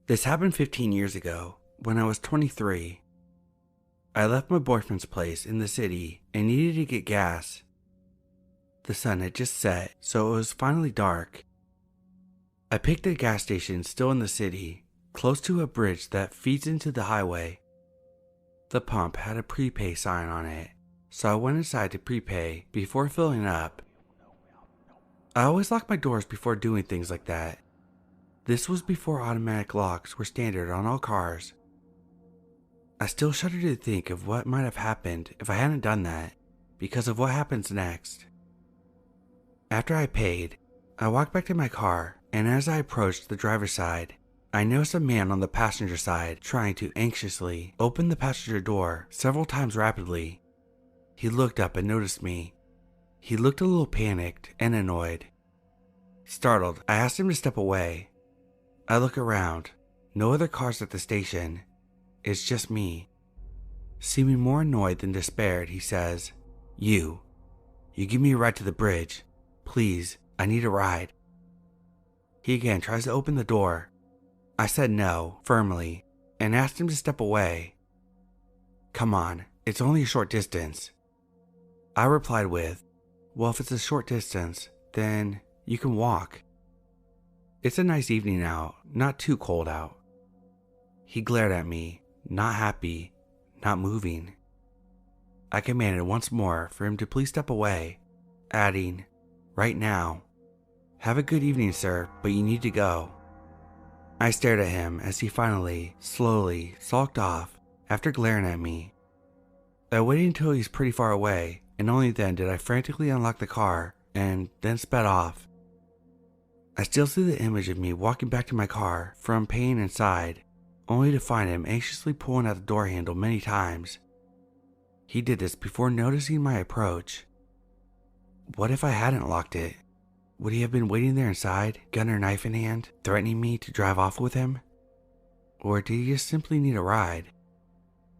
This happened 15 years ago, when I was 23. I left my boyfriend's place in the city and needed to get gas. The sun had just set, so it was finally dark. I picked a gas station still in the city, close to a bridge that feeds into the highway. The pump had a prepay sign on it, so I went inside to prepay before filling up. I always lock my doors before doing things like that. This was before automatic locks were standard on all cars. I still shudder to think of what might have happened if I hadn't done that, because of what happens next. After I paid, I walked back to my car, and as I approached the driver's side, I noticed a man on the passenger side trying to anxiously open the passenger door several times rapidly. He looked up and noticed me. He looked a little panicked and annoyed. Startled, I asked him to step away. I look around. No other cars at the station. It's just me. Seeming more annoyed than despaired, he says, You give me a ride to the bridge. Please, I need a ride." He again tries to open the door. I said no, firmly, and asked him to step away. "Come on, it's only a short distance." I replied with, "Well, if it's a short distance, then you can walk. It's a nice evening out, not too cold out." He glared at me, not happy, not moving. I commanded once more for him to please step away, adding, "Right now. Have a good evening, sir, but you need to go." I stared at him as he finally, slowly sulked off after glaring at me. I waited until he was pretty far away, and only then did I frantically unlock the car and then sped off. I still see the image of me walking back to my car from paying inside, only to find him anxiously pulling at the door handle many times. He did this before noticing my approach. What if I hadn't locked it? Would he have been waiting there inside, gun or knife in hand, threatening me to drive off with him? Or did he just simply need a ride?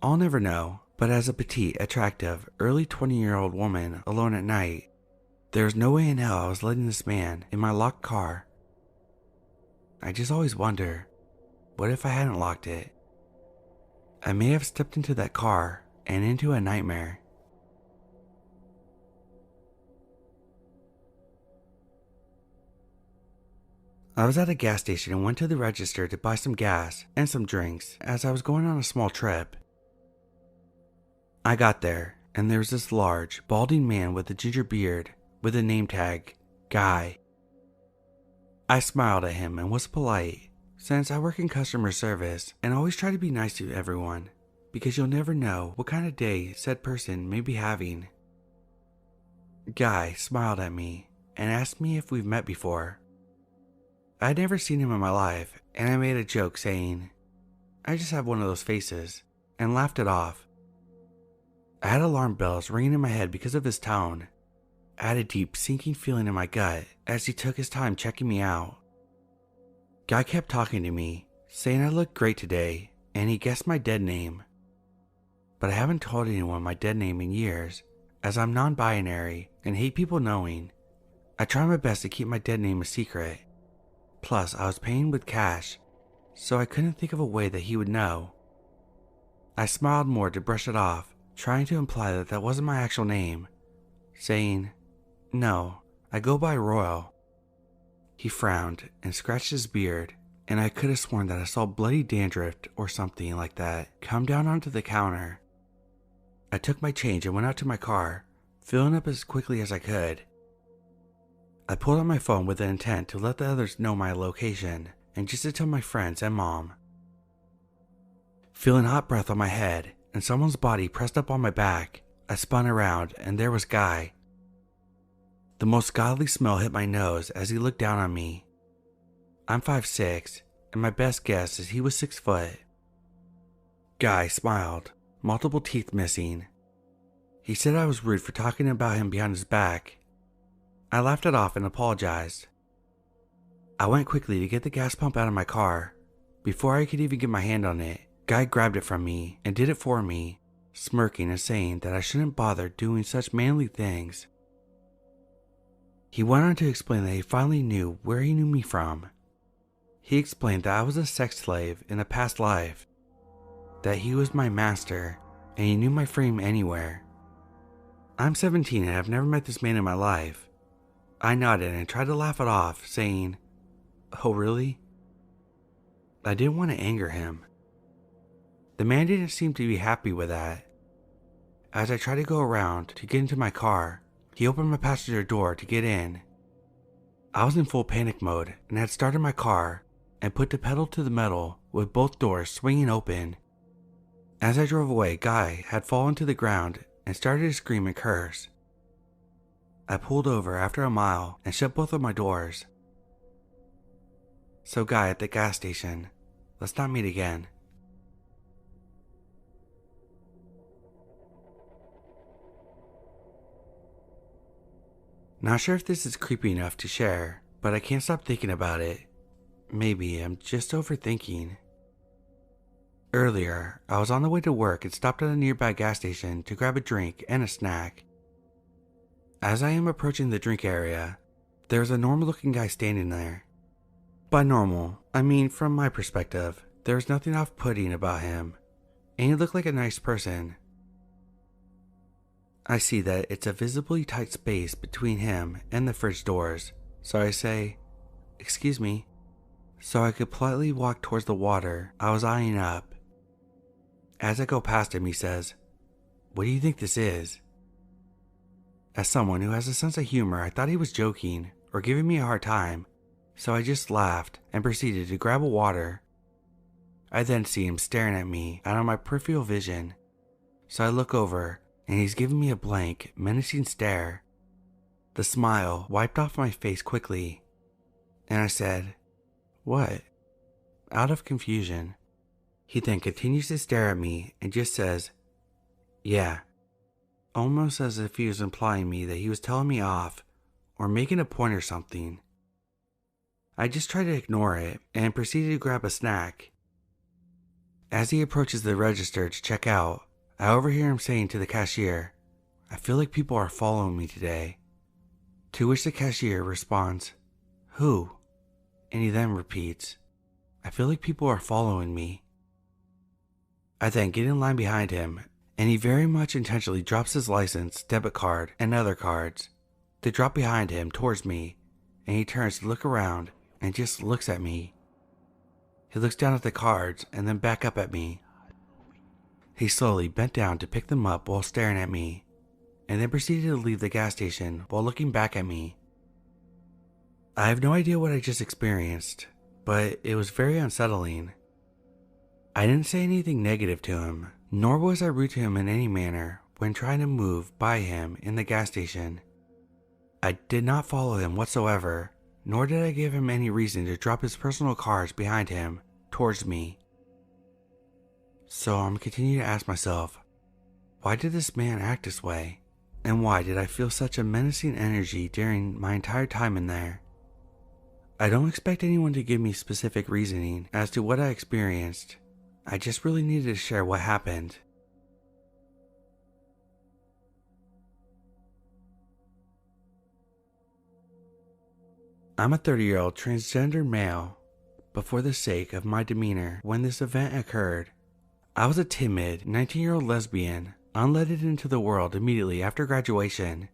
I'll never know, but as a petite, attractive, early 20-year-old woman alone at night, there's no way in hell I was letting this man in my locked car. I just always wonder, what if I hadn't locked it? I may have stepped into that car and into a nightmare. I was at a gas station and went to the register to buy some gas and some drinks as I was going on a small trip. I got there, and there was this large, balding man with a ginger beard with a name tag, Guy. I smiled at him and was polite, since I work in customer service and always try to be nice to everyone, because you'll never know what kind of day said person may be having. Guy smiled at me and asked me if we've met before. I'd never seen him in my life, and I made a joke saying, "I just have one of those faces," and laughed it off. I had alarm bells ringing in my head because of his tone. I had a deep sinking feeling in my gut as he took his time checking me out. Guy kept talking to me, saying I looked great today, and he guessed my dead name. But I haven't told anyone my dead name in years, as I'm non-binary and hate people knowing. I try my best to keep my dead name a secret. Plus, I was paying with cash, so I couldn't think of a way that he would know. I smiled more to brush it off, trying to imply that that wasn't my actual name, saying, "No, I go by Royal." He frowned and scratched his beard, and I could have sworn that I saw bloody dandruff or something like that come down onto the counter. I took my change and went out to my car, filling up as quickly as I could. I pulled out my phone with the intent to let the others know my location and just to tell my friends and mom. Feeling hot breath on my head and someone's body pressed up on my back, I spun around and there was Guy. The most godly smell hit my nose as he looked down on me. I'm 5'6", and my best guess is he was 6 foot. Guy smiled, multiple teeth missing. He said I was rude for talking about him behind his back. I laughed it off and apologized. I went quickly to get the gas pump out of my car. Before I could even get my hand on it, Guy grabbed it from me and did it for me, smirking and saying that I shouldn't bother doing such manly things. He went on to explain that he finally knew where he knew me from. He explained that I was a sex slave in a past life, that he was my master, and he knew my frame anywhere. I'm 17 and I've never met this man in my life. I nodded and tried to laugh it off, saying, "Oh, really?" I didn't want to anger him. The man didn't seem to be happy with that. As I tried to go around to get into my car, he opened my passenger door to get in. I was in full panic mode and had started my car and put the pedal to the metal with both doors swinging open. As I drove away, Guy had fallen to the ground and started to scream and curse. I pulled over after a mile and shut both of my doors. "So Guy at the gas station, let's not meet again." Not sure if this is creepy enough to share, but I can't stop thinking about it. Maybe I'm just overthinking. Earlier, I was on the way to work and stopped at a nearby gas station to grab a drink and a snack. As I am approaching the drink area, there was a normal-looking guy standing there. By normal, I mean from my perspective, there was nothing off-putting about him, and he looked like a nice person. I see that it's a visibly tight space between him and the fridge doors, so I say, "Excuse me," so I could politely walk towards the water I was eyeing up. As I go past him, he says, "What do you think this is?" As someone who has a sense of humor, I thought he was joking or giving me a hard time, so I just laughed and proceeded to grab a water. I then see him staring at me out of my peripheral vision, so I look over and he's giving me a blank, menacing stare. The smile wiped off my face quickly, and I said, "What?" out of confusion. He then continues to stare at me and just says, "Yeah," almost as if he was implying me that he was telling me off or making a point or something. I just tried to ignore it and proceeded to grab a snack. As he approaches the register to check out, I overhear him saying to the cashier, "I feel like people are following me today." To which the cashier responds, "Who?" And he then repeats, "I feel like people are following me." I then get in line behind him, and he very much intentionally drops his license, debit card, and other cards. They drop behind him towards me, and he turns to look around and just looks at me. He looks down at the cards and then back up at me. He slowly bent down to pick them up while staring at me, and then proceeded to leave the gas station while looking back at me. I have no idea what I just experienced, but it was very unsettling. I didn't say anything negative to him, nor was I rude to him in any manner when trying to move by him in the gas station. I did not follow him whatsoever, nor did I give him any reason to drop his personal cars behind him towards me. So I'm continuing to ask myself, why did this man act this way? And why did I feel such a menacing energy during my entire time in there? I don't expect anyone to give me specific reasoning as to what I experienced. I just really needed to share what happened. I'm a 30-year-old transgender male, but for the sake of my demeanor when this event occurred, I was a timid 19-year-old lesbian, unleaded into the world immediately after graduation.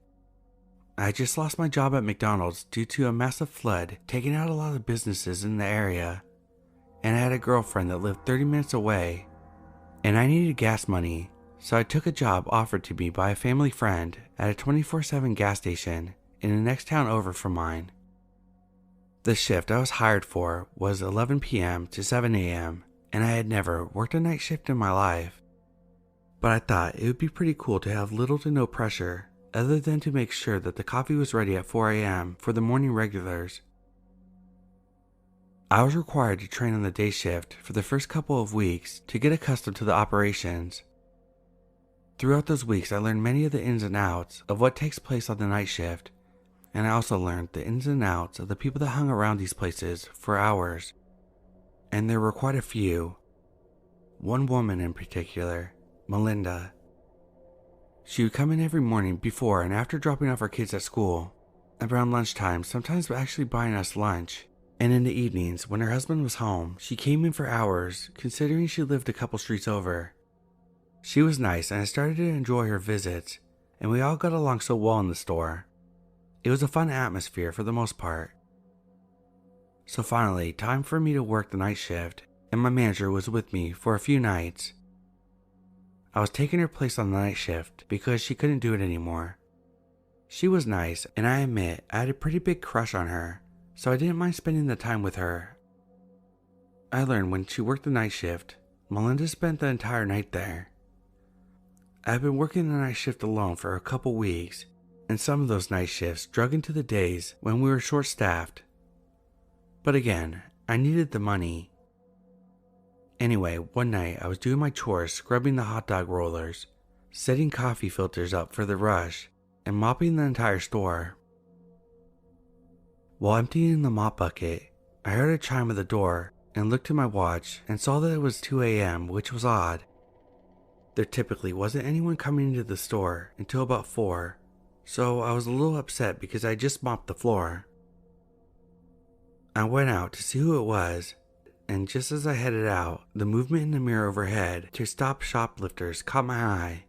I had just lost my job at McDonald's due to a massive flood taking out a lot of businesses in the area, and I had a girlfriend that lived 30 minutes away, and I needed gas money, so I took a job offered to me by a family friend at a 24/7 gas station in the next town over from mine. The shift I was hired for was 11 p.m. to 7 a.m., and I had never worked a night shift in my life. But I thought it would be pretty cool to have little to no pressure other than to make sure that the coffee was ready at 4 a.m. for the morning regulars. I was required to train on the day shift for the first couple of weeks to get accustomed to the operations. Throughout those weeks, I learned many of the ins and outs of what takes place on the night shift, and I also learned the ins and outs of the people that hung around these places for hours. And there were quite a few. One woman in particular, Melinda. She would come in every morning before and after dropping off our kids at school, around lunchtime, sometimes actually buying us lunch. And in the evenings, when her husband was home, she came in for hours, considering she lived a couple streets over. She was nice, and I started to enjoy her visits, and we all got along so well in the store. It was a fun atmosphere for the most part. So finally, time for me to work the night shift, and my manager was with me for a few nights. I was taking her place on the night shift because she couldn't do it anymore. She was nice, and I admit I had a pretty big crush on her, so I didn't mind spending the time with her. I learned when she worked the night shift, Melinda spent the entire night there. I had been working the night shift alone for a couple weeks, and some of those night shifts drug into the days when we were short-staffed. But again, I needed the money. Anyway, one night I was doing my chores, scrubbing the hot dog rollers, setting coffee filters up for the rush, and mopping the entire store. While emptying the mop bucket, I heard a chime at the door and looked at my watch and saw that it was 2 a.m., which was odd. There typically wasn't anyone coming into the store until about 4, so I was a little upset because I just mopped the floor. I went out to see who it was, and just as I headed out, the movement in the mirror overhead to stop shoplifters caught my eye.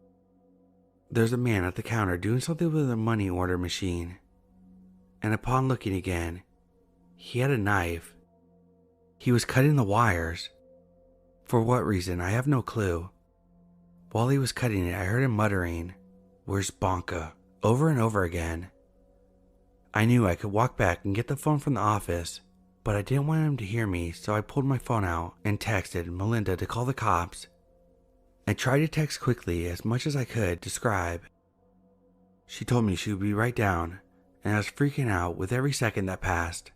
There's a man at the counter doing something with a money order machine, and upon looking again, he had a knife. He was cutting the wires. For what reason, I have no clue. While he was cutting it, I heard him muttering, "Where's Bonka?" over and over again. I knew I could walk back and get the phone from the office, but I didn't want him to hear me, so I pulled my phone out and texted Melinda to call the cops. I tried to text quickly as much as I could describe. She told me she would be right down, and I was freaking out with every second that passed.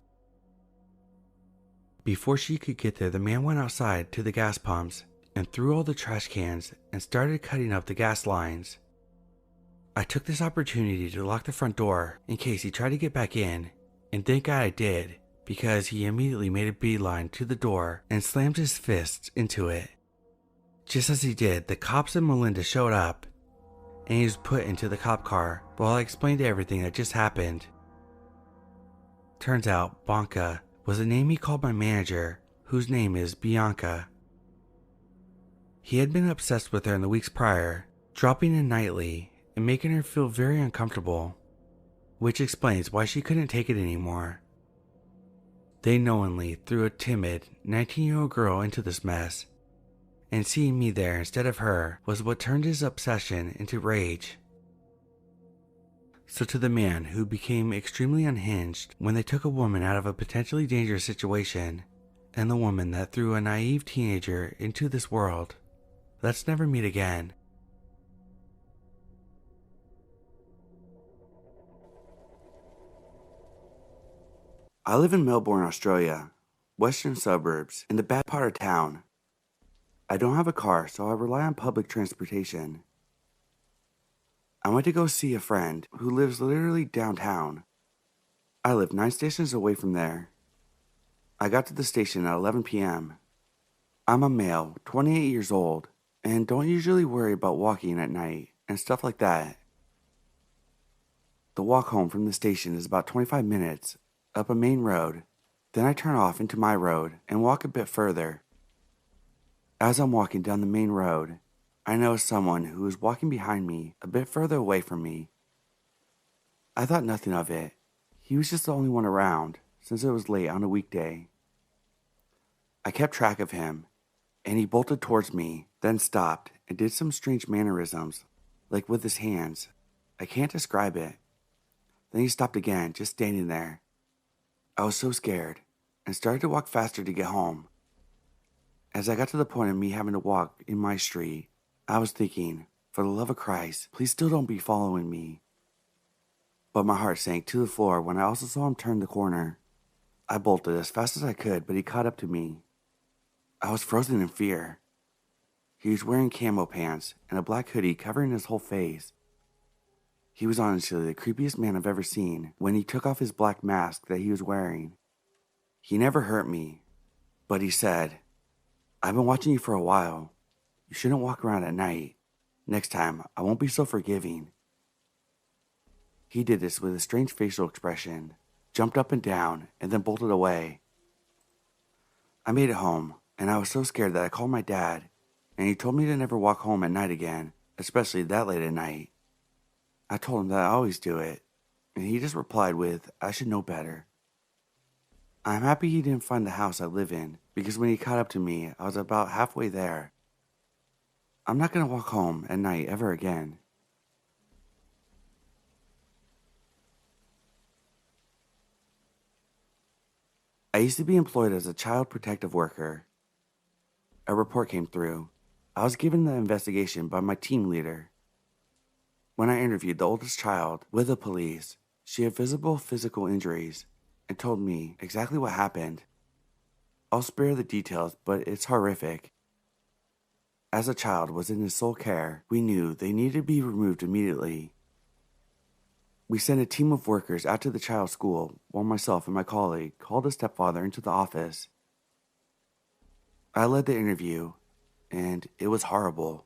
Before she could get there, the man went outside to the gas pumps and threw all the trash cans and started cutting up the gas lines. I took this opportunity to lock the front door in case he tried to get back in, and thank God I did, because he immediately made a beeline to the door and slammed his fists into it. Just as he did, the cops and Melinda showed up, and he was put into the cop car while I explained everything that just happened. Turns out Bonka was the name he called my manager, whose name is Bianca. He had been obsessed with her in the weeks prior, dropping in nightly and making her feel very uncomfortable, which explains why she couldn't take it anymore. They knowingly threw a timid 19-year-old girl into this mess, and seeing me there instead of her was what turned his obsession into rage. So to the man who became extremely unhinged when they took a woman out of a potentially dangerous situation, and the woman that threw a naive teenager into this world, let's never meet again. I live in Melbourne, Australia, western suburbs, in the bad part of town. I don't have a car, so I rely on public transportation. I went to go see a friend who lives literally downtown. I live 9 stations away from there. I got to the station at 11 p.m. I'm a male, 28 years old, and don't usually worry about walking at night and stuff like that. The walk home from the station is about 25 minutes up a main road. Then I turn off into my road and walk a bit further. As I'm walking down the main road, I notice someone who is walking behind me a bit further away from me. I thought nothing of it. He was just the only one around, since it was late on a weekday. I kept track of him, and he bolted towards me, then stopped and did some strange mannerisms, like with his hands. I can't describe it. Then he stopped again, just standing there. I was so scared, and started to walk faster to get home. As I got to the point of me having to walk in my street, I was thinking, for the love of Christ, please still don't be following me. But my heart sank to the floor when I also saw him turn the corner. I bolted as fast as I could, but he caught up to me. I was frozen in fear. He was wearing camo pants and a black hoodie covering his whole face. He was honestly the creepiest man I've ever seen when he took off his black mask that he was wearing. He never hurt me, but he said, "I've been watching you for a while. You shouldn't walk around at night. Next time, I won't be so forgiving." He did this with a strange facial expression, jumped up and down, and then bolted away. I made it home, and I was so scared that I called my dad, and he told me to never walk home at night again, especially that late at night. I told him that I always do it, and he just replied with, I should know better. I'm happy he didn't find the house I live in, because when he caught up to me, I was about halfway there. I'm not going to walk home at night ever again. I used to be employed as a child protective worker. A report came through. I was given the investigation by my team leader. When I interviewed the oldest child with the police, she had visible physical injuries and told me exactly what happened. I'll spare the details, but it's horrific. As a child was in his sole care, we knew they needed to be removed immediately. We sent a team of workers out to the child's school while myself and my colleague called his stepfather into the office. I led the interview, and it was horrible.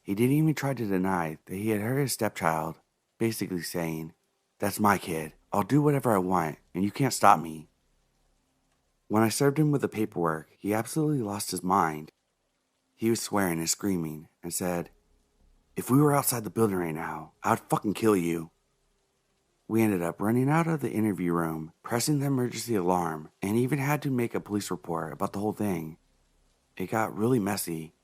He didn't even try to deny that he had hurt his stepchild, basically saying, That's my kid. I'll do whatever I want, and you can't stop me. When I served him with the paperwork, he absolutely lost his mind. He was swearing and screaming and said, If we were outside the building right now, I'd fucking kill you. We ended up running out of the interview room, pressing the emergency alarm, and even had to make a police report about the whole thing. It got really messy.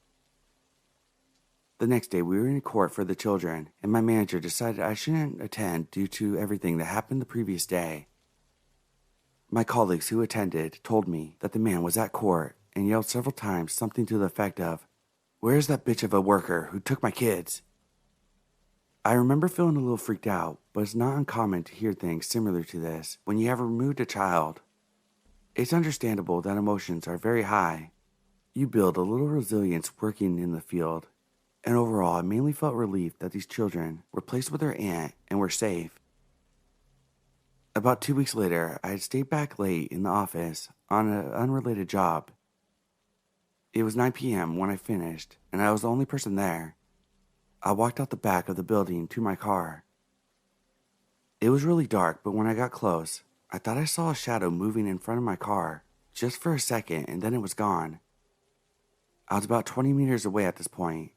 The next day, we were in court for the children, and my manager decided I shouldn't attend due to everything that happened the previous day. My colleagues who attended told me that the man was at court and yelled several times something to the effect of, Where's that bitch of a worker who took my kids? I remember feeling a little freaked out, but it's not uncommon to hear things similar to this when you have removed a child. It's understandable that emotions are very high. You build a little resilience working in the field, and overall I mainly felt relief that these children were placed with their aunt and were safe. About 2 weeks later, I had stayed back late in the office on an unrelated job. It was 9 p.m. when I finished, and I was the only person there. I walked out the back of the building to my car. It was really dark, but when I got close, I thought I saw a shadow moving in front of my car, just for a second, and then it was gone. I was about 20 meters away at this point,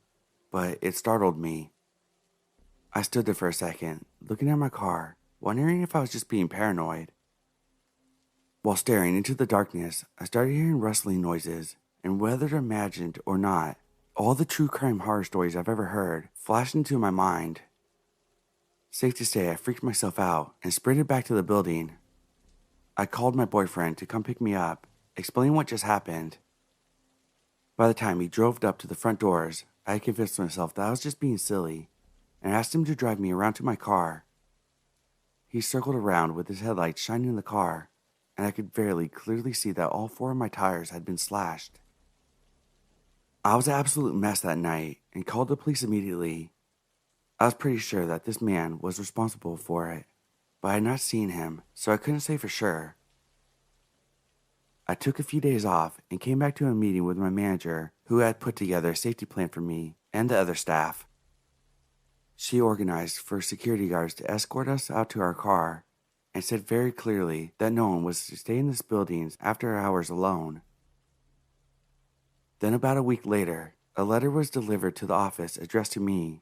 but it startled me. I stood there for a second, looking at my car, wondering if I was just being paranoid. While staring into the darkness, I started hearing rustling noises, and whether imagined or not, all the true crime horror stories I've ever heard flashed into my mind. Safe to say, I freaked myself out and sprinted back to the building. I called my boyfriend to come pick me up, explaining what just happened. By the time he drove up to the front doors, I had convinced myself that I was just being silly and asked him to drive me around to my car. He circled around with his headlights shining in the car, and I could very clearly see that all 4 of my tires had been slashed. I was an absolute mess that night and called the police immediately. I was pretty sure that this man was responsible for it, but I had not seen him, so I couldn't say for sure. I took a few days off and came back to a meeting with my manager, who had put together a safety plan for me and the other staff. She organized for security guards to escort us out to our car and said very clearly that no one was to stay in this building after hours alone. Then about a week later, a letter was delivered to the office addressed to me.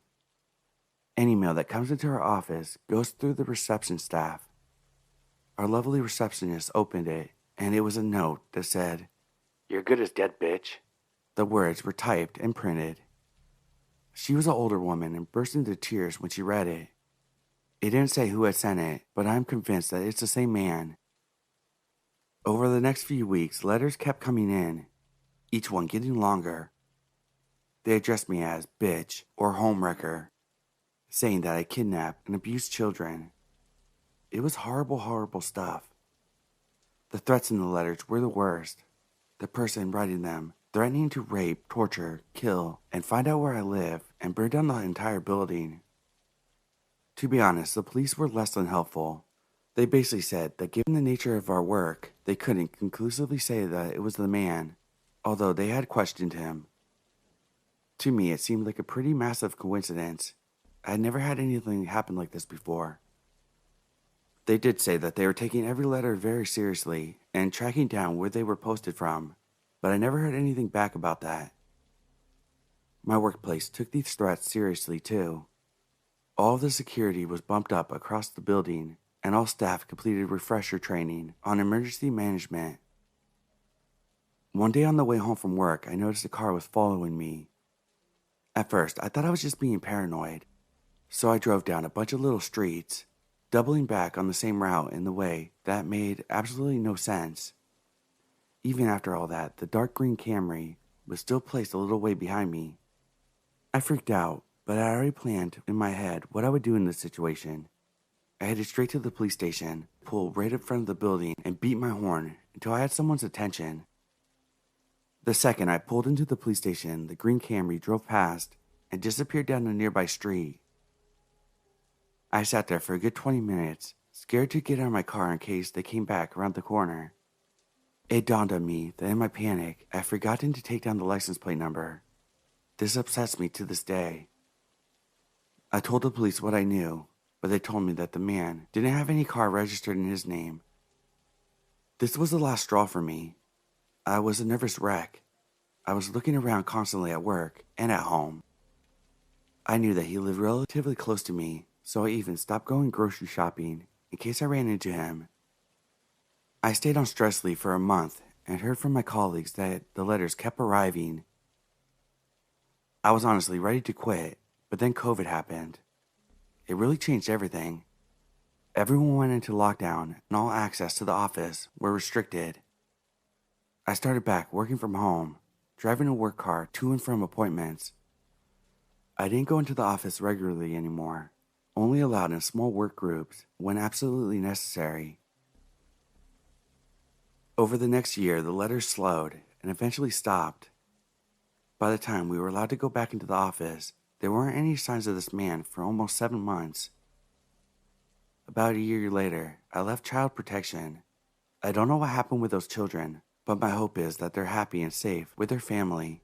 Any mail that comes into our office goes through the reception staff. Our lovely receptionist opened it, and it was a note that said, You're good as dead, bitch. The words were typed and printed. She was an older woman and burst into tears when she read it. It didn't say who had sent it, but I'm convinced that it's the same man. Over the next few weeks, letters kept coming in, each one getting longer. They addressed me as bitch or homewrecker, saying that I kidnapped and abused children. It was horrible, horrible stuff. The threats in the letters were the worst. The person writing them threatening to rape, torture, kill, and find out where I live and burn down the entire building. To be honest, the police were less than helpful. They basically said that given the nature of our work, they couldn't conclusively say that it was the man, although they had questioned him. To me, it seemed like a pretty massive coincidence. I had never had anything happen like this before. They did say that they were taking every letter very seriously and tracking down where they were posted from, but I never heard anything back about that. My workplace took these threats seriously too. All of the security was bumped up across the building, and all staff completed refresher training on emergency management. One day on the way home from work, I noticed a car was following me. At first, I thought I was just being paranoid, so I drove down a bunch of little streets, doubling back on the same route in the way that made absolutely no sense. Even after all that, the dark green Camry was still placed a little way behind me. I freaked out, but I already planned in my head what I would do in this situation. I headed straight to the police station, pulled right in front of the building, and beat my horn until I had someone's attention. The second I pulled into the police station, the green Camry drove past and disappeared down a nearby street. I sat there for a good 20 minutes, scared to get out of my car in case they came back around the corner. It dawned on me that in my panic, I had forgotten to take down the license plate number. This upsets me to this day. I told the police what I knew, but they told me that the man didn't have any car registered in his name. This was the last straw for me. I was a nervous wreck. I was looking around constantly at work and at home. I knew that he lived relatively close to me, so I even stopped going grocery shopping in case I ran into him. I stayed on stress leave for a month and heard from my colleagues that the letters kept arriving. I was honestly ready to quit, but then COVID happened. It really changed everything. Everyone went into lockdown and all access to the office were restricted. I started back working from home, driving a work car to and from appointments. I didn't go into the office regularly anymore, only allowed in small work groups when absolutely necessary. Over the next year, the letters slowed and eventually stopped. By the time we were allowed to go back into the office, there weren't any signs of this man for almost 7 months. About a year later, I left child protection. I don't know what happened with those children, but my hope is that they're happy and safe with their family.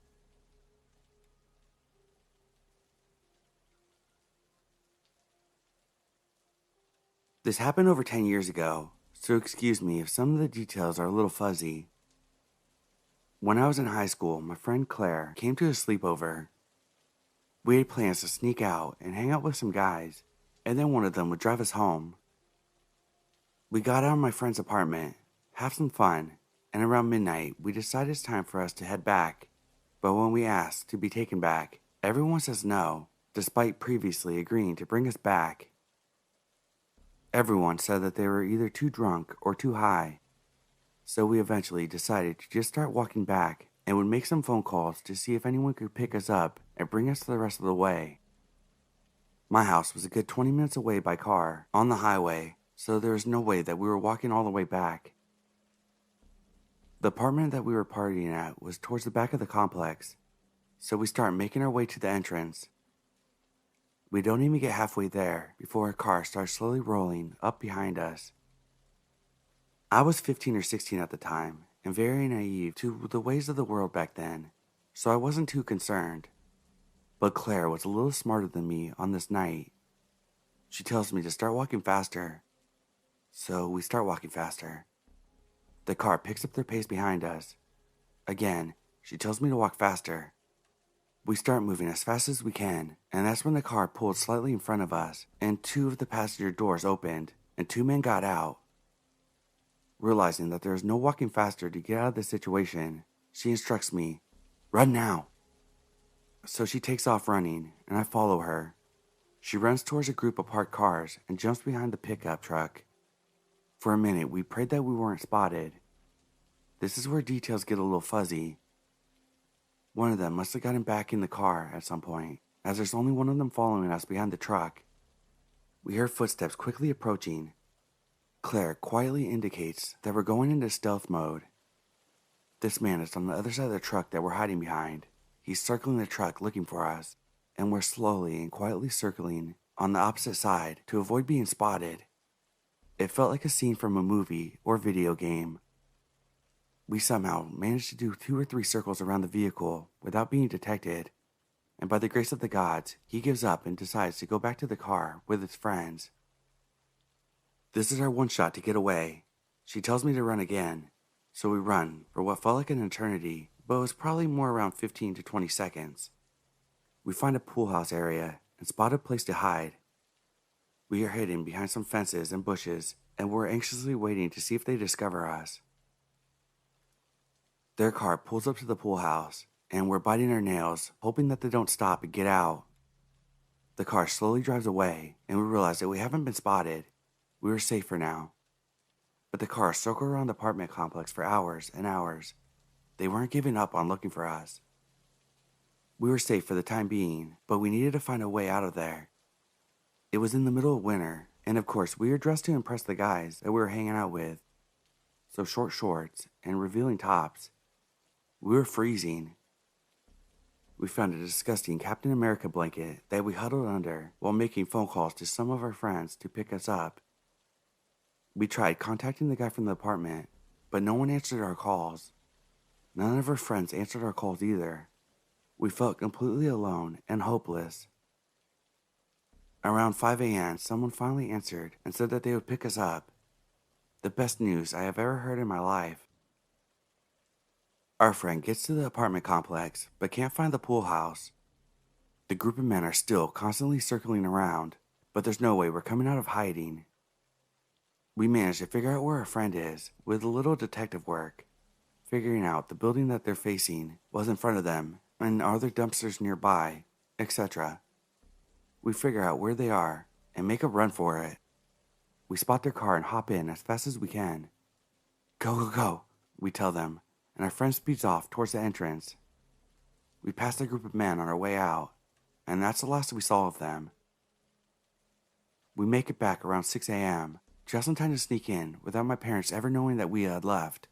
This happened over 10 years ago, so excuse me if some of the details are a little fuzzy. When I was in high school, my friend Claire came to a sleepover. We had plans to sneak out and hang out with some guys, and then one of them would drive us home. We got out of my friend's apartment, have some fun, and around midnight, we decided it's time for us to head back. But when we asked to be taken back, everyone says no, despite previously agreeing to bring us back. Everyone said that they were either too drunk or too high. So we eventually decided to just start walking back and would make some phone calls to see if anyone could pick us up and bring us the rest of the way. My house was a good 20 minutes away by car, on the highway, so there was no way that we were walking all the way back. The apartment that we were partying at was towards the back of the complex, so we start making our way to the entrance. We don't even get halfway there before a car starts slowly rolling up behind us. I was 15 or 16 at the time, and very naive to the ways of the world back then, so I wasn't too concerned. But Claire was a little smarter than me on this night. She tells me to start walking faster, so we start walking faster. The car picks up their pace behind us. Again, she tells me to walk faster. We start moving as fast as we can, and that's when the car pulled slightly in front of us, and 2 of the passenger doors opened, and 2 men got out. Realizing that there is no walking faster to get out of this situation, she instructs me, "Run now." So she takes off running, and I follow her. She runs towards a group of parked cars and jumps behind the pickup truck. For a minute, we prayed that we weren't spotted. This is where details get a little fuzzy. One of them must have gotten back in the car at some point, as there's only one of them following us behind the truck. We hear footsteps quickly approaching. Claire quietly indicates that we're going into stealth mode. This man is on the other side of the truck that we're hiding behind. He's circling the truck looking for us, and we're slowly and quietly circling on the opposite side to avoid being spotted. It felt like a scene from a movie or video game. We somehow managed to do 2 or 3 circles around the vehicle without being detected, and by the grace of the gods, he gives up and decides to go back to the car with his friends. This is our one shot to get away. She tells me to run again. So we run for what felt like an eternity, but it was probably more around 15 to 20 seconds. We find a pool house area and spot a place to hide. We are hidden behind some fences and bushes, and we're anxiously waiting to see if they discover us. Their car pulls up to the pool house, and we're biting our nails, hoping that they don't stop and get out. The car slowly drives away, and we realize that we haven't been spotted. We are safe for now. But the car circled around the apartment complex for hours and hours. They weren't giving up on looking for us. We were safe for the time being, but we needed to find a way out of there. It was in the middle of winter, and of course we were dressed to impress the guys that we were hanging out with. So short shorts and revealing tops. We were freezing. We found a disgusting Captain America blanket that we huddled under while making phone calls to some of our friends to pick us up. We tried contacting the guy from the apartment, but no one answered our calls. None of our friends answered our calls either. We felt completely alone and hopeless. Around 5 a.m., someone finally answered and said that they would pick us up. The best news I have ever heard in my life. Our friend gets to the apartment complex, but can't find the pool house. The group of men are still constantly circling around, but there's no way we're coming out of hiding. We managed to figure out where our friend is with a little detective work, figuring out the building that they're facing was in front of them, and are there dumpsters nearby, etc. We figure out where they are and make a run for it. We spot their car and hop in as fast as we can. Go, go, go, we tell them, and our friend speeds off towards the entrance. We pass the group of men on our way out, and that's the last we saw of them. We make it back around 6 a.m., just in time to sneak in without my parents ever knowing that we had left.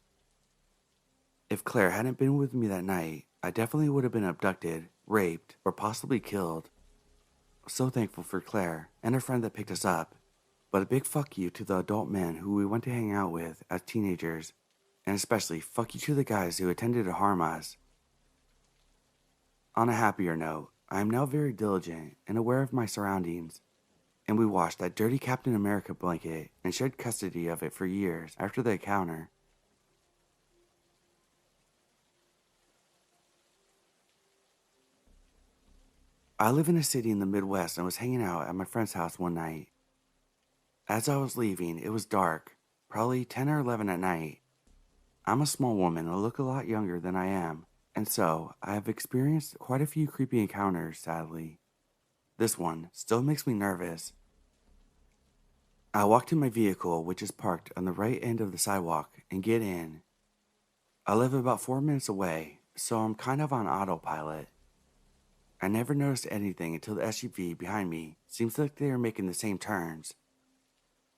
If Claire hadn't been with me that night, I definitely would have been abducted, raped, or possibly killed. So thankful for Claire and her friend that picked us up, but a big fuck you to the adult men who we went to hang out with as teenagers, and especially fuck you to the guys who attempted to harm us. On a happier note, I am now very diligent and aware of my surroundings, and we washed that dirty Captain America blanket and shared custody of it for years after the encounter. I live in a city in the Midwest and was hanging out at my friend's house one night. As I was leaving, it was dark, probably 10 or 11 at night. I'm a small woman and look a lot younger than I am, and so I have experienced quite a few creepy encounters, sadly. This one still makes me nervous. I walk to my vehicle, which is parked on the right end of the sidewalk, and get in. I live about 4 minutes away, so I'm kind of on autopilot. I never noticed anything until the SUV behind me seems like they are making the same turns.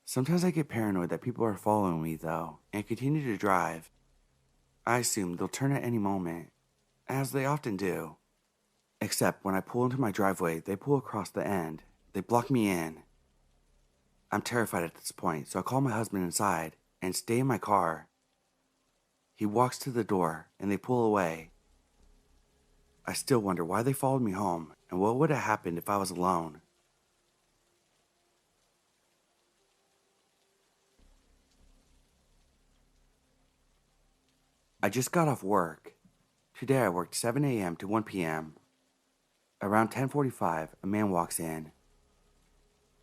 Sometimes I get paranoid that people are following me, though, and continue to drive. I assume they'll turn at any moment, as they often do. Except when I pull into my driveway, they pull across the end. They block me in. I'm terrified at this point, so I call my husband inside and stay in my car. He walks to the door, and they pull away. I still wonder why they followed me home, and what would have happened if I was alone. I just got off work. Today I worked 7 a.m. to 1 p.m. Around 10:45, a man walks in.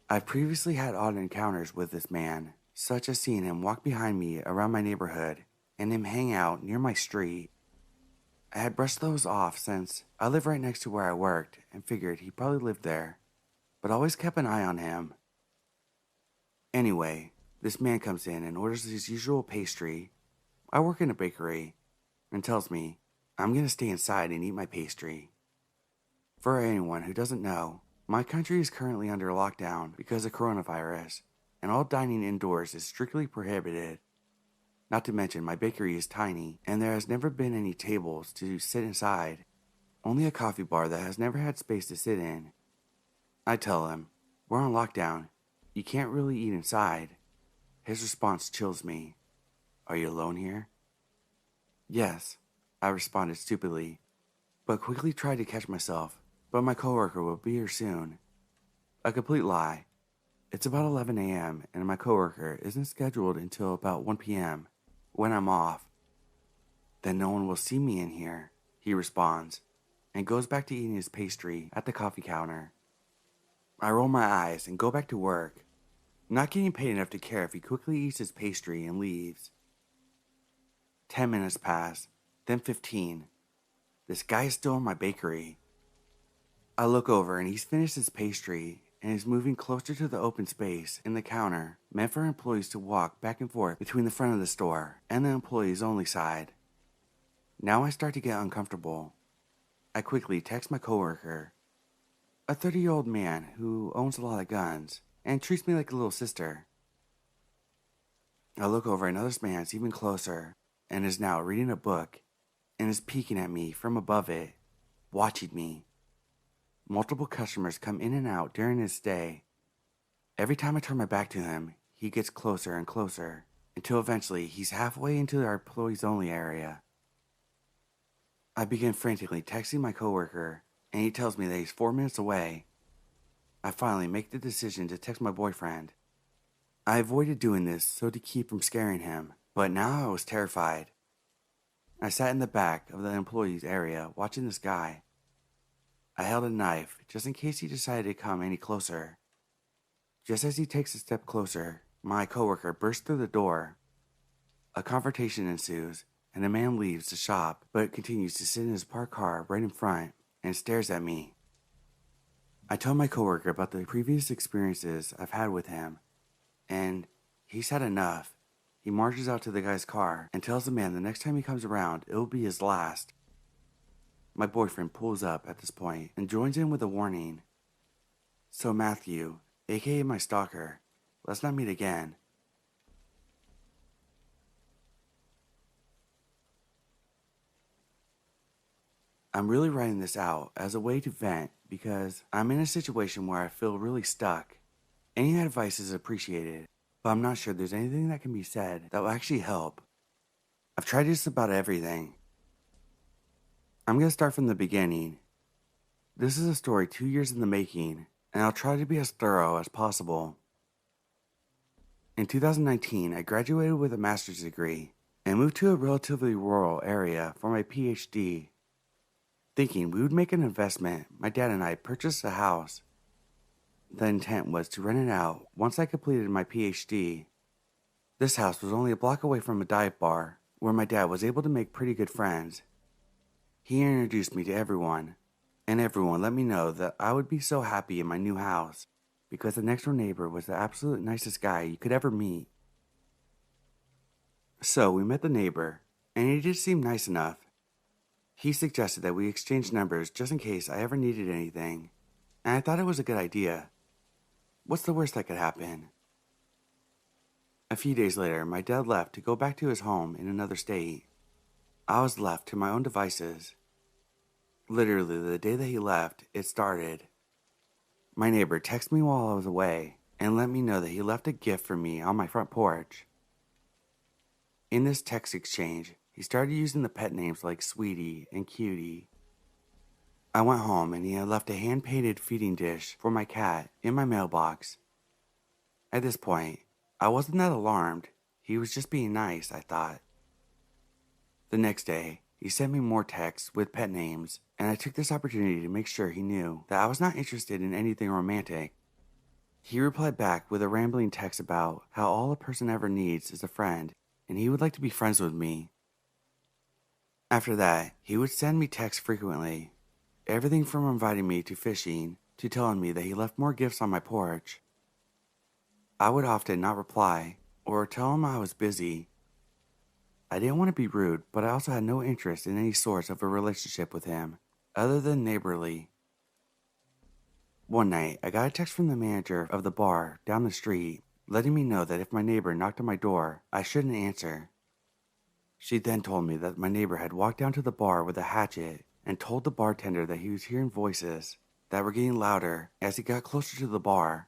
I've previously had odd encounters with this man, such as seeing him walk behind me around my neighborhood and him hang out near my street. I had brushed those off since I live right next to where I worked and figured he probably lived there, but always kept an eye on him. Anyway, this man comes in and orders his usual pastry. I work in a bakery, and tells me I'm going to stay inside and eat my pastry. For anyone who doesn't know, my country is currently under lockdown because of coronavirus, and all dining indoors is strictly prohibited. Not to mention my bakery is tiny, and there has never been any tables to sit inside, only a coffee bar that has never had space to sit in. I tell him, we're on lockdown, you can't really eat inside. His response chills me. Are you alone here? Yes, I responded stupidly, but quickly tried to catch myself, but my coworker will be here soon. A complete lie. It's about 11 a.m. and my coworker isn't scheduled until about 1 p.m. when I'm off. "Then no one will see me in here," he responds, and goes back to eating his pastry at the coffee counter. I roll my eyes and go back to work, not getting paid enough to care if he quickly eats his pastry and leaves. 10 minutes pass, then 15. This guy is still in my bakery. I look over and he's finished his pastry and is moving closer to the open space in the counter meant for employees to walk back and forth between the front of the store and the employees only side. Now I start to get uncomfortable. I quickly text my coworker, a 30-year-old man who owns a lot of guns and treats me like a little sister. I look over and this man's even closer and is now reading a book and is peeking at me from above it, watching me. Multiple customers come in and out during his stay. Every time I turn my back to him, he gets closer and closer, until eventually he's halfway into our employees only area. I begin frantically texting my coworker, and he tells me that he's 4 minutes away. I finally make the decision to text my boyfriend. I avoided doing this so to keep from scaring him, but now I was terrified. I sat in the back of the employees area watching this guy. I held a knife just in case he decided to come any closer. Just as he takes a step closer, my coworker bursts through the door. A confrontation ensues, and the man leaves the shop but continues to sit in his parked car right in front and stares at me. I tell my coworker about the previous experiences I've had with him, and he's had enough. He marches out to the guy's car and tells the man the next time he comes around, it will be his last. My boyfriend pulls up at this point and joins in with a warning. "So Matthew, aka my stalker, let's not meet again." I'm really writing this out as a way to vent because I'm in a situation where I feel really stuck. Any advice is appreciated, but I'm not sure there's anything that can be said that will actually help. I've tried just about everything. I'm going to start from the beginning. This is a story 2 years in the making, and I'll try to be as thorough as possible. In 2019, I graduated with a master's degree and moved to a relatively rural area for my PhD. Thinking we would make an investment, my dad and I purchased a house. The intent was to rent it out once I completed my PhD. This house was only a block away from a dive bar, where my dad was able to make pretty good friends. He introduced me to everyone, and everyone let me know that I would be so happy in my new house, because the next door neighbor was the absolute nicest guy you could ever meet. So we met the neighbor, and he did seem nice enough. He suggested that we exchange numbers just in case I ever needed anything, and I thought it was a good idea. What's the worst that could happen? A few days later, my dad left to go back to his home in another state. I was left to my own devices. Literally, the day that he left, it started. My neighbor texted me while I was away and let me know that he left a gift for me on my front porch. In this text exchange, he started using the pet names like Sweetie and Cutie. I went home and he had left a hand-painted feeding dish for my cat in my mailbox. At this point, I wasn't that alarmed. He was just being nice, I thought. The next day, he sent me more texts with pet names, and I took this opportunity to make sure he knew that I was not interested in anything romantic. He replied back with a rambling text about how all a person ever needs is a friend, and he would like to be friends with me. After that, he would send me texts frequently, everything from inviting me to fishing to telling me that he left more gifts on my porch. I would often not reply or tell him I was busy. I didn't want to be rude, but I also had no interest in any sort of a relationship with him, other than neighborly. One night, I got a text from the manager of the bar down the street, letting me know that if my neighbor knocked on my door, I shouldn't answer. She then told me that my neighbor had walked down to the bar with a hatchet and told the bartender that he was hearing voices that were getting louder as he got closer to the bar.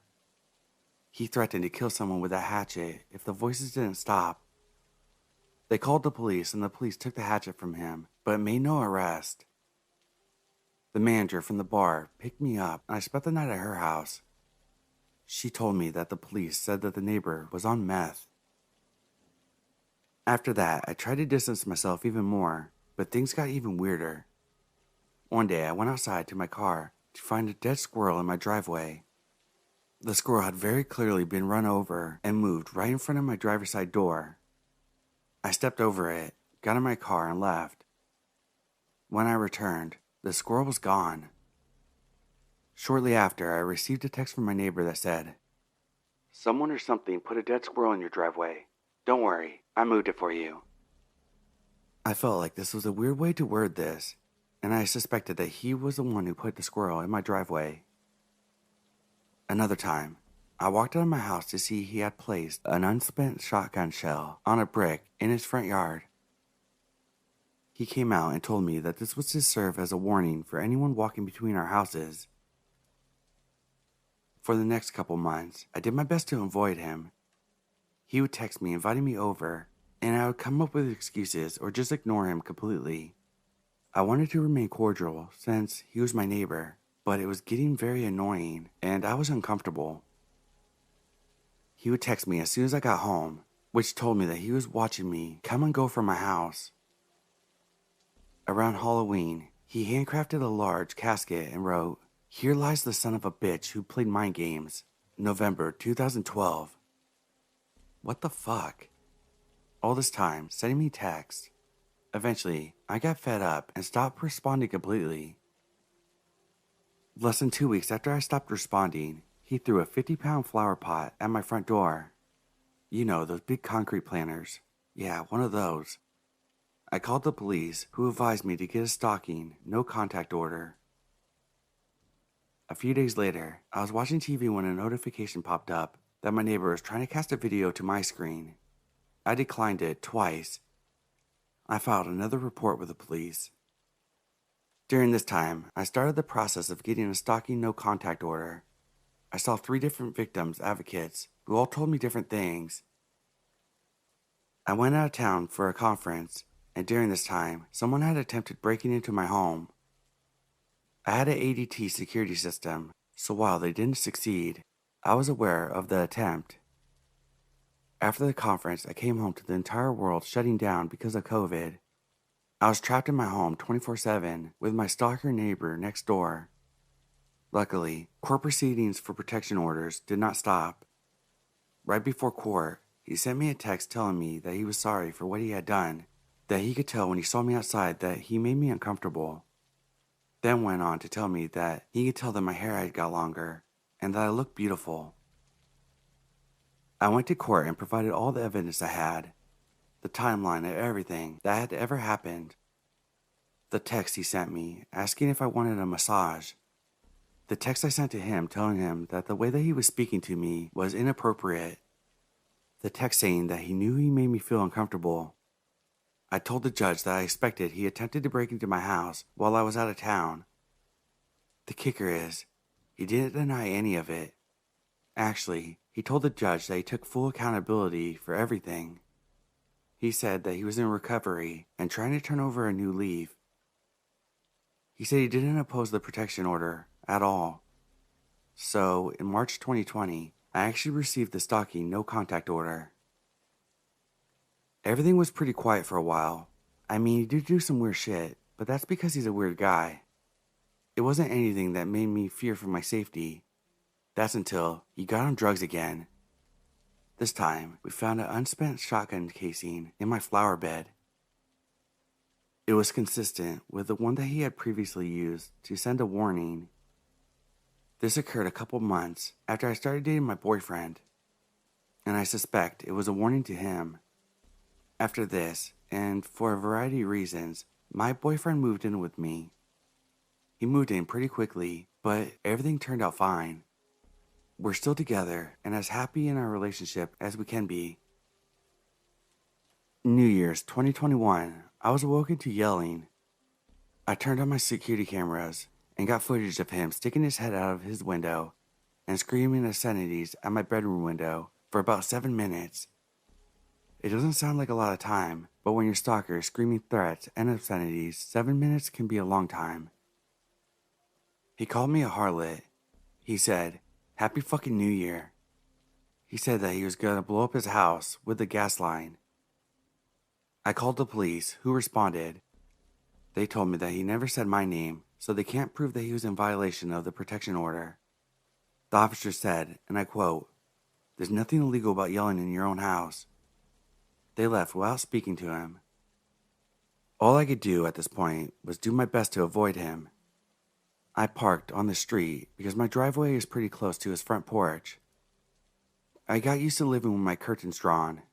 He threatened to kill someone with a hatchet if the voices didn't stop. They called the police and the police took the hatchet from him, but made no arrest. The manager from the bar picked me up and I spent the night at her house. She told me that the police said that the neighbor was on meth. After that, I tried to distance myself even more, but things got even weirder. One day, I went outside to my car to find a dead squirrel in my driveway. The squirrel had very clearly been run over and moved right in front of my driver's side door. I stepped over it, got in my car, and left. When I returned, the squirrel was gone. Shortly after, I received a text from my neighbor that said, "Someone or something put a dead squirrel in your driveway. Don't worry, I moved it for you." I felt like this was a weird way to word this, and I suspected that he was the one who put the squirrel in my driveway. Another time, I walked out of my house to see he had placed an unspent shotgun shell on a brick in his front yard. He came out and told me that this was to serve as a warning for anyone walking between our houses. For the next couple months, I did my best to avoid him. He would text me inviting me over, and I would come up with excuses or just ignore him completely. I wanted to remain cordial since he was my neighbor, but it was getting very annoying and I was uncomfortable. He would text me as soon as I got home, which told me that he was watching me come and go from my house. Around Halloween, he handcrafted a large casket and wrote, "Here lies the son of a bitch who played mind games, November 2012. What the fuck? All this time, sending me texts. Eventually, I got fed up and stopped responding completely. Less than 2 weeks after I stopped responding, he threw a 50-pound flower pot at my front door. You know, those big concrete planters. Yeah, one of those. I called the police, who advised me to get a stalking, no contact order. A few days later, I was watching TV when a notification popped up that my neighbor was trying to cast a video to my screen. I declined it twice. I filed another report with the police. During this time, I started the process of getting a stalking no contact order. I saw 3 different victims advocates who all told me different things. I went out of town for a conference, and during this time, someone had attempted breaking into my home. I had an ADT security system, so while they didn't succeed, I was aware of the attempt. After the conference, I came home to the entire world shutting down because of COVID. I was trapped in my home 24/7 with my stalker neighbor next door. Luckily, court proceedings for protection orders did not stop. Right before court, he sent me a text telling me that he was sorry for what he had done, that he could tell when he saw me outside that he made me uncomfortable. Then went on to tell me that he could tell that my hair had got longer and that I looked beautiful. I went to court and provided all the evidence I had, the timeline of everything that had ever happened. The text he sent me asking if I wanted a massage. The text I sent to him telling him that the way that he was speaking to me was inappropriate. The text saying that he knew he made me feel uncomfortable. I told the judge that I expected he attempted to break into my house while I was out of town. The kicker is, he didn't deny any of it. Actually, he told the judge that he took full accountability for everything. He said that he was in recovery and trying to turn over a new leaf. He said he didn't oppose the protection order at all. So, in March 2020, I actually received the stalking no contact order. Everything was pretty quiet for a while. I mean, he did do some weird shit, but that's because he's a weird guy. It wasn't anything that made me fear for my safety. That's until he got on drugs again. This time, we found an unspent shotgun casing in my flower bed. It was consistent with the one that he had previously used to send a warning. This occurred a couple months after I started dating my boyfriend, and I suspect it was a warning to him. After this, and for a variety of reasons, my boyfriend moved in with me. He moved in pretty quickly, but everything turned out fine. We're still together and as happy in our relationship as we can be. New Year's 2021, I was awoken to yelling. I turned on my security cameras and got footage of him sticking his head out of his window and screaming obscenities at my bedroom window for about 7 minutes. It doesn't sound like a lot of time, but when your stalker is screaming threats and obscenities, 7 minutes can be a long time. He called me a harlot. He said, "Happy fucking New Year." He said that he was gonna blow up his house with the gas line. I called the police, who responded. They told me that he never said my name, so they can't prove that he was in violation of the protection order. The officer said, and I quote, "There's nothing illegal about yelling in your own house." They left without speaking to him. All I could do at this point was do my best to avoid him. I parked on the street because my driveway is pretty close to his front porch. I got used to living with my curtains drawn.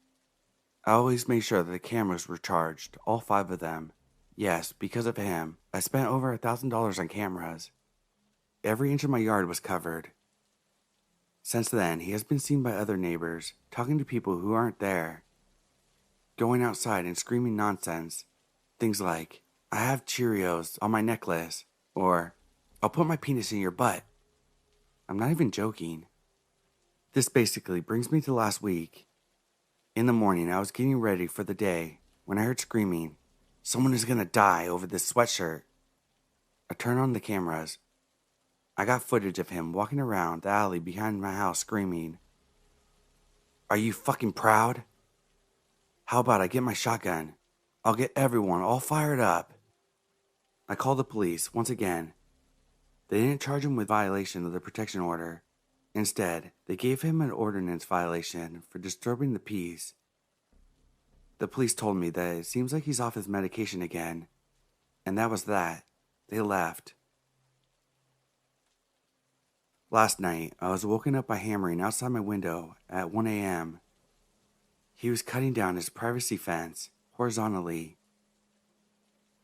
I always made sure that the cameras were charged, all 5 of them. Yes, because of him, I spent over $1,000 on cameras. Every inch of my yard was covered. Since then, he has been seen by other neighbors, talking to people who aren't there, going outside and screaming nonsense. Things like, "I have Cheerios on my necklace," or, "I'll put my penis in your butt." I'm not even joking. This basically brings me to last week. In the morning, I was getting ready for the day when I heard screaming, "Someone is gonna die over this sweatshirt." I turned on the cameras. I got footage of him walking around the alley behind my house screaming, "Are you fucking proud? How about I get my shotgun? I'll get everyone all fired up." I called the police once again. They didn't charge him with violation of the protection order. Instead, they gave him an ordinance violation for disturbing the peace. The police told me that it seems like he's off his medication again, and that was that. They left. Last night, I was woken up by hammering outside my window at 1 a.m. He was cutting down his privacy fence horizontally.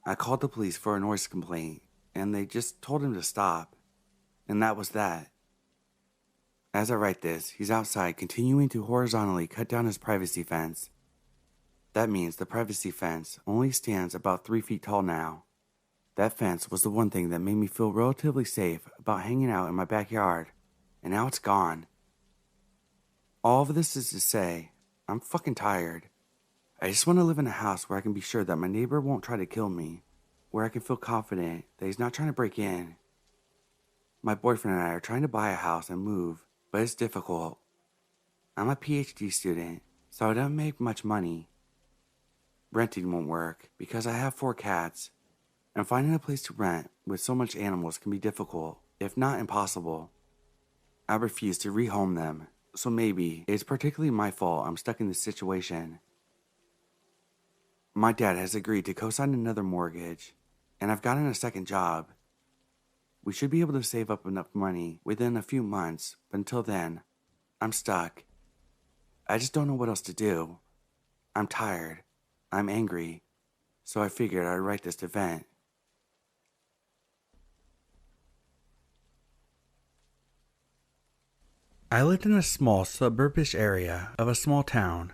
I called the police for a noise complaint, and they just told him to stop, and that was that. As I write this, he's outside continuing to horizontally cut down his privacy fence. That means the privacy fence only stands about 3 feet tall now. That fence was the one thing that made me feel relatively safe about hanging out in my backyard, and now it's gone. All of this is to say, I'm fucking tired. I just want to live in a house where I can be sure that my neighbor won't try to kill me, where I can feel confident that he's not trying to break in. My boyfriend and I are trying to buy a house and move, but it's difficult. I'm a PhD student, so I don't make much money. Renting won't work because I have 4 cats, and finding a place to rent with so much animals can be difficult, if not impossible. I refuse to rehome them, so maybe it's particularly my fault I'm stuck in this situation. My dad has agreed to co-sign another mortgage, and I've gotten a second job. We should be able to save up enough money within a few months, but until then, I'm stuck. I just don't know what else to do. I'm tired. I'm angry. So I figured I'd write this to vent. I lived in a small suburbish area of a small town.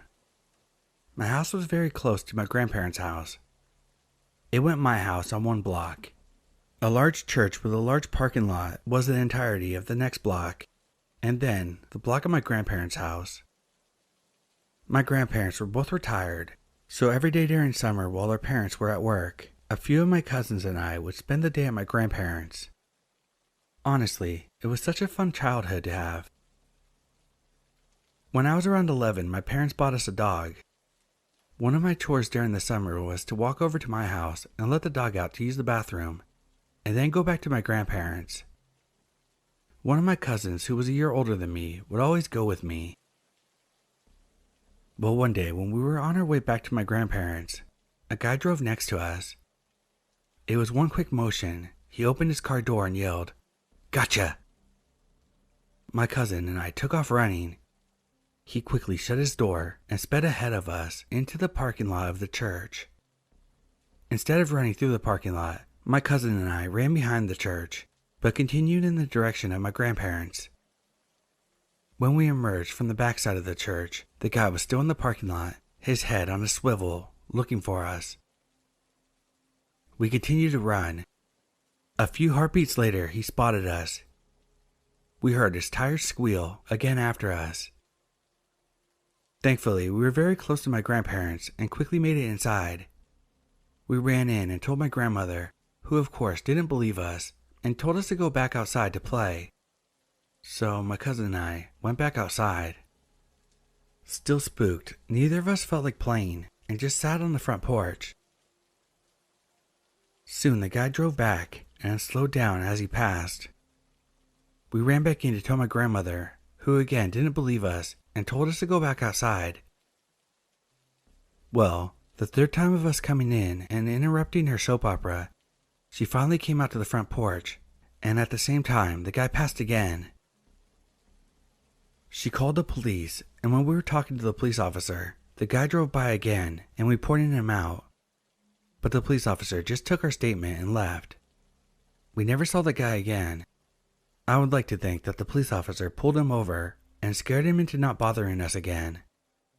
My house was very close to my grandparents' house. It went my house on 1 block. A large church with a large parking lot was the entirety of the next block, and then the block of my grandparents' house. My grandparents were both retired, so every day during summer while their parents were at work, a few of my cousins and I would spend the day at my grandparents'. Honestly, it was such a fun childhood to have. When I was around 11, my parents bought us a dog. One of my chores during the summer was to walk over to my house and let the dog out to use the bathroom, and then go back to my grandparents'. One of my cousins, who was a year older than me, would always go with me. But one day, when we were on our way back to my grandparents', a guy drove next to us. It was one quick motion. He opened his car door and yelled, "Gotcha!" My cousin and I took off running. He quickly shut his door and sped ahead of us into the parking lot of the church. Instead of running through the parking lot, my cousin and I ran behind the church, but continued in the direction of my grandparents'. When we emerged from the backside of the church, the guy was still in the parking lot, his head on a swivel, looking for us. We continued to run. A few heartbeats later, he spotted us. We heard his tires squeal again after us. Thankfully, we were very close to my grandparents and quickly made it inside. We ran in and told my grandmother, who of course didn't believe us, and told us to go back outside to play. So my cousin and I went back outside. Still spooked, neither of us felt like playing, and just sat on the front porch. Soon the guy drove back and slowed down as he passed. We ran back in to tell my grandmother, who again didn't believe us and told us to go back outside. Well, the third time of us coming in and interrupting her soap opera, she finally came out to the front porch, and at the same time the guy passed again. She called the police, and when we were talking to the police officer, the guy drove by again and we pointed him out. But the police officer just took our statement and left. We never saw the guy again. I would like to think that the police officer pulled him over and scared him into not bothering us again,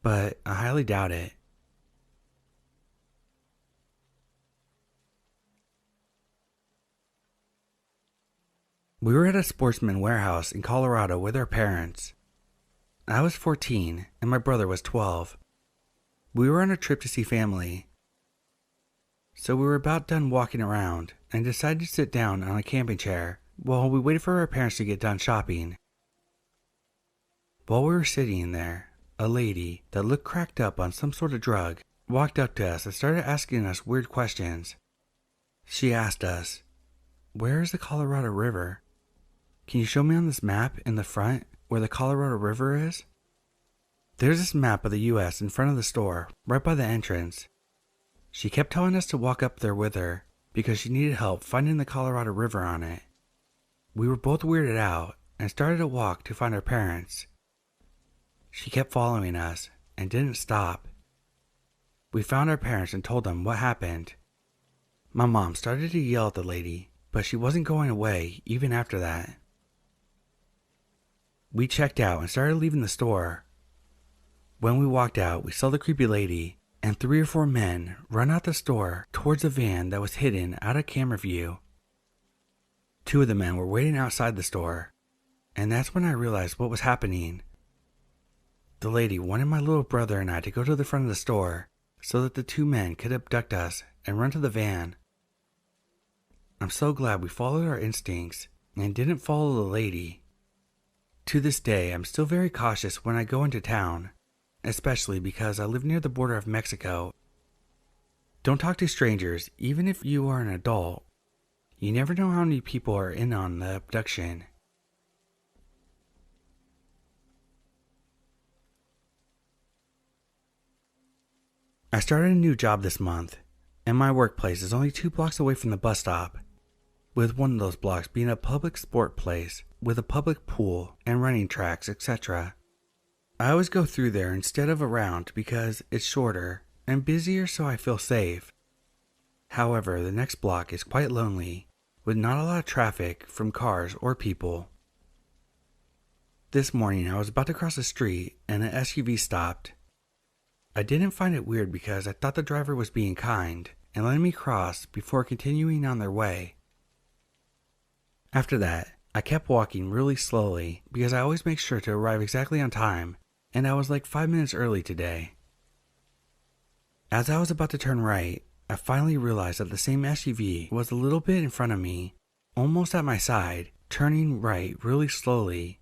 but I highly doubt it. We were at a Sportsman Warehouse in Colorado with our parents. I was 14 and my brother was 12. We were on a trip to see family. So we were about done walking around and decided to sit down on a camping chair while we waited for our parents to get done shopping. While we were sitting there, a lady that looked cracked up on some sort of drug walked up to us and started asking us weird questions. She asked us, "Where is the Colorado River? Can you show me on this map in the front where the Colorado River is?" There's this map of the US in front of the store, right by the entrance. She kept telling us to walk up there with her because she needed help finding the Colorado River on it. We were both weirded out and started to walk to find our parents. She kept following us and didn't stop. We found our parents and told them what happened. My mom started to yell at the lady, but she wasn't going away even after that. We checked out and started leaving the store. When we walked out, we saw the creepy lady and 3 or 4 men run out the store towards a van that was hidden out of camera view. 2 of the men were waiting outside the store, and that's when I realized what was happening. The lady wanted my little brother and I to go to the front of the store so that the 2 men could abduct us and run to the van. I'm so glad we followed our instincts and didn't follow the lady. To this day, I'm still very cautious when I go into town, especially because I live near the border of Mexico. Don't talk to strangers, even if you are an adult. You never know how many people are in on the abduction. I started a new job this month, and my workplace is only 2 blocks away from the bus stop, with one of those blocks being a public sport place with a public pool and running tracks, etc. I always go through there instead of around because it's shorter and busier, so I feel safe. However, the next block is quite lonely, with not a lot of traffic from cars or people. This morning I was about to cross the street and an SUV stopped. I didn't find it weird because I thought the driver was being kind and letting me cross before continuing on their way. After that, I kept walking really slowly because I always make sure to arrive exactly on time, and I was like 5 minutes early today. As I was about to turn right, I finally realized that the same SUV was a little bit in front of me, almost at my side, turning right really slowly.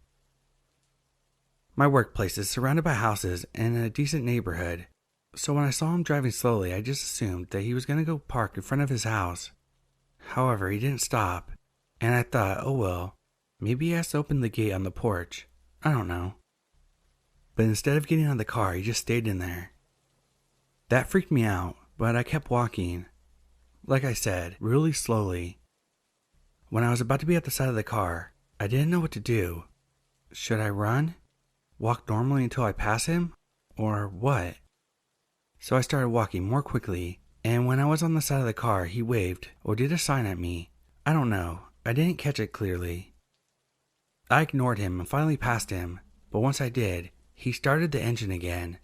My workplace is surrounded by houses and in a decent neighborhood, so when I saw him driving slowly, I just assumed that he was going to go park in front of his house. However, he didn't stop, and I thought, oh well, maybe he has to open the gate on the porch. I don't know. But instead of getting out of the car, he just stayed in there. That freaked me out, but I kept walking. Like I said, really slowly. When I was about to be at the side of the car, I didn't know what to do. Should I run? Walk normally until I pass him? Or what? So I started walking more quickly, and when I was on the side of the car, he waved or did a sign at me. I don't know. I didn't catch it clearly. I ignored him and finally passed him, but once I did, he started the engine again,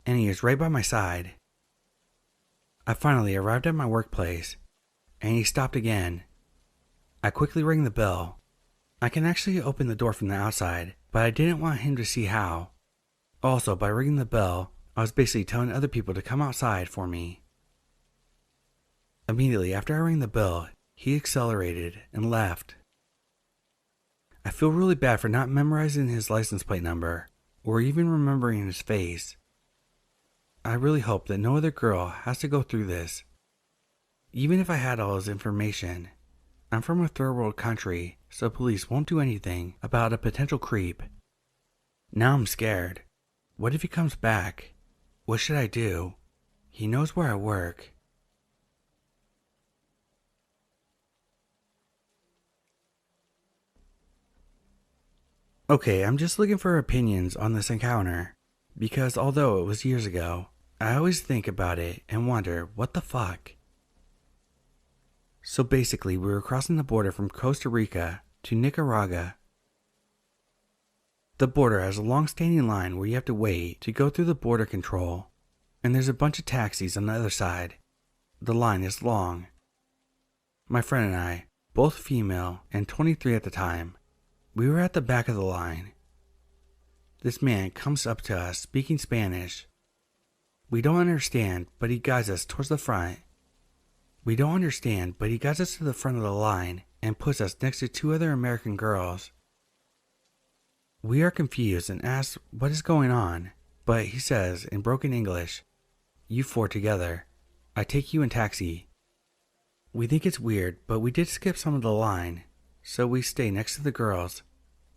and he was right by my side. I finally arrived at my workplace, and he stopped again. I quickly rang the bell. I can actually open the door from the outside, but I didn't want him to see how. Also, by ringing the bell, I was basically telling other people to come outside for me. Immediately after I rang the bell, he accelerated and left. I feel really bad for not memorizing his license plate number, or even remembering his face. I really hope that no other girl has to go through this. Even if I had all his information, I'm from a third world country, so police won't do anything about a potential creep. Now I'm scared. What if he comes back? What should I do? He knows where I work. Okay, I'm just looking for opinions on this encounter, because although it was years ago, I always think about it and wonder, what the fuck? So basically, we were crossing the border from Costa Rica to Nicaragua. The border has a long-standing line where you have to wait to go through the border control, and there's a bunch of taxis on the other side. The line is long. My friend and I, both female and 23 at the time, we were at the back of the line. This man comes up to us speaking Spanish. We don't understand, but he guides us towards the front. We don't understand, but he guides us to the front of the line and puts us next to two other American girls. We are confused and ask what is going on, but he says in broken English, "You four together. I take you in taxi." We think it's weird, but we did skip some of the line, so we stay next to the girls.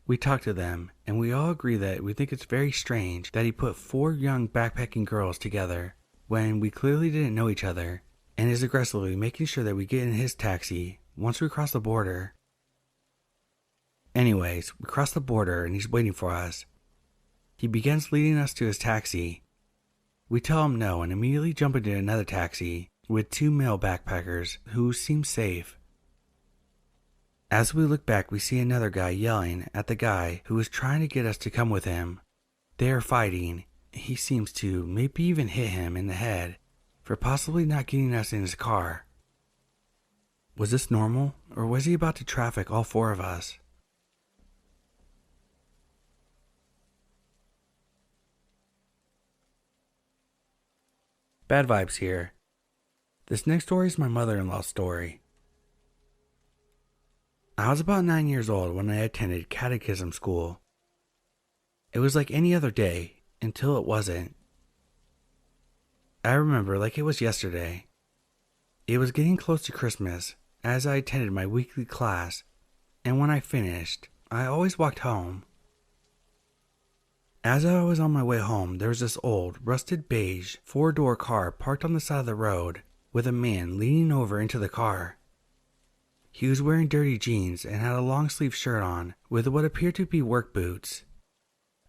We talk to them, and we all agree that we think it's very strange that he put four young backpacking girls together when we clearly didn't know each other, and is aggressively making sure that we get in his taxi once we cross the border. Anyways, we cross the border and he's waiting for us. He begins leading us to his taxi. We tell him no and immediately jump into another taxi with two male backpackers who seem safe. As we look back, we see another guy yelling at the guy who is trying to get us to come with him. They are fighting. He seems to maybe even hit him in the head for possibly not getting us in his car. Was this normal, or was he about to traffic all four of us? Bad vibes here. This next story is my mother-in-law's story. I was about 9 years old when I attended catechism school. It was like any other day until it wasn't. I remember like it was yesterday. It was getting close to Christmas as I attended my weekly class, and when I finished, I always walked home. As I was on my way home, there was this old, rusted beige, four-door car parked on the side of the road with a man leaning over into the car. He was wearing dirty jeans and had a long-sleeved shirt on with what appeared to be work boots.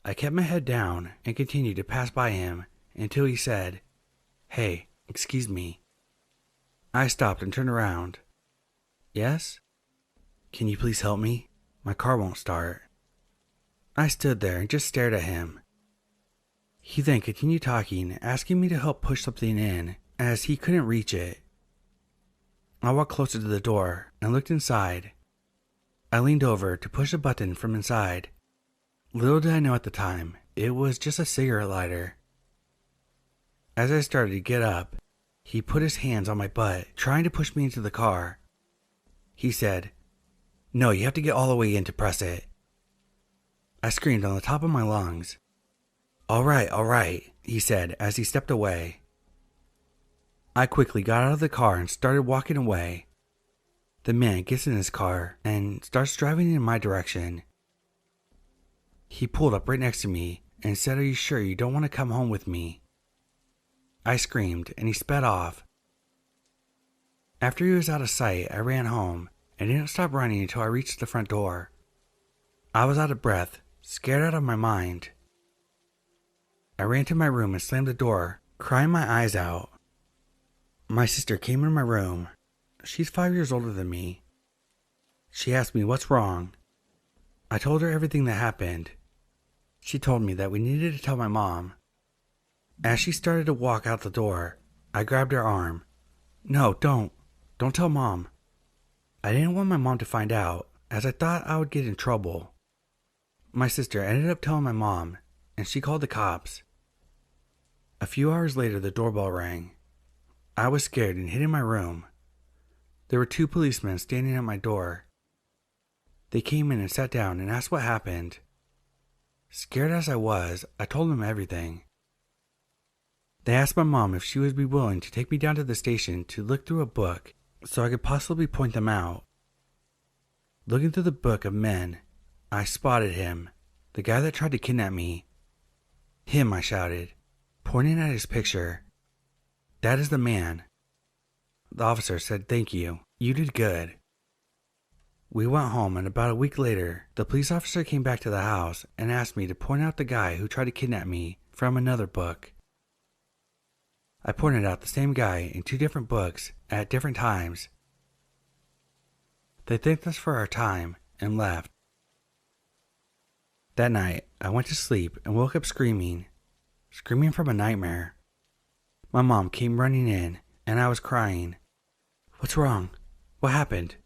I kept my head down and continued to pass by him until he said, "Hey, excuse me." I stopped and turned around. "Yes? Can you please help me? My car won't start." I stood there and just stared at him. He then continued talking, asking me to help push something in as he couldn't reach it. I walked closer to the door and looked inside. I leaned over to push a button from inside. Little did I know at the time, it was just a cigarette lighter. As I started to get up, he put his hands on my butt, trying to push me into the car. He said, "No, you have to get all the way in to press it." I screamed on the top of my lungs. All right, he said as he stepped away. I quickly got out of the car and started walking away. The man gets in his car and starts driving in my direction. He pulled up right next to me and said, "Are you sure you don't want to come home with me?" I screamed and he sped off. After he was out of sight, I ran home and didn't stop running until I reached the front door. I was out of breath, scared out of my mind. I ran to my room and slammed the door, crying my eyes out. My sister came into my room. She's 5 years older than me. She asked me what's wrong. I told her everything that happened. She told me that we needed to tell my mom. As she started to walk out the door, I grabbed her arm. "No, don't tell Mom." I didn't want my mom to find out, as I thought I would get in trouble. My sister ended up telling my mom, and she called the cops. A few hours later, the doorbell rang. I was scared and hid in my room. There were two policemen standing at my door. They came in and sat down and asked what happened. Scared as I was, I told them everything. They asked my mom if she would be willing to take me down to the station to look through a book so I could possibly point them out. Looking through the book of men, I spotted him, the guy that tried to kidnap me. Him, I shouted, pointing at his picture. That is the man. The officer said, "Thank you. You did good." We went home, and about a week later, the police officer came back to the house and asked me to point out the guy who tried to kidnap me from another book. I pointed out the same guy in 2 different books at different times. They thanked us for our time and left. That night, I went to sleep and woke up screaming from a nightmare. My mom came running in, and I was crying. "What's wrong? What happened?"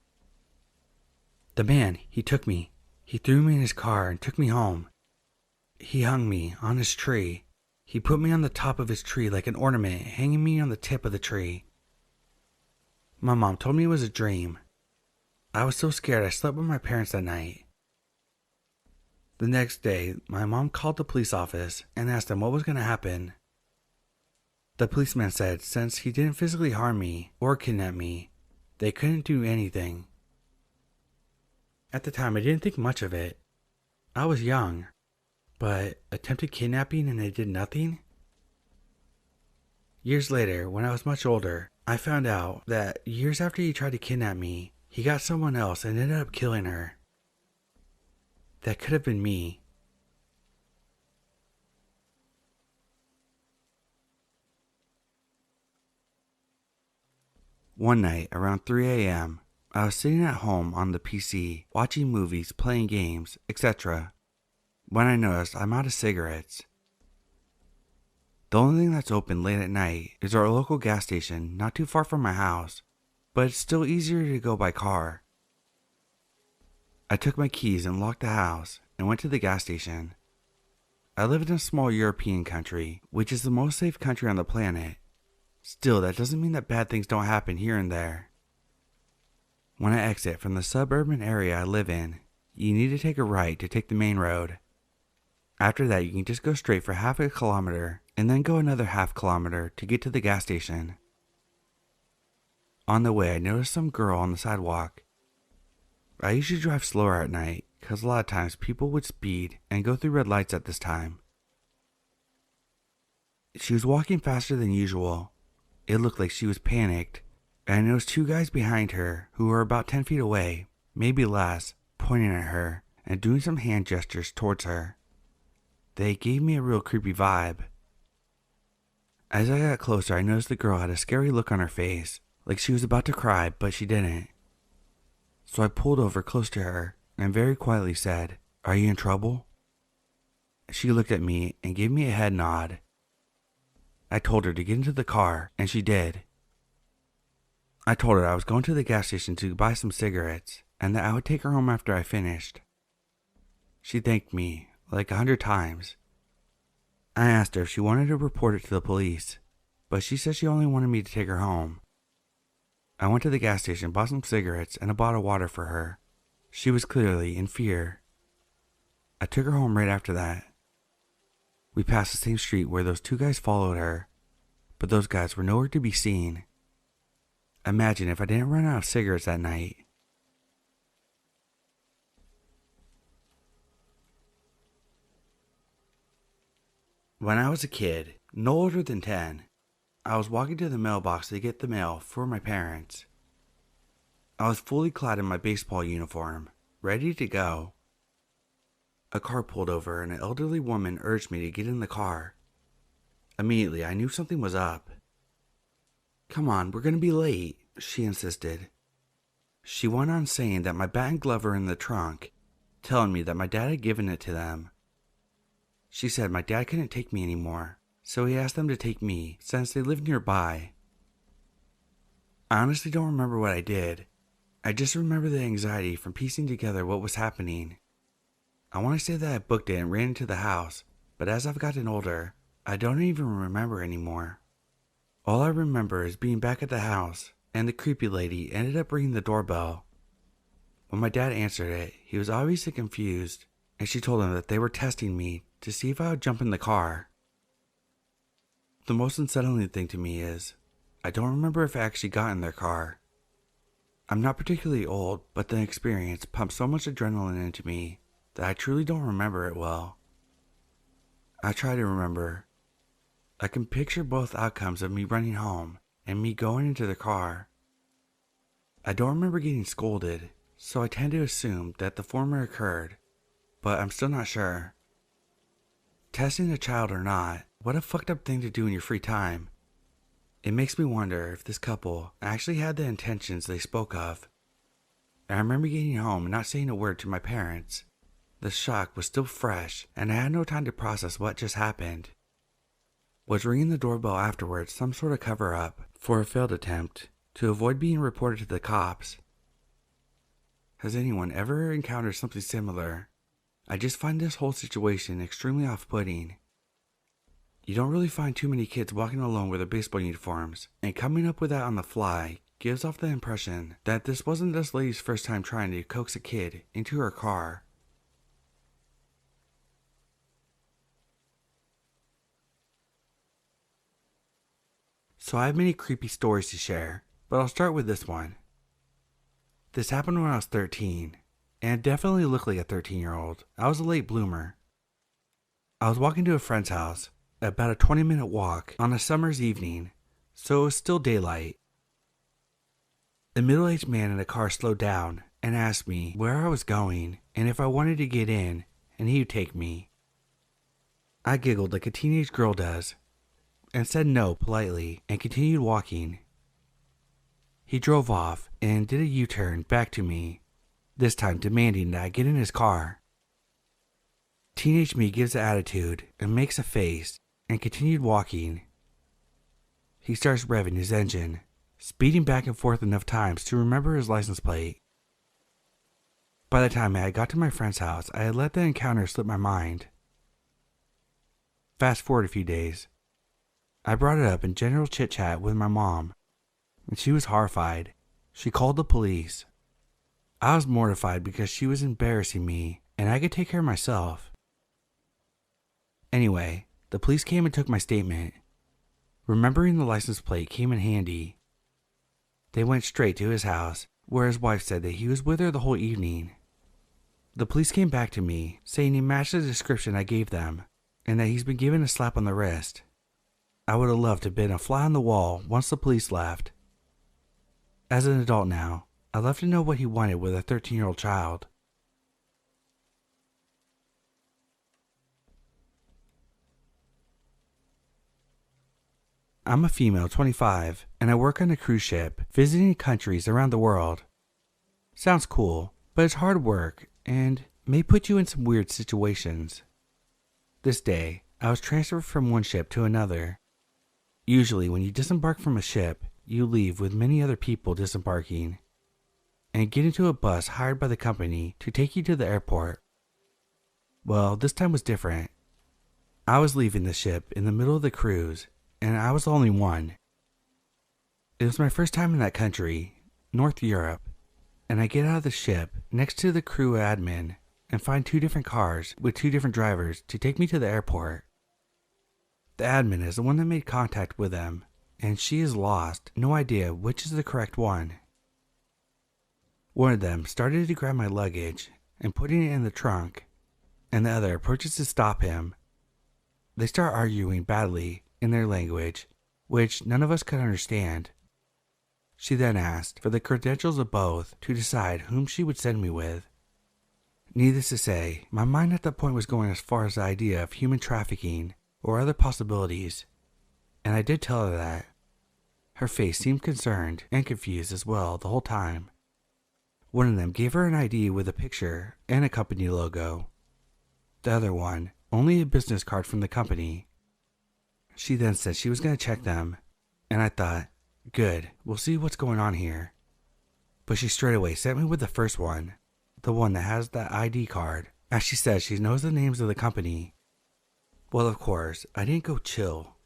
"The man, he took me. He threw me in his car and took me home. He hung me on his tree. He put me on the top of his tree like an ornament, hanging me on the tip of the tree." My mom told me it was a dream. I was so scared I slept with my parents that night. The next day, my mom called the police office and asked them what was going to happen. The policeman said since he didn't physically harm me or kidnap me, they couldn't do anything. At the time, I didn't think much of it. I was young, but attempted kidnapping and they did nothing? Years later, when I was much older, I found out that years after he tried to kidnap me, he got someone else and ended up killing her. That could have been me. One night, around 3 a.m., I was sitting at home on the PC, watching movies, playing games, etc., when I noticed I'm out of cigarettes. The only thing that's open late at night is our local gas station not too far from my house, but it's still easier to go by car. I took my keys and locked the house and went to the gas station. I live in a small European country, which is the most safe country on the planet. Still, that doesn't mean that bad things don't happen here and there. When I exit from the suburban area I live in, you need to take a right to take the main road. After that, you can just go straight for half a kilometer and then go another half kilometer to get to the gas station. On the way, I noticed some girl on the sidewalk. I usually drive slower at night because a lot of times people would speed and go through red lights at this time. She was walking faster than usual. It looked like she was panicked, and I noticed 2 guys behind her who were about 10 feet away, maybe less, pointing at her and doing some hand gestures towards her. They gave me a real creepy vibe. As I got closer, I noticed the girl had a scary look on her face, like she was about to cry, but she didn't. So I pulled over close to her and very quietly said, "Are you in trouble?" She looked at me and gave me a head nod. I told her to get into the car, and she did. I told her I was going to the gas station to buy some cigarettes, and that I would take her home after I finished. She thanked me, like 100 times. I asked her if she wanted to report it to the police, but she said she only wanted me to take her home. I went to the gas station, bought some cigarettes, and a bottle of water for her. She was clearly in fear. I took her home right after that. We passed the same street where those 2 guys followed her, but those guys were nowhere to be seen. Imagine if I didn't run out of cigarettes that night. When I was a kid, no older than 10, I was walking to the mailbox to get the mail for my parents. I was fully clad in my baseball uniform, ready to go. A car pulled over and an elderly woman urged me to get in the car. Immediately, I knew something was up. "Come on, we're going to be late," she insisted. She went on saying that my bat and glove were in the trunk, telling me that my dad had given it to them. She said my dad couldn't take me anymore, so he asked them to take me since they lived nearby. I honestly don't remember what I did. I just remember the anxiety from piecing together what was happening. I want to say that I booked it and ran into the house, but as I've gotten older, I don't even remember anymore. All I remember is being back at the house, and the creepy lady ended up ringing the doorbell. When my dad answered it, he was obviously confused, and she told him that they were testing me to see if I would jump in the car. The most unsettling thing to me is, I don't remember if I actually got in their car. I'm not particularly old, but the experience pumped so much adrenaline into me that I truly don't remember it well. I try to remember. I can picture both outcomes of me running home and me going into the car. I don't remember getting scolded, so I tend to assume that the former occurred, but I'm still not sure. Testing a child or not, what a fucked up thing to do in your free time. It makes me wonder if this couple actually had the intentions they spoke of. I remember getting home and not saying a word to my parents. The shock was still fresh, and I had no time to process what just happened. Was ringing the doorbell afterwards some sort of cover-up for a failed attempt to avoid being reported to the cops? Has anyone ever encountered something similar? I just find this whole situation extremely off-putting. You don't really find too many kids walking alone with their baseball uniforms, and coming up with that on the fly gives off the impression that this wasn't this lady's first time trying to coax a kid into her car. So I have many creepy stories to share, but I'll start with this one. This happened when I was 13, and it definitely looked like a 13-year-old. I was a late bloomer. I was walking to a friend's house, about a 20-minute walk on a summer's evening, so it was still daylight. A middle-aged man in a car slowed down and asked me where I was going and if I wanted to get in, and he would take me. I giggled like a teenage girl does, and said no politely and continued walking. He drove off and did a U-turn back to me, this time demanding that I get in his car. Teenage me gives the attitude and makes a face and continued walking. He starts revving his engine, speeding back and forth enough times to remember his license plate. By the time I got to my friend's house, I had let the encounter slip my mind. Fast forward a few days. I brought it up in general chit-chat with my mom, and she was horrified. She called the police. I was mortified because she was embarrassing me, and I could take care of myself. Anyway, the police came and took my statement. Remembering the license plate came in handy. They went straight to his house, where his wife said that he was with her the whole evening. The police came back to me, saying he matched the description I gave them, and that he's been given a slap on the wrist. I would have loved to have been a fly on the wall once the police left. As an adult now, I'd love to know what he wanted with a 13-year-old child. I'm a female, 25, and I work on a cruise ship, visiting countries around the world. Sounds cool, but it's hard work and may put you in some weird situations. This day, I was transferred from one ship to another. Usually, when you disembark from a ship, you leave with many other people disembarking, and get into a bus hired by the company to take you to the airport. Well, this time was different. I was leaving the ship in the middle of the cruise, and I was the only one. It was my first time in that country, North Europe, and I get out of the ship next to the crew admin and find two different cars with two different drivers to take me to the airport. The admin is the one that made contact with them, and she is lost, no idea which is the correct one. One of them started to grab my luggage and putting it in the trunk, and the other approaches to stop him. They start arguing badly in their language, which none of us could understand. She then asked for the credentials of both to decide whom she would send me with. Needless to say, my mind at that point was going as far as the idea of human trafficking or other possibilities, and I did tell her that. Her face seemed concerned and confused as well the whole time. One of them gave her an ID with a picture and a company logo. The other one, only a business card from the company. She then said she was going to check them, and I thought, good, we'll see what's going on here. But she straight away sent me with the first one, the one that has that ID card, as she says she knows the names of the company. Well, of course, I didn't go chill.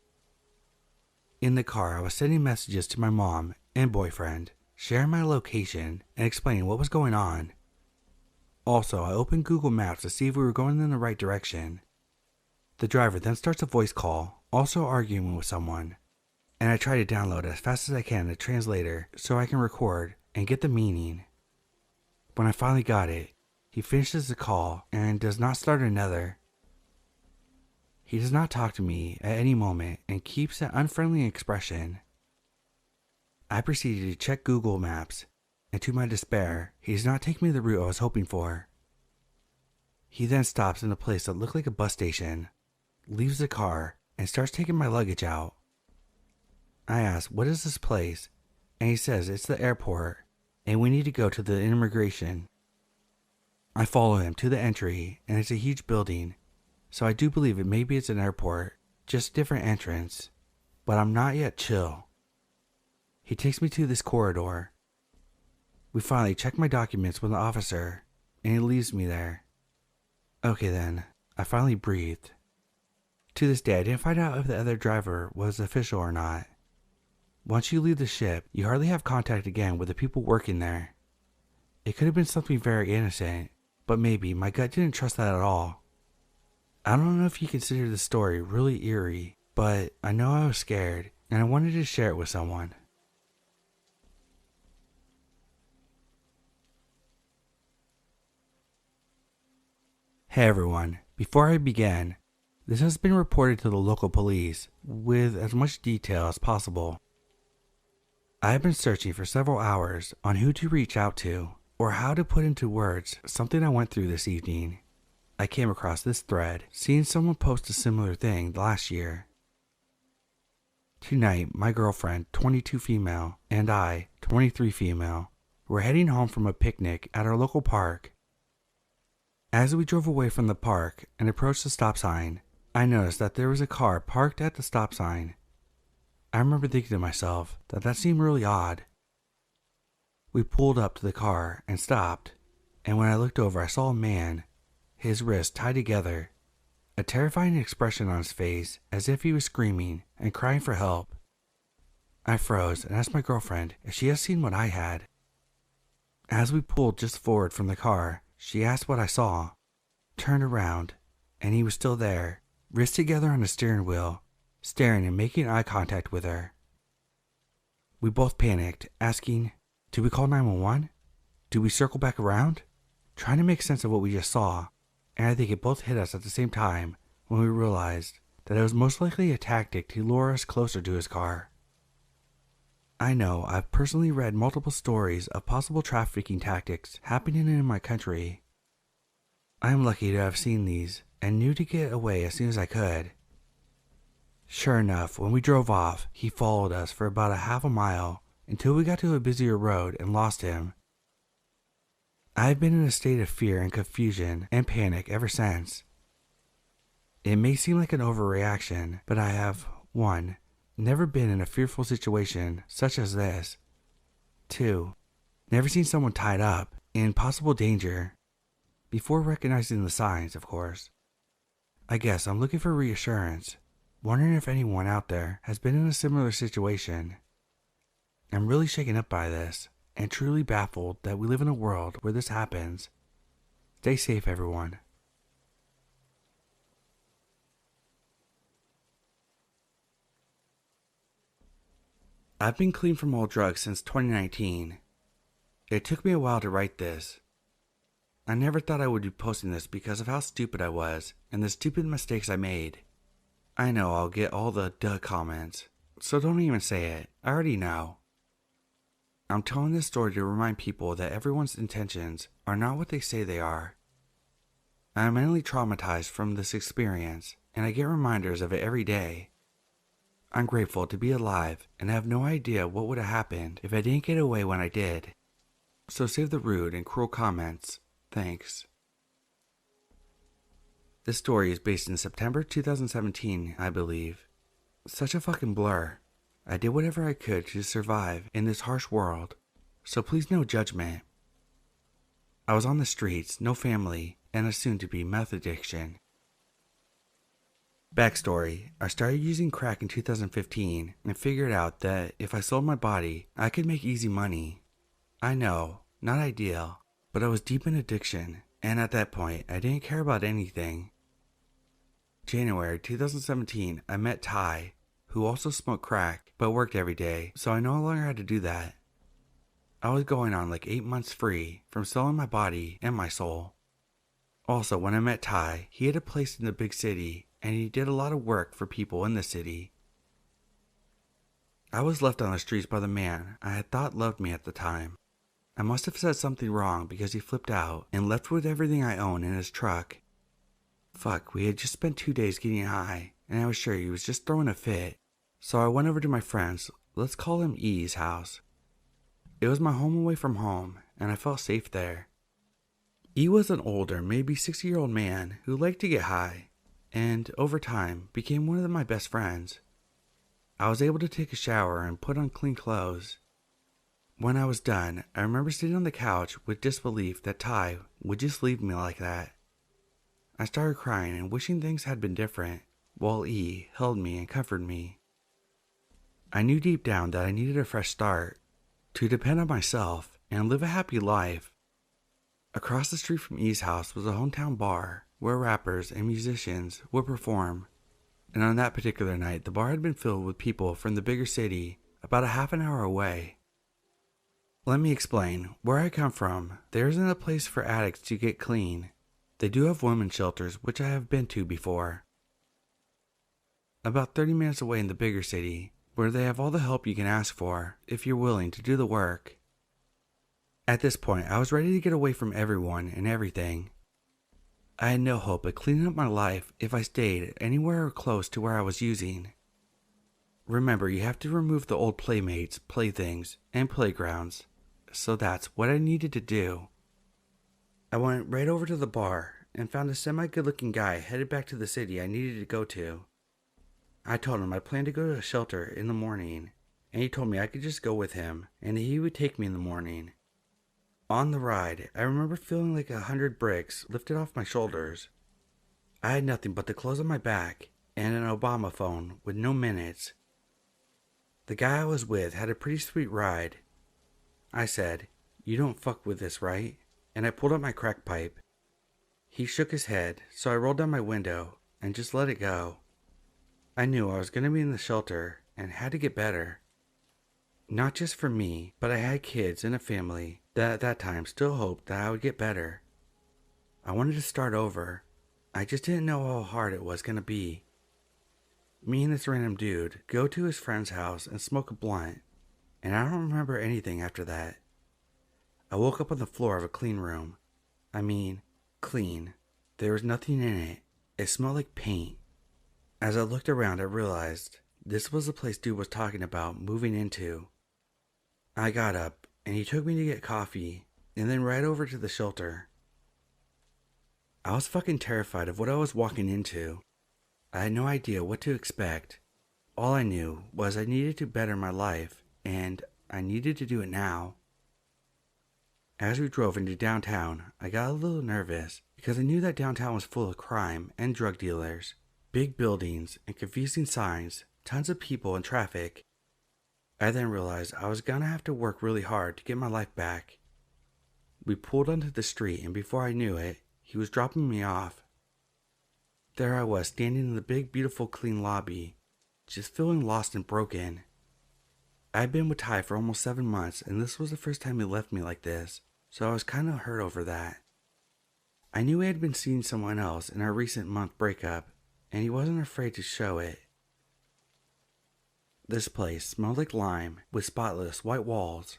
In the car, I was sending messages to my mom and boyfriend, sharing my location and explaining what was going on. Also, I opened Google Maps to see if we were going in the right direction. The driver then starts a voice call. also arguing with someone, and I try to download as fast as I can a translator so I can record and get the meaning. When I finally got it, he finishes the call and does not start another. He does not talk to me at any moment and keeps an unfriendly expression. I proceeded to check Google Maps, and to my despair, he does not take me the route I was hoping for. He then stops in a place that looked like a bus station, leaves the car, and starts taking my luggage out. I ask, "What is this place?" And he says it's the airport, and we need to go to the immigration. I follow him to the entry, and it's a huge building, so I do believe maybe it's an airport, just a different entrance, but I'm not yet chill. He takes me to this corridor. We finally check my documents with the officer, and he leaves me there. Okay then, I finally breathed. To this day, I didn't find out if the other driver was official or not. Once you leave the ship, you hardly have contact again with the people working there. It could have been something very innocent, but maybe my gut didn't trust that at all. I don't know if you consider the story really eerie, but I know I was scared, and I wanted to share it with someone. Hey everyone, before I begin, this has been reported to the local police with as much detail as possible. I have been searching for several hours on who to reach out to or how to put into words something I went through this evening. I came across this thread, seeing someone post a similar thing last year. Tonight, my girlfriend, 22 female, and I, 23 female, were heading home from a picnic at our local park. As we drove away from the park and approached the stop sign, I noticed that there was a car parked at the stop sign. I remember thinking to myself that seemed really odd. We pulled up to the car and stopped, and when I looked over I saw a man, his wrists tied together, a terrifying expression on his face as if he was screaming and crying for help. I froze and asked my girlfriend if she had seen what I had. As we pulled just forward from the car, she asked what I saw, turned around, and he was still there, wrists together on the steering wheel, staring and making eye contact with her. We both panicked, asking, "Do we call 911? Do we circle back around?" Trying to make sense of what we just saw, and I think it both hit us at the same time when we realized that it was most likely a tactic to lure us closer to his car. I know I've personally read multiple stories of possible trafficking tactics happening in my country. I am lucky to have seen these and knew to get away as soon as I could. Sure enough, when we drove off, he followed us for about a half a mile until we got to a busier road and lost him. I have been in a state of fear and confusion and panic ever since. It may seem like an overreaction, but I have 1. Never been in a fearful situation such as this. 2. Never seen someone tied up in possible danger. Before recognizing the signs, of course. I guess I'm looking for reassurance, wondering if anyone out there has been in a similar situation. I'm really shaken up by this, and truly baffled that we live in a world where this happens. Stay safe, everyone. I've been clean from all drugs since 2019. It took me a while to write this. I never thought I would be posting this because of how stupid I was and the stupid mistakes I made. I know I'll get all the duh comments, so don't even say it. I already know. I'm telling this story to remind people that everyone's intentions are not what they say they are. I am mentally traumatized from this experience, and I get reminders of it every day. I'm grateful to be alive and have no idea what would have happened if I didn't get away when I did. So save the rude and cruel comments. Thanks. This story is based in September 2017, I believe. Such a fucking blur. I did whatever I could to survive in this harsh world, so please no judgment. I was on the streets, no family, and a soon-to-be meth addiction. Backstory, I started using crack in 2015 and figured out that if I sold my body, I could make easy money. I know, not ideal, but I was deep in addiction, and at that point, I didn't care about anything. January 2017, I met Ty, who also smoked crack but worked every day, so I no longer had to do that. I was going on like 8 months free from selling my body and my soul. Also, when I met Ty, he had a place in the big city and he did a lot of work for people in the city. I was left on the streets by the man I had thought loved me at the time. I must have said something wrong because he flipped out and left with everything I own in his truck. Fuck, we had just spent 2 days getting high and I was sure he was just throwing a fit. So I went over to my friend's, let's call him E's house. It was my home away from home and I felt safe there. E was an older, maybe 60-year-old man who liked to get high and, over time, became one of my best friends. I was able to take a shower and put on clean clothes. When I was done, I remember sitting on the couch with disbelief that Ty would just leave me like that. I started crying and wishing things had been different, while E held me and comforted me. I knew deep down that I needed a fresh start, to depend on myself and live a happy life. Across the street from E's house was a hometown bar where rappers and musicians would perform, and on that particular night the bar had been filled with people from the bigger city about a half an hour away. Let me explain. Where I come from, there isn't a place for addicts to get clean. They do have women's shelters, which I have been to before. About 30 minutes away in the bigger city, where they have all the help you can ask for if you're willing to do the work. At this point, I was ready to get away from everyone and everything. I had no hope of cleaning up my life if I stayed anywhere close to where I was using. Remember, you have to remove the old playmates, playthings, and playgrounds, so that's what I needed to do. I went right over to the bar and found a semi-good-looking guy headed back to the city I needed to go to. I told him I planned to go to a shelter in the morning, and he told me I could just go with him, and he would take me in the morning. On the ride, I remember feeling like 100 bricks lifted off my shoulders. I had nothing but the clothes on my back and an Obama phone with no minutes. The guy I was with had a pretty sweet ride. I said, "You don't fuck with this, right?" And I pulled out my crack pipe. He shook his head, so I rolled down my window and just let it go. I knew I was going to be in the shelter and had to get better. Not just for me, but I had kids and a family that at that time still hoped that I would get better. I wanted to start over. I just didn't know how hard it was going to be. Me and this random dude go to his friend's house and smoke a blunt, and I don't remember anything after that. I woke up on the floor of a clean room. I mean, clean. There was nothing in it. It smelled like paint. As I looked around, I realized this was the place dude was talking about moving into. I got up, and he took me to get coffee, and then right over to the shelter. I was fucking terrified of what I was walking into. I had no idea what to expect. All I knew was I needed to better my life, and I needed to do it now. As we drove into downtown, I got a little nervous because I knew that downtown was full of crime and drug dealers, big buildings and confusing signs, tons of people and traffic. I then realized I was gonna have to work really hard to get my life back. We pulled onto the street and before I knew it, he was dropping me off. There I was standing in the big, beautiful, clean lobby, just feeling lost and broken. I had been with Ty for almost 7 months and this was the first time he left me like this, so I was kind of hurt over that. I knew he had been seeing someone else in our recent month breakup, and he wasn't afraid to show it. This place smelled like lime with spotless white walls.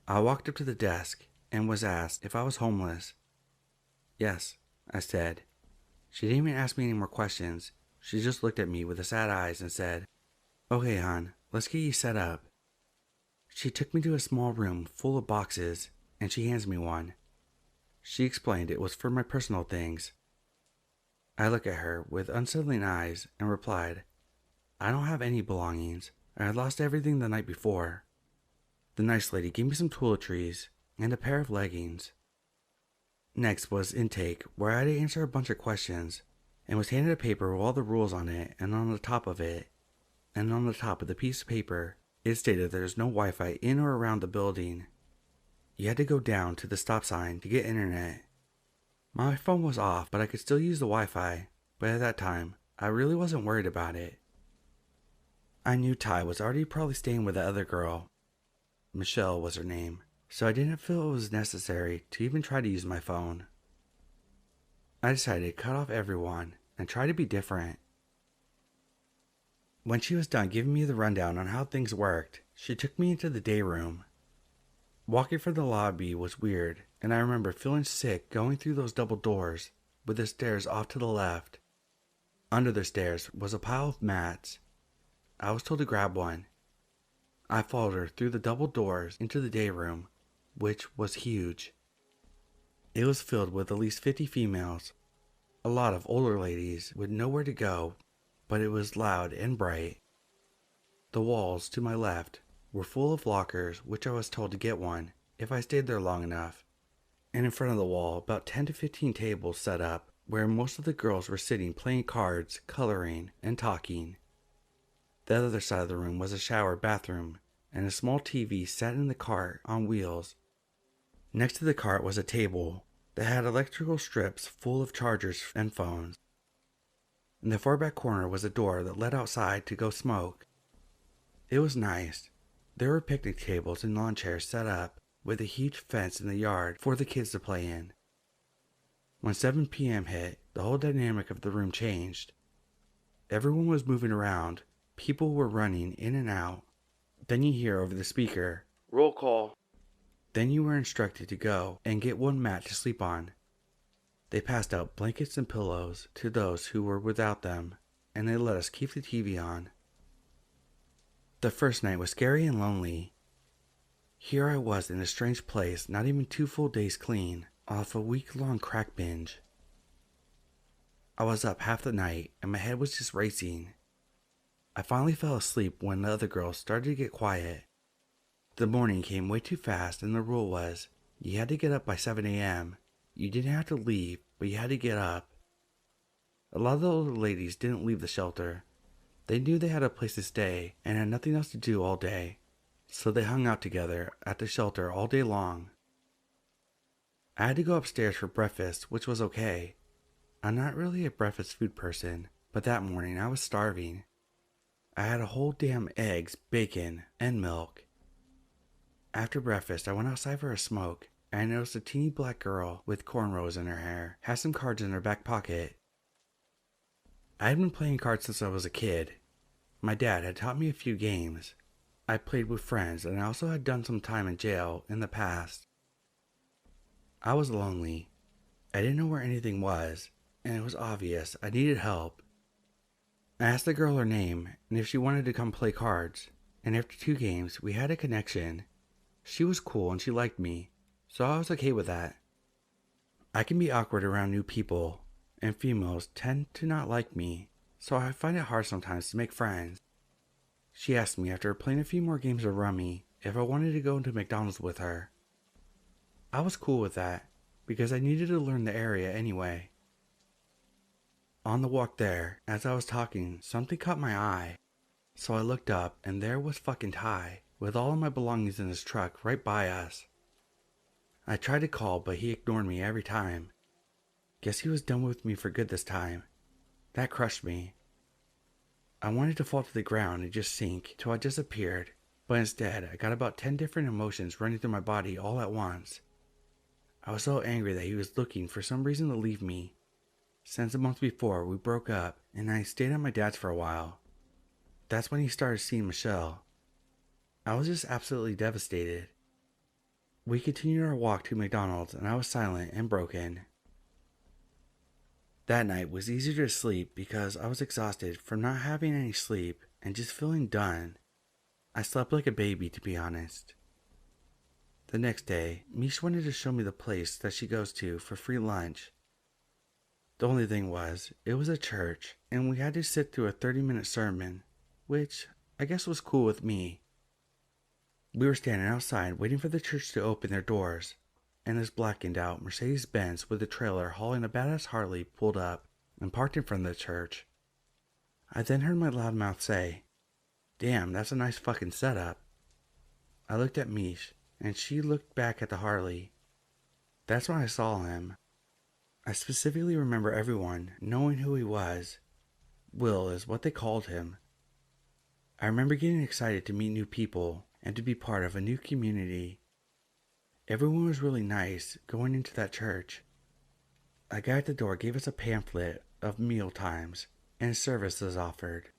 I walked up to the desk and was asked if I was homeless. Yes, I said. She didn't even ask me any more questions. She just looked at me with the sad eyes and said, "Okay, hon, let's get you set up." She took me to a small room full of boxes, and she hands me one. She explained it was for my personal things. I looked at her with unsettling eyes and replied, "I don't have any belongings. I had lost everything the night before." The nice lady gave me some toiletries and a pair of leggings. Next was intake, where I had to answer a bunch of questions, and was handed a paper with all the rules on it, and on the top of it, and on the top of the piece of paper, it stated there is no Wi-Fi in or around the building. You had to go down to the stop sign to get internet. My phone was off, but I could still use the Wi-Fi, but at that time, I really wasn't worried about it. I knew Ty was already probably staying with the other girl. Michelle was her name, so I didn't feel it was necessary to even try to use my phone. I decided to cut off everyone and try to be different. When she was done giving me the rundown on how things worked, she took me into the day room. Walking from the lobby was weird, and I remember feeling sick going through those double doors with the stairs off to the left. Under the stairs was a pile of mats. I was told to grab one. I followed her through the double doors into the day room, which was huge. It was filled with at least 50 females, a lot of older ladies with nowhere to go, but it was loud and bright. The walls to my left were full of lockers, which I was told to get one if I stayed there long enough, and in front of the wall about 10 to 15 tables set up where most of the girls were sitting playing cards, coloring, and talking. The other side of the room was a shower bathroom, and a small TV sat in the cart on wheels. Next to the cart was a table that had electrical strips full of chargers and phones. In the far back corner was a door that led outside to go smoke. It was nice. There were picnic tables and lawn chairs set up with a huge fence in the yard for the kids to play in. When 7 p.m. hit, the whole dynamic of the room changed. Everyone was moving around. People were running in and out. Then you hear over the speaker, "Roll call." Then you were instructed to go and get one mat to sleep on. They passed out blankets and pillows to those who were without them, and they let us keep the TV on. The first night was scary and lonely. Here I was in a strange place, not even 2 full days clean, off a week-long crack binge. I was up half the night, and my head was just racing. I finally fell asleep when the other girls started to get quiet. The morning came way too fast, and the rule was, you had to get up by 7 a.m. You didn't have to leave, but you had to get up. A lot of the older ladies didn't leave the shelter. They knew they had a place to stay and had nothing else to do all day, so they hung out together at the shelter all day long. I had to go upstairs for breakfast, which was okay. I'm not really a breakfast food person, but that morning I was starving. I had a whole damn eggs, bacon, and milk. After breakfast, I went outside for a smoke, and I noticed a teeny black girl with cornrows in her hair had some cards in her back pocket. I had been playing cards since I was a kid. My dad had taught me a few games. I played with friends, and I also had done some time in jail in the past. I was lonely. I didn't know where anything was, and it was obvious I needed help. I asked the girl her name and if she wanted to come play cards, and after 2 games we had a connection. She was cool and she liked me, so I was okay with that. I can be awkward around new people, and females tend to not like me, so I find it hard sometimes to make friends. She asked me after playing a few more games of Rummy if I wanted to go into McDonald's with her. I was cool with that, because I needed to learn the area anyway. On the walk there, as I was talking, something caught my eye. So I looked up, and there was fucking Ty, with all of my belongings in his truck right by us. I tried to call, but he ignored me every time. Guess he was done with me for good this time. That crushed me. I wanted to fall to the ground and just sink till I disappeared, but instead I got about 10 different emotions running through my body all at once. I was so angry that he was looking for some reason to leave me. Since a month before, we broke up, and I stayed at my dad's for a while. That's when he started seeing Michelle. I was just absolutely devastated. We continued our walk to McDonald's, and I was silent and broken. That night was easier to sleep because I was exhausted from not having any sleep and just feeling done. I slept like a baby, to be honest. The next day, Mish wanted to show me the place that she goes to for free lunch. The only thing was, it was a church, and we had to sit through a 30-minute sermon, which I guess was cool with me. We were standing outside waiting for the church to open their doors, and this blackened out Mercedes-Benz with a trailer hauling a badass Harley pulled up and parked in front of the church. I then heard my loudmouth say, "Damn, that's a nice fucking setup." I looked at Mish, and she looked back at the Harley. That's when I saw him. I specifically remember everyone knowing who he was. Will is what they called him. I remember getting excited to meet new people and to be part of a new community. Everyone was really nice going into that church. A guy at the door gave us a pamphlet of meal times and services offered.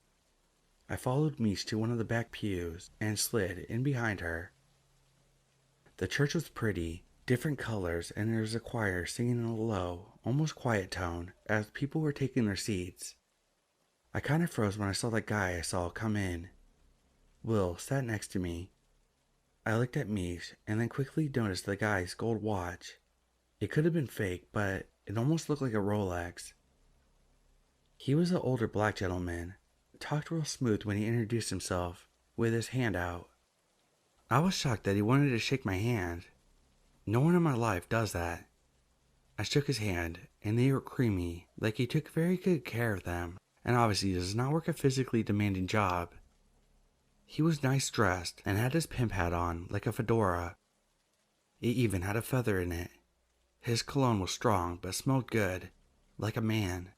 I followed Mish to one of the back pews and slid in behind her. The church was pretty, different colors, and there was a choir singing in a low, almost quiet tone as people were taking their seats. I kind of froze when I saw that guy I saw come in. Will sat next to me. I looked at Mish and then quickly noticed the guy's gold watch. It could have been fake, but it almost looked like a Rolex. He was an older black gentleman, talked real smooth when he introduced himself, with his hand out. I was shocked that he wanted to shake my hand. No one in my life does that. I shook his hand, and they were creamy, like he took very good care of them, and obviously does not work a physically demanding job. He was nice dressed and had his pimp hat on, like a fedora. It even had a feather in it. His cologne was strong, but smelled good, like a man.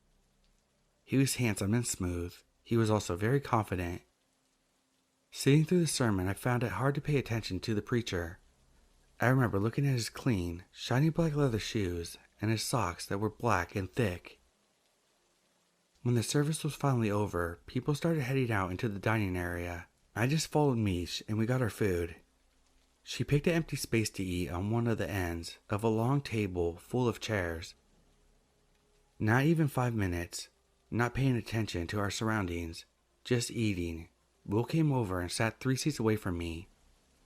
He was handsome and smooth. He was also very confident. Sitting through the sermon, I found it hard to pay attention to the preacher. I remember looking at his clean, shiny black leather shoes and his socks that were black and thick. When the service was finally over, people started heading out into the dining area. I just followed Mish and we got our food. She picked an empty space to eat on one of the ends of a long table full of chairs. Not even 5 minutes, not paying attention to our surroundings, just eating. Will came over and sat 3 seats away from me.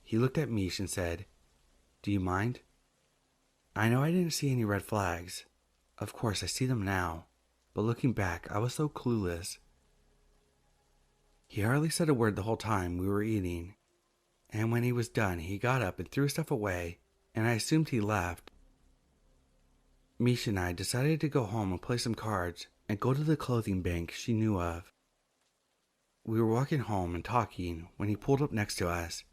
He looked at Mish and said, "Do you mind?" I know I didn't see any red flags. Of course I see them now, but looking back I was so clueless. He hardly said a word the whole time we were eating, and when he was done he got up and threw stuff away, and I assumed he left. Mish and I decided to go home and play some cards and go to the clothing bank she knew of. We were walking home and talking when he pulled up next to us.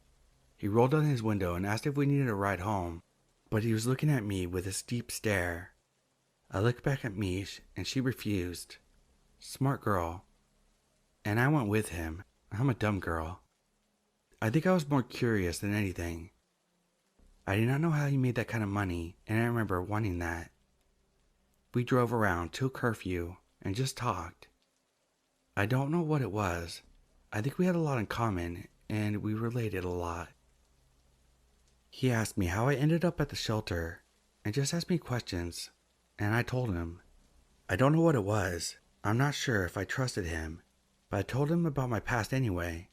He rolled down his window and asked if we needed a ride home, but he was looking at me with a steep stare. I looked back at Mish and she refused. Smart girl. And I went with him. I'm a dumb girl. I think I was more curious than anything. I did not know how he made that kind of money, and I remember wanting that. We drove around till curfew and just talked. I don't know what it was. I think we had a lot in common, and we related a lot. He asked me how I ended up at the shelter, and just asked me questions, and I told him. I don't know what it was. I'm not sure if I trusted him, but I told him about my past anyway.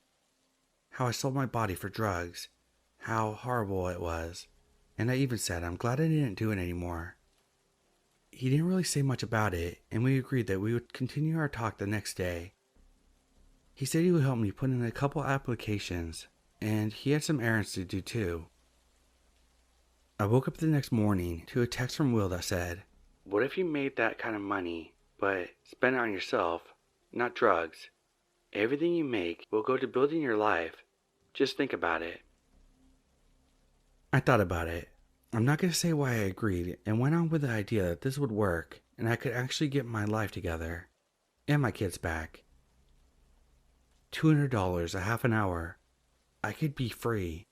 How I sold my body for drugs, how horrible it was, and I even said I'm glad I didn't do it anymore. He didn't really say much about it, and we agreed that we would continue our talk the next day. He said he would help me put in a couple applications, and he had some errands to do too. I woke up the next morning to a text from Will that said, "What if you made that kind of money, but spent it on yourself, not drugs? Everything you make will go to building your life. Just think about it." I thought about it. I'm not going to say why I agreed and went on with the idea that this would work and I could actually get my life together and my kids back. $200 a half an hour. I could be free.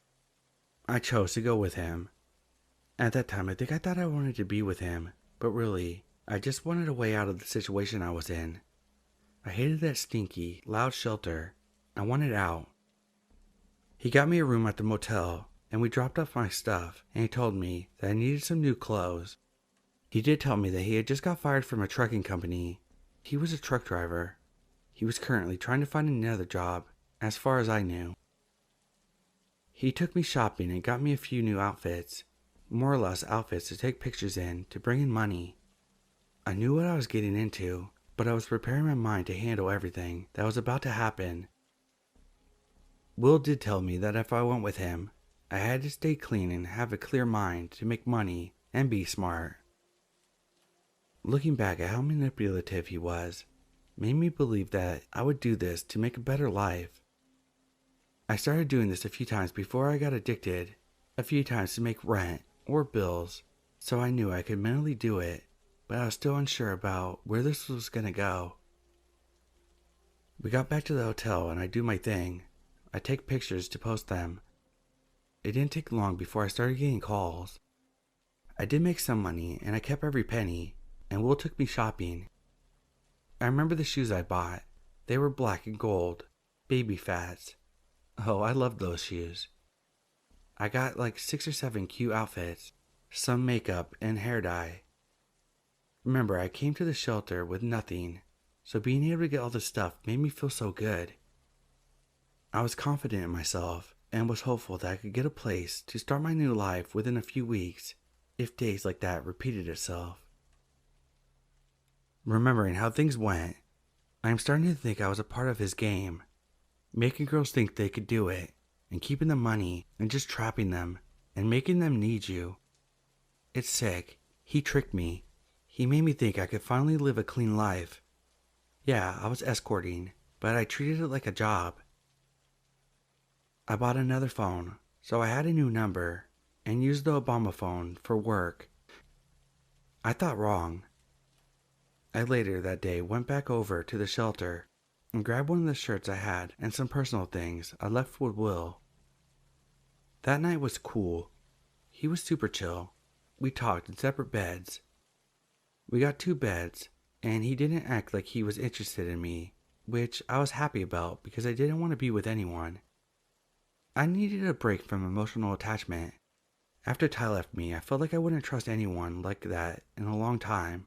I chose to go with him. At that time, I think I thought I wanted to be with him, but really, I just wanted a way out of the situation I was in. I hated that stinky, loud shelter. I wanted out. He got me a room at the motel, and we dropped off my stuff, and he told me that I needed some new clothes. He did tell me that he had just got fired from a trucking company. He was a truck driver. He was currently trying to find another job, as far as I knew. He took me shopping and got me a few new outfits, more or less outfits to take pictures in to bring in money. I knew what I was getting into, but I was preparing my mind to handle everything that was about to happen. Will did tell me that if I went with him, I had to stay clean and have a clear mind to make money and be smart. Looking back at how manipulative he was, made me believe that I would do this to make a better life. I started doing this a few times before I got addicted, a few times to make rent or bills, so I knew I could mentally do it. but I was still unsure about where this was going to go. We got back to the hotel and I do my thing. I take pictures to post them. It didn't take long before I started getting calls. I did make some money and I kept every penny, and Will took me shopping. I remember the shoes I bought. They were black and gold, baby fats. Oh, I loved those shoes. I got like 6 or 7 cute outfits, some makeup and hair dye. Remember, I came to the shelter with nothing, so being able to get all this stuff made me feel so good. I was confident in myself and was hopeful that I could get a place to start my new life within a few weeks, if days like that repeated itself. Remembering how things went, I am starting to think I was a part of his game, making girls think they could do it, and keeping the money and just trapping them and making them need you. It's sick. He tricked me. He made me think I could finally live a clean life. Yeah, I was escorting, but I treated it like a job. I bought another phone, so I had a new number, and used the Obama phone for work. I thought wrong. I later that day went back over to the shelter and grabbed one of the shirts I had and some personal things I left with Will. That night was cool. He was super chill. We talked in separate beds. We got 2 beds, and he didn't act like he was interested in me, which I was happy about because I didn't want to be with anyone. I needed a break from emotional attachment. After Ty left me, I felt like I wouldn't trust anyone like that in a long time.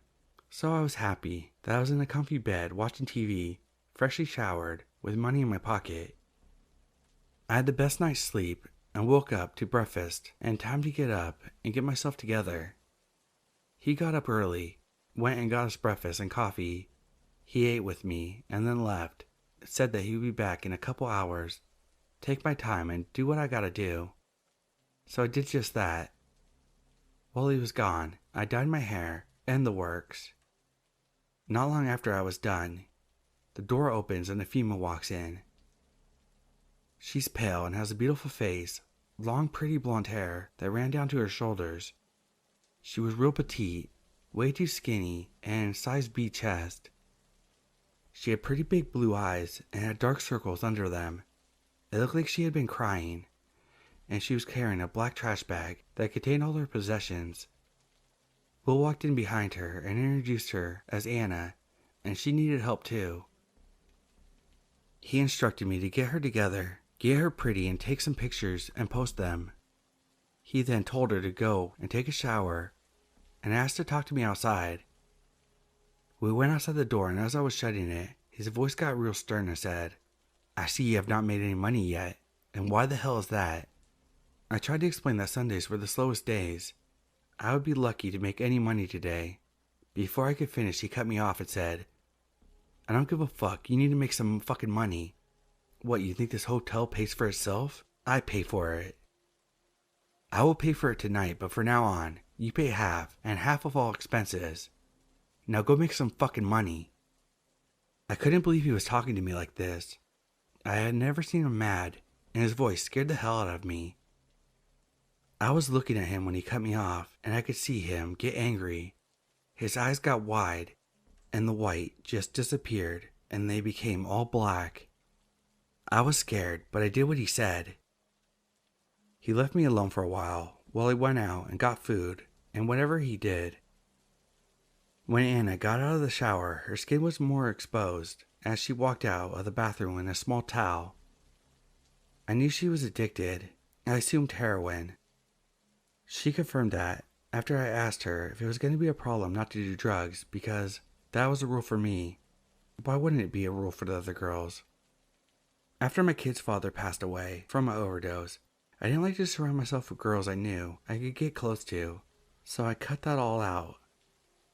So I was happy that I was in a comfy bed watching TV, freshly showered, with money in my pocket. I had the best night's sleep and woke up to breakfast and time to get up and get myself together. He got up early, went and got us breakfast and coffee. He ate with me and then left, said that he would be back in a couple hours, take my time and do what I gotta do. So I did just that. While he was gone, I dyed my hair and the works. Not long after I was done, the door opens and a female walks in. She's pale and has a beautiful face, long pretty blonde hair that ran down to her shoulders. She was real petite, way too skinny, and size B chest. She had pretty big blue eyes and had dark circles under them. It looked like she had been crying, and she was carrying a black trash bag that contained all her possessions. Will walked in behind her and introduced her as Anna, and she needed help too. He instructed me to get her together, get her pretty, and take some pictures and post them. He then told her to go and take a shower and asked to talk to me outside. We went outside the door, and as I was shutting it, his voice got real stern and said, "I see you have not made any money yet, and why the hell is that?" I tried to explain that Sundays were the slowest days. I would be lucky to make any money today. Before I could finish, he cut me off and said, "I don't give a fuck, you need to make some fucking money. What, you think this hotel pays for itself? I pay for it. I will pay for it tonight, but from now on, you pay half, and half of all expenses. Now go make some fucking money." I couldn't believe he was talking to me like this. I had never seen him mad, and his voice scared the hell out of me. I was looking at him when he cut me off, and I could see him get angry. His eyes got wide, and the white just disappeared, and they became all black. I was scared, but I did what he said. He left me alone for a while he went out and got food, and whatever he did. When Anna got out of the shower, her skin was more exposed as she walked out of the bathroom in a small towel. I knew she was addicted. I assumed heroin. She confirmed that after I asked her if it was going to be a problem not to do drugs because that was a rule for me. Why wouldn't it be a rule for the other girls? After my kid's father passed away from an overdose, I didn't like to surround myself with girls I knew I could get close to, so I cut that all out.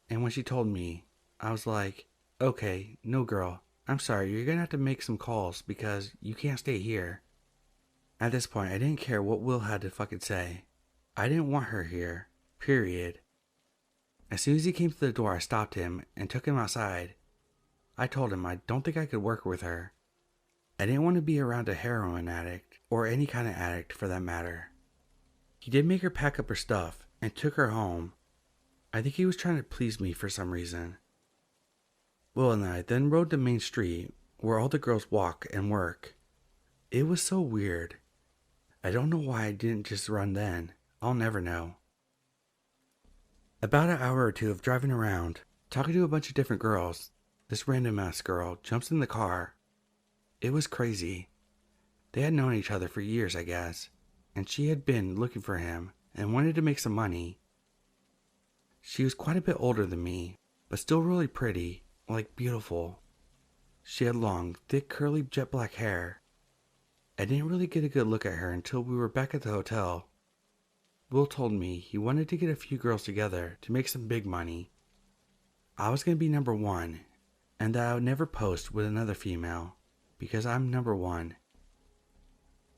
And when she told me, I was like, "Okay, no girl, I'm sorry, you're going to have to make some calls because you can't stay here." At this point, I didn't care what Will had to fucking say. I didn't want her here, period. As soon as he came to the door, I stopped him and took him outside. I told him I don't think I could work with her. I didn't want to be around a heroin addict, or any kind of addict for that matter. He did make her pack up her stuff and took her home. I think he was trying to please me for some reason. Will and I then rode to Main Street, where all the girls walk and work. It was so weird. I don't know why I didn't just run then. I'll never know. About an hour or two of driving around, talking to a bunch of different girls, this random ass girl jumps in the car. It was crazy. They had known each other for years, I guess, and she had been looking for him and wanted to make some money. She was quite a bit older than me, but still really pretty, like beautiful. She had long, thick, curly, jet black hair. I didn't really get a good look at her until we were back at the hotel. Will told me he wanted to get a few girls together to make some big money. I was going to be number one, and that I would never post with another female, because I'm number one.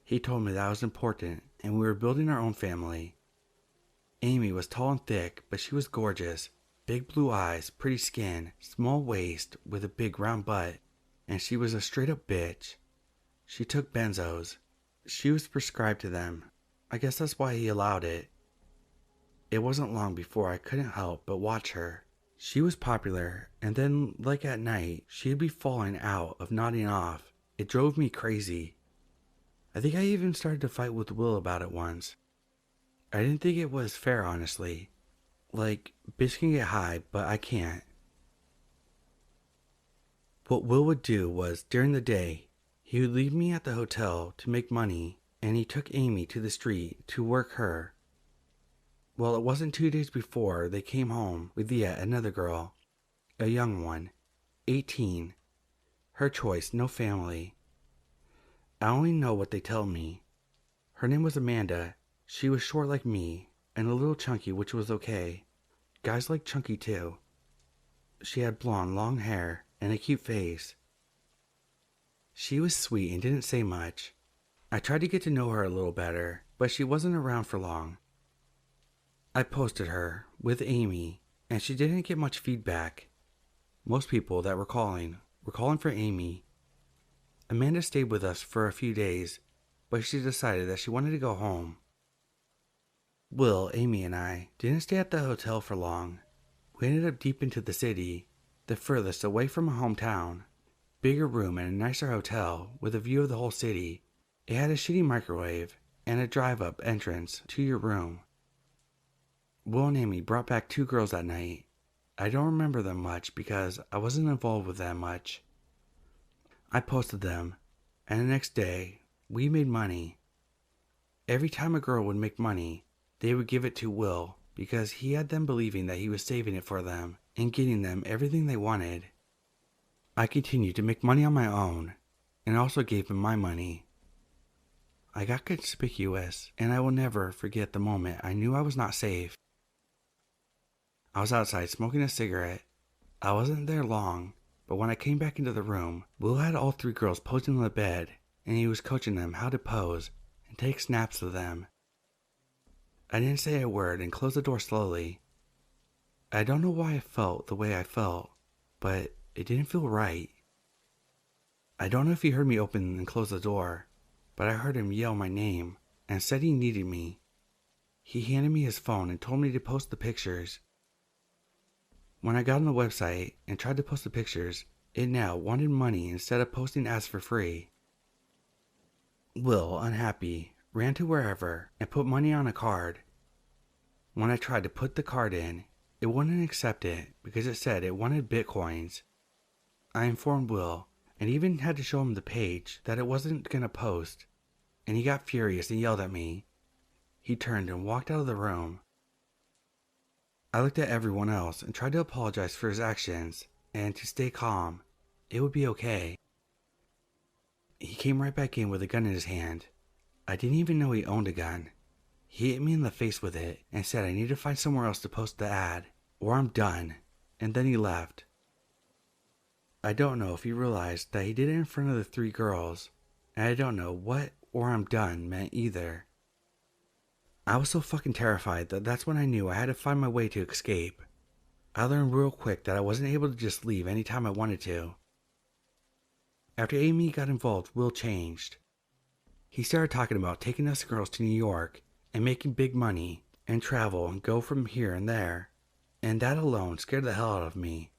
He told me that was important, and we were building our own family. Amy was tall and thick, but she was gorgeous. Big blue eyes, pretty skin, small waist with a big round butt, and she was a straight up bitch. She took benzos. She was prescribed to them. I guess that's why he allowed it. It wasn't long before I couldn't help but watch her. She was popular, and then, like at night, she'd be falling out of nodding off. It drove me crazy. I think I even started to fight with Will about it once. I didn't think it was fair, honestly. Like, bitch can get high, but I can't. What Will would do was, during the day, he would leave me at the hotel to make money, and he took Amy to the street to work her. Well, it wasn't 2 days before they came home with yet another girl. A young one. 18. Her choice, no family. I only know what they tell me. Her name was Amanda. She was short like me, and a little chunky, which was okay. Guys like chunky too. She had blonde, long hair, and a cute face. She was sweet and didn't say much. I tried to get to know her a little better, but she wasn't around for long. I posted her with Amy, and she didn't get much feedback. Most people that were calling for Amy. Amanda stayed with us for a few days, but she decided that she wanted to go home. Will, Amy, and I didn't stay at the hotel for long. We ended up deep into the city, the furthest away from our hometown. Bigger room and a nicer hotel with a view of the whole city. It had a shitty microwave and a drive-up entrance to your room. Will and Amy brought back 2 girls that night. I don't remember them much because I wasn't involved with them much. I posted them, and the next day, we made money. Every time a girl would make money, they would give it to Will because he had them believing that he was saving it for them and getting them everything they wanted. I continued to make money on my own and also gave him my money. I got conspicuous, and I will never forget the moment I knew I was not safe. I was outside smoking a cigarette. I wasn't there long, but when I came back into the room, Will had all 3 girls posing on the bed, and he was coaching them how to pose and take snaps of them. I didn't say a word and closed the door slowly. I don't know why I felt the way I felt, but it didn't feel right. I don't know if he heard me open and close the door, but I heard him yell my name and said he needed me. He handed me his phone and told me to post the pictures. When I got on the website and tried to post the pictures, it now wanted money instead of posting ads for free. Will, unhappy, ran to wherever and put money on a card. When I tried to put the card in, it wouldn't accept it because it said it wanted bitcoins. I informed Will and even had to show him the page that it wasn't going to post, and he got furious and yelled at me. He turned and walked out of the room. I looked at everyone else and tried to apologize for his actions and to stay calm. It would be okay. He came right back in with a gun in his hand. I didn't even know he owned a gun. He hit me in the face with it and said I need to find somewhere else to post the ad, or I'm done, and then he left. I don't know if he realized that he did it in front of the 3 girls, and I don't know what "or I'm done" meant either. I was so fucking terrified that that's when I knew I had to find my way to escape. I learned real quick that I wasn't able to just leave anytime I wanted to. After Amy got involved, Will changed. He started talking about taking us girls to New York and making big money and travel and go from here and there. and that alone scared the hell out of me.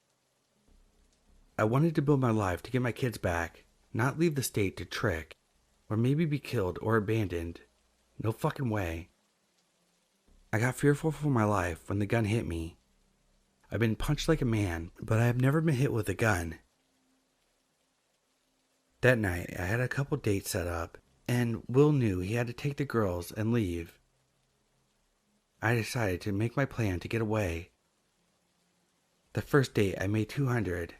I wanted to build my life to get my kids back, not leave the state to trick, or maybe be killed or abandoned. No fucking way. I got fearful for my life when the gun hit me. I've been punched like a man, but I have never been hit with a gun. That night, I had a couple dates set up, and Will knew he had to take the girls and leave. I decided to make my plan to get away. The first date, I made $200.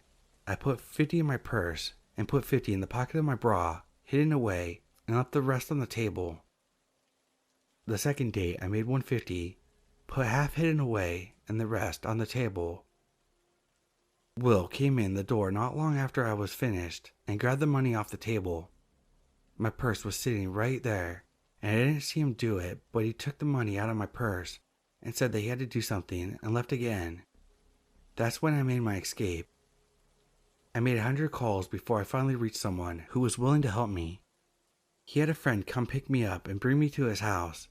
I put $50 in my purse and put $50 in the pocket of my bra, hidden away, and left the rest on the table. The second date, I made $150, put half hidden away and the rest on the table. Will came in the door not long after I was finished and grabbed the money off the table. My purse was sitting right there, and I didn't see him do it, but he took the money out of my purse and said that he had to do something and left again. That's when I made my escape. I made 100 calls before I finally reached someone who was willing to help me. He had a friend come pick me up and bring me to his house.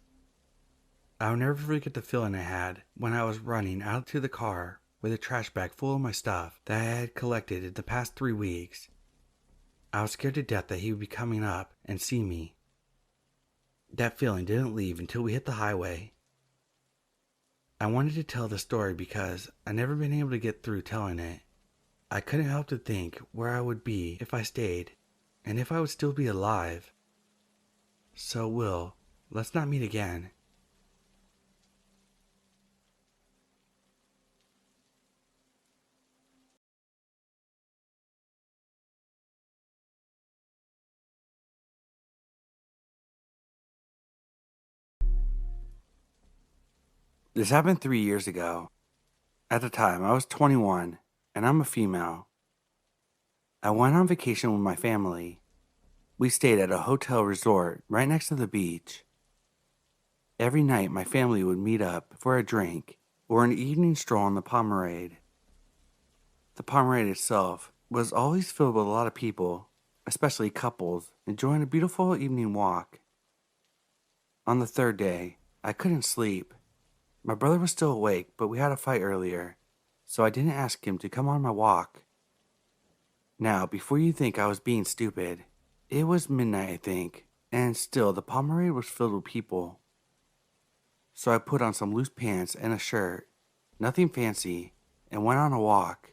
I'll never forget the feeling I had when I was running out to the car with a trash bag full of my stuff that I had collected in the past 3 weeks. I was scared to death that he would be coming up and see me. That feeling didn't leave until we hit the highway. I wanted to tell the story because I'd never been able to get through telling it. I couldn't help to think where I would be if I stayed, and if I would still be alive. So, Will, let's not meet again. This happened 3 years ago. At the time, I was 21, and I'm a female. I went on vacation with my family. We stayed at a hotel resort right next to the beach. Every night, my family would meet up for a drink or an evening stroll on the Pomerade. The Pomerade itself was always filled with a lot of people, especially couples, enjoying a beautiful evening walk. On the third day, I couldn't sleep. My brother was still awake, but we had a fight earlier, so I didn't ask him to come on my walk. Now, before you think I was being stupid, it was midnight, I think, and still the Pomerade was filled with people. So I put on some loose pants and a shirt, nothing fancy, and went on a walk.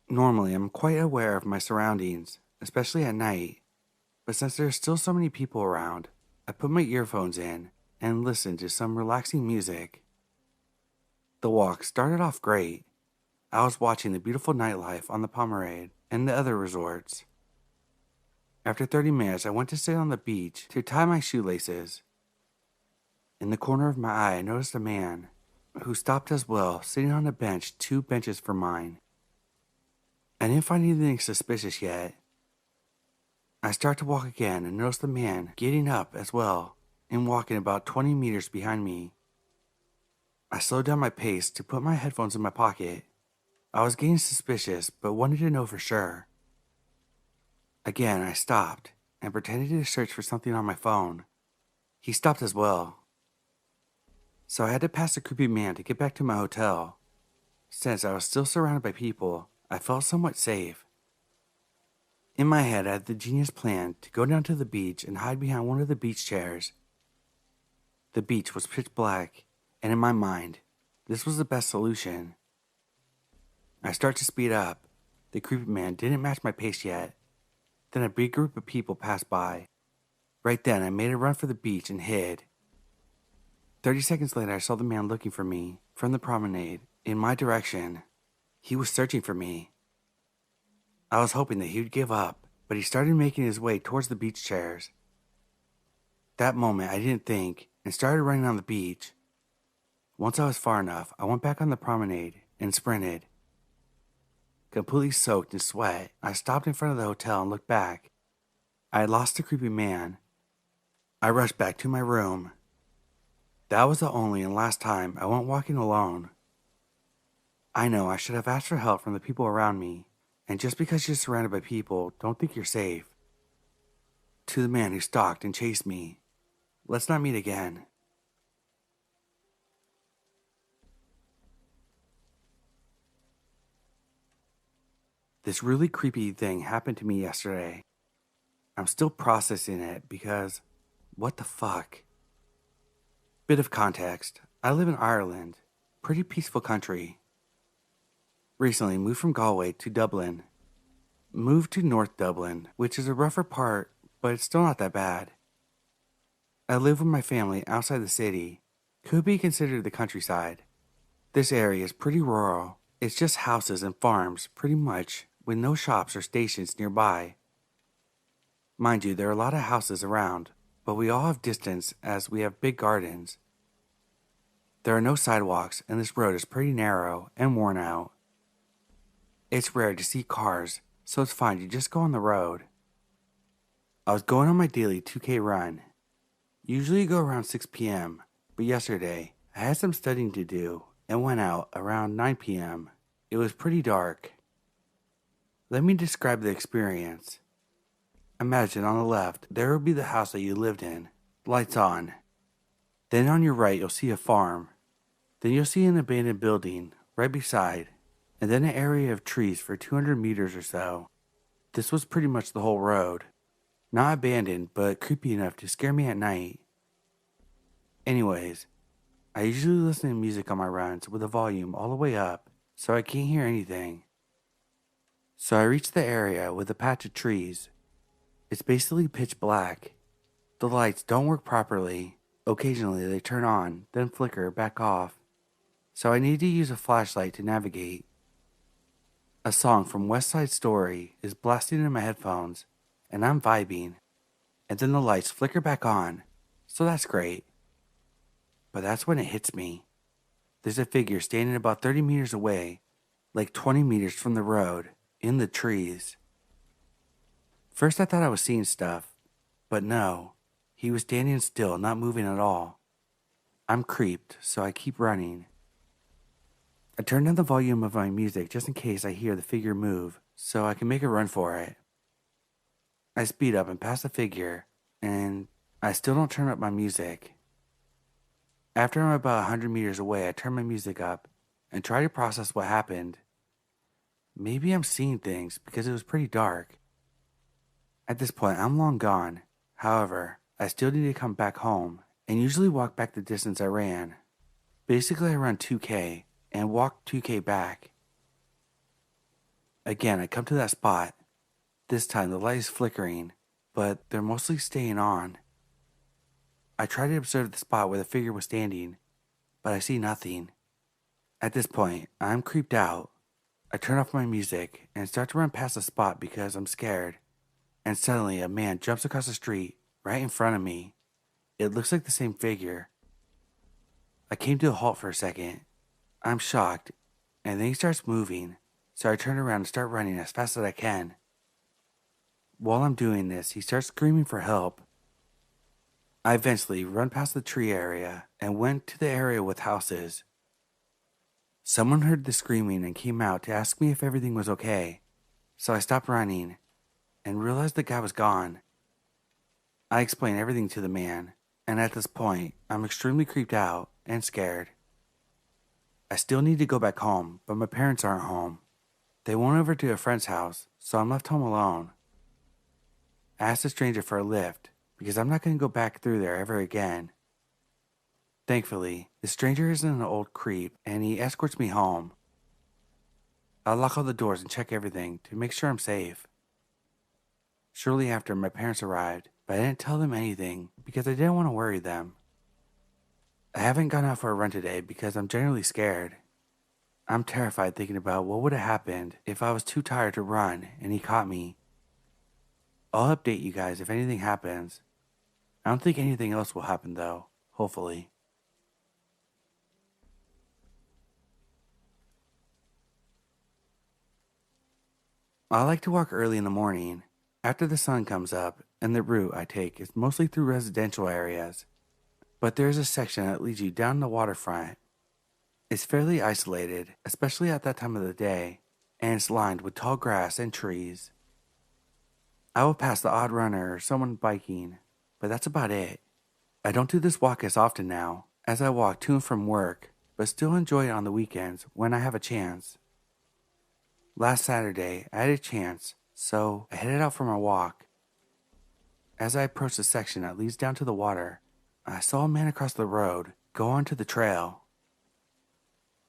Normally, I'm quite aware of my surroundings, especially at night, but since there are still so many people around, I put my earphones in and listened to some relaxing music. The walk started off great. I was watching the beautiful nightlife on the Pomerade and the other resorts. After 30 minutes, I went to sit on the beach to tie my shoelaces. In the corner of my eye, I noticed a man who stopped as well, sitting on a bench 2 benches from mine. I didn't find anything suspicious yet. I start to walk again and notice the man getting up as well and walking about 20 meters behind me. I slowed down my pace to put my headphones in my pocket. I was getting suspicious, but wanted to know for sure. Again, I stopped and pretended to search for something on my phone. He stopped as well. So I had to pass the creepy man to get back to my hotel. Since I was still surrounded by people, I felt somewhat safe. In my head, I had the genius plan to go down to the beach and hide behind one of the beach chairs. The beach was pitch black, and in my mind, this was the best solution. I start to speed up. The creepy man didn't match my pace yet. Then a big group of people passed by. Right then, I made a run for the beach and hid. 30 seconds later, I saw the man looking for me from the promenade in my direction. He was searching for me. I was hoping that he would give up, but he started making his way towards the beach chairs. That moment, I didn't think and started running on the beach. Once I was far enough, I went back on the promenade and sprinted. Completely soaked in sweat, I stopped in front of the hotel and looked back. I had lost the creepy man. I rushed back to my room. That was the only and last time I went walking alone. I know I should have asked for help from the people around me, and just because you're surrounded by people, don't think you're safe. To the man who stalked and chased me, let's not meet again. This really creepy thing happened to me yesterday. I'm still processing it because what the fuck? Bit of context. I live in Ireland. Pretty peaceful country. Recently moved from Galway to Dublin. Moved to North Dublin, which is a rougher part, but it's still not that bad. I live with my family outside the city. Could be considered the countryside. This area is pretty rural. It's just houses and farms, pretty much, with no shops or stations nearby. Mind you, there are a lot of houses around, but we all have distance as we have big gardens. There are no sidewalks, and this road is pretty narrow and worn out. It's rare to see cars, so it's fine to just go on the road. I was going on my daily 2K run. Usually go around 6 p.m., but yesterday I had some studying to do and went out around 9 p.m. It was pretty dark. Let me describe the experience. Imagine on the left, there will be the house that you lived in, lights on. Then on your right, you'll see a farm. Then you'll see an abandoned building right beside, and then an area of trees for 200 meters or so. This was pretty much the whole road. Not abandoned, but creepy enough to scare me at night. Anyways, I usually listen to music on my runs with the volume all the way up, so I can't hear anything. So I reach the area with a patch of trees. It's basically pitch black. The lights don't work properly. Occasionally they turn on, then flicker back off. So I need to use a flashlight to navigate. A song from West Side Story is blasting in my headphones, and I'm vibing. And then the lights flicker back on, so that's great. But that's when it hits me. There's a figure standing about 30 meters away, like 20 meters from the road, in the trees. First I thought I was seeing stuff, but no, he was standing still, not moving at all. I'm creeped, so I keep running. I turn down the volume of my music just in case I hear the figure move, so I can make a run for it. I speed up and pass the figure, and I still don't turn up my music. After I'm about 100 meters away, I turn my music up and try to process what happened. Maybe I'm seeing things because it was pretty dark. At this point, I'm long gone. However, I still need to come back home and usually walk back the distance I ran. Basically, I run 2K and walk 2K back. Again, I come to that spot. This time the light is flickering, but they're mostly staying on. I try to observe the spot where the figure was standing, but I see nothing. At this point, I'm creeped out. I turn off my music and start to run past the spot because I'm scared. And suddenly a man jumps across the street right in front of me. It looks like the same figure. I came to a halt for a second. I'm shocked, and then he starts moving, so I turn around and start running as fast as I can. While I'm doing this, he starts screaming for help. I eventually run past the tree area and went to the area with houses. Someone heard the screaming and came out to ask me if everything was okay, so I stopped running and realized the guy was gone. I explained everything to the man, and at this point, I'm extremely creeped out and scared. I still need to go back home, but my parents aren't home. They went over to a friend's house, so I'm left home alone. I asked a stranger for a lift because I'm not going to go back through there ever again. Thankfully, the stranger isn't an old creep and he escorts me home. I lock all the doors and check everything to make sure I'm safe. Shortly after, my parents arrived, but I didn't tell them anything because I didn't want to worry them. I haven't gone out for a run today because I'm generally scared. I'm terrified thinking about what would have happened if I was too tired to run and he caught me. I'll update you guys if anything happens. I don't think anything else will happen though, hopefully. I like to walk early in the morning, after the sun comes up, and the route I take is mostly through residential areas. But there is a section that leads you down the waterfront. It's fairly isolated, especially at that time of the day, and it's lined with tall grass and trees. I will pass the odd runner or someone biking, but that's about it. I don't do this walk as often now, as I walk to and from work, but still enjoy it on the weekends when I have a chance. Last Saturday, I had a chance, so I headed out for my walk. As I approached the section that leads down to the water, I saw a man across the road go onto the trail.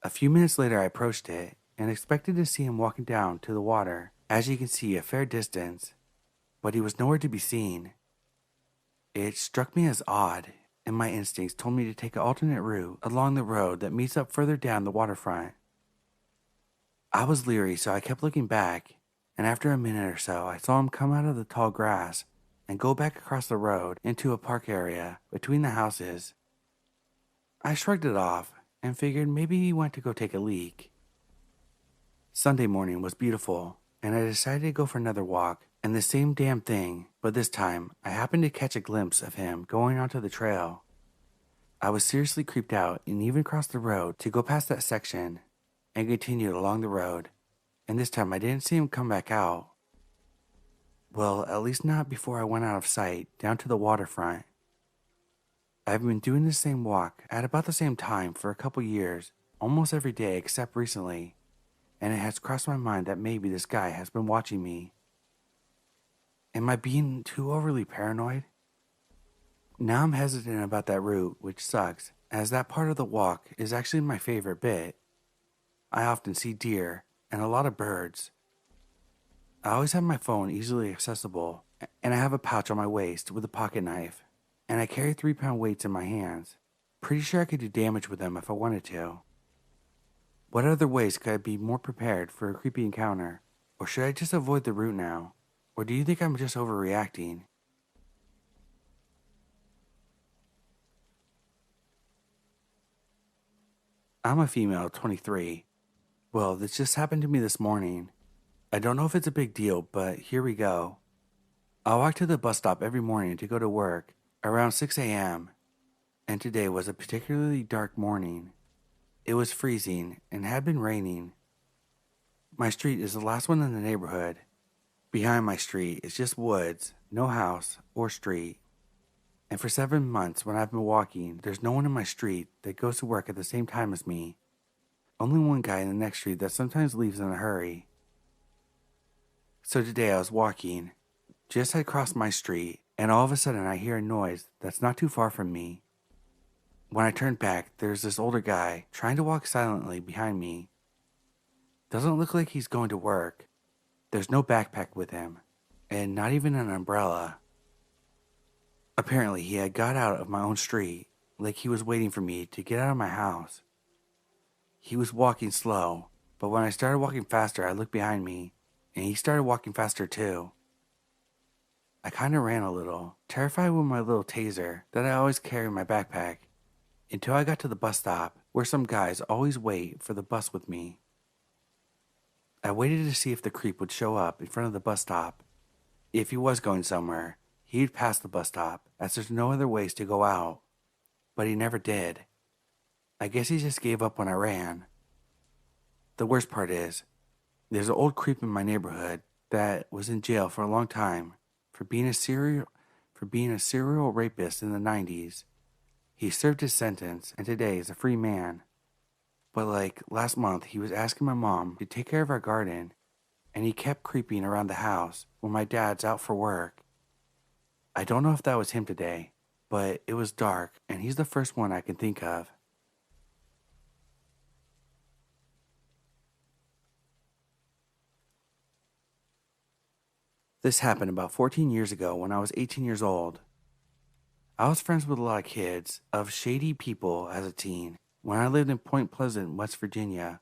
A few minutes later, I approached it and expected to see him walking down to the water, as you can see a fair distance, but he was nowhere to be seen. It struck me as odd, and my instincts told me to take an alternate route along the road that meets up further down the waterfront. I was leery, so I kept looking back, and after a minute or so, I saw him come out of the tall grass and go back across the road into a park area between the houses. I shrugged it off and figured maybe he went to go take a leak. Sunday morning was beautiful, and I decided to go for another walk, and the same damn thing, but this time I happened to catch a glimpse of him going onto the trail. I was seriously creeped out and even crossed the road to go past that section and continued along the road, and this time I didn't see him come back out. Well, at least not before I went out of sight down to the waterfront. I've been doing the same walk at about the same time for a couple years, almost every day except recently, and it has crossed my mind that maybe this guy has been watching me. Am I being too overly paranoid? Now I'm hesitant about that route, which sucks, as that part of the walk is actually my favorite bit. I often see deer and a lot of birds. I always have my phone easily accessible, and I have a pouch on my waist with a pocket knife, and I carry 3-pound weights in my hands. Pretty sure I could do damage with them if I wanted to. What other ways could I be more prepared for a creepy encounter? Or should I just avoid the route now? Or do you think I'm just overreacting? I'm a female, 23. Well, this just happened to me this morning. I don't know if it's a big deal, but here we go. I walk to the bus stop every morning to go to work around 6 a.m., and today was a particularly dark morning. It was freezing and had been raining. My street is the last one in the neighborhood. Behind my street is just woods, no house or street. And for 7 months when I've been walking, there's no one in my street that goes to work at the same time as me. Only one guy in the next street that sometimes leaves in a hurry. So today I was walking, just had crossed my street, and all of a sudden I hear a noise that's not too far from me. When I turn back, there's this older guy trying to walk silently behind me. Doesn't look like he's going to work. There's no backpack with him, and not even an umbrella. Apparently he had got out of my own street, like he was waiting for me to get out of my house. He was walking slow, but when I started walking faster, I looked behind me, and he started walking faster too. I kinda ran a little, terrified with my little taser that I always carry in my backpack, until I got to the bus stop, where some guys always wait for the bus with me. I waited to see if the creep would show up in front of the bus stop. If he was going somewhere, he'd pass the bus stop, as there's no other ways to go out. But he never did. I guess he just gave up when I ran. The worst part is, there's an old creep in my neighborhood that was in jail for a long time for being a serial rapist in the 90s. He served his sentence and today is a free man. But like last month, he was asking my mom to take care of our garden, and he kept creeping around the house when my dad's out for work. I don't know if that was him today, but it was dark and he's the first one I can think of. This happened about 14 years ago when I was 18 years old. I was friends with a lot of kids, of shady people as a teen, when I lived in Point Pleasant, West Virginia.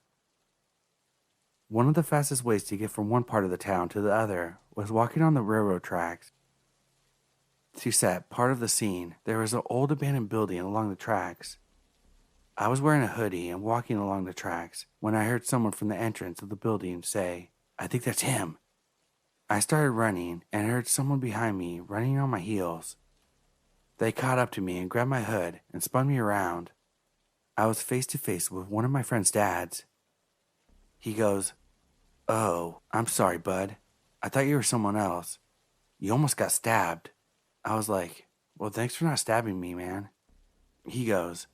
One of the fastest ways to get from one part of the town to the other was walking on the railroad tracks. To set part of the scene, there was an old abandoned building along the tracks. I was wearing a hoodie and walking along the tracks when I heard someone from the entrance of the building say, "I think that's him." I started running and heard someone behind me running on my heels. They caught up to me and grabbed my hood and spun me around. I was face to face with one of my friend's dads. He goes, "Oh, I'm sorry, bud. I thought you were someone else. You almost got stabbed." I was like, "Well, thanks for not stabbing me, man." He goes,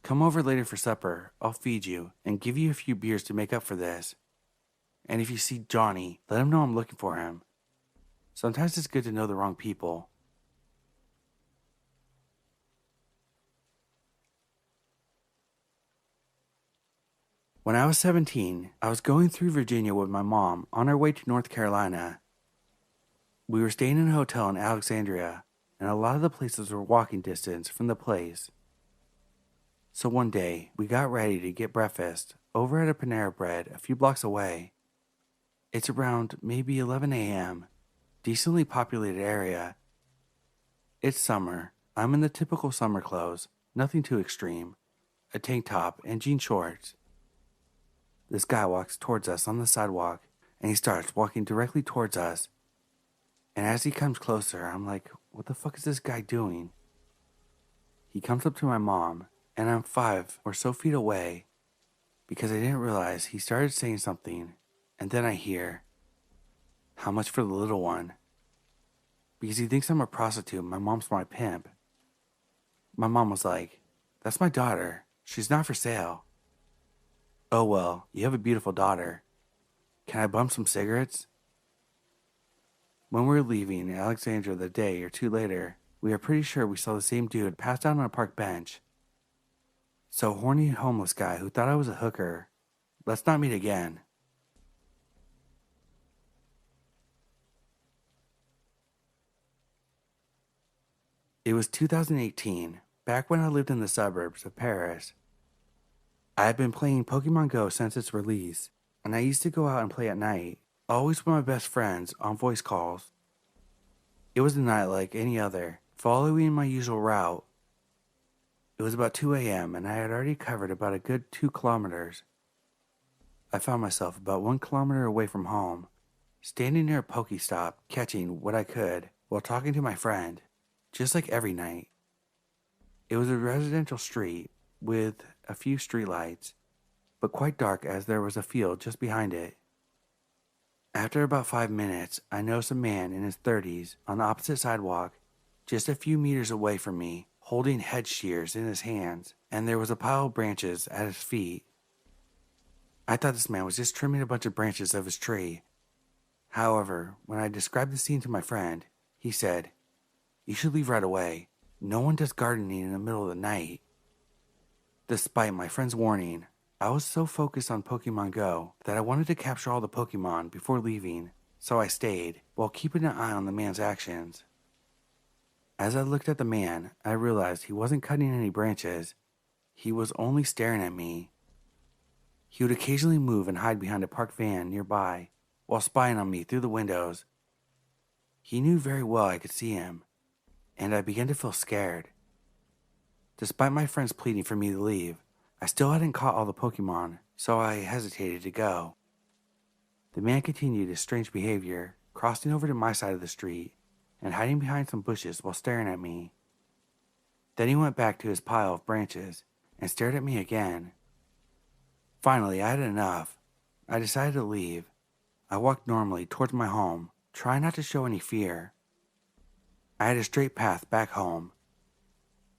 "Come over later for supper. I'll feed you and give you a few beers to make up for this." And if you see Johnny, let him know I'm looking for him. Sometimes it's good to know the wrong people. When I was 17, I was going through Virginia with my mom on our way to North Carolina. We were staying in a hotel in Alexandria, and a lot of the places were walking distance from the place. So one day, we got ready to get breakfast over at a Panera Bread a few blocks away. It's around maybe 11 a.m., decently populated area. It's summer. I'm in the typical summer clothes, nothing too extreme, a tank top and jean shorts. This guy walks towards us on the sidewalk, and he starts walking directly towards us. And as he comes closer, I'm like, what the fuck is this guy doing? He comes up to my mom, and I'm 5 or so feet away, because I didn't realize he started saying something, and then I hear, how much for the little one? Because he thinks I'm a prostitute, my mom's my pimp. My mom was like, that's my daughter, she's not for sale. Oh well, you have a beautiful daughter. Can I bum some cigarettes? When we were leaving Alexandria the day or two later, we are pretty sure we saw the same dude passed out on a park bench. So horny homeless guy who thought I was a hooker. Let's not meet again. It was 2018, back when I lived in the suburbs of Paris. I had been playing Pokemon Go since its release, and I used to go out and play at night, always with my best friends on voice calls. It was a night like any other, following my usual route. It was about 2 a.m. and I had already covered about a good 2 kilometers. I found myself about 1 kilometer away from home, standing near a Pokestop, catching what I could while talking to my friend, just like every night. It was a residential street with a few streetlights, but quite dark as there was a field just behind it. After about 5 minutes, I noticed a man in his 30s on the opposite sidewalk, just a few meters away from me, holding head shears in his hands, and there was a pile of branches at his feet. I thought this man was just trimming a bunch of branches of his tree. However, when I described the scene to my friend, he said, "You should leave right away. No one does gardening in the middle of the night." Despite my friend's warning, I was so focused on Pokemon Go that I wanted to capture all the Pokemon before leaving, so I stayed, while keeping an eye on the man's actions. As I looked at the man, I realized he wasn't cutting any branches. He was only staring at me. He would occasionally move and hide behind a parked van nearby, while spying on me through the windows. He knew very well I could see him, and I began to feel scared. Despite my friends pleading for me to leave, I still hadn't caught all the Pokemon, so I hesitated to go. The man continued his strange behavior, crossing over to my side of the street and hiding behind some bushes while staring at me. Then he went back to his pile of branches and stared at me again. Finally, I had enough. I decided to leave. I walked normally towards my home, trying not to show any fear. I had a straight path back home.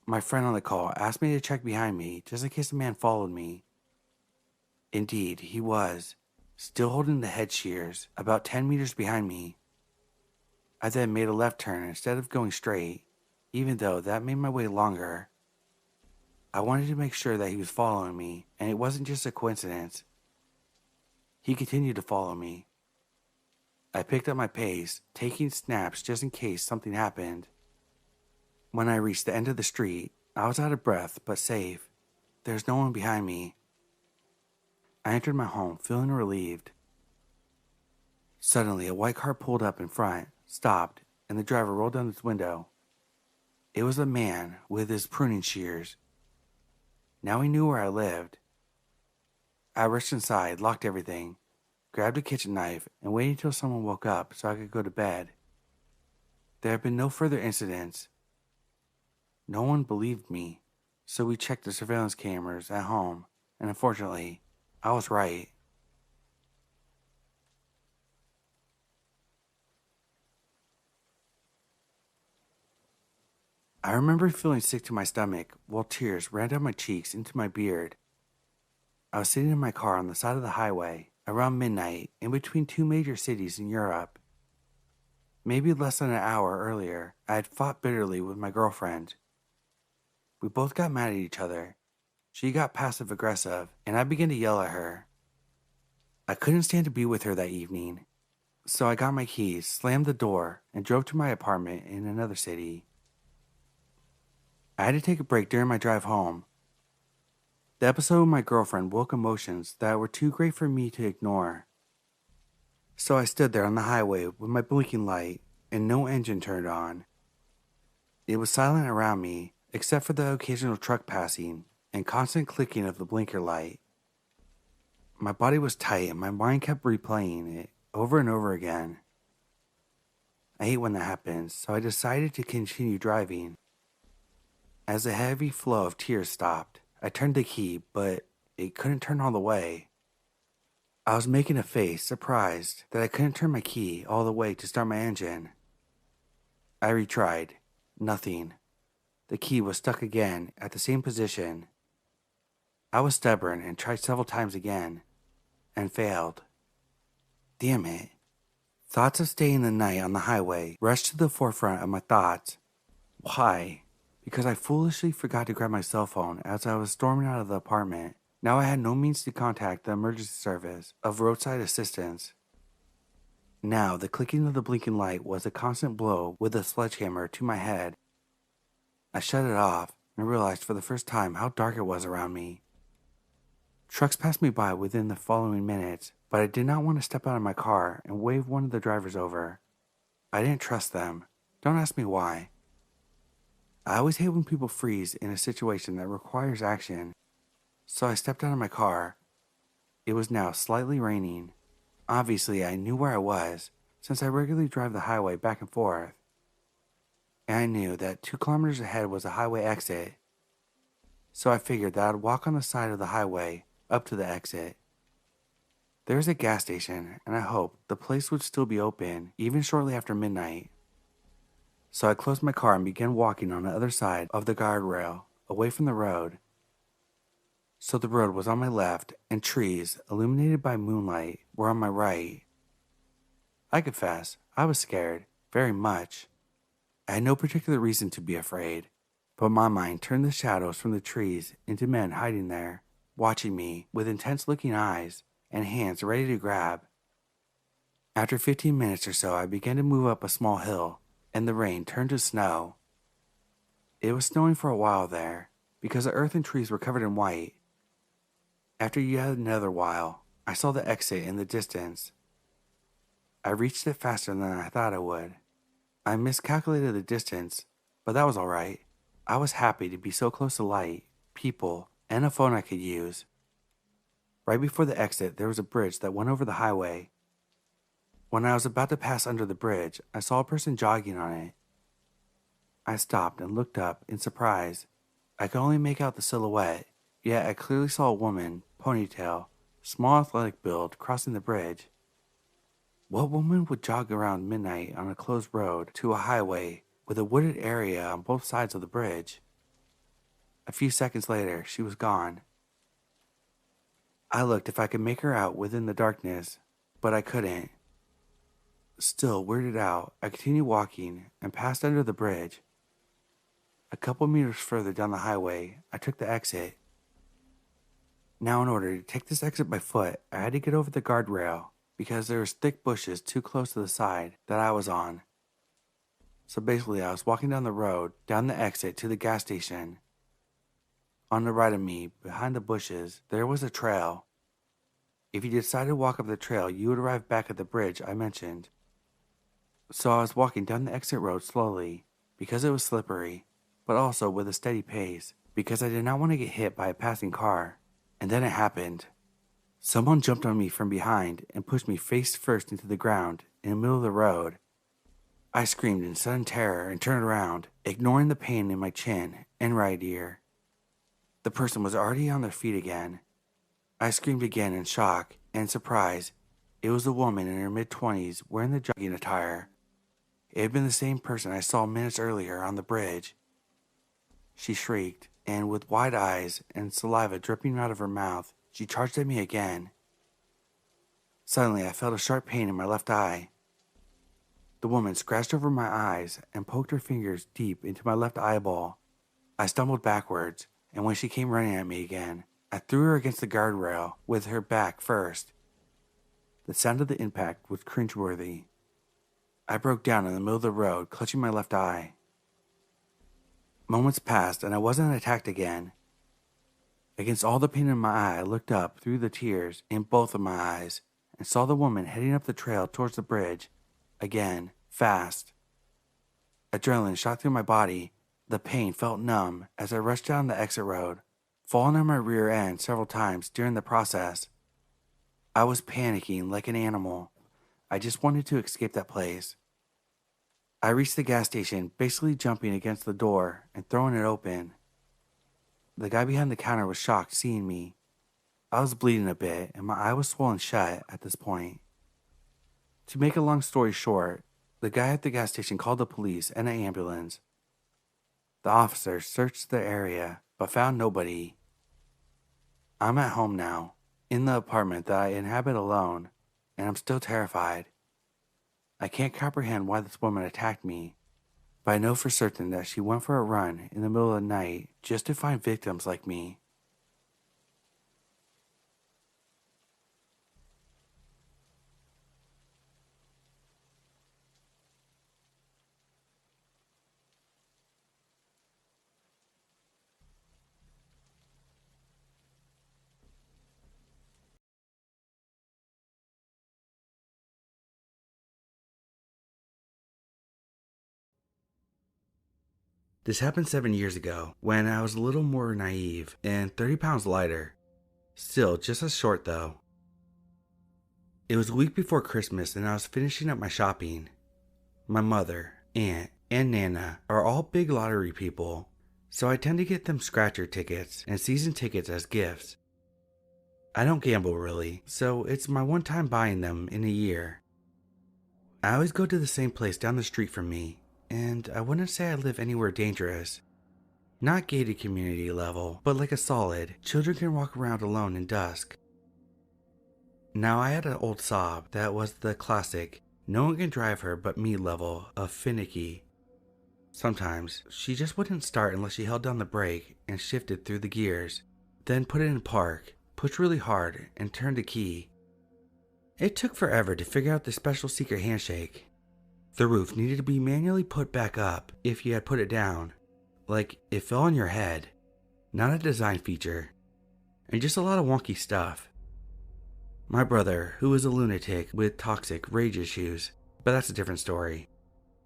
My friend on the call asked me to check behind me just in case the man followed me. Indeed, he was, still holding the head shears, about 10 meters behind me. I then made a left turn instead of going straight, even though that made my way longer. I wanted to make sure that he was following me, and it wasn't just a coincidence. He continued to follow me. I picked up my pace, taking snaps just in case something happened. When I reached the end of the street, I was out of breath but safe. There was no one behind me. I entered my home feeling relieved. Suddenly, a white car pulled up in front, stopped, and the driver rolled down his window. It was a man with his pruning shears. Now he knew where I lived. I rushed inside, locked everything, grabbed a kitchen knife, and waited until someone woke up so I could go to bed. There had been no further incidents. No one believed me, so we checked the surveillance cameras at home, and unfortunately, I was right. I remember feeling sick to my stomach while tears ran down my cheeks into my beard. I was sitting in my car on the side of the highway, around midnight, in between two major cities in Europe. Maybe less than an hour earlier, I had fought bitterly with my girlfriend. We both got mad at each other. She got passive aggressive, and I began to yell at her. I couldn't stand to be with her that evening, so I got my keys, slammed the door, and drove to my apartment in another city. I had to take a break during my drive home. The episode with my girlfriend woke emotions that were too great for me to ignore. So I stood there on the highway with my blinking light and no engine turned on. It was silent around me, except for the occasional truck passing and constant clicking of the blinker light. My body was tight and my mind kept replaying it over and over again. I hate when that happens, so I decided to continue driving. As a heavy flow of tears stopped, I turned the key, but it couldn't turn all the way. I was making a face, surprised that I couldn't turn my key all the way to start my engine. I retried. Nothing. The key was stuck again at the same position. I was stubborn and tried several times again, and failed. Damn it. Thoughts of staying the night on the highway rushed to the forefront of my thoughts. Why? Because I foolishly forgot to grab my cell phone as I was storming out of the apartment. Now I had no means to contact the emergency service of roadside assistance. Now the clicking of the blinking light was a constant blow with a sledgehammer to my head. I shut it off and realized for the first time how dark it was around me. Trucks passed me by within the following minutes, but I did not want to step out of my car and wave one of the drivers over. I didn't trust them. Don't ask me why. I always hate when people freeze in a situation that requires action, so I stepped out of my car. It was now slightly raining. Obviously, I knew where I was, since I regularly drive the highway back and forth. And I knew that 2 kilometers ahead was a highway exit, so I figured that I'd walk on the side of the highway up to the exit. There was a gas station, and I hoped the place would still be open, even shortly after midnight. So I closed my car and began walking on the other side of the guardrail, away from the road. So the road was on my left, and trees, illuminated by moonlight, were on my right. I confess, I was scared, very much. I had no particular reason to be afraid, but my mind turned the shadows from the trees into men hiding there, watching me with intense-looking eyes and hands ready to grab. After 15 minutes or so, I began to move up a small hill, and the rain turned to snow. It was snowing for a while there, because the earth and trees were covered in white. After yet another while, I saw the exit in the distance. I reached it faster than I thought I would. I miscalculated the distance, but that was all right. I was happy to be so close to light, people, and a phone I could use. Right before the exit, there was a bridge that went over the highway. When I was about to pass under the bridge, I saw a person jogging on it. I stopped and looked up in surprise. I could only make out the silhouette, yet I clearly saw a woman, ponytail, small athletic build, crossing the bridge. What woman would jog around midnight on a closed road to a highway with a wooded area on both sides of the bridge? A few seconds later, she was gone. I looked if I could make her out within the darkness, but I couldn't. Still weirded out, I continued walking and passed under the bridge. A couple meters further down the highway, I took the exit. Now, in order to take this exit by foot, I had to get over the guardrail because there was thick bushes too close to the side that I was on. So basically, I was walking down the road, down the exit to the gas station. On the right of me, behind the bushes, there was a trail. If you decided to walk up the trail, you would arrive back at the bridge I mentioned. So I was walking down the exit road slowly, because it was slippery, but also with a steady pace, because I did not want to get hit by a passing car. And then it happened. Someone jumped on me from behind and pushed me face first into the ground in the middle of the road. I screamed in sudden terror and turned around, ignoring the pain in my chin and right ear. The person was already on their feet again. I screamed again in shock and surprise. It was a woman in her mid-20s wearing the jogging attire. It had been the same person I saw minutes earlier on the bridge. She shrieked, and with wide eyes and saliva dripping out of her mouth, she charged at me again. Suddenly, I felt a sharp pain in my left eye. The woman scratched over my eyes and poked her fingers deep into my left eyeball. I stumbled backwards, and when she came running at me again, I threw her against the guardrail with her back first. The sound of the impact was cringeworthy. I broke down in the middle of the road, clutching my left eye. Moments passed, and I wasn't attacked again. Against all the pain in my eye, I looked up through the tears in both of my eyes and saw the woman heading up the trail towards the bridge. Again, fast. Adrenaline shot through my body. The pain felt numb as I rushed down the exit road, falling on my rear end several times during the process. I was panicking like an animal. I just wanted to escape that place. I reached the gas station, basically jumping against the door and throwing it open. The guy behind the counter was shocked seeing me. I was bleeding a bit and my eye was swollen shut at this point. To make a long story short, the guy at the gas station called the police and an ambulance. The officers searched the area but found nobody. I'm at home now, in the apartment that I inhabit alone, and I'm still terrified. I can't comprehend why this woman attacked me, but I know for certain that she went for a run in the middle of the night just to find victims like me. This happened 7 years ago, when I was a little more naive and 30 pounds lighter. Still, just as short though. It was a week before Christmas and I was finishing up my shopping. My mother, aunt, and Nana are all big lottery people, so I tend to get them scratcher tickets and season tickets as gifts. I don't gamble really, so it's my one time buying them in a year. I always go to the same place down the street from me, and I wouldn't say I live anywhere dangerous. Not gated community level, but like a solid, children can walk around alone in dusk. Now I had an old Saab that was the classic, no one can drive her but me level of finicky. Sometimes she just wouldn't start unless she held down the brake and shifted through the gears, then put it in park, pushed really hard, and turned the key. It took forever to figure out the special secret handshake. The roof needed to be manually put back up if you had put it down, like it fell on your head, not a design feature, and just a lot of wonky stuff. My brother, who was a lunatic with toxic rage issues, but that's a different story,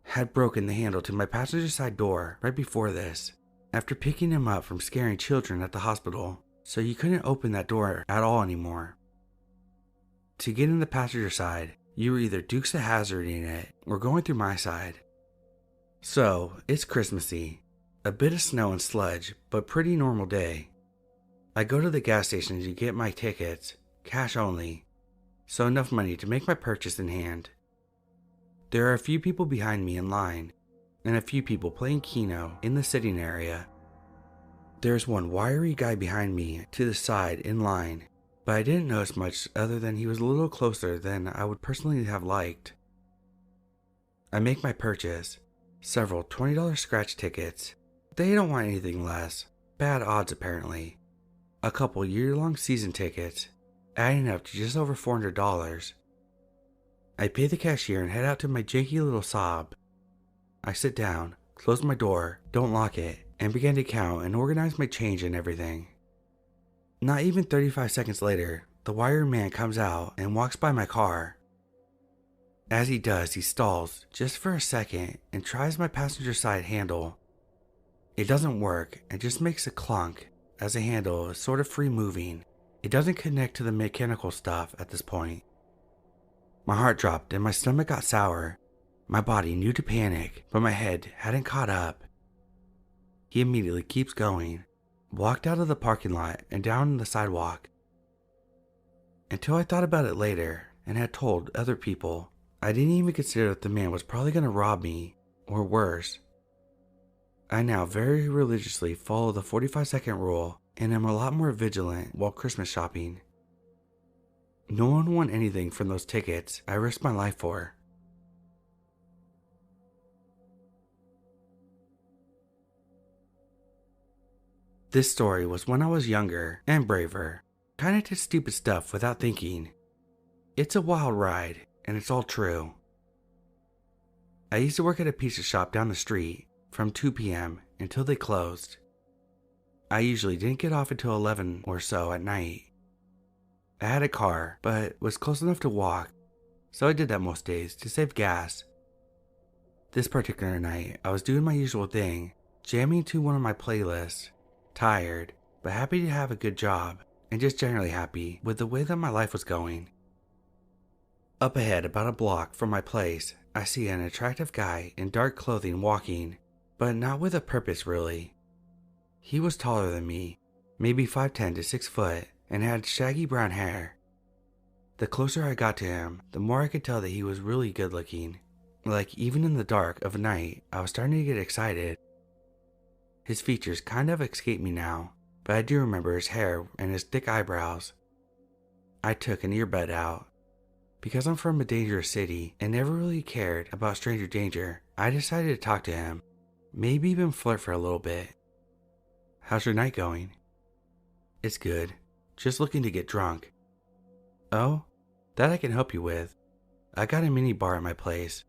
had broken the handle to my passenger side door right before this, after picking him up from scaring children at the hospital, so you couldn't open that door at all anymore. To get in the passenger side, you were either Dukes of Hazzarding it or going through my side. So, it's Christmassy. A bit of snow and sludge, but pretty normal day. I go to the gas station to get my tickets, cash only, so enough money to make my purchase in hand. There are a few people behind me in line, and a few people playing Keno in the sitting area. There's one wiry guy behind me to the side in line, but I didn't notice much other than he was a little closer than I would personally have liked. I make my purchase, several $20 scratch tickets. They don't want anything less, bad odds apparently. A couple year-long season tickets, adding up to just over $400. I pay the cashier and head out to my janky little Saab. I sit down, close my door, don't lock it, and begin to count and organize my change and everything. Not even 35 seconds later, the wiry man comes out and walks by my car. As he does, he stalls just for a second and tries my passenger side handle. It doesn't work and just makes a clunk as the handle is sort of free moving. It doesn't connect to the mechanical stuff at this point. My heart dropped and my stomach got sour. My body knew to panic, but my head hadn't caught up. He immediately keeps going, walked out of the parking lot and down the sidewalk. Until I thought about it later and had told other people, I didn't even consider that the man was probably going to rob me, or worse. I now very religiously follow the 45-second rule and am a lot more vigilant while Christmas shopping. No one won anything from those tickets I risked my life for. This story was when I was younger and braver. Kinda did stupid stuff without thinking. It's a wild ride, and it's all true. I used to work at a pizza shop down the street from 2 p.m. until they closed. I usually didn't get off until 11 or so at night. I had a car, but was close enough to walk, so I did that most days to save gas. This particular night, I was doing my usual thing, jamming to one of my playlists, tired, but happy to have a good job, and just generally happy with the way that my life was going. Up ahead, about a block from my place, I see an attractive guy in dark clothing walking, but not with a purpose really. He was taller than me, maybe 5'10" to 6 foot, and had shaggy brown hair. The closer I got to him, the more I could tell that he was really good looking. Like even in the dark of night, I was starting to get excited. His features kind of escape me now, but I do remember his hair and his thick eyebrows. I took an earbud out. Because I'm from a dangerous city and never really cared about stranger danger, I decided to talk to him. Maybe even flirt for a little bit. How's your night going? It's good. Just looking to get drunk. Oh, that I can help you with. I got a mini bar at my place.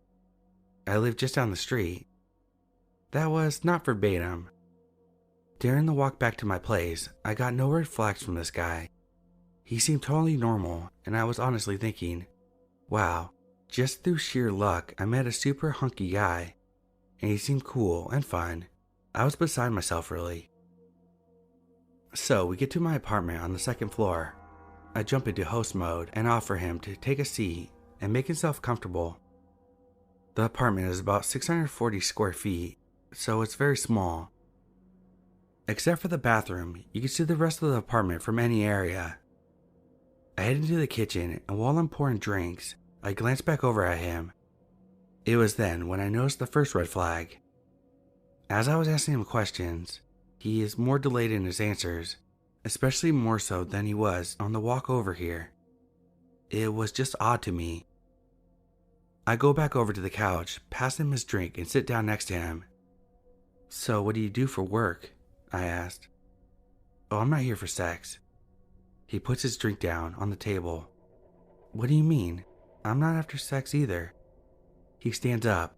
I live just down the street. That was not verbatim. During the walk back to my place, I got no red flags from this guy. He seemed totally normal, and I was honestly thinking, wow, just through sheer luck, I met a super hunky guy, and he seemed cool and fun. I was beside myself really. So we get to my apartment on the second floor. I jump into host mode and offer him to take a seat and make himself comfortable. The apartment is about 640 square feet, so it's very small. Except for the bathroom, you can see the rest of the apartment from any area. I head into the kitchen, and while I'm pouring drinks, I glance back over at him. It was then when I noticed the first red flag. As I was asking him questions, he is more delayed in his answers, especially more so than he was on the walk over here. It was just odd to me. I go back over to the couch, pass him his drink, and sit down next to him. So what do you do for work? I asked. Oh, I'm not here for sex. He puts his drink down on the table. What do you mean? I'm not after sex either. He stands up.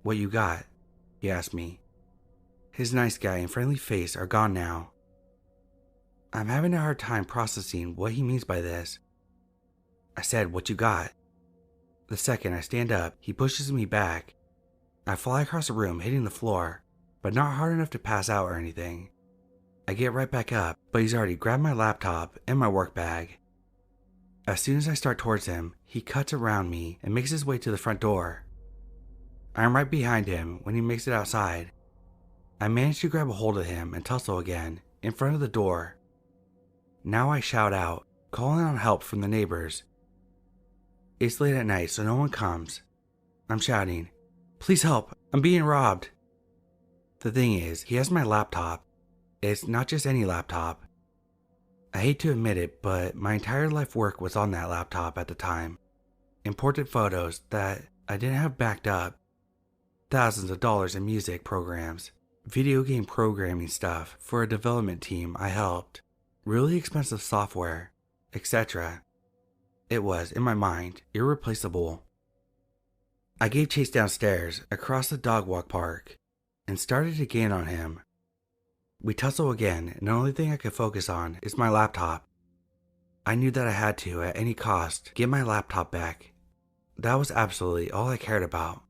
What you got? He asked me. His nice guy and friendly face are gone now. I'm having a hard time processing what he means by this. I said, what you got? The second I stand up, he pushes me back. I fly across the room, hitting the floor, but not hard enough to pass out or anything. I get right back up, but he's already grabbed my laptop and my work bag. As soon as I start towards him, he cuts around me and makes his way to the front door. I am right behind him when he makes it outside. I manage to grab a hold of him and tussle again in front of the door. Now I shout out, calling on help from the neighbors. It's late at night, so no one comes. I'm shouting, please help, I'm being robbed. The thing is, he has my laptop. It's not just any laptop. I hate to admit it, but my entire life work was on that laptop at the time. Important photos that I didn't have backed up. Thousands of dollars in music programs, video game programming stuff for a development team I helped, really expensive software, etc. It was, in my mind, irreplaceable. I gave chase downstairs across the dog walk park and started to gain on him. We tussle again, and the only thing I could focus on is my laptop. I knew that I had to, at any cost, get my laptop back. That was absolutely all I cared about.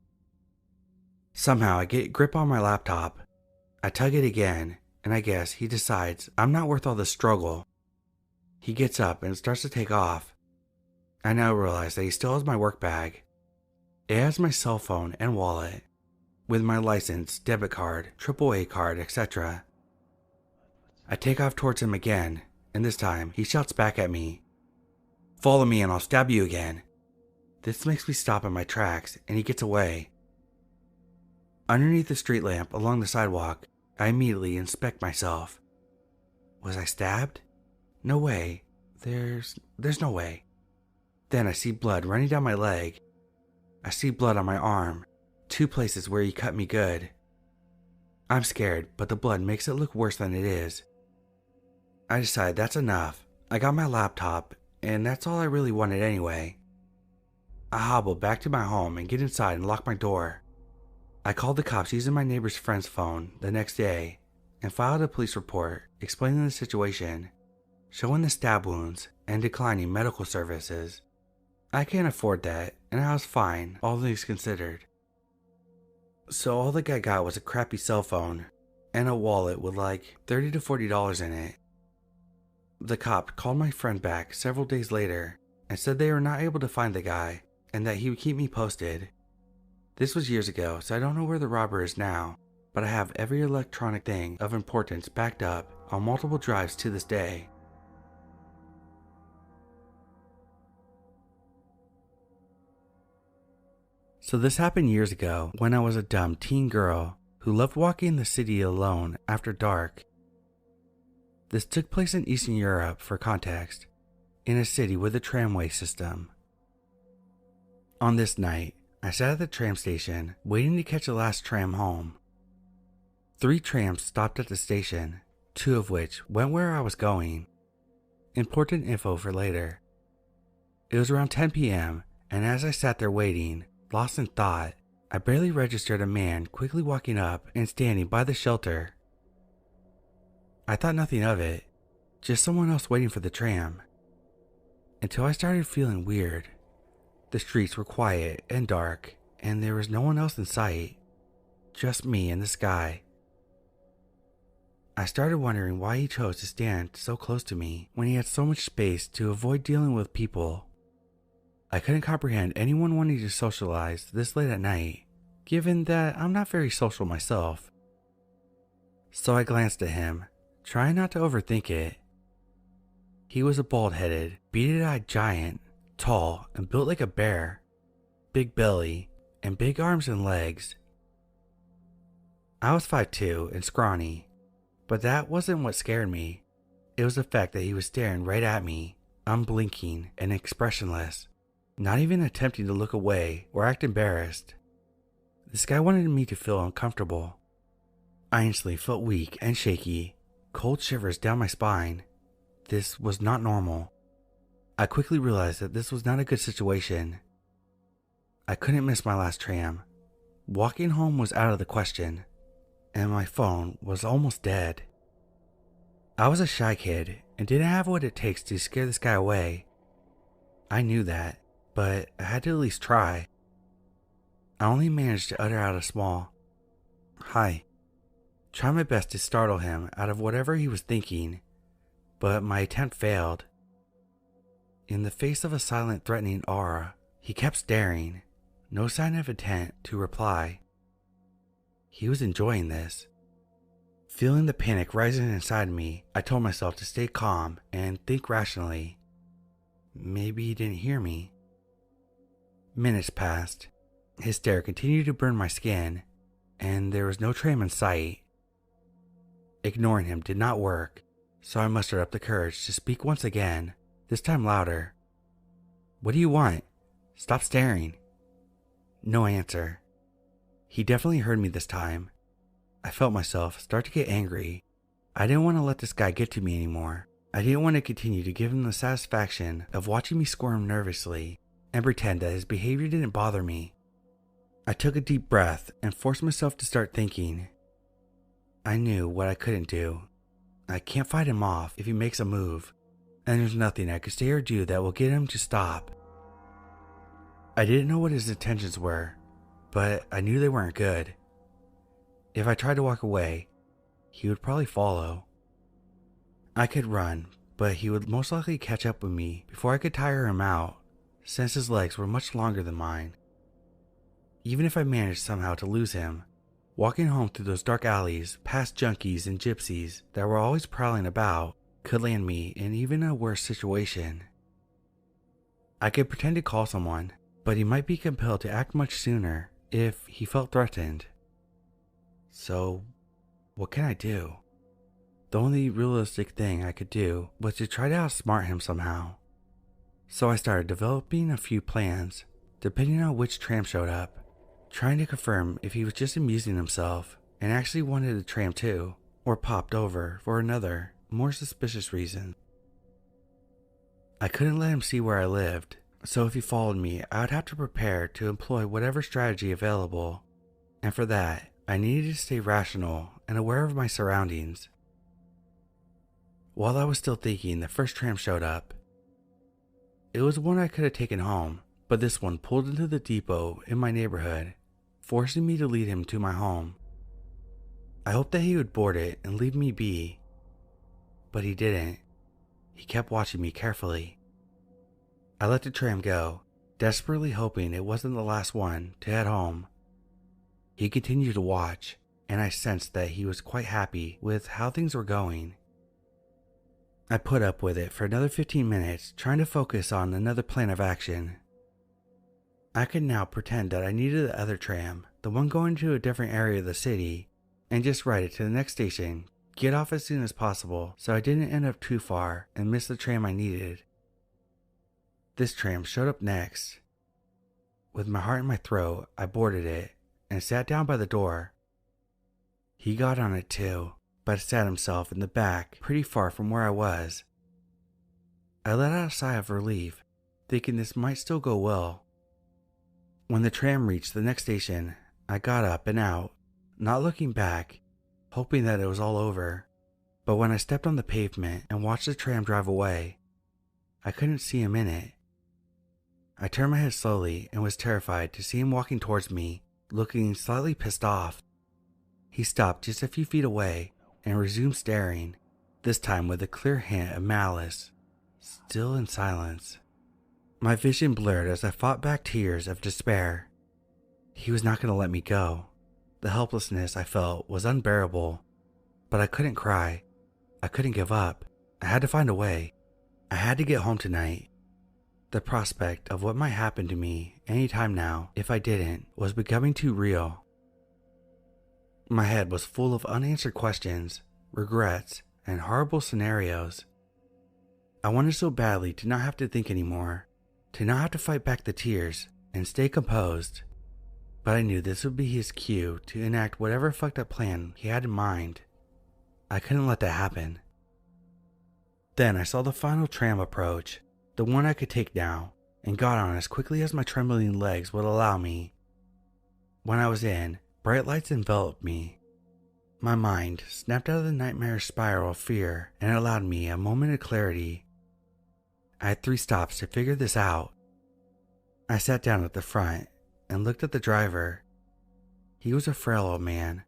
Somehow I get grip on my laptop. I tug it again, and I guess he decides I'm not worth all the struggle. He gets up and starts to take off. I now realize that he still has my work bag. It has my cell phone and wallet, with my license, debit card, AAA card, etc. I take off towards him again, and this time he shouts back at me, "Follow me and I'll stab you again." This makes me stop in my tracks, and he gets away. Underneath the street lamp along the sidewalk, I immediately inspect myself. Was I stabbed? No way. There's no way. Then I see blood running down my leg. I see blood on my arm, 2 places where he cut me good. I'm scared, but the blood makes it look worse than it is. I decide that's enough. I got my laptop, and that's all I really wanted anyway. I hobble back to my home and get inside and lock my door. I called the cops using my neighbor's friend's phone the next day and filed a police report explaining the situation, showing the stab wounds and declining medical services. I can't afford that, and I was fine, all things considered. So all the guy got was a crappy cell phone and a wallet with like $30 to $40 in it. The cop called my friend back several days later and said they were not able to find the guy and that he would keep me posted. This was years ago, so I don't know where the robber is now, but I have every electronic thing of importance backed up on multiple drives to this day. So this happened years ago when I was a dumb teen girl who loved walking the city alone after dark. This took place in Eastern Europe, for context, in a city with a tramway system. On this night, I sat at the tram station waiting to catch the last tram home. 3 trams stopped at the station, 2 of which went where I was going. Important info for later. It was around 10 p.m., and as I sat there waiting, lost in thought, I barely registered a man quickly walking up and standing by the shelter. I thought nothing of it, just someone else waiting for the tram. Until I started feeling weird. The streets were quiet and dark, and there was no one else in sight, just me and the sky. I started wondering why he chose to stand so close to me when he had so much space to avoid dealing with people. I couldn't comprehend anyone wanting to socialize this late at night, given that I'm not very social myself. So I glanced at him, trying not to overthink it. He was a bald-headed, beady-eyed giant, tall and built like a bear, big belly, and big arms and legs. I was 5'2" and scrawny, but that wasn't what scared me. It was the fact that he was staring right at me, unblinking and expressionless, not even attempting to look away or act embarrassed. This guy wanted me to feel uncomfortable. I instantly felt weak and shaky, cold shivers down my spine. This was not normal. I quickly realized that this was not a good situation. I couldn't miss my last tram. Walking home was out of the question, and my phone was almost dead. I was a shy kid and didn't have what it takes to scare this guy away. I knew that, but I had to at least try. I only managed to utter out a small, "Hi," trying my best to startle him out of whatever he was thinking, but my attempt failed. In the face of a silent, threatening aura, he kept staring, no sign of intent to reply. He was enjoying this. Feeling the panic rising inside me, I told myself to stay calm and think rationally. Maybe he didn't hear me. Minutes passed. His stare continued to burn my skin, and there was no tram in sight. Ignoring him did not work, so I mustered up the courage to speak once again, this time louder. "What do you want? Stop staring." No answer. He definitely heard me this time. I felt myself start to get angry. I didn't want to let this guy get to me anymore. I didn't want to continue to give him the satisfaction of watching me squirm nervously and pretend that his behavior didn't bother me. I took a deep breath and forced myself to start thinking. I knew what I couldn't do. I can't fight him off if he makes a move, and there's nothing I could say or do that will get him to stop. I didn't know what his intentions were, but I knew they weren't good. If I tried to walk away, he would probably follow. I could run, but he would most likely catch up with me before I could tire him out, since his legs were much longer than mine. Even if I managed somehow to lose him, walking home through those dark alleys past junkies and gypsies that were always prowling about could land me in even a worse situation. I could pretend to call someone, but he might be compelled to act much sooner if he felt threatened. So, what can I do? The only realistic thing I could do was to try to outsmart him somehow. So I started developing a few plans, depending on which tram showed up, trying to confirm if he was just amusing himself and actually wanted the tram too, or popped over for another, more suspicious reason. I couldn't let him see where I lived, so if he followed me, I would have to prepare to employ whatever strategy available, and for that, I needed to stay rational and aware of my surroundings. While I was still thinking, the first tram showed up. It was one I could have taken home, but this one pulled into the depot in my neighborhood, forcing me to lead him to my home. I hoped that he would board it and leave me be, but he didn't. He kept watching me carefully. I let the tram go, desperately hoping it wasn't the last one to head home. He continued to watch, and I sensed that he was quite happy with how things were going. I put up with it for another 15 minutes, trying to focus on another plan of action. I could now pretend that I needed the other tram, the one going to a different area of the city, and just ride it to the next station, get off as soon as possible so I didn't end up too far and miss the tram I needed. This tram showed up next. With my heart in my throat, I boarded it and sat down by the door. He got on it too, but sat himself in the back pretty far from where I was. I let out a sigh of relief, thinking this might still go well. When the tram reached the next station, I got up and out, not looking back, hoping that it was all over. But when I stepped on the pavement and watched the tram drive away, I couldn't see him in it. I turned my head slowly and was terrified to see him walking towards me, looking slightly pissed off. He stopped just a few feet away and resumed staring, this time with a clear hint of malice, still in silence. My vision blurred as I fought back tears of despair. He was not going to let me go. The helplessness I felt was unbearable, but I couldn't cry. I couldn't give up. I had to find a way. I had to get home tonight. The prospect of what might happen to me any time now if I didn't was becoming too real. My head was full of unanswered questions, regrets, and horrible scenarios. I wanted so badly to not have to think anymore, to not have to fight back the tears and stay composed. But I knew this would be his cue to enact whatever fucked up plan he had in mind. I couldn't let that happen. Then I saw the final tram approach, the one I could take now, and got on as quickly as my trembling legs would allow me. When I was in, bright lights enveloped me. My mind snapped out of the nightmarish spiral of fear and allowed me a moment of clarity. I had 3 stops to figure this out. I sat down at the front and looked at the driver. He was a frail old man,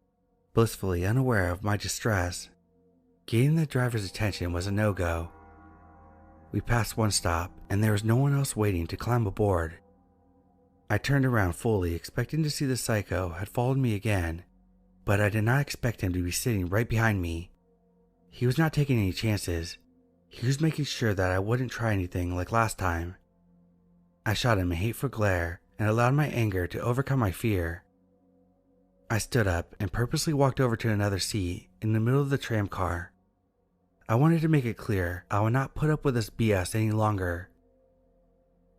blissfully unaware of my distress. Getting the driver's attention was a no-go. We passed one stop, and there was no one else waiting to climb aboard. I turned around fully expecting to see the psycho had followed me again, but I did not expect him to be sitting right behind me. He was not taking any chances. He was making sure that I wouldn't try anything like last time. I shot him a hateful glare and allowed my anger to overcome my fear. I stood up and purposely walked over to another seat in the middle of the tram car. I wanted to make it clear I would not put up with this BS any longer.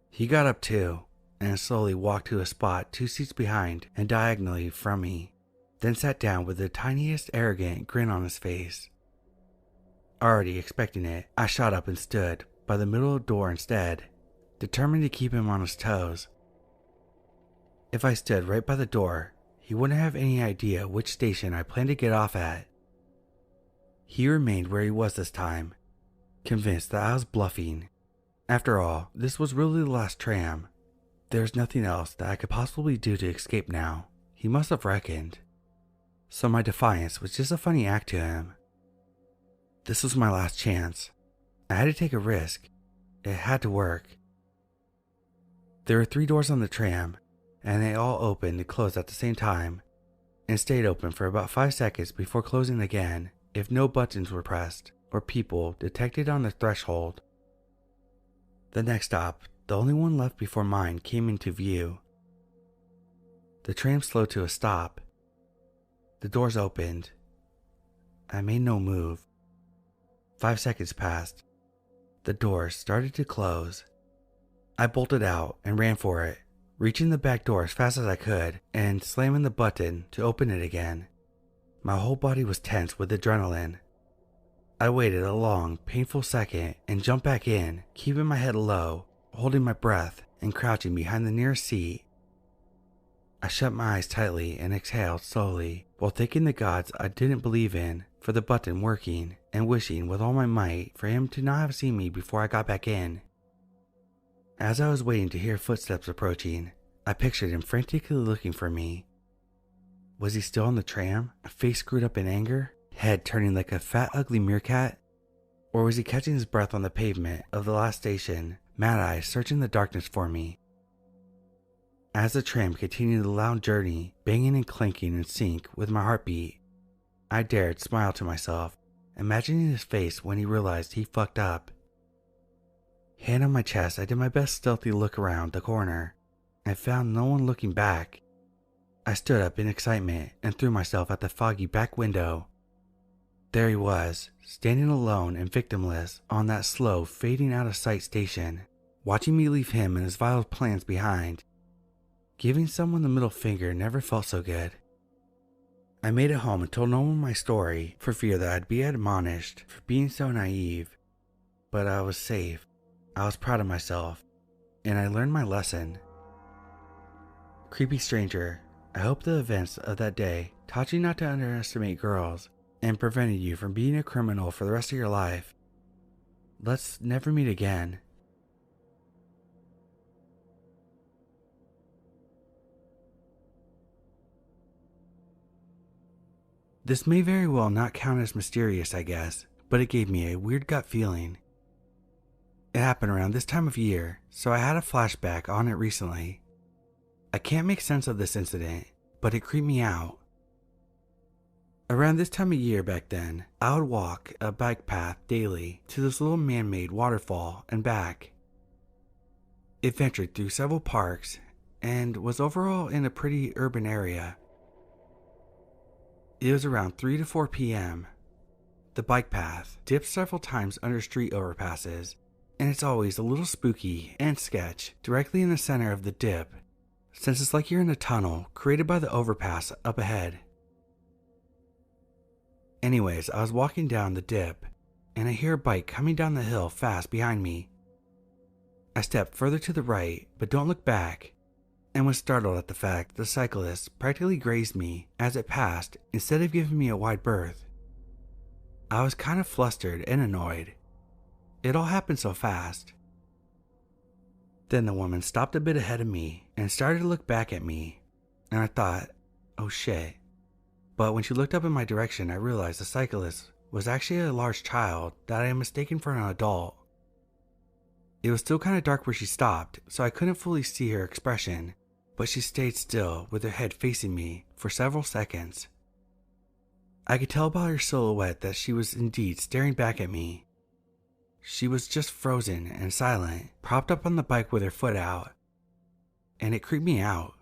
He got up too, and slowly walked to a spot 2 seats behind and diagonally from me, then sat down with the tiniest arrogant grin on his face. Already expecting it, I shot up and stood by the middle door instead, determined to keep him on his toes. If I stood right by the door, he wouldn't have any idea which station I planned to get off at. He remained where he was this time, convinced that I was bluffing. After all, this was really the last tram. There was nothing else that I could possibly do to escape now. He must have reckoned. So my defiance was just a funny act to him. This was my last chance. I had to take a risk. It had to work. There were 3 doors on the tram, and they all opened and closed at the same time, and stayed open for about 5 seconds before closing again if no buttons were pressed or people detected on the threshold. The next stop, the only one left before mine, came into view. The tram slowed to a stop. The doors opened. I made no move. 5 seconds passed. The doors started to close. I bolted out and ran for it, reaching the back door as fast as I could and slamming the button to open it again. My whole body was tense with adrenaline. I waited a long, painful second and jumped back in, keeping my head low, holding my breath and crouching behind the nearest seat. I shut my eyes tightly and exhaled slowly while thanking the gods I didn't believe in for the button working and wishing with all my might for him to not have seen me before I got back in. As I was waiting to hear footsteps approaching, I pictured him frantically looking for me. Was he still on the tram, face screwed up in anger, head turning like a fat ugly meerkat? Or was he catching his breath on the pavement of the last station, mad eyes searching the darkness for me? As the tram continued the loud journey, banging and clanking in sync with my heartbeat, I dared smile to myself, imagining his face when he realized he fucked up. Hand on my chest, I did my best stealthy look around the corner. I found no one looking back. I stood up in excitement and threw myself at the foggy back window. There he was, standing alone and victimless on that slow, fading out of sight station, watching me leave him and his vile plans behind. Giving someone the middle finger never felt so good. I made it home and told no one my story for fear that I'd be admonished for being so naive. But I was safe. I was proud of myself, and I learned my lesson. Creepy stranger, I hope the events of that day taught you not to underestimate girls and prevented you from being a criminal for the rest of your life. Let's never meet again. This may very well not count as mysterious, I guess, but it gave me a weird gut feeling. It happened around this time of year, so I had a flashback on it recently. I can't make sense of this incident, but it creeped me out. Around this time of year back then, I would walk a bike path daily to this little man-made waterfall and back. It ventured through several parks and was overall in a pretty urban area. It was around 3 to 4 p.m. The bike path dips several times under street overpasses, and it's always a little spooky and sketch directly in the center of the dip, since it's like you're in a tunnel created by the overpass up ahead. Anyways, I was walking down the dip, and I hear a bike coming down the hill fast behind me. I step further to the right, but don't look back, and was startled at the fact the cyclist practically grazed me as it passed instead of giving me a wide berth. I was kind of flustered and annoyed. It all happened so fast. Then the woman stopped a bit ahead of me and started to look back at me, and I thought, oh shit. But when she looked up in my direction, I realized the cyclist was actually a large child that I had mistaken for an adult. It was still kind of dark where she stopped, so I couldn't fully see her expression, but she stayed still with her head facing me for several seconds. I could tell by her silhouette that she was indeed staring back at me. She was just frozen and silent, propped up on the bike with her foot out, and it creeped me out.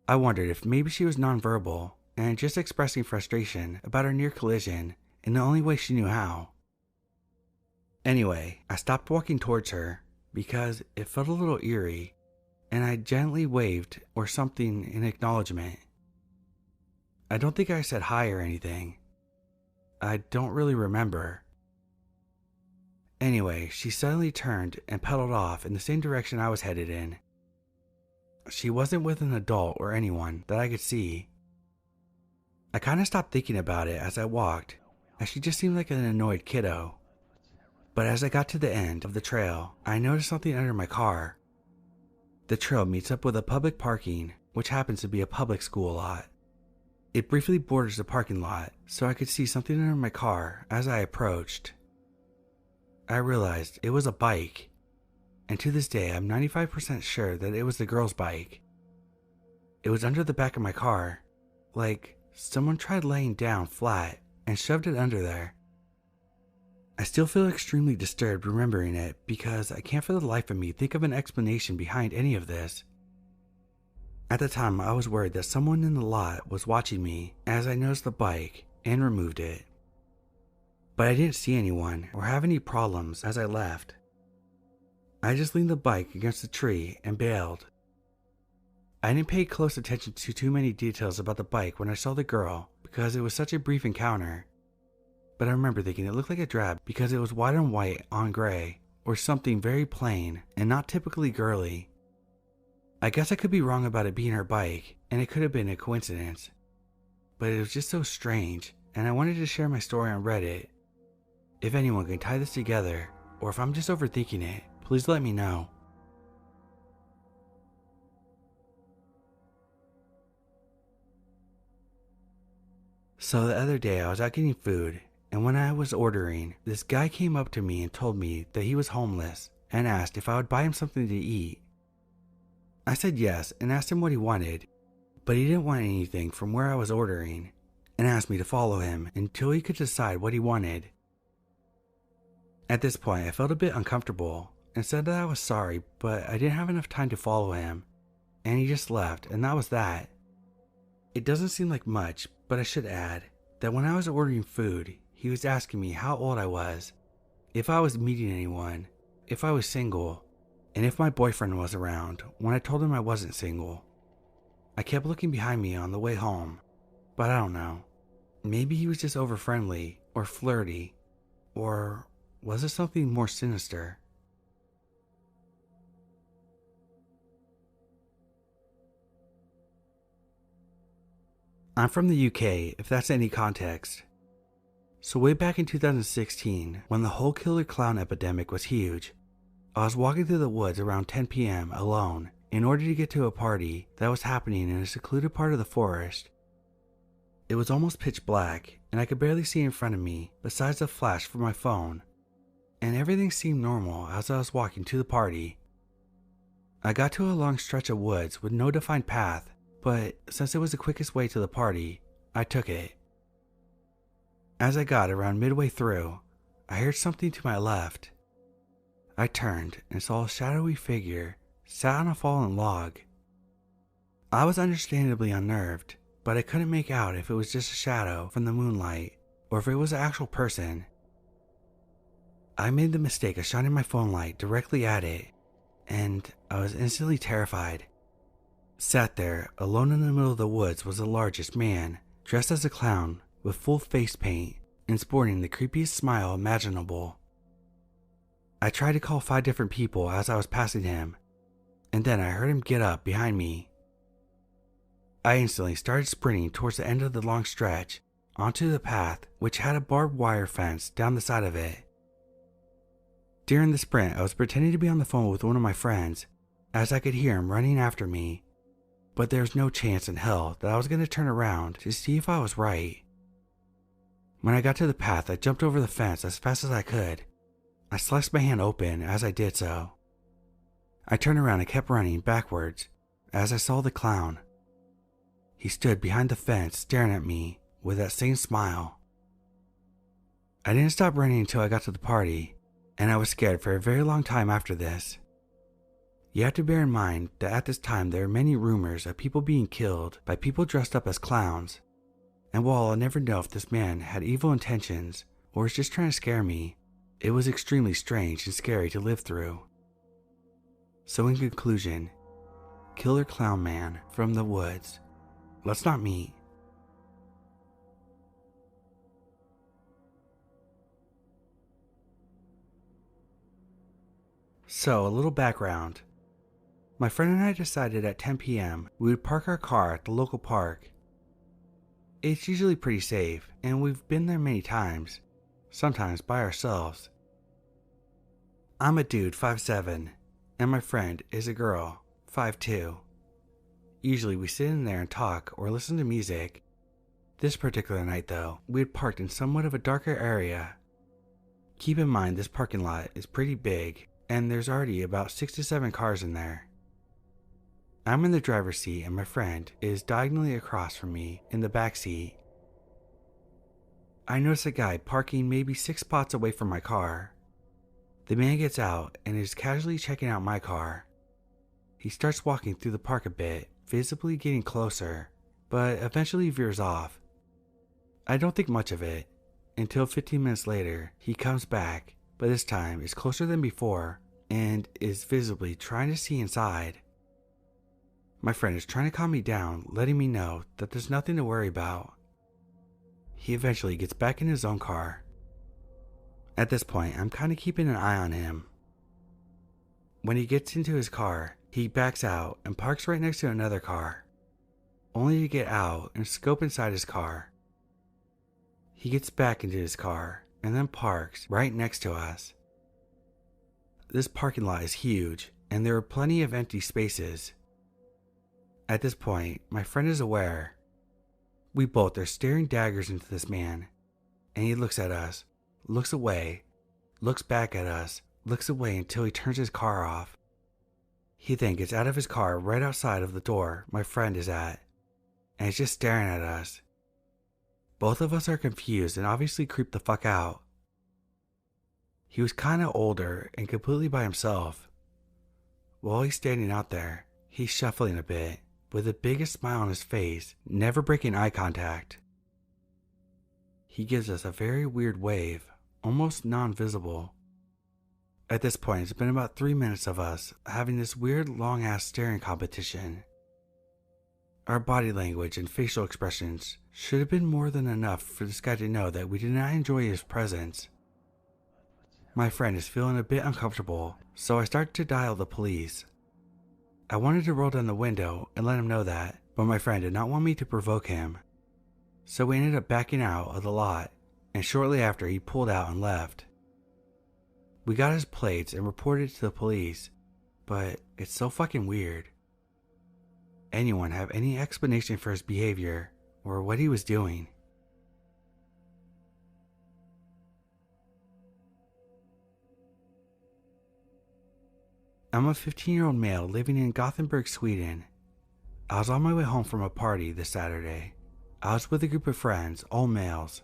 I wondered if maybe she was nonverbal and just expressing frustration about her near collision in the only way she knew how. Anyway, I stopped walking towards her because it felt a little eerie, and I gently waved or something in acknowledgement. I don't think I said hi or anything. I don't really remember. Anyway, she suddenly turned and pedaled off in the same direction I was headed in. She wasn't with an adult or anyone that I could see. I kind of stopped thinking about it as I walked, as she just seemed like an annoyed kiddo. But as I got to the end of the trail, I noticed something under my car. The trail meets up with a public parking, which happens to be a public school lot. It briefly borders the parking lot, so I could see something under my car as I approached. I realized it was a bike, and to this day I'm 95% sure that it was the girl's bike. It was under the back of my car, like someone tried laying down flat and shoved it under there. I still feel extremely disturbed remembering it because I can't for the life of me think of an explanation behind any of this. At the time, I was worried that someone in the lot was watching me as I noticed the bike and removed it. But I didn't see anyone or have any problems as I left. I just leaned the bike against the tree and bailed. I didn't pay close attention to too many details about the bike when I saw the girl because it was such a brief encounter. But I remember thinking it looked like a drab because it was white on white on gray, or something very plain and not typically girly. I guess I could be wrong about it being her bike, and it could have been a coincidence. But it was just so strange, and I wanted to share my story on Reddit. If anyone can tie this together, or if I'm just overthinking it, please let me know. So the other day I was out getting food, and when I was ordering, this guy came up to me and told me that he was homeless and asked if I would buy him something to eat. I said yes and asked him what he wanted, but he didn't want anything from where I was ordering and asked me to follow him until he could decide what he wanted. At this point, I felt a bit uncomfortable and said that I was sorry, but I didn't have enough time to follow him, and he just left, and that was that. It doesn't seem like much, but I should add that when I was ordering food, he was asking me how old I was, if I was meeting anyone, if I was single, and if my boyfriend was around when I told him I wasn't single. I kept looking behind me on the way home, but I don't know. Maybe he was just over friendly or flirty, or was it something more sinister? I'm from the UK, if that's any context. So way back in 2016, when the whole killer clown epidemic was huge, I was walking through the woods around 10 p.m. alone in order to get to a party that was happening in a secluded part of the forest. It was almost pitch black, and I could barely see in front of me besides the flash from my phone, and everything seemed normal as I was walking to the party. I got to a long stretch of woods with no defined path, but since it was the quickest way to the party, I took it. As I got around midway through, I heard something to my left. I turned and saw a shadowy figure sat on a fallen log. I was understandably unnerved, but I couldn't make out if it was just a shadow from the moonlight or if it was an actual person. I made the mistake of shining my phone light directly at it, and I was instantly terrified. Sat there, alone in the middle of the woods, was the largest man, dressed as a clown, with full face paint, and sporting the creepiest smile imaginable. I tried to call 5 different people as I was passing him, and then I heard him get up behind me. I instantly started sprinting towards the end of the long stretch, onto the path which had a barbed wire fence down the side of it. During the sprint, I was pretending to be on the phone with one of my friends, as I could hear him running after me, but there was no chance in hell that I was going to turn around to see if I was right. When I got to the path, I jumped over the fence as fast as I could. I sliced my hand open as I did so. I turned around and kept running backwards as I saw the clown. He stood behind the fence staring at me with that same smile. I didn't stop running until I got to the party, and I was scared for a very long time after this. You have to bear in mind that at this time there are many rumors of people being killed by people dressed up as clowns, and while I'll never know if this man had evil intentions or was just trying to scare me, it was extremely strange and scary to live through. So in conclusion, Killer Clown Man from the woods. Let's not meet. So, a little background. My friend and I decided at 10 p.m. we would park our car at the local park. It's usually pretty safe, and we've been there many times, sometimes by ourselves. I'm a dude 5'7", and my friend is a girl 5'2". Usually we sit in there and talk or listen to music. This particular night though, we had parked in somewhat of a darker area. Keep in mind this parking lot is pretty big, and there's already about 6 to 7 cars in there. I'm in the driver's seat and my friend is diagonally across from me in the back seat. I notice a guy parking maybe 6 spots away from my car. The man gets out and is casually checking out my car. He starts walking through the park a bit, visibly getting closer, but eventually veers off. I don't think much of it, until 15 minutes later he comes back, but this time is closer than before, and is visibly trying to see inside. My friend is trying to calm me down, letting me know that there's nothing to worry about. He eventually gets back in his own car. At this point, I'm kind of keeping an eye on him. When he gets into his car, he backs out and parks right next to another car, only to get out and scope inside his car. He gets back into his car and then parks right next to us. This parking lot is huge, and there are plenty of empty spaces. At this point, my friend is aware. We both are staring daggers into this man, and he looks at us, looks away, looks back at us, looks away until he turns his car off. He then gets out of his car right outside of the door my friend is at, and is just staring at us. Both of us are confused and obviously creeped the fuck out. He was kinda older and completely by himself. While he's standing out there, he's shuffling a bit, with the biggest smile on his face, never breaking eye contact. He gives us a very weird wave, almost non-visible. At this point, it's been about 3 minutes of us having this weird long-ass staring competition. Our body language and facial expressions should have been more than enough for this guy to know that we did not enjoy his presence. My friend is feeling a bit uncomfortable, so I start to dial the police. I wanted to roll down the window and let him know that, but my friend did not want me to provoke him. So we ended up backing out of the lot, and shortly after he pulled out and left. We got his plates and reported it to the police, but it's so fucking weird. Anyone have any explanation for his behavior or what he was doing? I'm a 15-year-old male living in Gothenburg, Sweden. I was on my way home from a party this Saturday. I was with a group of friends, all males.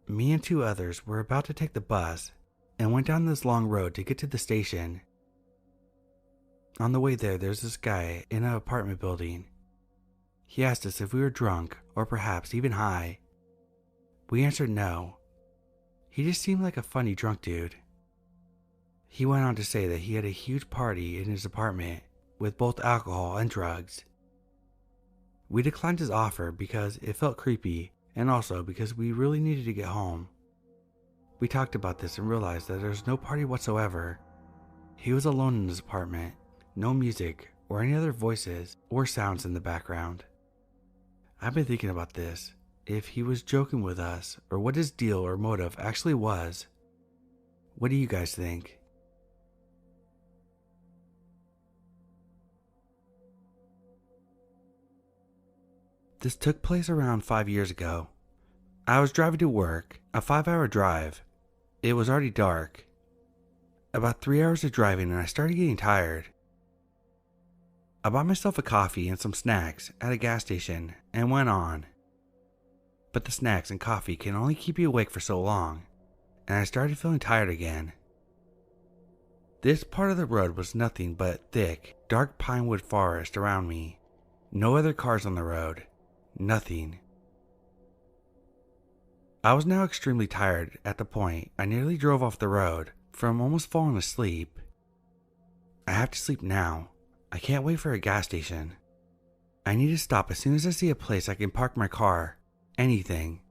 Me and 2 others were about to take the bus and went down this long road to get to the station. On the way there's this guy in an apartment building. He asked us if we were drunk or perhaps even high. We answered no. He just seemed like a funny drunk dude. He went on to say that he had a huge party in his apartment with both alcohol and drugs. We declined his offer because it felt creepy and also because we really needed to get home. We talked about this and realized that there's no party whatsoever. He was alone in his apartment, no music or any other voices or sounds in the background. I've been thinking about this, if he was joking with us or what his deal or motive actually was. What do you guys think? This took place around 5 years ago. I was driving to work, a 5-hour drive. It was already dark. About 3 hours of driving and I started getting tired. I bought myself a coffee and some snacks at a gas station and went on. But the snacks and coffee can only keep you awake for so long, and I started feeling tired again. This part of the road was nothing but thick, dark pinewood forest around me. No other cars on the road. Nothing. I was now extremely tired at the point I nearly drove off the road from almost falling asleep. I have to sleep now. I can't wait for a gas station. I need to stop as soon as I see a place I can park my car. Anything.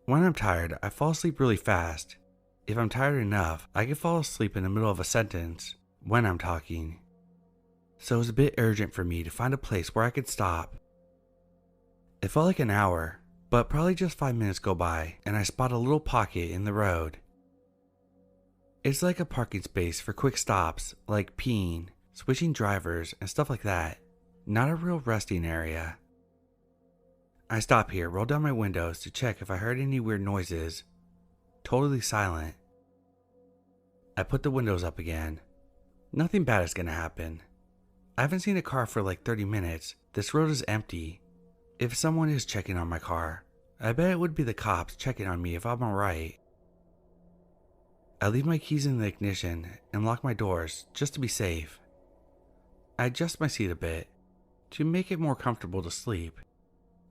When I'm tired, I fall asleep really fast. If I'm tired enough, I can fall asleep in the middle of a sentence when I'm talking. So it was a bit urgent for me to find a place where I could stop. It felt like an hour, but probably just 5 minutes go by and I spot a little pocket in the road. It's like a parking space for quick stops like peeing, switching drivers, and stuff like that. Not a real resting area. I stop here, roll down my windows to check if I heard any weird noises. Totally silent. I put the windows up again. Nothing bad is gonna happen. I haven't seen a car for like 30 minutes. This road is empty. If someone is checking on my car, I bet it would be the cops checking on me if I'm alright. I leave my keys in the ignition and lock my doors just to be safe. I adjust my seat a bit to make it more comfortable to sleep,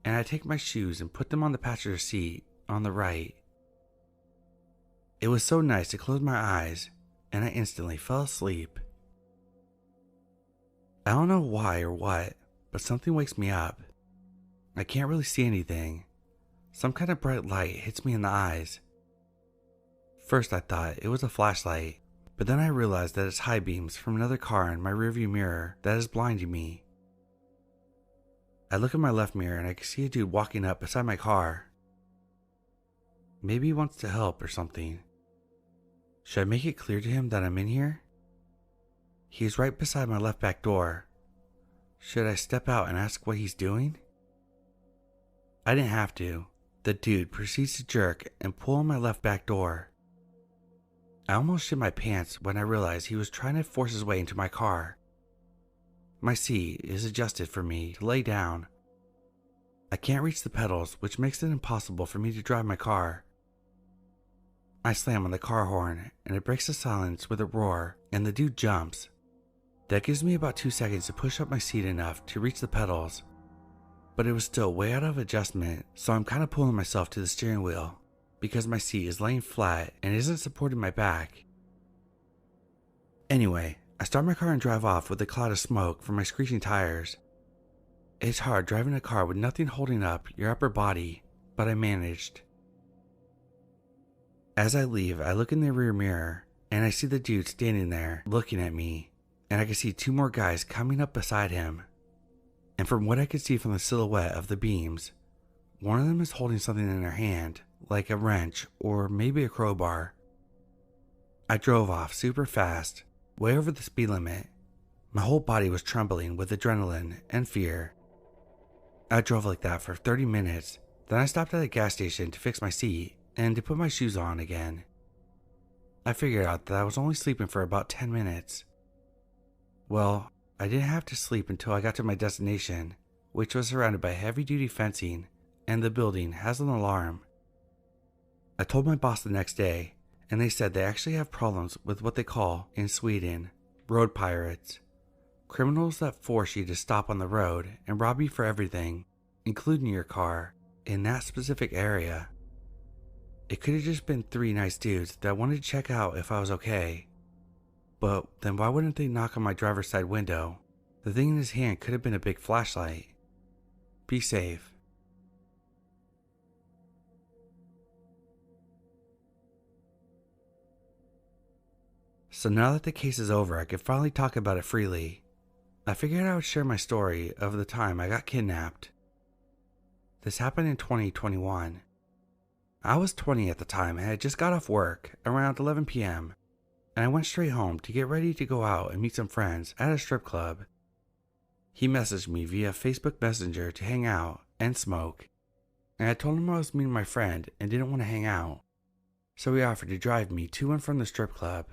and I take my shoes and put them on the passenger seat on the right. It was so nice to close my eyes and I instantly fell asleep. I don't know why or what, but something wakes me up. I can't really see anything. Some kind of bright light hits me in the eyes. First I thought it was a flashlight, but then I realized that it's high beams from another car in my rearview mirror that is blinding me. I look in my left mirror and I can see a dude walking up beside my car. Maybe he wants to help or something. Should I make it clear to him that I'm in here? He's right beside my left back door. Should I step out and ask what he's doing? I didn't have to. The dude proceeds to jerk and pull on my left back door. I almost shit my pants when I realized he was trying to force his way into my car. My seat is adjusted for me to lay down. I can't reach the pedals, which makes it impossible for me to drive my car. I slam on the car horn and it breaks the silence with a roar and the dude jumps. That gives me about 2 seconds to push up my seat enough to reach the pedals. But it was still way out of adjustment, so I'm kind of pulling myself to the steering wheel because my seat is laying flat and isn't supporting my back. Anyway, I start my car and drive off with a cloud of smoke from my screeching tires. It's hard driving a car with nothing holding up your upper body, but I managed. As I leave, I look in the rear mirror and I see the dude standing there looking at me, and I can see 2 more guys coming up beside him. And from what I could see from the silhouette of the beams, one of them is holding something in their hand, like a wrench or maybe a crowbar. I drove off super fast, way over the speed limit. My whole body was trembling with adrenaline and fear. I drove like that for 30 minutes, then I stopped at a gas station to fix my seat and to put my shoes on again. I figured out that I was only sleeping for about 10 minutes. Well, I didn't have to sleep until I got to my destination, which was surrounded by heavy-duty fencing, and the building has an alarm. I told my boss the next day, and they said they actually have problems with what they call, in Sweden, road pirates. Criminals that force you to stop on the road and rob you for everything, including your car, in that specific area. It could have just been 3 nice dudes that wanted to check out if I was okay. But then why wouldn't they knock on my driver's side window? The thing in his hand could have been a big flashlight. Be safe. So now that the case is over, I can finally talk about it freely. I figured I would share my story of the time I got kidnapped. This happened in 2021. I was 20 at the time and had just got off work around 11 p.m. and I went straight home to get ready to go out and meet some friends at a strip club. He messaged me via Facebook Messenger to hang out and smoke, and I told him I was meeting my friend and didn't want to hang out, so he offered to drive me to and from the strip club.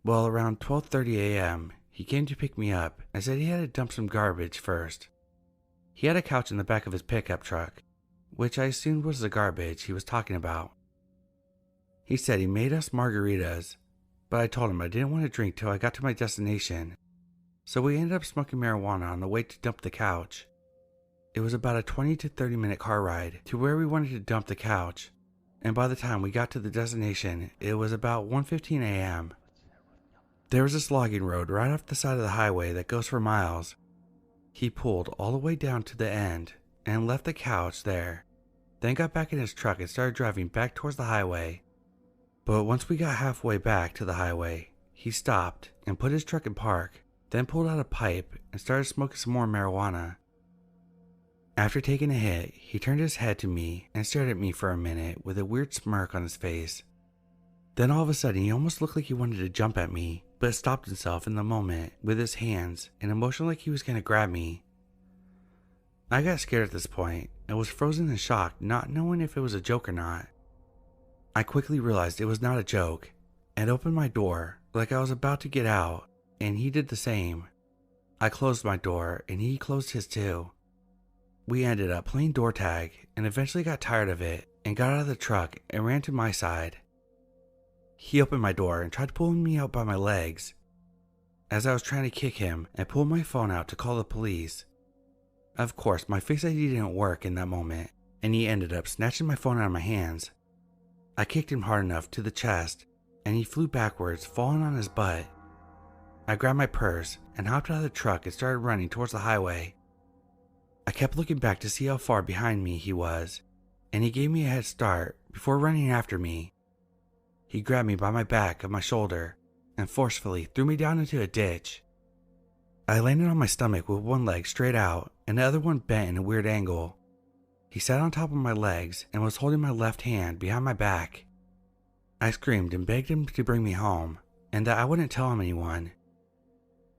Well, around 12:30 a.m., he came to pick me up and said he had to dump some garbage first. He had a couch in the back of his pickup truck, which I assumed was the garbage he was talking about. He said he made us margaritas, but I told him I didn't want to drink till I got to my destination, so we ended up smoking marijuana on the way to dump the couch. It was about a 20 to 30 minute car ride to where we wanted to dump the couch, and by the time we got to the destination, it was about 1:15 a.m. There was this logging road right off the side of the highway that goes for miles. He pulled all the way down to the end and left the couch there, then got back in his truck and started driving back towards the highway. But once we got halfway back to the highway, he stopped and put his truck in park, then pulled out a pipe and started smoking some more marijuana. After taking a hit, he turned his head to me and stared at me for a minute with a weird smirk on his face. Then all of a sudden he almost looked like he wanted to jump at me, but stopped himself in the moment with his hands and motioned like he was going to grab me. I got scared at this point and was frozen in shock, not knowing if it was a joke or not. I quickly realized it was not a joke and opened my door like I was about to get out, and he did the same. I closed my door and he closed his too. We ended up playing door tag and eventually got tired of it and got out of the truck and ran to my side. He opened my door and tried pulling me out by my legs. As I was trying to kick him, I pulled my phone out to call the police. Of course, my Face ID didn't work in that moment, and he ended up snatching my phone out of my hands. I kicked him hard enough to the chest, and he flew backwards, falling on his butt. I grabbed my purse and hopped out of the truck and started running towards the highway. I kept looking back to see how far behind me he was, and he gave me a head start before running after me. He grabbed me by my back of my shoulder and forcefully threw me down into a ditch. I landed on my stomach with one leg straight out and the other one bent in a weird angle. He sat on top of my legs and was holding my left hand behind my back. I screamed and begged him to bring me home and that I wouldn't tell him anyone.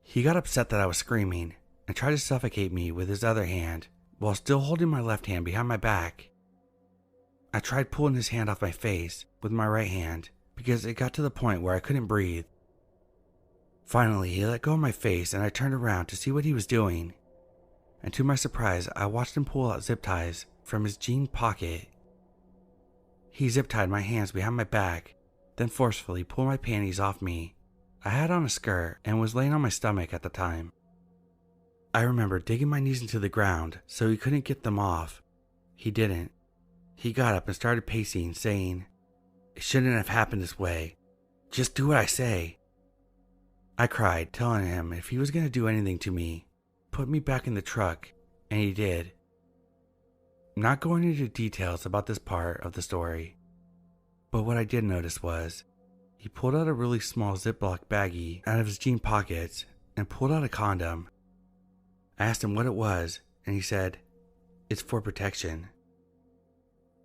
He got upset that I was screaming and tried to suffocate me with his other hand while still holding my left hand behind my back. I tried pulling his hand off my face with my right hand because it got to the point where I couldn't breathe. Finally, he let go of my face and I turned around to see what he was doing. And to my surprise, I watched him pull out zip ties from his jean pocket. He zip tied my hands behind my back, then forcefully pulled my panties off me. I had on a skirt and was laying on my stomach at the time. I remember digging my knees into the ground so he couldn't get them off. He didn't. He got up and started pacing, saying, "It shouldn't have happened this way. Just do what I say." I cried, telling him if he was going to do anything to me, put me back in the truck, and he did. I'm not going into details about this part of the story, but what I did notice was he pulled out a really small Ziploc baggie out of his jean pockets and pulled out a condom. I asked him what it was, and he said, "It's for protection."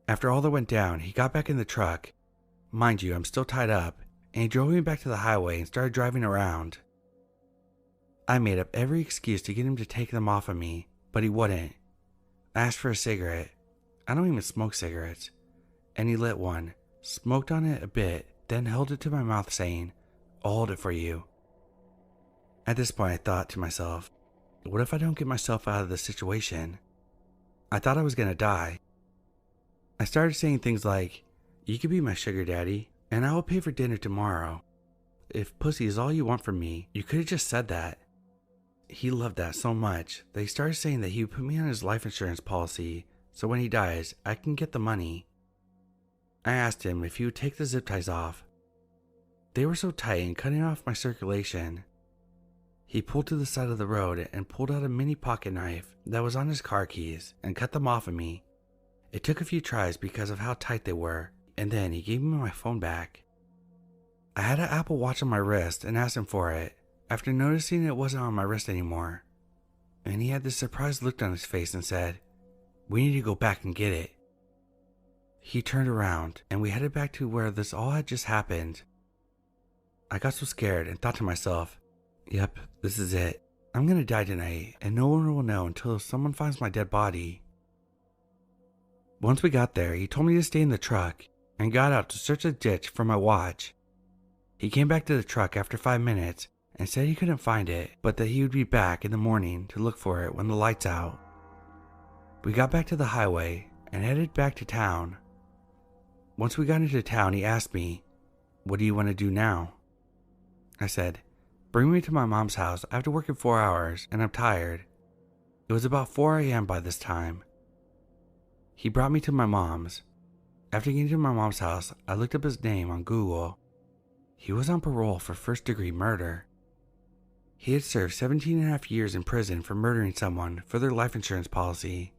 After all that went down, he got back in the truck. Mind you, I'm still tied up, and he drove me back to the highway and started driving around. I made up every excuse to get him to take them off of me, but he wouldn't. I asked for a cigarette. I don't even smoke cigarettes. And he lit one, smoked on it a bit, then held it to my mouth saying, "I'll hold it for you." At this point I thought to myself, what if I don't get myself out of this situation? I thought I was going to die. I started saying things like, "You could be my sugar daddy, and I will pay for dinner tomorrow. If pussy is all you want from me, you could have just said that." He loved that so much that he started saying that he would put me on his life insurance policy so when he dies, I can get the money. I asked him if he would take the zip ties off. They were so tight and cutting off my circulation. He pulled to the side of the road and pulled out a mini pocket knife that was on his car keys and cut them off of me. It took a few tries because of how tight they were, and then he gave me my phone back. I had an Apple Watch on my wrist and asked him for it after noticing it wasn't on my wrist anymore. And he had this surprised look on his face and said, "We need to go back and get it." He turned around and we headed back to where this all had just happened. I got so scared and thought to myself, yep, this is it. I'm gonna die tonight and no one will know until someone finds my dead body. Once we got there, he told me to stay in the truck and got out to search the ditch for my watch. He came back to the truck after 5 minutes and said he couldn't find it, but that he would be back in the morning to look for it when the light's out. We got back to the highway and headed back to town. Once we got into town, he asked me, "What do you want to do now?" I said, "Bring me to my mom's house. I have to work in 4 hours and I'm tired." It was about 4 a.m. by this time. He brought me to my mom's. After getting to my mom's house, I looked up his name on Google. He was on parole for first-degree murder. He had served 17.5 years in prison for murdering someone for their life insurance policy.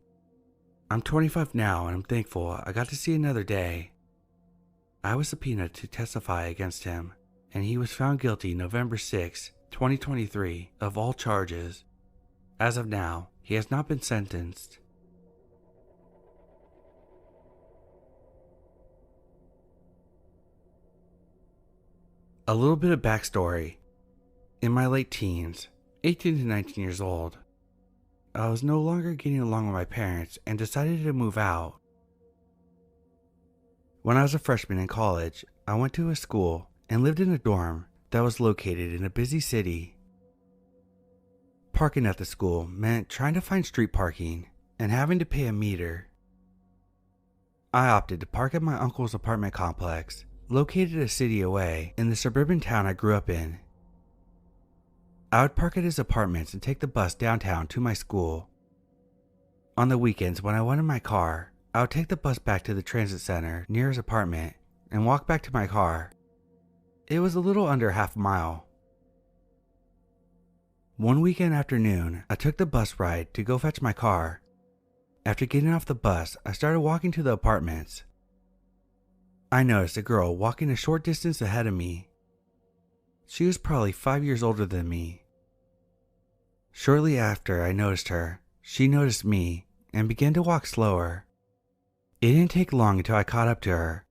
I'm 25 now and I'm thankful I got to see another day. I was subpoenaed to testify against him, and he was found guilty November 6, 2023 of all charges. As of now, he has not been sentenced. A little bit of backstory. In my late teens, 18 to 19 years old, I was no longer getting along with my parents and decided to move out. When I was a freshman in college, I went to a school and lived in a dorm that was located in a busy city. Parking at the school meant trying to find street parking and having to pay a meter. I opted to park at my uncle's apartment complex, located a city away in the suburban town I grew up in. I would park at his apartments and take the bus downtown to my school. On the weekends when I went in my car, I would take the bus back to the transit center near his apartment and walk back to my car. It was a little under half a mile. One weekend afternoon, I took the bus ride to go fetch my car. After getting off the bus, I started walking to the apartments. I noticed a girl walking a short distance ahead of me. She was probably 5 years older than me. Shortly after I noticed her, she noticed me and began to walk slower. It didn't take long until I caught up to her.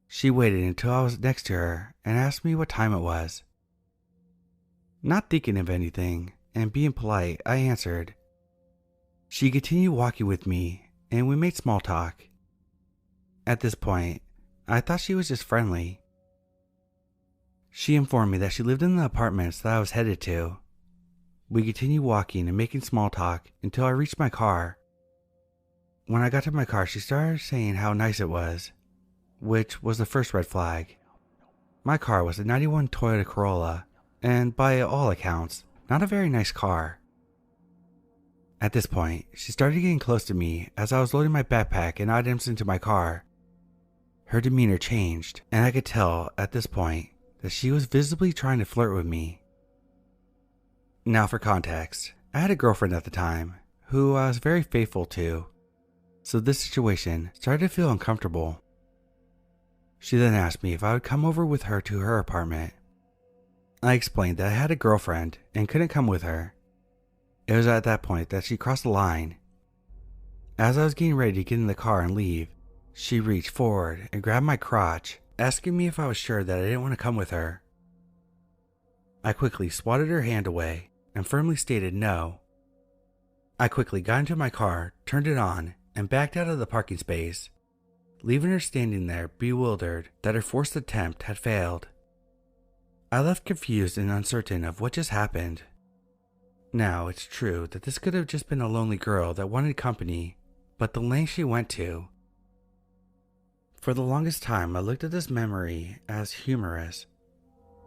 She waited until I was next to her and asked me what time it was. Not thinking of anything and being polite, I answered. She continued walking with me and we made small talk. At this point, I thought she was just friendly. She informed me that she lived in the apartments that I was headed to. We continued walking and making small talk until I reached my car. When I got to my car, she started saying how nice it was, which was the first red flag. My car was a 91 Toyota Corolla, and by all accounts, not a very nice car. At this point, she started getting close to me as I was loading my backpack and items into my car. Her demeanor changed, and I could tell at this point that she was visibly trying to flirt with me. Now for context, I had a girlfriend at the time who I was very faithful to, so this situation started to feel uncomfortable. She then asked me if I would come over with her to her apartment. I explained that I had a girlfriend and couldn't come with her. It was at that point that she crossed the line. As I was getting ready to get in the car and leave, she reached forward and grabbed my crotch, asking me if I was sure that I didn't want to come with her. I quickly swatted her hand away and firmly stated no. I quickly got into my car, turned it on, and backed out of the parking space, leaving her standing there bewildered that her forced attempt had failed. I left confused and uncertain of what just happened. Now, it's true that this could have just been a lonely girl that wanted company, but the length she went to. For the longest time, I looked at this memory as humorous,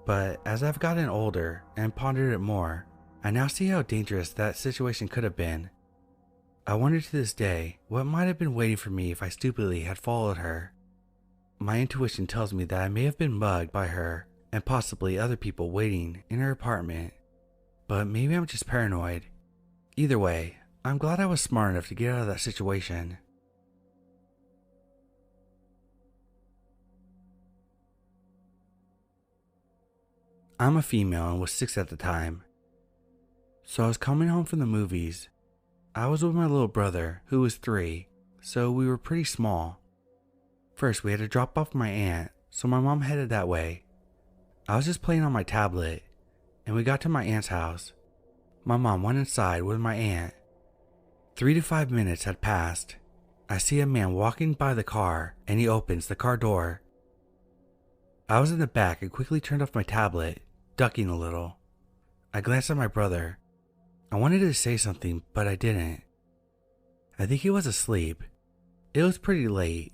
but as I've gotten older and pondered it more, I now see how dangerous that situation could have been. I wonder to this day what might have been waiting for me if I stupidly had followed her. My intuition tells me that I may have been mugged by her and possibly other people waiting in her apartment, but maybe I'm just paranoid. Either way, I'm glad I was smart enough to get out of that situation. I'm a female and was 6 at the time. So I was coming home from the movies. I was with my little brother, who was 3, so we were pretty small. First, we had to drop off my aunt, so my mom headed that way. I was just playing on my tablet, and we got to my aunt's house. My mom went inside with my aunt. 3 to 5 minutes had passed. I see a man walking by the car, and he opens the car door. I was in the back and quickly turned off my tablet, ducking a little. I glanced at my brother. I wanted to say something, but I didn't. I think he was asleep. It was pretty late.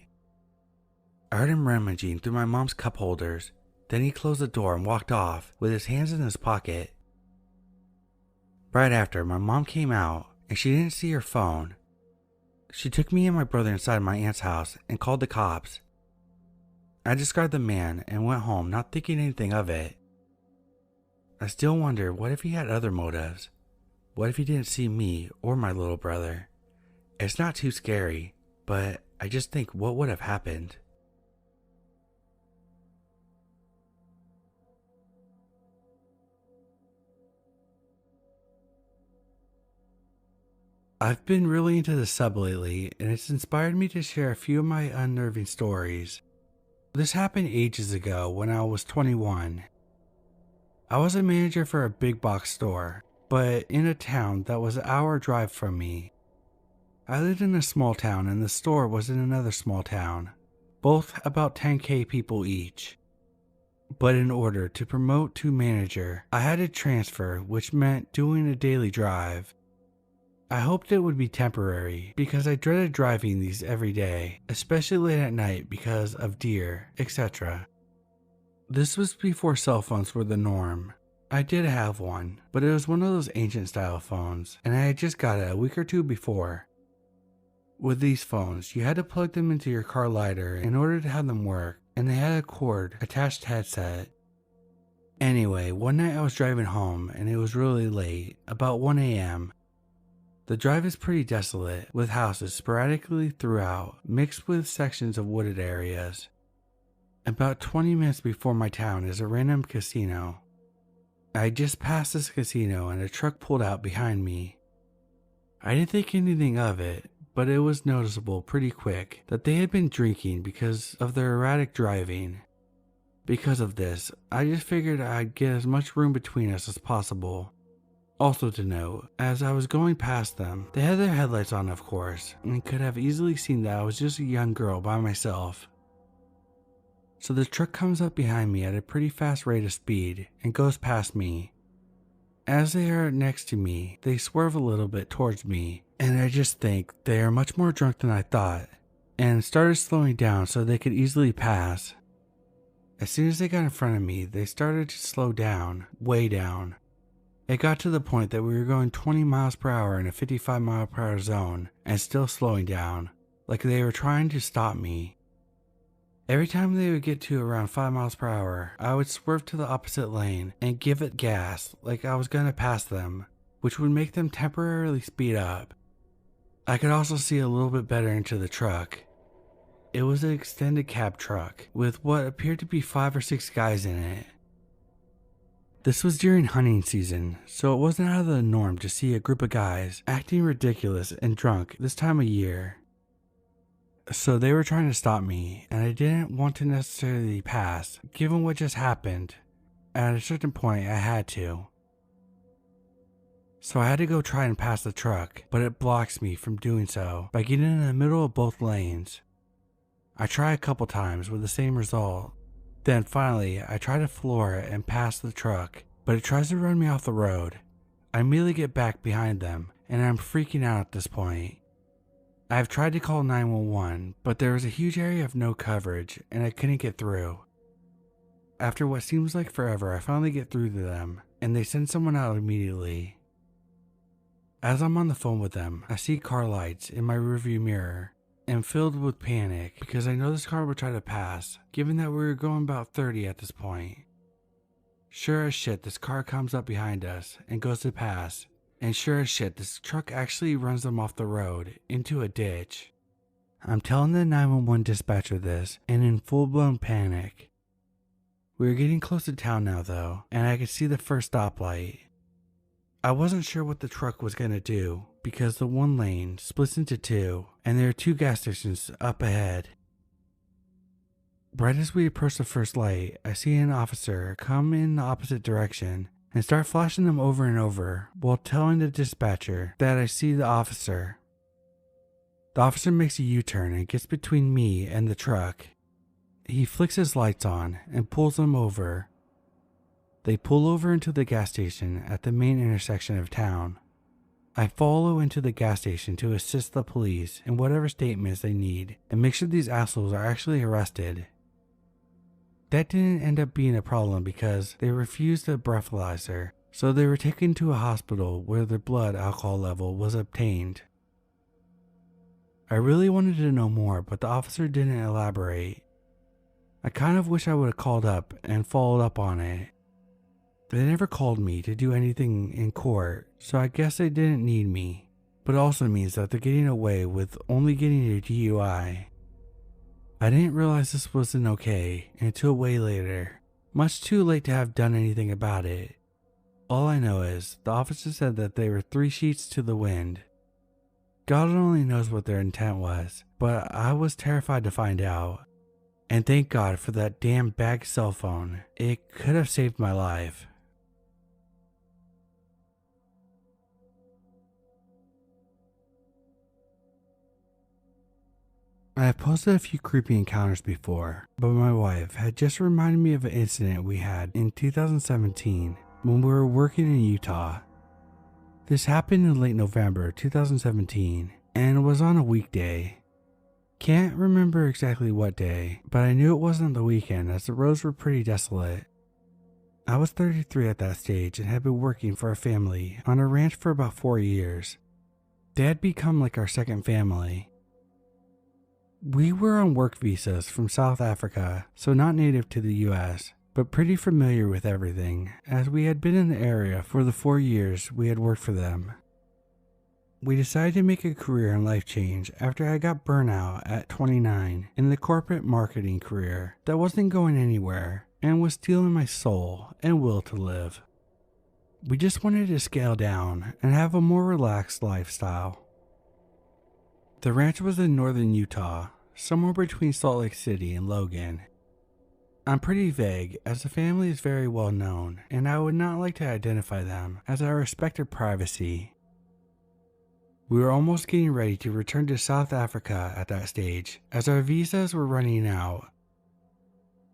I heard him rummaging through my mom's cup holders. Then he closed the door and walked off with his hands in his pocket. Right after, my mom came out and she didn't see her phone. She took me and my brother inside my aunt's house and called the cops. I described the man and went home not thinking anything of it. I still wonder, what if he had other motives? What if he didn't see me or my little brother? It's not too scary, but I just think what would have happened. I've been really into the sub lately, and it's inspired me to share a few of my unnerving stories. This happened ages ago when I was 21. I was a manager for a big box store, but in a town that was an hour drive from me. I lived in a small town and the store was in another small town, both about 10K people each. But in order to promote to manager, I had to transfer, which meant doing a daily drive. I hoped it would be temporary because I dreaded driving these every day, especially late at night because of deer, etc. This was before cell phones were the norm. I did have one, but it was one of those ancient style phones, and I had just got it a week or two before. With these phones, you had to plug them into your car lighter in order to have them work, and they had a cord attached headset. Anyway, one night I was driving home and it was really late, about 1 a.m. The drive is pretty desolate, with houses sporadically throughout, mixed with sections of wooded areas. About 20 minutes before my town is a random casino. I just passed this casino and a truck pulled out behind me. I didn't think anything of it, but it was noticeable pretty quick that they had been drinking because of their erratic driving. Because of this, I just figured I'd get as much room between us as possible. Also to note, as I was going past them, they had their headlights on of course, and could have easily seen that I was just a young girl by myself. So the truck comes up behind me at a pretty fast rate of speed and goes past me. As they are next to me, they swerve a little bit towards me, and I just think they are much more drunk than I thought, and started slowing down so they could easily pass. As soon as they got in front of me, they started to slow down, way down. It got to the point that we were going 20 miles per hour in a 55 mile per hour zone and still slowing down, like they were trying to stop me. Every time they would get to around 5 miles per hour, I would swerve to the opposite lane and give it gas like I was going to pass them, which would make them temporarily speed up. I could also see a little bit better into the truck. It was an extended cab truck with what appeared to be 5 or 6 guys in it. This was during hunting season, so it wasn't out of the norm to see a group of guys acting ridiculous and drunk this time of year. So they were trying to stop me, and I didn't want to necessarily pass, given what just happened. At a certain point, I had to. So I had to go try and pass the truck, but it blocks me from doing so by getting in the middle of both lanes. I try a couple times with the same result. Then finally, I try to floor it and pass the truck, but it tries to run me off the road. I immediately get back behind them, and I'm freaking out at this point. I have tried to call 911, but there was a huge area of no coverage, and I couldn't get through. After what seems like forever, I finally get through to them, and they send someone out immediately. As I'm on the phone with them, I see car lights in my rearview mirror. Am filled with panic because I know this car would try to pass, given that we were going about 30 at this point. Sure as shit, this car comes up behind us and goes to pass, and sure as shit, this truck actually runs them off the road into a ditch. I'm telling the 911 dispatcher this, and in full-blown panic. We were getting close to town now though, and I could see the first stoplight. I wasn't sure what the truck was going to do, because the one lane splits into two, and there are 2 gas stations up ahead. Right as we approach the first light, I see an officer come in the opposite direction and start flashing them over and over while telling the dispatcher that I see the officer. The officer makes a U-turn and gets between me and the truck. He flicks his lights on and pulls them over. They pull over into the gas station at the main intersection of town. I follow into the gas station to assist the police in whatever statements they need and make sure these assholes are actually arrested. That didn't end up being a problem because they refused a breathalyzer, so they were taken to a hospital where their blood alcohol level was obtained. I really wanted to know more, but the officer didn't elaborate. I kind of wish I would have called up and followed up on it. They never called me to do anything in court, so I guess they didn't need me. But it also means that they're getting away with only getting a DUI. I didn't realize this wasn't okay until way later, much too late to have done anything about it. All I know is the officer said that they were 3 sheets to the wind. God only knows what their intent was, but I was terrified to find out. And thank God for that damn bag cell phone. It could have saved my life. I have posted a few creepy encounters before, but my wife had just reminded me of an incident we had in 2017 when we were working in Utah. This happened in late November 2017 and was on a weekday. Can't remember exactly what day, but I knew it wasn't the weekend as the roads were pretty desolate. I was 33 at that stage and had been working for a family on a ranch for about 4 years. They had become like our second family. We were on work visas from South Africa, so not native to the US, but pretty familiar with everything, as we had been in the area for the 4 years we had worked for them. We decided to make a career and life change after I got burnout at 29 in the corporate marketing career that wasn't going anywhere and was stealing my soul and will to live. We just wanted to scale down and have a more relaxed lifestyle. The ranch was in northern Utah, somewhere between Salt Lake City and Logan. I'm pretty vague as the family is very well known and I would not like to identify them as I respect their privacy. We were almost getting ready to return to South Africa at that stage as our visas were running out.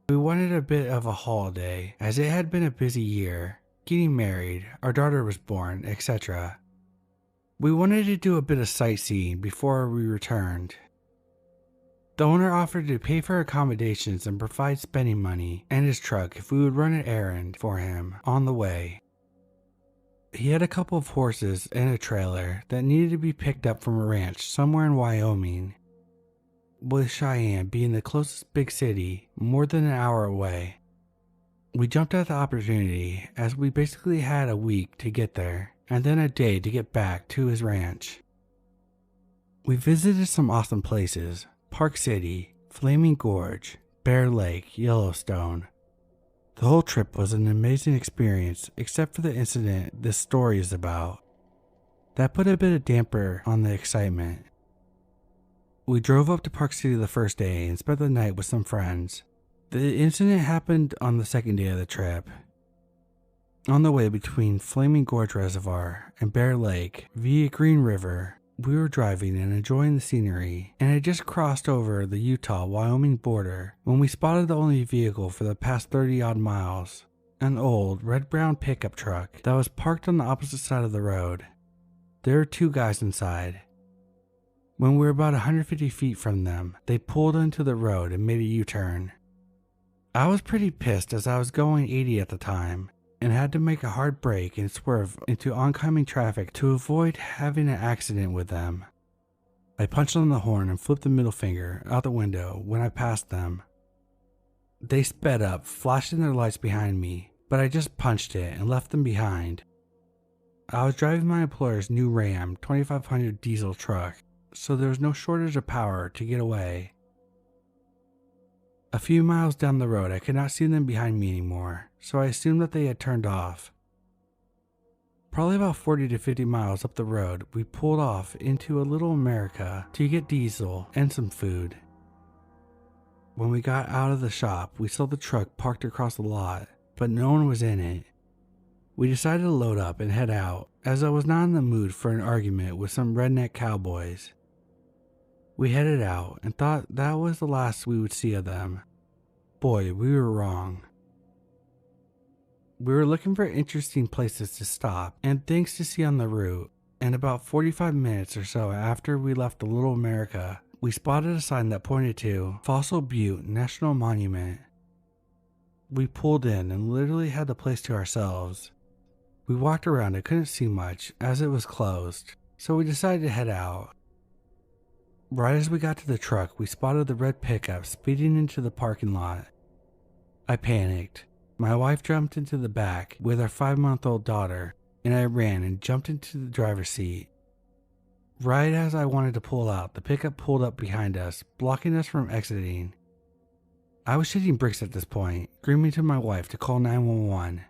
We wanted a bit of a holiday as it had been a busy year, getting married, our daughter was born, etc. We wanted to do a bit of sightseeing before we returned. The owner offered to pay for accommodations and provide spending money and his truck if we would run an errand for him on the way. He had a couple of horses and a trailer that needed to be picked up from a ranch somewhere in Wyoming, with Cheyenne being the closest big city more than an hour away. We jumped at the opportunity as we basically had a week to get there and then a day to get back to his ranch. We visited some awesome places: Park City, Flaming Gorge, Bear Lake, Yellowstone. The whole trip was an amazing experience except for the incident this story is about. That put a bit of damper on the excitement. We drove up to Park City the first day and spent the night with some friends. The incident happened on the second day of the trip. On the way between Flaming Gorge Reservoir and Bear Lake via Green River, we were driving and enjoying the scenery and had just crossed over the Utah-Wyoming border when we spotted the only vehicle for the past 30-odd miles, an old red-brown pickup truck that was parked on the opposite side of the road. There were 2 guys inside. When we were about 150 feet from them, they pulled into the road and made a U-turn. I was pretty pissed as I was going 80 at the time and had to make a hard brake and swerve into oncoming traffic to avoid having an accident with them. I punched on the horn and flipped the middle finger out the window when I passed them. They sped up, flashing their lights behind me, but I just punched it and left them behind. I was driving my employer's new Ram 2500 diesel truck, so there was no shortage of power to get away. A few miles down the road, I could not see them behind me anymore, so I assumed that they had turned off. Probably about 40 to 50 miles up the road, we pulled off into a Little America to get diesel and some food. When we got out of the shop, we saw the truck parked across the lot, but no one was in it. We decided to load up and head out, as I was not in the mood for an argument with some redneck cowboys. We headed out and thought that was the last we would see of them. Boy, we were wrong. We were looking for interesting places to stop and things to see on the route, and about 45 minutes or so after we left the Little America, we spotted a sign that pointed to Fossil Butte National Monument. We pulled in and literally had the place to ourselves. We walked around and couldn't see much as it was closed, so we decided to head out. Right as we got to the truck, we spotted the red pickup speeding into the parking lot. I panicked. My wife jumped into the back with our 5-month-old daughter, and I ran and jumped into the driver's seat. Right as I wanted to pull out, the pickup pulled up behind us, blocking us from exiting. I was shitting bricks at this point, screaming to my wife to call 911.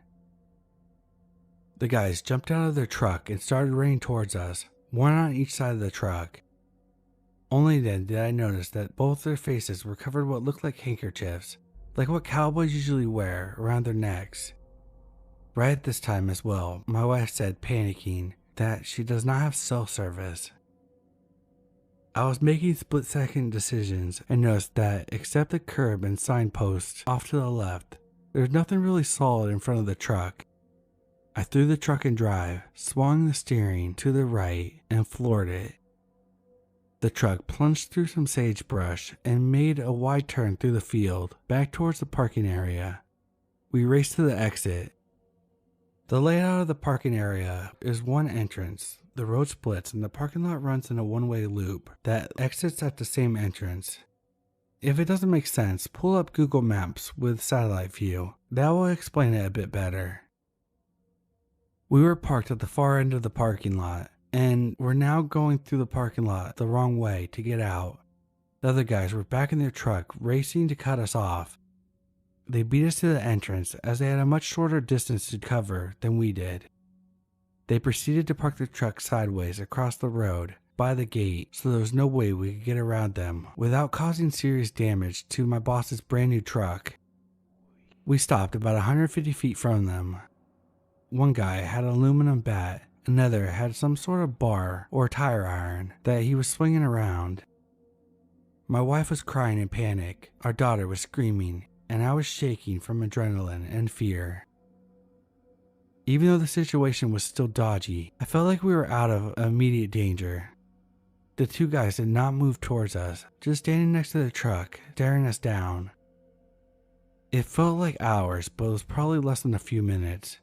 The guys jumped out of their truck and started running towards us, one on each side of the truck. Only then did I notice that both their faces were covered what looked like handkerchiefs, like what cowboys usually wear around their necks. Right at this time as well, my wife said, panicking, that she does not have cell service. I was making split-second decisions and noticed that, except the curb and signposts off to the left, there was nothing really solid in front of the truck. I threw the truck in drive, swung the steering to the right, and floored it. The truck plunged through some sagebrush and made a wide turn through the field, back towards the parking area. We raced to the exit. The layout of the parking area is one entrance, The road splits and the parking lot runs in a one-way loop that exits at the same entrance. If it doesn't make sense, pull up Google Maps with satellite view. That will explain it a bit better. We were parked at the far end of the parking lot, and we're now going through the parking lot the wrong way to get out. The other guys were back in their truck, racing to cut us off. They beat us to the entrance as they had a much shorter distance to cover than we did. They proceeded to park their truck sideways across the road by the gate, so there was no way we could get around them without causing serious damage to my boss's brand new truck. We stopped about 150 feet from them. One guy had an aluminum bat, another had some sort of bar or tire iron that he was swinging around. My wife was crying in panic, our daughter was screaming, and I was shaking from adrenaline and fear. Even though the situation was still dodgy, I felt like we were out of immediate danger. The two guys did not move towards us, just standing next to the truck, staring us down. It felt like hours, but it was probably less than a few minutes.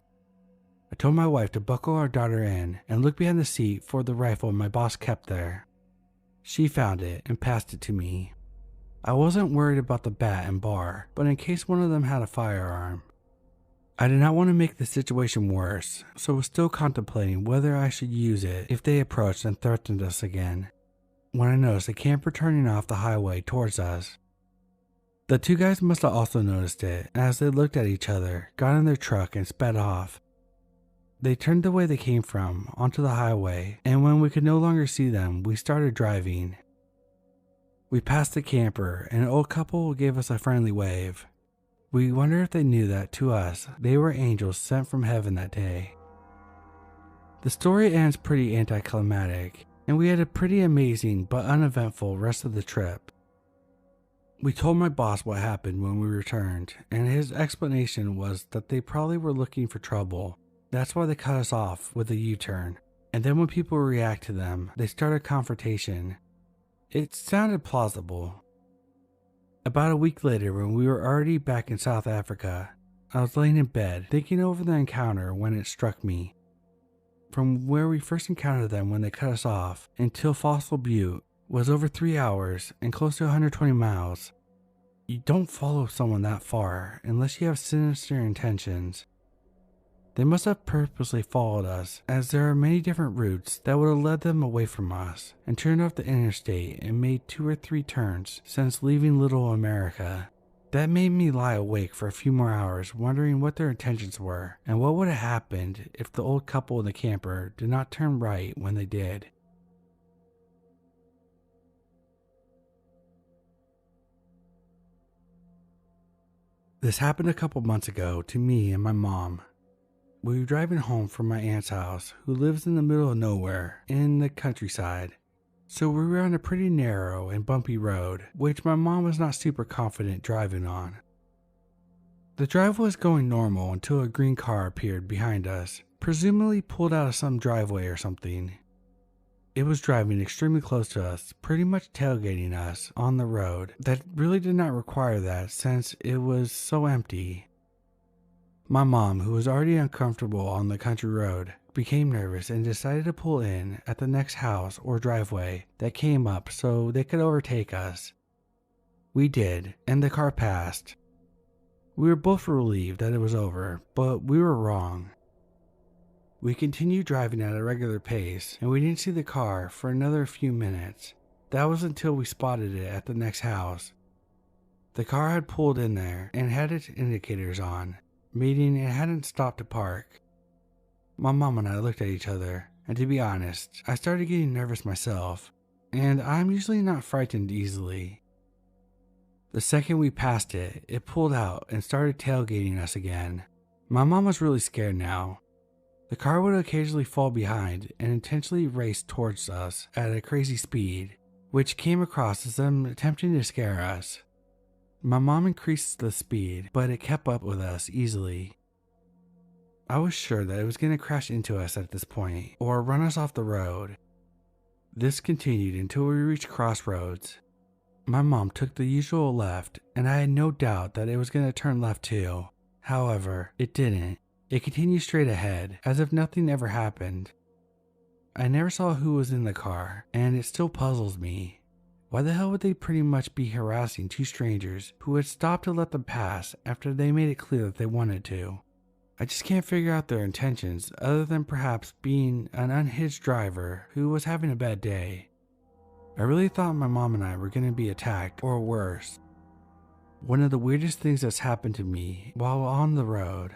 I told my wife to buckle our daughter in and look behind the seat for the rifle my boss kept there. She found it and passed it to me. I wasn't worried about the bat and bar, but in case one of them had a firearm. I did not want to make the situation worse, so was still contemplating whether I should use it if they approached and threatened us again, when I noticed a camper turning off the highway towards us. The two guys must have also noticed it, as they looked at each other, got in their truck and sped off. They turned the way they came from, onto the highway, and when we could no longer see them, we started driving. We passed the camper, and an old couple gave us a friendly wave. We wondered if they knew that, to us, they were angels sent from heaven that day. The story ends pretty anticlimactic, and we had a pretty amazing but uneventful rest of the trip. We told my boss what happened when we returned, and his explanation was that they probably were looking for trouble. That's why they cut us off with a U-turn, and then when people react to them, they start a confrontation. It sounded plausible. About a week later, when we were already back in South Africa, I was laying in bed thinking over the encounter when it struck me. From where we first encountered them when they cut us off until Fossil Butte was over 3 hours and close to 120 miles. You don't follow someone that far unless you have sinister intentions. They must have purposely followed us, as there are many different routes that would have led them away from us, and turned off the interstate and made 2 or 3 turns since leaving Little America. That made me lie awake for a few more hours wondering what their intentions were, and what would have happened if the old couple in the camper did not turn right when they did. This happened a couple months ago to me and my mom. We were driving home from my aunt's house, who lives in the middle of nowhere, in the countryside. So we were on a pretty narrow and bumpy road, which my mom was not super confident driving on. The drive was going normal until a green car appeared behind us, presumably pulled out of some driveway or something. It was driving extremely close to us, pretty much tailgating us on the road that really did not require that since it was so empty. My mom, who was already uncomfortable on the country road, became nervous and decided to pull in at the next house or driveway that came up so they could overtake us. We did, and the car passed. We were both relieved that it was over, but we were wrong. We continued driving at a regular pace, and we didn't see the car for another few minutes. That was until we spotted it at the next house. The car had pulled in there and had its indicators on, meaning it hadn't stopped to park. My mom and I looked at each other, and to be honest, I started getting nervous myself, and I'm usually not frightened easily. The second we passed it, it pulled out and started tailgating us again. My mom was really scared now. The car would occasionally fall behind and intentionally race towards us at a crazy speed, which came across as them attempting to scare us. My mom increased the speed, but it kept up with us easily. I was sure that it was going to crash into us at this point, or run us off the road. This continued until we reached crossroads. My mom took the usual left, and I had no doubt that it was going to turn left too. However, it didn't. It continued straight ahead, as if nothing ever happened. I never saw who was in the car, and it still puzzles me. Why the hell would they pretty much be harassing two strangers who had stopped to let them pass after they made it clear that they wanted to? I just can't figure out their intentions other than perhaps being an unhinged driver who was having a bad day. I really thought my mom and I were going to be attacked or worse. One of the weirdest things that's happened to me while on the road.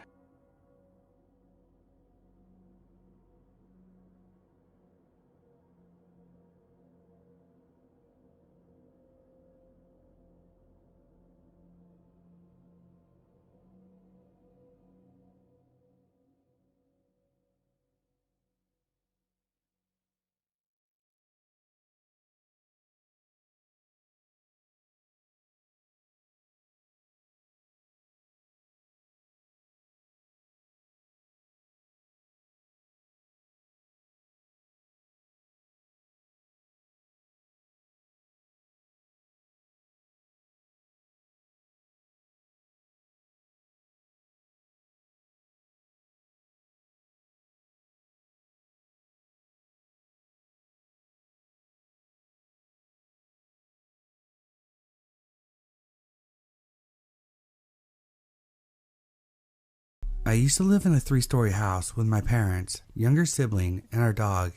I used to live in a 3-story house with my parents, younger sibling, and our dog.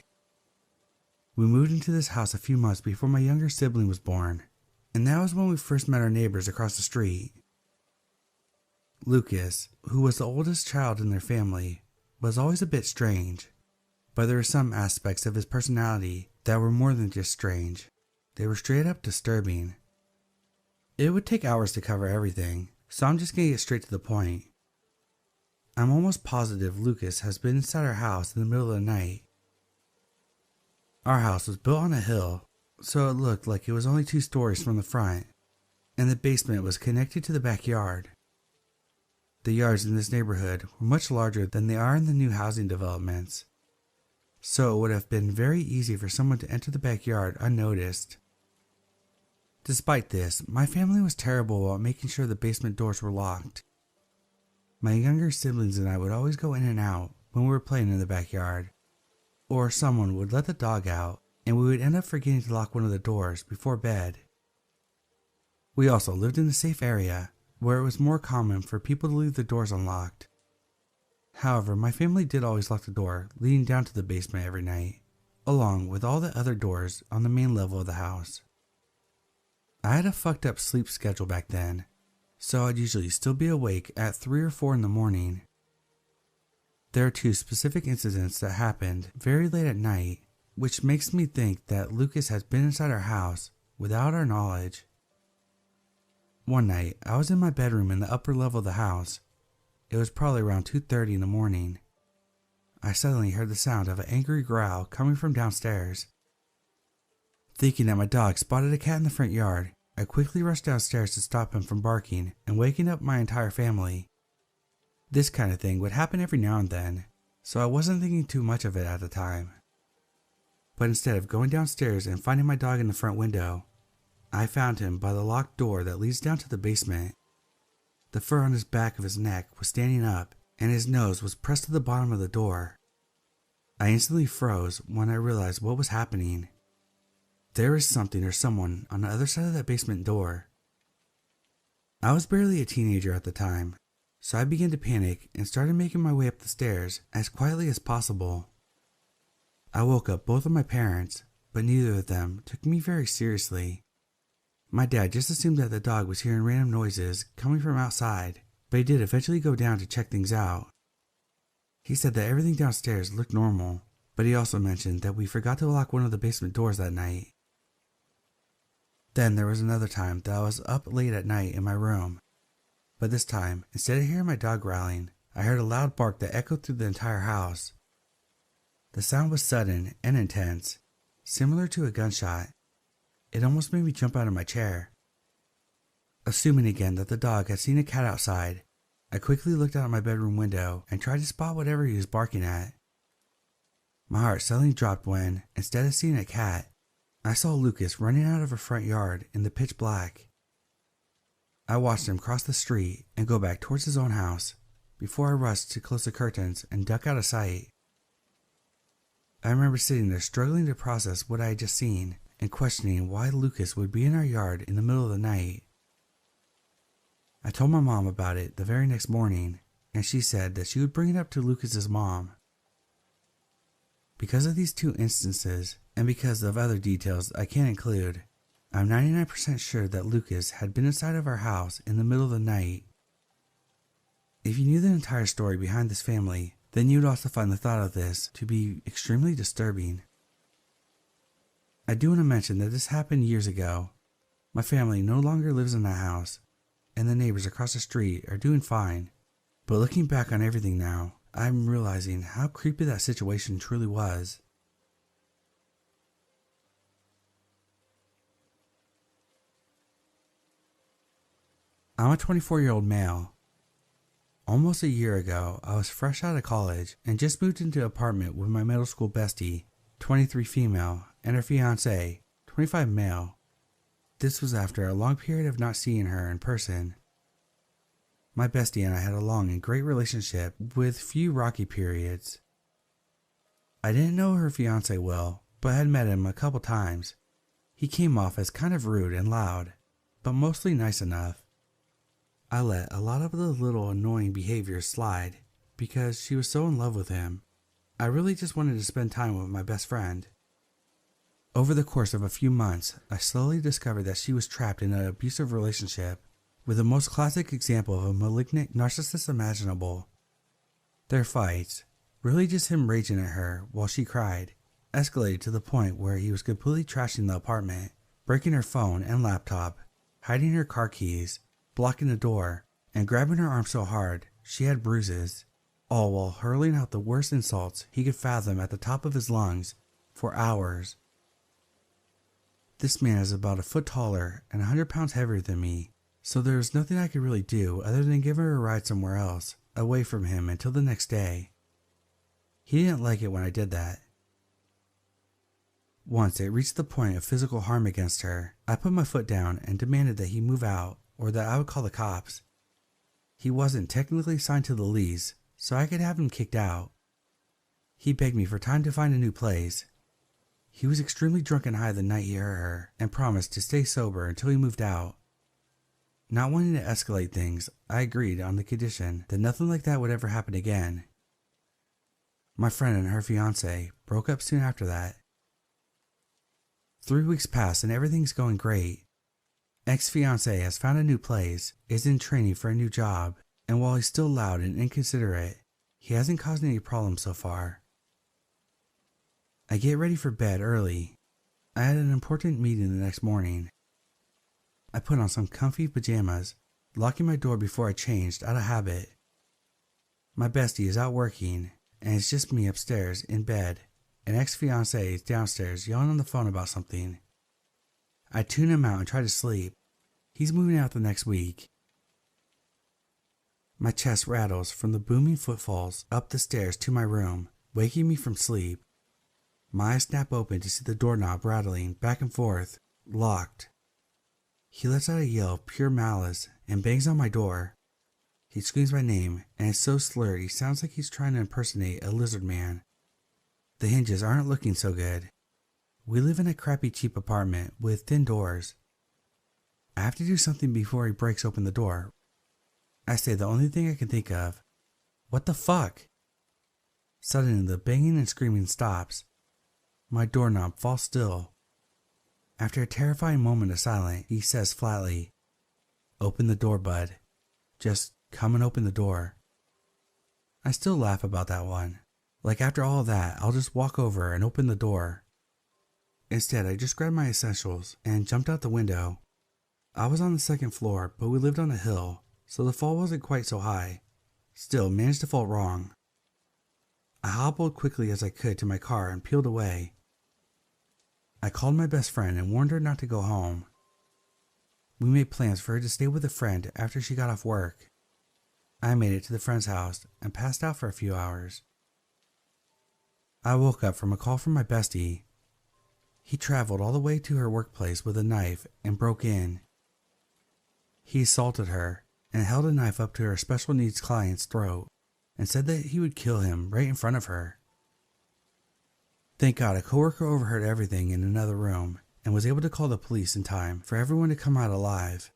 We moved into this house a few months before my younger sibling was born, and that was when we first met our neighbors across the street. Lucas, who was the oldest child in their family, was always a bit strange, but there were some aspects of his personality that were more than just strange. They were straight up disturbing. It would take hours to cover everything, so I'm just gonna get straight to the point. I'm almost positive Lucas has been inside our house in the middle of the night. Our house was built on a hill, so it looked like it was only 2 stories from the front, and the basement was connected to the backyard. The yards in this neighborhood were much larger than they are in the new housing developments, so it would have been very easy for someone to enter the backyard unnoticed. Despite this, my family was terrible about making sure the basement doors were locked. My younger siblings and I would always go in and out when we were playing in the backyard, or someone would let the dog out and we would end up forgetting to lock one of the doors before bed. We also lived in a safe area where it was more common for people to leave the doors unlocked. However, my family did always lock the door leading down to the basement every night, along with all the other doors on the main level of the house. I had a fucked up sleep schedule back then, so I'd usually still be awake at 3 or 4 in the morning. There are 2 specific incidents that happened very late at night, which makes me think that Lucas has been inside our house without our knowledge. One night, I was in my bedroom in the upper level of the house. It was probably around 2:30 in the morning. I suddenly heard the sound of an angry growl coming from downstairs. Thinking that my dog spotted a cat in the front yard, I quickly rushed downstairs to stop him from barking and waking up my entire family. This kind of thing would happen every now and then, so I wasn't thinking too much of it at the time. But instead of going downstairs and finding my dog in the front window, I found him by the locked door that leads down to the basement. The fur on his back of his neck was standing up, and his nose was pressed to the bottom of the door. I instantly froze when I realized what was happening. There was something or someone on the other side of that basement door. I was barely a teenager at the time, so I began to panic and started making my way up the stairs as quietly as possible. I woke up both of my parents, but neither of them took me very seriously. My dad just assumed that the dog was hearing random noises coming from outside, but he did eventually go down to check things out. He said that everything downstairs looked normal, but he also mentioned that we forgot to lock one of the basement doors that night. Then there was another time that I was up late at night in my room, but this time, instead of hearing my dog growling, I heard a loud bark that echoed through the entire house. The sound was sudden and intense, similar to a gunshot. It almost made me jump out of my chair. Assuming again that the dog had seen a cat outside, I quickly looked out my bedroom window and tried to spot whatever he was barking at. My heart suddenly dropped when, instead of seeing a cat, I saw Lucas running out of our front yard in the pitch black. I watched him cross the street and go back towards his own house before I rushed to close the curtains and duck out of sight. I remember sitting there struggling to process what I had just seen and questioning why Lucas would be in our yard in the middle of the night. I told my mom about it the very next morning, and she said that she would bring it up to Lucas's mom. Because of these two instances, and because of other details I can't include, I'm 99% sure that Lucas had been inside of our house in the middle of the night. If you knew the entire story behind this family, then you'd also find the thought of this to be extremely disturbing. I do want to mention that this happened years ago. My family no longer lives in the house, and the neighbors across the street are doing fine. But looking back on everything now, I'm realizing how creepy that situation truly was. I'm a 24-year-old male. Almost a year ago, I was fresh out of college and just moved into an apartment with my middle school bestie, 23 female, and her fiance, 25 male. This was after a long period of not seeing her in person. My bestie and I had a long and great relationship with few rocky periods. I didn't know her fiance well, but had met him a couple times. He came off as kind of rude and loud, but mostly nice enough. I let a lot of the little annoying behaviors slide because she was so in love with him. I really just wanted to spend time with my best friend. Over the course of a few months, I slowly discovered that she was trapped in an abusive relationship with the most classic example of a malignant narcissist imaginable. Their fights, really just him raging at her while she cried, escalated to the point where he was completely trashing the apartment, breaking her phone and laptop, hiding her car keys, blocking the door, and grabbing her arm so hard she had bruises, all while hurling out the worst insults he could fathom at the top of his lungs for hours. This man is about a foot taller and 100 pounds heavier than me, so there was nothing I could really do other than give her a ride somewhere else, away from him until the next day. He didn't like it when I did that. Once it reached the point of physical harm against her, I put my foot down and demanded that he move out or that I would call the cops. He wasn't technically signed to the lease, so I could have him kicked out. He begged me for time to find a new place. He was extremely drunk and high the night he hurt her and promised to stay sober until he moved out. Not wanting to escalate things, I agreed on the condition that nothing like that would ever happen again. My friend and her fiance broke up soon after that. 3 weeks passed and everything's going great. Ex-fiance has found a new place, is in training for a new job, and while he's still loud and inconsiderate, he hasn't caused any problems so far. I get ready for bed early. I had an important meeting the next morning. I put on some comfy pajamas, locking my door before I changed out of habit. My bestie is out working, and it's just me upstairs in bed, and ex-fiance is downstairs yelling on the phone about something. I tune him out and try to sleep. He's moving out the next week. My chest rattles from the booming footfalls up the stairs to my room, waking me from sleep. My eyes snap open to see the doorknob rattling back and forth, locked. He lets out a yell of pure malice and bangs on my door. He screams my name, and it's so slurred he sounds like he's trying to impersonate a lizard man. The hinges aren't looking so good. We live in a crappy cheap apartment with thin doors. I have to do something before he breaks open the door. I say the only thing I can think of. What the fuck? Suddenly the banging and screaming stops. My doorknob falls still. After a terrifying moment of silence, he says flatly, "Open the door, bud. Just come and open the door." I still laugh about that one. Like after all that, I'll just walk over and open the door. Instead, I just grabbed my essentials and jumped out the window. I was on the second floor, but we lived on a hill, so the fall wasn't quite so high. Still, managed to fall wrong. I hobbled quickly as I could to my car and peeled away. I called my best friend and warned her not to go home. We made plans for her to stay with a friend after she got off work. I made it to the friend's house and passed out for a few hours. I woke up from a call from my bestie. He traveled all the way to her workplace with a knife and broke in. He assaulted her and held a knife up to her special needs client's throat and said that he would kill him right in front of her. Thank God a coworker overheard everything in another room and was able to call the police in time for everyone to come out alive.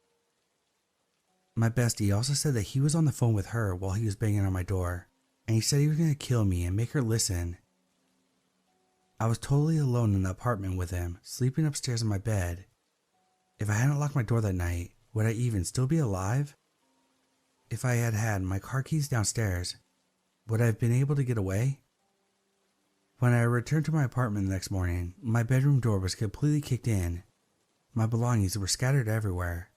My bestie also said that he was on the phone with her while he was banging on my door, and he said he was going to kill me and make her listen. I was totally alone in the apartment with him, sleeping upstairs in my bed. If I hadn't locked my door that night, would I even still be alive? If I had had my car keys downstairs, would I have been able to get away? When I returned to my apartment the next morning, my bedroom door was completely kicked in. My belongings were scattered everywhere,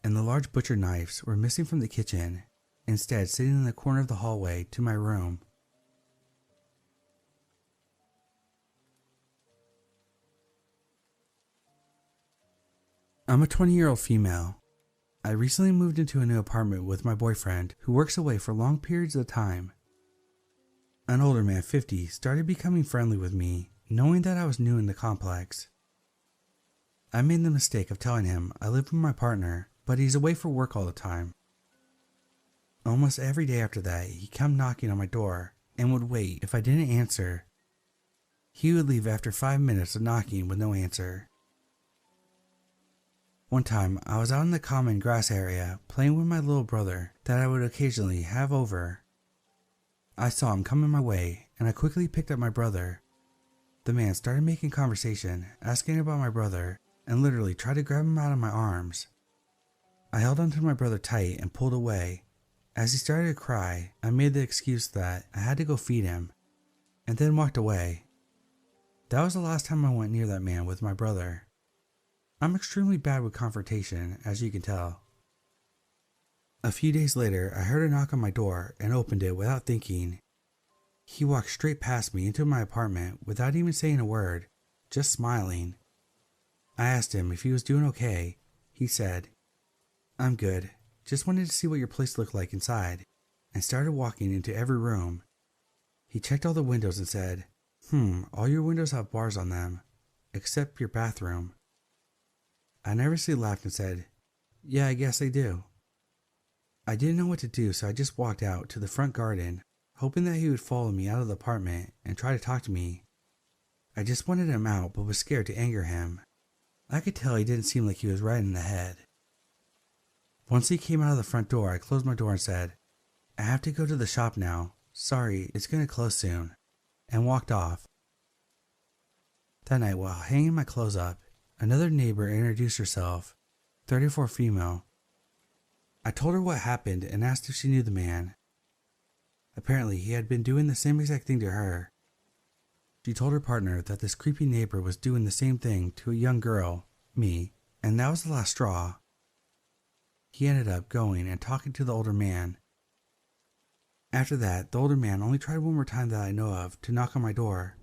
and the large butcher knives were missing from the kitchen, instead sitting in the corner of the hallway to my room. I'm a 20-year-old female. I recently moved into a new apartment with my boyfriend who works away for long periods of time. An older man, 50, started becoming friendly with me, knowing that I was new in the complex. I made the mistake of telling him I lived with my partner, but he's away for work all the time. Almost every day after that, he'd come knocking on my door and would wait if I didn't answer. He would leave after 5 minutes of knocking with no answer. One time, I was out in the common grass area playing with my little brother that I would occasionally have over. I saw him coming my way, and I quickly picked up my brother. The man started making conversation, asking about my brother, and literally tried to grab him out of my arms. I held onto my brother tight and pulled away. As he started to cry, I made the excuse that I had to go feed him, and then walked away. That was the last time I went near that man with my brother. I'm extremely bad with confrontation, as you can tell. A few days later, I heard a knock on my door and opened it without thinking. He walked straight past me into my apartment without even saying a word, just smiling. I asked him if he was doing okay. He said, "I'm good. Just wanted to see what your place looked like inside," and started walking into every room. He checked all the windows and said, "All your windows have bars on them, except your bathroom." I nervously laughed and said, "Yeah, I guess they do." I didn't know what to do, so I just walked out to the front garden, hoping that he would follow me out of the apartment and try to talk to me. I just wanted him out, but was scared to anger him. I could tell he didn't seem like he was right in the head. Once he came out of the front door, I closed my door and said, "I have to go to the shop now. Sorry, it's going to close soon," and walked off. That night, while hanging my clothes up, another neighbor introduced herself, 34 female. I told her what happened and asked if she knew the man. Apparently, he had been doing the same exact thing to her. She told her partner that this creepy neighbor was doing the same thing to a young girl, me, and that was the last straw. He ended up going and talking to the older man. After that, the older man only tried one more time that I know of to knock on my door,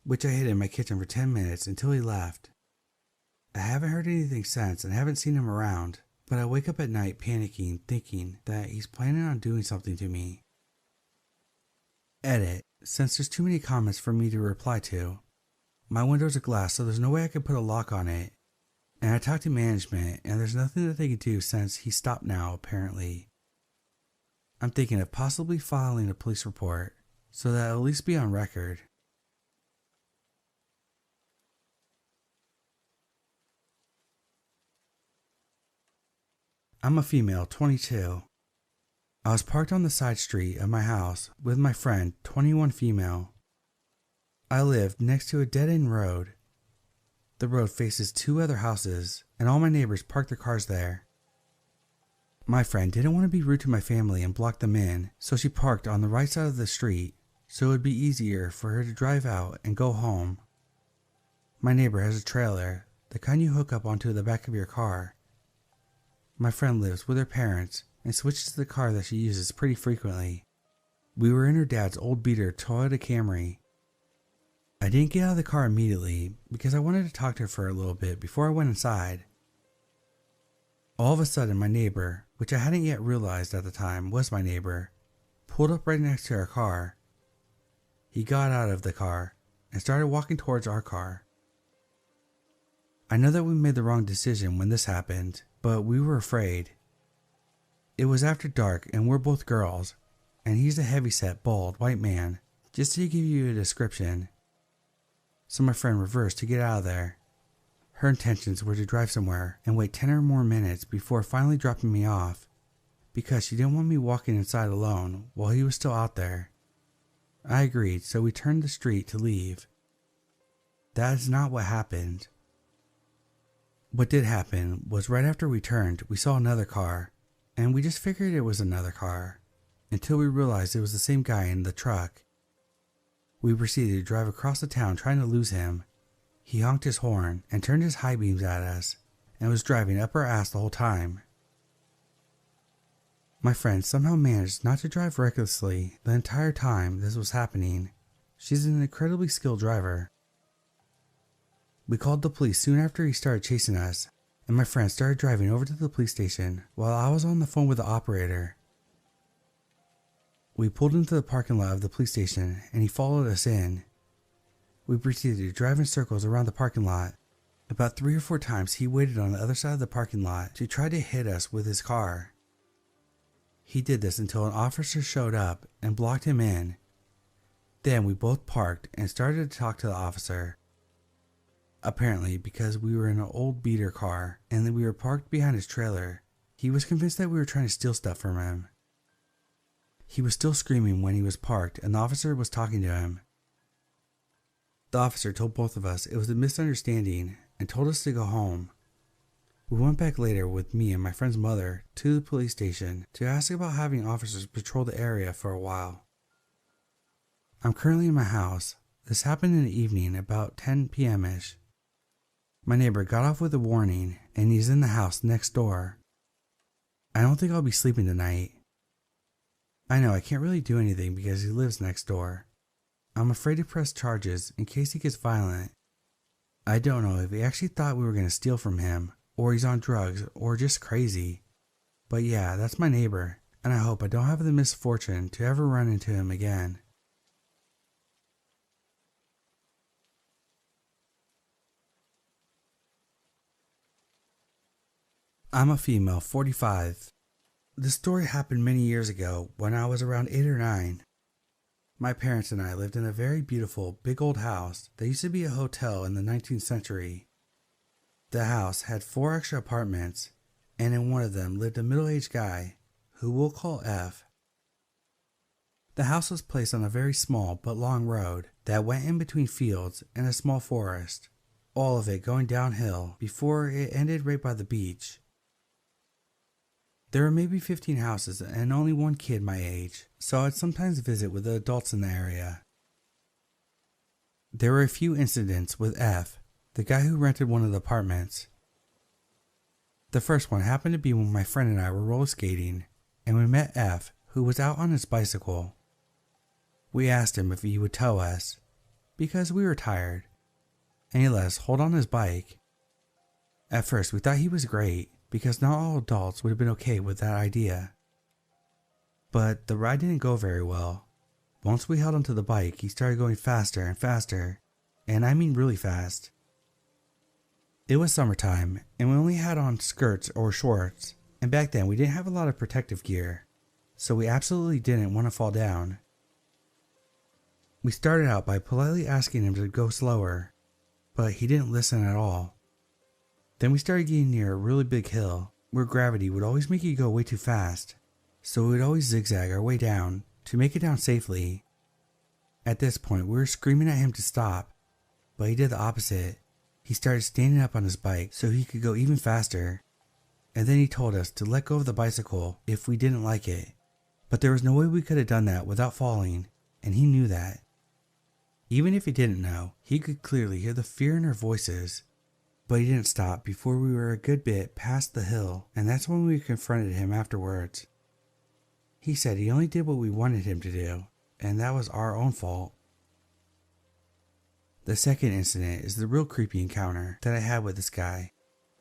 which I hid in my kitchen for 10 minutes until he left. I haven't heard anything since and haven't seen him around, but I wake up at night panicking, thinking that he's planning on doing something to me. Edit, since there's too many comments for me to reply to. My windows are glass, so there's no way I could put a lock on it. And I talked to management, and there's nothing that they can do since he stopped now, apparently. I'm thinking of possibly filing a police report, so that it'll at least be on record. I'm a female, 22. I was parked on the side street of my house with my friend, 21 female. I lived next to a dead-end road. The road faces 2 other houses, and all my neighbors parked their cars there. My friend didn't want to be rude to my family and block them in, so she parked on the right side of the street, so it would be easier for her to drive out and go home. My neighbor has a trailer, the kind you hook up onto the back of your car. My friend lives with her parents and switches to the car that she uses pretty frequently. We were in her dad's old beater Toyota Camry. I didn't get out of the car immediately because I wanted to talk to her for a little bit before I went inside. All of a sudden, my neighbor, which I hadn't yet realized at the time was my neighbor, pulled up right next to our car. He got out of the car and started walking towards our car. I know that we made the wrong decision when this happened, but we were afraid. It was after dark and we're both girls, and he's a heavyset, bald, white man. Just to give you a description, so my friend reversed to get out of there. Her intentions were to drive somewhere and wait 10 or more minutes before finally dropping me off, because she didn't want me walking inside alone while he was still out there. I agreed, so we turned the street to leave. That is not what happened. What did happen was right after we turned, we saw another car, and we just figured it was another car, until we realized it was the same guy in the truck. We proceeded to drive across the town trying to lose him. He honked his horn and turned his high beams at us, and was driving up our ass the whole time. My friend somehow managed not to drive recklessly the entire time this was happening. She's an incredibly skilled driver. We called the police soon after he started chasing us, and my friend started driving over to the police station while I was on the phone with the operator. We pulled into the parking lot of the police station and he followed us in. We proceeded to drive in circles around the parking lot. About 3 or 4 times he waited on the other side of the parking lot to try to hit us with his car. He did this until an officer showed up and blocked him in. Then we both parked and started to talk to the officer. Apparently, because we were in an old beater car and that we were parked behind his trailer, he was convinced that we were trying to steal stuff from him. He was still screaming when he was parked and the officer was talking to him. The officer told both of us it was a misunderstanding and told us to go home. We went back later with me and my friend's mother to the police station to ask about having officers patrol the area for a while. I'm currently in my house. This happened in the evening about 10 p.m.-ish. My neighbor got off with a warning and he's in the house next door. I don't think I'll be sleeping tonight. I know I can't really do anything because he lives next door. I'm afraid to press charges in case he gets violent. I don't know if he actually thought we were going to steal from him, or he's on drugs, or just crazy. But yeah, that's my neighbor, and I hope I don't have the misfortune to ever run into him again. I'm a female, 45. This story happened many years ago when I was around 8 or 9. My parents and I lived in a very beautiful, big old house that used to be a hotel in the 19th century. The house had 4 extra apartments, and in one of them lived a middle-aged guy, who we'll call F. The house was placed on a very small but long road that went in between fields and a small forest, all of it going downhill before it ended right by the beach. There were maybe 15 houses and only one kid my age, so I'd sometimes visit with the adults in the area. There were a few incidents with F, the guy who rented one of the apartments. The first one happened to be when my friend and I were roller skating, and we met F, who was out on his bicycle. We asked him if he would tow us, because we were tired, and he let us hold on his bike. At first we thought he was great, because not all adults would have been okay with that idea. But the ride didn't go very well. Once we held onto the bike, he started going faster and faster, and I mean really fast. It was summertime, and we only had on skirts or shorts, and back then we didn't have a lot of protective gear, so we absolutely didn't want to fall down. We started out by politely asking him to go slower, but he didn't listen at all. Then we started getting near a really big hill, where gravity would always make you go way too fast, so we would always zigzag our way down to make it down safely. At this point we were screaming at him to stop, but he did the opposite. He started standing up on his bike so he could go even faster, and then he told us to let go of the bicycle if we didn't like it, but there was no way we could have done that without falling, and he knew that. Even if he didn't know, he could clearly hear the fear in our voices. But he didn't stop before we were a good bit past the hill, and that's when we confronted him afterwards. He said he only did what we wanted him to do, and that was our own fault. The second incident is the real creepy encounter that I had with this guy.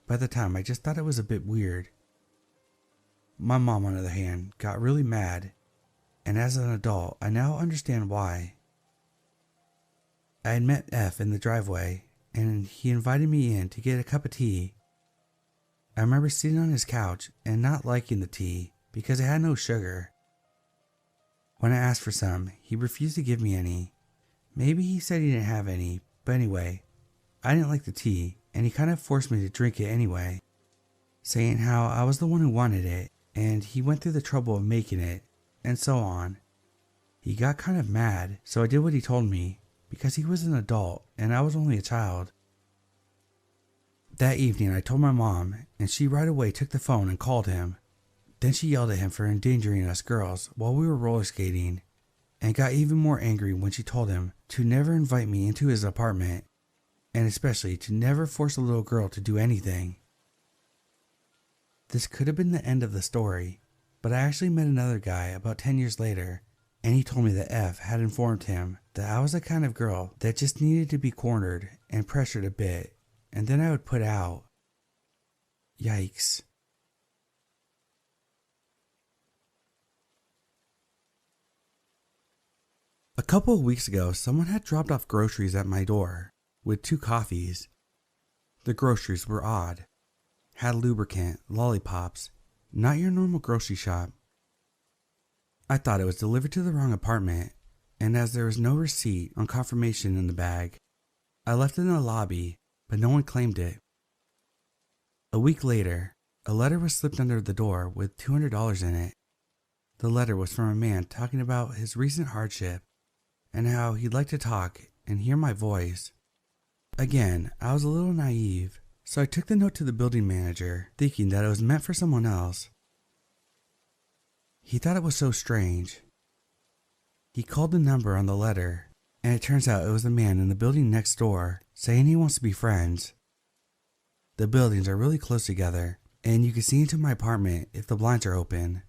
By the time, I just thought it was a bit weird. My mom, on the other hand, got really mad, and as an adult, I now understand why. I had met F in the driveway, and he invited me in to get a cup of tea. I remember sitting on his couch and not liking the tea because it had no sugar. When I asked for some, he refused to give me any. Maybe he said he didn't have any, But anyway, I didn't like the tea, and he kind of forced me to drink it anyway, saying how I was the one who wanted it, and he went through the trouble of making it, and so on. He got kind of mad, so I did what he told me, because he was an adult and I was only a child. That evening I told my mom, and she right away took the phone and called him. Then she yelled at him for endangering us girls while we were roller skating, and got even more angry when she told him to never invite me into his apartment, and especially to never force a little girl to do anything. This could have been the end of the story, but I actually met another guy about 10 years later, and he told me that F had informed him that I was the kind of girl that just needed to be cornered and pressured a bit, and then I would put out. Yikes. A couple of weeks ago, someone had dropped off groceries at my door with 2 coffees. The groceries were odd. Had lubricant, lollipops, not your normal grocery shop. I thought it was delivered to the wrong apartment, and as there was no receipt on confirmation in the bag, I left it in the lobby, but no one claimed it. A week later, a letter was slipped under the door with $200 in it. The letter was from a man talking about his recent hardship and how he'd like to talk and hear my voice. Again, I was a little naive, so I took the note to the building manager, thinking that it was meant for someone else. He thought it was so strange. He called the number on the letter, and it turns out it was the man in the building next door saying he wants to be friends. The buildings are really close together, and you can see into my apartment if the blinds are open.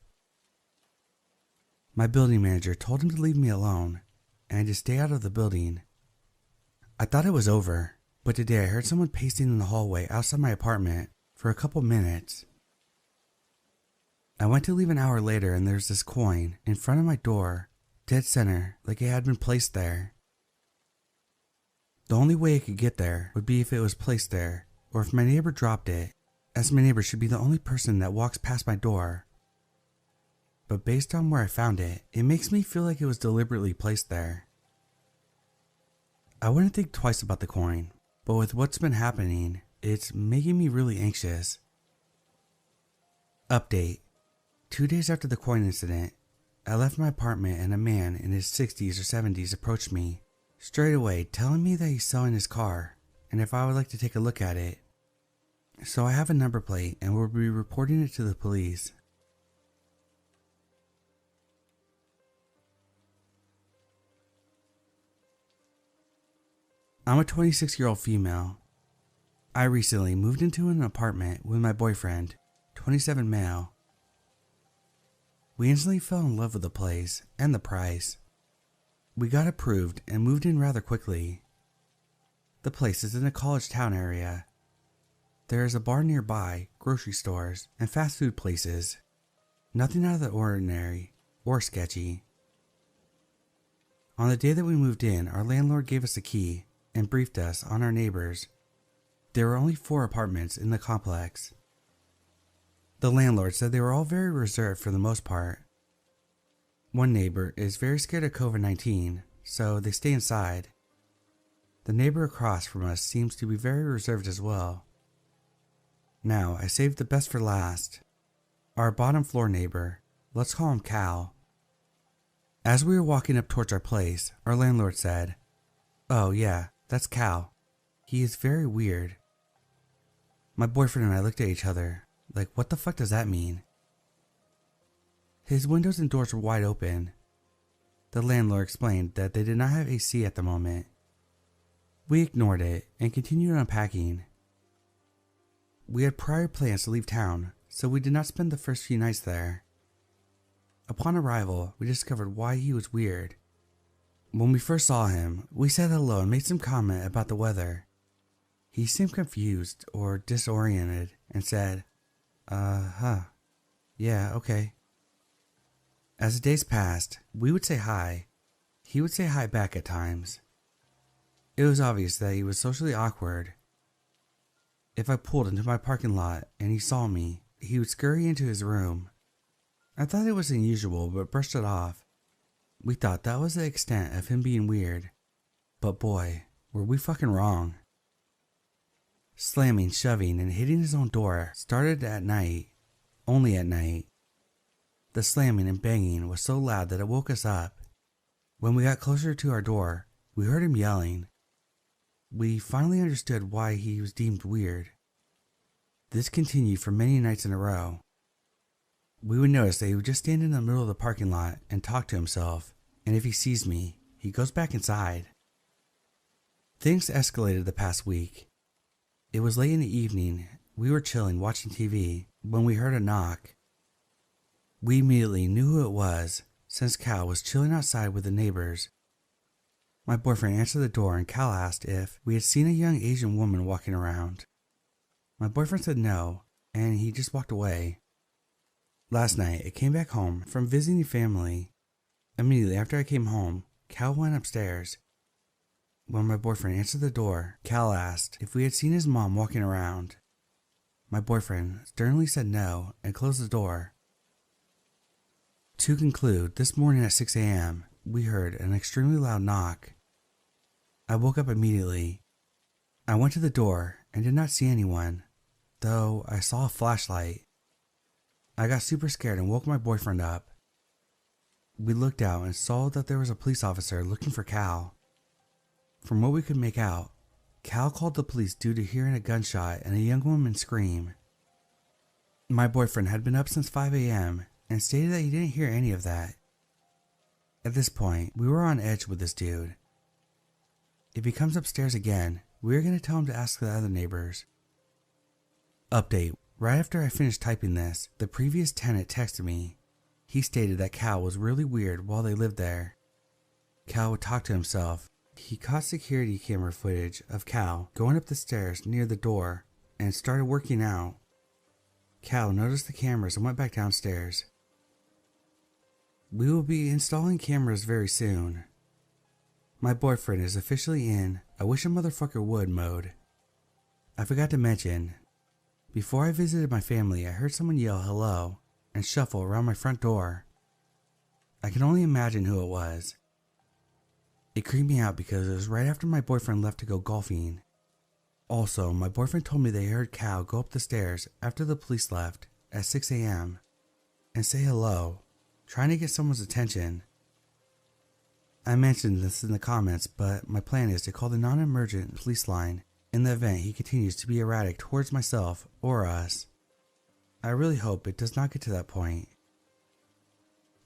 My building manager told him to leave me alone and to stay out of the building. I thought it was over, but today I heard someone pacing in the hallway outside my apartment for a couple minutes. I went to leave an hour later and there's this coin in front of my door, dead center, like it had been placed there. The only way it could get there would be if it was placed there, or if my neighbor dropped it, as my neighbor should be the only person that walks past my door. But based on where I found it, it makes me feel like it was deliberately placed there. I wouldn't think twice about the coin, but with what's been happening, it's making me really anxious. Update. 2 days after the coin incident, I left my apartment and a man in his 60s or 70s approached me, straight away telling me that he's selling his car and if I would like to take a look at it. So I have a number plate and will be reporting it to the police. I'm a 26-year-old female. I recently moved into an apartment with my boyfriend, 27 male. We instantly fell in love with the place and the price. We got approved and moved in rather quickly. The place is in a college town area. There is a bar nearby, grocery stores, and fast food places. Nothing out of the ordinary or sketchy. On the day that we moved in, our landlord gave us a key and briefed us on our neighbors. There were only 4 apartments in the complex. The landlord said they were all very reserved for the most part. One neighbor is very scared of COVID-19, so they stay inside. The neighbor across from us seems to be very reserved as well. Now, I saved the best for last. Our bottom floor neighbor, let's call him Cal. As we were walking up towards our place, our landlord said, "Oh yeah, that's Cal. He is very weird." My boyfriend and I looked at each other, like what the fuck does that mean? His windows and doors were wide open. The landlord explained that they did not have AC at the moment. We ignored it and continued unpacking. We had prior plans to leave town, so we did not spend the first few nights there. Upon arrival, we discovered why he was weird. When we first saw him, we said hello and made some comment about the weather. He seemed confused or disoriented and said, yeah, okay. As the days passed, we would say hi. He would say hi back at times. It was obvious that he was socially awkward. If I pulled into my parking lot and he saw me, he would scurry into his room. I thought it was unusual but brushed it off. We thought that was the extent of him being weird. But boy, were we fucking wrong? Slamming, shoving, and hitting his own door started at night, only at night. The slamming and banging was so loud that it woke us up. When we got closer to our door, we heard him yelling. We finally understood why he was deemed weird. This continued for many nights in a row. We would notice that he would just stand in the middle of the parking lot and talk to himself, and if he sees me, he goes back inside. Things escalated the past week. It was late in the evening. We were chilling watching TV when we heard a knock. We immediately knew who it was, since Cal was chilling outside with the neighbors. My boyfriend answered the door and Cal asked if we had seen a young Asian woman walking around. My boyfriend said no, and he just walked away. Last night, I came back home from visiting family. Immediately after I came home, Cal went upstairs. When my boyfriend answered the door, Cal asked if we had seen his mom walking around. My boyfriend sternly said no and closed the door. To conclude, this morning at 6 a.m., we heard an extremely loud knock. I woke up immediately. I went to the door and did not see anyone, though I saw a flashlight. I got super scared and woke my boyfriend up. We looked out and saw that there was a police officer looking for Cal. From what we could make out, Cal called the police due to hearing a gunshot and a young woman scream. My boyfriend had been up since 5 a.m. and stated that he didn't hear any of that. At this point, we were on edge with this dude. If he comes upstairs again, we are going to tell him to ask the other neighbors. Update. Right after I finished typing this, the previous tenant texted me. He stated that Cal was really weird while they lived there. Cal would talk to himself. He caught security camera footage of Cal going up the stairs near the door and started working out. Cal noticed the cameras and went back downstairs. We will be installing cameras very soon. My boyfriend is officially in I wish a motherfucker would mode. I forgot to mention, before I visited my family, I heard someone yell hello and shuffle around my front door. I can only imagine who it was. It creeped me out because it was right after my boyfriend left to go golfing. Also, my boyfriend told me they heard Cal go up the stairs after the police left at 6 a.m. and say hello, trying to get someone's attention. I mentioned this in the comments, but my plan is to call the non-emergent police line in the event he continues to be erratic towards myself or us. I really hope it does not get to that point.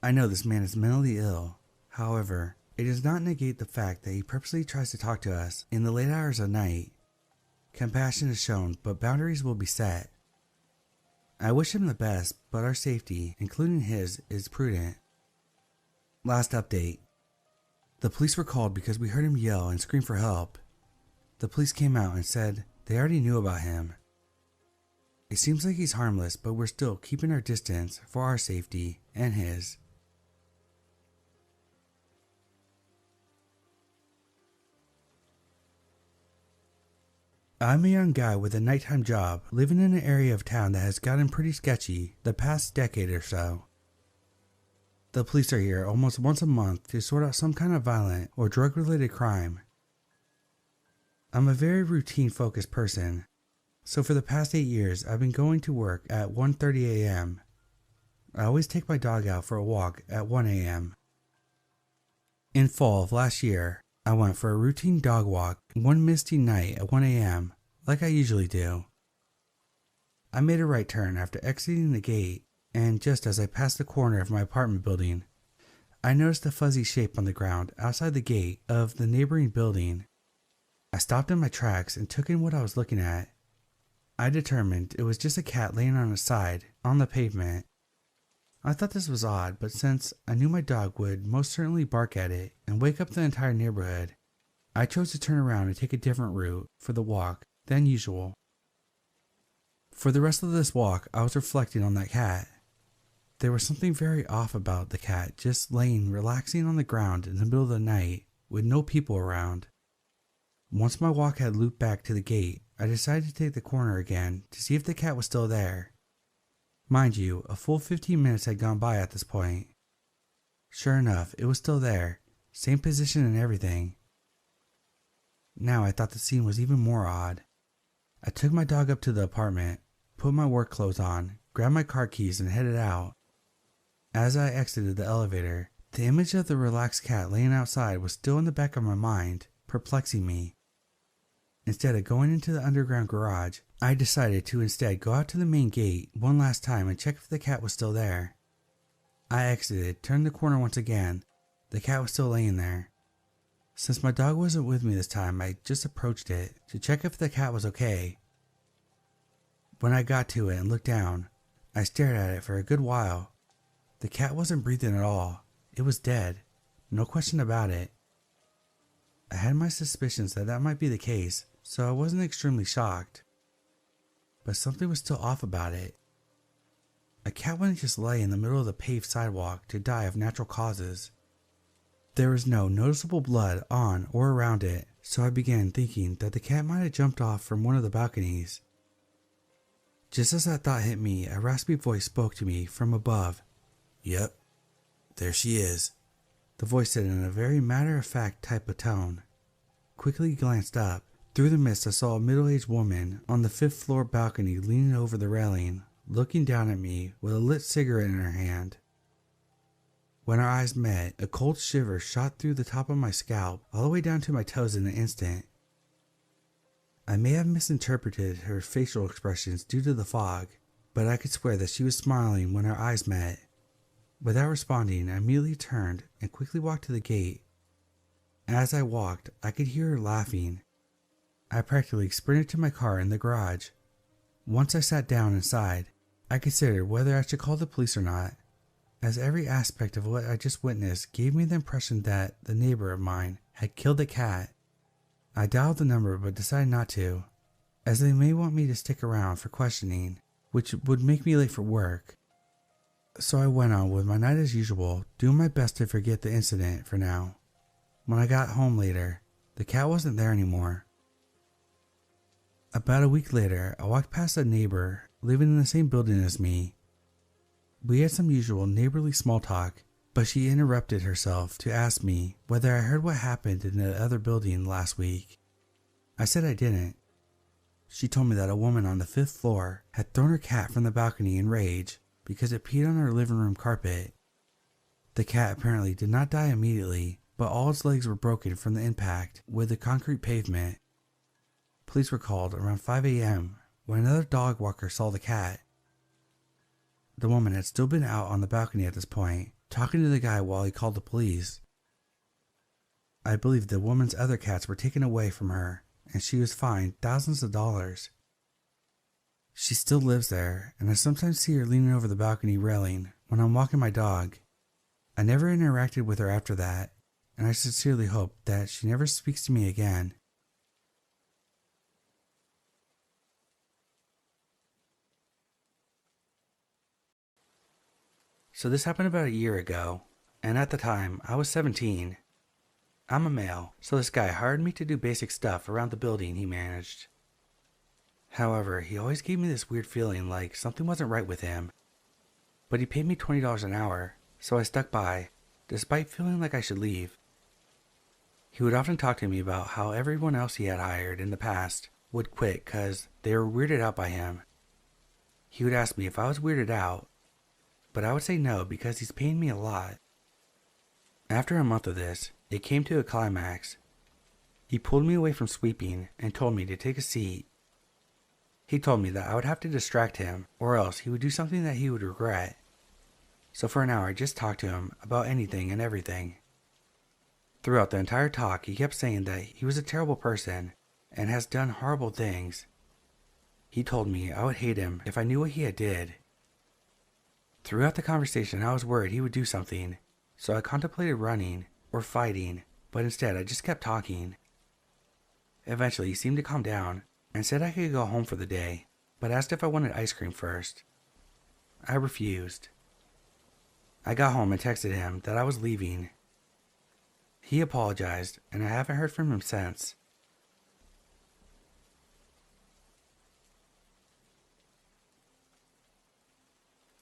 I know this man is mentally ill. However, it does not negate the fact that he purposely tries to talk to us in the late hours of night. Compassion is shown, but boundaries will be set. I wish him the best, but our safety, including his, is prudent. Last update. The police were called because we heard him yell and scream for help. The police came out and said they already knew about him. It seems like he's harmless, but we're still keeping our distance for our safety and his. I'm a young guy with a nighttime job living in an area of town that has gotten pretty sketchy the past decade or so. The police are here almost once a month to sort out some kind of violent or drug-related crime. I'm a very routine-focused person, so for the past 8 years I've been going to work at 1:30 a.m. I always take my dog out for a walk at 1 a.m. In fall of last year, I went for a routine dog walk one misty night at 1 a.m. like I usually do. I made a right turn after exiting the gate, and just as I passed the corner of my apartment building, I noticed a fuzzy shape on the ground outside the gate of the neighboring building. I stopped in my tracks and took in what I was looking at. I determined it was just a cat laying on its side on the pavement. I thought this was odd, but since I knew my dog would most certainly bark at it and wake up the entire neighborhood, I chose to turn around and take a different route for the walk than usual. For the rest of this walk, I was reflecting on that cat. There was something very off about the cat just laying relaxing on the ground in the middle of the night with no people around. Once my walk had looped back to the gate, I decided to take the corner again to see if the cat was still there. Mind you, a full 15 minutes had gone by at this point. Sure enough, it was still there, same position and everything. Now I thought the scene was even more odd. I took my dog up to the apartment, put my work clothes on, grabbed my car keys, and headed out. As I exited the elevator, the image of the relaxed cat laying outside was still in the back of my mind, perplexing me. Instead of going into the underground garage, I decided to instead go out to the main gate one last time and check if the cat was still there. I exited, turned the corner once again. The cat was still laying there. Since my dog wasn't with me this time, I just approached it to check if the cat was okay. When I got to it and looked down, I stared at it for a good while. The cat wasn't breathing at all. It was dead. No question about it. I had my suspicions that might be the case, so I wasn't extremely shocked. But something was still off about it. A cat wouldn't just lay in the middle of the paved sidewalk to die of natural causes. There was no noticeable blood on or around it, so I began thinking that the cat might have jumped off from one of the balconies. Just as that thought hit me, a raspy voice spoke to me from above. "Yep, there she is," the voice said in a very matter-of-fact type of tone. Quickly glanced up. Through the mist I saw a middle-aged woman on the 5th floor balcony leaning over the railing, looking down at me with a lit cigarette in her hand. When our eyes met, a cold shiver shot through the top of my scalp all the way down to my toes in an instant. I may have misinterpreted her facial expressions due to the fog, but I could swear that she was smiling when our eyes met. Without responding, I immediately turned and quickly walked to the gate. As I walked, I could hear her laughing. I practically sprinted to my car in the garage. Once I sat down inside, I considered whether I should call the police or not, as every aspect of what I just witnessed gave me the impression that the neighbor of mine had killed the cat. I dialed the number but decided not to, as they may want me to stick around for questioning, which would make me late for work. So I went on with my night as usual, doing my best to forget the incident for now. When I got home later, the cat wasn't there anymore. About a week later, I walked past a neighbor living in the same building as me. We had some usual neighborly small talk, but she interrupted herself to ask me whether I heard what happened in the other building last week. I said I didn't. She told me that a woman on the 5th floor had thrown her cat from the balcony in rage because it peed on her living room carpet. The cat apparently did not die immediately, but all its legs were broken from the impact with the concrete pavement. Police were called around 5 a.m. when another dog walker saw the cat. The woman had still been out on the balcony at this point, talking to the guy while he called the police. I believe the woman's other cats were taken away from her, and she was fined thousands of dollars. She still lives there, and I sometimes see her leaning over the balcony railing when I'm walking my dog. I never interacted with her after that, and I sincerely hope that she never speaks to me again. So this happened about a year ago, and at the time, I was 17. I'm a male, so this guy hired me to do basic stuff around the building he managed. However, he always gave me this weird feeling like something wasn't right with him. But he paid me $20 an hour, so I stuck by, despite feeling like I should leave. He would often talk to me about how everyone else he had hired in the past would quit because they were weirded out by him. He would ask me if I was weirded out, but I would say no because he's paying me a lot. After a month of this, it came to a climax. He pulled me away from sweeping and told me to take a seat. He told me that I would have to distract him or else he would do something that he would regret. So for an hour I just talked to him about anything and everything. Throughout the entire talk he kept saying that he was a terrible person and has done horrible things. He told me I would hate him if I knew what he had did. Throughout the conversation I was worried he would do something, so I contemplated running or fighting, but instead I just kept talking. Eventually he seemed to calm down and said I could go home for the day, but asked if I wanted ice cream first. I refused. I got home and texted him that I was leaving. He apologized, and I haven't heard from him since.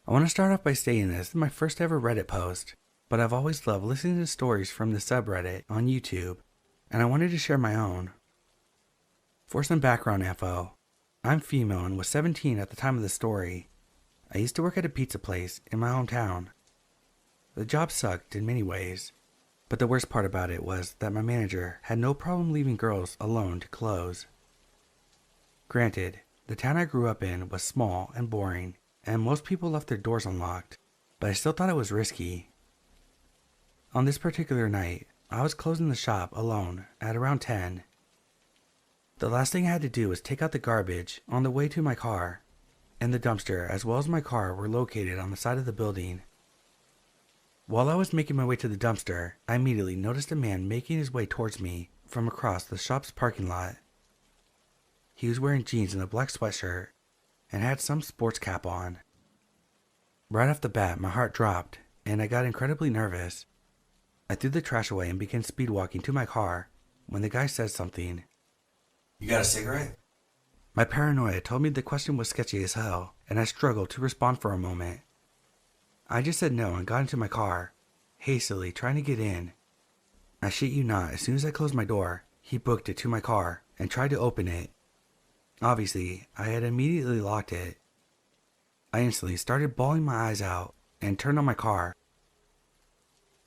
I want to start off by saying this is my first ever Reddit post, but I've always loved listening to stories from the subreddit on YouTube, and I wanted to share my own. For some background info, I'm female and was 17 at the time of the story. I used to work at a pizza place in my hometown. The job sucked in many ways, but the worst part about it was that my manager had no problem leaving girls alone to close. Granted, the town I grew up in was small and boring, and most people left their doors unlocked, but I still thought it was risky. On this particular night, I was closing the shop alone at around 10. The last thing I had to do was take out the garbage on the way to my car, and the dumpster as well as my car were located on the side of the building. While I was making my way to the dumpster, I immediately noticed a man making his way towards me from across the shop's parking lot. He was wearing jeans and a black sweatshirt and had some sports cap on. Right off the bat, my heart dropped and I got incredibly nervous. I threw the trash away and began speed walking to my car when the guy said something. "You got a cigarette?" My paranoia told me the question was sketchy as hell, and I struggled to respond for a moment. I just said no and got into my car, hastily trying to get in. I shit you not, as soon as I closed my door, he booked it to my car and tried to open it. Obviously, I had immediately locked it. I instantly started bawling my eyes out and turned on my car.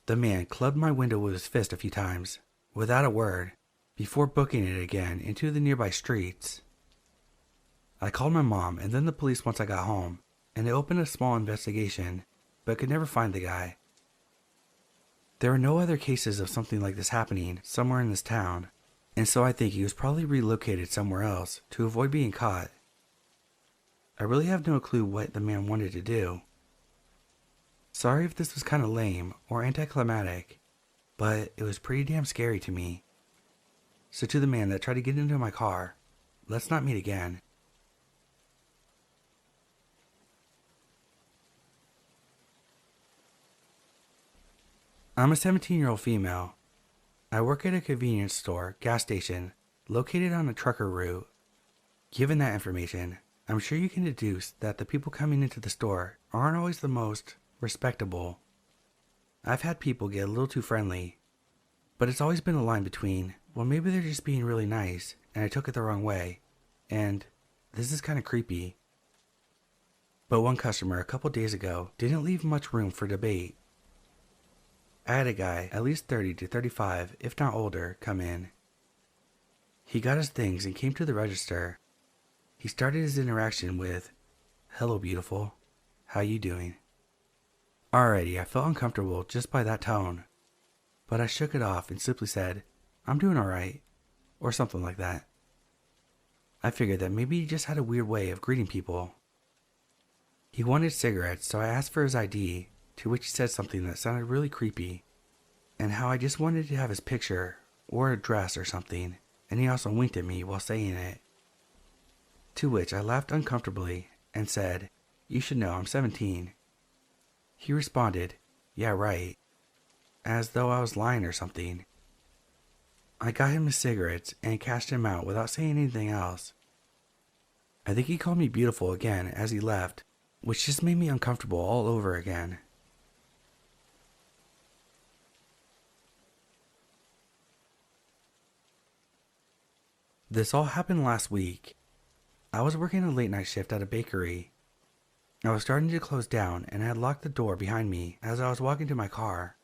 The man clubbed my window with his fist a few times, without a word, before booking it again into the nearby streets. I called my mom and then the police once I got home, and they opened a small investigation, but could never find the guy. There were no other cases of something like this happening somewhere in this town, and so I think he was probably relocated somewhere else to avoid being caught. I really have no clue what the man wanted to do. Sorry if this was kind of lame or anticlimactic, but it was pretty damn scary to me. So to the man that tried to get into my car, let's not meet again. I'm a 17-year-old female. I work at a convenience store, gas station, located on a trucker route. Given that information, I'm sure you can deduce that the people coming into the store aren't always the most respectable. I've had people get a little too friendly, but it's always been a line between, well, maybe they're just being really nice and I took it the wrong way, and this is kind of creepy. But one customer a couple days ago didn't leave much room for debate. I had a guy, at least 30 to 35, if not older, come in. He got his things and came to the register. He started his interaction with, "Hello, beautiful. How you doing?" Already, I felt uncomfortable just by that tone, but I shook it off and simply said, "I'm doing alright," or something like that. I figured that maybe he just had a weird way of greeting people. He wanted cigarettes, so I asked for his ID, to which he said something that sounded really creepy, and how I just wanted to have his picture or address or something, and he also winked at me while saying it. To which I laughed uncomfortably and said, "You should know I'm 17. He responded, "Yeah, right," as though I was lying or something. I got him his cigarettes and cashed him out without saying anything else. I think he called me beautiful again as he left, which just made me uncomfortable all over again. This all happened last week. I was working a late night shift at a bakery. I was starting to close down and I had locked the door behind me as I was walking to my car.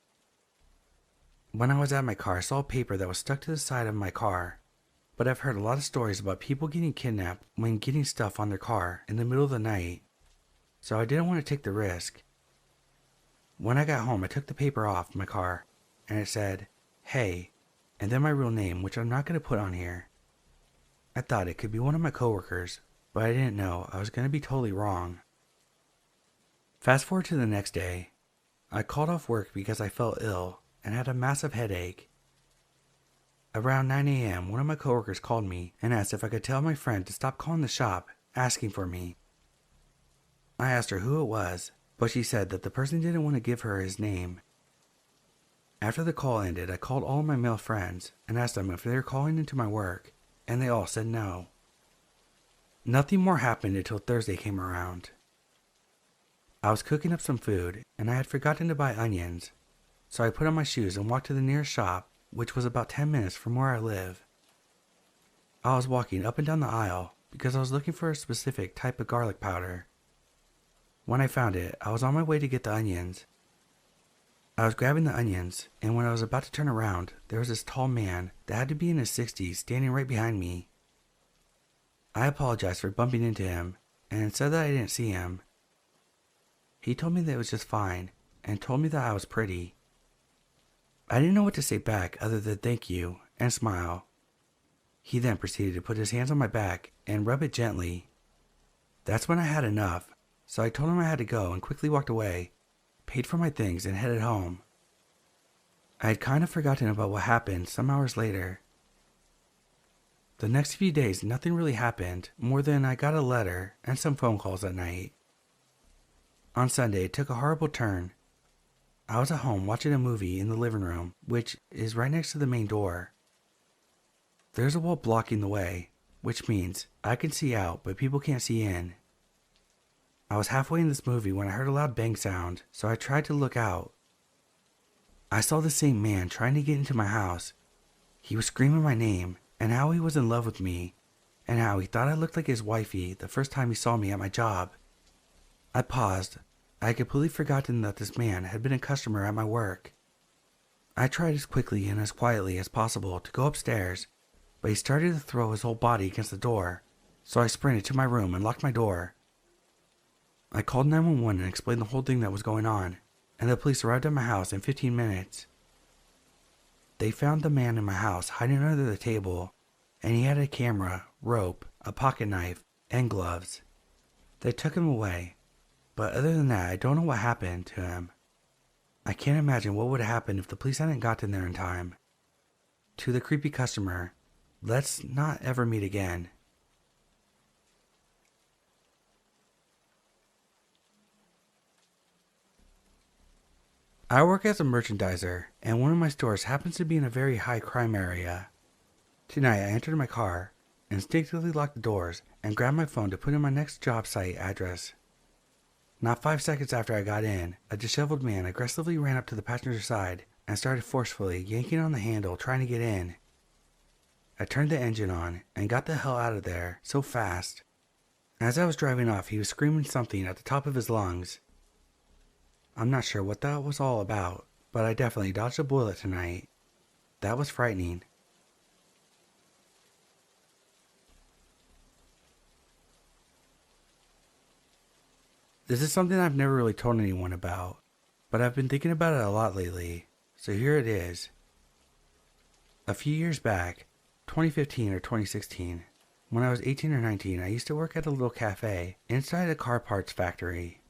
When I was at my car, I saw a paper that was stuck to the side of my car, but I've heard a lot of stories about people getting kidnapped when getting stuff on their car in the middle of the night, so I didn't want to take the risk. When I got home, I took the paper off my car, and it said, "Hey," and then my real name, which I'm not going to put on here. I thought it could be one of my coworkers, but I didn't know I was going to be totally wrong. Fast forward to the next day. I called off work because I felt ill and had a massive headache. Around 9 a.m., one of my coworkers called me and asked if I could tell my friend to stop calling the shop, asking for me. I asked her who it was, but she said that the person didn't want to give her his name. After the call ended, I called all my male friends and asked them if they were calling into my work, and they all said no. Nothing more happened until Thursday came around. I was cooking up some food, and I had forgotten to buy onions, so I put on my shoes and walked to the nearest shop, which was about 10 minutes from where I live. I was walking up and down the aisle because I was looking for a specific type of garlic powder. When I found it, I was on my way to get the onions. I was grabbing the onions, and when I was about to turn around, there was this tall man that had to be in his 60s standing right behind me. I apologized for bumping into him and said that I didn't see him. He told me that it was just fine and told me that I was pretty. I didn't know what to say back other than thank you and smile. He then proceeded to put his hands on my back and rub it gently. That's when I had enough, so I told him I had to go and quickly walked away, paid for my things, and headed home. I had kind of forgotten about what happened some hours later. The next few days, nothing really happened more than I got a letter and some phone calls at night. On Sunday, it took a horrible turn. I was at home watching a movie in the living room, which is right next to the main door. There's a wall blocking the way, which means I can see out, but people can't see in. I was halfway in this movie when I heard a loud bang sound, so I tried to look out. I saw the same man trying to get into my house. He was screaming my name, and how he was in love with me, and how he thought I looked like his wifey the first time he saw me at my job. I paused. I had completely forgotten that this man had been a customer at my work. I tried as quickly and as quietly as possible to go upstairs, but he started to throw his whole body against the door, so I sprinted to my room and locked my door. I called 911 and explained the whole thing that was going on, and the police arrived at my house in 15 minutes. They found the man in my house hiding under the table, and he had a camera, rope, a pocket knife, and gloves. They took him away, but other than that, I don't know what happened to him. I can't imagine what would have happened if the police hadn't gotten there in time. To the creepy customer, let's not ever meet again. I work as a merchandiser, and one of my stores happens to be in a very high crime area. Tonight I entered my car, instinctively locked the doors, and grabbed my phone to put in my next job site address. Not 5 seconds after I got in, a disheveled man aggressively ran up to the passenger side and started forcefully yanking on the handle trying to get in. I turned the engine on and got the hell out of there so fast. As I was driving off, he was screaming something at the top of his lungs. I'm not sure what that was all about, but I definitely dodged a bullet tonight. That was frightening. This is something I've never really told anyone about, but I've been thinking about it a lot lately, so here it is. A few years back, 2015 or 2016, when I was 18 or 19, I used to work at a little cafe inside a car parts factory.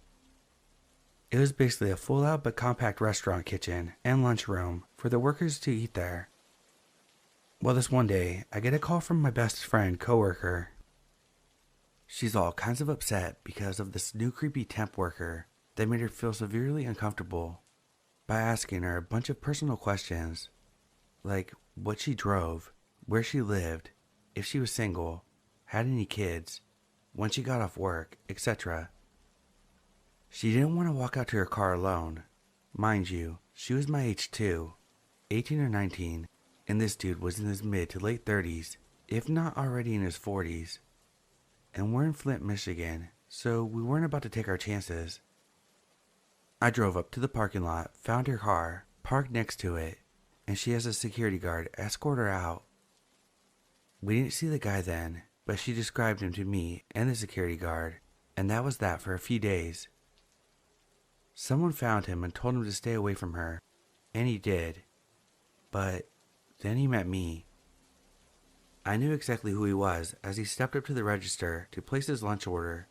It was basically a full-out but compact restaurant kitchen and lunchroom for the workers to eat there. Well, this one day, I get a call from my best friend coworker. She's all kinds of upset because of this new creepy temp worker that made her feel severely uncomfortable by asking her a bunch of personal questions, like what she drove, where she lived, if she was single, had any kids, when she got off work, etc. She didn't want to walk out to her car alone. Mind you, she was my age too, 18 or 19, and this dude was in his mid to late 30s, if not already in his 40s. And we're in Flint, Michigan, so we weren't about to take our chances. I drove up to the parking lot, found her car, parked next to it, and she has a security guard escort her out. We didn't see the guy then, but she described him to me and the security guard, and that was that for a few days. Someone found him and told him to stay away from her, and he did. But then he met me. I knew exactly who he was as he stepped up to the register to place his lunch order,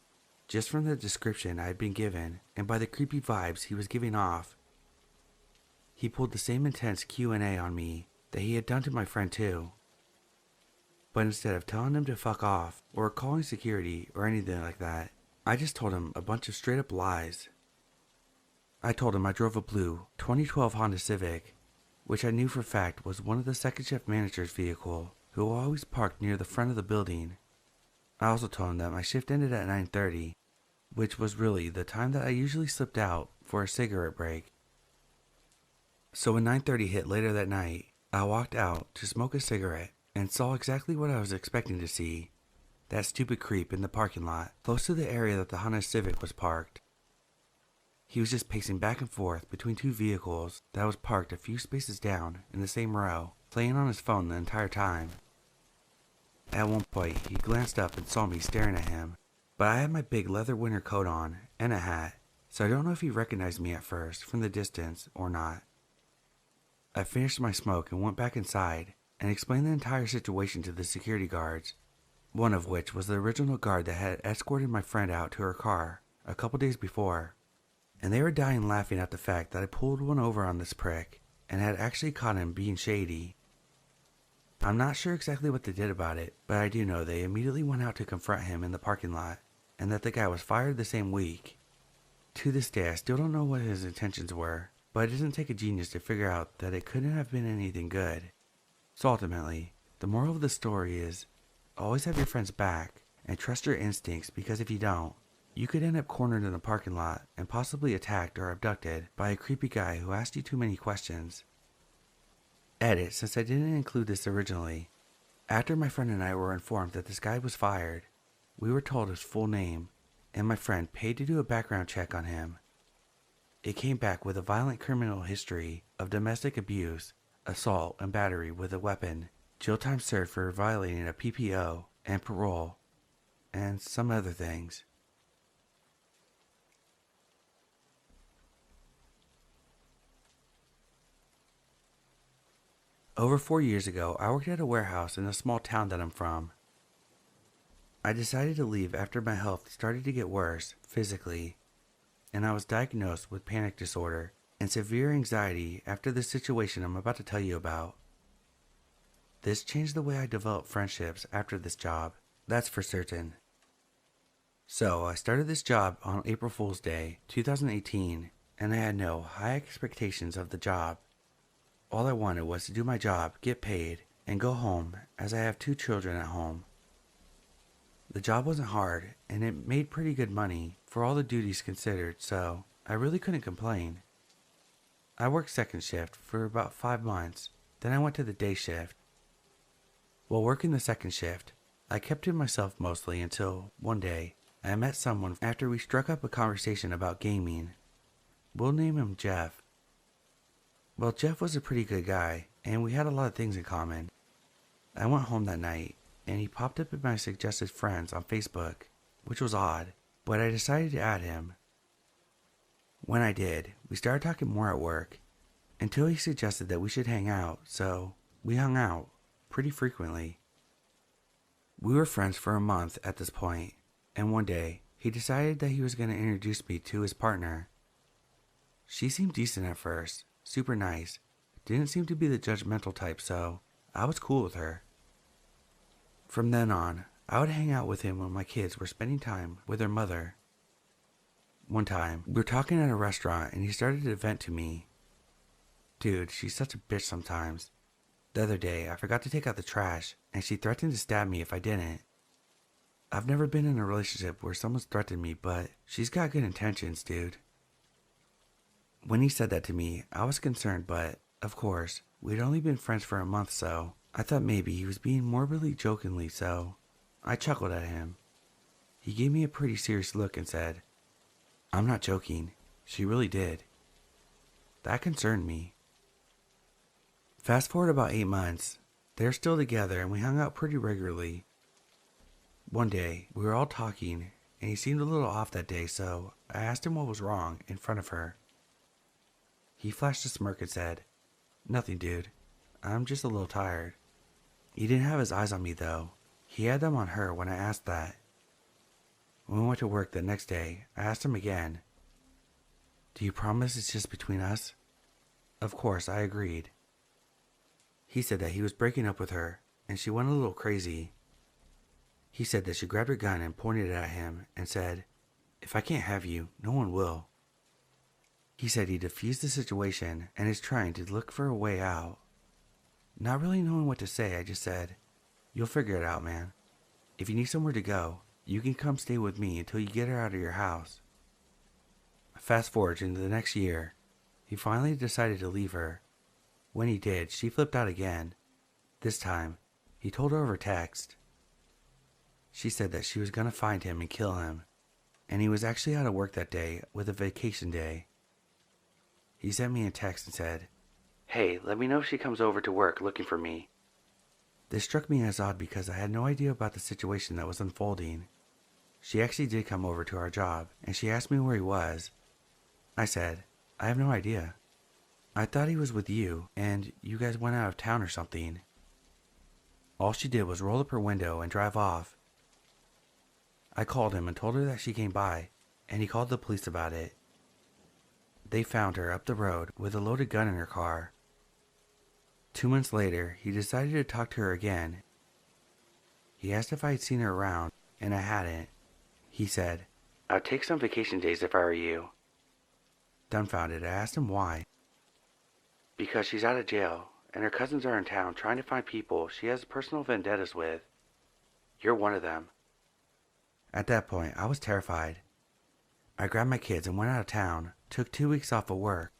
just from the description I had been given and by the creepy vibes he was giving off. He pulled the same intense Q&A on me that he had done to my friend too. But instead of telling him to fuck off or calling security or anything like that, I just told him a bunch of straight up lies. I told him I drove a blue 2012 Honda Civic, which I knew for a fact was one of the second shift manager's vehicle, who always parked near the front of the building. I also told him that my shift ended at 9:30, which was really the time that I usually slipped out for a cigarette break. So when 9:30 hit later that night, I walked out to smoke a cigarette and saw exactly what I was expecting to see. That stupid creep in the parking lot, close to the area that the Honda Civic was parked. He was just pacing back and forth between two vehicles that was parked a few spaces down in the same row, playing on his phone the entire time. At one point, he glanced up and saw me staring at him, but I had my big leather winter coat on and a hat, so I don't know if he recognized me at first from the distance or not. I finished my smoke and went back inside and explained the entire situation to the security guards, one of which was the original guard that had escorted my friend out to her car a couple days before, and they were dying laughing at the fact that I pulled one over on this prick and had actually caught him being shady. I'm not sure exactly what they did about it, but I do know they immediately went out to confront him in the parking lot, and that the guy was fired the same week. To this day, I still don't know what his intentions were, but it doesn't take a genius to figure out that it couldn't have been anything good. So ultimately, the moral of the story is, always have your friends back and trust your instincts, because if you don't, you could end up cornered in a parking lot and possibly attacked or abducted by a creepy guy who asked you too many questions. Edit, since I didn't include this originally. After my friend and I were informed that this guy was fired, we were told his full name, and my friend paid to do a background check on him. It came back with a violent criminal history of domestic abuse, assault, and battery with a weapon, jail time served for violating a PPO and parole, and some other things. Over 4 years ago, I worked at a warehouse in a small town that I'm from. I decided to leave after my health started to get worse physically, and I was diagnosed with panic disorder and severe anxiety after the situation I'm about to tell you about. This changed the way I developed friendships after this job, that's for certain. So I started this job on April Fool's Day, 2018, and I had no high expectations of the job. All I wanted was to do my job, get paid, and go home, as I have 2 children at home. The job wasn't hard, and it made pretty good money for all the duties considered, so I really couldn't complain. I worked second shift for about 5 months, then I went to the day shift. While working the second shift, I kept to myself mostly until, one day, I met someone after we struck up a conversation about gaming. We'll name him Jeff. Well, Jeff was a pretty good guy, and we had a lot of things in common. I went home that night, and he popped up in my suggested friends on Facebook, which was odd, but I decided to add him. When I did, we started talking more at work, until he suggested that we should hang out, so we hung out pretty frequently. We were friends for a month at this point, and one day, he decided that he was going to introduce me to his partner. She seemed decent at first, super nice, didn't seem to be the judgmental type, so I was cool with her. From then on, I would hang out with him when my kids were spending time with their mother. One time, we were talking at a restaurant and he started to vent to me. Dude, she's such a bitch sometimes. The other day, I forgot to take out the trash and she threatened to stab me if I didn't. I've never been in a relationship where someone's threatened me, but she's got good intentions, dude. When he said that to me, I was concerned, but, of course, we'd only been friends for a month, so I thought maybe he was being morbidly jokingly, so I chuckled at him. He gave me a pretty serious look and said, "I'm not joking, she really did." That concerned me. Fast forward about 8 months, they're still together and we hung out pretty regularly. One day, we were all talking, and he seemed a little off that day, so I asked him what was wrong in front of her. He flashed a smirk and said, "Nothing, dude. I'm just a little tired." He didn't have his eyes on me, though. He had them on her when I asked that. When we went to work the next day, I asked him again, "Do you promise it's just between us?" Of course, I agreed. He said that he was breaking up with her, and she went a little crazy. He said that she grabbed her gun and pointed it at him and said, "If I can't have you, no one will." He said he diffused the situation and is trying to look for a way out. Not really knowing what to say, I just said, "You'll figure it out, man. If you need somewhere to go, you can come stay with me until you get her out of your house." Fast forward into the next year, he finally decided to leave her. When he did, she flipped out again. This time, He told her over text. She said that she was going to find him and kill him, and he was actually out of work that day with a vacation day. He sent me a text and said, "Hey, let me know if she comes over to work looking for me." This struck me as odd because I had no idea about the situation that was unfolding. She actually did come over to our job, and she asked me where he was. I said, "I have no idea. I thought he was with you, and you guys went out of town or something." All she did was roll up her window and drive off. I called him and told her that she came by, and he called the police about it. They found her up the road with a loaded gun in her car. 2 months later, he decided to talk to her again. He asked if I had seen her around, and I hadn't. He said, "I'd take some vacation days if I were you." Dumbfounded, I asked him why. "Because she's out of jail, and her cousins are in town trying to find people she has personal vendettas with. You're one of them." At that point, I was terrified. I grabbed my kids and went out of town, took 2 weeks off of work.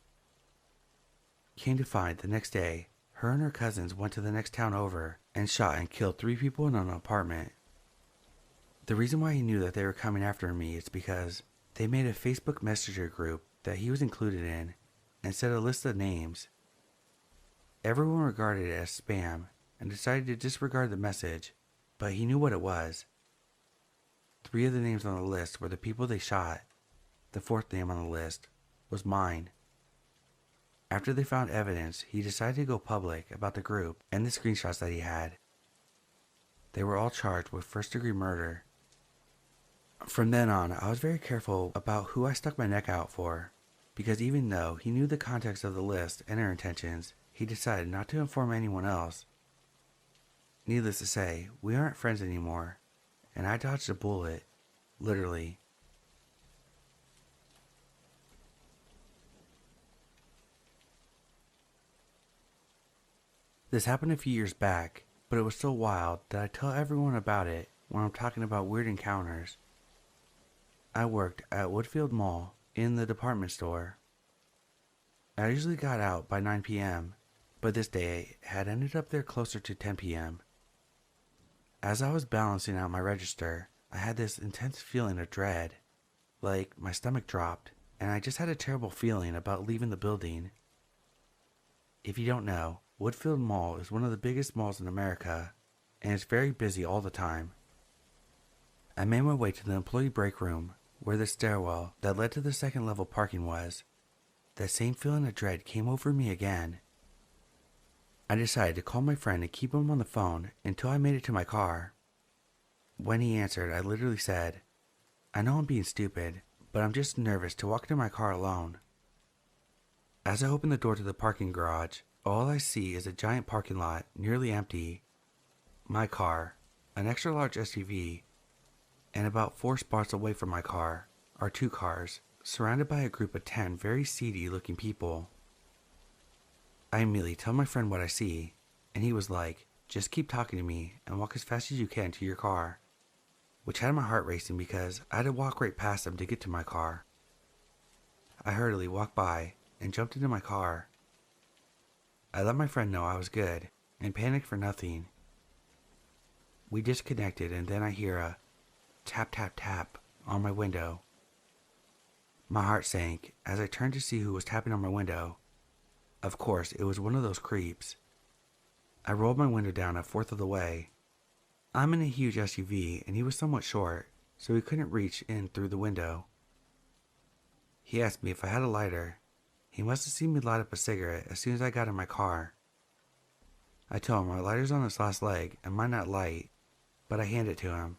Came to find the next day, her and her cousins went to the next town over and shot and killed 3 people in an apartment. The reason why he knew that they were coming after me is because they made a Facebook Messenger group that he was included in and set a list of names. Everyone regarded it as spam and decided to disregard the message, but he knew what it was. 3 of the names on the list were the people they shot. The 4th name on the list was mine. After they found evidence, he decided to go public about the group and the screenshots that he had. They were all charged with first-degree murder. From then on, I was very careful about who I stuck my neck out for, because even though he knew the context of the list and her intentions, he decided not to inform anyone else. Needless to say, we aren't friends anymore, and I dodged a bullet, literally. This happened a few years back, but it was so wild that I tell everyone about it when I'm talking about weird encounters. I worked at Woodfield Mall in the department store. I usually got out by 9 p.m., but this day had ended up there closer to 10 p.m. As I was balancing out my register, I had this intense feeling of dread, like my stomach dropped, and I just had a terrible feeling about leaving the building. If you don't know, Woodfield Mall is one of the biggest malls in America, and it's very busy all the time. I made my way to the employee break room, where the stairwell that led to the second-level parking was. That same feeling of dread came over me again. I decided to call my friend and keep him on the phone until I made it to my car. When he answered, I literally said, "I know I'm being stupid, but I'm just nervous to walk to my car alone." As I open the door to the parking garage, all I see is a giant parking lot, nearly empty. My car, an extra-large SUV, and about 4 spots away from my car are 2 cars, surrounded by a group of 10 very seedy-looking people. I immediately tell my friend what I see, and he was like, "Just keep talking to me and walk as fast as you can to your car," which had my heart racing because I had to walk right past them to get to my car. I hurriedly walked by and jumped into my car. I let my friend know I was good and panicked for nothing. We disconnected, and then I hear a tap tap tap on my window. My heart sank as I turned to see who was tapping on my window. Of course, it was one of those creeps. I rolled my window down a fourth of the way. I'm in a huge SUV, and he was somewhat short, so he couldn't reach in through the window. He asked me if I had a lighter. He must have seen me light up a cigarette as soon as I got in my car. I told him my lighter's on its last leg and might not light, but I hand it to him.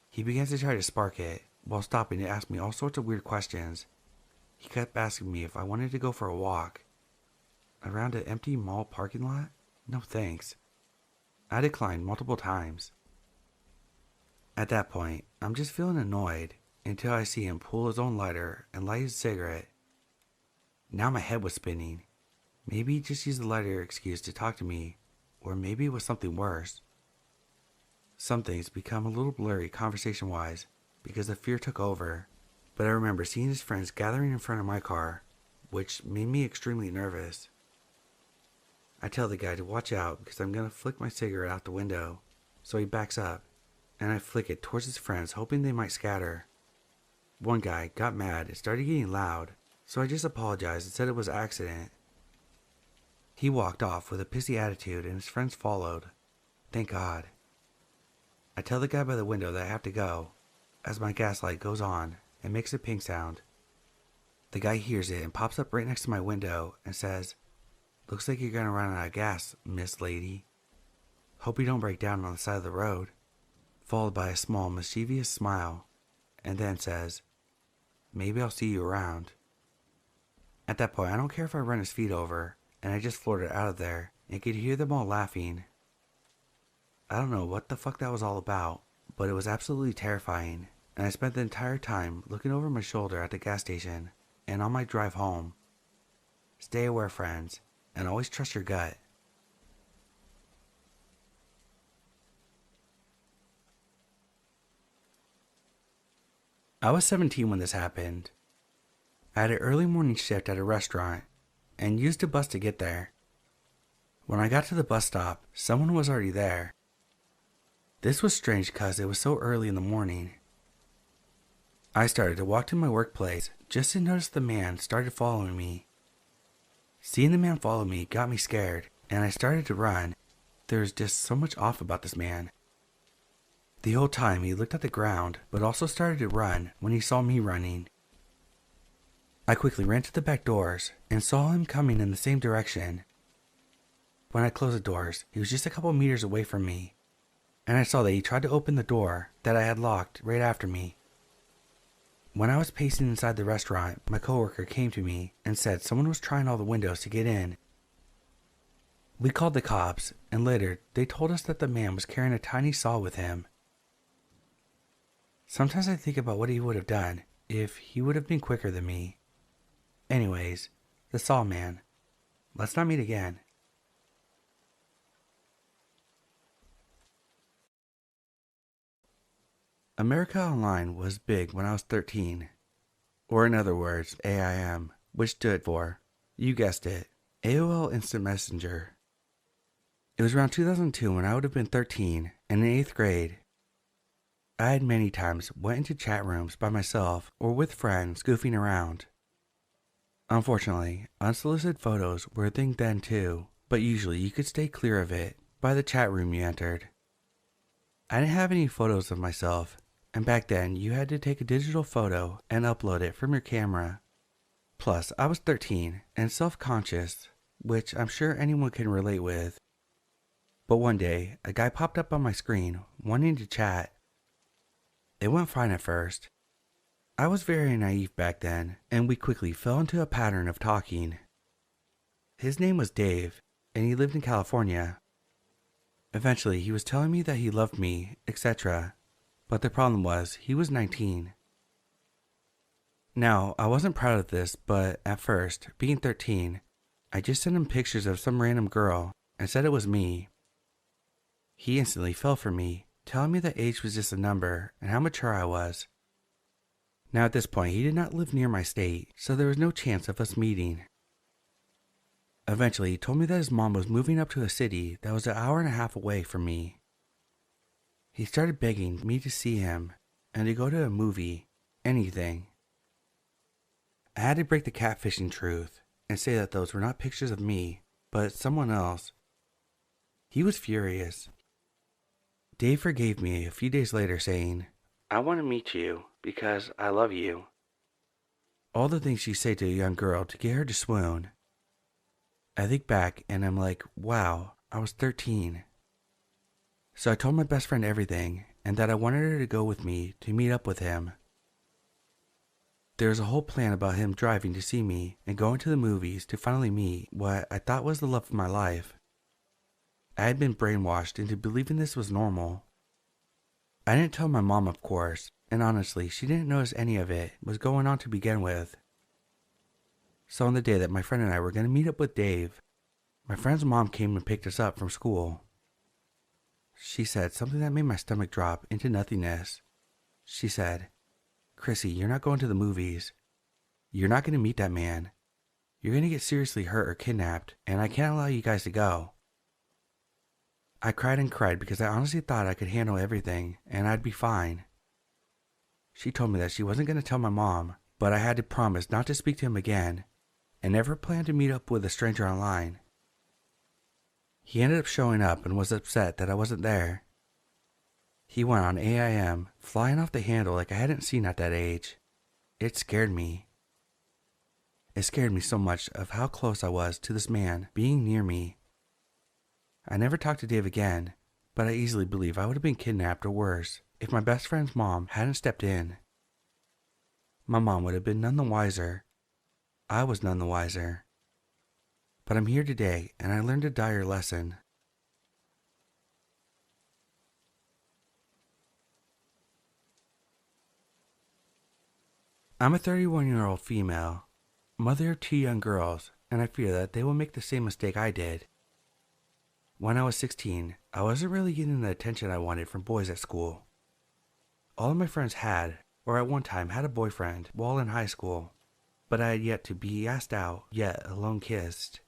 He began to try to spark it, while stopping to ask me all sorts of weird questions. He kept asking me if I wanted to go for a walk. Around an empty mall parking lot? No thanks. I declined multiple times. At that point, I'm just feeling annoyed until I see him pull his own lighter and light his cigarette. Now my head was spinning. Maybe he just used the lighter excuse to talk to me, or maybe it was something worse. Some things become a little blurry conversation-wise because the fear took over, but I remember seeing his friends gathering in front of my car, which made me extremely nervous. I tell the guy to watch out because I'm gonna flick my cigarette out the window. So he backs up, and I flick it towards his friends, hoping they might scatter. One guy got mad and started getting loud, so I just apologized and said it was an accident. He walked off with a pissy attitude and his friends followed. Thank God. I tell the guy by the window that I have to go, as my gas light goes on and makes a ping sound. The guy hears it and pops up right next to my window and says, "Looks like you're gonna run out of gas, Miss Lady. Hope you don't break down on the side of the road," followed by a small mischievous smile, and then says, "Maybe I'll see you around." At that point, I don't care if I run his feet over, and I just floated out of there and could hear them all laughing. I don't know what the fuck that was all about, but it was absolutely terrifying, and I spent the entire time looking over my shoulder at the gas station and on my drive home. Stay aware, friends, and always trust your gut. I was 17 when this happened. I had an early morning shift at a restaurant and used a bus to get there. When I got to the bus stop, someone was already there. This was strange because it was so early in the morning. I started to walk to my workplace just to notice the man started following me. Seeing the man follow me got me scared, and I started to run. There was just so much off about this man. The whole time he looked at the ground, but also started to run when he saw me running. I quickly ran to the back doors and saw him coming in the same direction. When I closed the doors, he was just a couple meters away from me, and I saw that he tried to open the door that I had locked right after me. When I was pacing inside the restaurant, my coworker came to me and said someone was trying all the windows to get in. We called the cops, and later they told us that the man was carrying a tiny saw with him. Sometimes I think about what he would have done if he would have been quicker than me. Anyways, the saw man. Let's not meet again. America Online was big when I was 13. Or in other words, AIM, which stood for, you guessed it, AOL Instant Messenger. It was around 2002 when I would have been 13 and in 8th grade. I had many times went into chat rooms by myself or with friends goofing around. Unfortunately, unsolicited photos were a thing then too, but usually you could stay clear of it by the chat room you entered. I didn't have any photos of myself, and back then you had to take a digital photo and upload it from your camera. Plus, I was 13 and self-conscious, which I'm sure anyone can relate with. But one day, a guy popped up on my screen wanting to chat. It went fine at first. I was very naive back then, and we quickly fell into a pattern of talking. His name was Dave, and he lived in California. Eventually, he was telling me that he loved me, etc., but the problem was he was 19. Now, I wasn't proud of this, but at first, being 13, I just sent him pictures of some random girl and said it was me. He instantly fell for me, telling me that age was just a number and how mature I was. Now at this point, he did not live near my state, so there was no chance of us meeting. Eventually, he told me that his mom was moving up to a city that was an hour and a half away from me. He started begging me to see him and to go to a movie, anything. I had to break the catfishing truth and say that those were not pictures of me, but someone else. He was furious. Dave forgave me a few days later, saying, "I want to meet you because I love you." All the things you say to a young girl to get her to swoon. I think back and I'm like, wow, I was 13. So I told my best friend everything and that I wanted her to go with me to meet up with him. There was a whole plan about him driving to see me and going to the movies to finally meet what I thought was the love of my life. I had been brainwashed into believing this was normal. I didn't tell my mom, of course, and honestly, she didn't notice any of it was going on to begin with. So on the day that my friend and I were going to meet up with Dave, my friend's mom came and picked us up from school. She said something that made my stomach drop into nothingness. She said, "Chrissy, you're not going to the movies. You're not going to meet that man. You're gonna get seriously hurt or kidnapped, and I can't allow you guys to go. I cried and cried because I honestly thought I could handle everything and I'd be fine. She told me that she wasn't gonna tell my mom, but I had to promise not to speak to him again and never plan to meet up with a stranger online. He ended up showing up and was upset that I wasn't there. He went on AIM, flying off the handle like I hadn't seen at that age. It scared me. It scared me so much of how close I was to this man being near me. I never talked to Dave again, but I easily believe I would have been kidnapped or worse if my best friend's mom hadn't stepped in. My mom would have been none the wiser. I was none the wiser. But I'm here today and I learned a dire lesson. I'm a 31-year-old female, mother of 2 young girls, and I fear that they will make the same mistake I did. When I was 16, I wasn't really getting the attention I wanted from boys at school. All of my friends had, or at one time had a boyfriend while in high school, but I had yet to be asked out, yet alone kissed.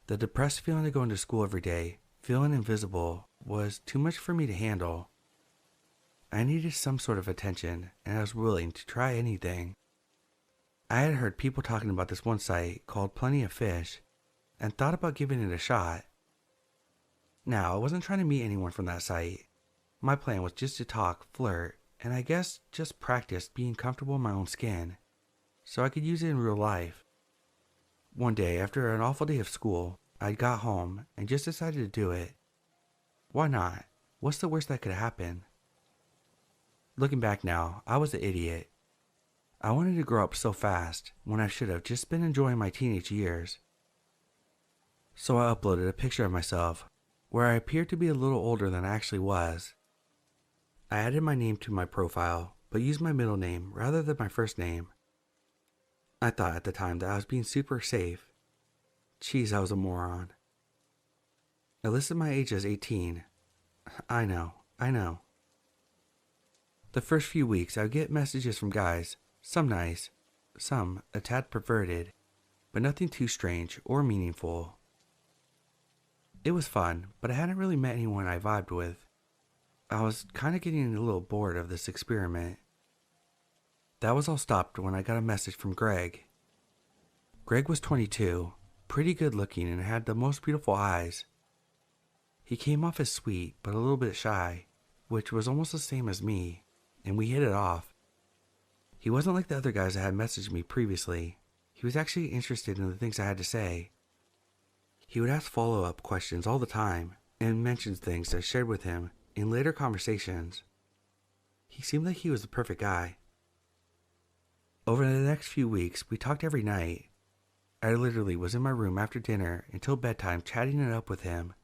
The depressed feeling of going to school every day, feeling invisible, was too much for me to handle. I needed some sort of attention, and I was willing to try anything. I had heard people talking about this one site called Plenty of Fish, and thought about giving it a shot. Now, I wasn't trying to meet anyone from that site. My plan was just to talk, flirt, and I guess just practice being comfortable in my own skin, so I could use it in real life. One day, after an awful day of school, I got home and just decided to do it. Why not? What's the worst that could happen? Looking back now, I was an idiot. I wanted to grow up so fast when I should have just been enjoying my teenage years. So I uploaded a picture of myself where I appeared to be a little older than I actually was. I added my name to my profile, but used my middle name rather than my first name. I thought at the time that I was being super safe. Jeez, I was a moron. I listed my age as 18. I know. The first few weeks I would get messages from guys, some nice, some a tad perverted, but nothing too strange or meaningful. It was fun, but I hadn't really met anyone I vibed with. I was kind of getting a little bored of this experiment. That was all stopped when I got a message from Greg. Greg was 22, pretty good looking and had the most beautiful eyes. He came off as sweet but a little bit shy, which was almost the same as me, and we hit it off. He wasn't like the other guys that had messaged me previously. He was actually interested in the things I had to say. He would ask follow-up questions all the time and mention things I shared with him in later conversations. He seemed like he was the perfect guy. Over the next few weeks, we talked every night. I literally was in my room after dinner until bedtime chatting it up with him.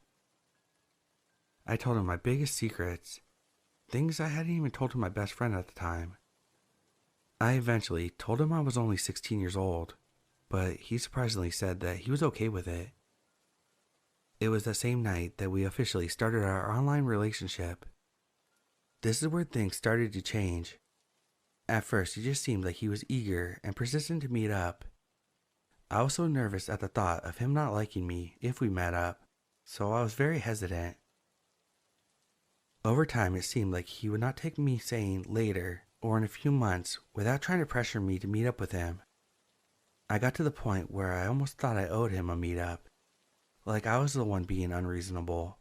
I told him my biggest secrets, things I hadn't even told to my best friend at the time. I eventually told him I was only 16 years old, but he surprisingly said that he was okay with it. It was the same night that we officially started our online relationship. This is where things started to change. At first, it just seemed like he was eager and persistent to meet up. I was so nervous at the thought of him not liking me if we met up, so I was very hesitant. Over time, it seemed like he would not take me saying later or in a few months without trying to pressure me to meet up with him. I got to the point where I almost thought I owed him a meetup, like I was the one being unreasonable.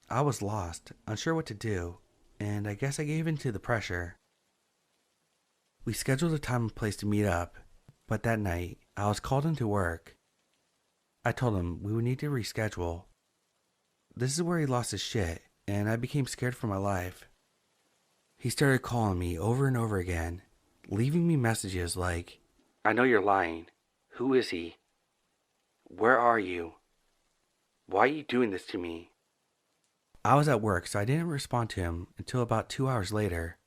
I was lost, unsure what to do, and I guess I gave in to the pressure. We scheduled a time and place to meet up, but that night I was called into work. I told him we would need to reschedule. This is where he lost his shit, and I became scared for my life. He started calling me over and over again, leaving me messages like, "I know you're lying. Who is he? Where are you? Why are you doing this to me?" I was at work, so I didn't respond to him until about 2 hours later.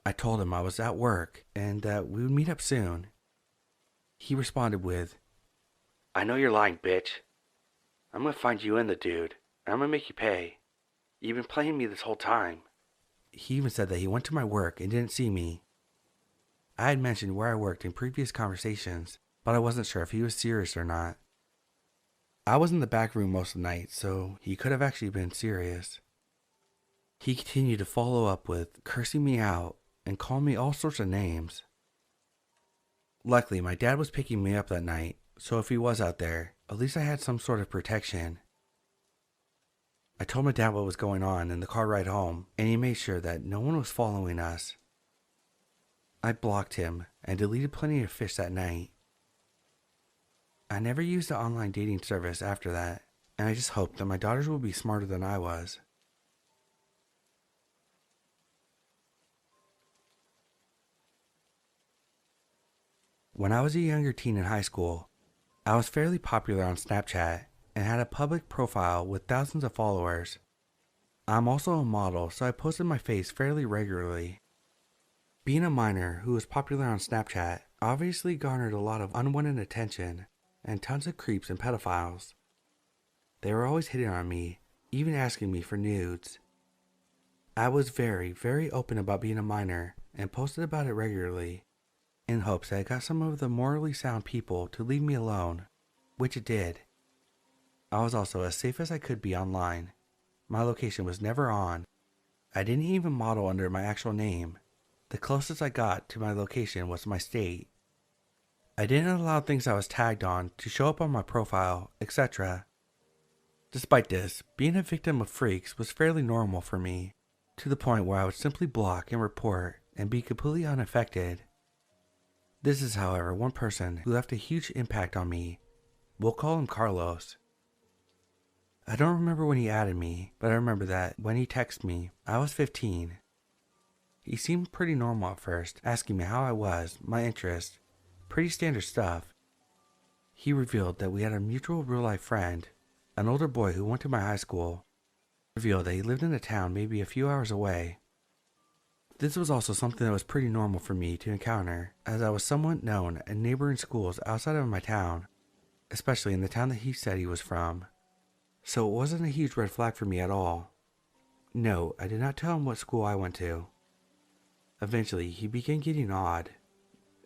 I told him I was at work and that we would meet up soon. He responded with, "I know you're lying, bitch. I'm gonna find you and the dude, and I'm gonna make you pay. You've been playing me this whole time." He even said that he went to my work and didn't see me. I had mentioned where I worked in previous conversations, but I wasn't sure if he was serious or not. I was in the back room most of the night, so he could have actually been serious. He continued to follow up with cursing me out and calling me all sorts of names. Luckily, my dad was picking me up that night, so if he was out there, at least I had some sort of protection. I told my dad what was going on in the car ride home, and he made sure that no one was following us. I blocked him and deleted plenty of fish that night. I never used the online dating service after that, and I just hoped that my daughters would be smarter than I was. When I was a younger teen in high school, I was fairly popular on Snapchat and had a public profile with thousands of followers. I'm also a model, so I posted my face fairly regularly. Being a minor who was popular on Snapchat obviously garnered a lot of unwanted attention and tons of creeps and pedophiles. They were always hitting on me, even asking me for nudes. I was very, very open about being a minor and posted about it regularly, in hopes that it got some of the morally sound people to leave me alone, which it did. I was also as safe as I could be online. My location was never on. I didn't even model under my actual name. The closest I got to my location was my state. I didn't allow things I was tagged on to show up on my profile, etc. Despite this, being a victim of freaks was fairly normal for me, to the point where I would simply block and report and be completely unaffected. This is, however, one person who left a huge impact on me. We'll call him Carlos. I don't remember when he added me, but I remember that when he texted me, I was 15. He seemed pretty normal at first, asking me how I was, my interests, pretty standard stuff. He revealed that we had a mutual real-life friend, an older boy who went to my high school. He revealed that he lived in a town maybe a few hours away. This was also something that was pretty normal for me to encounter, as I was somewhat known in neighboring schools outside of my town, especially in the town that he said he was from. So it wasn't a huge red flag for me at all. No, I did not tell him what school I went to. Eventually, he began getting odd.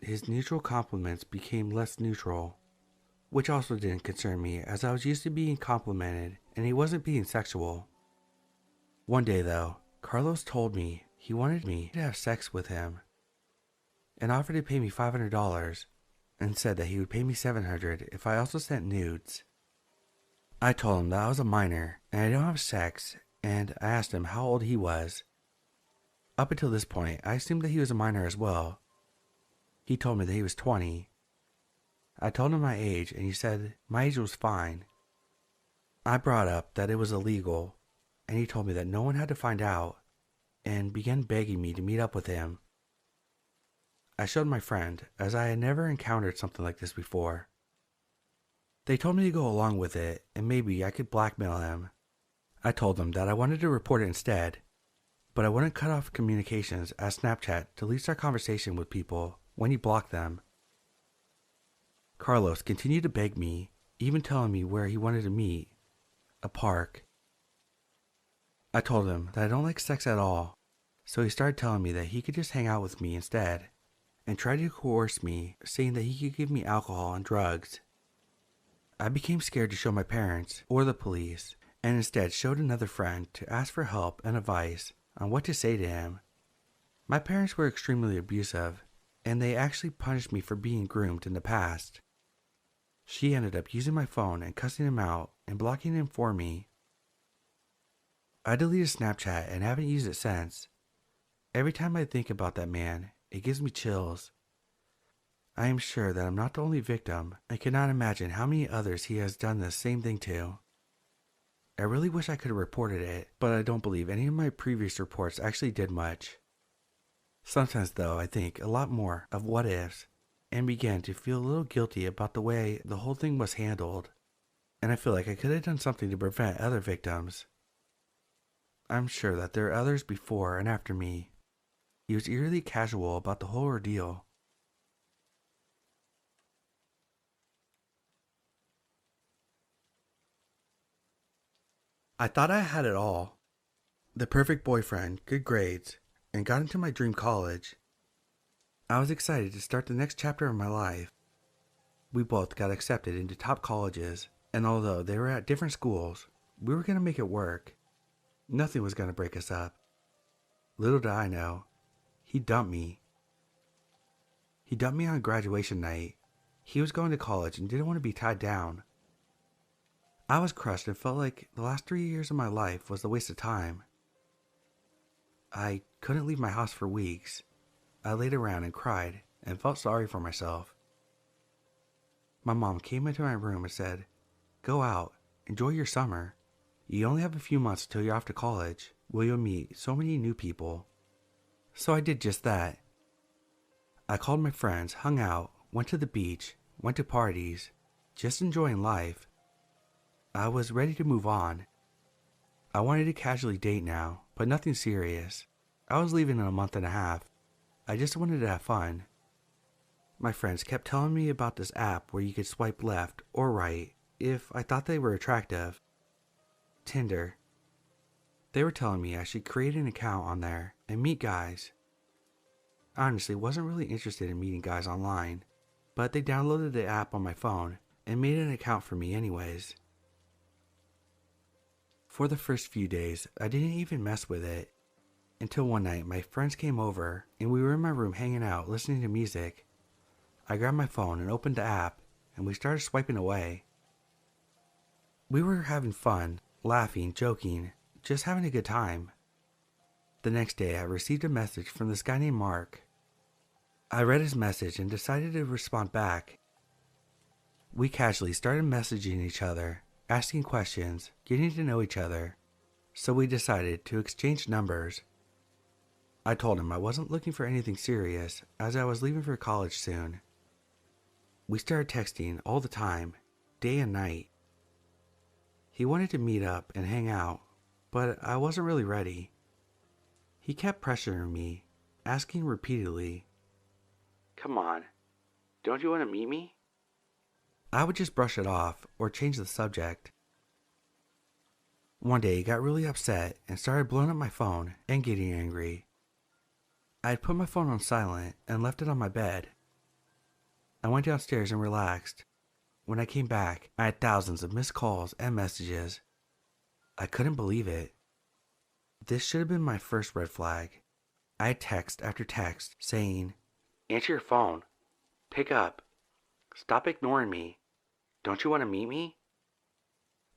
His neutral compliments became less neutral, which also didn't concern me as I was used to being complimented and he wasn't being sexual. One day though, Carlos told me he wanted me to have sex with him and offered to pay me $500 and said that he would pay me $700 if I also sent nudes. I told him that I was a minor and I don't have sex, and I asked him how old he was. Up until this point, I assumed that he was a minor as well. He told me that he was 20. I told him my age and he said my age was fine. I brought up that it was illegal and he told me that no one had to find out and began begging me to meet up with him. I showed my friend, as I had never encountered something like this before. They told me to go along with it and maybe I could blackmail him. I told them that I wanted to report it instead, but I wouldn't cut off communications as Snapchat deletes our conversation with people when you block them. Carlos continued to beg me, even telling me where he wanted to meet, a park. I told him that I don't like sex at all, so he started telling me that he could just hang out with me instead, and tried to coerce me, saying that he could give me alcohol and drugs. I became scared to show my parents or the police, and instead showed another friend to ask for help and advice on what to say to him. My parents were extremely abusive, and they actually punished me for being groomed in the past. She ended up using my phone and cussing him out and blocking him for me. I deleted Snapchat and haven't used it since. Every time I think about that man, it gives me chills. I am sure that I'm not the only victim and cannot imagine how many others he has done the same thing to. I really wish I could have reported it, but I don't believe any of my previous reports actually did much. Sometimes though, I think a lot more of what ifs and began to feel a little guilty about the way the whole thing was handled, and I feel like I could have done something to prevent other victims. I'm sure that there are others before and after me. He was eerily casual about the whole ordeal. I thought I had it all. The perfect boyfriend, good grades, and got into my dream college. I was excited to start the next chapter of my life. We both got accepted into top colleges, and although they were at different schools, we were going to make it work. Nothing was going to break us up. Little did I know, he dumped me. He dumped me on graduation night. He was going to college and didn't want to be tied down. I was crushed and felt like the last 3 years of my life was a waste of time. I couldn't leave my house for weeks. I laid around and cried and felt sorry for myself. My mom came into my room and said, "Go out, enjoy your summer. You only have a few months until you're off to college, where you'll meet so many new people." So I did just that. I called my friends, hung out, went to the beach, went to parties, just enjoying life. I was ready to move on. I wanted to casually date now, but nothing serious. I was leaving in a month and a half. I just wanted to have fun. My friends kept telling me about this app where you could swipe left or right if I thought they were attractive. Tinder. They were telling me I should create an account on there and meet guys. I honestly wasn't really interested in meeting guys online, but they downloaded the app on my phone and made an account for me anyways. For the first few days, I didn't even mess with it, until one night my friends came over and we were in my room hanging out listening to music. I grabbed my phone and opened the app and we started swiping away. We were having fun, laughing, joking, just having a good time. The next day I received a message from this guy named Mark. I read his message and decided to respond back. We casually started messaging each other, asking questions, getting to know each other, so we decided to exchange numbers. I told him I wasn't looking for anything serious as I was leaving for college soon. We started texting all the time, day and night. He wanted to meet up and hang out, but I wasn't really ready. He kept pressuring me, asking repeatedly, "Come on, don't you want to meet me?" I would just brush it off or change the subject. One day he got really upset and started blowing up my phone and getting angry. I had put my phone on silent and left it on my bed. I went downstairs and relaxed. When I came back, I had thousands of missed calls and messages. I couldn't believe it. This should have been my first red flag. I had text after text saying, "Answer your phone. Pick up. Stop ignoring me. Don't you want to meet me?"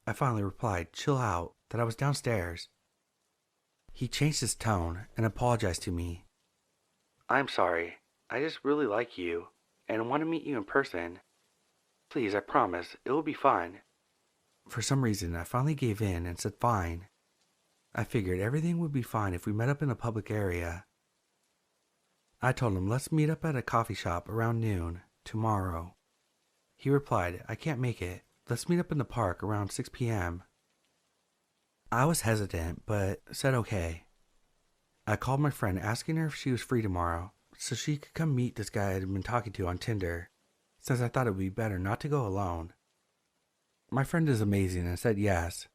I finally replied, "Chill out," that I was downstairs. He changed his tone and apologized to me. "I'm sorry. I just really like you and want to meet you in person. Please, I promise, it will be fun." For some reason, I finally gave in and said fine. I figured everything would be fine if we met up in a public area. I told him let's meet up at a coffee shop around noon tomorrow. He replied, "I can't make it. Let's meet up in the park around 6 p.m. I was hesitant, but said okay. I called my friend asking her if she was free tomorrow so she could come meet this guy I had been talking to on Tinder, since I thought it would be better not to go alone. My friend is amazing and said yes.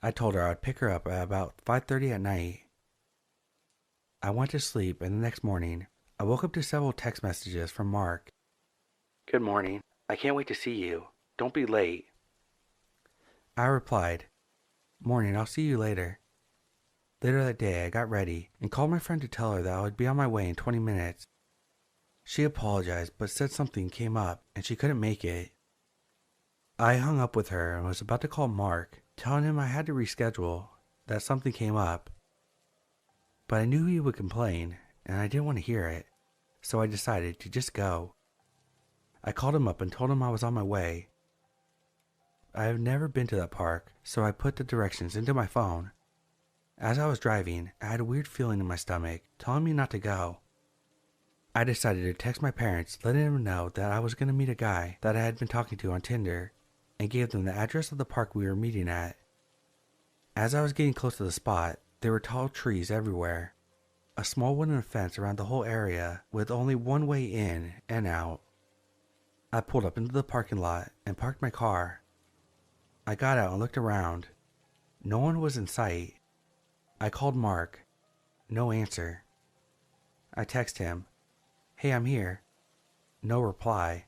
I told her I would pick her up at about 5:30 at night. I went to sleep, and the next morning, I woke up to several text messages from Mark. "Good morning. I can't wait to see you. Don't be late." I replied, "Morning, I'll see you later." Later that day, I got ready and called my friend to tell her that I would be on my way in 20 minutes. She apologized but said something came up and she couldn't make it. I hung up with her and was about to call Mark, telling him I had to reschedule, that something came up. But I knew he would complain, and I didn't want to hear it, so I decided to just go. I called him up and told him I was on my way. I have never been to that park, so I put the directions into my phone. As I was driving, I had a weird feeling in my stomach, telling me not to go. I decided to text my parents, letting them know that I was going to meet a guy that I had been talking to on Tinder, and gave them the address of the park we were meeting at. As I was getting close to the spot, there were tall trees everywhere, a small wooden fence around the whole area with only one way in and out. I pulled up into the parking lot and parked my car. I got out and looked around. No one was in sight. I called Mark. No answer. I texted him, "Hey, I'm here." No reply.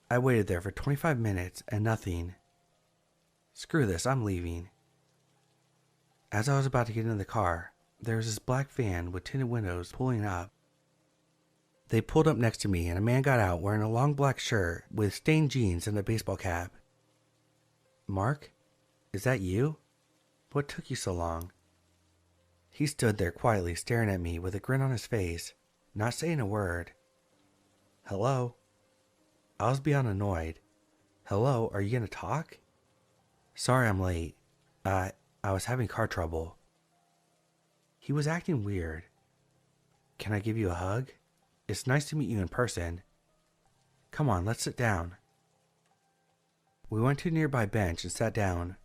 I waited there for 25 minutes and nothing. Screw this, I'm leaving. As I was about to get into the car, there was this black van with tinted windows pulling up. They pulled up next to me and a man got out wearing a long black shirt with stained jeans and a baseball cap. Mark? Is that you? What took you so long? He stood there quietly staring at me with a grin on his face, not saying a word. Hello? I was beyond annoyed. Hello, are you gonna talk? Sorry I'm late. I was having car trouble. He was acting weird. Can I give you a hug? It's nice to meet you in person. Come on, let's sit down. We went to a nearby bench and sat down.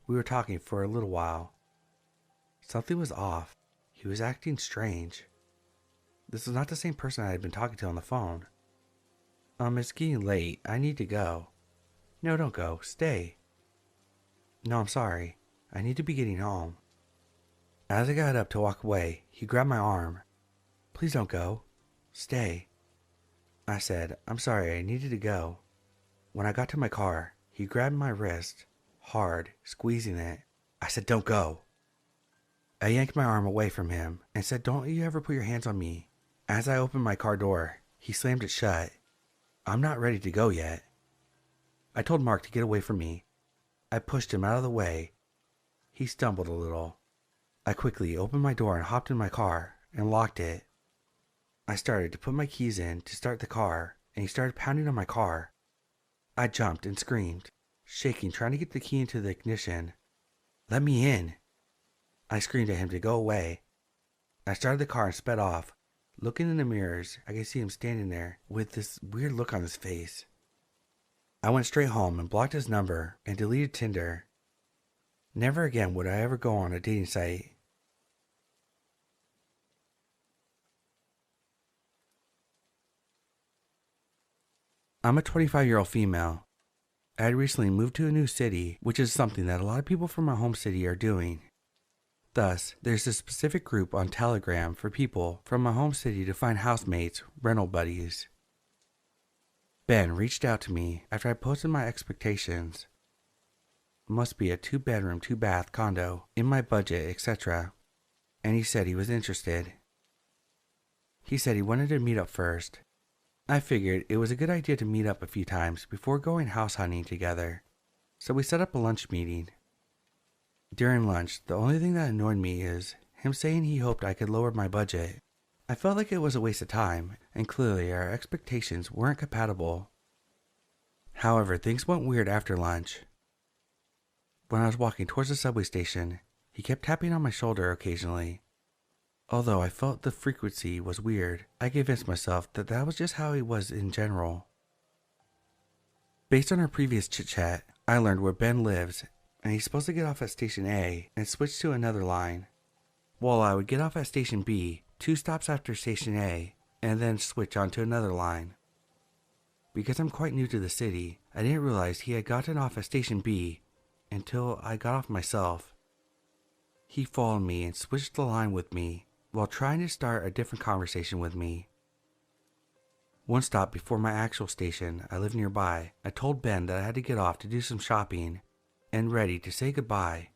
We were talking for a little while. Something was off. He was acting strange. This was not the same person I had been talking to on the phone. It's getting late. I need to go. No, don't go. Stay. No, I'm sorry. I need to be getting home. As I got up to walk away, he grabbed my arm. Please don't go. Stay. I said, I'm sorry, I needed to go. When I got to my car, he grabbed my wrist, hard, squeezing it. I said, don't go. I yanked my arm away from him and said, don't you ever put your hands on me. As I opened my car door, he slammed it shut. I'm not ready to go yet. I told Mark to get away from me. I pushed him out of the way. He stumbled a little. I quickly opened my door and hopped in my car and locked it. I started to put my keys in to start the car, and he started pounding on my car. I jumped and screamed, shaking, trying to get the key into the ignition. Let me in. I screamed at him to go away. I started the car and sped off. Looking in the mirrors, I could see him standing there with this weird look on his face. I went straight home and blocked his number and deleted Tinder. Never again would I ever go on a dating site. I'm a 25-year-old female. I had recently moved to a new city, which is something that a lot of people from my home city are doing. Thus, there's a specific group on Telegram for people from my home city to find housemates, rental buddies. Ben reached out to me after I posted my expectations. It must be a 2-bedroom, 2-bath condo, in my budget, etc. And he said he was interested. He said he wanted to meet up first. I figured it was a good idea to meet up a few times before going house hunting together, so we set up a lunch meeting. During lunch, the only thing that annoyed me is him saying he hoped I could lower my budget. I felt like it was a waste of time, and clearly our expectations weren't compatible. However, things went weird after lunch. When I was walking towards the subway station, he kept tapping on my shoulder occasionally. Although I felt the frequency was weird, I convinced myself that that was just how he was in general. Based on our previous chit-chat, I learned where Ben lives, and he's supposed to get off at Station A and switch to another line, while I would get off at Station B 2 stops after Station A and then switch onto another line. Because I'm quite new to the city, I didn't realize he had gotten off at Station B until I got off myself. He followed me and switched the line with me while trying to start a different conversation with me. One stop before my actual station I lived nearby, I told Ben that I had to get off to do some shopping and ready to say goodbye.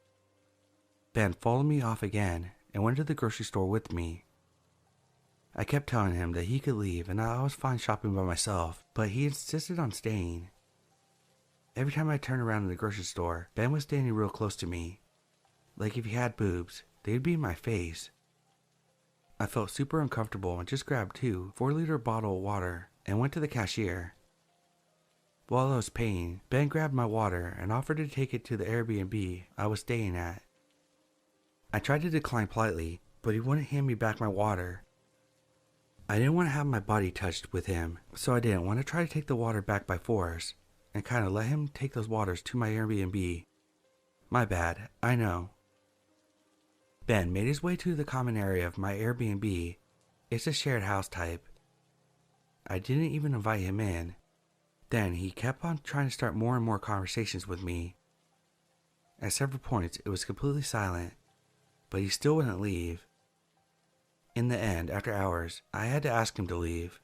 Ben followed me off again and went to the grocery store with me. I kept telling him that he could leave and I was fine shopping by myself, but he insisted on staying. Every time I turned around in the grocery store, Ben was standing real close to me. Like if he had boobs, they'd be in my face. I felt super uncomfortable and just grabbed 2 4-liter bottle of water and went to the cashier. While I was paying, Ben grabbed my water and offered to take it to the Airbnb I was staying at. I tried to decline politely, but he wouldn't hand me back my water. I didn't want to have my body touched with him, so I didn't want to try to take the water back by force and kind of let him take those waters to my Airbnb. My bad, I know. Ben made his way to the common area of my Airbnb. It's a shared house type. I didn't even invite him in. Then he kept on trying to start more and more conversations with me. At several points it was completely silent, but he still wouldn't leave. In the end, after hours, I had to ask him to leave.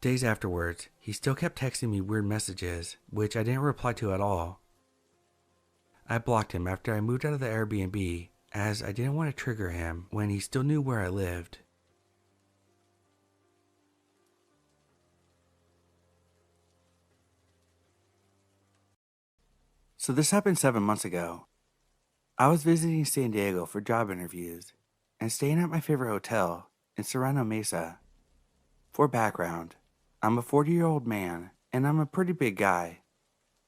Days afterwards, he still kept texting me weird messages, which I didn't reply to at all. I blocked him after I moved out of the Airbnb, as I didn't want to trigger him when he still knew where I lived. So this happened 7 months ago. I was visiting San Diego for job interviews and staying at my favorite hotel in Serrano Mesa. For background, I'm a 40-year-old man and I'm a pretty big guy.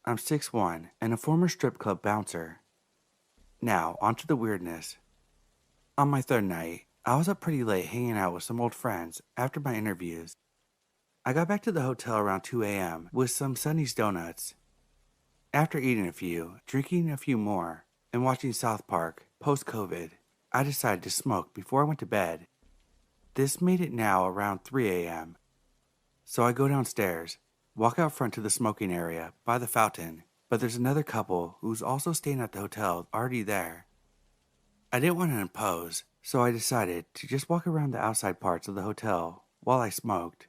I'm 6'1" and a former strip club bouncer. Now, onto the weirdness. On my third night, I was up pretty late hanging out with some old friends after my interviews. I got back to the hotel around 2 a.m. with some Sunny's donuts. After eating a few, drinking a few more, and watching South Park post-COVID, I decided to smoke before I went to bed. This made it now around 3 a.m. So I go downstairs, walk out front to the smoking area by the fountain, but there's another couple who's also staying at the hotel already there. I didn't want to impose, so I decided to just walk around the outside parts of the hotel while I smoked.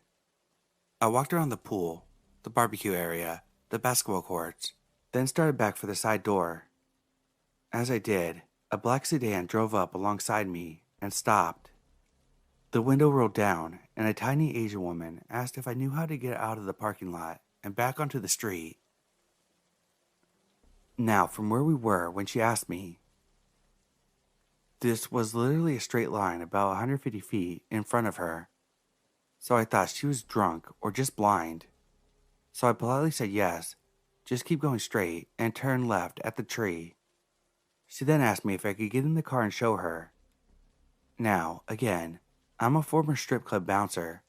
I walked around the pool, the barbecue area, the basketball courts, then started back for the side door. As I did, a black sedan drove up alongside me and stopped. The window rolled down, and a tiny Asian woman asked if I knew how to get out of the parking lot and back onto the street. Now, from where we were when she asked me, this was literally a straight line about 150 feet in front of her. So I thought she was drunk or just blind. So I politely said yes, just keep going straight and turn left at the tree. She then asked me if I could get in the car and show her. Now, again, I'm a former strip club bouncer,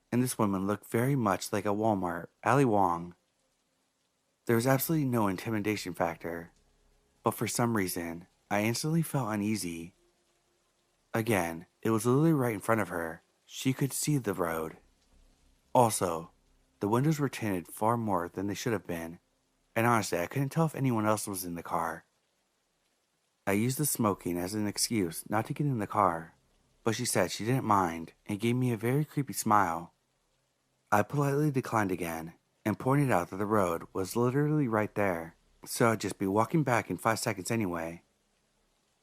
and this woman looked very much like a Walmart Ali Wong. There was absolutely no intimidation factor, but for some reason, I instantly felt uneasy. Again, it was literally right in front of her. She could see the road. Also, the windows were tinted far more than they should have been, and honestly, I couldn't tell if anyone else was in the car. I used the smoking as an excuse not to get in the car, but she said she didn't mind and gave me a very creepy smile. I politely declined again and pointed out that the road was literally right there, so I'd just be walking back in 5 seconds anyway.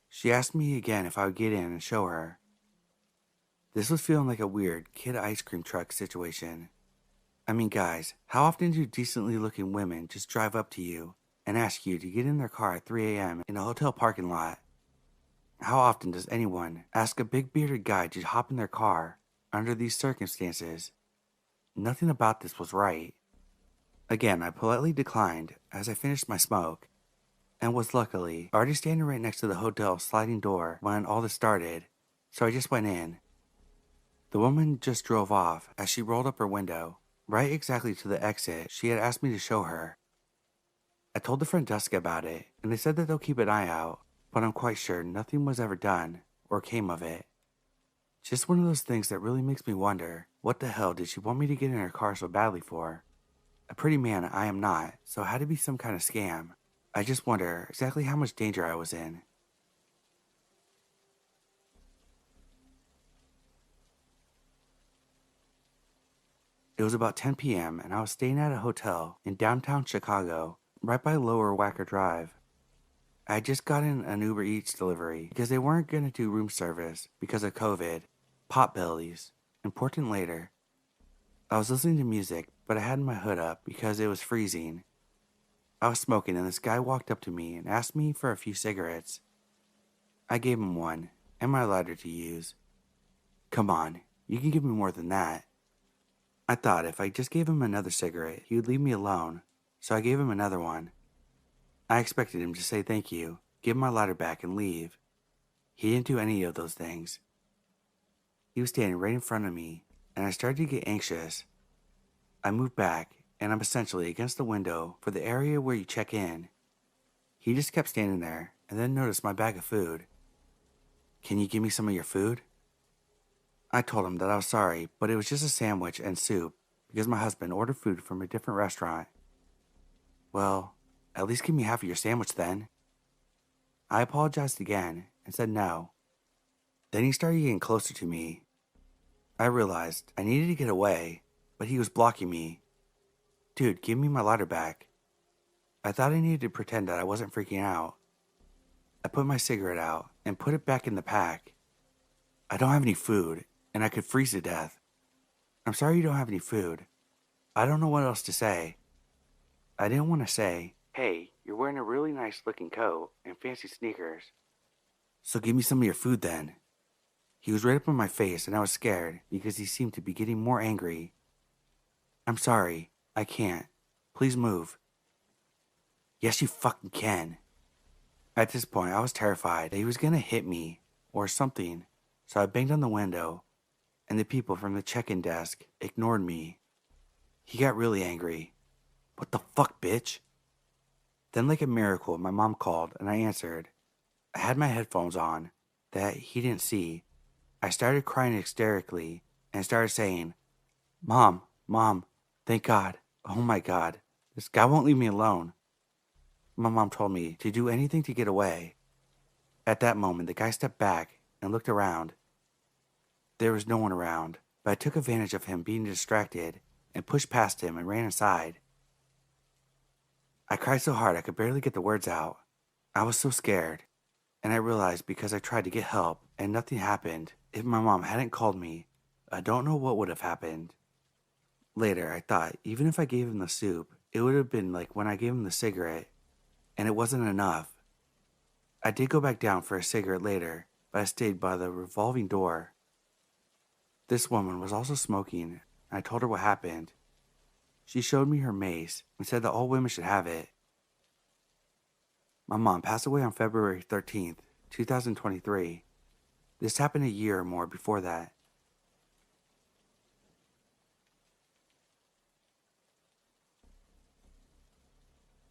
She asked me again if I would get in and show her. This was feeling like a weird kid ice cream truck situation. I mean, guys, how often do decently looking women just drive up to you and ask you to get in their car at 3 a.m. in a hotel parking lot? How often does anyone ask a big bearded guy to hop in their car under these circumstances? Nothing about this was right. Again, I politely declined as I finished my smoke, and was luckily already standing right next to the hotel sliding door when all this started, so I just went in. The woman just drove off as she rolled up her window, right exactly to the exit she had asked me to show her. I told the front desk about it, and they said that they'll keep an eye out, but I'm quite sure nothing was ever done or came of it. Just one of those things that really makes me wonder, what the hell did she want me to get in her car so badly for? A pretty man I am not, so it had to be some kind of scam. I just wonder exactly how much danger I was in. It was about 10 p.m. and I was staying at a hotel in downtown Chicago, right by Lower Wacker Drive. I had just gotten an Uber Eats delivery because they weren't going to do room service because of COVID. Potbellies. Important later. I was listening to music, but I had my hood up because it was freezing. I was smoking and this guy walked up to me and asked me for a few cigarettes. I gave him one, and my lighter to use. Come on, you can give me more than that. I thought if I just gave him another cigarette, he would leave me alone, so I gave him another one. I expected him to say thank you, give my lighter back, and leave. He didn't do any of those things. He was standing right in front of me, and I started to get anxious. I moved back, and I'm essentially against the window for the area where you check in. He just kept standing there, and then noticed my bag of food. Can you give me some of your food? I told him that I was sorry, but it was just a sandwich and soup, because my husband ordered food from a different restaurant. Well, at least give me half of your sandwich then. I apologized again and said no. Then he started getting closer to me. I realized I needed to get away, but he was blocking me. Dude, give me my lighter back. I thought I needed to pretend that I wasn't freaking out. I put my cigarette out and put it back in the pack. I don't have any food, and I could freeze to death. I'm sorry you don't have any food. I don't know what else to say. I didn't want to say, hey, you're wearing a really nice looking coat and fancy sneakers. So give me some of your food then. He was right up in my face and I was scared because he seemed to be getting more angry. I'm sorry, I can't. Please move. Yes, you fucking can. At this point, I was terrified that he was gonna hit me or something, so I banged on the window, and the people from the check-in desk ignored me. He got really angry. What the fuck, bitch? Then, like a miracle, my mom called and I answered. I had my headphones on that he didn't see. I started crying hysterically and started saying, Mom, thank God. Oh my God, this guy won't leave me alone. My mom told me to do anything to get away. At that moment, the guy stepped back and looked around. There was no one around, but I took advantage of him being distracted and pushed past him and ran inside. I cried so hard I could barely get the words out. I was so scared, and I realized because I tried to get help and nothing happened, if my mom hadn't called me, I don't know what would have happened. Later, I thought even if I gave him the soup, it would have been like when I gave him the cigarette, and it wasn't enough. I did go back down for a cigarette later, but I stayed by the revolving door. This woman was also smoking, and I told her what happened. She showed me her mace and said that all women should have it. My mom passed away on February 13th, 2023. This happened a year or more before that.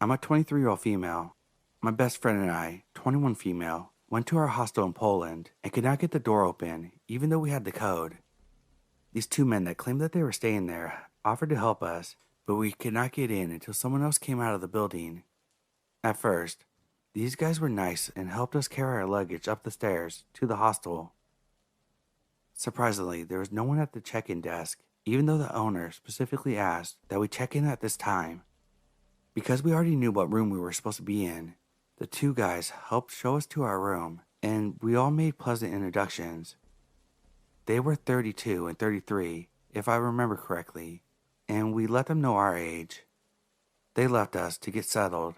I'm a 23-year-old female. My best friend and I, 21 female, went to our hostel in Poland and could not get the door open even though we had the code. These two men that claimed that they were staying there offered to help us, but we could not get in until someone else came out of the building. At first, these guys were nice and helped us carry our luggage up the stairs to the hostel. Surprisingly, there was no one at the check-in desk, even though the owner specifically asked that we check in at this time. Because we already knew what room we were supposed to be in, the two guys helped show us to our room, and we all made pleasant introductions. They were 32 and 33, if I remember correctly, and we let them know our age. They left us to get settled.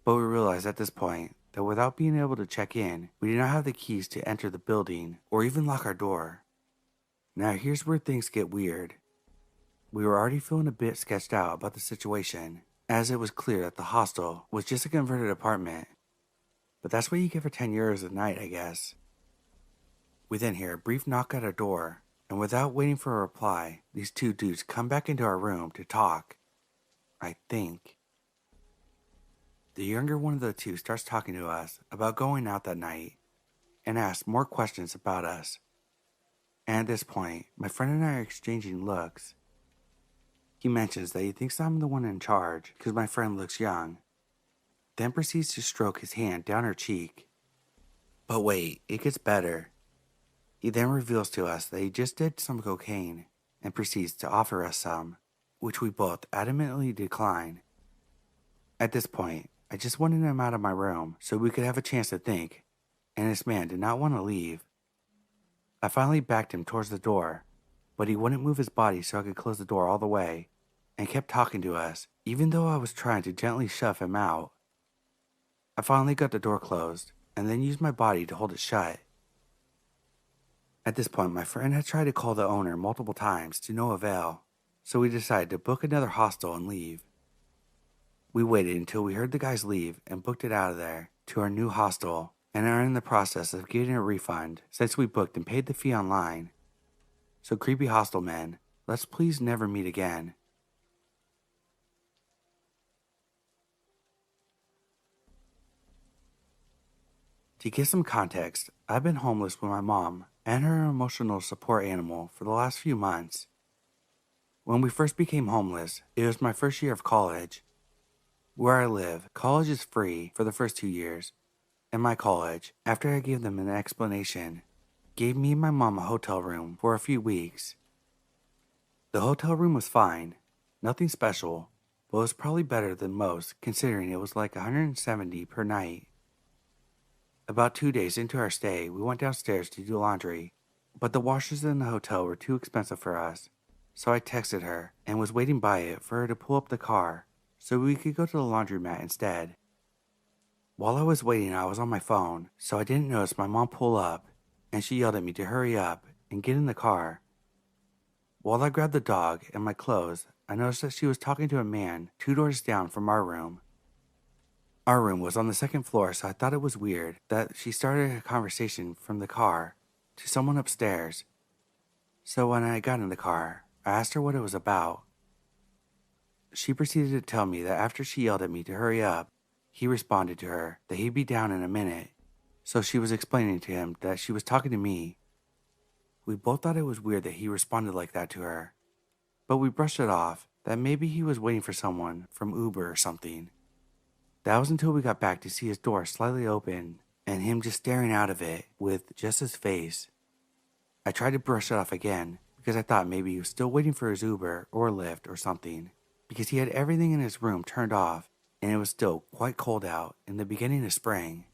But we realized at this point that without being able to check in, we did not have the keys to enter the building or even lock our door. Now here's where things get weird. We were already feeling a bit sketched out about the situation, as it was clear that the hostel was just a converted apartment. But that's what you get for 10 euros a night, I guess. We then hear a brief knock at our door, and without waiting for a reply, these two dudes come back into our room to talk. I think. The younger one of the two starts talking to us about going out that night, and asks more questions about us. And at this point, my friend and I are exchanging looks. He mentions that he thinks I'm the one in charge because my friend looks young, then proceeds to stroke his hand down her cheek. But wait, it gets better. He then reveals to us that he just did some cocaine and proceeds to offer us some, which we both adamantly decline. At this point, I just wanted him out of my room so we could have a chance to think, and this man did not want to leave. I finally backed him towards the door, but he wouldn't move his body so I could close the door all the way, and kept talking to us, even though I was trying to gently shove him out. I finally got the door closed, and then used my body to hold it shut. At this point, my friend had tried to call the owner multiple times to no avail, so we decided to book another hostel and leave. We waited until we heard the guys leave and booked it out of there to our new hostel, and are in the process of getting a refund since we booked and paid the fee online. So creepy hostel men, let's please never meet again. To give some context, I've been homeless with my mom and her emotional support animal for the last few months. When we first became homeless, it was my first year of college. Where I live, college is free for the first 2 years, and my college, after I gave them an explanation, gave me and my mom a hotel room for a few weeks. The hotel room was fine, nothing special, but it was probably better than most considering it was like $170 per night. About 2 days into our stay, we went downstairs to do laundry, but the washers in the hotel were too expensive for us, so I texted her and was waiting by it for her to pull up the car so we could go to the laundromat instead. While I was waiting, I was on my phone, so I didn't notice my mom pull up, and she yelled at me to hurry up and get in the car. While I grabbed the dog and my clothes, I noticed that she was talking to a man 2 doors down from our room. Our room was on the second floor, so I thought it was weird that she started a conversation from the car to someone upstairs. So when I got in the car, I asked her what it was about. She proceeded to tell me that after she yelled at me to hurry up, he responded to her that he'd be down in a minute, so she was explaining to him that she was talking to me. We both thought it was weird that he responded like that to her, but we brushed it off that maybe he was waiting for someone from Uber or something. That was until we got back to see his door slightly open and him just staring out of it with just his face. I tried to brush it off again because I thought maybe he was still waiting for his Uber or Lyft or something, because he had everything in his room turned off and it was still quite cold out in the beginning of spring.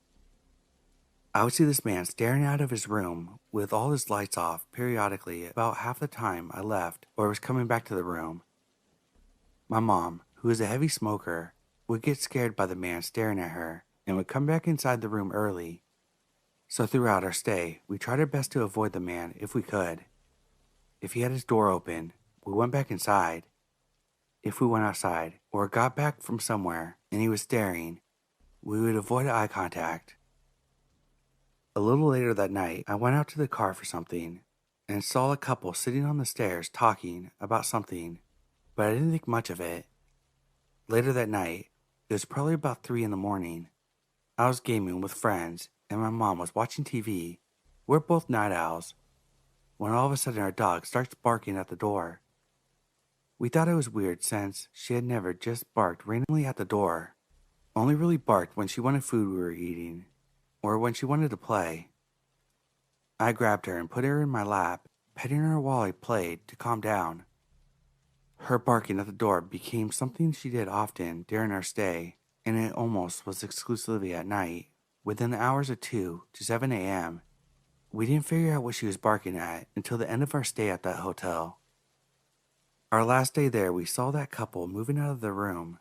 I would see this man staring out of his room with all his lights off periodically about half the time I left or was coming back to the room. My mom, who is a heavy smoker, would get scared by the man staring at her and would come back inside the room early. So throughout our stay, we tried our best to avoid the man if we could. If he had his door open, we went back inside. If we went outside or got back from somewhere and he was staring, we would avoid eye contact. A little later that night, I went out to the car for something and saw a couple sitting on the stairs talking about something, but I didn't think much of it. Later that night, it was probably about 3 in the morning. I was gaming with friends and my mom was watching TV. We're both night owls. When all of a sudden our dog starts barking at the door. We thought it was weird since she had never just barked randomly at the door, only really barked when she wanted food we were eating, or when she wanted to play. I grabbed her and put her in my lap, petting her while I played to calm down. Her barking at the door became something she did often during our stay, and it almost was exclusively at night, within the hours of 2 to 7 a.m. We didn't figure out what she was barking at until the end of our stay at that hotel. Our last day there, we saw that couple moving out of the room.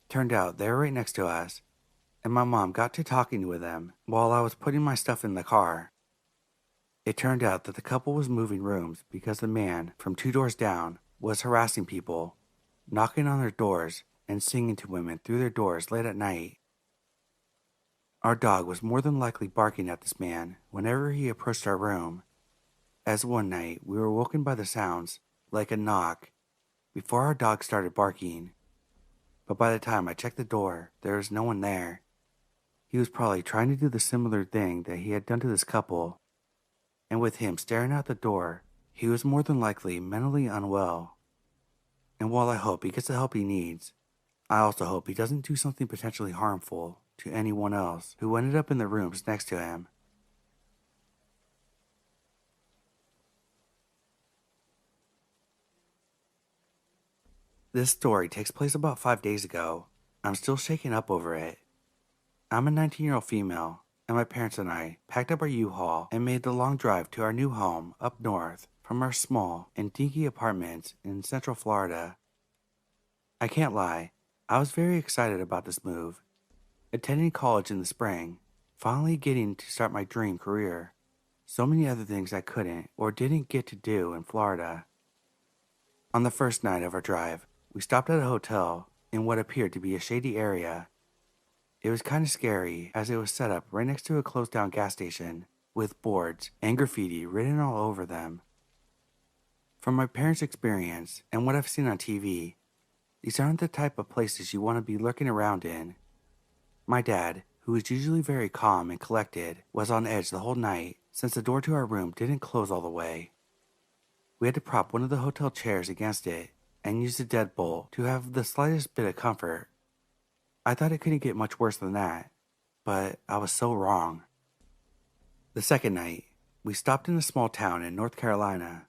Turned out they were right next to us, and my mom got to talking with them while I was putting my stuff in the car. It turned out that the couple was moving rooms because the man from 2 doors down was harassing people, knocking on their doors and singing to women through their doors late at night. Our dog was more than likely barking at this man whenever he approached our room, as one night we were woken by the sounds like a knock before our dog started barking. But by the time I checked the door, there was no one there. He was probably trying to do the similar thing that he had done to this couple, and with him staring out the door, he was more than likely mentally unwell. And while I hope he gets the help he needs, I also hope he doesn't do something potentially harmful to anyone else who ended up in the rooms next to him. This story takes place about 5 days ago. I'm still shaken up over it. I'm a 19-year-old female, and my parents and I packed up our U-Haul and made the long drive to our new home up north from our small and dinky apartments in Central Florida. I can't lie, I was very excited about this move. Attending college in the spring, finally getting to start my dream career. So many other things I couldn't or didn't get to do in Florida. On the first night of our drive, we stopped at a hotel in what appeared to be a shady area. It was kind of scary as it was set up right next to a closed down gas station with boards and graffiti written all over them. From my parents' experience and what I've seen on TV, these aren't the type of places you want to be lurking around in. My dad, who is usually very calm and collected, was on edge the whole night since the door to our room didn't close all the way. We had to prop one of the hotel chairs against it and use a deadbolt to have the slightest bit of comfort. I thought it couldn't get much worse than that, but I was so wrong. The second night, we stopped in a small town in North Carolina.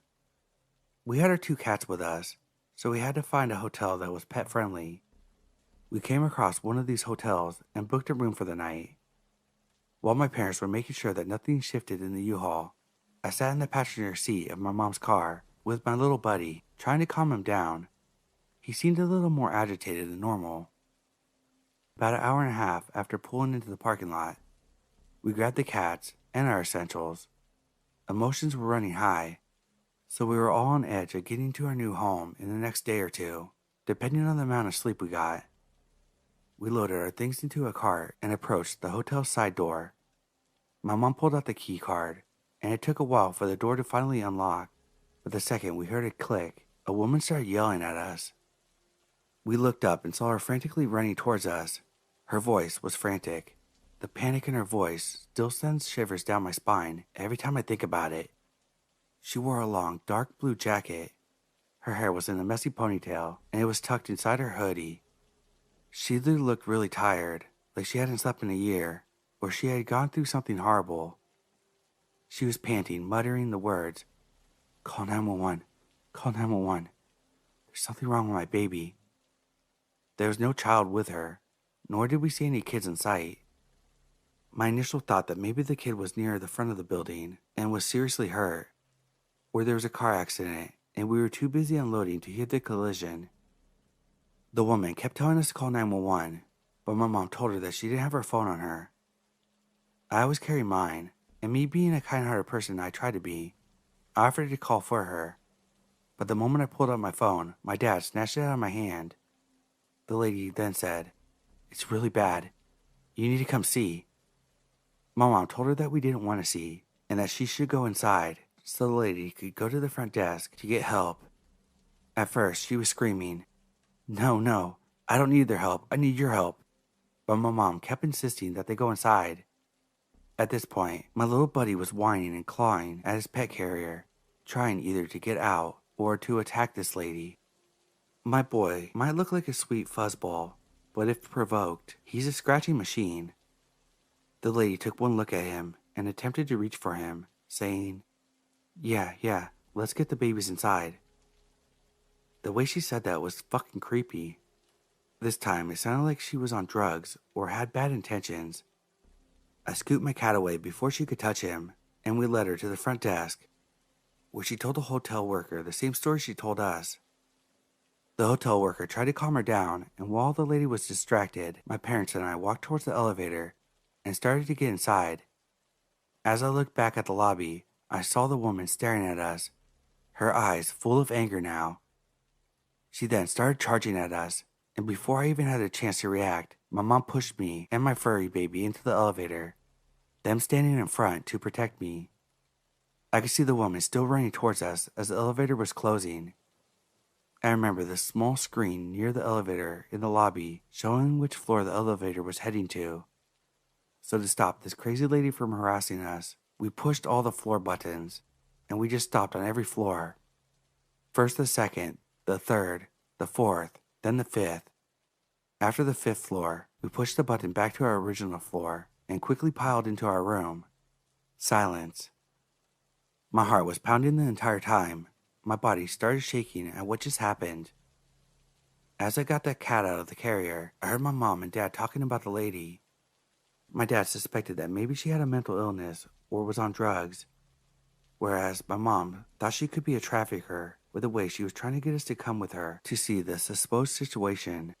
We had our 2 cats with us, so we had to find a hotel that was pet friendly. We came across one of these hotels and booked a room for the night. While my parents were making sure that nothing shifted in the U-Haul, I sat in the passenger seat of my mom's car with my little buddy, trying to calm him down. He seemed a little more agitated than normal. About an hour and a half after pulling into the parking lot, we grabbed the cats and our essentials. Emotions were running high, so we were all on edge of getting to our new home in the next day or two, depending on the amount of sleep we got. We loaded our things into a cart and approached the hotel's side door. My mom pulled out the key card, and it took a while for the door to finally unlock, but the second we heard it click, a woman started yelling at us. We looked up and saw her frantically running towards us. Her voice was frantic. The panic in her voice still sends shivers down my spine every time I think about it. She wore a long, dark blue jacket. Her hair was in a messy ponytail, and it was tucked inside her hoodie. She either looked really tired, like she hadn't slept in a year, or she had gone through something horrible. She was panting, muttering the words, "Call 911, call 911. There's something wrong with my baby." There was no child with her, nor did we see any kids in sight. My initial thought that maybe the kid was near the front of the building and was seriously hurt, or there was a car accident and we were too busy unloading to hear the collision. The woman kept telling us to call 911, but my mom told her that she didn't have her phone on her. I always carry mine, and me being a kind-hearted person I try to be, I offered to call for her. But the moment I pulled out my phone, my dad snatched it out of my hand. The lady then said, "It's really bad. You need to come see." My mom told her that we didn't want to see, and that she should go inside so the lady could go to the front desk to get help. At first, she was screaming, No, I don't need their help, I need your help." But my mom kept insisting that they go inside. At this point, my little buddy was whining and clawing at his pet carrier, trying either to get out or to attack this lady. My boy might look like a sweet fuzzball, but if provoked, he's a scratching machine. The lady took one look at him and attempted to reach for him, saying, Yeah, let's get the babies inside." The way she said that was fucking creepy. This time, it sounded like she was on drugs or had bad intentions. I scooped my cat away before she could touch him, and we led her to the front desk, where she told the hotel worker the same story she told us. The hotel worker tried to calm her down, and while the lady was distracted, my parents and I walked towards the elevator and started to get inside. As I looked back at the lobby, I saw the woman staring at us, her eyes full of anger now. She then started charging at us, and before I even had a chance to react, my mom pushed me and my furry baby into the elevator, them standing in front to protect me. I could see the woman still running towards us as the elevator was closing. I remember the small screen near the elevator in the lobby showing which floor the elevator was heading to. So to stop this crazy lady from harassing us, we pushed all the floor buttons, and we just stopped on every floor. First the second, the third, the fourth, then the fifth. After the fifth floor, we pushed the button back to our original floor and quickly piled into our room. Silence. My heart was pounding the entire time. My body started shaking at what just happened. As I got that cat out of the carrier, I heard my mom and dad talking about the lady. My dad suspected that maybe she had a mental illness or was on drugs, whereas my mom thought she could be a trafficker with the way she was trying to get us to come with her to see the supposed situation.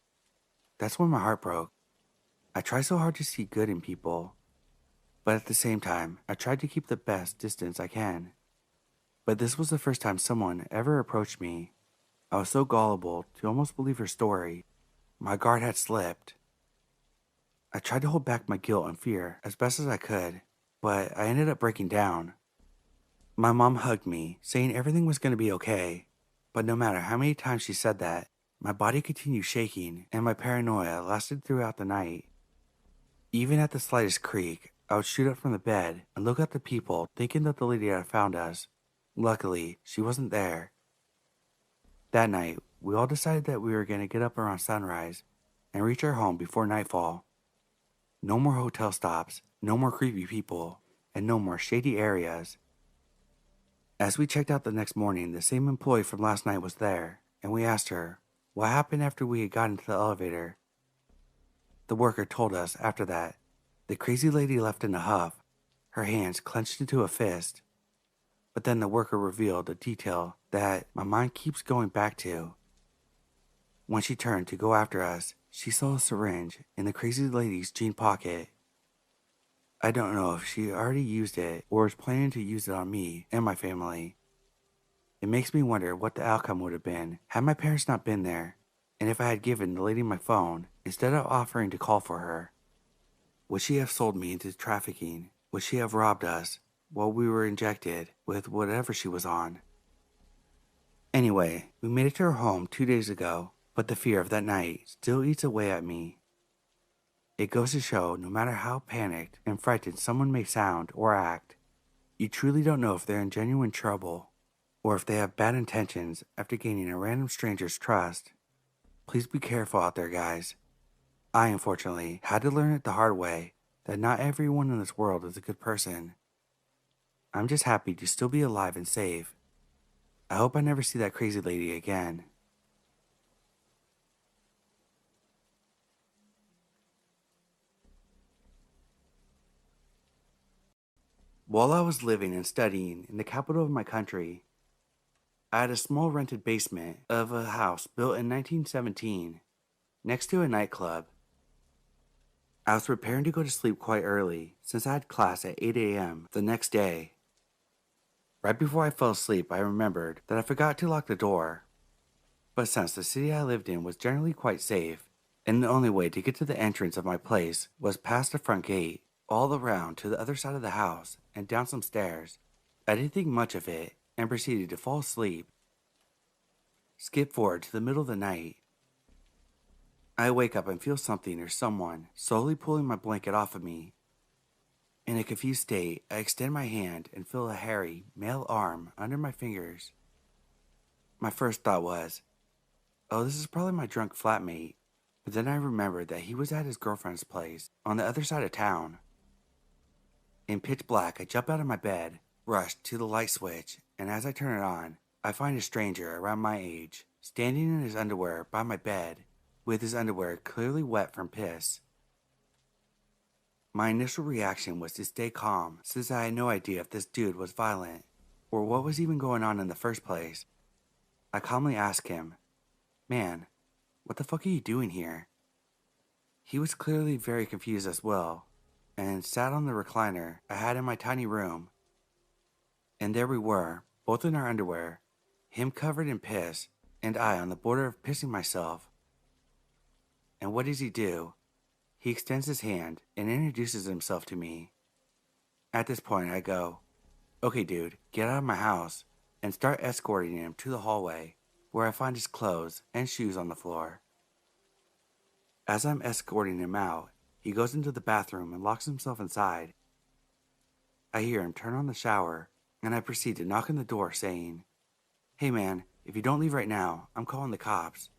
That's when my heart broke. I try so hard to see good in people, but at the same time, I tried to keep the best distance I can. But this was the first time someone ever approached me. I was so gullible to almost believe her story. My guard had slipped. I tried to hold back my guilt and fear as best as I could, but I ended up breaking down. My mom hugged me, saying everything was going to be okay, but no matter how many times she said that, my body continued shaking and my paranoia lasted throughout the night. Even at the slightest creak, I would shoot up from the bed and look at the people thinking that the lady had found us. Luckily, she wasn't there. That night, we all decided that we were going to get up around sunrise and reach our home before nightfall. No more hotel stops, no more creepy people, and no more shady areas. As we checked out the next morning, the same employee from last night was there, and we asked her what happened after we had got into the elevator. The worker told us after that the crazy lady left in a huff, her hands clenched into a fist. But then the worker revealed a detail that my mind keeps going back to. When she turned to go after us, she saw a syringe in the crazy lady's jean pocket. I don't know if she already used it or was planning to use it on me and my family. It makes me wonder what the outcome would have been had my parents not been there, and if I had given the lady my phone instead of offering to call for her. Would she have sold me into trafficking? Would she have robbed us while we were injected with whatever she was on? Anyway, we made it to her home 2 days ago, but the fear of that night still eats away at me. It goes to show no matter how panicked and frightened someone may sound or act, you truly don't know if they're in genuine trouble or if they have bad intentions after gaining a random stranger's trust. Please be careful out there, guys. I, unfortunately, had to learn it the hard way that not everyone in this world is a good person. I'm just happy to still be alive and safe. I hope I never see that crazy lady again. While I was living and studying in the capital of my country, I had a small rented basement of a house built in 1917 next to a nightclub. I was preparing to go to sleep quite early since I had class at 8 a.m. the next day. Right before I fell asleep, I remembered that I forgot to lock the door. But since the city I lived in was generally quite safe, and the only way to get to the entrance of my place was past the front gate, all around to the other side of the house and down some stairs, I didn't think much of it and proceeded to fall asleep. Skip forward to the middle of the night. I wake up and feel something or someone slowly pulling my blanket off of me. In a confused state, I extend my hand and feel a hairy, male arm under my fingers. My first thought was, oh, this is probably my drunk flatmate, but then I remembered that he was at his girlfriend's place on the other side of town. In pitch black, I jump out of my bed, rush to the light switch, and as I turn it on, I find a stranger around my age, standing in his underwear by my bed, with his underwear clearly wet from piss. My initial reaction was to stay calm, since I had no idea if this dude was violent, or what was even going on in the first place. I calmly asked him, "Man, what the fuck are you doing here?" He was clearly very confused as well, and sat on the recliner I had in my tiny room. And there we were, both in our underwear, him covered in piss, and I on the border of pissing myself. And what does he do? He extends his hand and introduces himself to me. At this point, I go, "Okay, dude, get out of my house," and start escorting him to the hallway, where I find his clothes and shoes on the floor. As I'm escorting him out, he goes into the bathroom and locks himself inside. I hear him turn on the shower, and I proceed to knock on the door saying, "Hey man, if you don't leave right now, I'm calling the cops."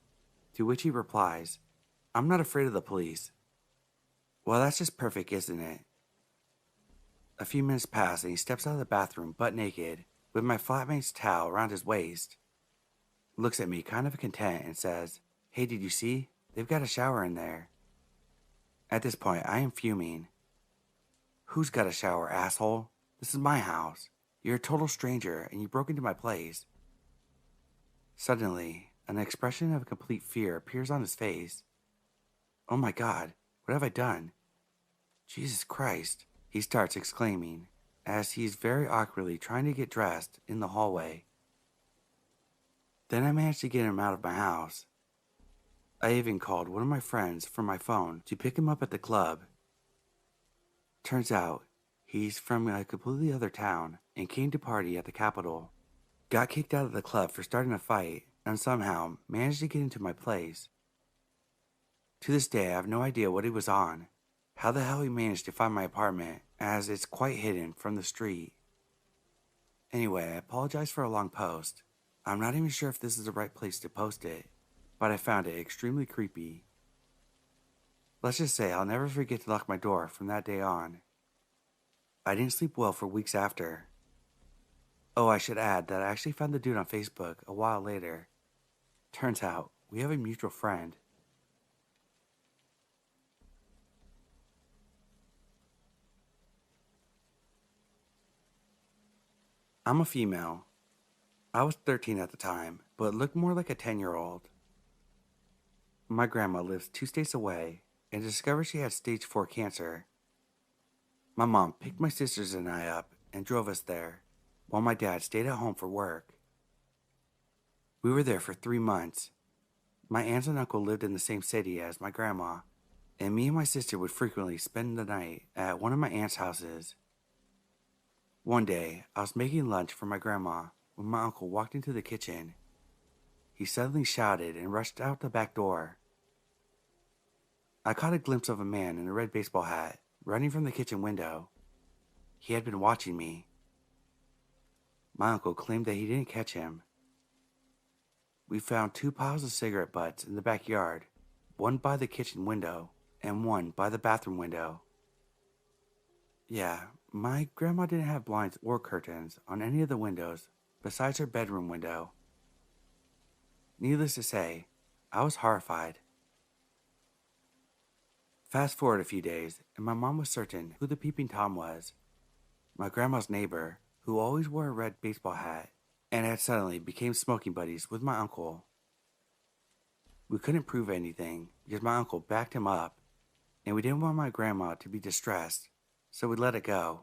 To which he replies, "I'm not afraid of the police." Well, that's just perfect, isn't it? A few minutes pass and he steps out of the bathroom butt naked, with my flatmate's towel around his waist. Looks at me kind of content and says, "Hey, did you see? They've got a shower in there." At this point, I am fuming. Who's got a shower, asshole? This is my house. You're a total stranger and you broke into my place. Suddenly, an expression of complete fear appears on his face. Oh my God, what have I done? Jesus Christ, he starts exclaiming, as he's very awkwardly trying to get dressed in the hallway. Then I managed to get him out of my house. I even called one of my friends from my phone to pick him up at the club. Turns out, he's from a completely other town and came to party at the capital. Got kicked out of the club for starting a fight and somehow managed to get into my place. To this day, I have no idea what he was on, how the hell he managed to find my apartment, as it's quite hidden from the street. Anyway, I apologize for a long post. I'm not even sure if this is the right place to post it, but I found it extremely creepy. Let's just say I'll never forget to lock my door from that day on. I didn't sleep well for weeks after. Oh, I should add that I actually found the dude on Facebook a while later. Turns out, we have a mutual friend. I'm a female. I was 13 at the time, but looked more like a 10-year-old. My grandma lives 2 states away and discovered she had stage 4 cancer. My mom picked my sisters and I up and drove us there, while my dad stayed at home for work. We were there for 3 months. My aunt and uncle lived in the same city as my grandma, and me and my sister would frequently spend the night at one of my aunt's houses. One day, I was making lunch for my grandma when my uncle walked into the kitchen. He suddenly shouted and rushed out the back door. I caught a glimpse of a man in a red baseball hat running from the kitchen window. He had been watching me. My uncle claimed that he didn't catch him. We found 2 piles of cigarette butts in the backyard, one by the kitchen window and one by the bathroom window. Yeah, my grandma didn't have blinds or curtains on any of the windows besides her bedroom window. Needless to say, I was horrified. Fast forward a few days, and my mom was certain who the peeping Tom was. My grandma's neighbor, who always wore a red baseball hat, and had suddenly became smoking buddies with my uncle. We couldn't prove anything because my uncle backed him up, and we didn't want my grandma to be distressed, so we let it go.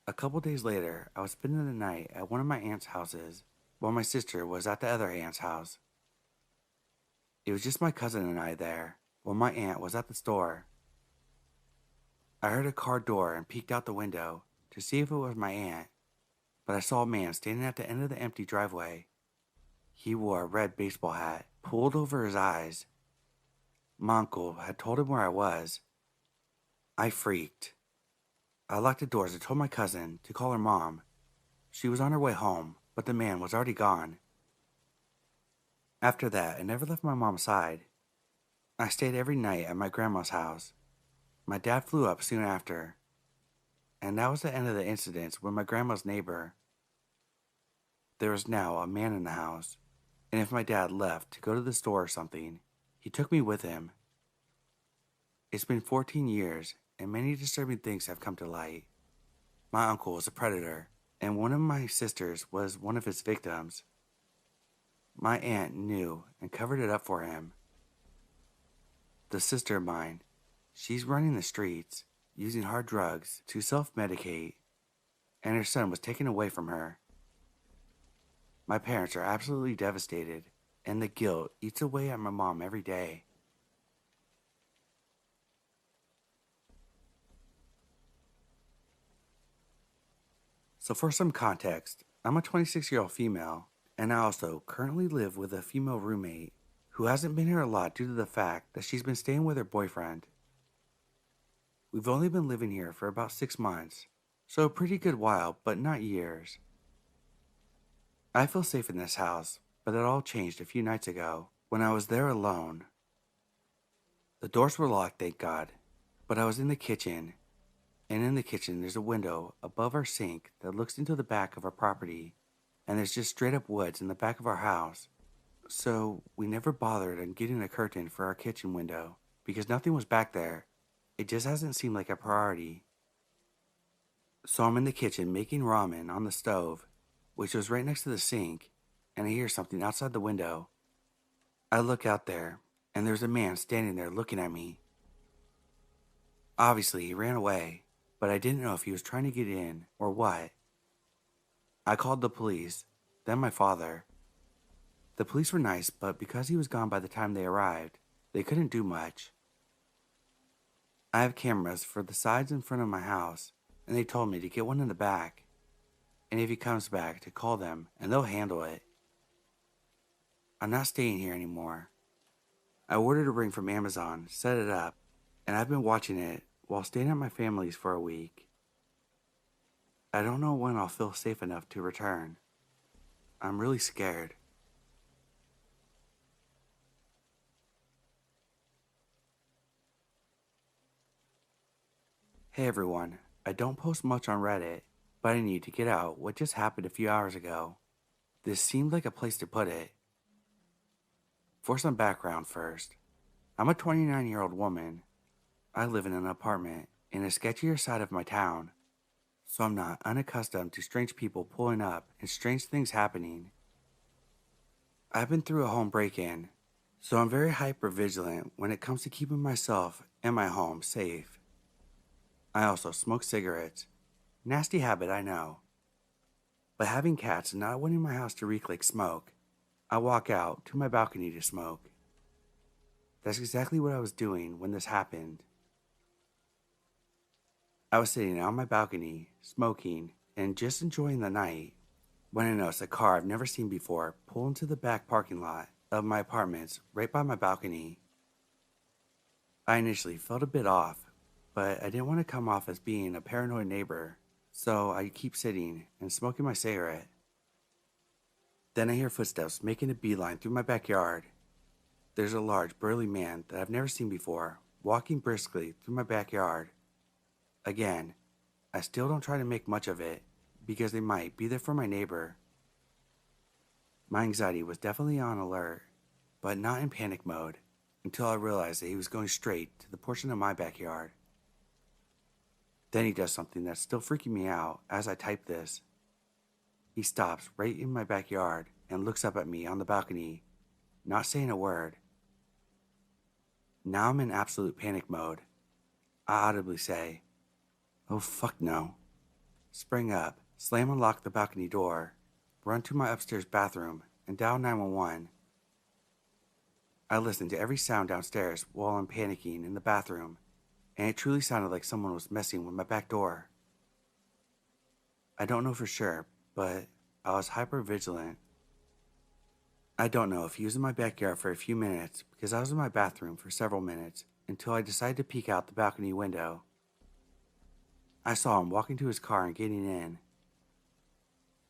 A couple days later, I was spending the night at one of my aunt's houses, while my sister was at the other aunt's house. It was just my cousin and I there, while my aunt was at the store. I heard a car door and peeked out the window to see if it was my aunt, but I saw a man standing at the end of the empty driveway. He wore a red baseball hat pulled over his eyes. My uncle had told him where I was. I freaked. I locked the doors and told my cousin to call her mom. She was on her way home, but the man was already gone. After that, I never left my mom's side. I stayed every night at my grandma's house. My dad flew up soon after. And that was the end of the incidents with my grandma's neighbor. There was now a man in the house, and if my dad left to go to the store or something, he took me with him. It's been 14 years, and many disturbing things have come to light. My uncle was a predator, and one of my sisters was one of his victims. My aunt knew and covered it up for him. The sister of mine, she's running the streets, using hard drugs to self-medicate, and her son was taken away from her. My parents are absolutely devastated, and the guilt eats away at my mom every day. So for some context, I'm a 26-year-old female, and I also currently live with a female roommate who hasn't been here a lot due to the fact that she's been staying with her boyfriend. We've only been living here for about 6 months, so a pretty good while, but not years. I feel safe in this house, but it all changed a few nights ago when I was there alone. The doors were locked, thank God, but I was in the kitchen, and in the kitchen there's a window above our sink that looks into the back of our property, and there's just straight up woods in the back of our house. So we never bothered on getting a curtain for our kitchen window because nothing was back there. It just hasn't seemed like a priority. So I'm in the kitchen making ramen on the stove, which was right next to the sink, and I hear something outside the window. I look out there, and there's a man standing there looking at me. Obviously, he ran away, but I didn't know if he was trying to get in or what. I called the police, then my father. The police were nice, but because he was gone by the time they arrived, they couldn't do much. I have cameras for the sides and front of my house, and they told me to get one in the back, and if he comes back to call them and they'll handle it. I'm not staying here anymore. I ordered a ring from Amazon, set it up, and I've been watching it while staying at my family's for a week. I don't know when I'll feel safe enough to return. I'm really scared. Hey everyone, I don't post much on Reddit, but I need to get out what just happened a few hours ago. This seemed like a place to put it. For some background first, I'm a 29-year-old woman. I live in an apartment in a sketchier side of my town, so I'm not unaccustomed to strange people pulling up and strange things happening. I've been through a home break-in, so I'm very hyper vigilant when it comes to keeping myself and my home safe. I also smoke cigarettes. Nasty habit, I know. But having cats and not wanting my house to reek like smoke, I walk out to my balcony to smoke. That's exactly what I was doing when this happened. I was sitting on my balcony, smoking, and just enjoying the night, when I noticed a car I've never seen before pull into the back parking lot of my apartments right by my balcony. I initially felt a bit off, but I didn't want to come off as being a paranoid neighbor, so I keep sitting and smoking my cigarette. Then I hear footsteps making a beeline through my backyard. There's a large, burly man that I've never seen before, walking briskly through my backyard. Again, I still don't try to make much of it, because they might be there for my neighbor. My anxiety was definitely on alert, but not in panic mode, until I realized that he was going straight to the portion of my backyard. Then he does something that's still freaking me out as I type this. He stops right in my backyard and looks up at me on the balcony, not saying a word. Now I'm in absolute panic mode. I audibly say, "Oh fuck no." Spring up, slam and lock the balcony door, run to my upstairs bathroom, and dial 911. I listen to every sound downstairs while I'm panicking in the bathroom, and it truly sounded like someone was messing with my back door. I don't know for sure, but I was hyper vigilant. I don't know if he was in my backyard for a few minutes because I was in my bathroom for several minutes until I decided to peek out the balcony window. I saw him walking to his car and getting in.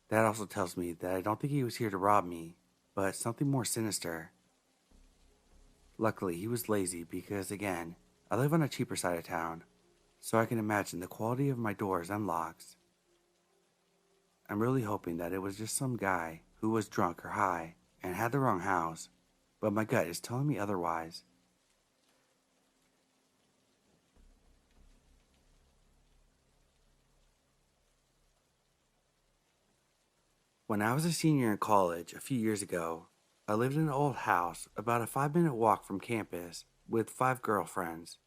That also tells me that I don't think he was here to rob me, but something more sinister. Luckily, he was lazy because, again, I live on a cheaper side of town, so I can imagine the quality of my doors and locks. I'm really hoping that it was just some guy who was drunk or high and had the wrong house, but my gut is telling me otherwise. When I was a senior in college a few years ago, I lived in an old house about a 5-minute walk from campus with 5 girlfriends.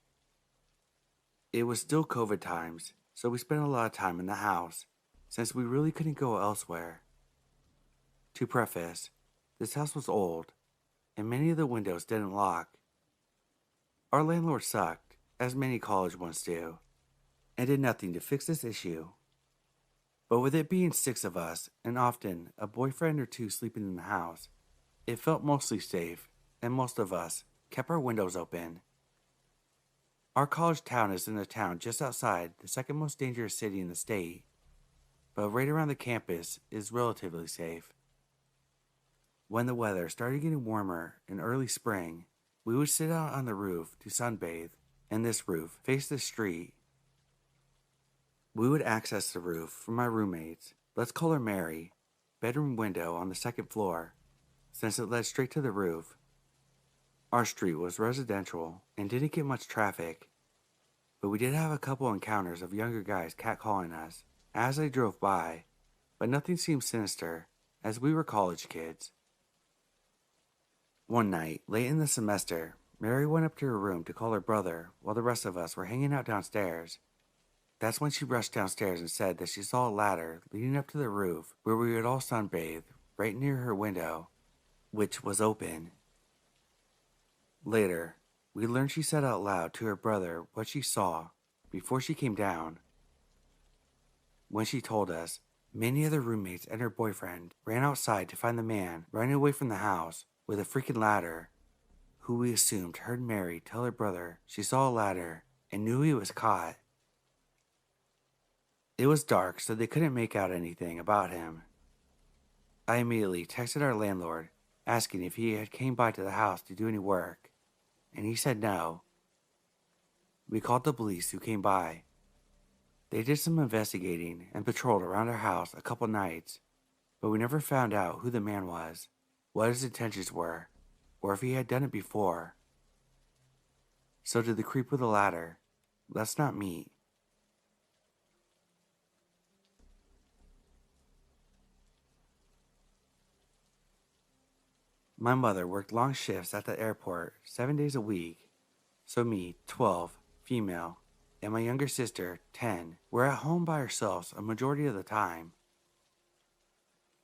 It was still COVID times, so we spent a lot of time in the house since we really couldn't go elsewhere. To preface, this house was old, and many of the windows didn't lock. Our landlord sucked, as many college ones do, and did nothing to fix this issue. But with it being 6 of us, and often a boyfriend or 2 sleeping in the house, it felt mostly safe, and most of us kept our windows open. Our college town is in a town just outside the second most dangerous city in the state, but right around the campus is relatively safe. When the weather started getting warmer in early spring, we would sit out on the roof to sunbathe, and this roof faced the street. We would access the roof from my roommate's, let's call her Mary, bedroom window on the second floor, since it led straight to the roof. Our street was residential and didn't get much traffic, but we did have a couple encounters of younger guys catcalling us as they drove by, but nothing seemed sinister as we were college kids. One night, late in the semester, Mary went up to her room to call her brother while the rest of us were hanging out downstairs. That's when she rushed downstairs and said that she saw a ladder leading up to the roof where we would all sunbathe right near her window, which was open. Later, we learned she said out loud to her brother what she saw before she came down. When she told us, many other roommates and her boyfriend ran outside to find the man running away from the house with a freaking ladder, who we assumed heard Mary tell her brother she saw a ladder and knew he was caught. It was dark, so they couldn't make out anything about him. I immediately texted our landlord, asking if he had came by to the house to do any work, and he said no. We called the police who came by. They did some investigating and patrolled around our house a couple nights, but we never found out who the man was, what his intentions were, or if he had done it before. So to the creep with the ladder, let's not meet. My mother worked long shifts at the airport 7 days a week, so me, 12, female, and my younger sister, 10, were at home by ourselves a majority of the time.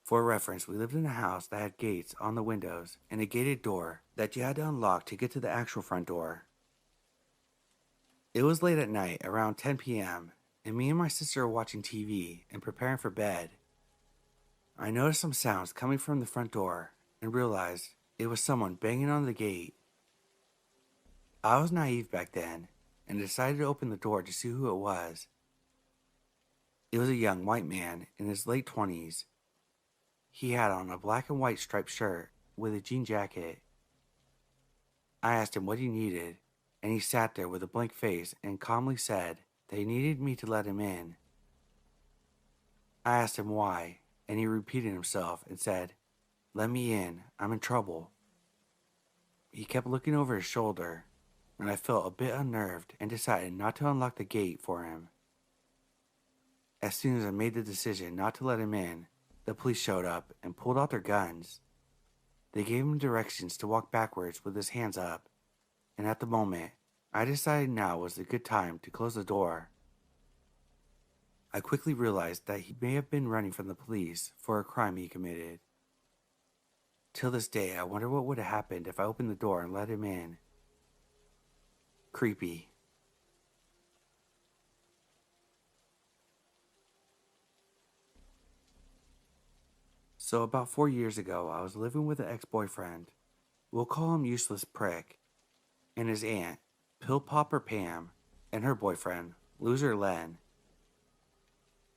For reference, we lived in a house that had gates on the windows and a gated door that you had to unlock to get to the actual front door. It was late at night, around 10 p.m., and me and my sister were watching TV and preparing for bed. I noticed some sounds coming from the front door and realized it was someone banging on the gate. I was naive back then and decided to open the door to see who it was. It was a young white man in his late 20s. He had on a black and white striped shirt with a jean jacket. I asked him what he needed, and he sat there with a blank face and calmly said that he needed me to let him in. I asked him why, and he repeated himself and said, "Let me in, I'm in trouble." He kept looking over his shoulder, and I felt a bit unnerved and decided not to unlock the gate for him. As soon as I made the decision not to let him in, the police showed up and pulled out their guns. They gave him directions to walk backwards with his hands up, and at the moment, I decided now was a good time to close the door. I quickly realized that he may have been running from the police for a crime he committed. Till this day, I wonder what would have happened if I opened the door and let him in. Creepy. So about 4 years ago, I was living with an ex-boyfriend. We'll call him Useless Prick, and his aunt, Pill Popper Pam, and her boyfriend, Loser Len.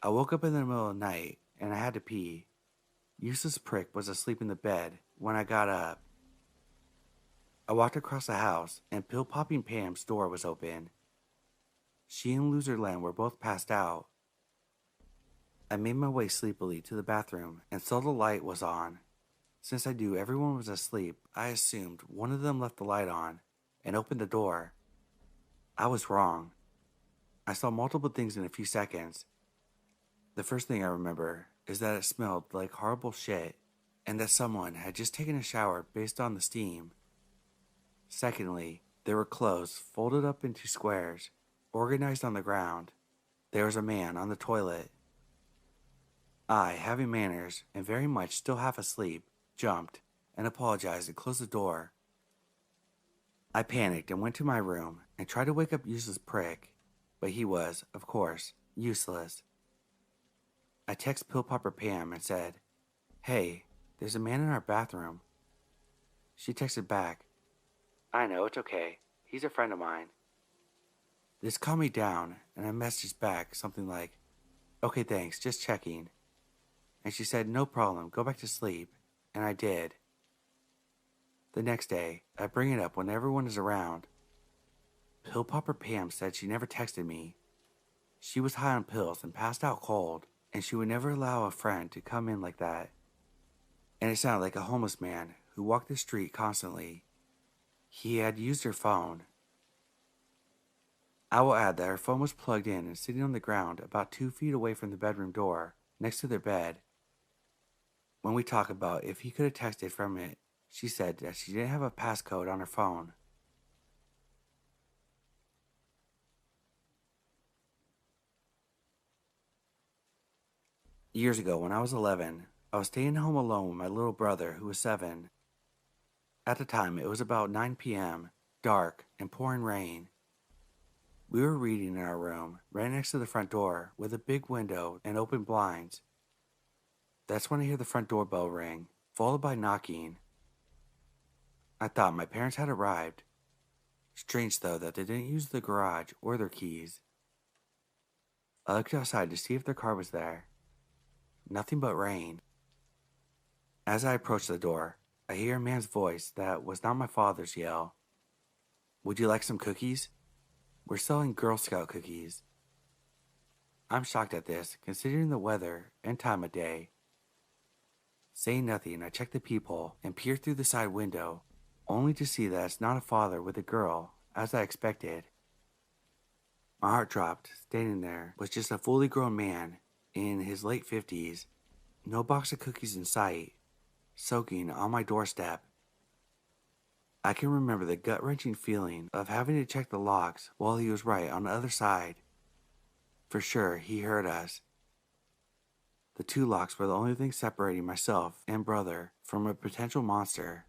I woke up in the middle of the night, and I had to pee. Useless Prick was asleep in the bed when I got up. I walked across the house, and Pill Popping Pam's door was open. She and Loser Len were both passed out. I made my way sleepily to the bathroom and saw the light was on. Since I knew everyone was asleep, I assumed one of them left the light on and opened the door. I was wrong. I saw multiple things in a few seconds. The first thing I remember is that it smelled like horrible shit and that someone had just taken a shower based on the steam. Secondly, there were clothes folded up into squares, organized on the ground. There was a man on the toilet. I, having manners and very much still half asleep, jumped and apologized and closed the door. I panicked and went to my room and tried to wake up Useless Prick, but he was, of course, useless. I texted Pill Popper Pam and said, "Hey, there's a man in our bathroom." She texted back, "I know, it's okay. He's a friend of mine." This calmed me down, and I messaged back something like, "Okay, thanks, just checking." And she said, "No problem, go back to sleep." And I did. The next day, I bring it up when everyone is around. Pill Popper Pam said she never texted me. She was high on pills and passed out cold, and she would never allow a friend to come in like that. And it sounded like a homeless man who walked the street constantly. He had used her phone. I will add that her phone was plugged in and sitting on the ground about 2 feet away from the bedroom door, next to their bed. When we talk about if he could have texted from it, she said that she didn't have a passcode on her phone. Years ago, when I was 11, I was staying home alone with my little brother, who was 7. At the time, it was about 9 p.m., dark, and pouring rain. We were reading in our room, right next to the front door, with a big window and open blinds. That's when I hear the front doorbell ring, followed by knocking. I thought my parents had arrived. Strange, though, that they didn't use the garage or their keys. I looked outside to see if their car was there. Nothing but rain. As I approached the door, I hear a man's voice that was not my father's yell, "Would you like some cookies? We're selling Girl Scout cookies." I'm shocked at this, considering the weather and time of day. Saying nothing, I check the peephole and peer through the side window, only to see that it's not a father with a girl, as I expected. My heart dropped. Standing there was just a fully grown man in his late 50s, no box of cookies in sight, soaking on my doorstep. I can remember the gut-wrenching feeling of having to check the locks while he was right on the other side. For sure, he heard us. The two locks were the only thing separating myself and brother from a potential monster.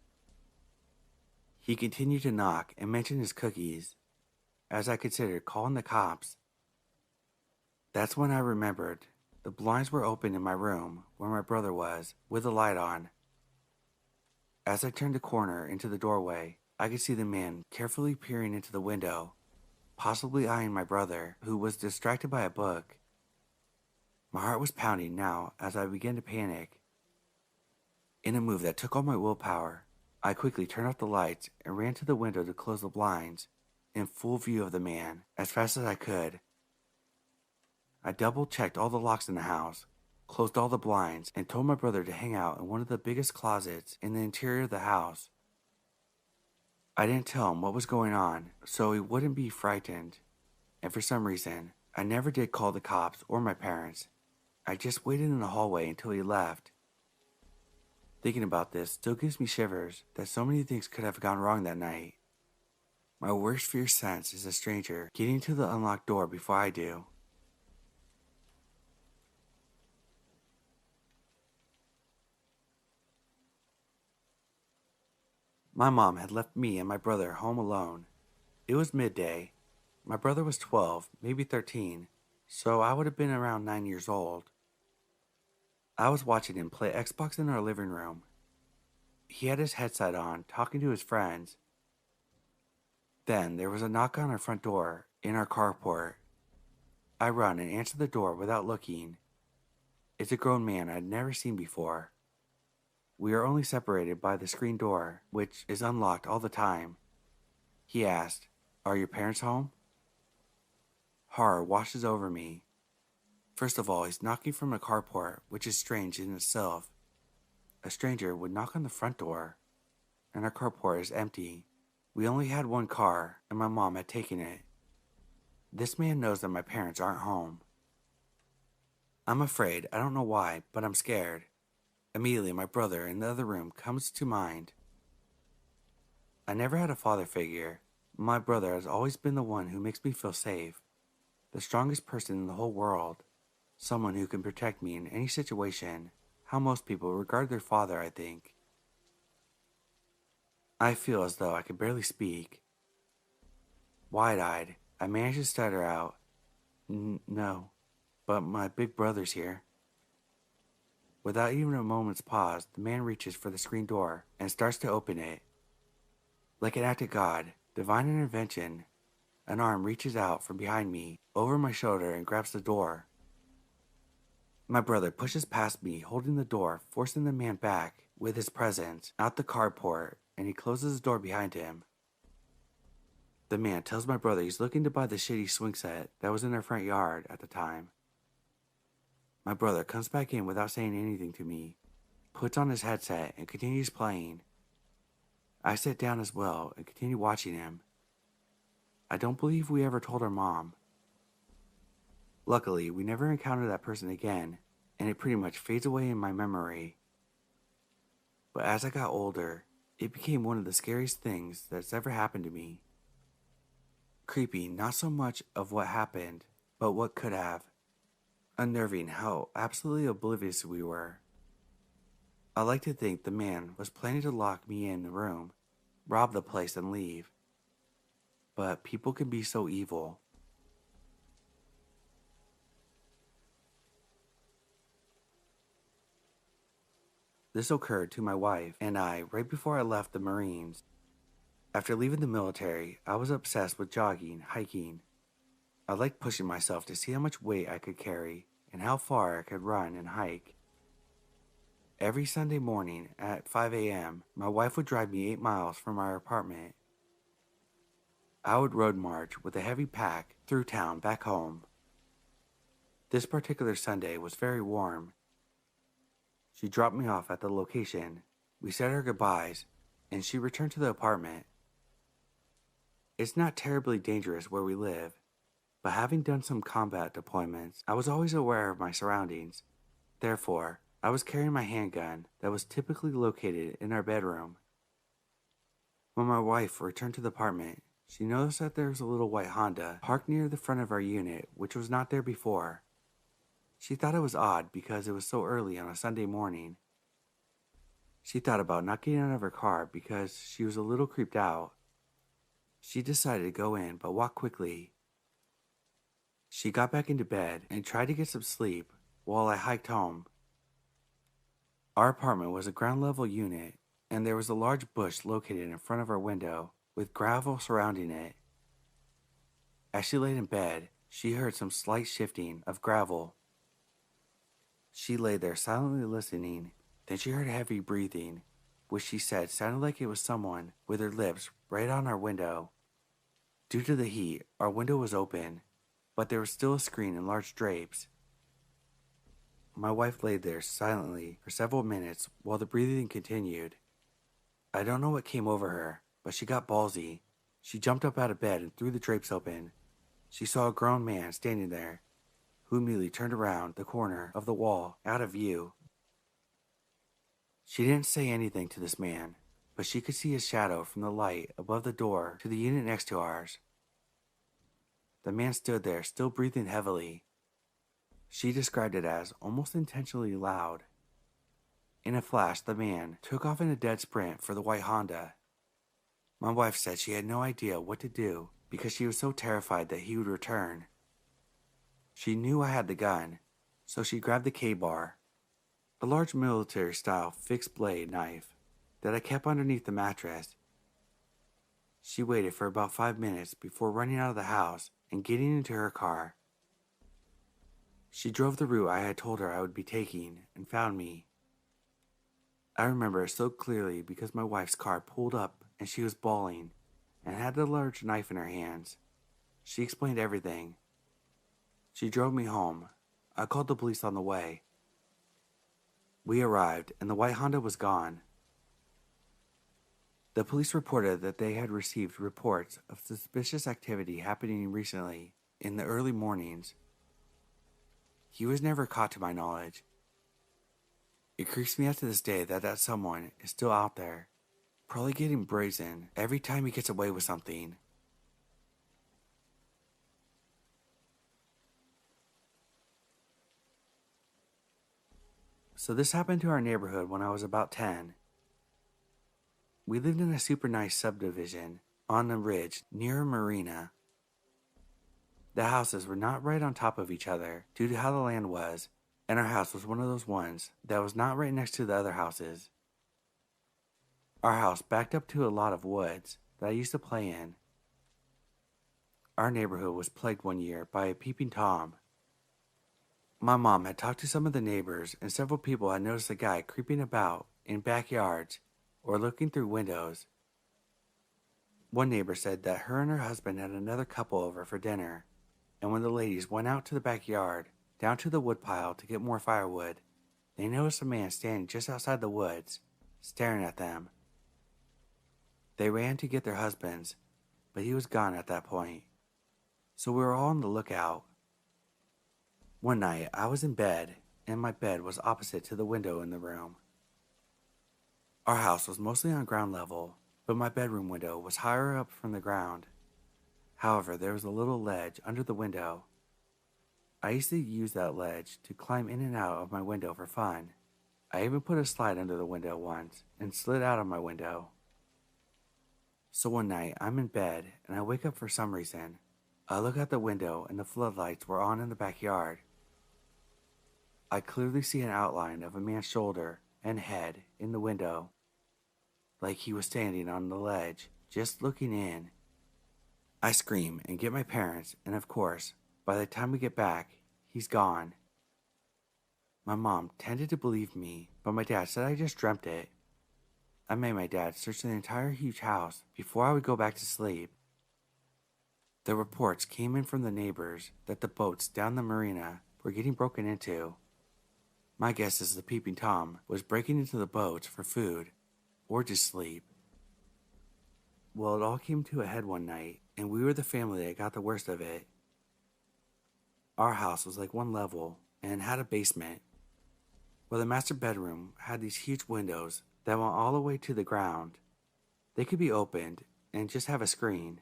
He continued to knock and mention his cookies, as I considered calling the cops. That's when I remembered the blinds were open in my room where my brother was, with the light on. As I turned the corner into the doorway, I could see the man carefully peering into the window, possibly eyeing my brother, who was distracted by a book. My heart was pounding now as I began to panic. In a move that took all my willpower, I quickly turned off the lights and ran to the window to close the blinds, in full view of the man, as fast as I could. I double-checked all the locks in the house, closed all the blinds, and told my brother to hang out in one of the biggest closets in the interior of the house. I didn't tell him what was going on, so he wouldn't be frightened, and for some reason, I never did call the cops or my parents. I just waited in the hallway until he left. Thinking about this still gives me shivers that so many things could have gone wrong that night. My worst fear since is a stranger getting to the unlocked door before I do. My mom had left me and my brother home alone. It was midday. My brother was 12, maybe 13, so I would have been around 9 years old. I was watching him play Xbox in our living room. He had his headset on, talking to his friends. Then there was a knock on our front door in our carport. I run and answer the door without looking. It's a grown man I'd never seen before. We are only separated by the screen door, which is unlocked all the time. He asked, "Are your parents home?" Horror washes over me. First of all, he's knocking from a carport, which is strange in itself. A stranger would knock on the front door, and our carport is empty. We only had one car, and my mom had taken it. This man knows that my parents aren't home. I'm afraid. I don't know why, but I'm scared. Immediately, my brother in the other room comes to mind. I never had a father figure. My brother has always been the one who makes me feel safe. The strongest person in the whole world. Someone who can protect me in any situation. How most people regard their father, I think. I feel as though I could barely speak. Wide-eyed, I manage to stutter out, "No, but my big brother's here." Without even a moment's pause, the man reaches for the screen door and starts to open it. Like an act of God, divine intervention, an arm reaches out from behind me, over my shoulder, and grabs the door. My brother pushes past me, holding the door, forcing the man back with his presence out the carport, and he closes the door behind him. The man tells my brother he's looking to buy the shitty swing set that was in our front yard at the time. My brother comes back in without saying anything to me, puts on his headset, and continues playing. I sit down as well and continue watching him. I don't believe we ever told our mom. Luckily, we never encountered that person again, and it pretty much fades away in my memory. But as I got older, it became one of the scariest things that's ever happened to me. Creepy, not so much of what happened, but what could have. Unnerving how absolutely oblivious we were. I like to think the man was planning to lock me in the room, rob the place, and leave. But people can be so evil. This occurred to my wife and I right before I left the Marines. After leaving the military, I was obsessed with jogging, hiking. I liked pushing myself to see how much weight I could carry and how far I could run and hike. Every Sunday morning at 5 a.m., my wife would drive me 8 miles from our apartment. I would road march with a heavy pack through town back home. This particular Sunday was very warm. She dropped me off at the location. We said our goodbyes, and she returned to the apartment. It's not terribly dangerous where we live, but having done some combat deployments, I was always aware of my surroundings. Therefore, I was carrying my handgun that was typically located in our bedroom. When my wife returned to the apartment, she noticed that there was a little white Honda parked near the front of our unit, which was not there before. She thought it was odd because it was so early on a Sunday morning. She thought about not getting out of her car because she was a little creeped out. She decided to go in but walked quickly. She got back into bed and tried to get some sleep while I hiked home. Our apartment was a ground level unit, and there was a large bush located in front of our window with gravel surrounding it. As she laid in bed, she heard some slight shifting of gravel. She lay there silently listening. Then she heard heavy breathing, which she said sounded like it was someone with their lips right on our window. Due to the heat, our window was open, but there was still a screen and large drapes. My wife lay there silently for several minutes while the breathing continued. I don't know what came over her, but she got ballsy. She jumped up out of bed and threw the drapes open. She saw a grown man standing there, who immediately turned around the corner of the wall out of view. She didn't say anything to this man, but she could see his shadow from the light above the door to the unit next to ours. The man stood there, still breathing heavily. She described it as almost intentionally loud. In a flash, the man took off in a dead sprint for the white Honda. My wife said she had no idea what to do because she was so terrified that he would return. She knew I had the gun, so she grabbed the K-bar, a large military-style fixed-blade knife that I kept underneath the mattress. She waited for about 5 minutes before running out of the house and getting into her car. She drove the route I had told her I would be taking and found me. I remember it so clearly because my wife's car pulled up and she was bawling and had the large knife in her hands. She explained everything. She drove me home. I called the police on the way. We arrived and the white Honda was gone. The police reported that they had received reports of suspicious activity happening recently in the early mornings. He was never caught to my knowledge. It creeps me out to this day that someone is still out there, probably getting brazen every time he gets away with something. So this happened to our neighborhood when I was about 10. We lived in a super nice subdivision on a ridge near a marina. The houses were not right on top of each other due to how the land was, and our house was one of those ones that was not right next to the other houses. Our house backed up to a lot of woods that I used to play in. Our neighborhood was plagued one year by a peeping Tom. My mom had talked to some of the neighbors, and several people had noticed a guy creeping about in backyards or looking through windows. One neighbor said that her and her husband had another couple over for dinner, and when the ladies went out to the backyard, down to the woodpile to get more firewood, they noticed a man standing just outside the woods, staring at them. They ran to get their husbands, but he was gone at that point, so we were all on the lookout. One night, I was in bed, and my bed was opposite to the window in the room. Our house was mostly on ground level, but my bedroom window was higher up from the ground. However, there was a little ledge under the window. I used to use that ledge to climb in and out of my window for fun. I even put a slide under the window once and slid out of my window. So one night, I'm in bed and I wake up for some reason. I look out the window and the floodlights were on in the backyard. I clearly see an outline of a man's shoulder and head in the window, like he was standing on the ledge, just looking in. I scream and get my parents, and of course, by the time we get back, he's gone. My mom tended to believe me, but my dad said I just dreamt it. I made my dad search the entire huge house before I would go back to sleep. The reports came in from the neighbors that the boats down the marina were getting broken into. My guess is the Peeping Tom was breaking into the boats for food or just sleep. Well, it all came to a head one night, and we were the family that got the worst of it. Our house was like one level and had a basement, where the master bedroom had these huge windows that went all the way to the ground. They could be opened and just have a screen.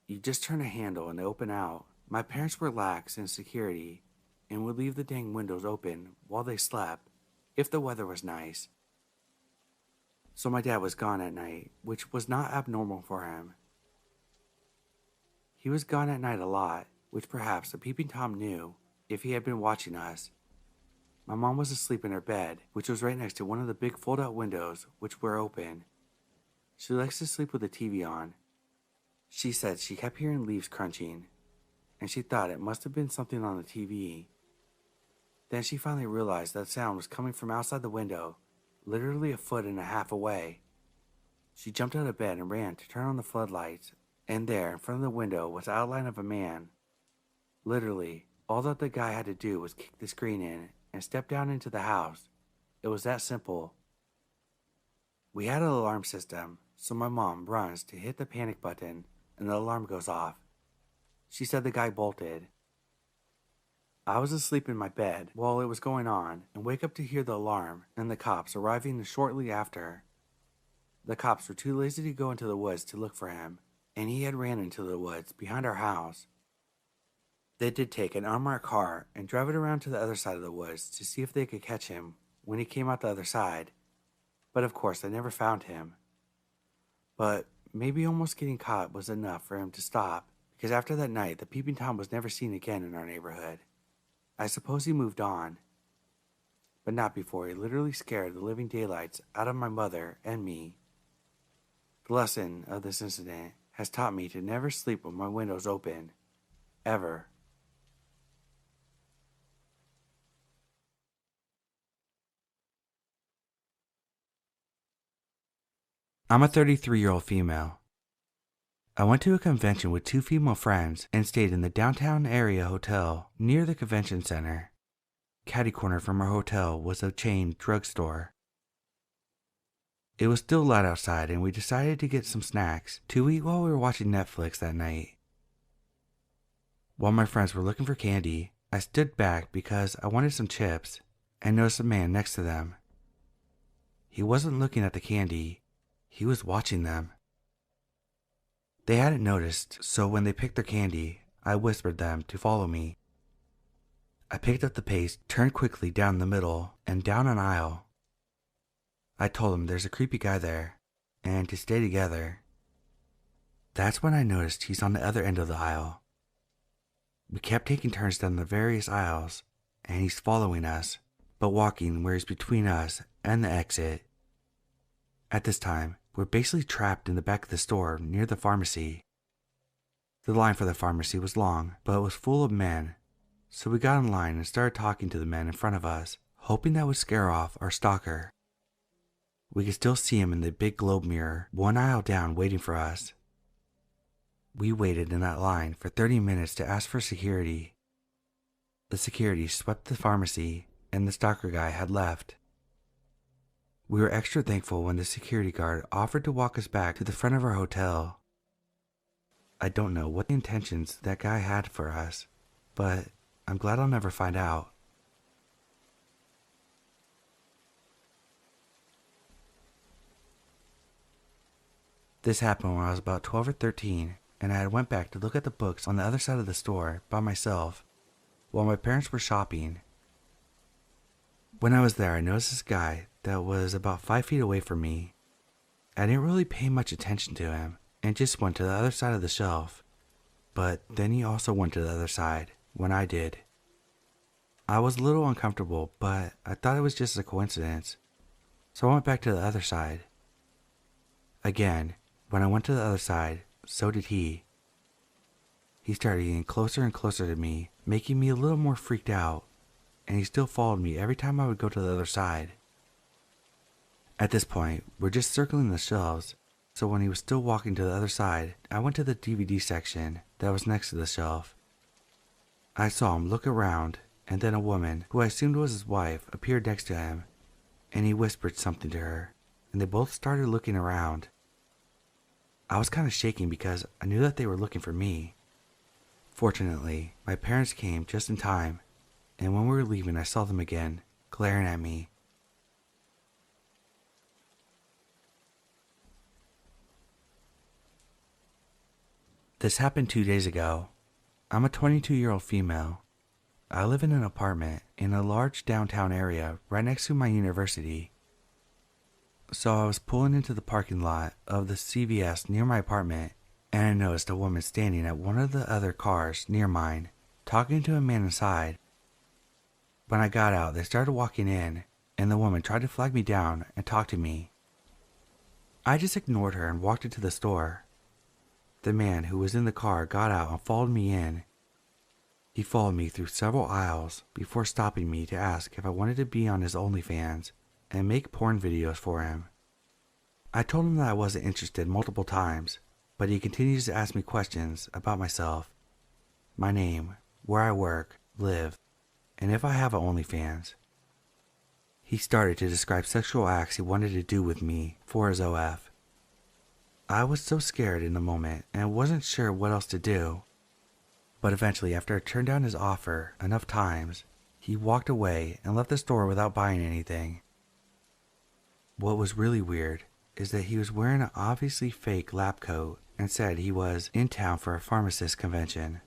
You just turn a handle and they open out. My parents were lax in security and would leave the dang windows open while they slept if the weather was nice. So my dad was gone at night, which was not abnormal for him. He was gone at night a lot, which perhaps the Peeping Tom knew if he had been watching us. My mom was asleep in her bed, which was right next to one of the big fold-out windows which were open. She likes to sleep with the TV on. She said she kept hearing leaves crunching, and she thought it must have been something on the TV. Then she finally realized that sound was coming from outside the window, literally a foot and a half away. She jumped out of bed and ran to turn on the floodlights, and there, in front of the window, was the outline of a man. Literally, all that the guy had to do was kick the screen in and step down into the house. It was that simple. We had an alarm system, so my mom runs to hit the panic button and the alarm goes off. She said the guy bolted. I was asleep in my bed while it was going on and wake up to hear the alarm and the cops arriving shortly after. The cops were too lazy to go into the woods to look for him, and he had ran into the woods behind our house. They did take an unmarked car and drive it around to the other side of the woods to see if they could catch him when he came out the other side, but of course they never found him. But maybe almost getting caught was enough for him to stop, because after that night the Peeping Tom was never seen again in our neighborhood. I suppose he moved on, but not before he literally scared the living daylights out of my mother and me. The lesson of this incident has taught me to never sleep with my windows open, ever. I'm a 33-year-old female. I went to a convention with 2 female friends and stayed in the downtown area hotel near the convention center. Catty-corner from our hotel was a chain drugstore. It was still light outside and we decided to get some snacks to eat while we were watching Netflix that night. While my friends were looking for candy, I stood back because I wanted some chips and noticed a man next to them. He wasn't looking at the candy, he was watching them. They hadn't noticed, so when they picked their candy, I whispered them to follow me. I picked up the pace, turned quickly down the middle, and down an aisle. I told them there's a creepy guy there, and to stay together. That's when I noticed he's on the other end of the aisle. We kept taking turns down the various aisles, and he's following us, but walking where he's between us and the exit. At this time, we're basically trapped in the back of the store near the pharmacy. The line for the pharmacy was long, but it was full of men, so we got in line and started talking to the men in front of us, hoping that would scare off our stalker. We could still see him in the big globe mirror, one aisle down waiting for us. We waited in that line for 30 minutes to ask for security. The security swept the pharmacy, and the stalker guy had left. We were extra thankful when the security guard offered to walk us back to the front of our hotel. I don't know what intentions that guy had for us, but I'm glad I'll never find out. This happened when I was about 12 or 13, and I had went back to look at the books on the other side of the store by myself, while my parents were shopping. When I was there, I noticed this guy that was about 5 feet away from me. I didn't really pay much attention to him and just went to the other side of the shelf. But then he also went to the other side when I did. I was a little uncomfortable, but I thought it was just a coincidence. So I went back to the other side. Again, when I went to the other side, so did he. He started getting closer and closer to me, making me a little more freaked out, and he still followed me every time I would go to the other side. At this point, we're just circling the shelves, so when he was still walking to the other side, I went to the DVD section that was next to the shelf. I saw him look around, and then a woman, who I assumed was his wife, appeared next to him, and he whispered something to her, and they both started looking around. I was kind of shaking because I knew that they were looking for me. Fortunately, my parents came just in time, and when we were leaving I saw them again, glaring at me. This happened 2 days ago. I'm a 22-year-old female. I live in an apartment in a large downtown area right next to my university. So I was pulling into the parking lot of the CVS near my apartment, and I noticed a woman standing at one of the other cars near mine, talking to a man inside. When I got out, they started walking in, and the woman tried to flag me down and talk to me. I just ignored her and walked into the store. The man who was in the car got out and followed me in. He followed me through several aisles before stopping me to ask if I wanted to be on his OnlyFans and make porn videos for him. I told him that I wasn't interested multiple times, but he continues to ask me questions about myself, my name, where I work, live, and if I have an OnlyFans. He started to describe sexual acts he wanted to do with me for his OF. I was so scared in the moment and wasn't sure what else to do. But eventually, after I turned down his offer enough times, he walked away and left the store without buying anything. What was really weird is that he was wearing an obviously fake lab coat and said he was in town for a pharmacist convention.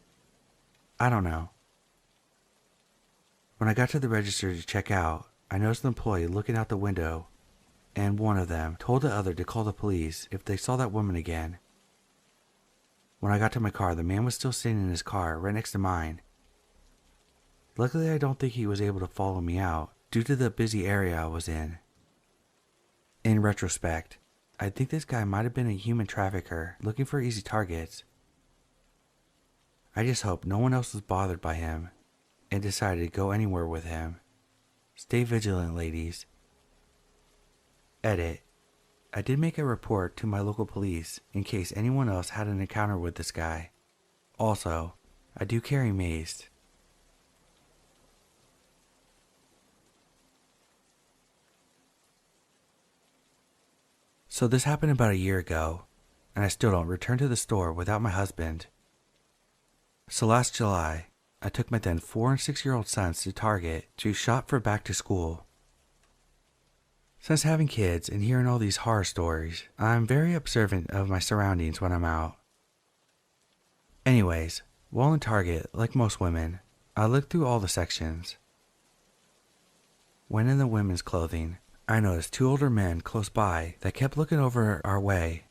I don't know. When I got to the register to check out, I noticed an employee looking out the window, and one of them told the other to call the police if they saw that woman again. When I got to my car, the man was still sitting in his car right next to mine. Luckily, I don't think he was able to follow me out due to the busy area I was in. In retrospect, I think this guy might have been a human trafficker looking for easy targets. I just hope no one else was bothered by him and decided to go anywhere with him. Stay vigilant, ladies. Edit. I did make a report to my local police in case anyone else had an encounter with this guy. Also, I do carry mace. So this happened about a year ago, and I still don't return to the store without my husband. So last July, I took my then 4 and 6-year-old sons to Target to shop for back to school. Since having kids and hearing all these horror stories, I'm very observant of my surroundings when I'm out. Anyways, while in Target, like most women, I looked through all the sections. When in the women's clothing, I noticed 2 older men close by that kept looking over our way.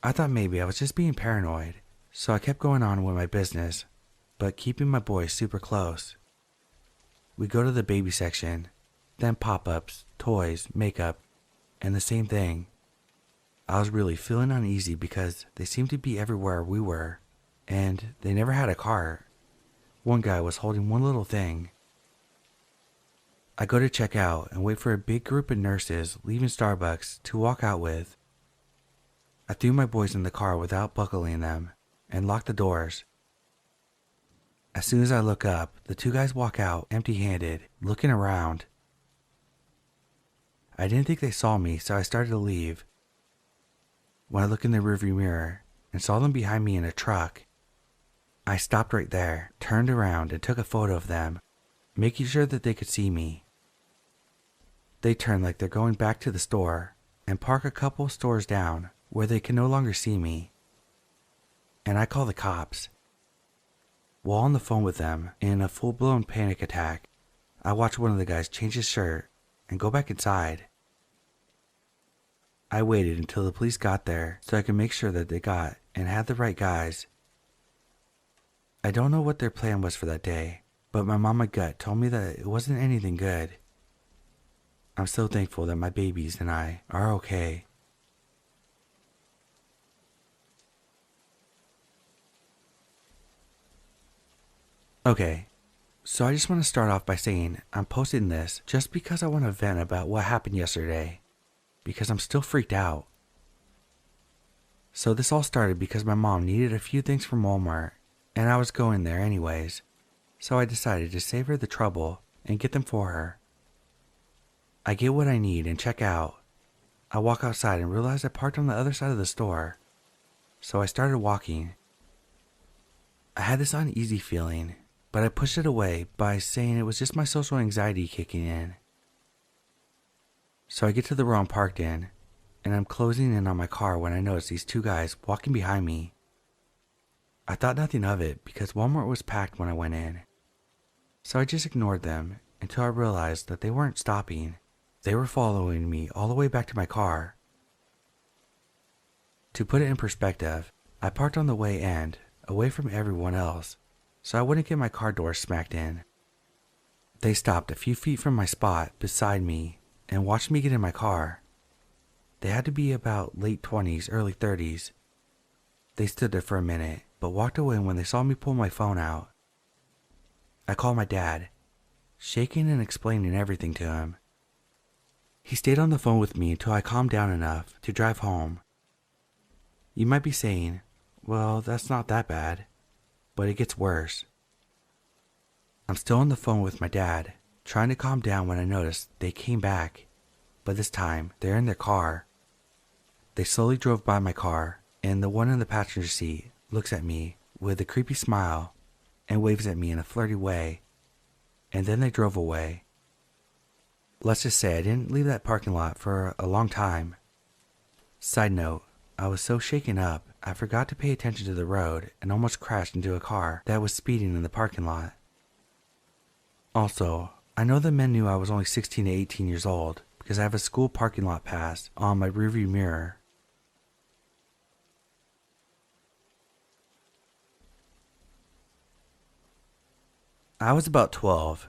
I thought maybe I was just being paranoid, so I kept going on with my business, but keeping my boys super close. We go to the baby section, then pop-ups, toys, makeup, and the same thing. I was really feeling uneasy because they seemed to be everywhere we were, and they never had a cart. One guy was holding one little thing. I go to check out and wait for a big group of nurses leaving Starbucks to walk out with. I threw my boys in the car without buckling them and locked the doors. As soon as I look up, the 2 guys walk out empty-handed, looking around. I didn't think they saw me, so I started to leave. When I looked in the rearview mirror and saw them behind me in a truck, I stopped right there, turned around, and took a photo of them, making sure that they could see me. They turn like they're going back to the store and park a couple stores down where they can no longer see me. And I call the cops. While on the phone with them, in a full-blown panic attack, I watch one of the guys change his shirt and go back inside. I waited until the police got there so I could make sure that they got and had the right guys. I don't know what their plan was for that day, but my mama gut told me that it wasn't anything good. I'm so thankful that my babies and I are okay. Okay, so I just want to start off by saying I'm posting this just because I want to vent about what happened yesterday, because I'm still freaked out. So this all started because my mom needed a few things from Walmart, and I was going there anyways. so I decided to save her the trouble and get them for her. I get what I need and check out. I walk outside and realize I parked on the other side of the store, so I started walking. I had this uneasy feeling, but I pushed it away by saying it was just my social anxiety kicking in. So I get to the row I'm parked in, and I'm closing in on my car when I notice these two guys walking behind me. I thought nothing of it because Walmart was packed when I went in, so I just ignored them until I realized that they weren't stopping. They were following me all the way back to my car. To put it in perspective, I parked on the way end, away from everyone else, so I wouldn't get my car door smacked in. They stopped a few feet from my spot beside me and watched me get in my car. They had to be about late 20s, early 30s. They stood there for a minute, but walked away when they saw me pull my phone out. I called my dad, shaking and explaining everything to him. He stayed on the phone with me until I calmed down enough to drive home. You might be saying, well, that's not that bad, but it gets worse. I'm still on the phone with my dad, trying to calm down when I noticed they came back, but this time they're in their car. They slowly drove by my car, and the one in the passenger seat looks at me with a creepy smile and waves at me in a flirty way, and then they drove away. Let's just say I didn't leave that parking lot for a long time. Side note, I was so shaken up, I forgot to pay attention to the road and almost crashed into a car that was speeding in the parking lot. Also, I know the men knew I was only 16 to 18 years old because I have a school parking lot pass on my rearview mirror. I was about 12.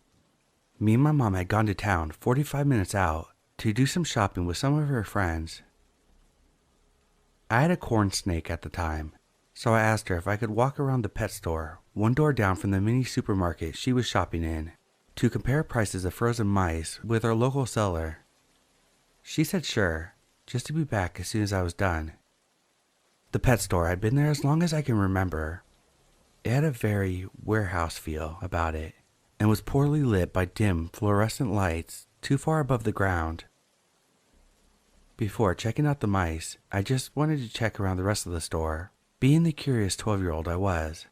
Me and my mom had gone to town 45 minutes out to do some shopping with some of her friends. I had a corn snake at the time, so I asked her if I could walk around the pet store, one door down from the mini supermarket she was shopping in, to compare prices of frozen mice with our local seller. She said sure, just to be back as soon as I was done. The pet store had been there as long as I can remember. It had a very warehouse feel about it, and was poorly lit by dim fluorescent lights too far above the ground. Before checking out the mice, I just wanted to check around the rest of the store, being the curious 12-year-old I was.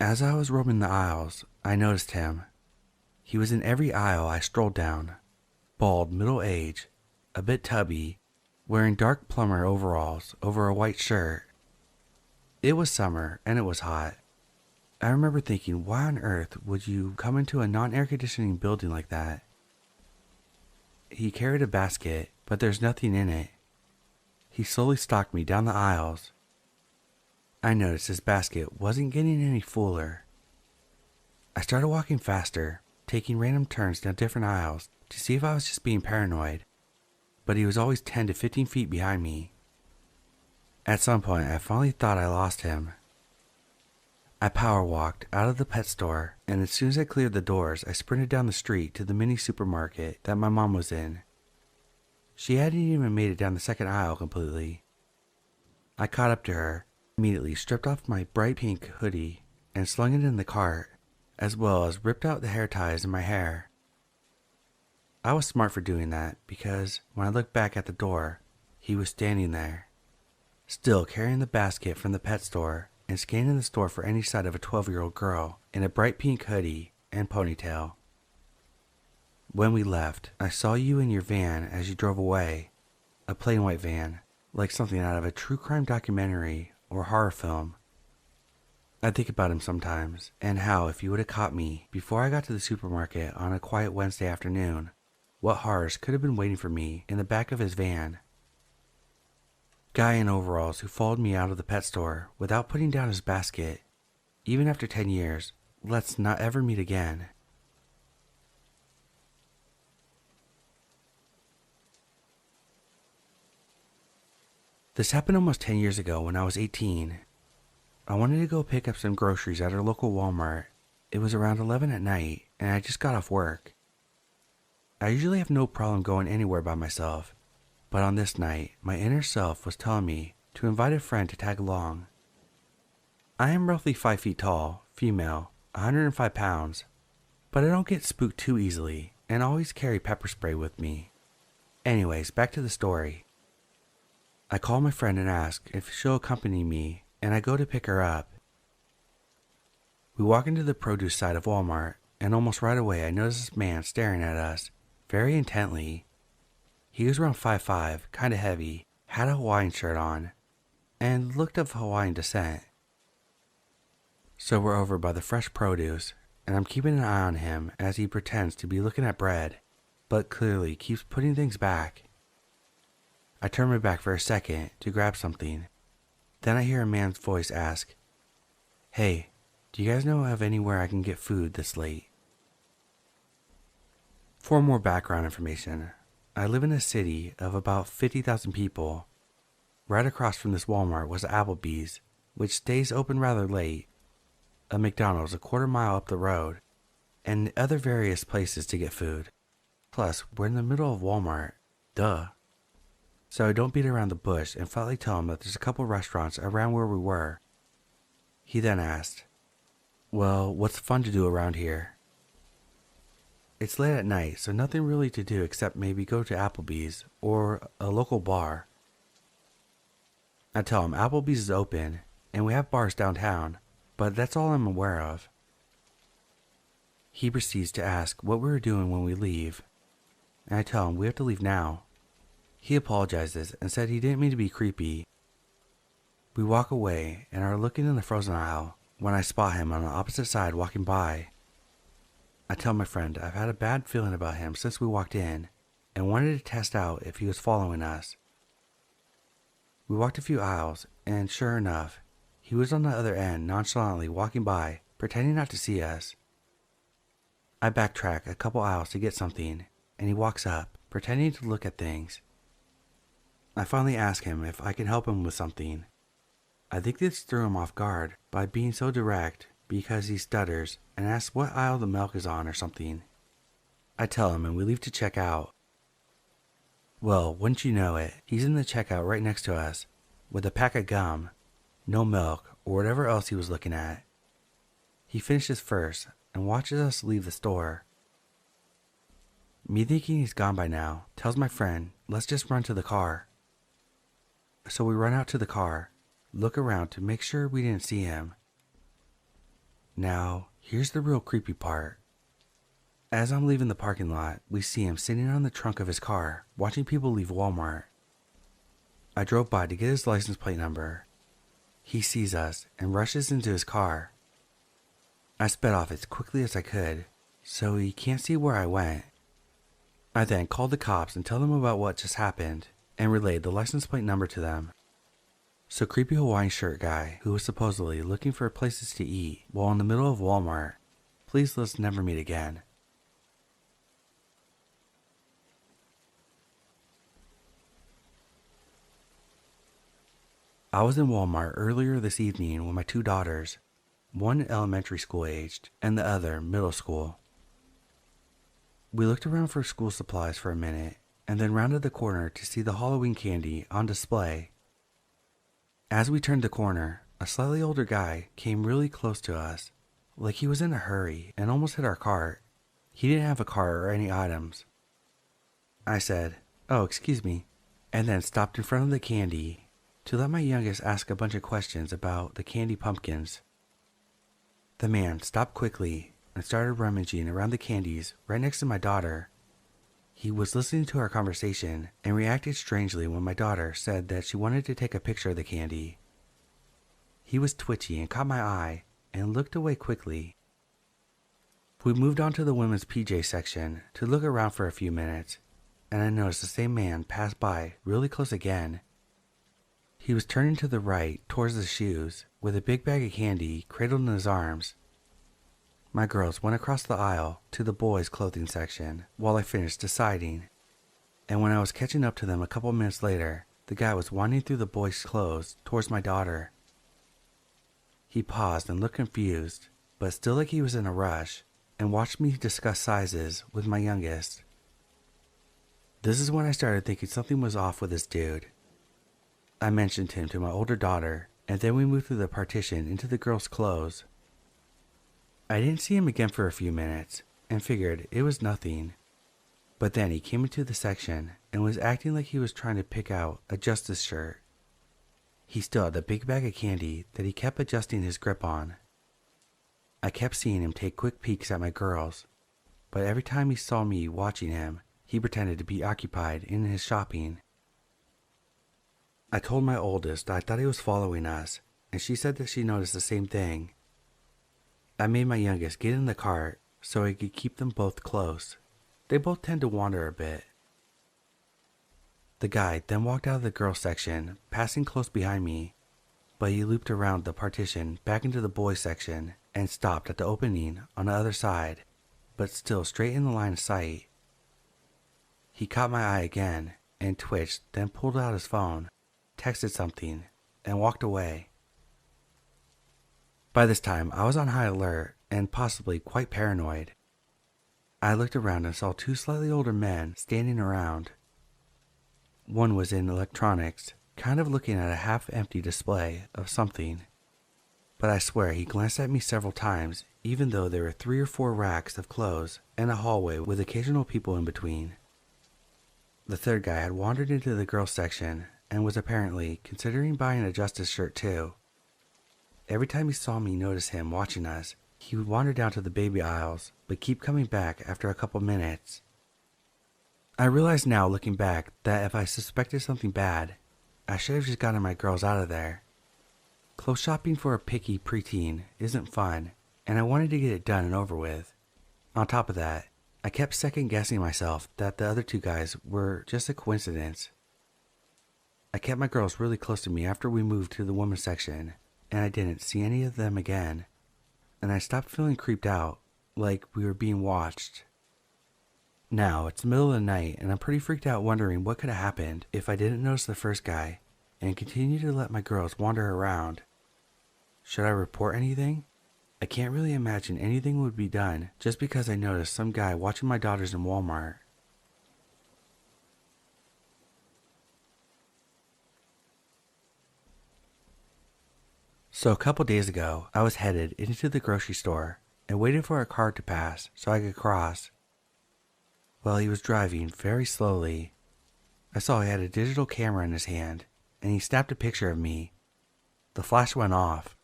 As I was roaming the aisles, I noticed him. He was in every aisle I strolled down. Bald, middle age, a bit tubby, wearing dark plumber overalls over a white shirt. It was summer, and it was hot. I remember thinking, why on earth would you come into a non-air conditioning building like that? He carried a basket, but there's nothing in it. He slowly stalked me down the aisles. I noticed his basket wasn't getting any fuller. I started walking faster, taking random turns down different aisles to see if I was just being paranoid, but he was always 10 to 15 feet behind me. At some point, I finally thought I lost him. I power walked out of the pet store, and as soon as I cleared the doors, I sprinted down the street to the mini supermarket that my mom was in. She hadn't even made it down the second aisle completely. I caught up to her, immediately stripped off my bright pink hoodie and slung it in the cart, as well as ripped out the hair ties in my hair. I was smart for doing that because when I looked back at the door, he was standing there, still carrying the basket from the pet store and scanning the store for any sight of a 12-year-old girl in a bright pink hoodie and ponytail. When we left, I saw you in your van as you drove away, a plain white van, like something out of a true crime documentary or horror film. I think about him sometimes, and how if you would have caught me before I got to the supermarket on a quiet Wednesday afternoon, what horrors could have been waiting for me in the back of his van. Guy in overalls who followed me out of the pet store without putting down his basket. Even after 10 years, let's not ever meet again. This happened almost 10 years ago when I was 18. I wanted to go pick up some groceries at our local Walmart. It was around 11 at night, and I just got off work. I usually have no problem going anywhere by myself, but on this night, my inner self was telling me to invite a friend to tag along. I am roughly 5 feet tall, female, 105 pounds, but I don't get spooked too easily and always carry pepper spray with me. Anyways, back to the story. I call my friend and ask if she'll accompany me, and I go to pick her up. We walk into the produce side of Walmart, and almost right away I notice this man staring at us very intently. He was around 5'5", kinda heavy, had a Hawaiian shirt on, and looked of Hawaiian descent. So we're over by the fresh produce, and I'm keeping an eye on him as he pretends to be looking at bread, but clearly keeps putting things back. I turn my back for a second to grab something. Then I hear a man's voice ask, "Hey, do you guys know of anywhere I can get food this late?" For more background information, I live in a city of about 50,000 people. Right across from this Walmart was Applebee's, which stays open rather late, a McDonald's a quarter mile up the road, and other various places to get food. Plus, we're in the middle of Walmart, duh. So I don't beat around the bush and flatly tell him that there's a couple restaurants around where we were. He then asked, "Well, what's fun to do around here?" It's late at night, so nothing really to do except maybe go to Applebee's or a local bar. I tell him Applebee's is open and we have bars downtown, but that's all I'm aware of. He proceeds to ask what we were doing when we leave, and I tell him we have to leave now. He apologizes and said he didn't mean to be creepy. We walk away and are looking in the frozen aisle when I spot him on the opposite side walking by. I tell my friend I've had a bad feeling about him since we walked in and wanted to test out if he was following us. We walked a few aisles and sure enough, he was on the other end nonchalantly walking by, pretending not to see us. I backtrack a couple aisles to get something and he walks up, pretending to look at things. I finally ask him if I can help him with something. I think this threw him off guard by being so direct because he stutters and asks what aisle the milk is on or something. I tell him and we leave to check out. Well, wouldn't you know it, he's in the checkout right next to us with a pack of gum, no milk, or whatever else he was looking at. He finishes first and watches us leave the store. Me thinking he's gone by now, tells my friend, let's just run to the car. So we run out to the car, look around to make sure we didn't see him. Now, here's the real creepy part. As I'm leaving the parking lot, we see him sitting on the trunk of his car, watching people leave Walmart. I drove by to get his license plate number. He sees us and rushes into his car. I sped off as quickly as I could, so he can't see where I went. I then called the cops and tell them about what just happened, and relayed the license plate number to them. So creepy Hawaiian shirt guy, who was supposedly looking for places to eat while in the middle of Walmart, please let's never meet again. I was in Walmart earlier this evening with my two daughters, one elementary school aged and the other middle school. We looked around for school supplies for a minute and then rounded the corner to see the Halloween candy on display. As we turned the corner, a slightly older guy came really close to us, like he was in a hurry and almost hit our cart. He didn't have a cart or any items. I said, "Oh, excuse me," and then stopped in front of the candy to let my youngest ask a bunch of questions about the candy pumpkins. The man stopped quickly and started rummaging around the candies right next to my daughter. He was listening to our conversation and reacted strangely when my daughter said that she wanted to take a picture of the candy. He was twitchy and caught my eye and looked away quickly. We moved on to the women's PJ section to look around for a few minutes, and I noticed the same man pass by really close again. He was turning to the right towards the shoes with a big bag of candy cradled in his arms. My girls went across the aisle to the boys' clothing section while I finished deciding, and when I was catching up to them a couple minutes later, the guy was wandering through the boys' clothes towards my daughter. He paused and looked confused, but still like he was in a rush, and watched me discuss sizes with my youngest. This is when I started thinking something was off with this dude. I mentioned him to my older daughter, and then we moved through the partition into the girls' clothes. I didn't see him again for a few minutes and figured it was nothing. But then he came into the section and was acting like he was trying to pick out a Justice shirt. He still had the big bag of candy that he kept adjusting his grip on. I kept seeing him take quick peeks at my girls, but every time he saw me watching him, he pretended to be occupied in his shopping. I told my oldest I thought he was following us, and she said that she noticed the same thing. I made my youngest get in the cart so I could keep them both close. They both tend to wander a bit. The guy then walked out of the girls section, passing close behind me, but he looped around the partition back into the boys section and stopped at the opening on the other side, but still straight in the line of sight. He caught my eye again and twitched, then pulled out his phone, texted something, and walked away. By this time, I was on high alert and possibly quite paranoid. I looked around and saw two slightly older men standing around. One was in electronics, kind of looking at a half-empty display of something. But I swear he glanced at me several times, even though there were 3 or 4 racks of clothes and a hallway with occasional people in between. The third guy had wandered into the girls section and was apparently considering buying a Justice shirt too. Every time he saw me notice him watching us, he would wander down to the baby aisles, but keep coming back after a couple minutes. I realize now, looking back, that if I suspected something bad, I should have just gotten my girls out of there. Clothes shopping for a picky preteen isn't fun, and I wanted to get it done and over with. On top of that, I kept second-guessing myself that the other 2 guys were just a coincidence. I kept my girls really close to me after we moved to the women's section, and I didn't see any of them again. And I stopped feeling creeped out, like we were being watched. Now, it's the middle of the night, and I'm pretty freaked out wondering what could have happened if I didn't notice the first guy and continue to let my girls wander around. Should I report anything? I can't really imagine anything would be done just because I noticed some guy watching my daughters in Walmart. So a couple days ago, I was headed into the grocery store and waited for a car to pass so I could cross. Well, he was driving very slowly. I saw he had a digital camera in his hand, and he snapped a picture of me. The flash went off.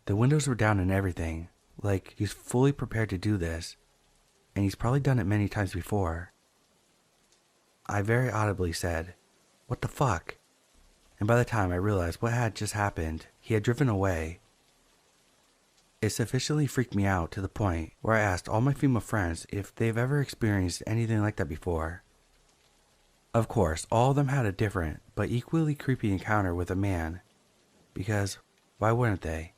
The windows were down and everything, like he's fully prepared to do this, and he's probably done it many times before. I very audibly said, "What the fuck?" And by the time I realized what had just happened, he had driven away. It sufficiently freaked me out to the point where I asked all my female friends if they've ever experienced anything like that before. Of course, all of them had a different but equally creepy encounter with a man, because why wouldn't they?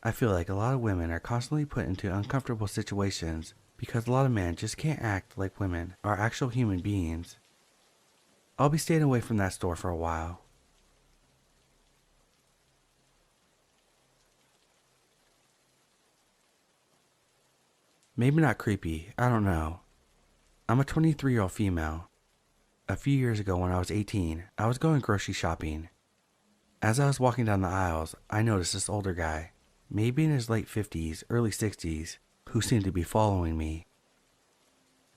I feel like a lot of women are constantly put into uncomfortable situations because a lot of men just can't act like women are actual human beings. I'll be staying away from that store for a while. Maybe not creepy, I don't know. I'm a 23-year-old female. A few years ago when I was 18, I was going grocery shopping. As I was walking down the aisles, I noticed this older guy, maybe in his late 50s, early 60s, who seemed to be following me.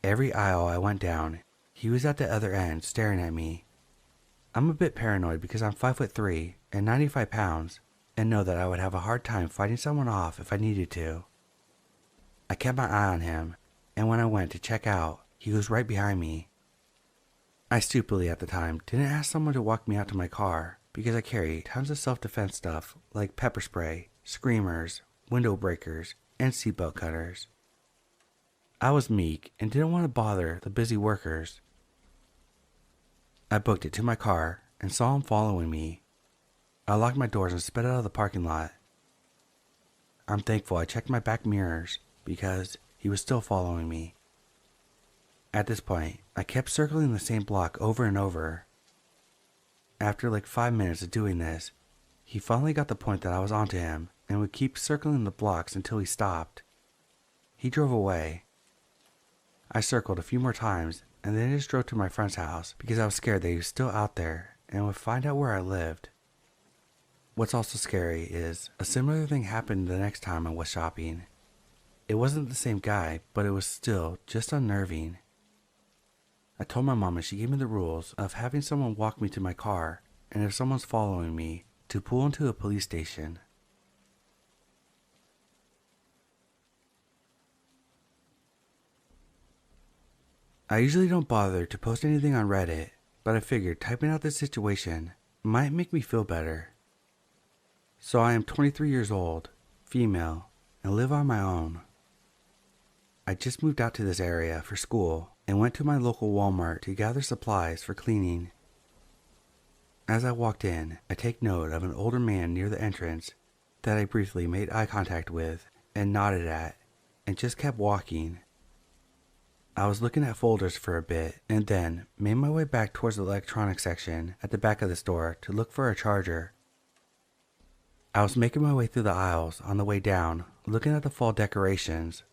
Every aisle I went down, he was at the other end staring at me. I'm a bit paranoid because I'm 5'3" and 95 pounds, and know that I would have a hard time fighting someone off if I needed to. I kept my eye on him, and when I went to check out, he was right behind me. I stupidly at the time didn't ask someone to walk me out to my car because I carry tons of self-defense stuff like pepper spray, screamers, window breakers, and seatbelt cutters. I was meek and didn't want to bother the busy workers. I booked it to my car and saw him following me. I locked my doors and sped out of the parking lot. I'm thankful I checked my back mirrors because he was still following me. At this point, I kept circling the same block over and over. After like 5 minutes of doing this, he finally got the point that I was onto him and would keep circling the blocks until he stopped. He drove away. I circled a few more times and then just drove to my friend's house because I was scared that he was still out there and would find out where I lived. What's also scary is a similar thing happened the next time I was shopping. It wasn't the same guy, but it was still just unnerving. I told my mom and she gave me the rules of having someone walk me to my car, and if someone's following me, to pull into a police station. I usually don't bother to post anything on Reddit, but I figured typing out this situation might make me feel better. So I am 23 years old, female, and live on my own. I just moved out to this area for school and went to my local Walmart to gather supplies for cleaning. As I walked in, I take note of an older man near the entrance that I briefly made eye contact with and nodded at, and just kept walking. I was looking at folders for a bit and then made my way back towards the electronics section at the back of the store to look for a charger. I was making my way through the aisles on the way down, looking at the fall decorations.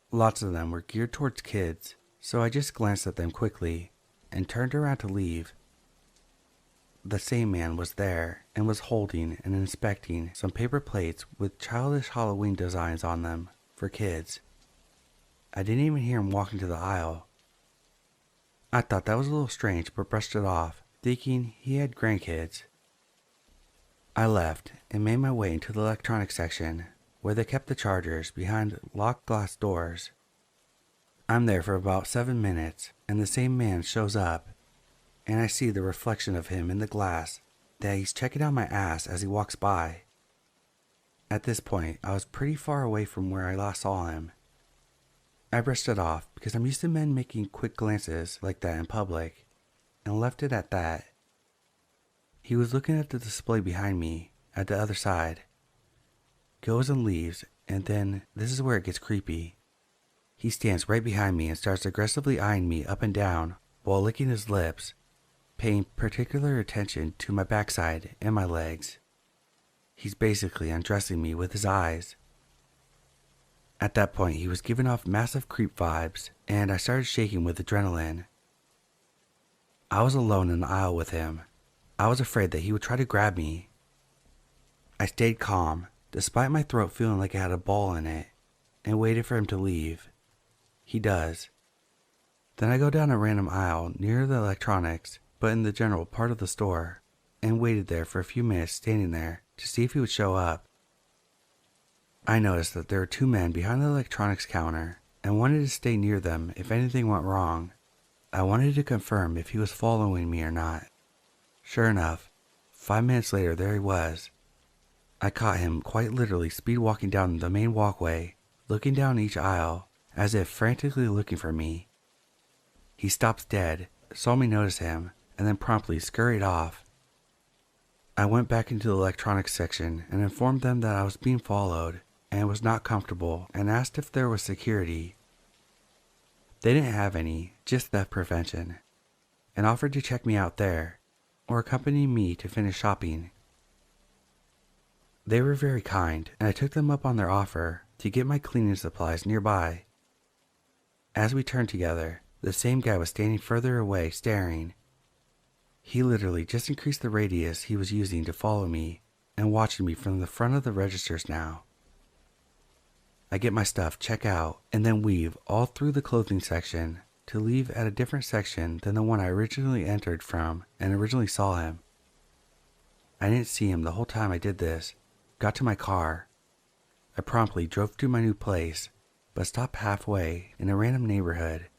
Lots of them were geared towards kids, so I just glanced at them quickly and turned around to leave. The same man was there and was holding and inspecting some paper plates with childish Halloween designs on them for kids. I didn't even hear him walk into the aisle. I thought that was a little strange but brushed it off, thinking he had grandkids. I left and made my way into the electronics section where they kept the chargers behind locked glass doors. I'm there for about 7 minutes and the same man shows up, and I see the reflection of him in the glass that he's checking out my ass as he walks by. At this point, I was pretty far away from where I last saw him. I brushed it off because I'm used to men making quick glances like that in public, and left it at that. He was looking at the display behind me at the other side, goes and leaves, and then this is where it gets creepy. He stands right behind me and starts aggressively eyeing me up and down while licking his lips, paying particular attention to my backside and my legs. He's basically undressing me with his eyes. At that point, he was giving off massive creep vibes, and I started shaking with adrenaline. I was alone in the aisle with him. I was afraid that he would try to grab me. I stayed calm, despite my throat feeling like it had a ball in it, and waited for him to leave. He does. Then I go down a random aisle near the electronics, but in the general part of the store, and waited there for a few minutes standing there to see if he would show up. I noticed that there were 2 men behind the electronics counter and wanted to stay near them if anything went wrong. I wanted to confirm if he was following me or not. Sure enough, 5 minutes later there he was. I caught him quite literally speed walking down the main walkway, looking down each aisle as if frantically looking for me. He stops dead, saw me notice him, and then promptly scurried off. I went back into the electronics section and informed them that I was being followed and was not comfortable, and asked if there was security. They didn't have any, just theft prevention, and offered to check me out there, or accompany me to finish shopping. They were very kind, and I took them up on their offer to get my cleaning supplies nearby. As we turned together, the same guy was standing further away staring. He literally just increased the radius he was using to follow me and watching me from the front of the registers now. I get my stuff, check out, and then weave all through the clothing section to leave at a different section than the one I originally entered from and originally saw him. I didn't see him the whole time I did this. Got to my car. I promptly drove to my new place, but stopped halfway in a random neighborhood.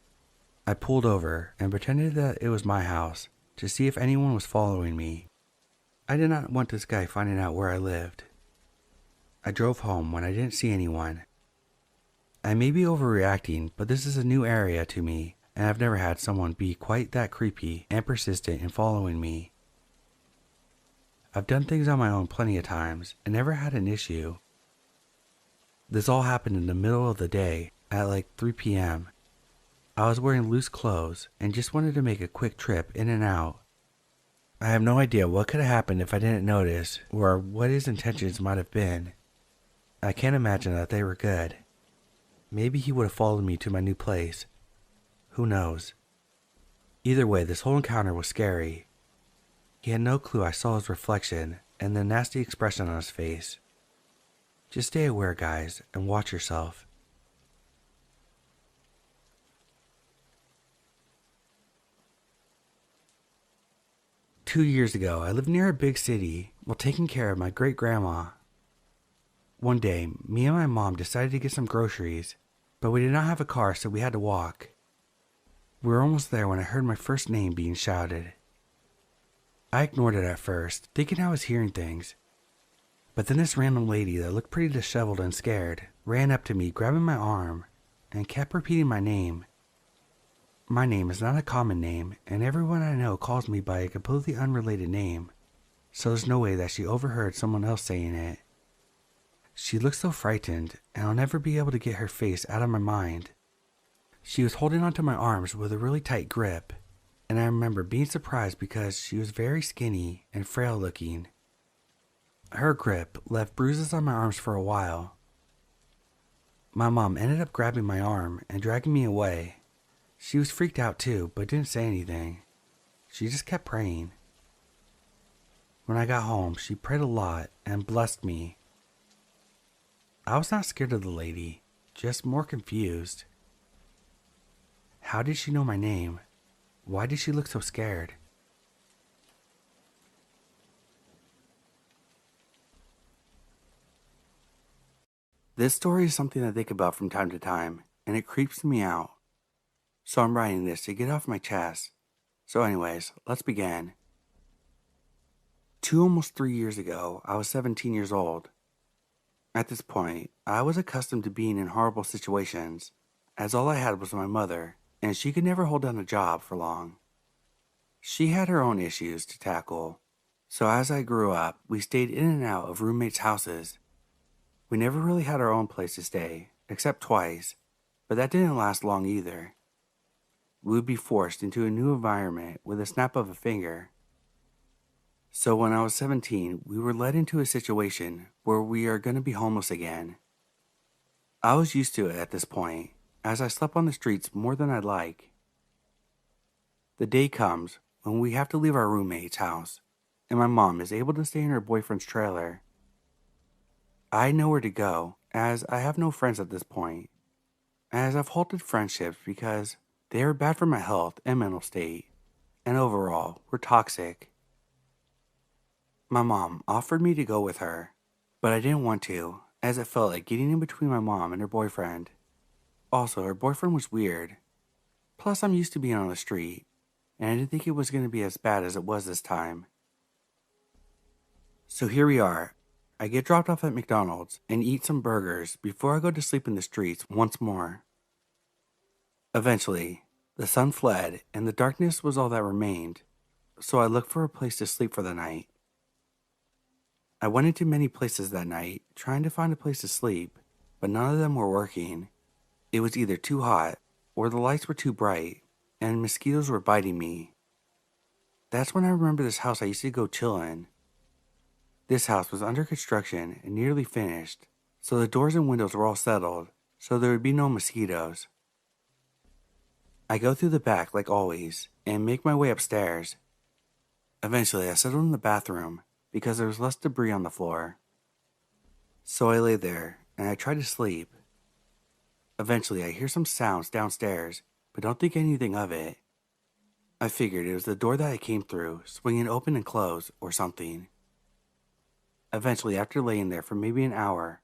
I pulled over and pretended that it was my house to see if anyone was following me. I did not want this guy finding out where I lived. I drove home when I didn't see anyone. I may be overreacting, but this is a new area to me, and I've never had someone be quite that creepy and persistent in following me. I've done things on my own plenty of times and never had an issue. This all happened in the middle of the day at like 3 p.m. I was wearing loose clothes and just wanted to make a quick trip in and out. I have no idea what could have happened if I didn't notice, or what his intentions might have been. I can't imagine that they were good. Maybe he would have followed me to my new place. Who knows? Either way, this whole encounter was scary. He had no clue I saw his reflection and the nasty expression on his face. Just stay aware, guys, and watch yourself. Two years ago, I lived near a big city while taking care of my great-grandma. One day, me and my mom decided to get some groceries, but we did not have a car, so we had to walk. We were almost there when I heard my first name being shouted. I ignored it at first, thinking I was hearing things. But then this random lady that looked pretty disheveled and scared ran up to me, grabbing my arm, and kept repeating my name. My name is not a common name, and everyone I know calls me by a completely unrelated name, so there's no way that she overheard someone else saying it. She looked so frightened, and I'll never be able to get her face out of my mind. She was holding onto my arms with a really tight grip, and I remember being surprised because she was very skinny and frail looking. Her grip left bruises on my arms for a while. My mom ended up grabbing my arm and dragging me away. She was freaked out too, but didn't say anything. She just kept praying. When I got home, she prayed a lot and blessed me. I was not scared of the lady, just more confused. How did she know my name? Why did she look so scared? This story is something I think about from time to time, and it creeps me out. So I'm writing this to get off my chest. So anyways, let's begin. Almost 3 years ago, I was 17 years old. At this point, I was accustomed to being in horrible situations, as all I had was my mother, and she could never hold down a job for long. She had her own issues to tackle, so as I grew up, we stayed in and out of roommates' houses. We never really had our own place to stay, except twice, but that didn't last long either. We would be forced into a new environment with a snap of a finger. So when I was 17, we were led into a situation where we are going to be homeless again. I was used to it at this point, as I slept on the streets more than I'd like. The day comes when we have to leave our roommate's house, and my mom is able to stay in her boyfriend's trailer. I had nowhere to go, as I have no friends at this point, as I've halted friendships because they are bad for my health and mental state, and overall, were toxic. My mom offered me to go with her, but I didn't want to, as it felt like getting in between my mom and her boyfriend. Also, her boyfriend was weird. Plus, I'm used to being on the street, and I didn't think it was going to be as bad as it was this time. So here we are. I get dropped off at McDonald's and eat some burgers before I go to sleep in the streets once more. Eventually, the sun fled and the darkness was all that remained, so I looked for a place to sleep for the night. I went into many places that night trying to find a place to sleep, but none of them were working. It was either too hot or the lights were too bright and mosquitoes were biting me. That's when I remember this house I used to go chill in. This house was under construction and nearly finished, so the doors and windows were all settled, so there would be no mosquitoes. I go through the back like always and make my way upstairs. Eventually I settled in the bathroom because there was less debris on the floor. So I lay there and I try to sleep. Eventually I hear some sounds downstairs, but don't think anything of it. I figured it was the door that I came through swinging open and closed or something. Eventually, after laying there for maybe an hour,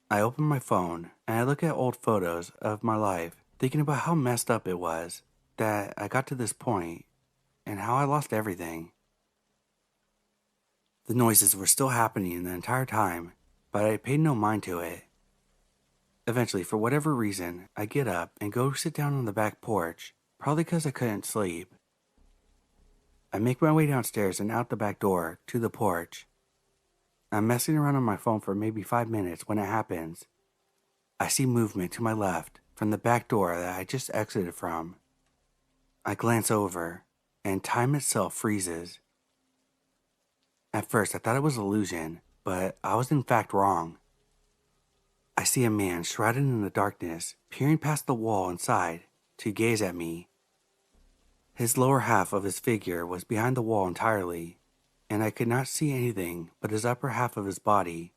I open my phone and I look at old photos of my life, thinking about how messed up it was that I got to this point and how I lost everything. The noises were still happening the entire time, but I paid no mind to it. Eventually, for whatever reason, I get up and go sit down on the back porch, probably because I couldn't sleep. I make my way downstairs and out the back door to the porch. I'm messing around on my phone for maybe 5 minutes when it happens. I see movement to my left from the back door that I just exited from. I glance over, and time itself freezes. At first, I thought it was an illusion, but I was in fact wrong. I see a man shrouded in the darkness, peering past the wall inside to gaze at me. His lower half of his figure was behind the wall entirely. and I could not see anything but his upper half of his body.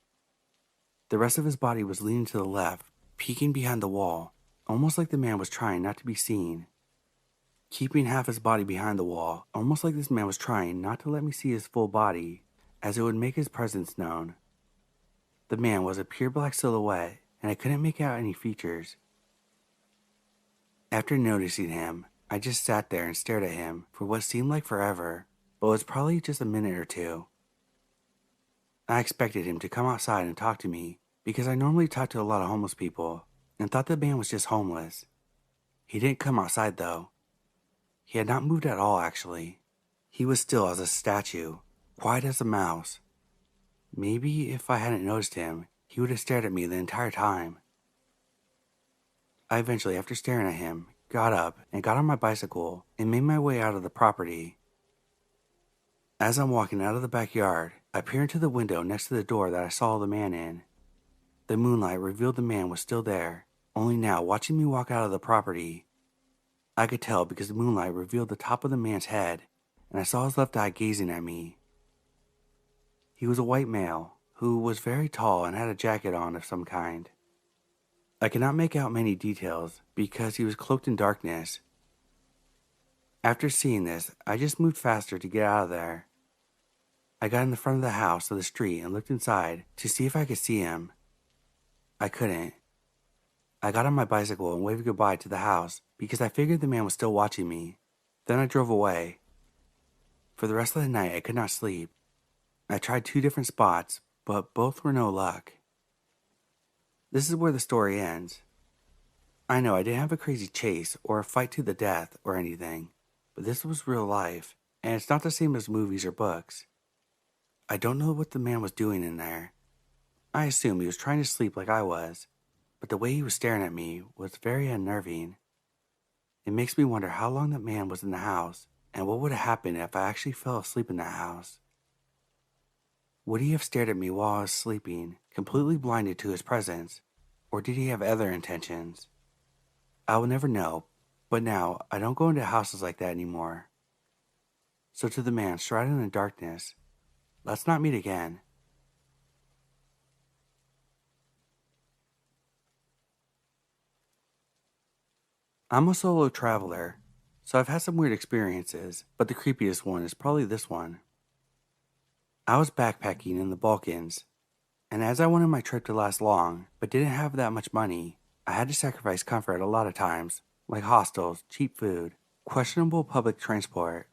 The rest of his body was leaning to the left, peeking behind the wall, almost like the man was trying not to be seen. Keeping half his body behind the wall, almost like this man was trying not to let me see his full body, as it would make his presence known. The man was a pure black silhouette, and I couldn't make out any features. After noticing him, I just sat there and stared at him for what seemed like forever, but was probably just a minute or two. I expected him to come outside and talk to me, because I normally talk to a lot of homeless people, and thought the man was just homeless. He didn't come outside though. He had not moved at all, actually. He was still as a statue, quiet as a mouse. Maybe if I hadn't noticed him, he would have stared at me the entire time. I eventually, after staring at him, got up and got on my bicycle and made my way out of the property. As I'm walking out of the backyard, I peer into the window next to the door that I saw the man in. The moonlight revealed the man was still there, only now watching me walk out of the property. I could tell because the moonlight revealed the top of the man's head, and I saw his left eye gazing at me. He was a white male, who was very tall and had a jacket on of some kind. I could not make out many details because he was cloaked in darkness. After seeing this, I just moved faster to get out of there. I got in the front of the house to the street and looked inside to see if I could see him. I couldn't. I got on my bicycle and waved goodbye to the house because I figured the man was still watching me. Then I drove away. For the rest of the night, I could not sleep. I tried 2 different spots, but both were no luck. This is where the story ends. I know I didn't have a crazy chase or a fight to the death or anything, but this was real life, and it's not the same as movies or books. I don't know what the man was doing in there. I assume he was trying to sleep like I was, but the way he was staring at me was very unnerving. It makes me wonder how long that man was in the house, and what would have happened if I actually fell asleep in that house. Would he have stared at me while I was sleeping, completely blinded to his presence, or did he have other intentions? I will never know, but now I don't go into houses like that anymore. So to the man shrouded in the darkness, let's not meet again. I'm a solo traveler, so I've had some weird experiences, but the creepiest one is probably this one. I was backpacking in the Balkans, and as I wanted my trip to last long, but didn't have that much money, I had to sacrifice comfort a lot of times, like hostels, cheap food, questionable public transport.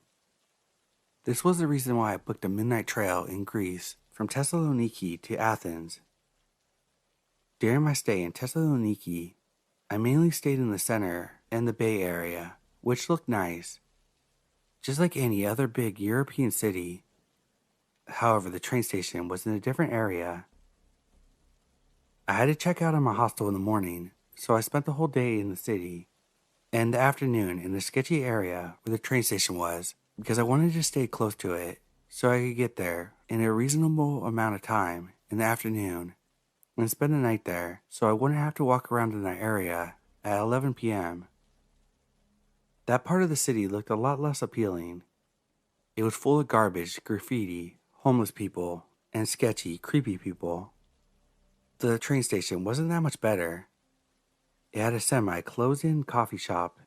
This was the reason why I booked a midnight trail in Greece from Thessaloniki to Athens. During my stay in Thessaloniki, I mainly stayed in the center and the Bay Area, which looked nice, just like any other big European city. However, the train station was in a different area. I had to check out of my hostel in the morning, so I spent the whole day in the city, and the afternoon in the sketchy area where the train station was, because I wanted to stay close to it, so I could get there in a reasonable amount of time in the afternoon, and spend the night there, so I wouldn't have to walk around in that area at 11 p.m. That part of the city looked a lot less appealing. It was full of garbage, graffiti, homeless people, and sketchy, creepy people. The train station wasn't that much better. It had a semi-closed-in coffee shop.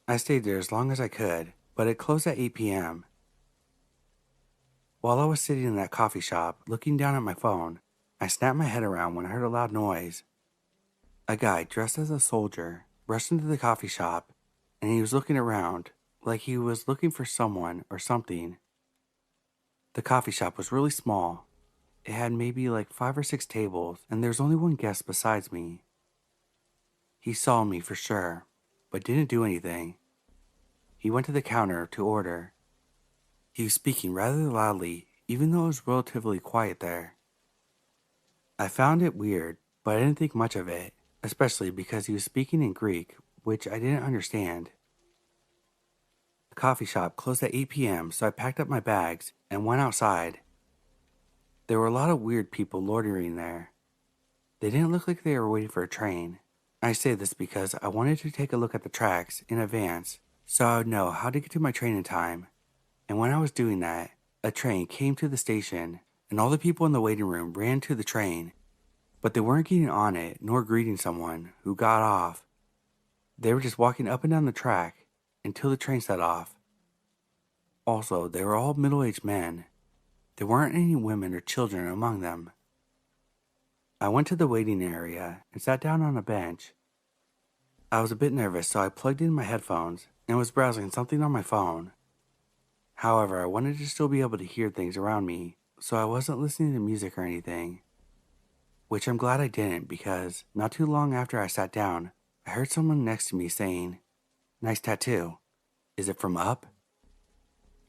I stayed there as long as I could, but it closed at 8 p.m. While I was sitting in that coffee shop, looking down at my phone, I snapped my head around when I heard a loud noise. A guy dressed as a soldier rushed into the coffee shop, and he was looking around like he was looking for someone or something. The coffee shop was really small. It had maybe like 5 or 6 tables, and there was only one guest besides me. He saw me for sure, but didn't do anything. He went to the counter to order. He was speaking rather loudly, even though it was relatively quiet there. I found it weird, but I didn't think much of it, especially because he was speaking in Greek, which I didn't understand. The coffee shop closed at 8 p.m., so I packed up my bags and went outside. There were a lot of weird people loitering there. They didn't look like they were waiting for a train. I say this because I wanted to take a look at the tracks in advance so I would know how to get to my train in time, and when I was doing that, a train came to the station, and all the people in the waiting room ran to the train, but they weren't getting on it nor greeting someone who got off. They were just walking up and down the track until the train set off. Also, they were all middle-aged men. There weren't any women or children among them. I went to the waiting area and sat down on a bench. I was a bit nervous, so I plugged in my headphones and was browsing something on my phone. However, I wanted to still be able to hear things around me, so I wasn't listening to music or anything. Which I'm glad I didn't, because not too long after I sat down, I heard someone next to me saying, "Nice tattoo. Is it from Up?"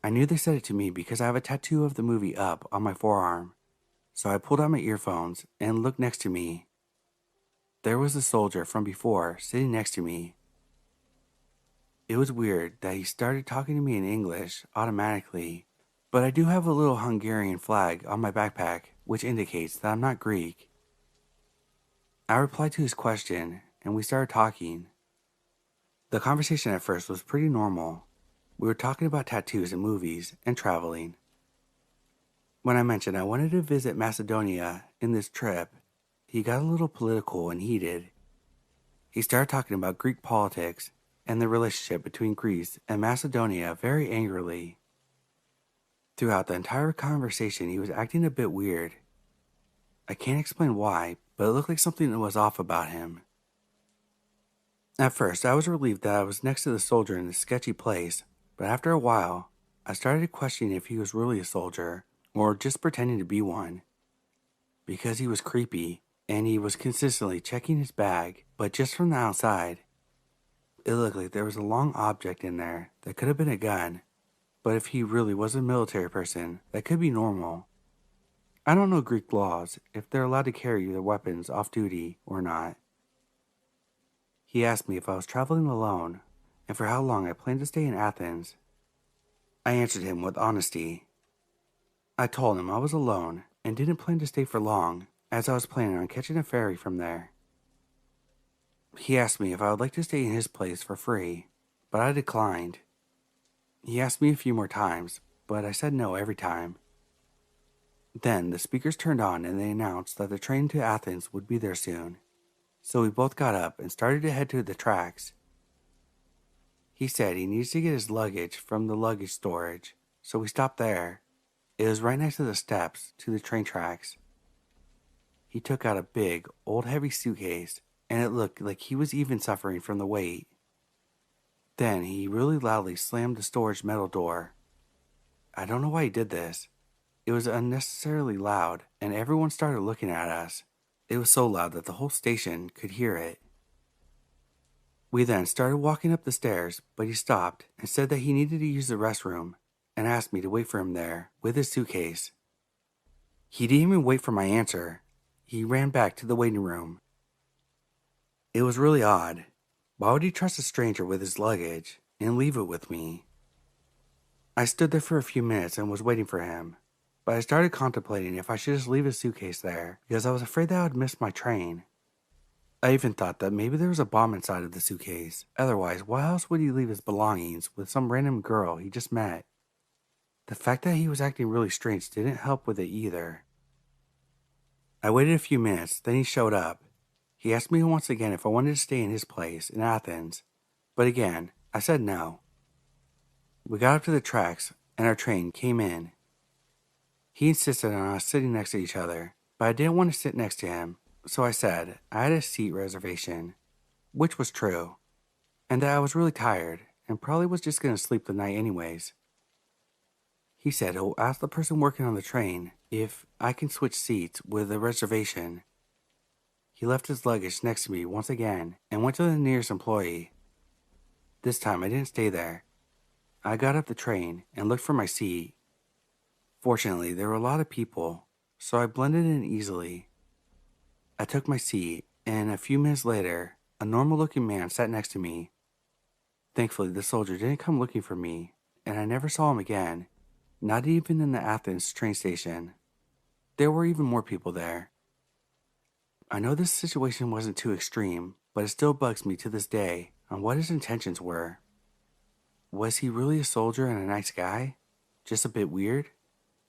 I knew they said it to me because I have a tattoo of the movie Up on my forearm, so I pulled out my earphones and looked next to me. There was the soldier from before sitting next to me. It was weird that he started talking to me in English automatically, but I do have a little Hungarian flag on my backpack, which indicates that I'm not Greek. I replied to his question, and we started talking. The conversation at first was pretty normal. We were talking about tattoos and movies and traveling. When I mentioned I wanted to visit Macedonia in this trip, he got a little political and heated. He started talking about Greek politics and the relationship between Greece and Macedonia very angrily. Throughout the entire conversation, he was acting a bit weird. I can't explain why, but it looked like something was off about him. At first, I was relieved that I was next to the soldier in this sketchy place, but after a while, I started questioning if he was really a soldier or just pretending to be one. Because he was creepy, and he was consistently checking his bag, but just from the outside. It looked like there was a long object in there that could have been a gun, but if he really was a military person, that could be normal. I don't know Greek laws, if they're allowed to carry their weapons off duty or not. He asked me if I was traveling alone, and for how long I planned to stay in Athens. I answered him with honesty. I told him I was alone and didn't plan to stay for long, as I was planning on catching a ferry from there. He asked me if I would like to stay in his place for free, but I declined. He asked me a few more times, but I said no every time. Then the speakers turned on and they announced that the train to Athens would be there soon, so we both got up and started to head to the tracks. He said he needs to get his luggage from the luggage storage, so we stopped there. It was right next to the steps to the train tracks. He took out a big, old heavy suitcase, and it looked like he was even suffering from the weight. Then he really loudly slammed the storage metal door. I don't know why he did this. It was unnecessarily loud, and everyone started looking at us. It was so loud that the whole station could hear it. We then started walking up the stairs, but he stopped and said that he needed to use the restroom and asked me to wait for him there with his suitcase. He didn't even wait for my answer. He ran back to the waiting room. It was really odd. Why would he trust a stranger with his luggage and leave it with me? I stood there for a few minutes and was waiting for him, but I started contemplating if I should just leave his suitcase there because I was afraid that I would miss my train. I even thought that maybe there was a bomb inside of the suitcase. Otherwise, why else would he leave his belongings with some random girl he just met? The fact that he was acting really strange didn't help with it either. I waited a few minutes, then he showed up. He asked me once again if I wanted to stay in his place in Athens, but again, I said no. We got up to the tracks, and our train came in. He insisted on us sitting next to each other, but I didn't want to sit next to him, so I said I had a seat reservation, which was true, and that I was really tired and probably was just going to sleep the night anyways. He said he'll ask the person working on the train if I can switch seats with a reservation. He left his luggage next to me once again and went to the nearest employee. This time I didn't stay there. I got up the train and looked for my seat. Fortunately, there were a lot of people, so I blended in easily. I took my seat, and a few minutes later, a normal-looking man sat next to me. Thankfully, the soldier didn't come looking for me, and I never saw him again, not even in the Athens train station. There were even more people there. I know this situation wasn't too extreme, but it still bugs me to this day on what his intentions were. Was he really a soldier and a nice guy? Just a bit weird?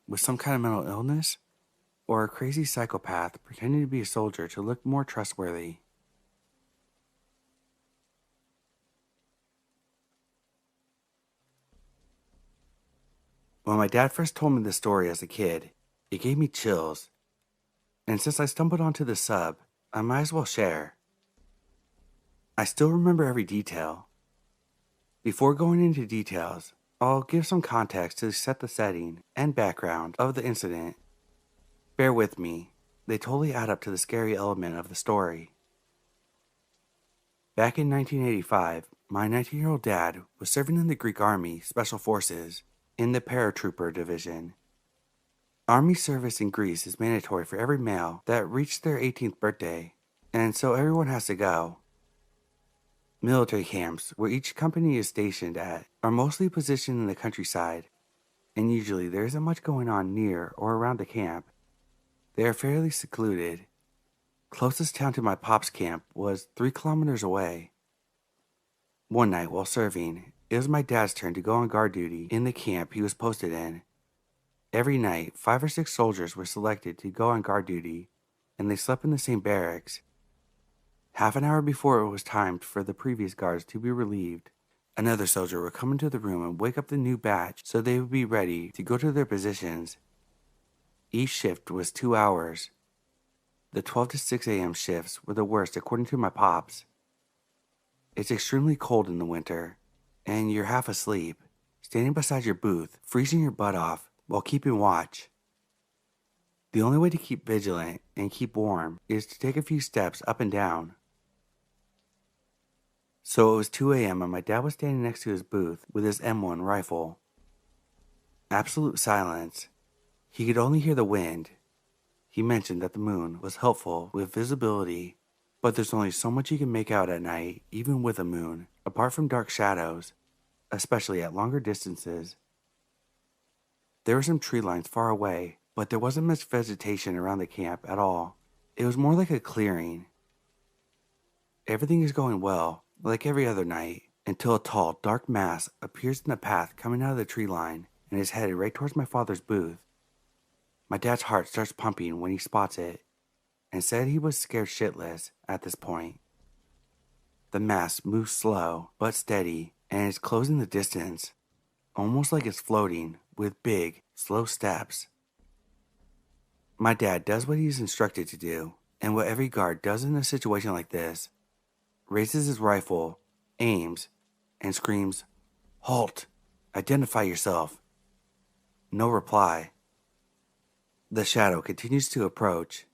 with some kind of mental illness, or a crazy psychopath pretending to be a soldier to look more trustworthy. When my dad first told me this story as a kid, it gave me chills. And since I stumbled onto the sub, I might as well share. I still remember every detail. Before going into details, I'll give some context to set the setting and background of the incident. Bear with me, they totally add up to the scary element of the story. Back in 1985, my 19-year-old dad was serving in the Greek Army Special Forces in the Paratrooper Division. Army service in Greece is mandatory for every male that reached their 18th birthday, and so everyone has to go. Military camps, where each company is stationed at, are mostly positioned in the countryside, and usually there isn't much going on near or around the camp. They are fairly secluded. Closest town to my pop's camp was 3 kilometers away. One night while serving, it was my dad's turn to go on guard duty in the camp he was posted in. Every night, 5 or 6 soldiers were selected to go on guard duty, and they slept in the same barracks. Half an hour before it was timed for the previous guards to be relieved, another soldier would come into the room and wake up the new batch so they would be ready to go to their positions. Each shift was 2 hours. The 12 to 6 a.m. shifts were the worst according to my pops. It's extremely cold in the winter, and you're half asleep, standing beside your booth, freezing your butt off while keeping watch. The only way to keep vigilant and keep warm is to take a few steps up and down. So it was 2 a.m. and my dad was standing next to his booth with his M1 rifle. Absolute silence. He could only hear the wind. He mentioned that the moon was helpful with visibility, but there's only so much you can make out at night, even with a moon, apart from dark shadows, especially at longer distances. There were some tree lines far away, but there wasn't much vegetation around the camp at all. It was more like a clearing. Everything is going well, like every other night, until a tall, dark mass appears in the path coming out of the tree line and is headed right towards my father's booth. My dad's heart starts pumping when he spots it, and said he was scared shitless at this point. The mass moves slow but steady and is closing the distance, almost like it's floating with big, slow steps. My dad does what he's instructed to do, and what every guard does in a situation like this: raises his rifle, aims, and screams, "Halt! Identify yourself." No reply. The shadow continues to approach.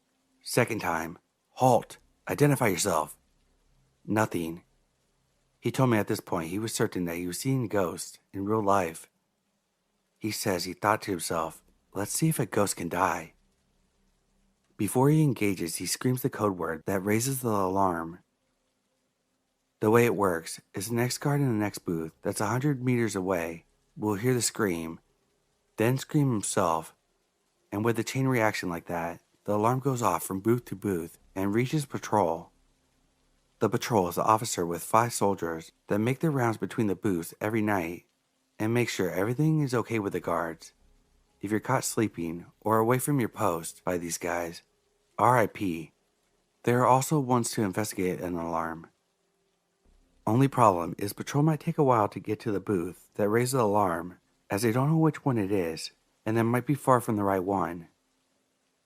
Second time, "Halt! Identify yourself." Nothing. He told me at this point he was certain that he was seeing ghosts in real life. He says he thought to himself, "Let's see if a ghost can die." Before he engages, he screams the code word that raises the alarm. The way it works is the next guard in the next booth that's 100 meters away will hear the scream, then scream himself, and with a chain reaction like that, the alarm goes off from booth to booth and reaches patrol. The patrol is the officer with 5 soldiers that make their rounds between the booths every night and make sure everything is okay with the guards. If you're caught sleeping or away from your post by these guys, RIP. There are also ones to investigate an alarm. Only problem is patrol might take a while to get to the booth that raised the alarm, as they don't know which one it is, and they might be far from the right one.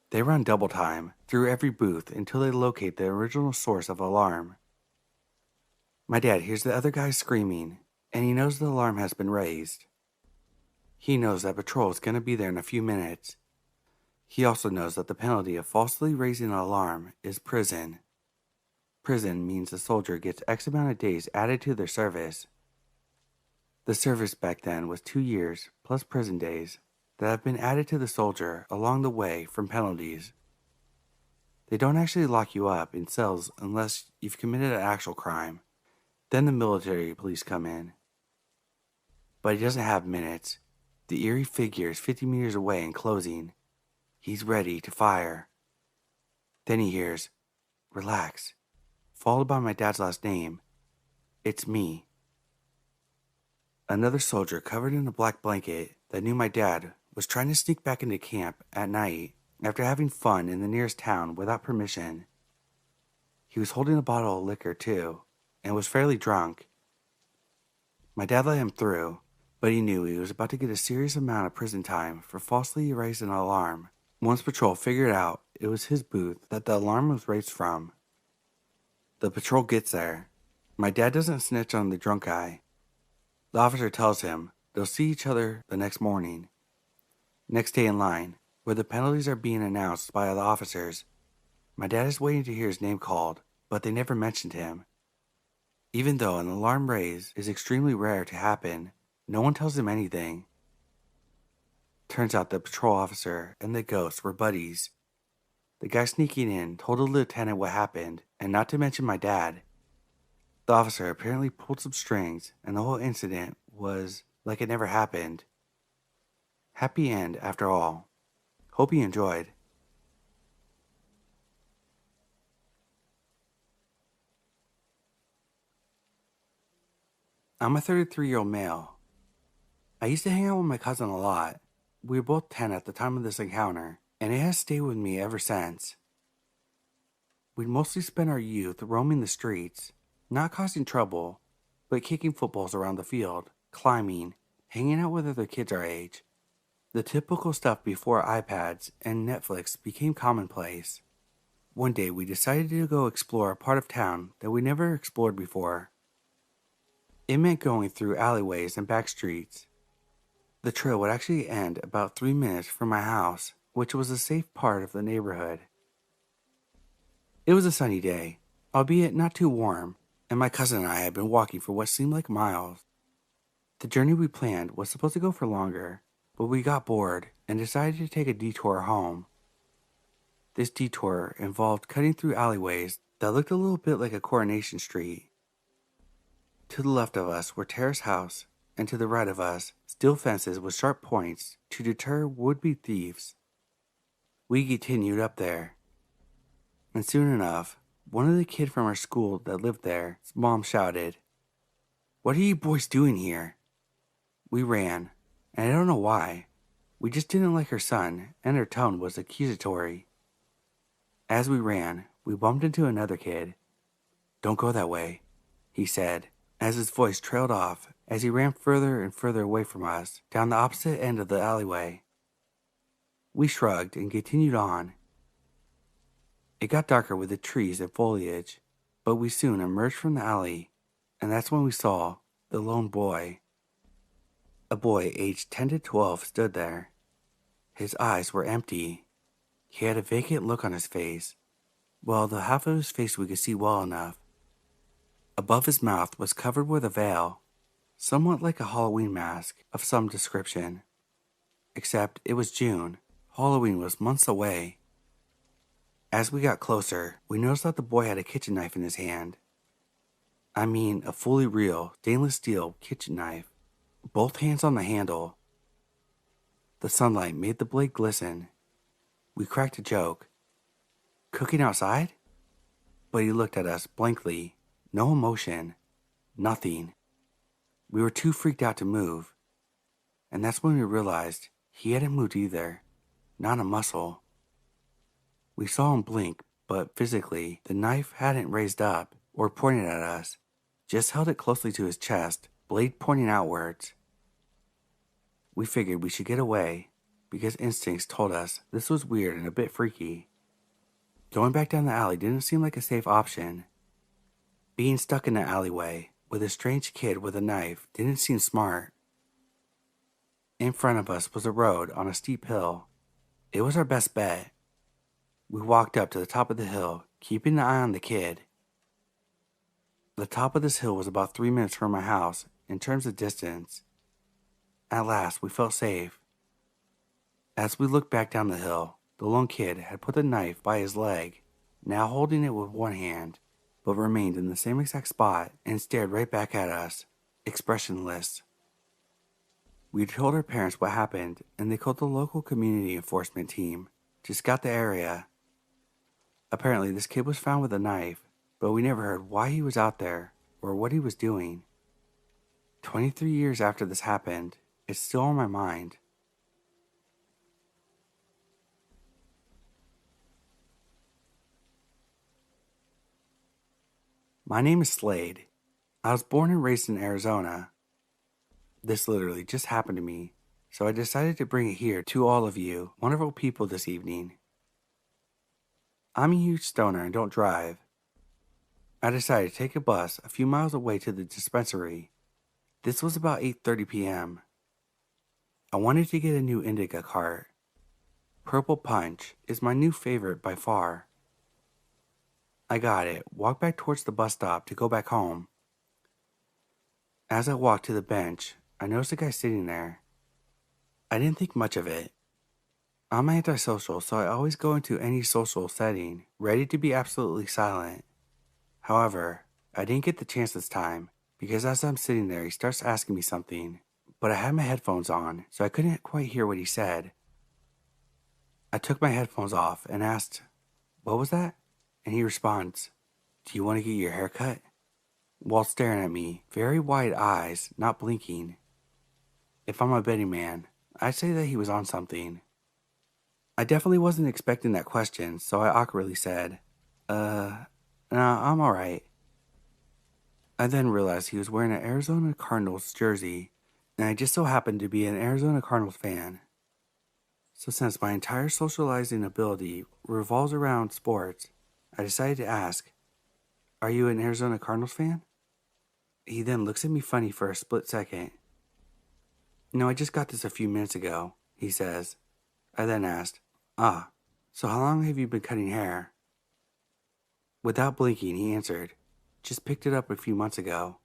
They run double time through every booth until they locate the original source of alarm. My dad hears the other guys screaming, and he knows the alarm has been raised. He knows that patrol is going to be there in a few minutes. He also knows that the penalty of falsely raising an alarm is prison. Prison means the soldier gets X amount of days added to their service. The service back then was 2 years plus prison days that have been added to the soldier along the way from penalties. They don't actually lock you up in cells unless you've committed an actual crime. Then the military police come in. But he doesn't have minutes. The eerie figure is 50 meters away and closing. He's ready to fire. Then he hears, "Relax," followed by my dad's last name. It's me. Another soldier covered in a black blanket that knew my dad was trying to sneak back into camp at night after having fun in the nearest town without permission. He was holding a bottle of liquor too, and was fairly drunk. My dad let him through, but he knew he was about to get a serious amount of prison time for falsely raising an alarm. Once patrol figured out it was his booth that the alarm was raised from. The patrol gets there. My dad doesn't snitch on the drunk guy. The officer tells him they'll see each other the next morning. Next day in line, where the penalties are being announced by the officers, my dad is waiting to hear his name called, but they never mentioned him. Even though an alarm raise is extremely rare to happen, no one tells him anything. Turns out the patrol officer and the ghost were buddies. The guy sneaking in told the lieutenant what happened, and not to mention my dad. The officer apparently pulled some strings, and the whole incident was like it never happened. Happy end after all. Hope you enjoyed. I'm a 33-year-old male. I used to hang out with my cousin a lot. We were both 10 at the time of this encounter, and it has stayed with me ever since. We'd mostly spend our youth roaming the streets, not causing trouble, but kicking footballs around the field, climbing, hanging out with other kids our age. The typical stuff before iPads and Netflix became commonplace. One day we decided to go explore a part of town that we never explored before. It meant going through alleyways and back streets. The trail would actually end about 3 minutes from my house, which was a safe part of the neighborhood. It was a sunny day, albeit not too warm, and my cousin and I had been walking for what seemed like miles. The journey we planned was supposed to go for longer, but we got bored and decided to take a detour home. This detour involved cutting through alleyways that looked a little bit like a Coronation Street. To the left of us were terrace houses, and to the right of us, steel fences with sharp points to deter would-be thieves. We continued up there, and soon enough, one of the kids from our school that lived there's mom shouted, "What are you boys doing here?" We ran, and I don't know why. We just didn't like her son, and her tone was accusatory. As we ran, we bumped into another kid. "Don't go that way," he said, as his voice trailed off as he ran further and further away from us down the opposite end of the alleyway. We shrugged and continued on. It got darker with the trees and foliage, but we soon emerged from the alley, and that's when we saw the lone boy. A boy aged 10 to 12 stood there. His eyes were empty. He had a vacant look on his face. Well, the half of his face we could see well enough. Above his mouth was covered with a veil, somewhat like a Halloween mask of some description. Except it was June. Halloween was months away. As we got closer, we noticed that the boy had a kitchen knife in his hand. I mean, a fully real stainless steel kitchen knife, both hands on the handle. The sunlight made the blade glisten. We cracked a joke. "Cooking outside?" But he looked at us blankly, no emotion, nothing. We were too freaked out to move, and that's when we realized he hadn't moved either, not a muscle. We saw him blink, but physically, the knife hadn't raised up or pointed at us, just held it closely to his chest, blade pointing outwards. We figured we should get away, because instincts told us this was weird and a bit freaky. Going back down the alley didn't seem like a safe option. Being stuck in the alleyway with a strange kid with a knife didn't seem smart. In front of us was a road on a steep hill. It was our best bet. We walked up to the top of the hill, keeping an eye on the kid. The top of this hill was about 3 minutes from my house in terms of distance. At last, we felt safe. As we looked back down the hill, the lone kid had put the knife by his leg, now holding it with one hand, but remained in the same exact spot and stared right back at us, expressionless. We told our parents what happened, and they called the local community enforcement team to scout the area. Apparently, this kid was found with a knife, but we never heard why he was out there or what he was doing. 23 years after this happened, it's still on my mind. My name is Slade. I was born and raised in Arizona. This literally just happened to me, so I decided to bring it here to all of you, wonderful people, this evening. I'm a huge stoner and don't drive. I decided to take a bus a few miles away to the dispensary. This was about 8:30 p.m. I wanted to get a new indica cart. Purple Punch is my new favorite by far. I got it, walked back towards the bus stop to go back home. As I walked to the bench, I noticed a guy sitting there. I didn't think much of it. I'm antisocial, so I always go into any social setting ready to be absolutely silent. However, I didn't get the chance this time, because as I'm sitting there, he starts asking me something, but I had my headphones on, so I couldn't quite hear what he said. I took my headphones off and asked, "What was that?" And he responds, "Do you want to get your hair cut?" While staring at me, very wide eyes, not blinking. If I'm a betting man, I'd say that he was on something. I definitely wasn't expecting that question, so I awkwardly said, no, I'm alright. I then realized he was wearing an Arizona Cardinals jersey, and I just so happened to be an Arizona Cardinals fan. So since my entire socializing ability revolves around sports, I decided to ask, "Are you an Arizona Cardinals fan?" He then looks at me funny for a split second. "No, I just got this a few minutes ago," he says. I then asked, so how long have you been cutting hair?" Without blinking, he answered, "Just picked it up a few months ago."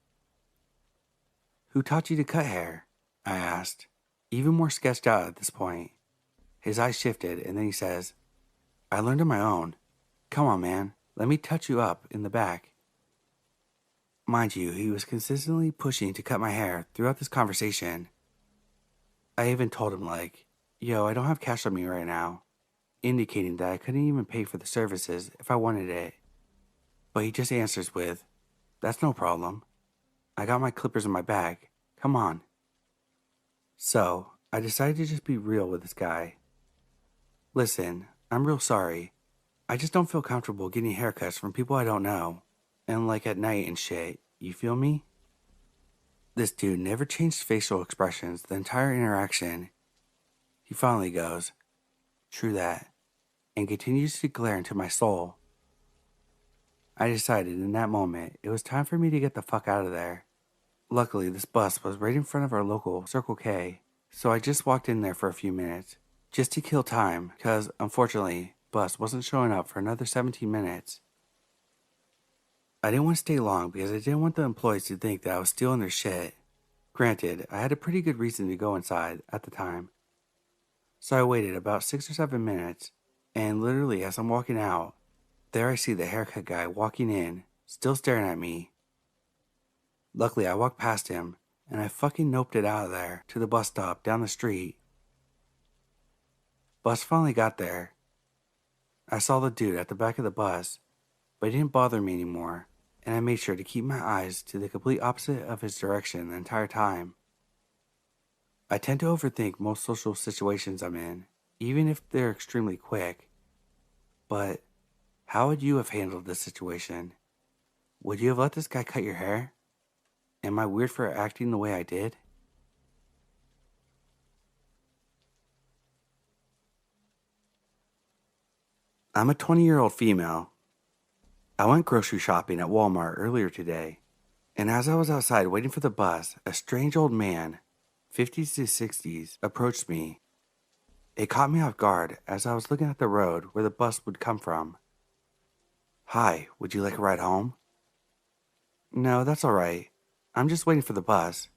"Who taught you to cut hair?" I asked, even more sketched out at this point. His eyes shifted, and then he says, "I learned on my own. Come on, man, let me touch you up in the back." Mind you, he was consistently pushing to cut my hair throughout this conversation. I even told him, "Yo, I don't have cash on me right now," indicating that I couldn't even pay for the services if I wanted it. But he just answers with, "That's no problem. I got my clippers in my bag. Come on." So, I decided to just be real with this guy. "Listen, I'm real sorry. I just don't feel comfortable getting haircuts from people I don't know. And at night and shit, you feel me?" This dude never changed facial expressions the entire interaction. He finally goes, "True that," and continues to glare into my soul. I decided in that moment it was time for me to get the fuck out of there. Luckily, this bus was right in front of our local Circle K, so I just walked in there for a few minutes, just to kill time, because unfortunately, bus wasn't showing up for another 17 minutes. I didn't want to stay long because I didn't want the employees to think that I was stealing their shit. Granted, I had a pretty good reason to go inside at the time. So I waited about 6 or 7 minutes, and literally as I'm walking out, there I see the haircut guy walking in, still staring at me. Luckily, I walked past him, and I fucking noped it out of there to the bus stop down the street. Bus finally got there. I saw the dude at the back of the bus, but he didn't bother me anymore, and I made sure to keep my eyes to the complete opposite of his direction the entire time. I tend to overthink most social situations I'm in, even if they're extremely quick. But how would you have handled this situation? Would you have let this guy cut your hair? Am I weird for acting the way I did? I'm a 20-year-old female. I went grocery shopping at Walmart earlier today, and as I was outside waiting for the bus, a strange old man, 50s to 60s, approached me. It caught me off guard as I was looking at the road where the bus would come from. "Hi, would you like a ride home?" "No, that's all right. I'm just waiting for the bus.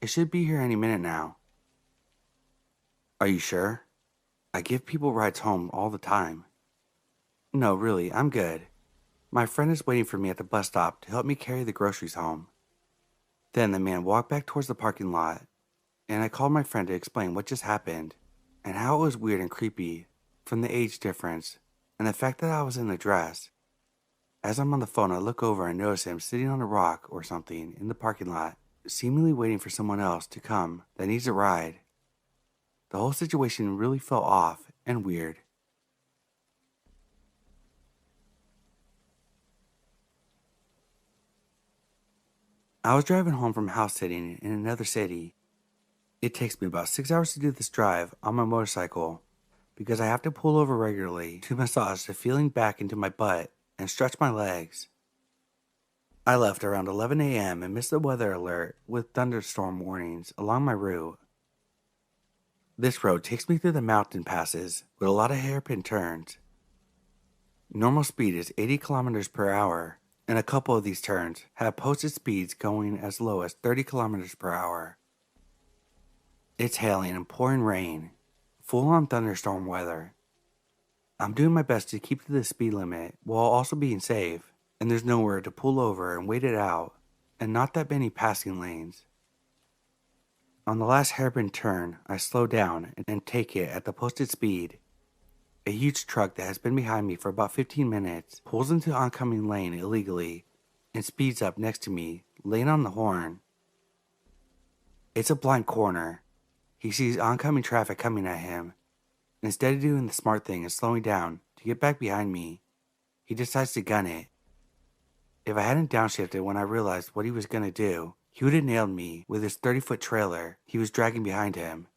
It should be here any minute now." "Are you sure? I give people rides home all the time." "No, really, I'm good. My friend is waiting for me at the bus stop to help me carry the groceries home." Then the man walked back towards the parking lot, and I called my friend to explain what just happened and how it was weird and creepy from the age difference and the fact that I was in a dress. As I'm on the phone, I look over and notice him sitting on a rock or something in the parking lot, seemingly waiting for someone else to come that needs a ride. The whole situation really felt off and weird. I was driving home from house sitting in another city. It takes me about 6 hours to do this drive on my motorcycle because I have to pull over regularly to massage the feeling back into my butt and stretch my legs. I left around 11 a.m. and missed the weather alert with thunderstorm warnings along my route. This road takes me through the mountain passes with a lot of hairpin turns. Normal speed is 80 kilometers per hour, and a couple of these turns have posted speeds going as low as 30 kilometers per hour. It's hailing and pouring rain, full-on thunderstorm weather. I'm doing my best to keep to the speed limit while also being safe, and there's nowhere to pull over and wait it out, and not that many passing lanes. On the last hairpin turn, I slow down and take it at the posted speed. A huge truck that has been behind me for about 15 minutes pulls into the oncoming lane illegally and speeds up next to me, laying on the horn. It's a blind corner. He sees oncoming traffic coming at him. Instead of doing the smart thing and slowing down to get back behind me, he decides to gun it. If I hadn't downshifted when I realized what he was going to do, he would have nailed me with his 30-foot trailer he was dragging behind him,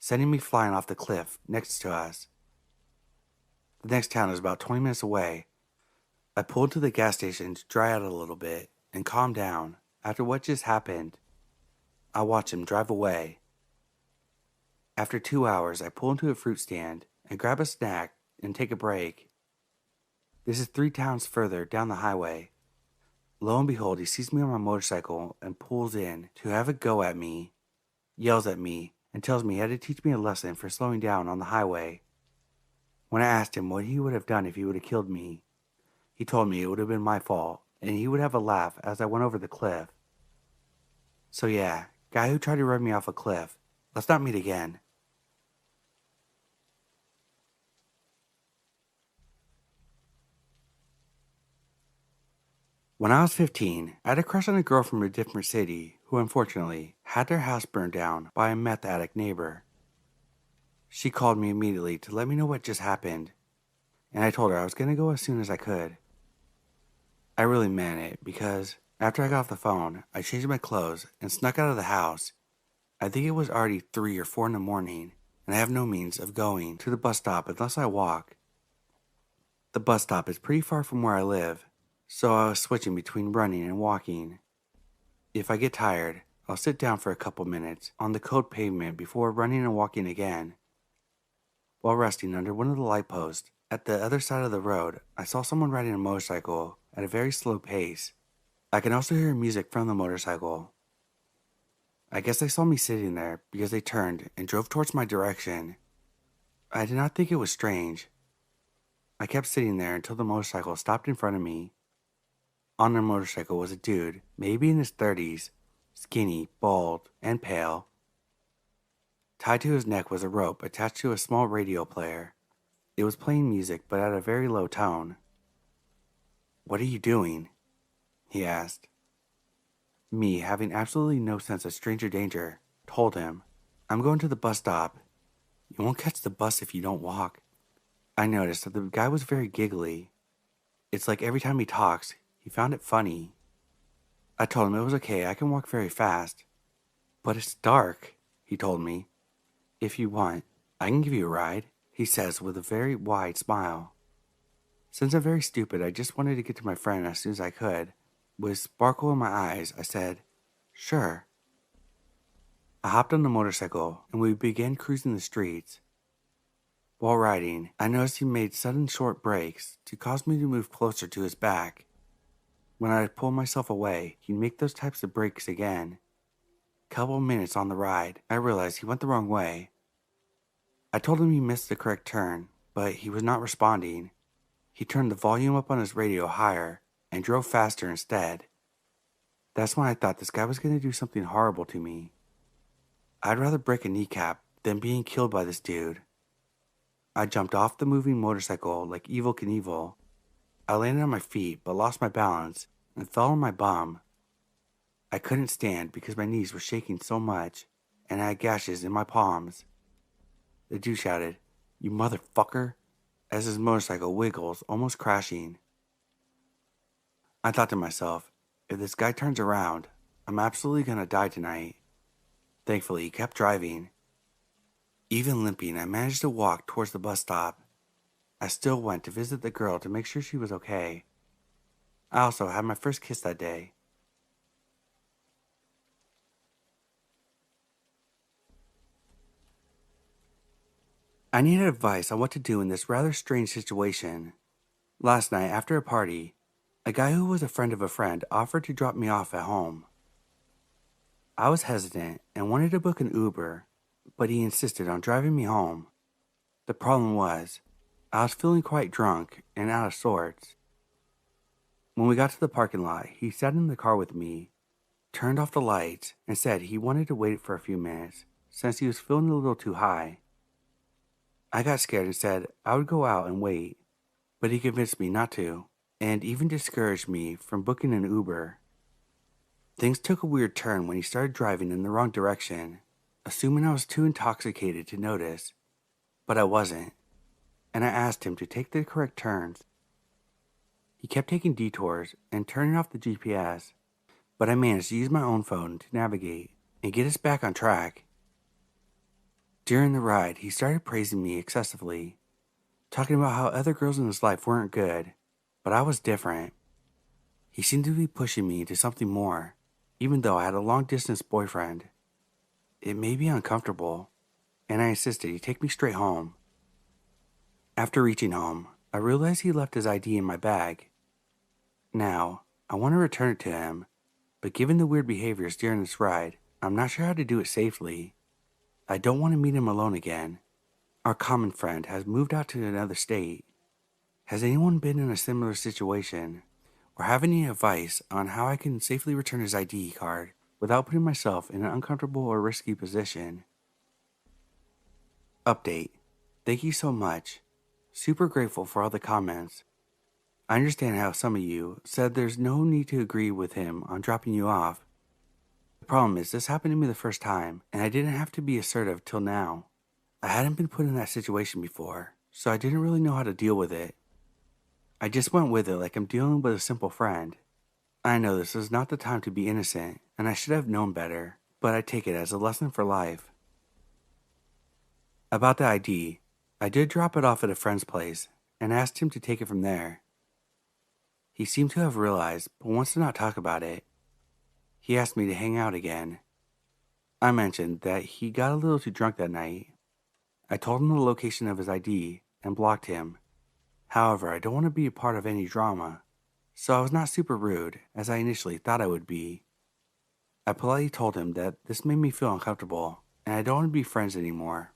sending me flying off the cliff next to us. The next town is about 20 minutes away. I pulled to the gas station to dry out a little bit and calm down after what just happened. I watch him drive away. After 2 hours, I pull into a fruit stand and grab a snack and take a break. This is 3 towns further down the highway. Lo and behold, he sees me on my motorcycle and pulls in to have a go at me, yells at me, and tells me he had to teach me a lesson for slowing down on the highway. When I asked him what he would have done if he would have killed me, he told me it would have been my fault, and he would have a laugh as I went over the cliff. So yeah, guy who tried to run me off a cliff, let's not meet again. When I was 15, I had a crush on a girl from a different city who unfortunately had their house burned down by a meth addict neighbor. She called me immediately to let me know what just happened, and I told her I was going to go as soon as I could. I really meant it because after I got off the phone, I changed my clothes and snuck out of the house. I think it was already 3 or 4 in the morning, and I have no means of going to the bus stop unless I walk. The bus stop is pretty far from where I live, so I was switching between running and walking. If I get tired, I'll sit down for a couple minutes on the cold pavement before running and walking again. While resting under one of the light posts at the other side of the road, I saw someone riding a motorcycle at a very slow pace. I can also hear music from the motorcycle. I guess they saw me sitting there because they turned and drove towards my direction. I did not think it was strange. I kept sitting there until the motorcycle stopped in front of me. On the motorcycle was a dude, maybe in his 30s, skinny, bald, and pale. Tied to his neck was a rope attached to a small radio player. It was playing music, but at a very low tone. "What are you doing?" he asked. Me, having absolutely no sense of stranger danger, told him, "I'm going to the bus stop. You won't catch the bus if you don't walk." I noticed that the guy was very giggly. It's like every time he talks, he found it funny. I told him it was okay, I can walk very fast. "But it's dark," he told me. "If you want, I can give you a ride," he says with a very wide smile. Since I'm very stupid, I just wanted to get to my friend as soon as I could. With sparkle in my eyes, I said, "Sure." I hopped on the motorcycle and we began cruising the streets. While riding, I noticed he made sudden short breaks to cause me to move closer to his back. When I'd pull myself away, he'd make those types of breaks again. Couple minutes on the ride, I realized he went the wrong way. I told him he missed the correct turn, but he was not responding. He turned the volume up on his radio higher and drove faster instead. That's when I thought this guy was going to do something horrible to me. I'd rather break a kneecap than being killed by this dude. I jumped off the moving motorcycle like Evel Knievel. I landed on my feet but lost my balance and fell on my bum. I couldn't stand because my knees were shaking so much and I had gashes in my palms. The dude shouted, "You motherfucker," as his motorcycle wiggles, almost crashing. I thought to myself, if this guy turns around, I'm absolutely gonna die tonight. Thankfully, he kept driving. Even limping, I managed to walk towards the bus stop. I still went to visit the girl to make sure she was okay. I also had my first kiss that day. I needed advice on what to do in this rather strange situation. Last night, after a party, a guy who was a friend of a friend offered to drop me off at home. I was hesitant and wanted to book an Uber, but he insisted on driving me home. The problem was, I was feeling quite drunk and out of sorts. When we got to the parking lot, he sat in the car with me, turned off the lights, and said he wanted to wait for a few minutes since he was feeling a little too high. I got scared and said I would go out and wait, but he convinced me not to, and even discouraged me from booking an Uber. Things took a weird turn when he started driving in the wrong direction, assuming I was too intoxicated to notice, but I wasn't, and I asked him to take the correct turns. He kept taking detours and turning off the GPS, but I managed to use my own phone to navigate and get us back on track. During the ride, he started praising me excessively, talking about how other girls in his life weren't good, but I was different. He seemed to be pushing me into something more, even though I had a long-distance boyfriend. It made me uncomfortable, and I insisted he take me straight home. After reaching home, I realized he left his ID in my bag. Now, I want to return it to him, but given the weird behaviors during this ride, I'm not sure how to do it safely. I don't want to meet him alone again. Our common friend has moved out to another state. Has anyone been in a similar situation, or have any advice on how I can safely return his ID card without putting myself in an uncomfortable or risky position? Update. Thank you so much. Super grateful for all the comments. I understand how some of you said there's no need to agree with him on dropping you off. The problem is this happened to me the first time, and I didn't have to be assertive till now. I hadn't been put in that situation before, so I didn't really know how to deal with it. I just went with it like I'm dealing with a simple friend. I know this is not the time to be innocent, and I should have known better, but I take it as a lesson for life. About the ID, I did drop it off at a friend's place and asked him to take it from there. He seemed to have realized, but wants to not talk about it. He asked me to hang out again. I mentioned that he got a little too drunk that night. I told him the location of his ID and blocked him. However, I don't want to be a part of any drama, so I was not super rude as I initially thought I would be. I politely told him that this made me feel uncomfortable and I don't want to be friends anymore,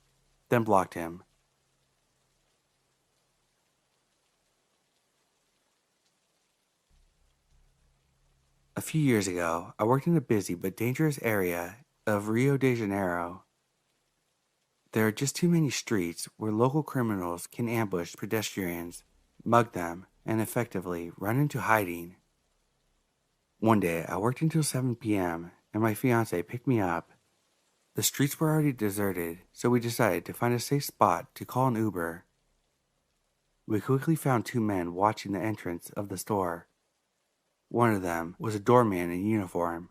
then blocked him. A few years ago, I worked in a busy but dangerous area of Rio de Janeiro. There are just too many streets where local criminals can ambush pedestrians, mug them, and effectively run into hiding. One day, I worked until 7 p.m. and my fiance picked me up. The streets were already deserted, so we decided to find a safe spot to call an Uber. We quickly found two men watching the entrance of the store. One of them was a doorman in uniform,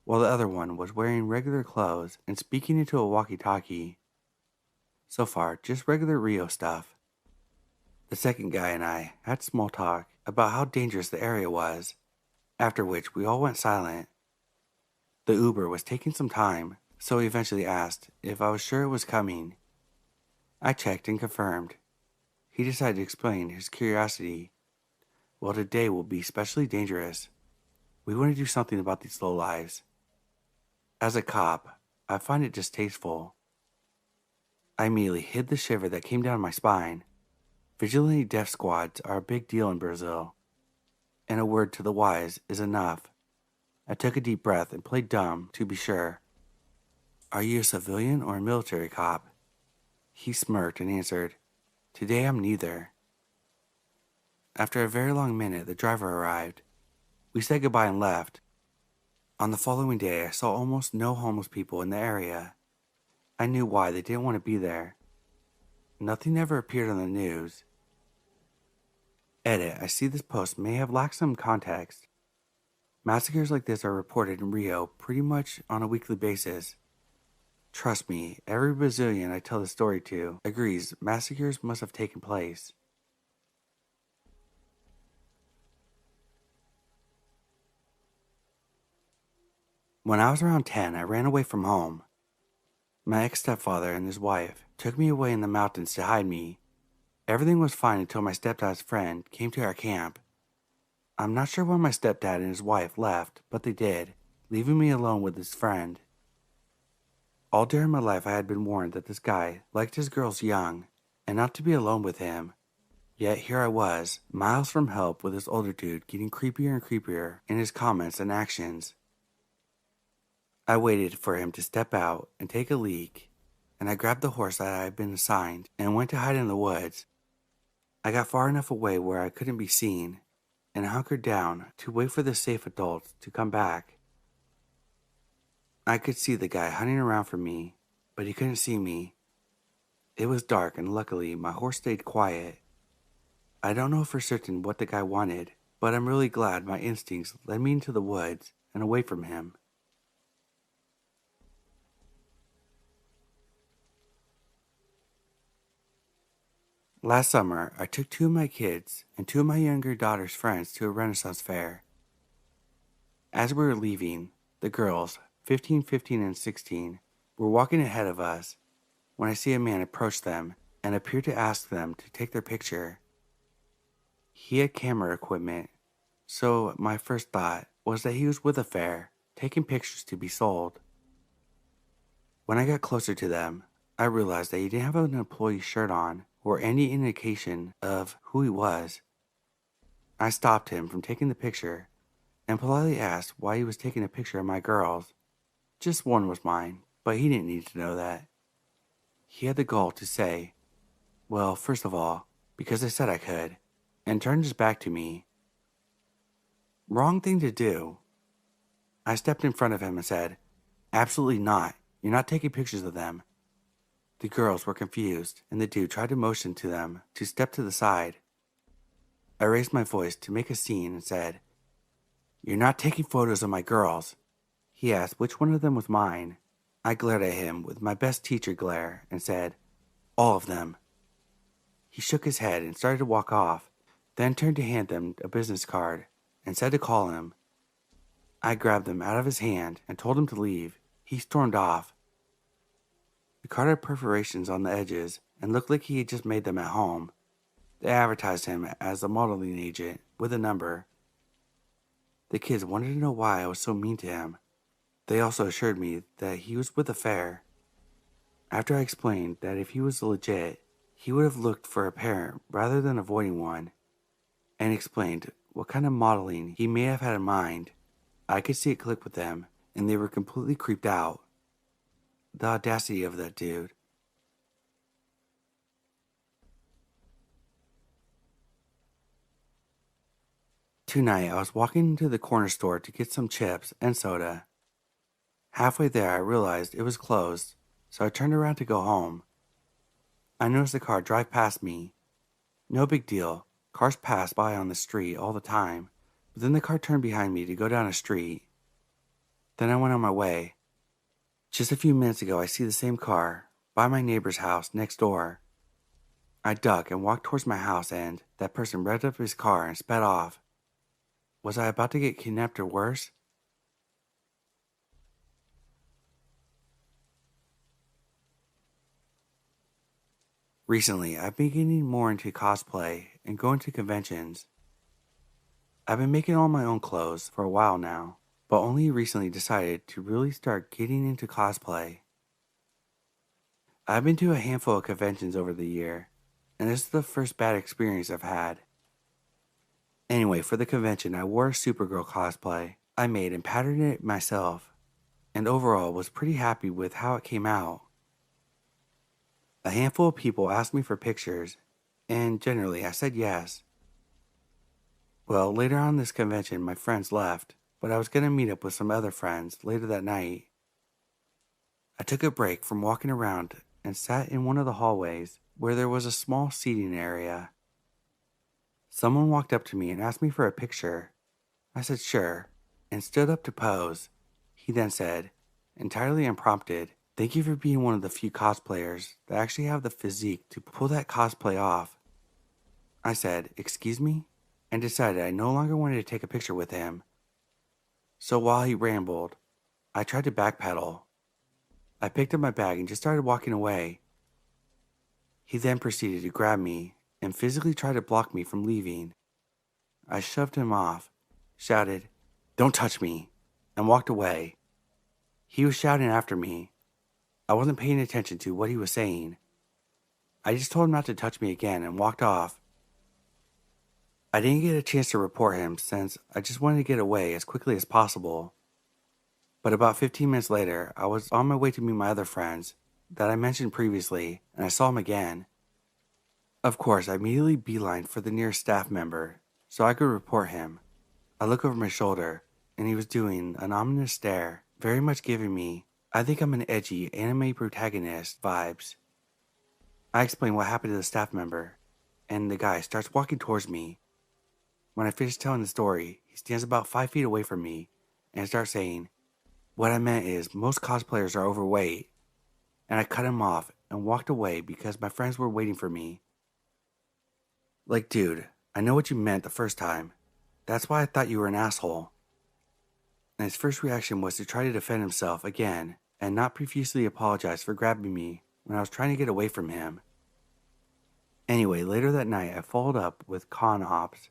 while the other one was wearing regular clothes and speaking into a walkie-talkie. So far, just regular Rio stuff. The second guy and I had small talk about how dangerous the area was, after which we all went silent. The Uber was taking some time, so he eventually asked if I was sure it was coming. I checked and confirmed. He decided to explain his curiosity. Well, today will be especially dangerous. We want to do something about these low lives. As a cop, I find it distasteful. I immediately hid the shiver that came down my spine. Vigilante death squads are a big deal in Brazil, and a word to the wise is enough. I took a deep breath and played dumb to be sure. Are you a civilian or a military cop? He smirked and answered, Today I'm neither. After a very long minute, the driver arrived. We said goodbye and left. On the following day, I saw almost no homeless people in the area. I knew why they didn't want to be there. Nothing ever appeared on the news. Edit, I see this post may have lacked some context. Massacres like this are reported in Rio pretty much on a weekly basis. Trust me, every Brazilian I tell the story to agrees massacres must have taken place. When I was around 10, I ran away from home. My ex-stepfather and his wife took me away in the mountains to hide me. Everything was fine until my stepdad's friend came to our camp. I'm not sure when my stepdad and his wife left, but they did, leaving me alone with his friend. All during my life I had been warned that this guy liked his girls young, and not to be alone with him. Yet here I was, miles from help with this older dude getting creepier and creepier in his comments and actions. I waited for him to step out and take a leak, and I grabbed the horse that I had been assigned and went to hide in the woods. I got far enough away where I couldn't be seen, and hunkered down to wait for the safe adults to come back. I could see the guy hunting around for me, but he couldn't see me. It was dark, and luckily my horse stayed quiet. I don't know for certain what the guy wanted, but I'm really glad my instincts led me into the woods and away from him. Last summer, I took 2 of my kids and 2 of my younger daughter's friends to a Renaissance fair. As we were leaving, the girls, 15, 15, and 16, were walking ahead of us when I see a man approach them and appear to ask them to take their picture. He had camera equipment, so my first thought was that he was with a fair, taking pictures to be sold. When I got closer to them, I realized that he didn't have an employee shirt on or any indication of who he was. I stopped him from taking the picture and politely asked why he was taking a picture of my girls. Just one was mine, but he didn't need to know that. He had the gall to say, well, first of all, because I said I could, and turned his back to me. Wrong thing to do. I stepped in front of him and said, absolutely not. You're not taking pictures of them. The girls were confused, and the dude tried to motion to them to step to the side. I raised my voice to make a scene and said, you're not taking photos of my girls. He asked which one of them was mine. I glared at him with my best teacher glare and said, all of them. He shook his head and started to walk off, then turned to hand them a business card and said to call him. I grabbed them out of his hand and told him to leave. He stormed off. The card had perforations on the edges and looked like he had just made them at home. They advertised him as a modeling agent with a number. The kids wanted to know why I was so mean to him. They also assured me that he was with a fair. After I explained that if he was legit, he would have looked for a parent rather than avoiding one, and explained what kind of modeling he may have had in mind, I could see it click with them, and they were completely creeped out. The audacity of that dude. Tonight, I was walking into the corner store to get some chips and soda. Halfway there, I realized it was closed, so I turned around to go home. I noticed a car drive past me. No big deal. Cars pass by on the street all the time, but then the car turned behind me to go down a street. Then I went on my way. Just a few minutes ago, I see the same car by my neighbor's house next door. I duck and walk towards my house, and that person revved up his car and sped off. Was I about to get kidnapped or worse? Recently, I've been getting more into cosplay and going to conventions. I've been making all my own clothes for a while now, but only recently decided to really start getting into cosplay. I've been to a handful of conventions over the year, and this is the first bad experience I've had. Anyway, for the convention, I wore a Supergirl cosplay I made and patterned it myself, and overall was pretty happy with how it came out. A handful of people asked me for pictures, and generally I said yes. Well, later on this convention, my friends left, but I was going to meet up with some other friends later that night. I took a break from walking around and sat in one of the hallways where there was a small seating area. Someone walked up to me and asked me for a picture. I said sure, and stood up to pose. He then said, entirely unprompted, "Thank you for being one of the few cosplayers that actually have the physique to pull that cosplay off." I said, "Excuse me?" and decided I no longer wanted to take a picture with him. So while he rambled, I tried to backpedal. I picked up my bag and just started walking away. He then proceeded to grab me and physically tried to block me from leaving. I shoved him off, shouted, "Don't touch me," and walked away. He was shouting after me. I wasn't paying attention to what he was saying. I just told him not to touch me again and walked off. I didn't get a chance to report him since I just wanted to get away as quickly as possible. But about 15 minutes later, I was on my way to meet my other friends that I mentioned previously, and I saw him again. Of course, I immediately beelined for the nearest staff member so I could report him. I look over my shoulder, and he was doing an ominous stare, very much giving me, "I think I'm an edgy anime protagonist" vibes. I explain what happened to the staff member, and the guy starts walking towards me. When I finish telling the story, he stands about 5 feet away from me and starts saying, "What I meant is most cosplayers are overweight," and I cut him off and walked away because my friends were waiting for me. Like, dude, I know what you meant the first time. That's why I thought you were an asshole. And his first reaction was to try to defend himself again and not profusely apologize for grabbing me when I was trying to get away from him. Anyway, later that night I followed up with Con Ops.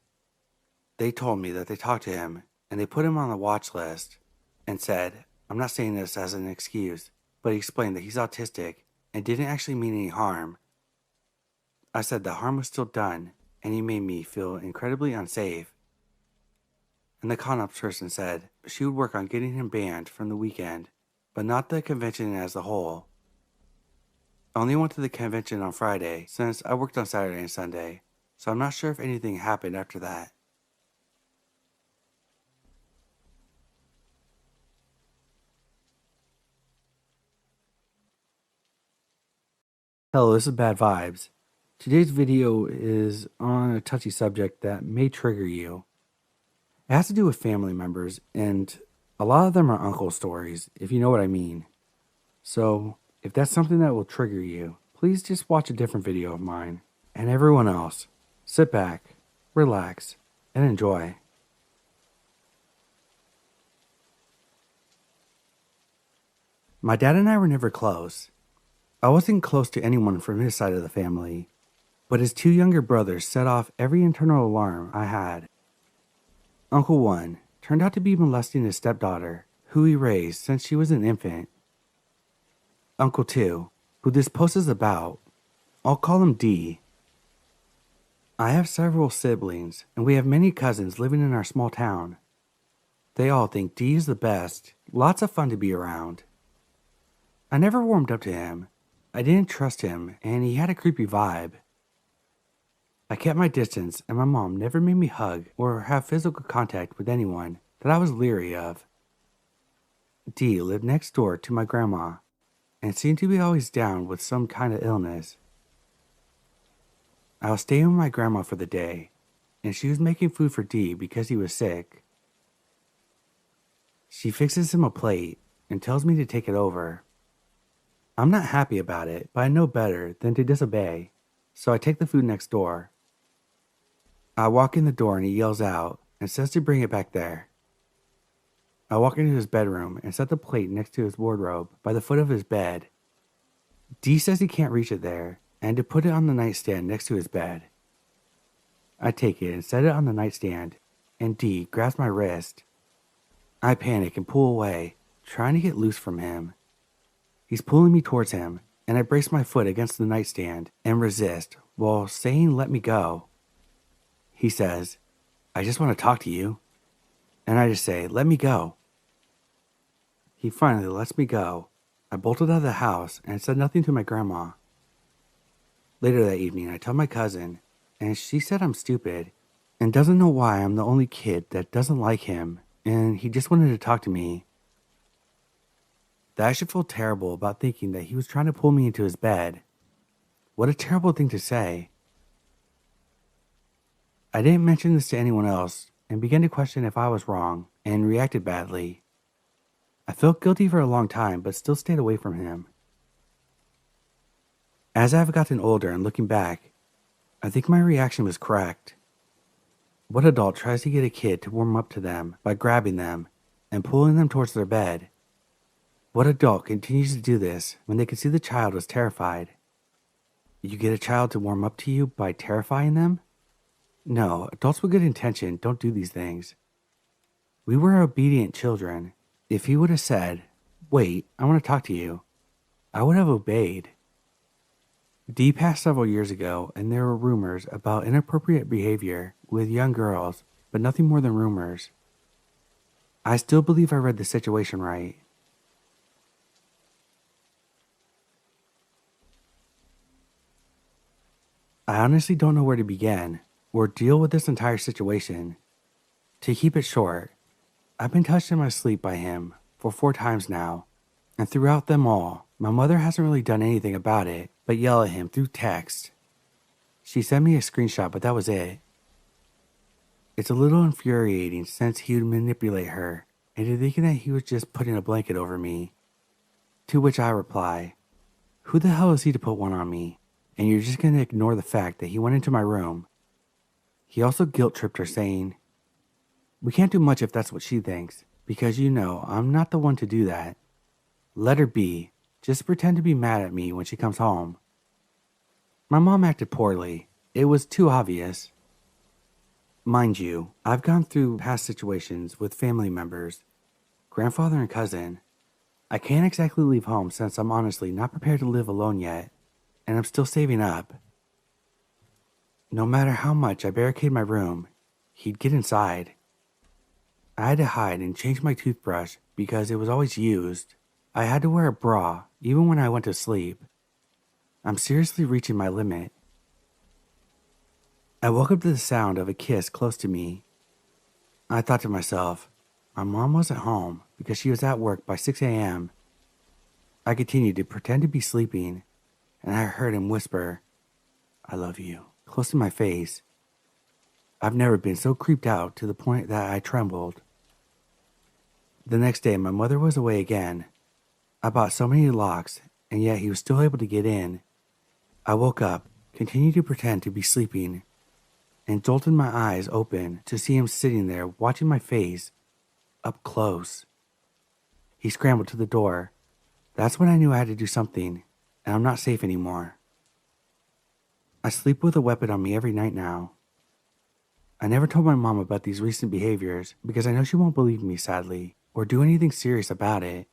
They told me that they talked to him and they put him on the watch list and said, I'm not saying this as an excuse, but he explained that he's autistic and didn't actually mean any harm. I said the harm was still done and he made me feel incredibly unsafe. And the Con Ops person said she would work on getting him banned from the weekend, but not the convention as a whole. I only went to the convention on Friday since I worked on Saturday and Sunday, so I'm not sure if anything happened after that. Hello, this is Bad Vibes. Today's video is on a touchy subject that may trigger you. It has to do with family members, and a lot of them are uncle stories, if you know what I mean. So, if that's something that will trigger you, please just watch a different video of mine. And everyone else, sit back, relax, and enjoy. My dad and I were never close. I wasn't close to anyone from his side of the family, but his two younger brothers set off every internal alarm I had. Uncle 1 turned out to be molesting his stepdaughter, who he raised since she was an infant. Uncle 2, who this post is about, I'll call him D. I have several siblings, and we have many cousins living in our small town. They all think D is the best, lots of fun to be around. I never warmed up to him. I didn't trust him, and he had a creepy vibe. I kept my distance, and my mom never made me hug or have physical contact with anyone that I was leery of. D lived next door to my grandma, and seemed to be always down with some kind of illness. I was staying with my grandma for the day, and she was making food for D because he was sick. She fixes him a plate and tells me to take it over. I'm not happy about it, but I know better than to disobey, so I take the food next door. I walk in the door and he yells out and says to bring it back there. I walk into his bedroom and set the plate next to his wardrobe by the foot of his bed. D says he can't reach it there and to put it on the nightstand next to his bed. I take it and set it on the nightstand, and D grabs my wrist. I panic and pull away, trying to get loose from him. He's pulling me towards him, and I brace my foot against the nightstand and resist while saying, "Let me go." He says, "I just want to talk to you." And I just say, "Let me go." He finally lets me go. I bolted out of the house and said nothing to my grandma. Later that evening, I tell my cousin, and she said I'm stupid and doesn't know why I'm the only kid that doesn't like him, and he just wanted to talk to me. That I should feel terrible about thinking that he was trying to pull me into his bed. What a terrible thing to say. I didn't mention this to anyone else and began to question if I was wrong and reacted badly. I felt guilty for a long time, but still stayed away from him. As I've gotten older and looking back, I think my reaction was correct. What adult tries to get a kid to warm up to them by grabbing them and pulling them towards their bed? What adult continues to do this when they can see the child was terrified? You get a child to warm up to you by terrifying them? No, adults with good intention don't do these things. We were obedient children. If he would have said, "Wait, I want to talk to you," I would have obeyed. Dee passed several years ago, and there were rumors about inappropriate behavior with young girls, but nothing more than rumors. I still believe I read the situation right. I honestly don't know where to begin or deal with this entire situation. To keep it short, I've been touched in my sleep by him for 4 times now, and throughout them all, my mother hasn't really done anything about it but yell at him through text. She sent me a screenshot, but that was it. It's a little infuriating since he would manipulate her into thinking that he was just putting a blanket over me. To which I reply, "Who the hell is he to put one on me? And you're just going to ignore the fact that he went into my room." He also guilt-tripped her saying, "We can't do much if that's what she thinks, because you know I'm not the one to do that. Let her be. Just pretend to be mad at me when she comes home." My mom acted poorly. It was too obvious. Mind you, I've gone through past situations with family members, grandfather and cousin. I can't exactly leave home since I'm honestly not prepared to live alone yet, and I'm still saving up. No matter how much I barricade my room, he'd get inside. I had to hide and change my toothbrush because it was always used. I had to wear a bra even when I went to sleep. I'm seriously reaching my limit. I woke up to the sound of a kiss close to me. I thought to myself, my mom wasn't home because she was at work by 6 a.m. I continued to pretend to be sleeping, and I heard him whisper, "I love you," close to my face. I've never been so creeped out to the point that I trembled. The next day, my mother was away again. I bought so many locks, and yet he was still able to get in. I woke up, continued to pretend to be sleeping, and jolted my eyes open to see him sitting there watching my face, up close. He scrambled to the door. That's when I knew I had to do something, and I'm not safe anymore. I sleep with a weapon on me every night now. I never told my mom about these recent behaviors because I know she won't believe me, sadly, or do anything serious about it.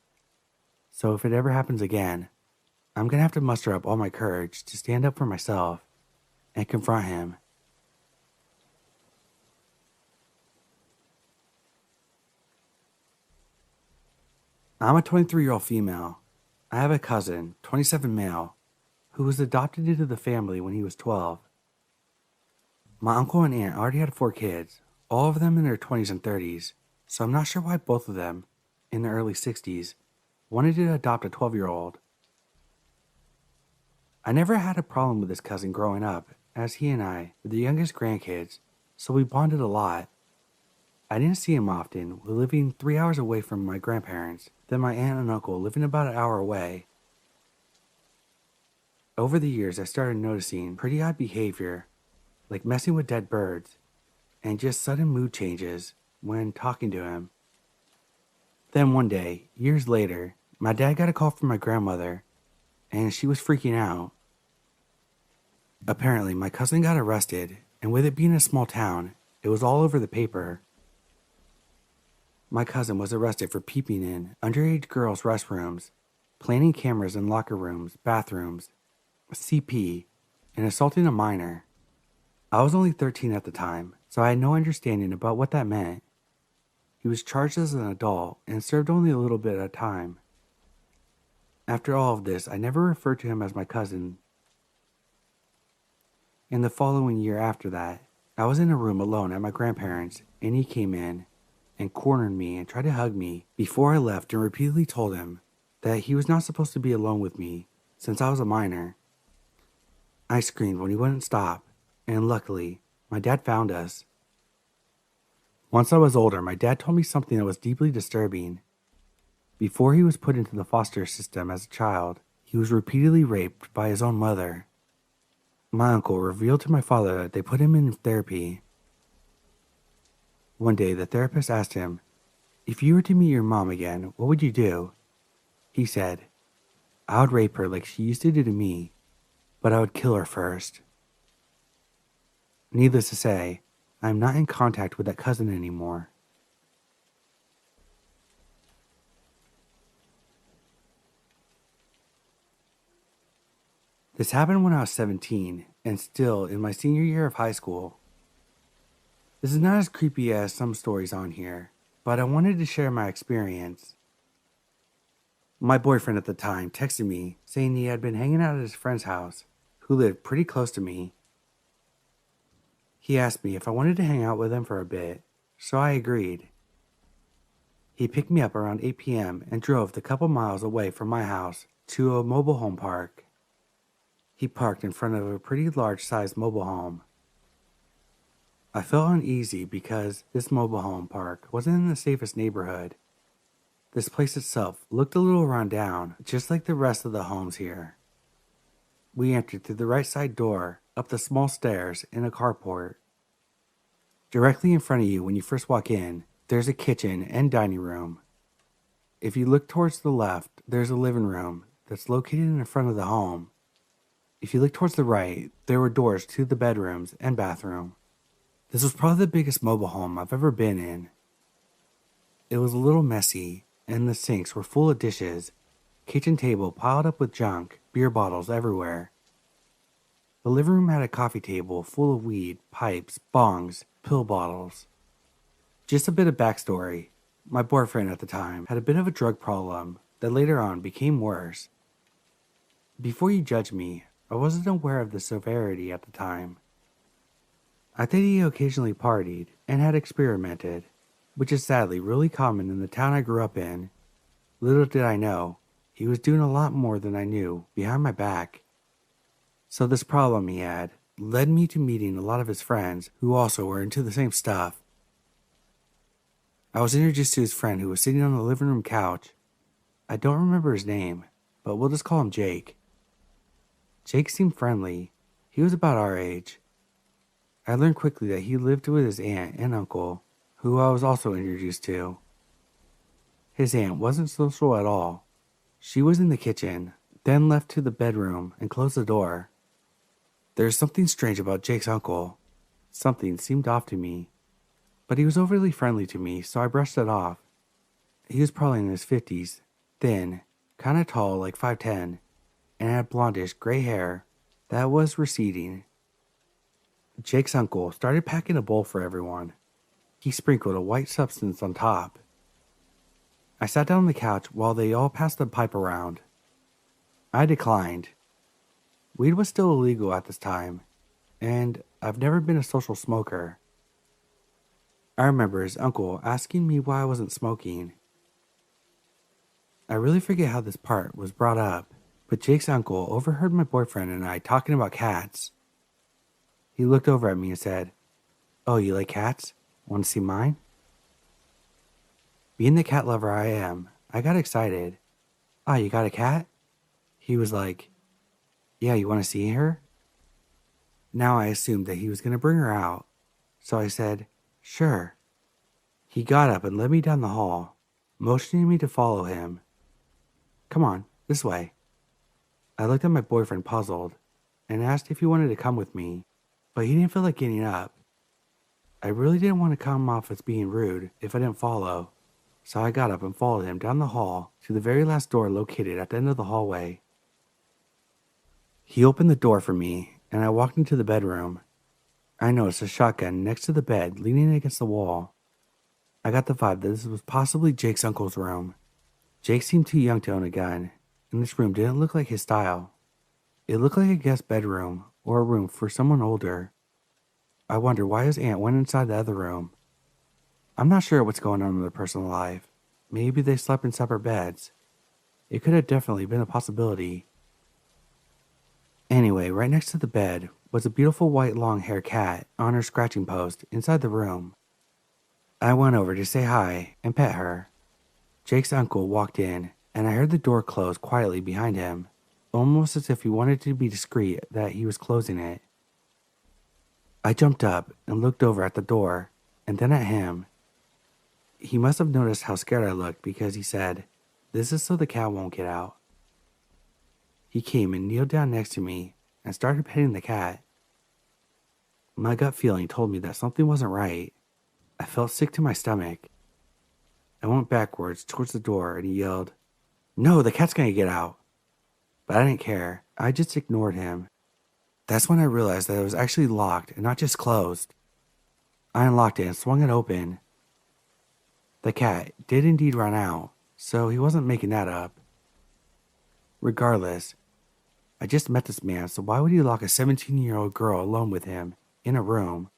So if it ever happens again, I'm gonna have to muster up all my courage to stand up for myself and confront him. I'm a 23-year-old female. I have a cousin, 27 male, who was adopted into the family when he was 12. My uncle and aunt already had 4 kids, all of them in their 20s and 30s, so I'm not sure why both of them, in their early 60s, wanted to adopt a 12-year-old. I never had a problem with this cousin growing up, as he and I were the youngest grandkids, so we bonded a lot. I didn't see him often, living 3 hours away from my grandparents, then my aunt and uncle living about an hour away. Over the years, I started noticing pretty odd behavior, like messing with dead birds, and just sudden mood changes when talking to him. Then one day, years later, my dad got a call from my grandmother, and she was freaking out. Apparently, my cousin got arrested, and with it being a small town, it was all over the paper. My cousin was arrested for peeping in underage girls' restrooms, planting cameras in locker rooms, bathrooms, CP, and assaulting a minor. I was only 13 at the time, so I had no understanding about what that meant. He was charged as an adult and served only a little bit of time. After all of this, I never referred to him as my cousin. In the following year after that, I was in a room alone at my grandparents', and he came in and cornered me and tried to hug me before I left and repeatedly told him that he was not supposed to be alone with me since I was a minor. I screamed when he wouldn't stop, and luckily, my dad found us. Once I was older, my dad told me something that was deeply disturbing. Before he was put into the foster system as a child, he was repeatedly raped by his own mother. My uncle revealed to my father that they put him in therapy. One day, the therapist asked him, "If you were to meet your mom again, what would you do?" He said, "I would rape her like she used to do to me, but I would kill her first." Needless to say, I am not in contact with that cousin anymore. This happened when I was 17 and still in my senior year of high school. This is not as creepy as some stories on here, but I wanted to share my experience. My boyfriend at the time texted me saying he had been hanging out at his friend's house, who lived pretty close to me. He asked me if I wanted to hang out with him for a bit, so I agreed. He picked me up around 8 p.m. and drove the couple miles away from my house to a mobile home park. He parked in front of a pretty large-sized mobile home. I felt uneasy because this mobile home park wasn't in the safest neighborhood. This place itself looked a little run down, just like the rest of the homes here. We entered through the right side door, up the small stairs in a carport. Directly in front of you when you first walk in, there's a kitchen and dining room. If you look towards the left, there's a living room that's located in the front of the home. If you look towards the right, there were doors to the bedrooms and bathroom. This was probably the biggest mobile home I've ever been in. It was a little messy, and the sinks were full of dishes, kitchen table piled up with junk, beer bottles everywhere. The living room had a coffee table full of weed, pipes, bongs, pill bottles. Just a bit of backstory. My boyfriend at the time had a bit of a drug problem that later on became worse. Before you judge me, I wasn't aware of the severity at the time. I think he occasionally partied and had experimented, which is sadly really common in the town I grew up in. Little did I know, he was doing a lot more than I knew behind my back. So this problem he had led me to meeting a lot of his friends who also were into the same stuff. I was introduced to his friend who was sitting on the living room couch. I don't remember his name, but we'll just call him Jake. Jake seemed friendly. He was about our age. I learned quickly that he lived with his aunt and uncle, who I was also introduced to. His aunt wasn't social at all. She was in the kitchen, then left to the bedroom and closed the door. There was something strange about Jake's uncle. Something seemed off to me, but he was overly friendly to me, so I brushed it off. He was probably in his 50s, thin, kind of tall, like 5'10", and had blondish gray hair that was receding. Jake's uncle started packing a bowl for everyone. He sprinkled a white substance on top. I sat down on the couch while they all passed the pipe around. I declined. Weed was still illegal at this time, and I've never been a social smoker. I remember his uncle asking me why I wasn't smoking. I really forget how this part was brought up, but Jake's uncle overheard my boyfriend and I talking about cats. He looked over at me and said, "Oh, you like cats? Want to see mine?" Being the cat lover I am, I got excited. "Ah, you got a cat?" He was like, "Yeah, you want to see her?" Now I assumed that he was going to bring her out, so I said, "Sure." He got up and led me down the hall, motioning me to follow him. "Come on, this way." I looked at my boyfriend puzzled and asked if he wanted to come with me, but he didn't feel like getting up. I really didn't want to come off as being rude if I didn't follow, so I got up and followed him down the hall to the very last door located at the end of the hallway. He opened the door for me, and I walked into the bedroom. I noticed a shotgun next to the bed leaning against the wall. I got the vibe that this was possibly Jake's uncle's room. Jake seemed too young to own a gun, and this room didn't look like his style. It looked like a guest bedroom or a room for someone older. I wondered why his aunt went inside the other room. I'm not sure what's going on in their personal life. Maybe they slept in separate beds. It could have definitely been a possibility. Anyway, right next to the bed was a beautiful white long-haired cat on her scratching post inside the room. I went over to say hi and pet her. Jake's uncle walked in, and I heard the door close quietly behind him, almost as if he wanted to be discreet that he was closing it. I jumped up and looked over at the door, and then at him. He must have noticed how scared I looked because he said, "This is so the cat won't get out." He came and kneeled down next to me and started petting the cat. My gut feeling told me that something wasn't right. I felt sick to my stomach. I went backwards towards the door and he yelled, "No, the cat's gonna get out." But I didn't care. I just ignored him. That's when I realized that it was actually locked and not just closed. I unlocked it and swung it open. The cat did indeed run out, so he wasn't making that up. Regardless, I just met this man, so why would he lock a 17-year-old girl alone with him in a room?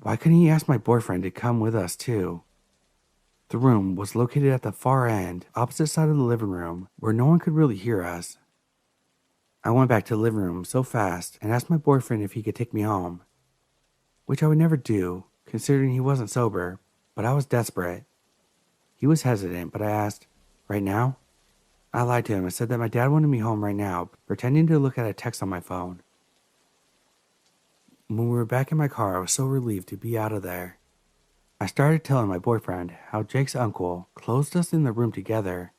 Why couldn't he ask my boyfriend to come with us too? The room was located at the far end, opposite side of the living room, where no one could really hear us. I went back to the living room so fast and asked my boyfriend if he could take me home, which I would never do, considering he wasn't sober, but I was desperate. He was hesitant, but I asked, "Right now?" I lied to him and said that my dad wanted me home right now, pretending to look at a text on my phone. When we were back in my car, I was so relieved to be out of there. I started telling my boyfriend how Jake's uncle closed us in the room together,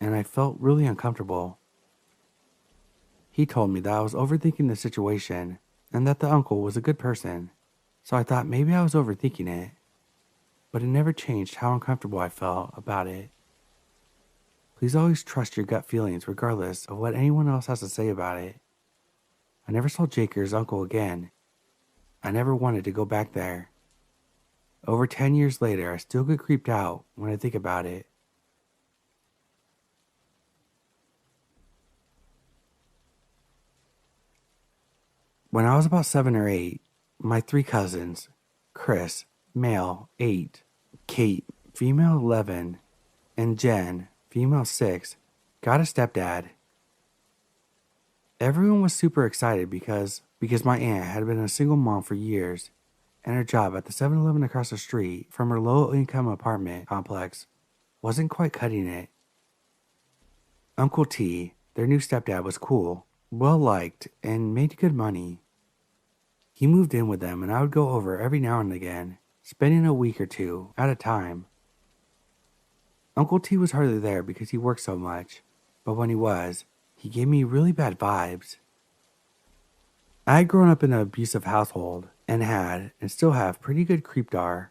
and I felt really uncomfortable. He told me that I was overthinking the situation and that the uncle was a good person, so I thought maybe I was overthinking it, but it never changed how uncomfortable I felt about it. Please always trust your gut feelings regardless of what anyone else has to say about it. I never saw Jake or his uncle again. I never wanted to go back there. Over 10 years later, I still get creeped out when I think about it. When I was about 7 or 8, my 3 cousins, Chris, male, 8, Kate, female, 11, and Jen, female 6, got a stepdad. Everyone was super excited because my aunt had been a single mom for years, and her job at the 7-Eleven across the street from her low-income apartment complex wasn't quite cutting it. Uncle T, their new stepdad, was cool, well-liked, and made good money. He moved in with them, and I would go over every now and again, spending a week or 2 at a time. Uncle T was hardly there because he worked so much, but when he was, he gave me really bad vibes. I had grown up in an abusive household and had, and still have, pretty good creepdar.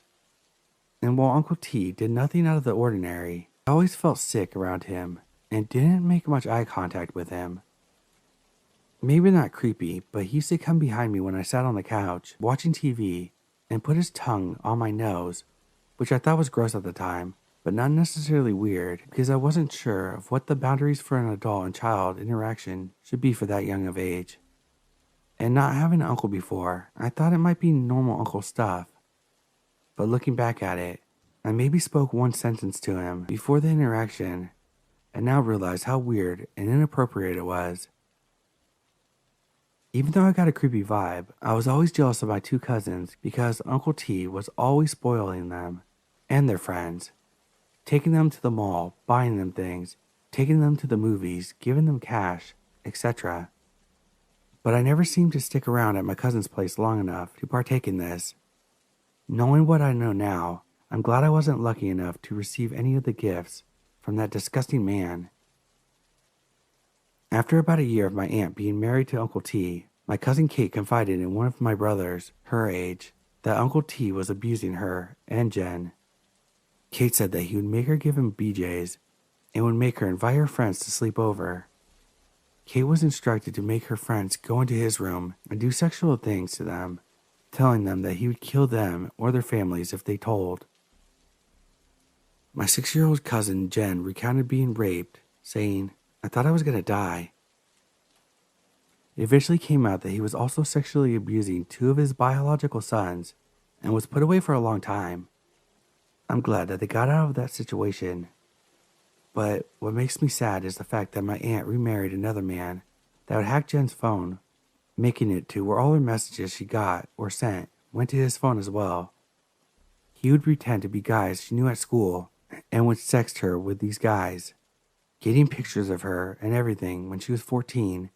And while Uncle T did nothing out of the ordinary, I always felt sick around him and didn't make much eye contact with him. Maybe not creepy, but he used to come behind me when I sat on the couch watching TV and put his tongue on my nose, which I thought was gross at the time, but not necessarily weird because I wasn't sure of what the boundaries for an adult and child interaction should be for that young of age. And not having an uncle before, I thought it might be normal uncle stuff. But looking back at it, I maybe spoke one sentence to him before the interaction and now realize how weird and inappropriate it was. Even though I got a creepy vibe, I was always jealous of my 2 cousins because Uncle T was always spoiling them and their friends, taking them to the mall, buying them things, taking them to the movies, giving them cash, etc. But I never seemed to stick around at my cousin's place long enough to partake in this. Knowing what I know now, I'm glad I wasn't lucky enough to receive any of the gifts from that disgusting man. After about a year of my aunt being married to Uncle T, my cousin Kate confided in one of my brothers, her age, that Uncle T was abusing her and Jen. Kate said that he would make her give him BJs and would make her invite her friends to sleep over. Kate was instructed to make her friends go into his room and do sexual things to them, telling them that he would kill them or their families if they told. My 6-year-old cousin Jen recounted being raped, saying, "I thought I was going to die." It eventually came out that he was also sexually abusing 2 of his biological sons and was put away for a long time. I'm glad that they got out of that situation. But what makes me sad is the fact that my aunt remarried another man that would hack Jen's phone, making it to where all her messages she got or sent went to his phone as well. He would pretend to be guys she knew at school and would sext her with these guys, getting pictures of her and everything when she was 14.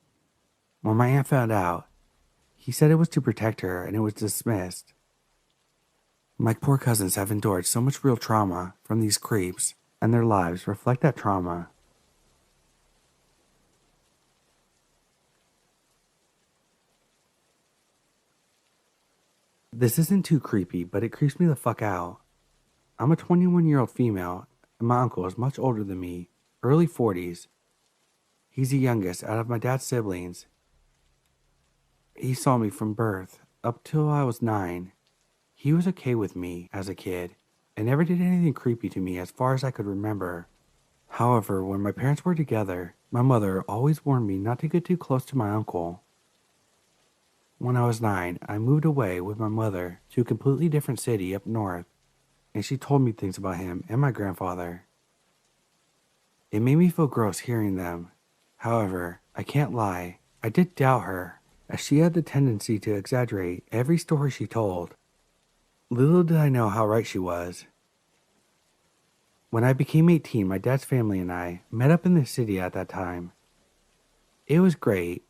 When my aunt found out, he said it was to protect her and it was dismissed. My poor cousins have endured so much real trauma from these creeps, and their lives reflect that trauma. This isn't too creepy, but it creeps me the fuck out. I'm a 21-year-old female, and my uncle is much older than me, early 40s. He's the youngest out of my dad's siblings. He saw me from birth up till I was 9. He was okay with me as a kid and never did anything creepy to me as far as I could remember. However, when my parents were together, my mother always warned me not to get too close to my uncle. When I was 9, I moved away with my mother to a completely different city up north, and she told me things about him and my grandfather. It made me feel gross hearing them. However, I can't lie, I did doubt her, as she had the tendency to exaggerate every story she told. Little did I know how right she was. When I became 18, my dad's family and I met up in the city at that time. It was great.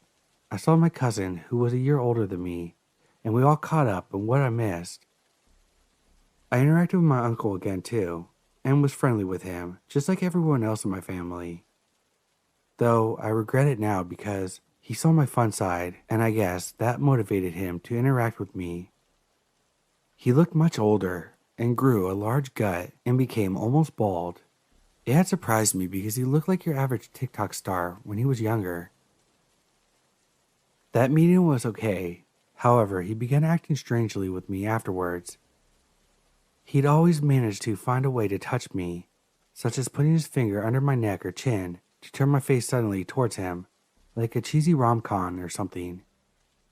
I saw my cousin, who was a year older than me, and we all caught up on what I missed. I interacted with my uncle again too, and was friendly with him, just like everyone else in my family. Though I regret it now because he saw my fun side, and I guess that motivated him to interact with me. He looked much older and grew a large gut and became almost bald. It had surprised me because he looked like your average TikTok star when he was younger. That meeting was okay. However, he began acting strangely with me afterwards. He'd always managed to find a way to touch me, such as putting his finger under my neck or chin to turn my face suddenly towards him, like a cheesy rom-com or something.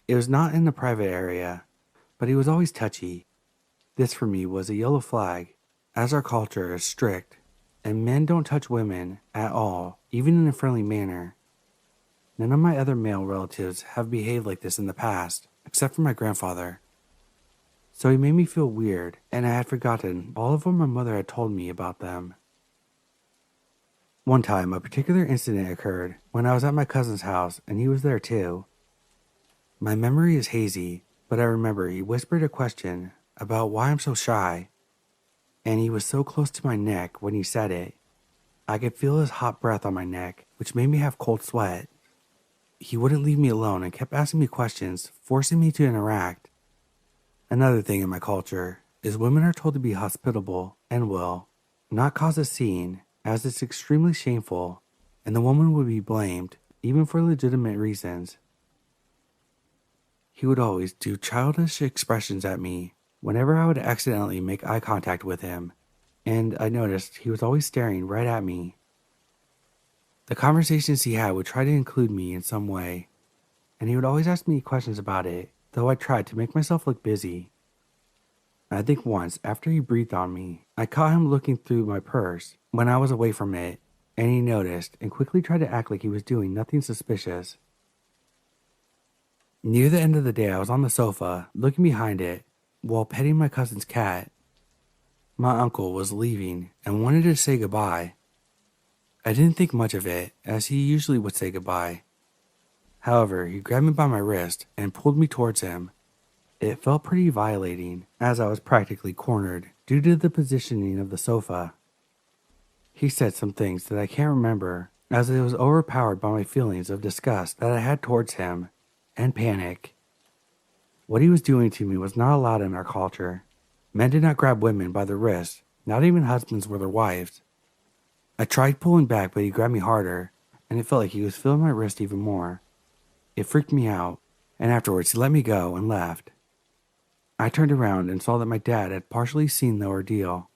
It was not in the private area, but he was always touchy. This for me was a yellow flag, as our culture is strict, and men don't touch women at all, even in a friendly manner. None of my other male relatives have behaved like this in the past, except for my grandfather. So he made me feel weird, and I had forgotten all of what my mother had told me about them. One time, a particular incident occurred when I was at my cousin's house, and he was there too. My memory is hazy, but I remember he whispered a question about why I'm so shy, and he was so close to my neck when he said it. I could feel his hot breath on my neck, which made me have cold sweat. He wouldn't leave me alone and kept asking me questions, forcing me to interact. Another thing in my culture is women are told to be hospitable and will not cause a scene, as it's extremely shameful, and the woman would be blamed, even for legitimate reasons. He would always do childish expressions at me whenever I would accidentally make eye contact with him, and I noticed he was always staring right at me. The conversations he had would try to include me in some way, and he would always ask me questions about it, though I tried to make myself look busy. I think once, after he breathed on me, I caught him looking through my purse when I was away from it, and he noticed and quickly tried to act like he was doing nothing suspicious. Near the end of the day, I was on the sofa, looking behind it, while petting my cousin's cat. My uncle was leaving and wanted to say goodbye. I didn't think much of it, as he usually would say goodbye. However, he grabbed me by my wrist and pulled me towards him. It felt pretty violating, as I was practically cornered due to the positioning of the sofa. He said some things that I can't remember, as I was overpowered by my feelings of disgust that I had towards him, and panic. What he was doing to me was not allowed in our culture. Men did not grab women by the wrist, not even husbands with their wives. I tried pulling back, but he grabbed me harder, and it felt like he was feeling my wrist even more. It freaked me out, and afterwards he let me go and left. I turned around and saw that my dad had partially seen the ordeal.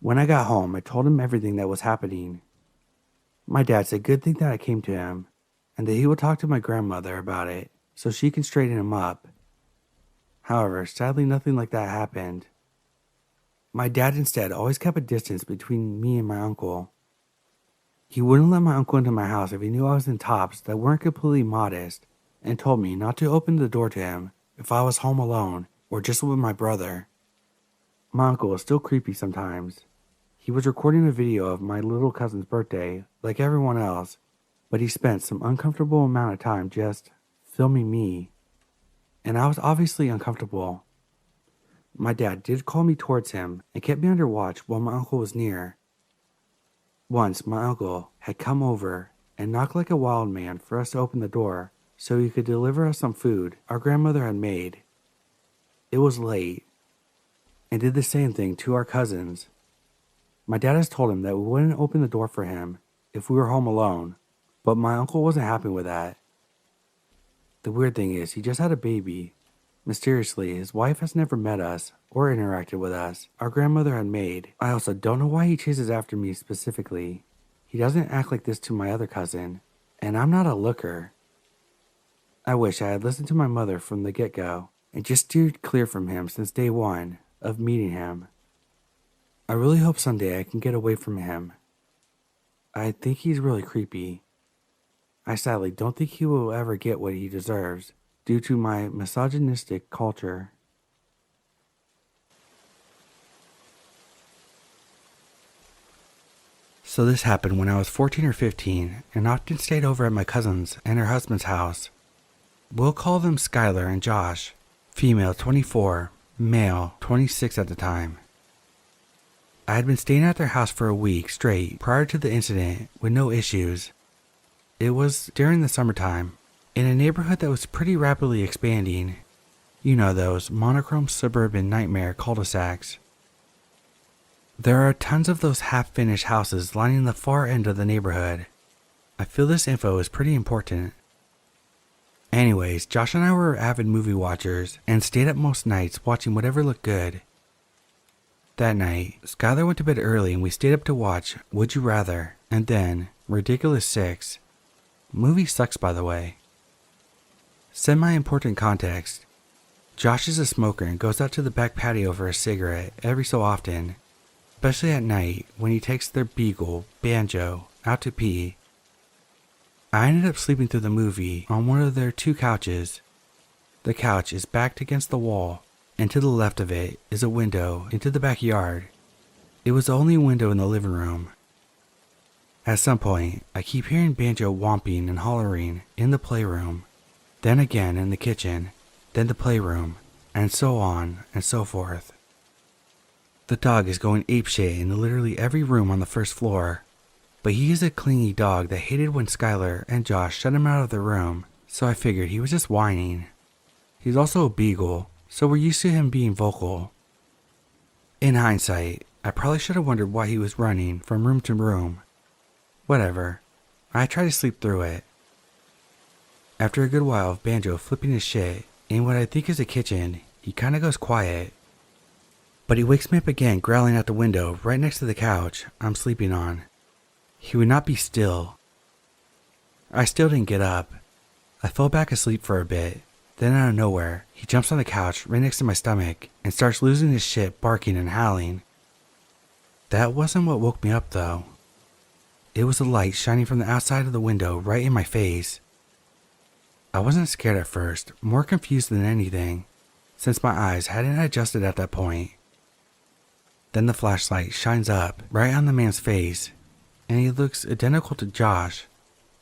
When I got home, I told him everything that was happening. My dad said good thing that I came to him, and that he would talk to my grandmother about it so she can straighten him up. However, sadly nothing like that happened. My dad instead always kept a distance between me and my uncle. He wouldn't let my uncle into my house if he knew I was in tops that weren't completely modest, and told me not to open the door to him if I was home alone or just with my brother. My uncle is still creepy sometimes. He was recording a video of my little cousin's birthday, like everyone else, but he spent some uncomfortable amount of time just filming me, and I was obviously uncomfortable. My dad did call me towards him and kept me under watch while my uncle was near. Once my uncle had come over and knocked like a wild man for us to open the door so he could deliver us some food our grandmother had made. It was late, and did the same thing to our cousins. My dad has told him that we wouldn't open the door for him if we were home alone, but my uncle wasn't happy with that. The weird thing is, he just had a baby. Mysteriously, his wife has never met us or interacted with us. Our grandmother had made. I also don't know why he chases after me specifically. He doesn't act like this to my other cousin, and I'm not a looker. I wish I had listened to my mother from the get-go and just steered clear from him since day one of meeting him. I really hope someday I can get away from him. I think he's really creepy. I sadly don't think he will ever get what he deserves due to my misogynistic culture. So this happened when I was 14 or 15 and often stayed over at my cousin's and her husband's house. We'll call them Skylar and Josh, female 24, male 26 at the time. I had been staying at their house for a week straight prior to the incident with no issues. It was during the summertime, in a neighborhood that was pretty rapidly expanding. You know, those monochrome suburban nightmare cul-de-sacs. There are tons of those half-finished houses lining the far end of the neighborhood. I feel this info is pretty important. Anyways, Josh and I were avid movie watchers and stayed up most nights watching whatever looked good. That night, Skylar went to bed early and we stayed up to watch Would You Rather and then Ridiculous 6. Movie sucks, by the way. Semi-important context. Josh is a smoker and goes out to the back patio for a cigarette every so often, especially at night when he takes their beagle, Banjo, out to pee. I ended up sleeping through the movie on one of their two couches. The couch is backed against the wall, and to the left of it is a window into the backyard. It was the only window in the living room. At some point, I keep hearing Banjo whomping and hollering in the playroom, then again in the kitchen, then the playroom, and so on and so forth. The dog is going apeshit in literally every room on the first floor, but he is a clingy dog that hated when Skylar and Josh shut him out of the room, so I figured he was just whining. He's also a beagle, so we're used to him being vocal. In hindsight, I probably should have wondered why he was running from room to room. Whatever, I tried to sleep through it. After a good while of Banjo flipping his shit in what I think is a kitchen, he kinda goes quiet. But he wakes me up again growling out the window right next to the couch I'm sleeping on. He would not be still. I still didn't get up. I fell back asleep for a bit. Then out of nowhere, he jumps on the couch right next to my stomach and starts losing his shit, barking and howling. That wasn't what woke me up though. It was a light shining from the outside of the window right in my face. I wasn't scared at first, more confused than anything, since my eyes hadn't adjusted at that point. Then the flashlight shines up right on the man's face, and he looks identical to Josh.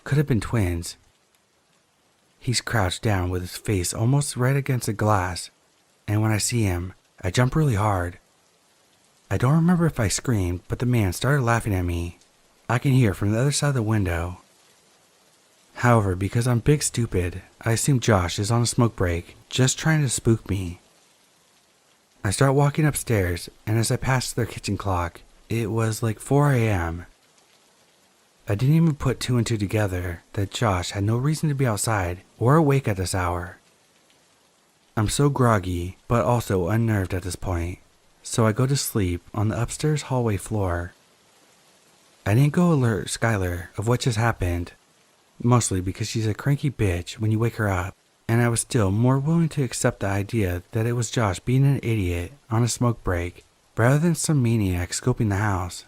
Could have been twins. He's crouched down with his face almost right against the glass, and when I see him, I jump really hard. I don't remember if I screamed, but the man started laughing at me. I can hear from the other side of the window. However, because I'm big stupid, I assume Josh is on a smoke break, just trying to spook me. I start walking upstairs, and as I pass their kitchen clock, it was like 4 a.m. I didn't even put two and two together that Josh had no reason to be outside or awake at this hour. I'm so groggy, but also unnerved at this point, so I go to sleep on the upstairs hallway floor. I didn't go alert Skylar of what just happened, mostly because she's a cranky bitch when you wake her up, and I was still more willing to accept the idea that it was Josh being an idiot on a smoke break rather than some maniac scoping the house.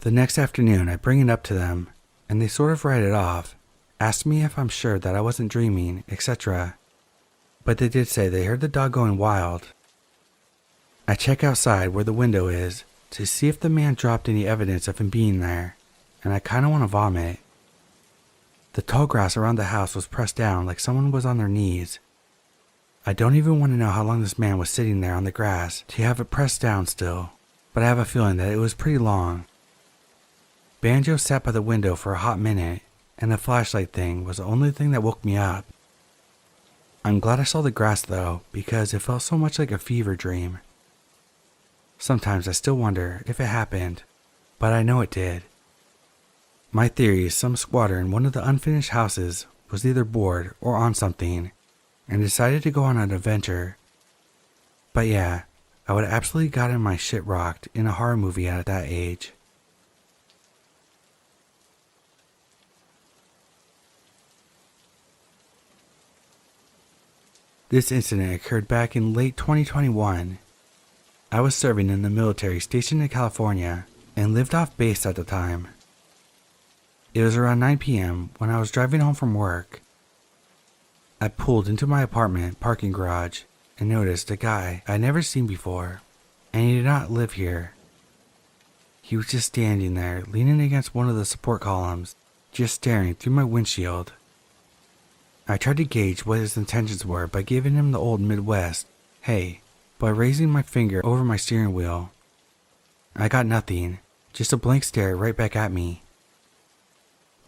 The next afternoon I bring it up to them, and they sort of write it off, asked me if I'm sure that I wasn't dreaming, etc. But they did say they heard the dog going wild. I check outside where the window is to see if the man dropped any evidence of him being there, and I kinda want to vomit. The tall grass around the house was pressed down like someone was on their knees. I don't even want to know how long this man was sitting there on the grass to have it pressed down still, but I have a feeling that it was pretty long. Banjo sat by the window for a hot minute, and the flashlight thing was the only thing that woke me up. I'm glad I saw the grass though, because it felt so much like a fever dream. Sometimes I still wonder if it happened, but I know it did. My theory is some squatter in one of the unfinished houses was either bored or on something, and decided to go on an adventure. But yeah, I would have absolutely gotten my shit rocked in a horror movie at that age. This incident occurred back in late 2021. I was serving in the military stationed in California and lived off base at the time. It was around 9 p.m. when I was driving home from work. I pulled into my apartment parking garage and noticed a guy I'd never seen before, and he did not live here. He was just standing there, leaning against one of the support columns, just staring through my windshield. I tried to gauge what his intentions were by giving him the old Midwest, "Hey," by raising my finger over my steering wheel. I got nothing, just a blank stare right back at me.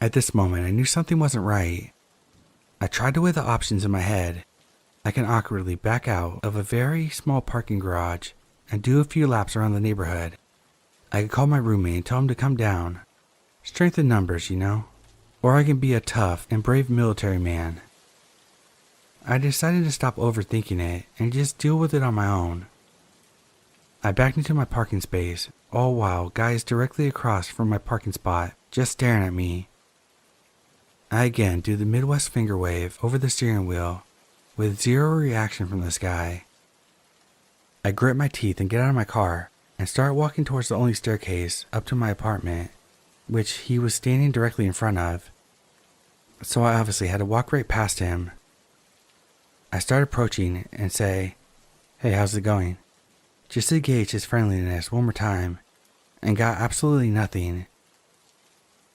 At this moment, I knew something wasn't right. I tried to weigh the options in my head. I can awkwardly back out of a very small parking garage and do a few laps around the neighborhood. I could call my roommate and tell him to come down. Strength in numbers, you know? Or I can be a tough and brave military man. I decided to stop overthinking it and just deal with it on my own. I backed into my parking space, all while guys directly across from my parking spot just staring at me. I again do the Midwest finger wave over the steering wheel, with zero reaction from this guy. I grit my teeth and get out of my car and start walking towards the only staircase up to my apartment, which he was standing directly in front of. So I obviously had to walk right past him. I start approaching and say, "Hey, how's it going?" Just to gauge his friendliness one more time, and got absolutely nothing.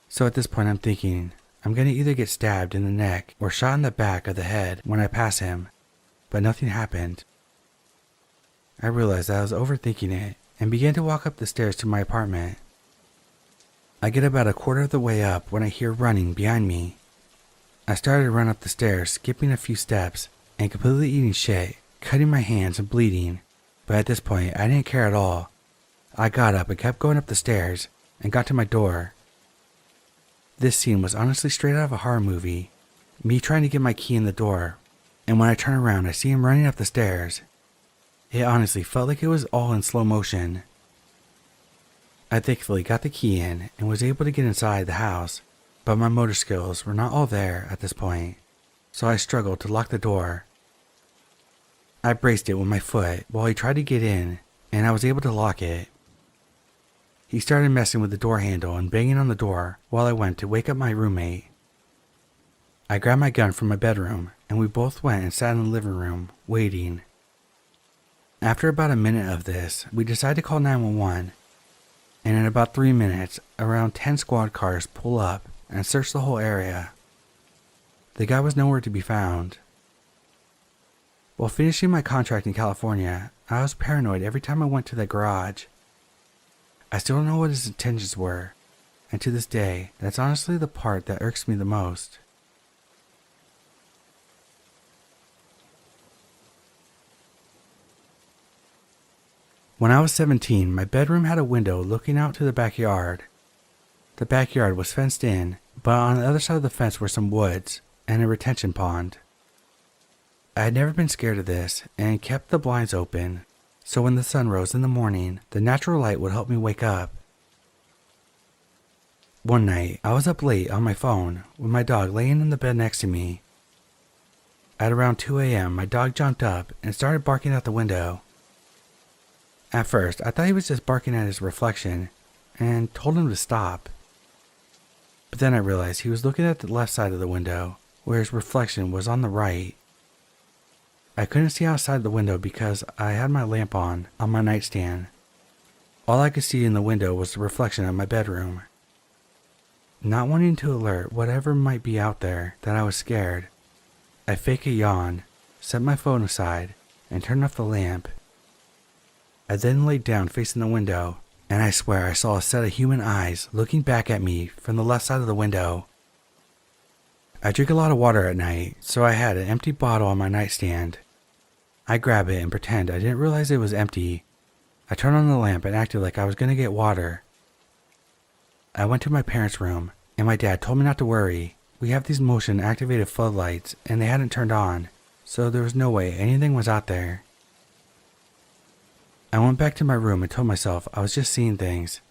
So at this point I'm thinking, I'm gonna either get stabbed in the neck or shot in the back of the head when I pass him, but nothing happened. I realized that I was overthinking it and began to walk up the stairs to my apartment. I get about a quarter of the way up when I hear running behind me. I started to run up the stairs, skipping a few steps and completely eating shit, cutting my hands and bleeding, but at this point I didn't care at all. I got up and kept going up the stairs and got to my door. This scene was honestly straight out of a horror movie, me trying to get my key in the door, and when I turn around I see him running up the stairs. It honestly felt like it was all in slow motion. I thankfully got the key in and was able to get inside the house, but my motor skills were not all there at this point, so I struggled to lock the door. I braced it with my foot while he tried to get in, and I was able to lock it. He started messing with the door handle and banging on the door while I went to wake up my roommate. I grabbed my gun from my bedroom and we both went and sat in the living room, waiting. After about a minute of this, we decided to call 911, and in about 3 minutes, around 10 squad cars pull up and search the whole area. The guy was nowhere to be found. While finishing my contract in California, I was paranoid every time I went to the garage. I still don't know what his intentions were, and to this day, that's honestly the part that irks me the most. When I was 17, my bedroom had a window looking out to the backyard. The backyard was fenced in, but on the other side of the fence were some woods and a retention pond. I had never been scared of this and kept the blinds open, so when the sun rose in the morning, the natural light would help me wake up. One night, I was up late on my phone with my dog laying in the bed next to me. At around 2 a.m., my dog jumped up and started barking out the window. At first, I thought he was just barking at his reflection and told him to stop. But then I realized he was looking at the left side of the window, where his reflection was on the right. I couldn't see outside the window because I had my lamp on my nightstand. All I could see in the window was the reflection of my bedroom. Not wanting to alert whatever might be out there that I was scared, I fake a yawn, set my phone aside, and turned off the lamp. I then laid down facing the window, and I swear I saw a set of human eyes looking back at me from the left side of the window. I drink a lot of water at night, so I had an empty bottle on my nightstand. I grab it and pretend I didn't realize it was empty. I turned on the lamp and acted like I was going to get water. I went to my parents' room, and my dad told me not to worry. We have these motion-activated floodlights, and they hadn't turned on, so there was no way anything was out there. I went back to my room and told myself I was just seeing things.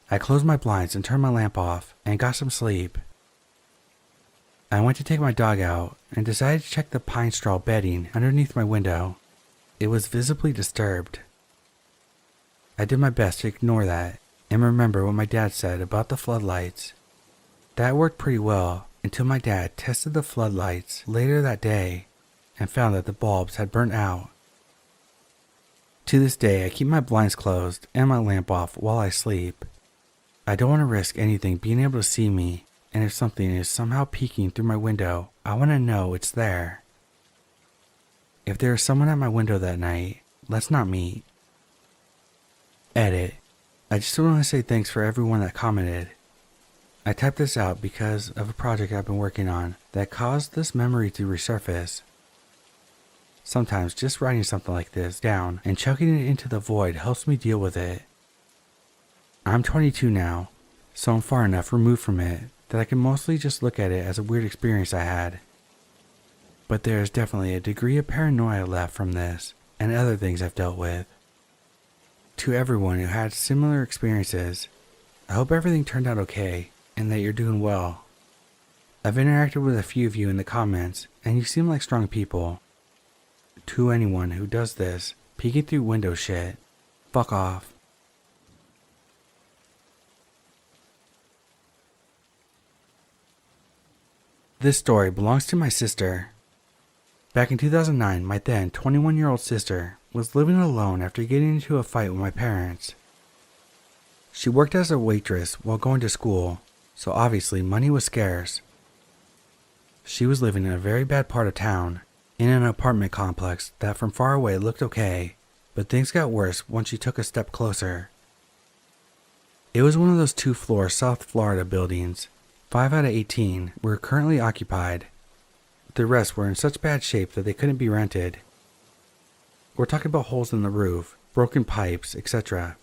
I closed my blinds and turned my lamp off and got some sleep. I went to take my dog out and decided to check the pine straw bedding underneath my window. It was visibly disturbed. I did my best to ignore that and remember what my dad said about the floodlights. That worked pretty well until my dad tested the floodlights later that day and found that the bulbs had burnt out. To this day, I keep my blinds closed and my lamp off while I sleep. I don't want to risk anything being able to see me, and if something is somehow peeking through my window, I want to know it's there. If there is someone at my window that night, let's not meet. Edit. I just want to say thanks for everyone that commented. I typed this out because of a project I've been working on that caused this memory to resurface. Sometimes just writing something like this down and chucking it into the void helps me deal with it. I'm 22 now, so I'm far enough removed from it that I can mostly just look at it as a weird experience I had. But there is definitely a degree of paranoia left from this and other things I've dealt with. To everyone who had similar experiences, I hope everything turned out okay and that you're doing well. I've interacted with a few of you in the comments and you seem like strong people. To anyone who does this, peeking through window shit, fuck off. This story belongs to my sister. Back in 2009, my then 21-year-old sister was living alone after getting into a fight with my parents. She worked as a waitress while going to school, so obviously money was scarce. She was living in a very bad part of town, in an apartment complex that from far away looked okay, but things got worse once she took a step closer. It was one of those 2-floor South Florida buildings. 5 out of 18 were currently occupied. The rest were in such bad shape that they couldn't be rented. We're talking about holes in the roof, broken pipes, etc.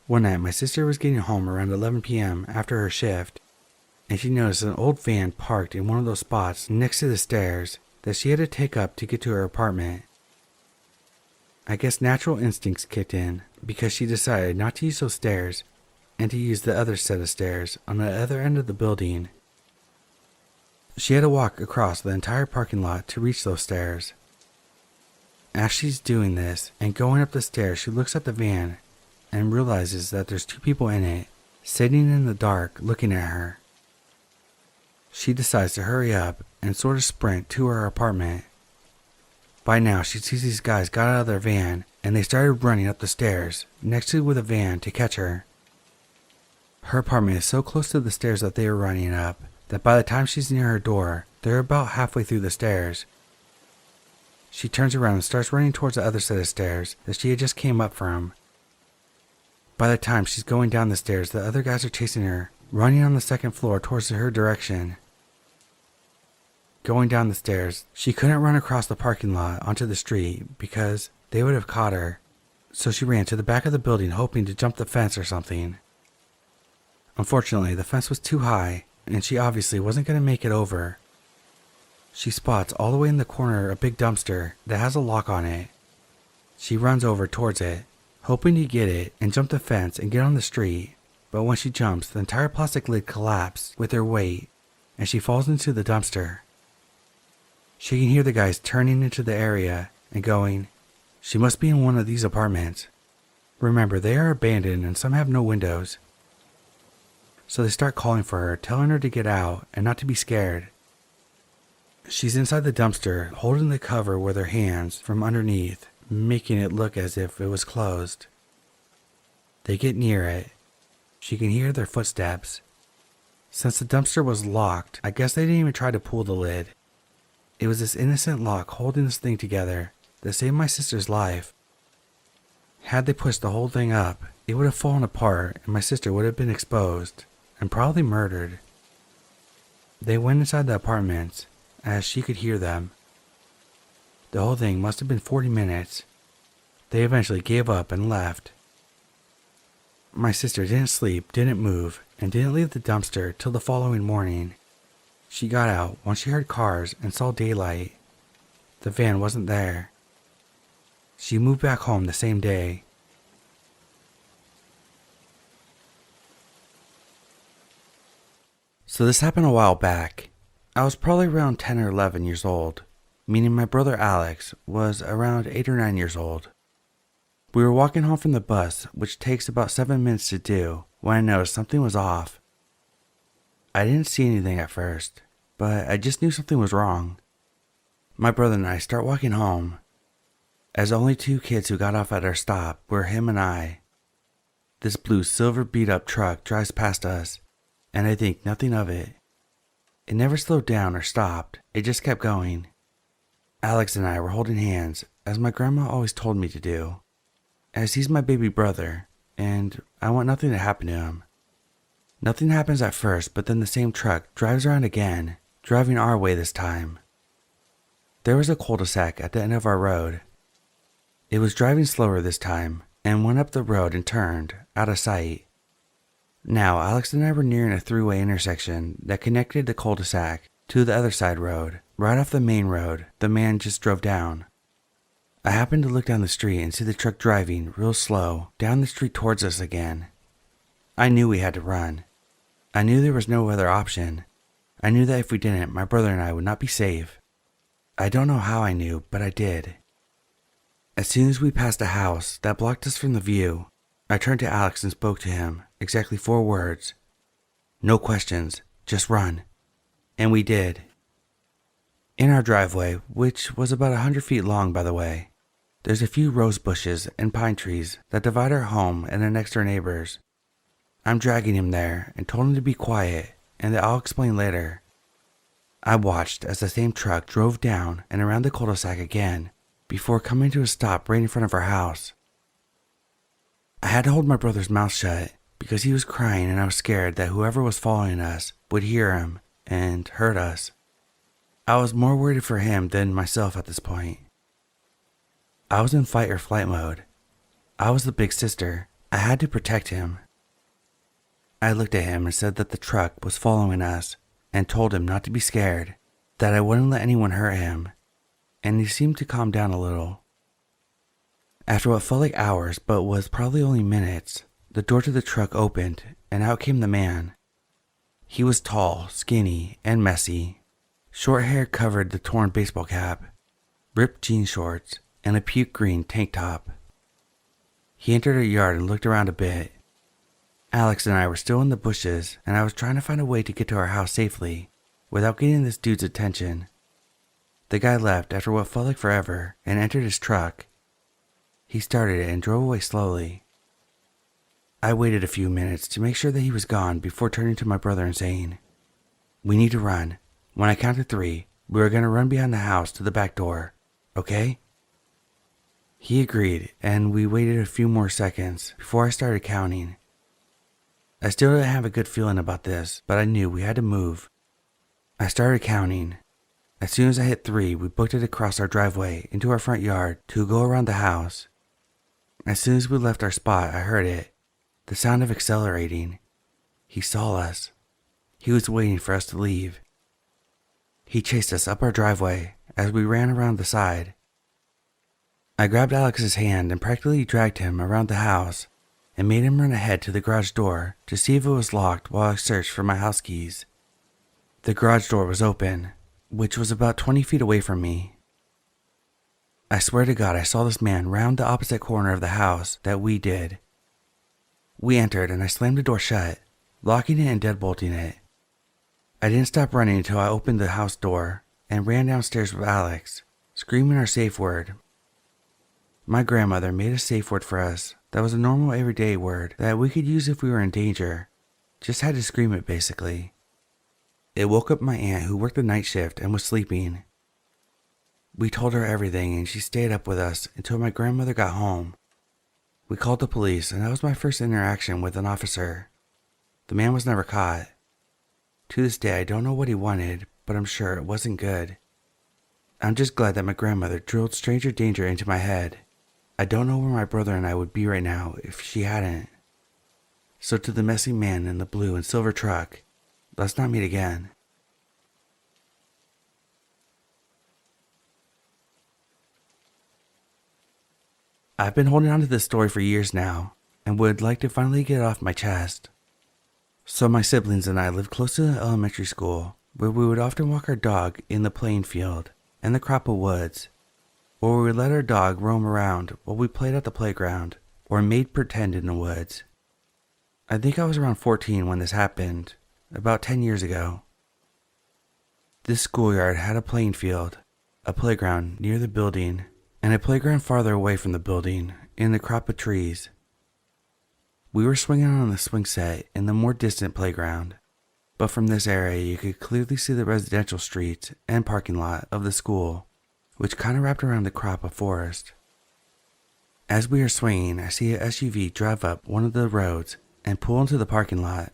One night my sister was getting home around 11 p.m. after her shift, and she noticed an old van parked in one of those spots next to the stairs that she had to take up to get to her apartment. I guess natural instincts kicked in because she decided not to use those stairs and to use the other set of stairs on the other end of the building. She had to walk across the entire parking lot to reach those stairs. As she's doing this and going up the stairs, she looks at the van and realizes that there's 2 people in it, sitting in the dark looking at her. She decides to hurry up and sort of sprint to her apartment. By now, she sees these guys got out of their van and they started running up the stairs next to the van to catch her. Her apartment is so close to the stairs that they were running up that by the time she's near her door, they're about halfway through the stairs. She turns around and starts running towards the other set of stairs that she had just came up from. By the time she's going down the stairs, the other guys are chasing her, running on the second floor towards her direction. Going down the stairs, she couldn't run across the parking lot onto the street because they would have caught her, so she ran to the back of the building hoping to jump the fence or something. Unfortunately, the fence was too high, and she obviously wasn't going to make it over. She spots all the way in the corner a big dumpster that has a lock on it. She runs over towards it, hoping to get it and jump the fence and get on the street, but when she jumps, the entire plastic lid collapses with her weight, and she falls into the dumpster. She can hear the guys turning into the area and going, "She must be in one of these apartments." Remember, they are abandoned and some have no windows. So they start calling for her, telling her to get out and not to be scared. She's inside the dumpster, holding the cover with her hands from underneath, making it look as if it was closed. They get near it. She can hear their footsteps. Since the dumpster was locked, I guess they didn't even try to pull the lid. It was this innocent lock holding this thing together that saved my sister's life. Had they pushed the whole thing up, it would have fallen apart and my sister would have been exposed and probably murdered. They went inside the apartment as she could hear them. The whole thing must have been 40 minutes. They eventually gave up and left. My sister didn't sleep, didn't move, and didn't leave the dumpster till the following morning. She got out once she heard cars and saw daylight. The van wasn't there. She moved back home the same day. So this happened a while back. I was probably around 10 or 11 years old, meaning my brother Alex was around 8 or 9 years old. We were walking home from the bus, which takes about 7 minutes to do, when I noticed something was off. I didn't see anything at first, but I just knew something was wrong. My brother and I start walking home. As only 2 kids who got off at our stop were him and I. This blue silver beat up truck drives past us, and I think nothing of it. It never slowed down or stopped, it just kept going. Alex and I were holding hands, as my grandma always told me to do, as he's my baby brother, and I want nothing to happen to him. Nothing happens at first, but then the same truck drives around again, driving our way this time. There was a cul-de-sac at the end of our road. It was driving slower this time, and went up the road and turned, out of sight. Now, Alex and I were nearing a 3-way intersection that connected the cul-de-sac to the other side road, right off the main road the man just drove down. I happened to look down the street and see the truck driving real slow down the street towards us again. I knew we had to run. I knew there was no other option. I knew that if we didn't, my brother and I would not be safe. I don't know how I knew, but I did. As soon as we passed a house that blocked us from the view, I turned to Alex and spoke to him, exactly 4 words. No questions, just run. And we did. In our driveway, which was about 100 feet long by the way, there's a few rose bushes and pine trees that divide our home and the next door neighbors. I'm dragging him there and told him to be quiet and that I'll explain later. I watched as the same truck drove down and around the cul-de-sac again before coming to a stop right in front of our house. I had to hold my brother's mouth shut because he was crying and I was scared that whoever was following us would hear him and hurt us. I was more worried for him than myself at this point. I was in fight or flight mode. I was the big sister. I had to protect him. I looked at him and said that the truck was following us and told him not to be scared, that I wouldn't let anyone hurt him, and he seemed to calm down a little. After what felt like hours but was probably only minutes, the door to the truck opened and out came the man. He was tall, skinny, and messy. Short hair covered the torn baseball cap, ripped jean shorts, and a puke green tank top. He entered our yard and looked around a bit. Alex and I were still in the bushes, and I was trying to find a way to get to our house safely without getting this dude's attention. The guy left after what felt like forever and entered his truck. He started it and drove away slowly. I waited a few minutes to make sure that he was gone before turning to my brother and saying, "We need to run. When I count to 3, we are going to run behind the house to the back door, okay?" He agreed, and we waited a few more seconds before I started counting. I still didn't have a good feeling about this, but I knew we had to move. I started counting. As soon as I hit 3, we booked it across our driveway into our front yard to go around the house. As soon as we left our spot, I heard it, the sound of accelerating. He saw us. He was waiting for us to leave. He chased us up our driveway as we ran around the side. I grabbed Alex's hand and practically dragged him around the house and made him run ahead to the garage door to see if it was locked while I searched for my house keys. The garage door was open, which was about 20 feet away from me. I swear to God I saw this man round the opposite corner of the house that we did. We entered and I slammed the door shut, locking it and deadbolting it. I didn't stop running until I opened the house door, and ran downstairs with Alex, screaming our safe word. My grandmother made a safe word for us that was a normal everyday word that we could use if we were in danger. Just had to scream it basically. It woke up my aunt who worked the night shift and was sleeping. We told her everything and she stayed up with us until my grandmother got home. We called the police and that was my first interaction with an officer. The man was never caught. To this day I don't know what he wanted, but I'm sure it wasn't good. I'm just glad that my grandmother drilled stranger danger into my head. I don't know where my brother and I would be right now if she hadn't. So to the messy man in the blue and silver truck, let's not meet again. I've been holding on to this story for years now, and would like to finally get it off my chest. So my siblings and I lived close to the elementary school, where we would often walk our dog in the playing field and the crop of woods, or we would let our dog roam around while we played at the playground, or made pretend in the woods. I think I was around 14 when this happened, about 10 years ago. This schoolyard had a playing field, a playground near the building, and a playground farther away from the building in the crop of trees. We were swinging on the swing set in the more distant playground, but from this area you could clearly see the residential streets and parking lot of the school, which kind of wrapped around the crop of forest. As we are swinging, I see a SUV drive up one of the roads and pull into the parking lot.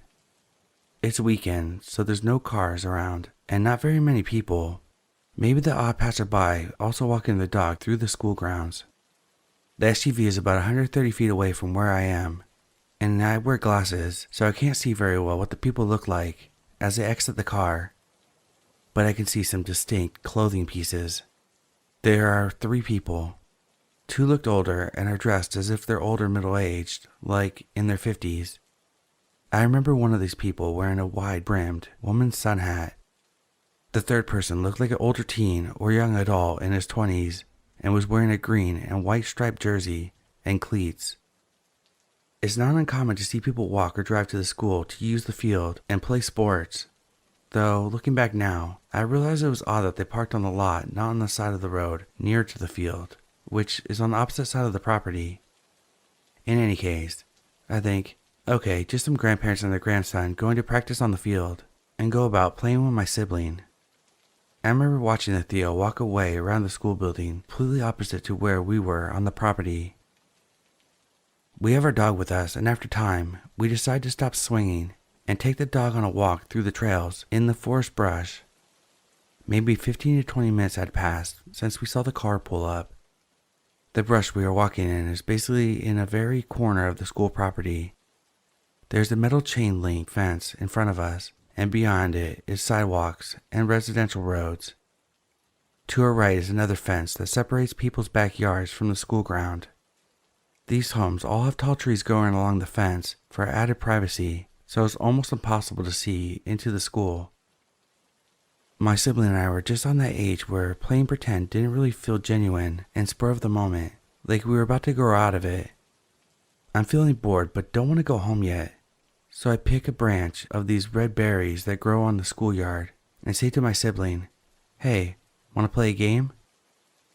It's a weekend, so there's no cars around and not very many people. Maybe the odd passerby also walking their dog through the school grounds. The SUV is about 130 feet away from where I am, and I wear glasses, so I can't see very well what the people look like as they exit the car, but I can see some distinct clothing pieces. There are 3 people. 2 looked older and are dressed as if they're older middle-aged, like in their 50s. I remember one of these people wearing a wide-brimmed woman's sun hat. The third person looked like an older teen or young adult in his 20s and was wearing a green and white striped jersey and cleats. It's not uncommon to see people walk or drive to the school to use the field and play sports. Though, looking back now, I realize it was odd that they parked on the lot, not on the side of the road near to the field, which is on the opposite side of the property. In any case, I think, okay, just some grandparents and their grandson going to practice on the field and go about playing with my sibling. I remember watching the Theo walk away around the school building, completely opposite to where we were on the property. We have our dog with us, and after time, we decide to stop swinging and take the dog on a walk through the trails in the forest brush. Maybe 15 to 20 minutes had passed since we saw the car pull up. The brush we are walking in is basically in a very corner of the school property. There's a metal chain link fence in front of us, and beyond it is sidewalks and residential roads. To our right is another fence that separates people's backyards from the school ground. These homes all have tall trees growing along the fence for added privacy, so it's almost impossible to see into the school. My sibling and I were just on that age where playing pretend didn't really feel genuine and spur of the moment, like we were about to grow out of it. I'm feeling bored but don't want to go home yet. So I pick a branch of these red berries that grow on the schoolyard and say to my sibling, "Hey, want to play a game?"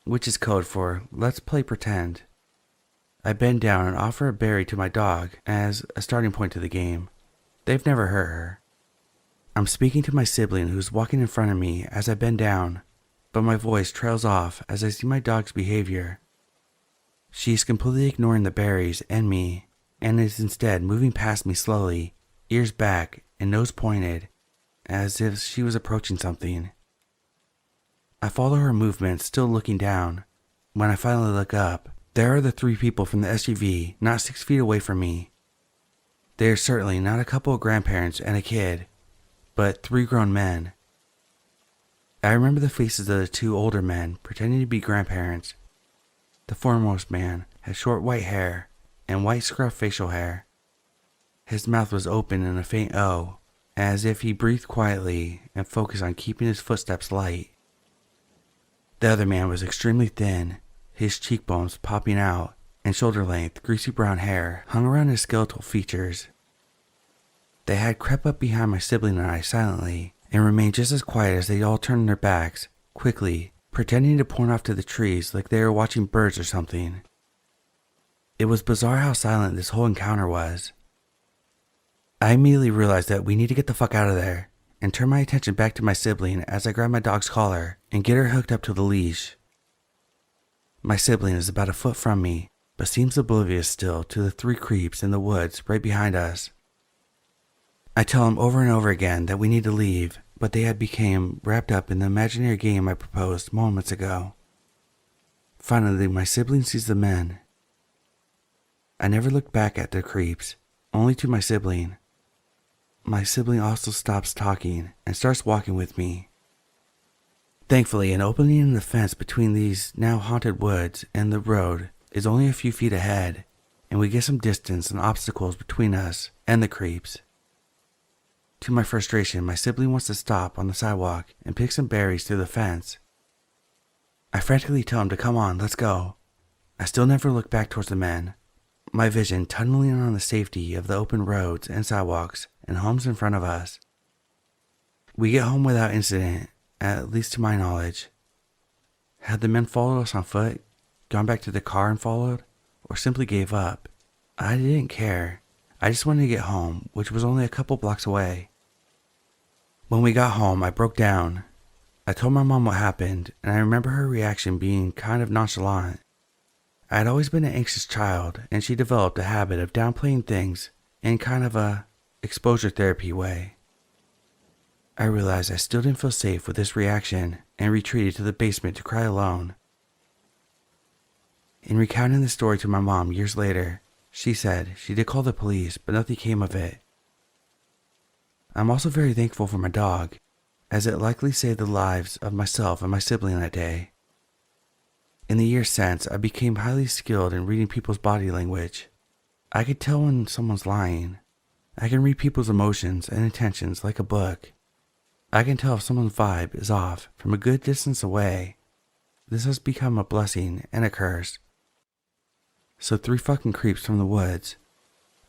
Which is code for, let's play pretend. I bend down and offer a berry to my dog as a starting point to the game. They've never hurt her. I'm speaking to my sibling who's walking in front of me as I bend down, but my voice trails off as I see my dog's behavior. She's completely ignoring the berries and me, and is instead moving past me slowly, ears back and nose pointed, as if she was approaching something. I follow her movements, still looking down. When I finally look up, there are the 3 people from the SUV not 6 feet away from me. They are certainly not a couple of grandparents and a kid, but 3 grown men. I remember the faces of the 2 older men pretending to be grandparents. The foremost man had short white hair and white scruff facial hair. His mouth was open in a faint O, as if he breathed quietly and focused on keeping his footsteps light. The other man was extremely thin, his cheekbones popping out, and shoulder-length, greasy brown hair hung around his skeletal features. They had crept up behind my sibling and I silently, and remained just as quiet as they all turned their backs, quickly, pretending to point off to the trees like they were watching birds or something. It was bizarre how silent this whole encounter was. I immediately realized that we need to get the fuck out of there, and turned my attention back to my sibling as I grabbed my dog's collar and get her hooked up to the leash. My sibling is about a foot from me, but seems oblivious still to the 3 creeps in the woods right behind us. I tell him over and over again that we need to leave, but they had become wrapped up in the imaginary game I proposed moments ago. Finally, my sibling sees the men. I never looked back at the creeps, only to my sibling. My sibling also stops talking and starts walking with me. Thankfully, an opening in the fence between these now haunted woods and the road is only a few feet ahead, and we get some distance and obstacles between us and the creeps. To my frustration, my sibling wants to stop on the sidewalk and pick some berries through the fence. I frantically tell him to come on, let's go. I still never look back towards the men, my vision tunneling on the safety of the open roads and sidewalks and homes in front of us. We get home without incident, at least to my knowledge. Had the men followed us on foot, gone back to the car and followed, or simply gave up? I didn't care. I just wanted to get home, which was only a couple blocks away. When we got home, I broke down. I told my mom what happened, and I remember her reaction being kind of nonchalant. I had always been an anxious child, and she developed a habit of downplaying things in kind of a exposure therapy way. I realized I still didn't feel safe with this reaction and retreated to the basement to cry alone. In recounting the story to my mom years later, she said she did call the police, but nothing came of it. I'm also very thankful for my dog, as it likely saved the lives of myself and my sibling that day. In the years since, I became highly skilled in reading people's body language. I could tell when someone's lying. I can read people's emotions and intentions like a book. I can tell if someone's vibe is off from a good distance away. This has become a blessing and a curse. So 3 fucking creeps from the woods.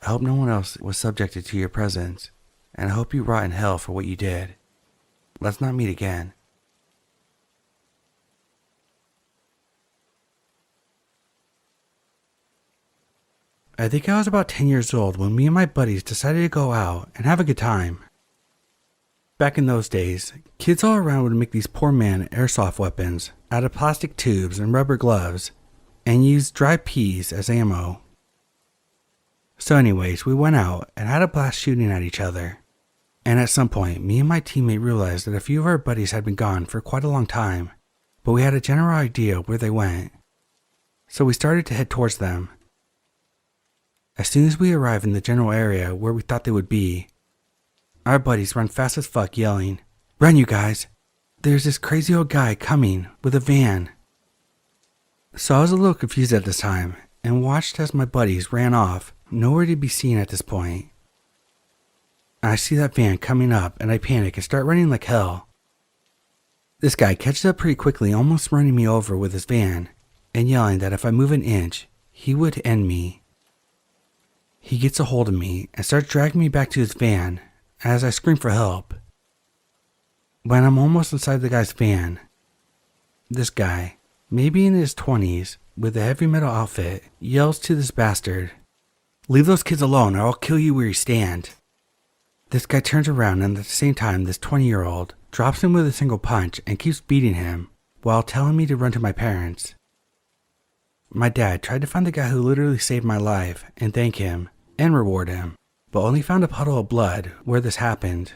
I hope no one else was subjected to your presence, and I hope you rot in hell for what you did. Let's not meet again. I think I was about 10 years old when me and my buddies decided to go out and have a good time. Back in those days, kids all around would make these poor man airsoft weapons out of plastic tubes and rubber gloves and use dry peas as ammo. So anyways, we went out and had a blast shooting at each other. And at some point, me and my teammate realized that a few of our buddies had been gone for quite a long time, but we had a general idea where they went. So we started to head towards them. As soon as we arrived in the general area where we thought they would be, our buddies run fast as fuck yelling, "Run you guys! There's this crazy old guy coming with a van." So I was a little confused at this time and watched as my buddies ran off, nowhere to be seen at this point. I see that van coming up and I panic and start running like hell. This guy catches up pretty quickly, almost running me over with his van and yelling that if I move an inch, he would end me. He gets a hold of me and starts dragging me back to his van as I scream for help. When I'm almost inside the guy's van, this guy, maybe in his 20s, with a heavy metal outfit, yells to this bastard, "Leave those kids alone or I'll kill you where you stand." This guy turns around and at the same time this 20-year-old drops him with a single punch and keeps beating him while telling me to run to my parents. My dad tried to find the guy who literally saved my life and thank him and reward him, but only found a puddle of blood where this happened.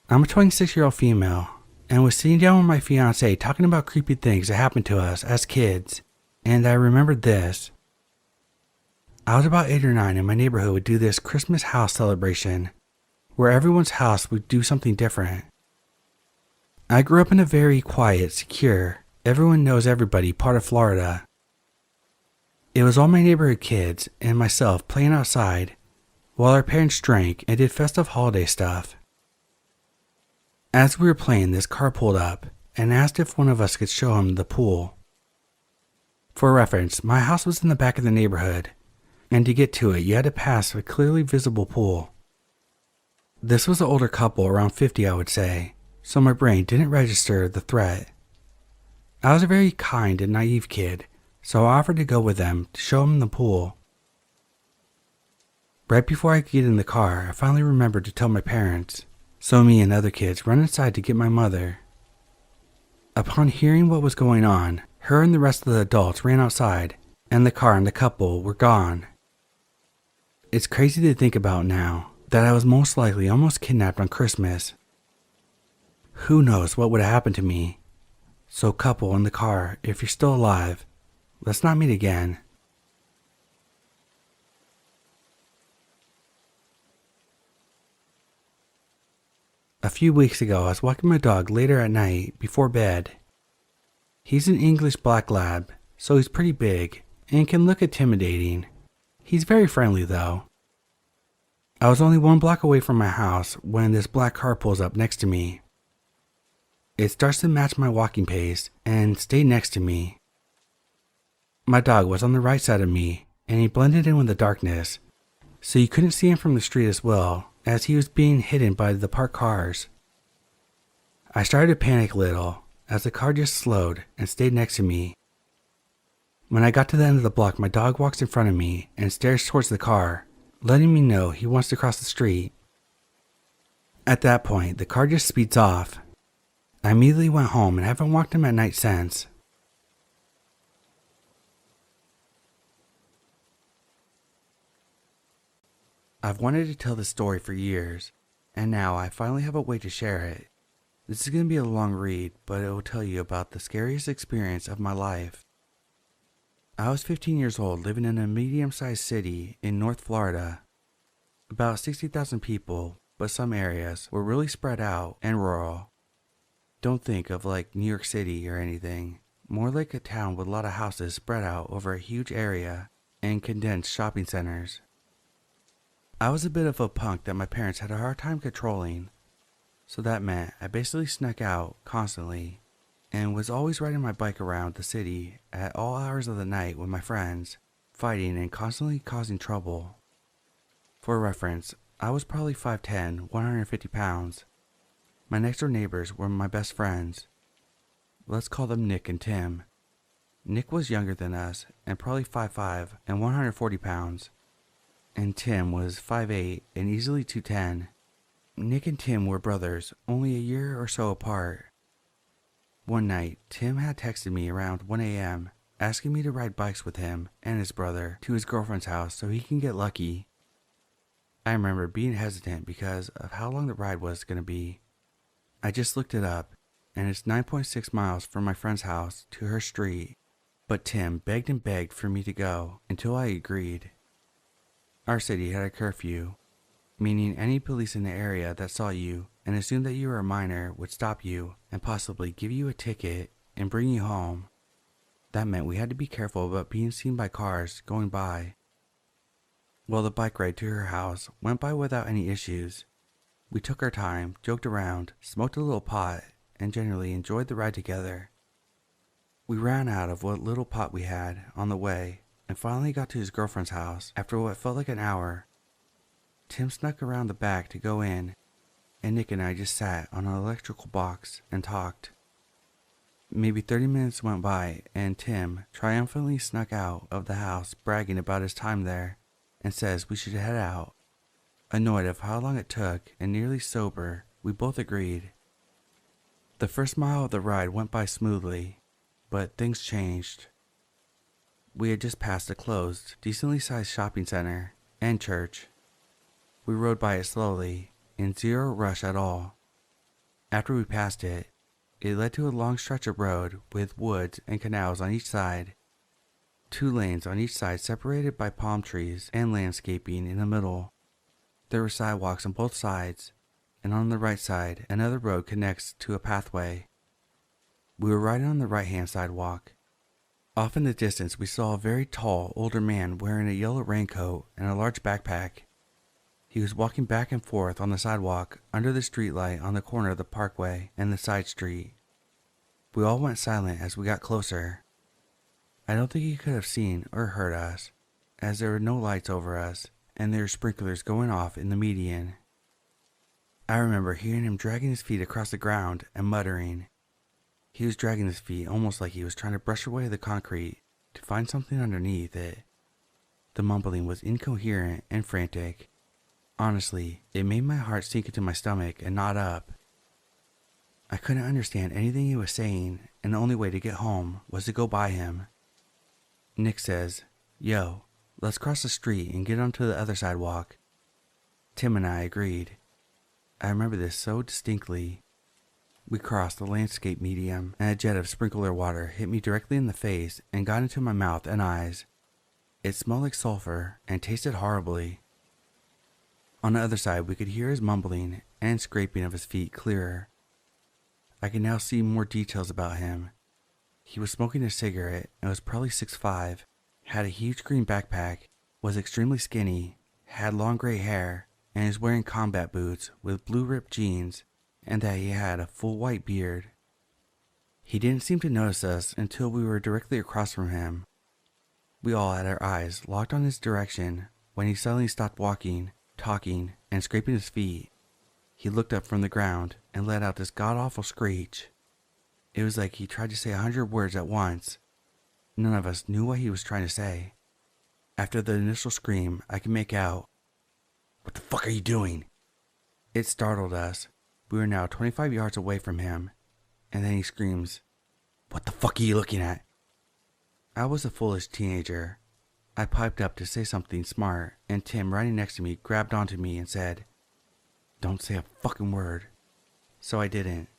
I'm a 26-year-old female and was sitting down with my fiance talking about creepy things that happened to us as kids, and I remembered this. I was about 8 or 9 and my neighborhood would do this Christmas house celebration where everyone's house would do something different. I grew up in a very quiet, secure, everyone knows everybody part of Florida. It was all my neighborhood kids and myself playing outside while our parents drank and did festive holiday stuff. As we were playing, this car pulled up and asked if one of us could show him the pool. For reference, my house was in the back of the neighborhood, and to get to it you had to pass a clearly visible pool. This was an older couple, around 50 I would say, so my brain didn't register the threat. I was a very kind and naive kid, so I offered to go with them to show them the pool. Right before I could get in the car, I finally remembered to tell my parents, so me and other kids ran inside to get my mother. Upon hearing what was going on, her and the rest of the adults ran outside, and the car and the couple were gone. It's crazy to think about now that I was most likely almost kidnapped on Christmas. Who knows what would have happened to me? So couple in the car, if you're still alive, let's not meet again. A few weeks ago, I was walking my dog later at night before bed. He's an English black lab, so he's pretty big and can look intimidating. He's very friendly though. I was only 1 block away from my house when this black car pulls up next to me. It starts to match my walking pace and stay next to me. My dog was on the right side of me and he blended in with the darkness, so you couldn't see him from the street as well, as he was being hidden by the parked cars. I started to panic a little as the car just slowed and stayed next to me. When I got to the end of the block, my dog walks in front of me and stares towards the car, letting me know he wants to cross the street. At that point, the car just speeds off. I immediately went home and haven't walked him at night since. I've wanted to tell this story for years, and now I finally have a way to share it. This is going to be a long read, but it will tell you about the scariest experience of my life. I was 15 years old, living in a medium-sized city in North Florida. About 60,000 people, but some areas were really spread out and rural. Don't think of like New York City or anything. More like a town with a lot of houses spread out over a huge area and condensed shopping centers. I was a bit of a punk that my parents had a hard time controlling, so that meant I basically snuck out constantly and was always riding my bike around the city at all hours of the night with my friends, fighting and constantly causing trouble. For reference, I was probably 5'10", 150 pounds. My next door neighbors were my best friends. Let's call them Nick and Tim. Nick was younger than us and probably 5'5" and 140 pounds. And Tim was 5'8" and easily 210. Nick and Tim were brothers, only a year or so apart. One night, Tim had texted me around 1 a.m. asking me to ride bikes with him and his brother to his girlfriend's house so he can get lucky. I remember being hesitant because of how long the ride was going to be. I just looked it up, and it's 9.6 miles from my friend's house to her street, but Tim begged and begged for me to go until I agreed. Our city had a curfew, meaning any police in the area that saw you and assumed that you were a minor would stop you and possibly give you a ticket and bring you home. That meant we had to be careful about being seen by cars going by. Well, the bike ride to her house went by without any issues. We took our time, joked around, smoked a little pot, and generally enjoyed the ride together. We ran out of what little pot we had on the way and finally got to his girlfriend's house after what felt like an hour. Tim snuck around the back to go in, and Nick and I just sat on an electrical box and talked. Maybe 30 minutes went by and Tim triumphantly snuck out of the house bragging about his time there and says we should head out. Annoyed of how long it took and nearly sober, we both agreed. The first mile of the ride went by smoothly, but things changed. We had just passed a closed, decently sized shopping center and church. We rode by it slowly, in zero rush at all. After we passed it, it led to a long stretch of road with woods and canals on each side. 2 lanes on each side separated by palm trees and landscaping in the middle. There were sidewalks on both sides, and on the right side, another road connects to a pathway. We were riding on the right-hand sidewalk. Off in the distance, we saw a very tall, older man wearing a yellow raincoat and a large backpack. He was walking back and forth on the sidewalk under the streetlight on the corner of the parkway and the side street. We all went silent as we got closer. I don't think he could have seen or heard us, as there were no lights over us and there were sprinklers going off in the median. I remember hearing him dragging his feet across the ground and muttering. He was dragging his feet almost like he was trying to brush away the concrete to find something underneath it. The mumbling was incoherent and frantic. Honestly, it made my heart sink into my stomach and knot up. I couldn't understand anything he was saying, and the only way to get home was to go by him. Nick says, "Yo, let's cross the street and get onto the other sidewalk." Tim and I agreed. I remember this so distinctly. We crossed the landscape medium, and a jet of sprinkler water hit me directly in the face and got into my mouth and eyes. It smelled like sulfur and tasted horribly. On the other side, we could hear his mumbling and scraping of his feet clearer. I can now see more details about him. He was smoking a cigarette and was probably 6'5", had a huge green backpack, was extremely skinny, had long gray hair, and is wearing combat boots with blue ripped jeans, and that he had a full white beard. He didn't seem to notice us until we were directly across from him. We all had our eyes locked on his direction when he suddenly stopped walking, talking, and scraping his feet. He looked up from the ground and let out this god-awful screech. It was like he tried to say 100 words at once. None of us knew what he was trying to say. After the initial scream, I could make out, "What the fuck are you doing?" It startled us. We were now 25 yards away from him, and then he screams, "What the fuck are you looking at?" I was a foolish teenager. I piped up to say something smart, and Tim, riding next to me, grabbed onto me and said, "Don't say a fucking word." So I didn't.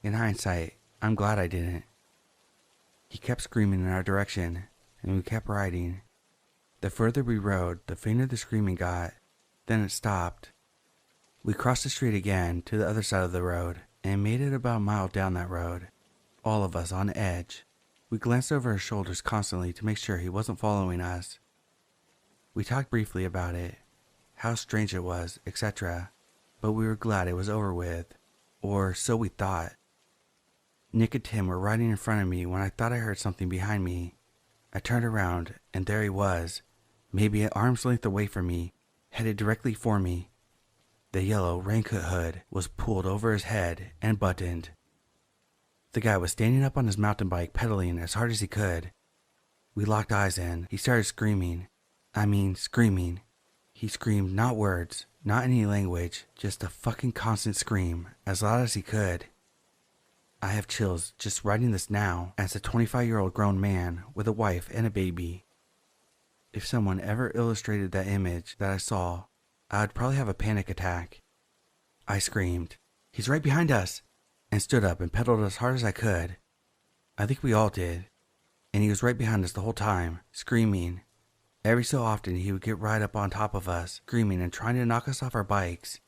In hindsight, I'm glad I didn't. He kept screaming in our direction, and we kept riding. The further we rode, the fainter the screaming got. Then it stopped. We crossed the street again to the other side of the road, and made it about a mile down that road, all of us on edge. We glanced over our shoulders constantly to make sure he wasn't following us. We talked briefly about it, how strange it was, etc., but we were glad it was over with, or so we thought. Nick and Tim were riding in front of me when I thought I heard something behind me. I turned around, and there he was, maybe at arm's length away from me, headed directly for me. The yellow raincoat hood was pulled over his head and buttoned. The guy was standing up on his mountain bike, pedaling as hard as he could. We locked eyes and he started screaming. I mean, screaming. He screamed not words, not any language, just a fucking constant scream, as loud as he could. I have chills just writing this now as a 25-year-old grown man with a wife and a baby. If someone ever illustrated that image that I saw, I would probably have a panic attack. I screamed, "He's right behind us!" and stood up and pedaled as hard as I could. I think we all did. And he was right behind us the whole time, screaming. Every so often he would get right up on top of us, screaming and trying to knock us off our bikes.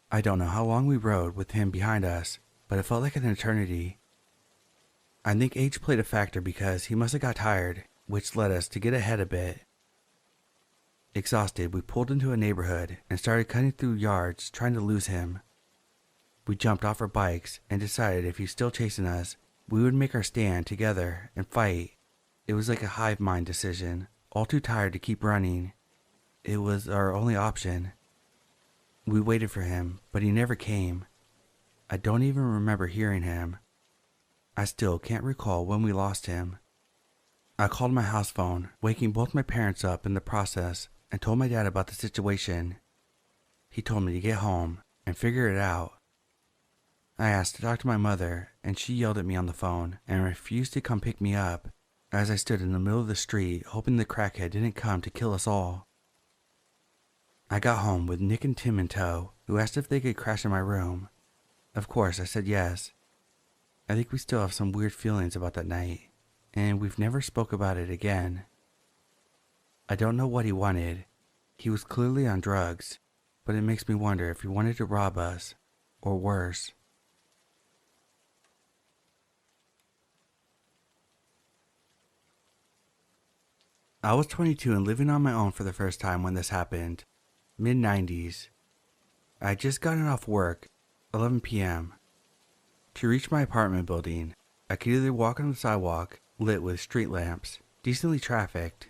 I don't know how long we rode with him behind us, but it felt like an eternity. I think age played a factor because he must have got tired, which led us to get ahead a bit. Exhausted, we pulled into a neighborhood and started cutting through yards trying to lose him. We jumped off our bikes and decided if he's still chasing us, we would make our stand together and fight. It was like a hive mind decision, all too tired to keep running. It was our only option. We waited for him, but he never came. I don't even remember hearing him. I still can't recall when we lost him. I called my house phone, waking both my parents up in the process, and told my dad about the situation. He told me to get home and figure it out. I asked to talk to my mother, and she yelled at me on the phone and refused to come pick me up as I stood in the middle of the street hoping the crackhead didn't come to kill us all. I got home with Nick and Tim in tow, who asked if they could crash in my room. Of course, I said yes. I think we still have some weird feelings about that night, and we've never spoke about it again. I don't know what he wanted. He was clearly on drugs, but it makes me wonder if he wanted to rob us, or worse. I was 22 and living on my own for the first time when this happened. Mid-90s. I had just gotten off work, 11 p.m. To reach my apartment building, I could either walk on the sidewalk, lit with street lamps, decently trafficked,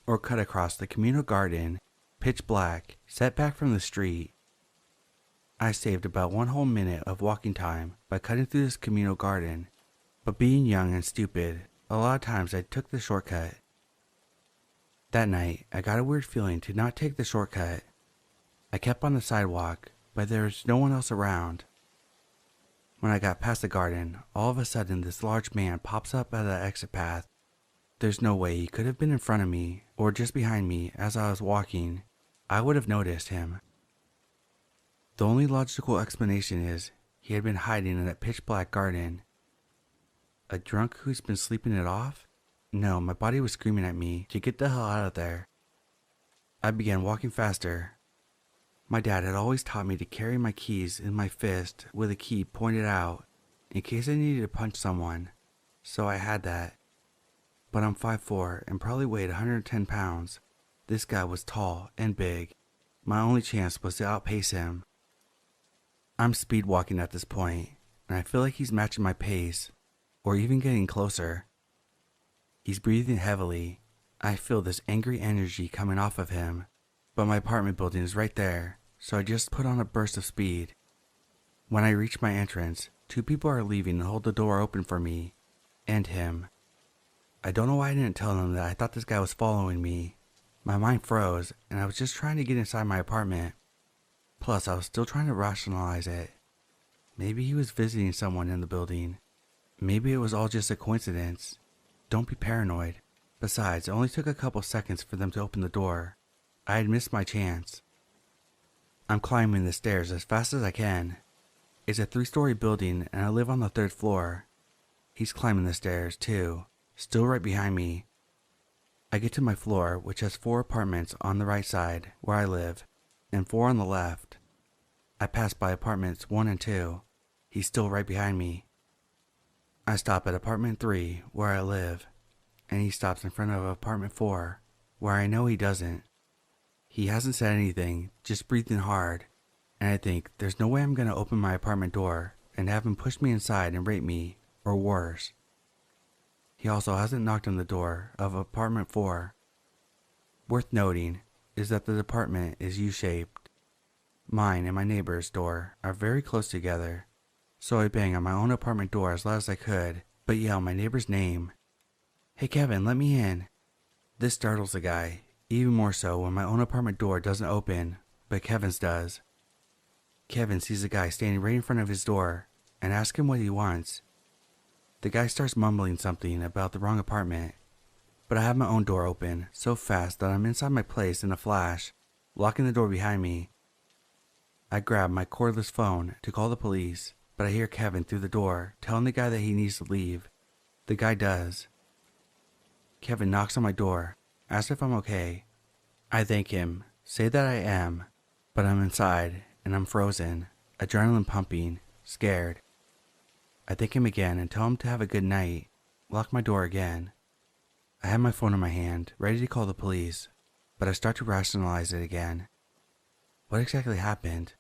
or cut across the communal garden, pitch black, set back from the street. I saved about 1 whole minute of walking time by cutting through this communal garden, but being young and stupid, a lot of times I took the shortcut. That night, I got a weird feeling to not take the shortcut. I kept on the sidewalk, but there was no one else around. When I got past the garden, all of a sudden this large man pops up at the exit path. There's no way he could have been in front of me or just behind me as I was walking. I would have noticed him. The only logical explanation is he had been hiding in that pitch black garden. A drunk who's been sleeping it off? No, my body was screaming at me to get the hell out of there. I began walking faster. My dad had always taught me to carry my keys in my fist with a key pointed out in case I needed to punch someone, so I had that. But I'm 5'4" and probably weighed 110 pounds. This guy was tall and big. My only chance was to outpace him. I'm speed walking at this point, and I feel like he's matching my pace, or even getting closer. He's breathing heavily. I feel this angry energy coming off of him, but my apartment building is right there, so I just put on a burst of speed. When I reach my entrance, 2 people are leaving and hold the door open for me, and him. I don't know why I didn't tell them that I thought this guy was following me. My mind froze, and I was just trying to get inside my apartment. Plus, I was still trying to rationalize it. Maybe he was visiting someone in the building. Maybe it was all just a coincidence. Don't be paranoid. Besides, it only took a couple seconds for them to open the door. I had missed my chance. I'm climbing the stairs as fast as I can. It's a 3-story building and I live on the 3rd floor. He's climbing the stairs too, still right behind me. I get to my floor, which has 4 apartments on the right side, where I live, and 4 on the left. I pass by apartments 1 and 2. He's still right behind me. I stop at apartment 3, where I live, and he stops in front of apartment 4, where I know he doesn't. He hasn't said anything, just breathing hard, and I think there's no way I'm gonna open my apartment door and have him push me inside and rape me, or worse. He also hasn't knocked on the door of apartment 4. Worth noting is that the apartment is U-shaped. Mine and my neighbor's door are very close together, so I bang on my own apartment door as loud as I could, but yell my neighbor's name. "Hey Kevin, let me in." This startles the guy, even more so when my own apartment door doesn't open, but Kevin's does. Kevin sees the guy standing right in front of his door and asks him what he wants. The guy starts mumbling something about the wrong apartment, but I have my own door open so fast that I'm inside my place in a flash, locking the door behind me. I grab my cordless phone to call the police, but I hear Kevin through the door telling the guy that he needs to leave. The guy does. Kevin knocks on my door, asks if I'm okay. I thank him, say that I am, but I'm inside and I'm frozen, adrenaline pumping, scared. I thank him again and tell him to have a good night, lock my door again. I have my phone in my hand, ready to call the police, but I start to rationalize it again. What exactly happened?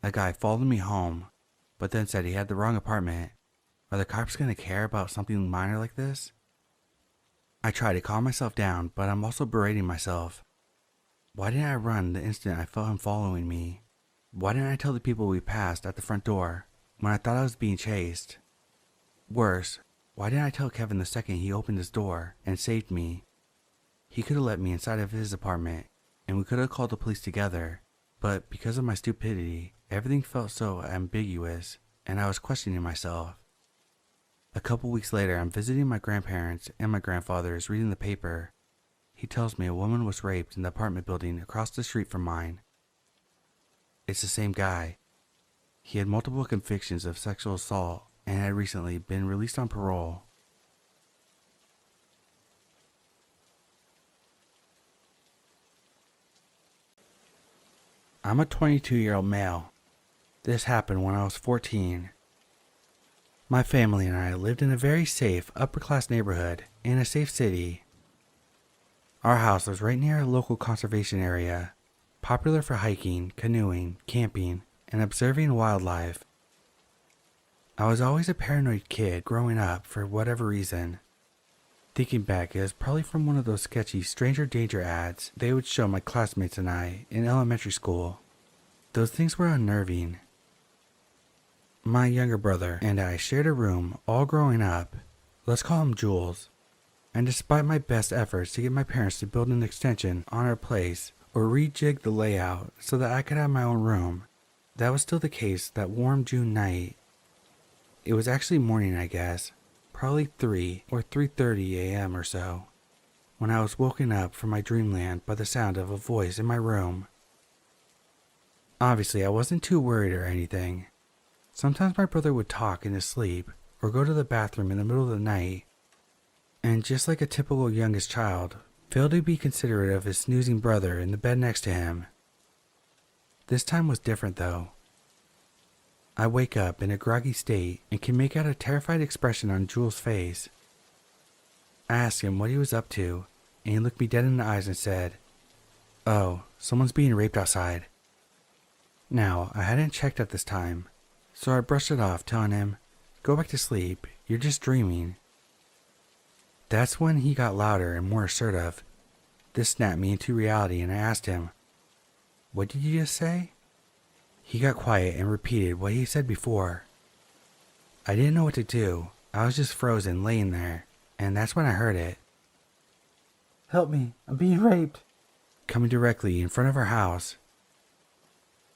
A guy followed me home, but then said he had the wrong apartment. Are the cops going to care about something minor like this? I try to calm myself down, but I'm also berating myself. Why didn't I run the instant I felt him following me? Why didn't I tell the people we passed at the front door when I thought I was being chased? Worse, why didn't I tell Kevin the second he opened his door and saved me? He could have let me inside of his apartment, and we could have called the police together, but because of my stupidity, everything felt so ambiguous, and I was questioning myself. A couple weeks later, I'm visiting my grandparents, and my grandfather is reading the paper. He tells me a woman was raped in the apartment building across the street from mine. It's the same guy. He had multiple convictions of sexual assault and had recently been released on parole. I'm a 22-year-old male. This happened when I was 14. My family and I lived in a very safe, upper-class neighborhood in a safe city. Our house was right near a local conservation area, popular for hiking, canoeing, camping, and observing wildlife. I was always a paranoid kid growing up for whatever reason. Thinking back, it was probably from one of those sketchy stranger danger ads they would show my classmates and I in elementary school. Those things were unnerving. My younger brother and I shared a room all growing up. Let's call him Jules. And despite my best efforts to get my parents to build an extension on our place or rejig the layout so that I could have my own room, that was still the case that warm June night. It was actually morning, I guess, probably 3 or 3:30 a.m. or so, when I was woken up from my dreamland by the sound of a voice in my room. Obviously, I wasn't too worried or anything. Sometimes my brother would talk in his sleep or go to the bathroom in the middle of the night, and just like a typical youngest child, failed to be considerate of his snoozing brother in the bed next to him. This time was different though. I wake up in a groggy state and can make out a terrified expression on Jules' face. I asked him what he was up to, and he looked me dead in the eyes and said, "Oh, someone's being raped outside." Now, I hadn't checked at this time, so I brushed it off, telling him, "Go back to sleep, you're just dreaming." That's when he got louder and more assertive. This snapped me into reality and I asked him, "What did you just say?" He got quiet and repeated what he said before. I didn't know what to do. I was just frozen, laying there, and that's when I heard it. "Help me, I'm being raped," coming directly in front of our house.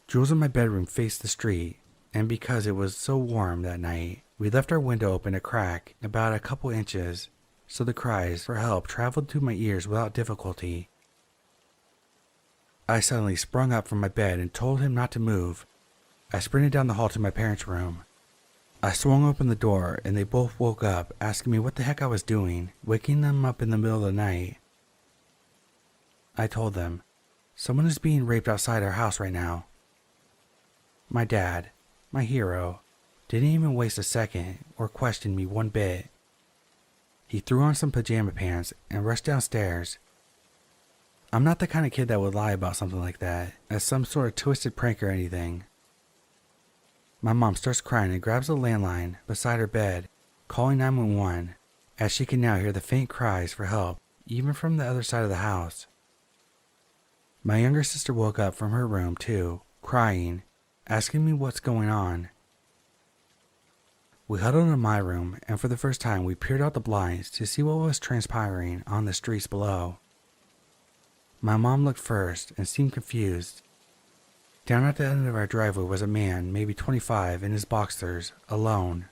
Jules in my bedroom faced the street, and because it was so warm that night, we left our window open a crack about a couple inches, so the cries for help traveled to my ears without difficulty. I suddenly sprung up from my bed and told him not to move. I sprinted down the hall to my parents' room. I swung open the door and they both woke up asking me what the heck I was doing, waking them up in the middle of the night. I told them, "Someone is being raped outside our house right now." My dad, my hero, didn't even waste a second or question me one bit. He threw on some pajama pants and rushed downstairs. I'm not the kind of kid that would lie about something like that, as some sort of twisted prank or anything. My mom starts crying and grabs the landline beside her bed, calling 911, as she can now hear the faint cries for help, even from the other side of the house. My younger sister woke up from her room too, crying, asking me what's going on. We huddled in my room, and for the first time we peered out the blinds to see what was transpiring on the streets below. My mom looked first and seemed confused. Down at the end of our driveway was a man, maybe 25, in his boxers, alone.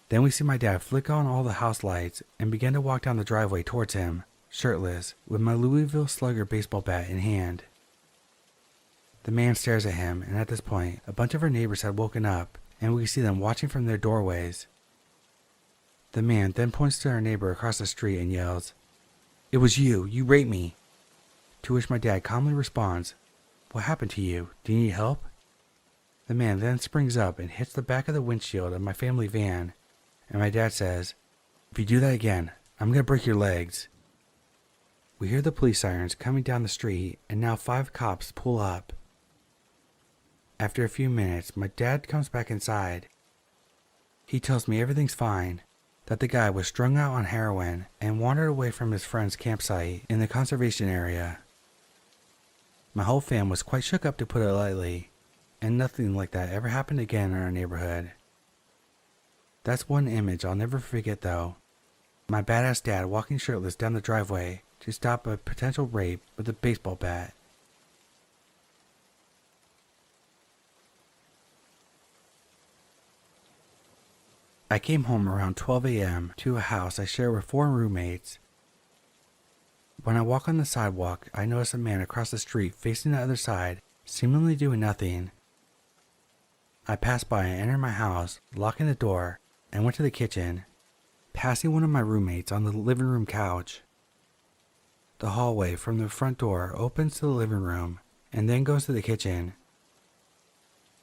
Then we see my dad flick on all the house lights and begin to walk down the driveway towards him, shirtless, with my Louisville Slugger baseball bat in hand. The man stares at him, and at this point, a bunch of our neighbors had woken up, and we see them watching from their doorways. The man then points to our neighbor across the street and yells, "It was you! You raped me!" To which my dad calmly responds, "What happened to you? Do you need help?" The man then springs up and hits the back of the windshield of my family van, and my dad says, "If you do that again, I'm gonna break your legs." We hear the police sirens coming down the street, and now 5 cops pull up. After a few minutes, my dad comes back inside. He tells me everything's fine, that the guy was strung out on heroin and wandered away from his friend's campsite in the conservation area. My whole fam was quite shook up, to put it lightly, and nothing like that ever happened again in our neighborhood. That's one image I'll never forget though. My badass dad walking shirtless down the driveway to stop a potential rape with a baseball bat. I came home around 12 a.m. to a house I share with 4 roommates. When I walk on the sidewalk, I notice a man across the street facing the other side, seemingly doing nothing. I pass by and enter my house, locking the door, and went to the kitchen, passing one of my roommates on the living room couch. The hallway from the front door opens to the living room, and then goes to the kitchen.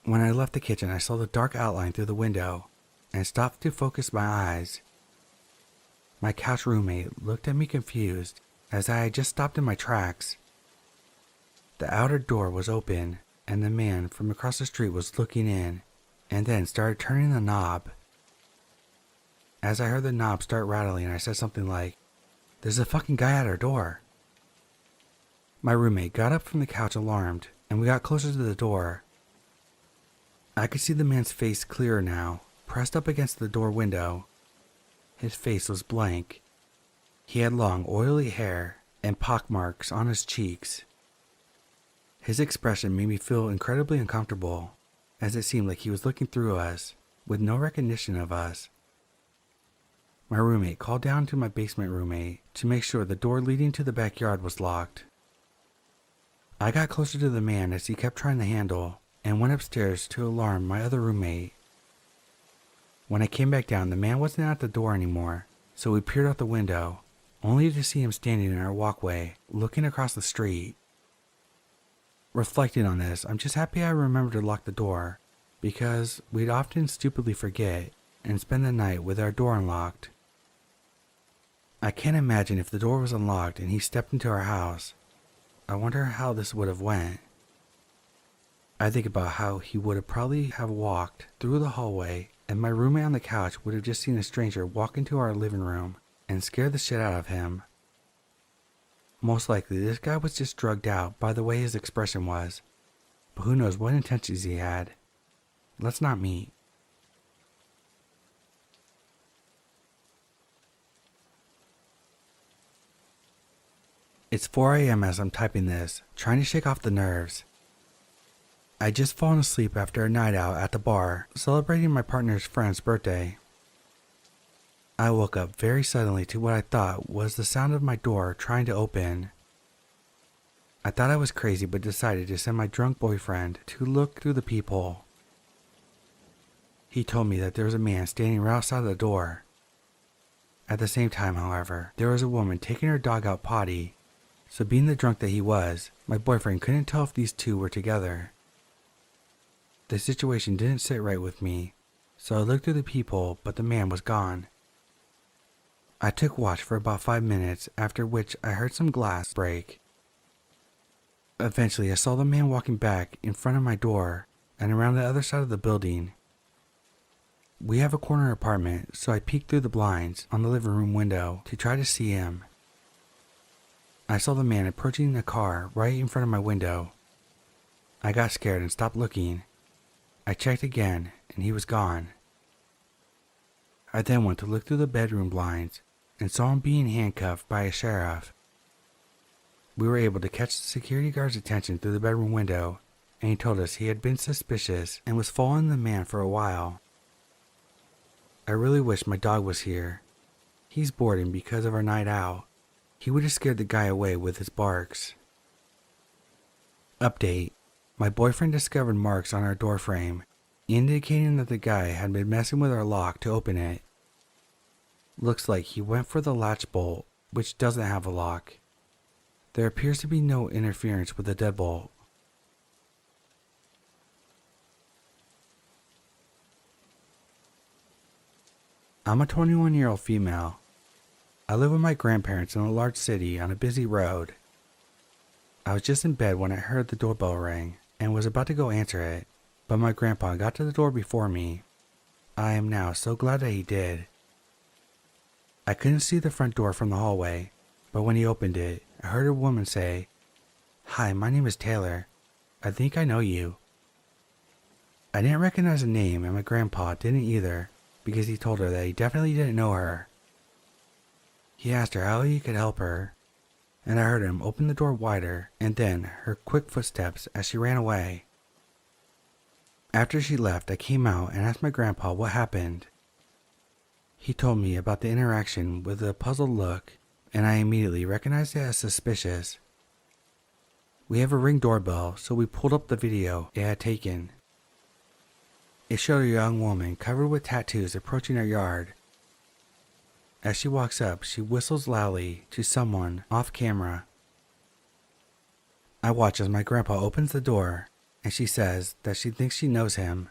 When I left the kitchen, I saw the dark outline through the window, and stopped to focus my eyes. My couch roommate looked at me confused, as I had just stopped in my tracks. The outer door was open, and the man from across the street was looking in, and then started turning the knob. As I heard the knob start rattling, I said something like, "There's a fucking guy at our door." My roommate got up from the couch alarmed, and we got closer to the door. I could see the man's face clearer now, pressed up against the door window. His face was blank. He had long, oily hair and pockmarks on his cheeks. His expression made me feel incredibly uncomfortable, as it seemed like he was looking through us, with no recognition of us. My roommate called down to my basement roommate to make sure the door leading to the backyard was locked. I got closer to the man as he kept trying the handle, and went upstairs to alarm my other roommate. When I came back down, the man wasn't at the door anymore, so we peered out the window, only to see him standing in our walkway, looking across the street. Reflecting on this, I'm just happy I remembered to lock the door, because we'd often stupidly forget and spend the night with our door unlocked. I can't imagine if the door was unlocked and he stepped into our house. I wonder how this would have went. I think about how he would have probably have walked through the hallway, and my roommate on the couch would have just seen a stranger walk into our living room and scare the shit out of him. Most likely this guy was just drugged out by the way his expression was, but who knows what intentions he had. Let's not meet. It's 4 a.m. as I'm typing this, trying to shake off the nerves. I'd just fallen asleep after a night out at the bar, celebrating my partner's friend's birthday. I woke up very suddenly to what I thought was the sound of my door trying to open. I thought I was crazy, but decided to send my drunk boyfriend to look through the peephole. He told me that there was a man standing right outside the door. At the same time, however, there was a woman taking her dog out potty, so being the drunk that he was, my boyfriend couldn't tell if these two were together. The situation didn't sit right with me, so I looked through the peephole, but the man was gone. I took watch for about 5 minutes, after which I heard some glass break. Eventually, I saw the man walking back in front of my door and around the other side of the building. We have a corner apartment, so I peeked through the blinds on the living room window to try to see him. I saw the man approaching a car right in front of my window. I got scared and stopped looking. I checked again, and he was gone. I then went to look through the bedroom blinds and saw him being handcuffed by a sheriff. We were able to catch the security guard's attention through the bedroom window, and he told us he had been suspicious and was following the man for a while. I really wish my dog was here. He's bored, because of our night out, he would have scared the guy away with his barks. Update. My boyfriend discovered marks on our door frame, indicating that the guy had been messing with our lock to open it. Looks like he went for the latch bolt, which doesn't have a lock. There appears to be no interference with the deadbolt. I'm a 21-year-old female. I live with my grandparents in a large city on a busy road. I was just in bed when I heard the doorbell ring and was about to go answer it, but my grandpa got to the door before me. I am now so glad that he did. I couldn't see the front door from the hallway, but when he opened it, I heard a woman say, "Hi, my name is Taylor. I think I know you." I didn't recognize the name, and my grandpa didn't either, because he told her that he definitely didn't know her. He asked her how he could help her, and I heard him open the door wider and then her quick footsteps as she ran away. After she left, I came out and asked my grandpa what happened. He told me about the interaction with a puzzled look, and I immediately recognized it as suspicious. We have a Ring doorbell, so we pulled up the video it had taken. It showed a young woman covered with tattoos approaching our yard. As she walks up, she whistles loudly to someone off camera. I watch as my grandpa opens the door, and she says that she thinks she knows him.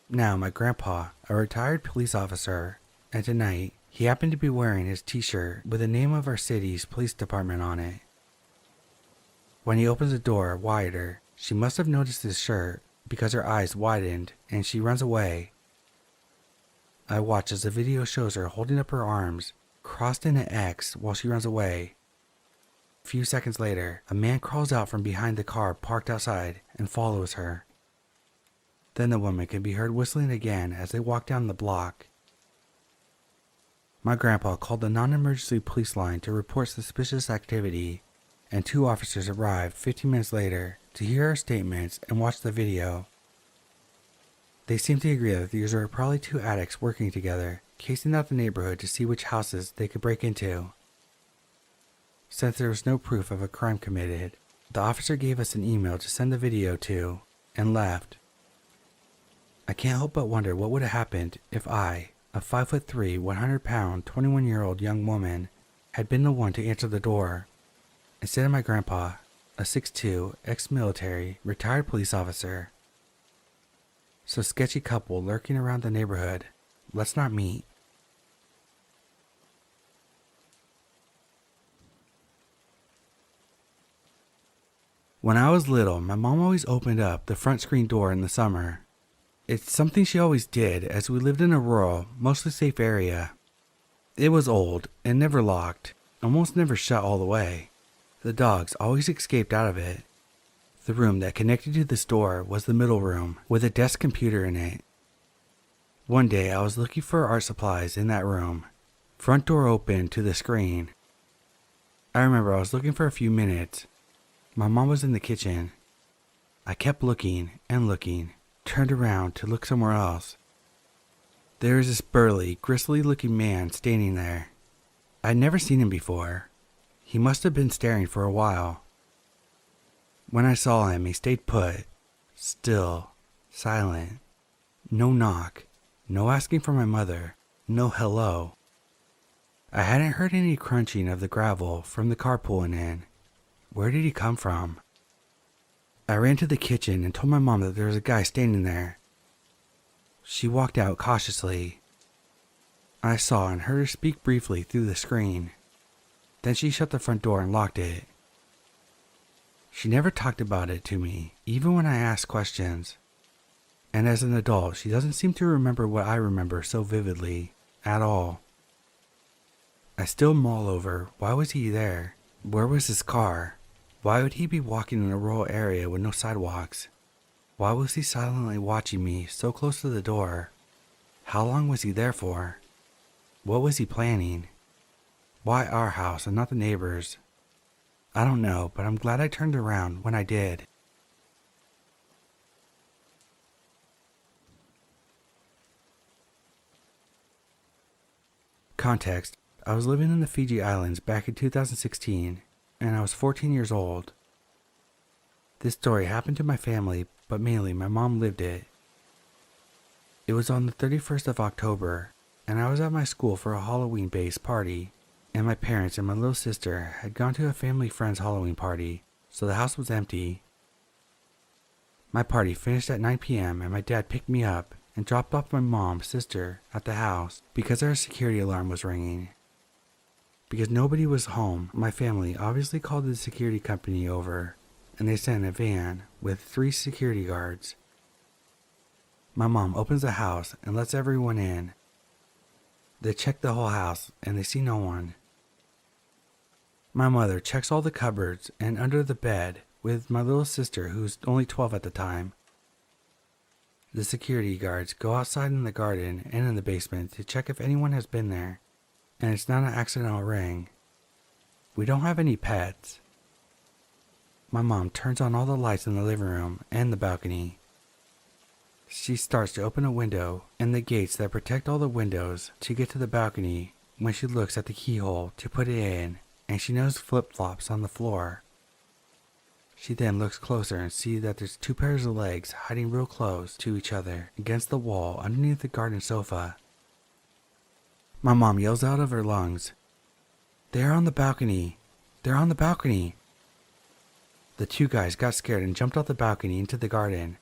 Now, my grandpa, a retired police officer, and tonight, he happened to be wearing his t-shirt with the name of our city's police department on it. When he opens the door wider, she must have noticed his shirt because her eyes widened and she runs away. I watch as the video shows her holding up her arms, crossed in an X while she runs away. A few seconds later, a man crawls out from behind the car parked outside and follows her. Then the woman can be heard whistling again as they walk down the block. My grandpa called the non-emergency police line to report suspicious activity, and 2 officers arrived 15 minutes later to hear our statements and watch the video. They seemed to agree that these were probably 2 addicts working together, casing out the neighborhood to see which houses they could break into. Since there was no proof of a crime committed, the officer gave us an email to send the video to, and left. I can't help but wonder what would have happened if I, a 5'3", 100-pound, 21-year-old young woman, had been the one to answer the door, instead of my grandpa, a 6'2", ex-military, retired police officer. So sketchy couple lurking around the neighborhood. Let's not meet. When I was little, my mom always opened up the front screen door in the summer. It's something she always did as we lived in a rural, mostly safe area. It was old and never locked, almost never shut all the way. The dogs always escaped out of it. The room that connected to this door was the middle room with a desk computer in it. One day I was looking for art supplies in that room. Front door open to the screen. I remember I was looking for a few minutes. My mom was in the kitchen. I kept looking and looking, turned around to look somewhere else. There was this burly, gristly-looking man standing there. I'd never seen him before. He must have been staring for a while. When I saw him, he stayed put, still, silent. No knock, no asking for my mother, no hello. I hadn't heard any crunching of the gravel from the car pulling in. Where did he come from? I ran to the kitchen and told my mom that there was a guy standing there. She walked out cautiously. I saw and heard her speak briefly through the screen. Then she shut the front door and locked it. She never talked about it to me, even when I asked questions. And as an adult, she doesn't seem to remember what I remember so vividly, at all. I still mull over, why was he there? Where was his car? Why would he be walking in a rural area with no sidewalks? Why was he silently watching me so close to the door? How long was he there for? What was he planning? Why our house and not the neighbors? I don't know, but I'm glad I turned around when I did. Context: I was living in the Fiji Islands back in 2016, and I was 14 years old. This story happened to my family, but mainly my mom lived it. It was on the 31st of October, and I was at my school for a Halloween-based party, and my parents and my little sister had gone to a family friend's Halloween party, so the house was empty. My party finished at 9 p.m. and my dad picked me up and dropped off my mom's sister at the house because our security alarm was ringing. Because nobody was home, my family obviously called the security company over, and they sent a van with 3 security guards. My mom opens the house and lets everyone in. They check the whole house and they see no one. My mother checks all the cupboards and under the bed with my little sister, who's only 12 at the time. The security guards go outside in the garden and in the basement to check if anyone has been there, and it's not an accidental ring. We don't have any pets. My mom turns on all the lights in the living room and the balcony. She starts to open a window and the gates that protect all the windows to get to the balcony when she looks at the keyhole to put it in, and she knows flip-flops on the floor. She then looks closer and sees that there's 2 pairs of legs hiding real close to each other against the wall underneath the garden sofa. My mom yells out of her lungs, "They're on the balcony! They're on the balcony!" The 2 guys got scared and jumped off the balcony into the garden.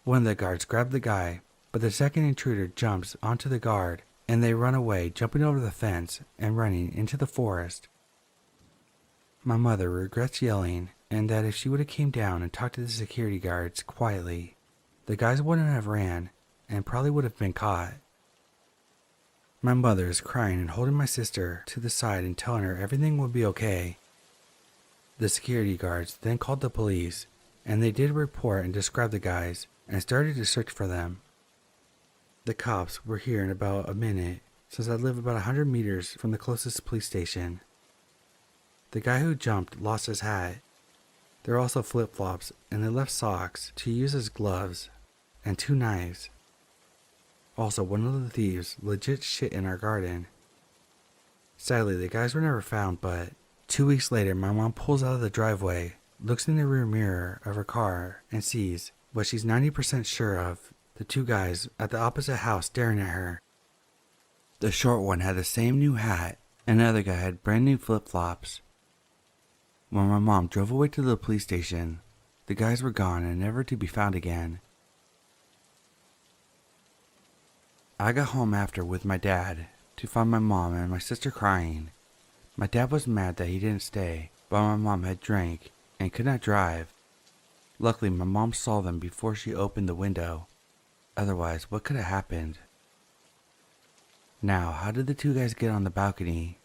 One of the guards grabbed the guy, but the second intruder jumps onto the guard, and they run away, jumping over the fence and running into the forest. My mother regrets yelling, and that if she would have came down and talked to the security guards quietly, the guys wouldn't have ran and probably would have been caught. My mother is crying and holding my sister to the side and telling her everything will be okay. The security guards then called the police, and they did report and describe the guys and started to search for them. The cops were here in about a minute, since I live about 100 meters from the closest police station. The guy who jumped lost his hat. There are also flip-flops, and they left socks to use as gloves, and 2 knives. Also, one of the thieves legit shit in our garden. Sadly, the guys were never found, but 2 weeks later, my mom pulls out of the driveway, looks in the rear mirror of her car, and sees what she's 90% sure of, the 2 guys at the opposite house staring at her. The short one had the same new hat, and the other guy had brand new flip-flops. When my mom drove away to the police station, the guys were gone and never to be found again. I got home after with my dad to find my mom and my sister crying. My dad was mad that he didn't stay, but my mom had drank and could not drive. Luckily, my mom saw them before she opened the window. Otherwise, what could have happened? Now, how did the 2 guys get on the balcony?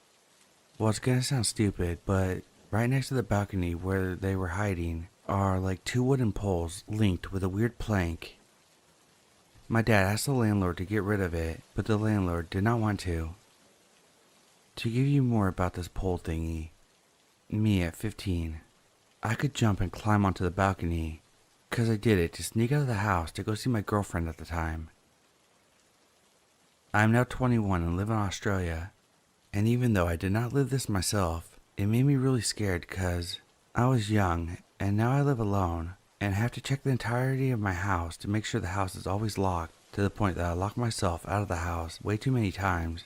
Well, it's gonna sound stupid, but right next to the balcony where they were hiding are like 2 wooden poles linked with a weird plank. My dad asked the landlord to get rid of it, but the landlord did not want to. To give you more about this pole thingy, me at 15, I could jump and climb onto the balcony, 'cause I did it to sneak out of the house to go see my girlfriend at the time. I am now 21 and live in Australia, and even though I did not live this myself, it made me really scared 'cause I was young and now I live alone and have to check the entirety of my house to make sure the house is always locked, to the point that I lock myself out of the house way too many times.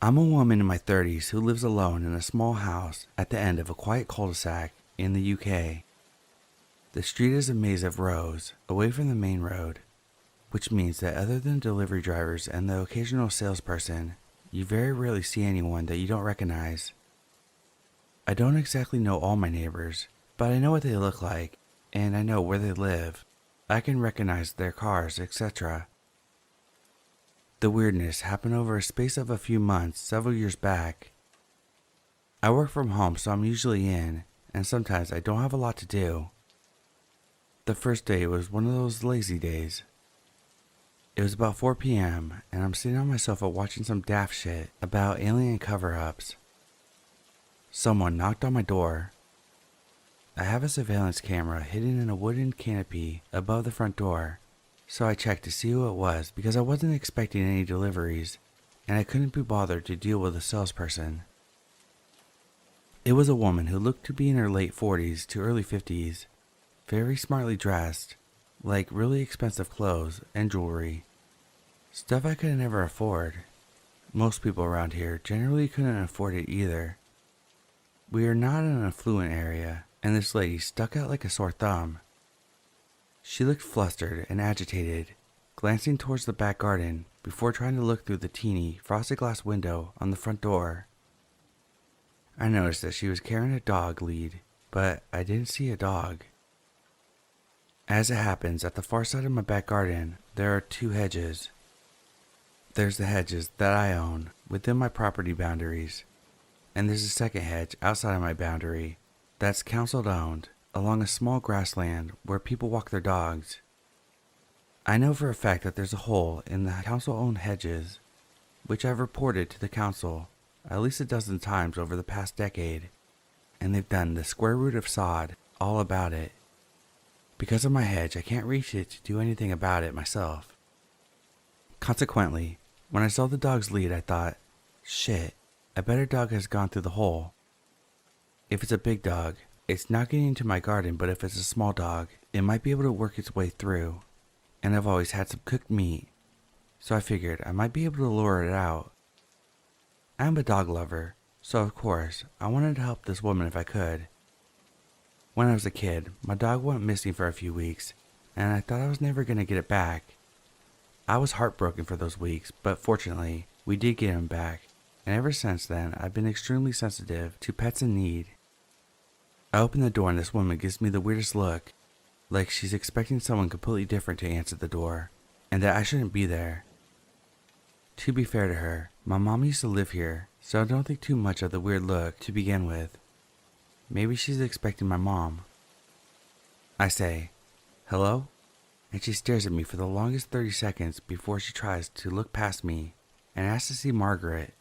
I'm a woman in my 30s who lives alone in a small house at the end of a quiet cul-de-sac in the UK. The street is a maze of rows away from the main road, which means that other than delivery drivers and the occasional salesperson, you very rarely see anyone that you don't recognize. I don't exactly know all my neighbors, but I know what they look like, and I know where they live. I can recognize their cars, etc. The weirdness happened over a space of a few months several years back. I work from home, so I'm usually in, and sometimes I don't have a lot to do. The first day was one of those lazy days. It was about 4 p.m., and I'm sitting on my sofa watching some daft shit about alien cover-ups. Someone knocked on my door. I have a surveillance camera hidden in a wooden canopy above the front door, so I checked to see who it was because I wasn't expecting any deliveries, and I couldn't be bothered to deal with a salesperson. It was a woman who looked to be in her late 40s to early 50s, very smartly dressed, like really expensive clothes and jewelry. Stuff I could never afford. Most people around here generally couldn't afford it either. We are not in an affluent area, and this lady stuck out like a sore thumb. She looked flustered and agitated, glancing towards the back garden before trying to look through the teeny frosted glass window on the front door. I noticed that she was carrying a dog lead, but I didn't see a dog. As it happens, at the far side of my back garden, there are 2 hedges. There's the hedges that I own within my property boundaries, and there's a second hedge outside of my boundary that's council-owned along a small grassland where people walk their dogs. I know for a fact that there's a hole in the council-owned hedges, which I've reported to the council at least a dozen times over the past decade, and they've done the square root of sod all about it. Because of my hedge, I can't reach it to do anything about it myself. Consequently, when I saw the dog's lead, I thought, shit, a better dog has gone through the hole. If it's a big dog, it's not getting into my garden, but if it's a small dog, it might be able to work its way through. And I've always had some cooked meat, so I figured I might be able to lure it out. I'm a dog lover, so of course, I wanted to help this woman if I could. When I was a kid, my dog went missing for a few weeks, and I thought I was never going to get it back. I was heartbroken for those weeks, but fortunately, we did get him back, and ever since then, I've been extremely sensitive to pets in need. I open the door and this woman gives me the weirdest look, like she's expecting someone completely different to answer the door, and that I shouldn't be there. To be fair to her, my mom used to live here, so I don't think too much of the weird look to begin with. Maybe she's expecting my mom. I say, "Hello?" And she stares at me for the longest 30 seconds before she tries to look past me and asks to see Margaret.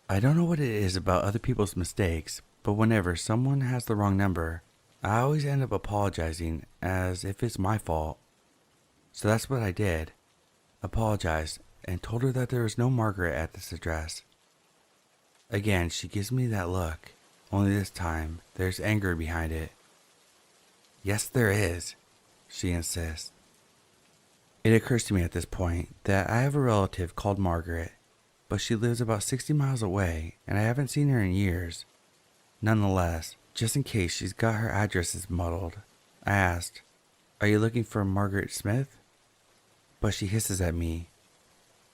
I don't know what it is about other people's mistakes, but whenever someone has the wrong number, I always end up apologizing as if it's my fault. So that's what I did. Apologized and told her that there was no Margaret at this address. Again, she gives me that look, only this time there's anger behind it. "Yes, there is," she insists. It occurs to me at this point that I have a relative called Margaret, but she lives about 60 miles away and I haven't seen her in years. Nonetheless, just in case she's got her addresses muddled, I asked, "Are you looking for Margaret Smith?" But she hisses at me,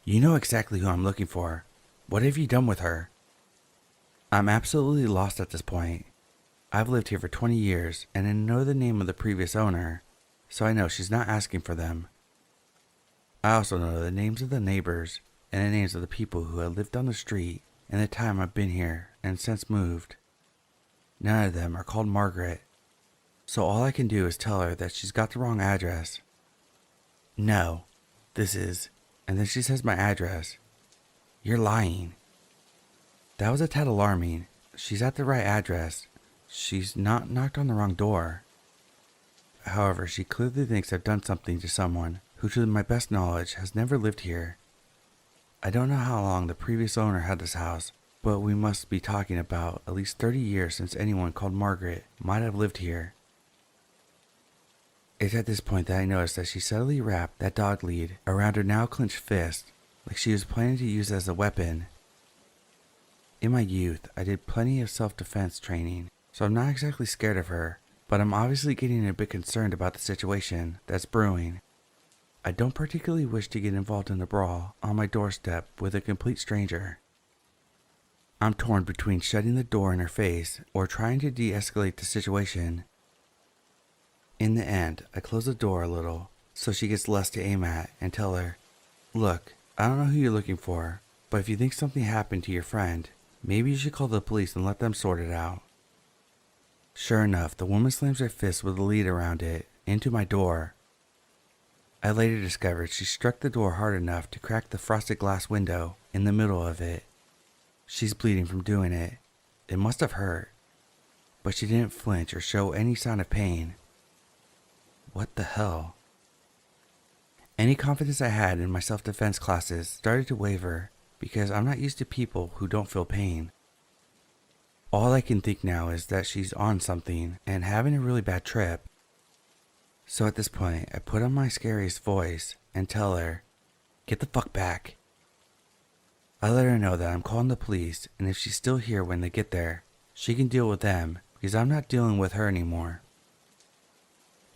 "You know exactly who I'm looking for. What have you done with her?" I'm absolutely lost at this point. I've lived here for 20 years and I know the name of the previous owner, so I know she's not asking for them. I also know the names of the neighbors and the names of the people who have lived on the street in the time I've been here and since moved. None of them are called Margaret, so all I can do is tell her that she's got the wrong address. "No, this is," and then she says my address. "You're lying." That was a tad alarming. She's at the right address. She's not knocked on the wrong door. However, she clearly thinks I've done something to someone who, to my best knowledge, has never lived here. I don't know how long the previous owner had this house, but we must be talking about at least 30 years since anyone called Margaret might have lived here. It's at this point that I notice that she subtly wrapped that dog lead around her now clenched fist, like she was planning to use it as a weapon. In my youth, I did plenty of self-defense training, so I'm not exactly scared of her, but I'm obviously getting a bit concerned about the situation that's brewing. I don't particularly wish to get involved in a brawl on my doorstep with a complete stranger. I'm torn between shutting the door in her face or trying to de-escalate the situation. In the end, I close the door a little so she gets less to aim at and tell her, "Look, I don't know who you're looking for, but if you think something happened to your friend, maybe you should call the police and let them sort it out." Sure enough, the woman slams her fist with a lead around it into my door. I later discovered she struck the door hard enough to crack the frosted glass window in the middle of it. She's bleeding from doing it. It must have hurt. But she didn't flinch or show any sign of pain. What the hell? Any confidence I had in my self-defense classes started to waver because I'm not used to people who don't feel pain. All I can think now is that she's on something and having a really bad trip. So at this point, I put on my scariest voice and tell her, "Get the fuck back." I let her know that I'm calling the police, and if she's still here when they get there, she can deal with them because I'm not dealing with her anymore.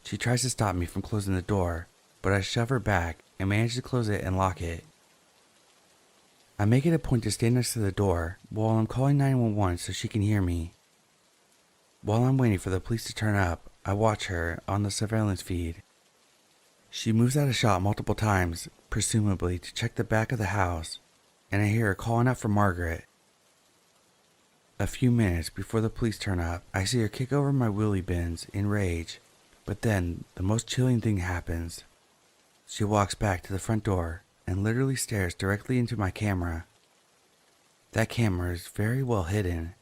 She tries to stop me from closing the door, but I shove her back and manage to close it and lock it. I make it a point to stay next to the door while I'm calling 911 so she can hear me. While I'm waiting for the police to turn up, I watch her on the surveillance feed. She moves out of shot multiple times, presumably to check the back of the house, and I hear her calling out for Margaret. A few minutes before the police turn up, I see her kick over my wheelie bins in rage, but then the most chilling thing happens. She walks back to the front door and literally stares directly into my camera. That camera is very well hidden.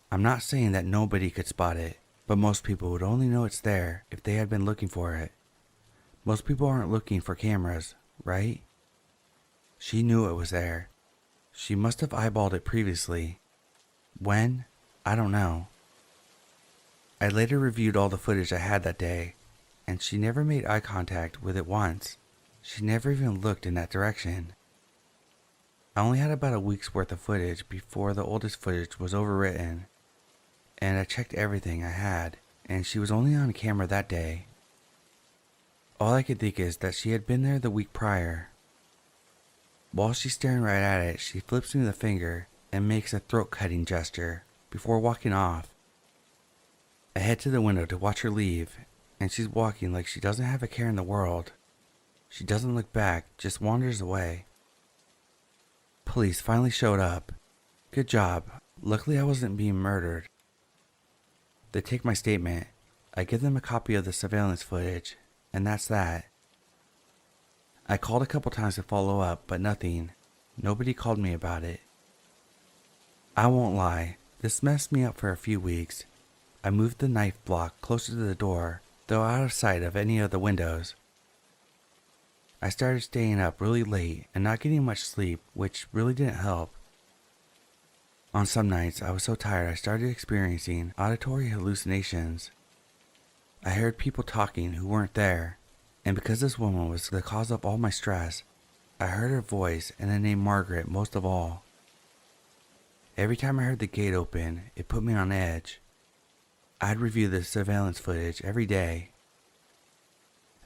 I'm not saying that nobody could spot it, but most people would only know it's there if they had been looking for it. Most people aren't looking for cameras, right? She knew it was there. She must have eyeballed it previously. When? I don't know. I later reviewed all the footage I had that day, and she never made eye contact with it once. She never even looked in that direction. I only had about a week's worth of footage before the oldest footage was overwritten, and I checked everything I had, and she was only on camera that day. All I could think is that she had been there the week prior. While she's staring right at it, she flips me the finger and makes a throat-cutting gesture before walking off. I head to the window to watch her leave, and she's walking like she doesn't have a care in the world. She doesn't look back, just wanders away. Police finally showed up. Good job. Luckily I wasn't being murdered. They take my statement. I give them a copy of the surveillance footage, and that's that. I called a couple times to follow up, but nothing. Nobody called me about it. I won't lie, this messed me up for a few weeks. I moved the knife block closer to the door, though out of sight of any of the windows. I started staying up really late and not getting much sleep, which really didn't help. On some nights, I was so tired I started experiencing auditory hallucinations. I heard people talking who weren't there, and because this woman was the cause of all my stress, I heard her voice and the name Margaret most of all. Every time I heard the gate open, it put me on edge. I'd review the surveillance footage every day.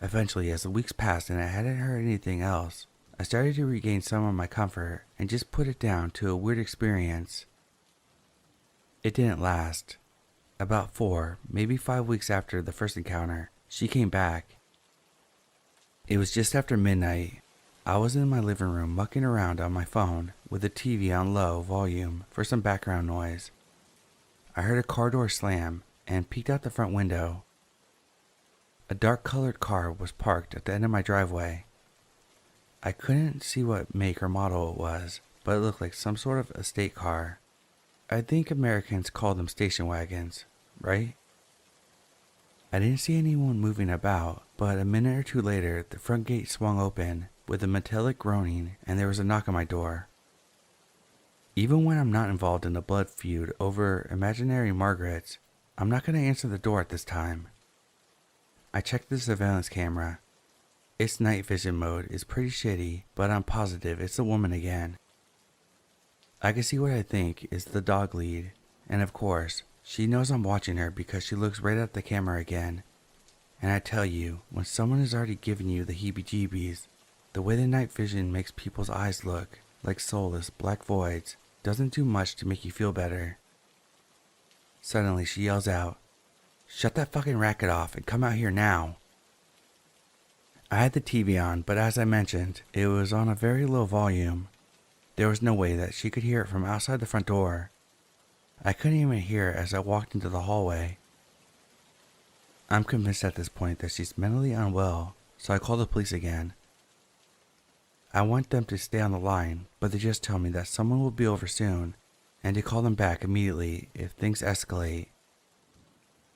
Eventually, as the weeks passed and I hadn't heard anything else, I started to regain some of my comfort and just put it down to a weird experience. It didn't last. About 4, maybe 5 weeks after the first encounter, she came back. It was just after midnight. I was in my living room mucking around on my phone with the TV on low volume for some background noise. I heard a car door slam and peeked out the front window. A dark-colored car was parked at the end of my driveway. I couldn't see what make or model it was, but it looked like some sort of estate car. I think Americans call them station wagons, right? I didn't see anyone moving about, but a minute or two later, the front gate swung open with a metallic groaning and there was a knock on my door. Even when I'm not involved in a blood feud over imaginary Margarets, I'm not going to answer the door at this time. I checked the surveillance camera. Its night vision mode is pretty shitty, but I'm positive it's a woman again. I can see what I think is the dog lead, and of course, she knows I'm watching her because she looks right at the camera again. And I tell you, when someone is already giving you the heebie-jeebies, the way the night vision makes people's eyes look like soulless black voids doesn't do much to make you feel better. Suddenly she yells out, "Shut that fucking racket off and come out here now." I had the TV on, but as I mentioned, it was on a very low volume. There was no way that she could hear it from outside the front door. I couldn't even hear it as I walked into the hallway. I'm convinced at this point that she's mentally unwell, so I call the police again. I want them to stay on the line, but they just tell me that someone will be over soon, and to call them back immediately if things escalate.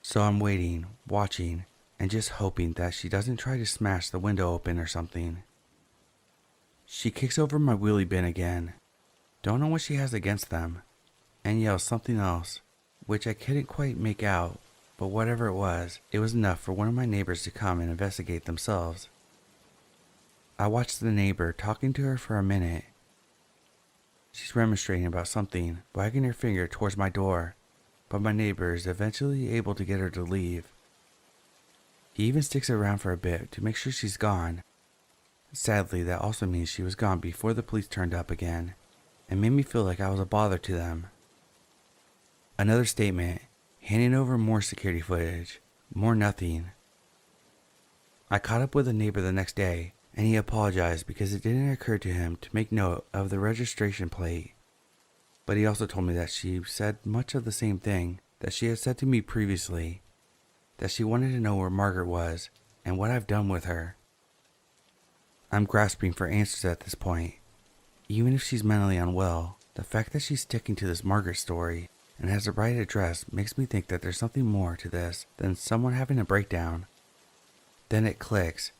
So I'm waiting, watching, and just hoping that she doesn't try to smash the window open or something. She kicks over my wheelie bin again. Don't know what she has against them, and yells something else, which I couldn't quite make out, but whatever it was enough for one of my neighbors to come and investigate themselves. I watched the neighbor talking to her for a minute. She's remonstrating about something, wagging her finger towards my door, but my neighbor is eventually able to get her to leave. He even sticks around for a bit to make sure she's gone. Sadly, that also means she was gone before the police turned up again, and made me feel like I was a bother to them. Another statement, handing over more security footage, more nothing. I caught up with a neighbor the next day, and he apologized because it didn't occur to him to make note of the registration plate. But he also told me that she said much of the same thing that she had said to me previously, that she wanted to know where Margaret was and what I've done with her. I'm grasping for answers at this point. Even if she's mentally unwell, the fact that she's sticking to this Margaret story and has the right address makes me think that there's something more to this than someone having a breakdown. Then it clicks.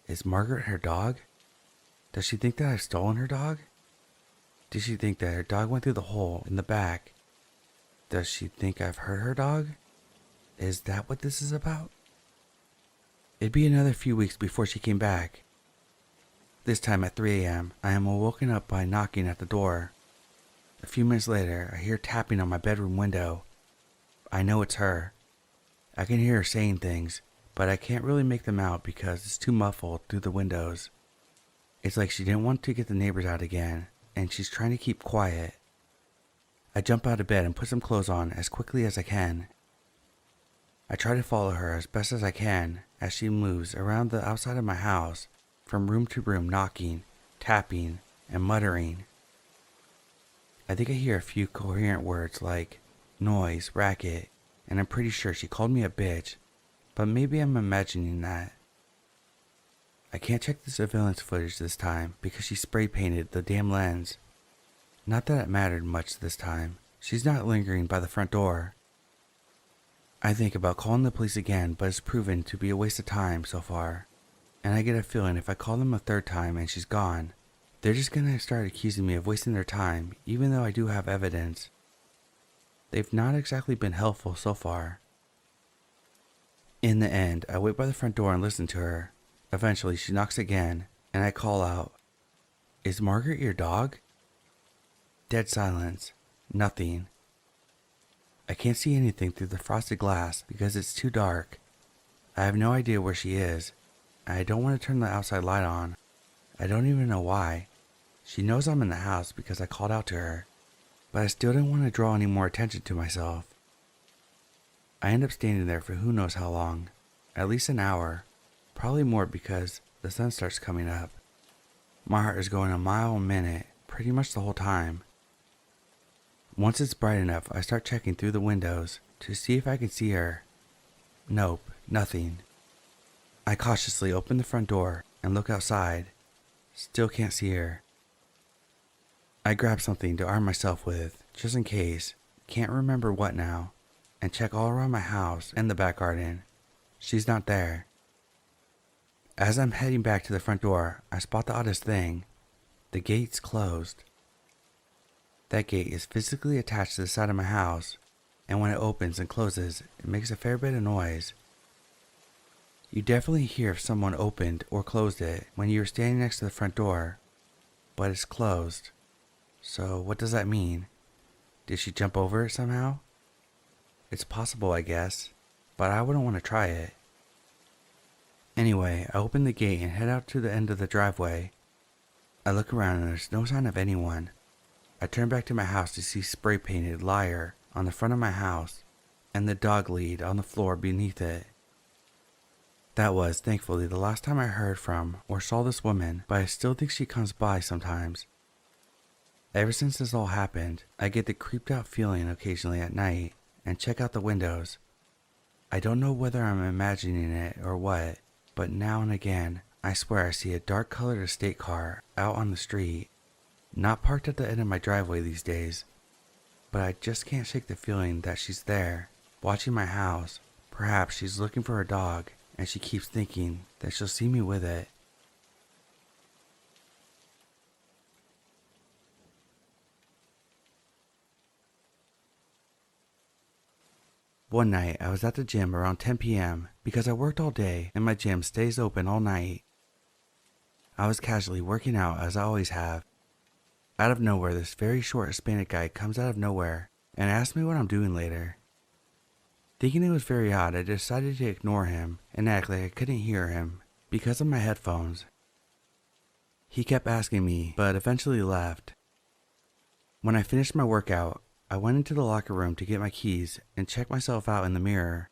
Is Margaret her dog? Does she think that I've stolen her dog? Does she think that her dog went through the hole in the back? Does she think I've hurt her dog? Is that what this is about? It'd be another few weeks before she came back. This time at 3 a.m., I am awoken up by knocking at the door. A few minutes later, I hear tapping on my bedroom window. I know it's her. I can hear her saying things, but I can't really make them out because it's too muffled through the windows. It's like she didn't want to get the neighbors out again, and she's trying to keep quiet. I jump out of bed and put some clothes on as quickly as I can. I try to follow her as best as I can as she moves around the outside of my house, from room to room, knocking, tapping, and muttering. I think I hear a few coherent words like noise, racket, and I'm pretty sure she called me a bitch, but maybe I'm imagining that. I can't check the surveillance footage this time because she spray painted the damn lens. Not that it mattered much this time. She's not lingering by the front door. I think about calling the police again, but it's proven to be a waste of time so far. And I get a feeling if I call them a third time and she's gone, they're just gonna start accusing me of wasting their time, even though I do have evidence. They've not exactly been helpful so far. In the end, I wait by the front door and listen to her. Eventually, she knocks again, and I call out, "Is Margaret your dog?" Dead silence. Nothing. I can't see anything through the frosted glass because it's too dark. I have no idea where she is. I don't want to turn the outside light on. I don't even know why. She knows I'm in the house because I called out to her, but I still didn't want to draw any more attention to myself. I end up standing there for who knows how long, at least an hour, probably more because the sun starts coming up. My heart is going a mile a minute pretty much the whole time. Once it's bright enough, I start checking through the windows to see if I can see her. Nope, nothing. I cautiously open the front door and look outside. Still can't see her. I grab something to arm myself with, just in case, can't remember what now, and check all around my house and the back garden. She's not there. As I'm heading back to the front door, I spot the oddest thing. The gate's closed. That gate is physically attached to the side of my house, and when it opens and closes, it makes a fair bit of noise. You definitely hear if someone opened or closed it when you're standing next to the front door, but it's closed. So what does that mean? Did she jump over it somehow? It's possible, I guess, but I wouldn't want to try it. Anyway, I open the gate and head out to the end of the driveway. I look around and there's no sign of anyone. I turn back to my house to see spray painted "liar" on the front of my house and the dog lead on the floor beneath it. That was, thankfully, the last time I heard from or saw this woman, but I still think she comes by sometimes. Ever since this all happened, I get the creeped out feeling occasionally at night and check out the windows. I don't know whether I'm imagining it or what, but now and again, I swear I see a dark colored estate car out on the street. Not parked at the end of my driveway these days, but I just can't shake the feeling that she's there, watching my house. Perhaps she's looking for her dog, and she keeps thinking that she'll see me with it. One night, I was at the gym around 10 p.m. because I worked all day and my gym stays open all night. I was casually working out as I always have. Out of nowhere, this very short Hispanic guy comes out of nowhere and asks me what I'm doing later. Thinking it was very odd, I decided to ignore him and act like I couldn't hear him because of my headphones. He kept asking me, but eventually left. When I finished my workout, I went into the locker room to get my keys and check myself out in the mirror.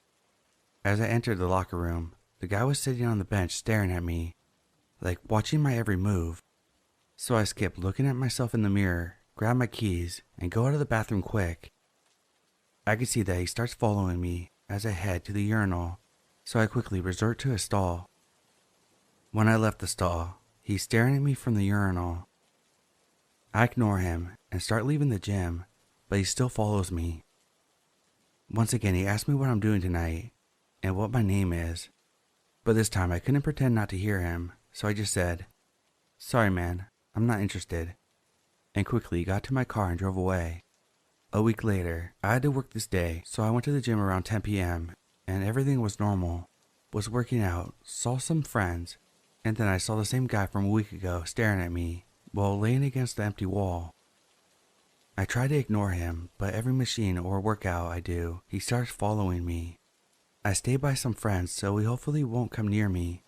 As I entered the locker room, the guy was sitting on the bench staring at me, like watching my every move. So I skipped looking at myself in the mirror, grab my keys, and go out of the bathroom quick. I could see that he starts following me as I head to the urinal, so I quickly resort to a stall. When I left the stall, he's staring at me from the urinal. I ignore him and start leaving the gym, but he still follows me. Once again, he asked me what I'm doing tonight and what my name is, but this time I couldn't pretend not to hear him, so I just said, "Sorry man, I'm not interested," and quickly got to my car and drove away. A week later, I had to work this day, so I went to the gym around 10 p.m. and everything was normal. Was working out, saw some friends, and then I saw the same guy from a week ago staring at me while laying against the empty wall. I try to ignore him, but every machine or workout I do, he starts following me. I stay by some friends so he hopefully won't come near me.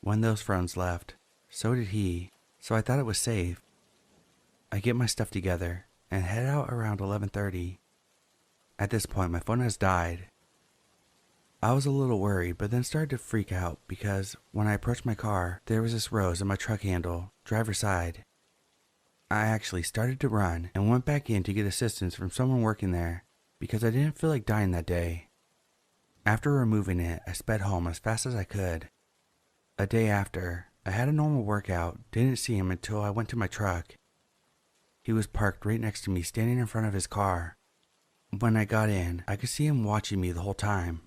When those friends left, so did he, so I thought it was safe. I get my stuff together and head out around 11:30. At this point, my phone has died. I was a little worried, but then started to freak out because when I approached my car, there was this rose in my truck handle, driver's side. I actually started to run and went back in to get assistance from someone working there because I didn't feel like dying that day. After removing it, I sped home as fast as I could. A day after, I had a normal workout, didn't see him until I went to my truck. He was parked right next to me, standing in front of his car. When I got in, I could see him watching me the whole time.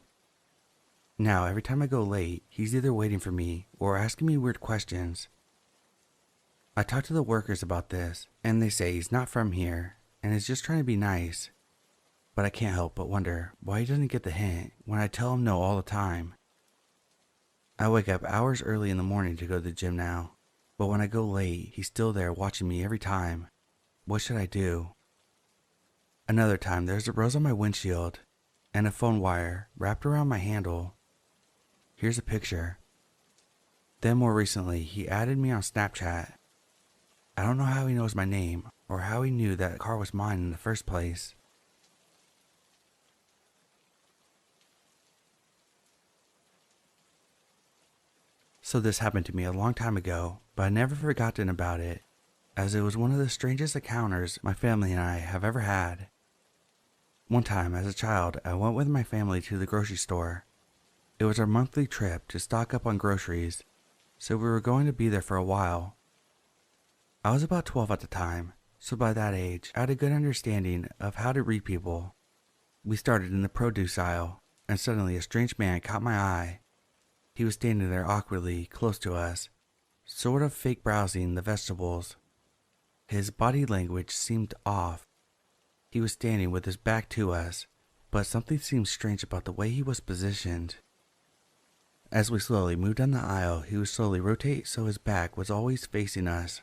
Now, every time I go late, he's either waiting for me or asking me weird questions. I talked to the workers about this, and they say he's not from here and is just trying to be nice. But I can't help but wonder why he doesn't get the hint when I tell him no all the time. I wake up hours early in the morning to go to the gym now, but when I go late, he's still there watching me every time. What should I do? Another time, there's a rose on my windshield and a phone wire wrapped around my handle. Here's a picture. Then more recently, he added me on Snapchat. I don't know how he knows my name or how he knew that car was mine in the first place. So this happened to me a long time ago, but I never forgotten about it, as it was one of the strangest encounters my family and I have ever had. One time as a child, I went with my family to the grocery store. It was our monthly trip to stock up on groceries, so we were going to be there for a while. I was about 12 at the time, so by that age, I had a good understanding of how to read people. We started in the produce aisle, and suddenly a strange man caught my eye. He was standing there awkwardly close to us, sort of fake browsing the vegetables. His body language seemed off. He was standing with his back to us, but something seemed strange about the way he was positioned. As we slowly moved down the aisle, he would slowly rotate so his back was always facing us.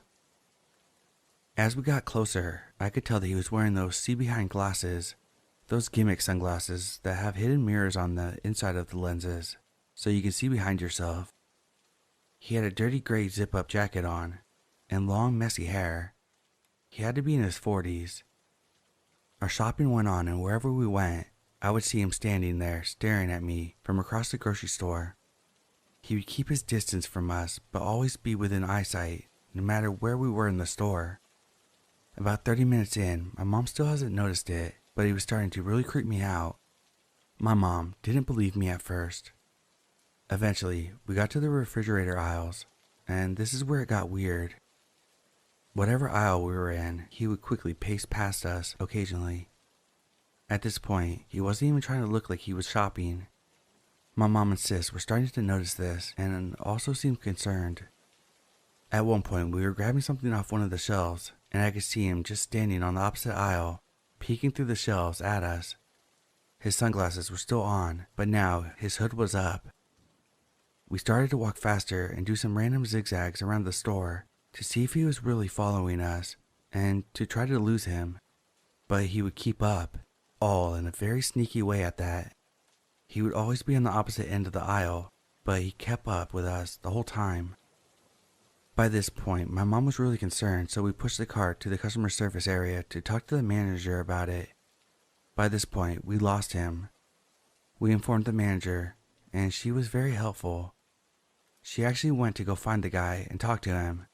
As we got closer, I could tell that he was wearing those see-behind glasses, those gimmick sunglasses that have hidden mirrors on the inside of the lenses, so you can see behind yourself. He had a dirty gray zip-up jacket on, and long messy hair. He had to be in his 40s. Our shopping went on, and wherever we went, I would see him standing there staring at me from across the grocery store. He would keep his distance from us, but always be within eyesight, no matter where we were in the store. About 30 minutes in, my mom still hasn't noticed it, but he was starting to really creep me out. My mom didn't believe me at first. Eventually, we got to the refrigerator aisles, and this is where it got weird. Whatever aisle we were in, he would quickly pace past us occasionally. At this point, he wasn't even trying to look like he was shopping. My mom and sis were starting to notice this and also seemed concerned. At one point, we were grabbing something off one of the shelves, and I could see him just standing on the opposite aisle, peeking through the shelves at us. His sunglasses were still on, but now his hood was up. We started to walk faster and do some random zigzags around the store to see if he was really following us and to try to lose him. But he would keep up, all in a very sneaky way at that. He would always be on the opposite end of the aisle, but he kept up with us the whole time. By this point, my mom was really concerned, so we pushed the cart to the customer service area to talk to the manager about it. By this point, we lost him. We informed the manager, and she was very helpful. She actually went to go find the guy and talk to him.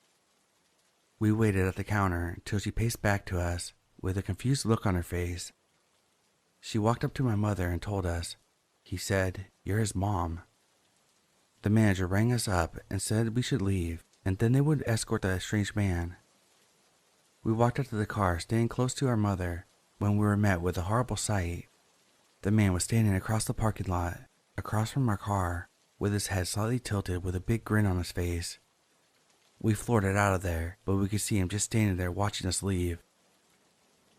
We waited at the counter until she paced back to us with a confused look on her face. She walked up to my mother and told us, "He said, you're his mom." The manager rang us up and said we should leave, and then they would escort the strange man. We walked up to the car, staying close to our mother, when we were met with a horrible sight. The man was standing across the parking lot, across from our car, with his head slightly tilted with a big grin on his face. We floored it out of there, but we could see him just standing there watching us leave.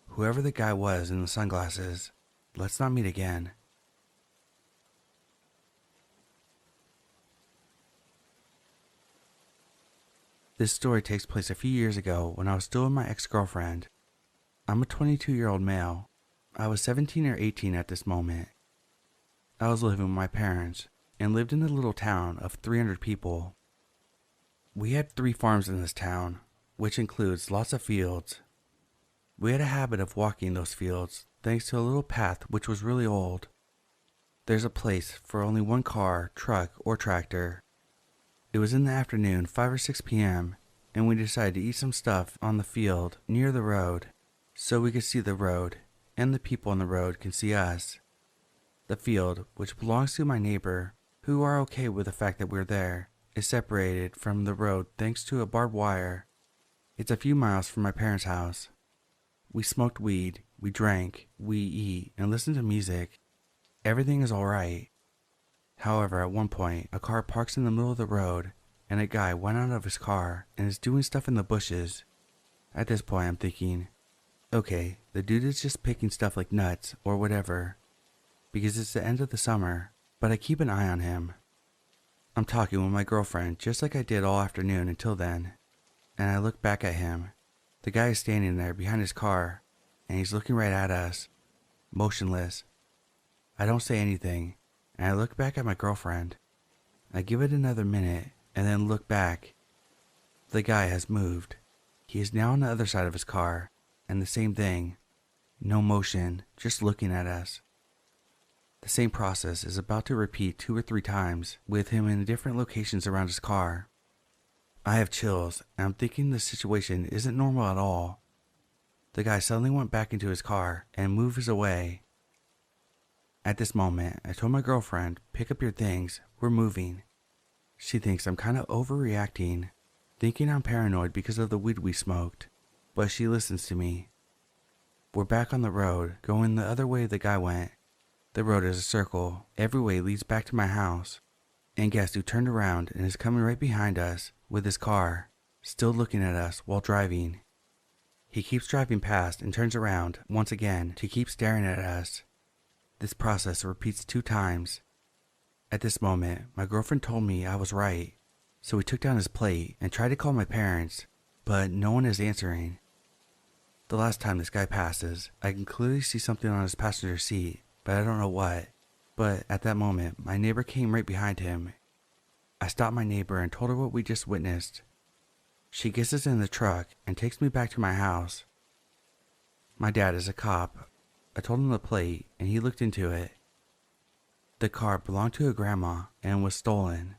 Whoever the guy was in the sunglasses, let's not meet again. This story takes place a few years ago when I was still with my ex-girlfriend. I'm a 22-year-old male. I was 17 or 18 at this moment. I was living with my parents and lived in a little town of 300 people. We had 3 farms in this town, which includes lots of fields. We had a habit of walking those fields thanks to a little path which was really old. There's a place for only one car, truck, or tractor. It was in the afternoon, 5 or 6 p.m., and we decided to eat some stuff on the field near the road so we could see the road and the people on the road can see us. The field, which belongs to my neighbor, who are okay with the fact that we're there, is separated from the road thanks to a barbed wire. It's a few miles from my parents' house. We smoked weed, we drank, we eat, and listened to music. Everything is alright. However, at one point, a car parks in the middle of the road, and a guy went out of his car and is doing stuff in the bushes. At this point, I'm thinking, okay, the dude is just picking stuff like nuts or whatever, because it's the end of the summer, but I keep an eye on him. I'm talking with my girlfriend just like I did all afternoon until then, and I look back at him. The guy is standing there behind his car, and he's looking right at us, motionless. I don't say anything, and I look back at my girlfriend. I give it another minute, and then look back. The guy has moved. He is now on the other side of his car, and the same thing. No motion, just looking at us. The same process is about to repeat 2 or 3 times, with him in different locations around his car. I have chills, and I'm thinking the situation isn't normal at all. The guy suddenly went back into his car and moves away. At this moment, I told my girlfriend, pick up your things, we're moving. She thinks I'm kind of overreacting, thinking I'm paranoid because of the weed we smoked, but she listens to me. We're back on the road, going the other way the guy went. The road is a circle, every way leads back to my house. And guess who turned around and is coming right behind us with his car, still looking at us while driving. He keeps driving past and turns around once again to keep staring at us. This process repeats 2 times. At this moment, my girlfriend told me I was right, so we took down his plate and tried to call my parents, but no one is answering. The last time this guy passes, I can clearly see something on his passenger seat, but I don't know what. But at that moment, my neighbor came right behind him. I stopped my neighbor and told her what we just witnessed. She gets us in the truck and takes me back to my house. My dad is a cop. I told him the plate, and he looked into it. The car belonged to a grandma and was stolen.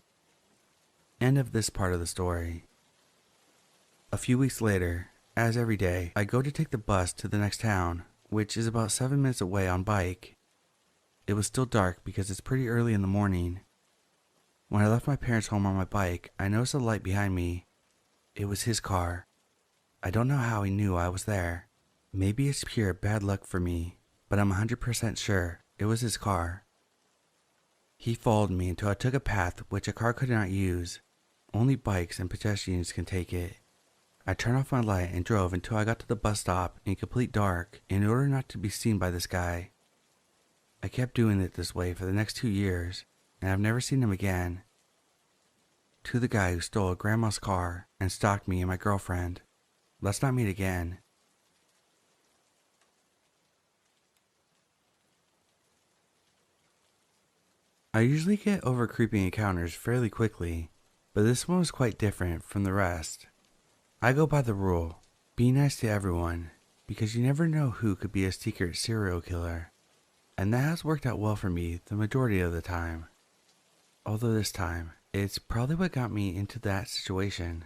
End of this part of the story. A few weeks later, as every day, I go to take the bus to the next town, which is about 7 minutes away on bike. It was still dark because it's pretty early in the morning. When I left my parents' home on my bike, I noticed a light behind me. It was his car. I don't know how he knew I was there. Maybe it's pure bad luck for me, but I'm 100% sure it was his car. He followed me until I took a path which a car could not use. Only bikes and pedestrians can take it. I turned off my light and drove until I got to the bus stop in complete dark in order not to be seen by this guy. I kept doing it this way for the next 2 years, and I've never seen him again. To the guy who stole grandma's car and stalked me and my girlfriend, let's not meet again. I usually get over creepy encounters fairly quickly, but this one was quite different from the rest. I go by the rule, be nice to everyone, because you never know who could be a secret serial killer. And that has worked out well for me the majority of the time. Although this time, it's probably what got me into that situation.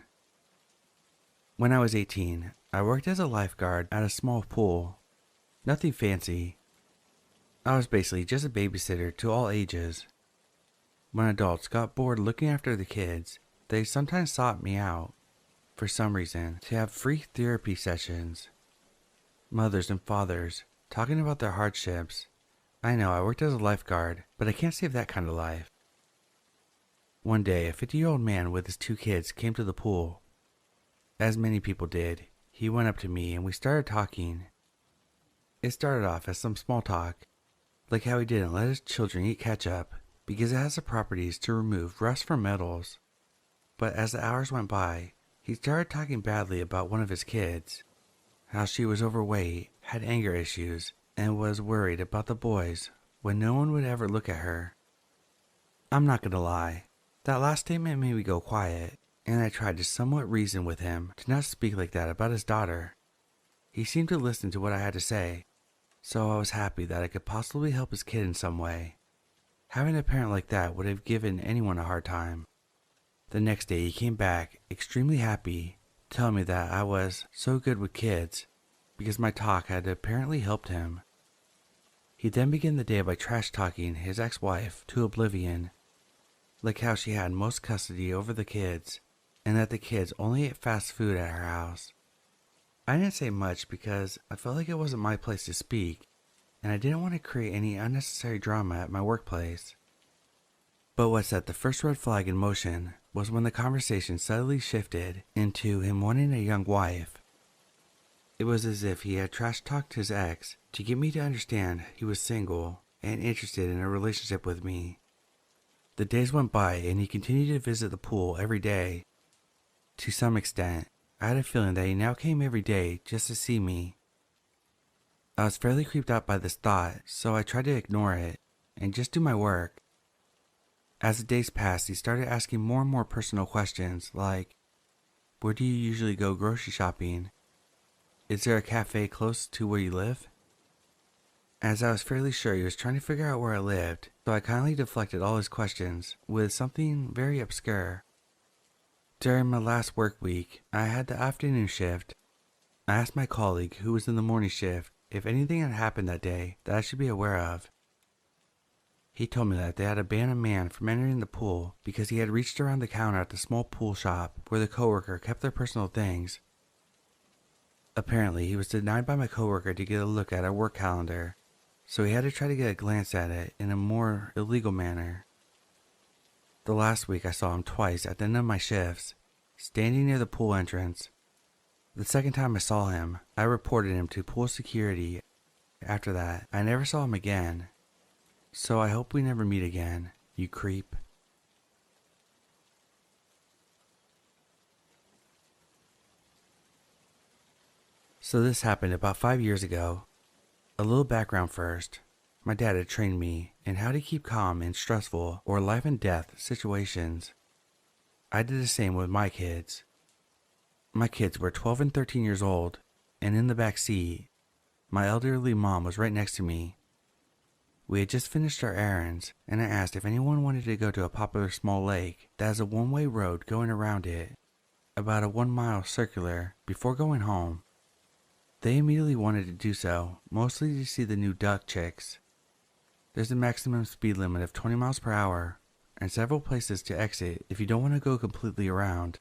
When I was 18, I worked as a lifeguard at a small pool. Nothing fancy. I was basically just a babysitter to all ages. When adults got bored looking after the kids, they sometimes sought me out, for some reason, to have free therapy sessions. Mothers and fathers talking about their hardships. I know I worked as a lifeguard, but I can't save that kind of life. One day, a 50-year-old man with his 2 kids came to the pool. As many people did, he went up to me and we started talking. It started off as some small talk, like how he didn't let his children eat ketchup because it has the properties to remove rust from metals. But as the hours went by, he started talking badly about one of his kids, how she was overweight, had anger issues, and was worried about the boys when no one would ever look at her. I'm not gonna lie, that last statement made me go quiet, and I tried to somewhat reason with him to not speak like that about his daughter. He seemed to listen to what I had to say, so I was happy that I could possibly help his kid in some way. Having a parent like that would have given anyone a hard time. The next day he came back extremely happy, telling me that I was so good with kids because my talk had apparently helped him. He then began the day by trash talking his ex-wife to oblivion, like how she had most custody over the kids and that the kids only ate fast food at her house. I didn't say much because I felt like it wasn't my place to speak and I didn't want to create any unnecessary drama at my workplace. But what set the first red flag in motion was when the conversation suddenly shifted into him wanting a young wife. It was as if he had trash-talked his ex to get me to understand he was single and interested in a relationship with me. The days went by and he continued to visit the pool every day. To some extent, I had a feeling that he now came every day just to see me. I was fairly creeped out by this thought, so I tried to ignore it and just do my work. As the days passed, he started asking more and more personal questions like, where do you usually go grocery shopping? Is there a cafe close to where you live? As I was fairly sure he was trying to figure out where I lived, so I kindly deflected all his questions with something very obscure. During my last work week, I had the afternoon shift. I asked my colleague who was in the morning shift if anything had happened that day that I should be aware of. He told me that they had banned a man from entering the pool because he had reached around the counter at the small pool shop where the coworker kept their personal things. Apparently, he was denied by my coworker to get a look at our work calendar, so he had to try to get a glance at it in a more illegal manner. The last week I saw him twice at the end of my shifts, standing near the pool entrance. The second time I saw him, I reported him to pool security. After that, I never saw him again. So I hope we never meet again, you creep. So this happened about 5 years ago. A little background first. My dad had trained me in how to keep calm in stressful or life and death situations. I did the same with my kids. My kids were 12 and 13 years old, and in the back seat, my elderly mom was right next to me. We had just finished our errands, and I asked if anyone wanted to go to a popular small lake that has a one-way road going around it, about a 1-mile circular, before going home. They immediately wanted to do so, mostly to see the new duck chicks. There's a maximum speed limit of 20 miles per hour, and several places to exit if you don't want to go completely around.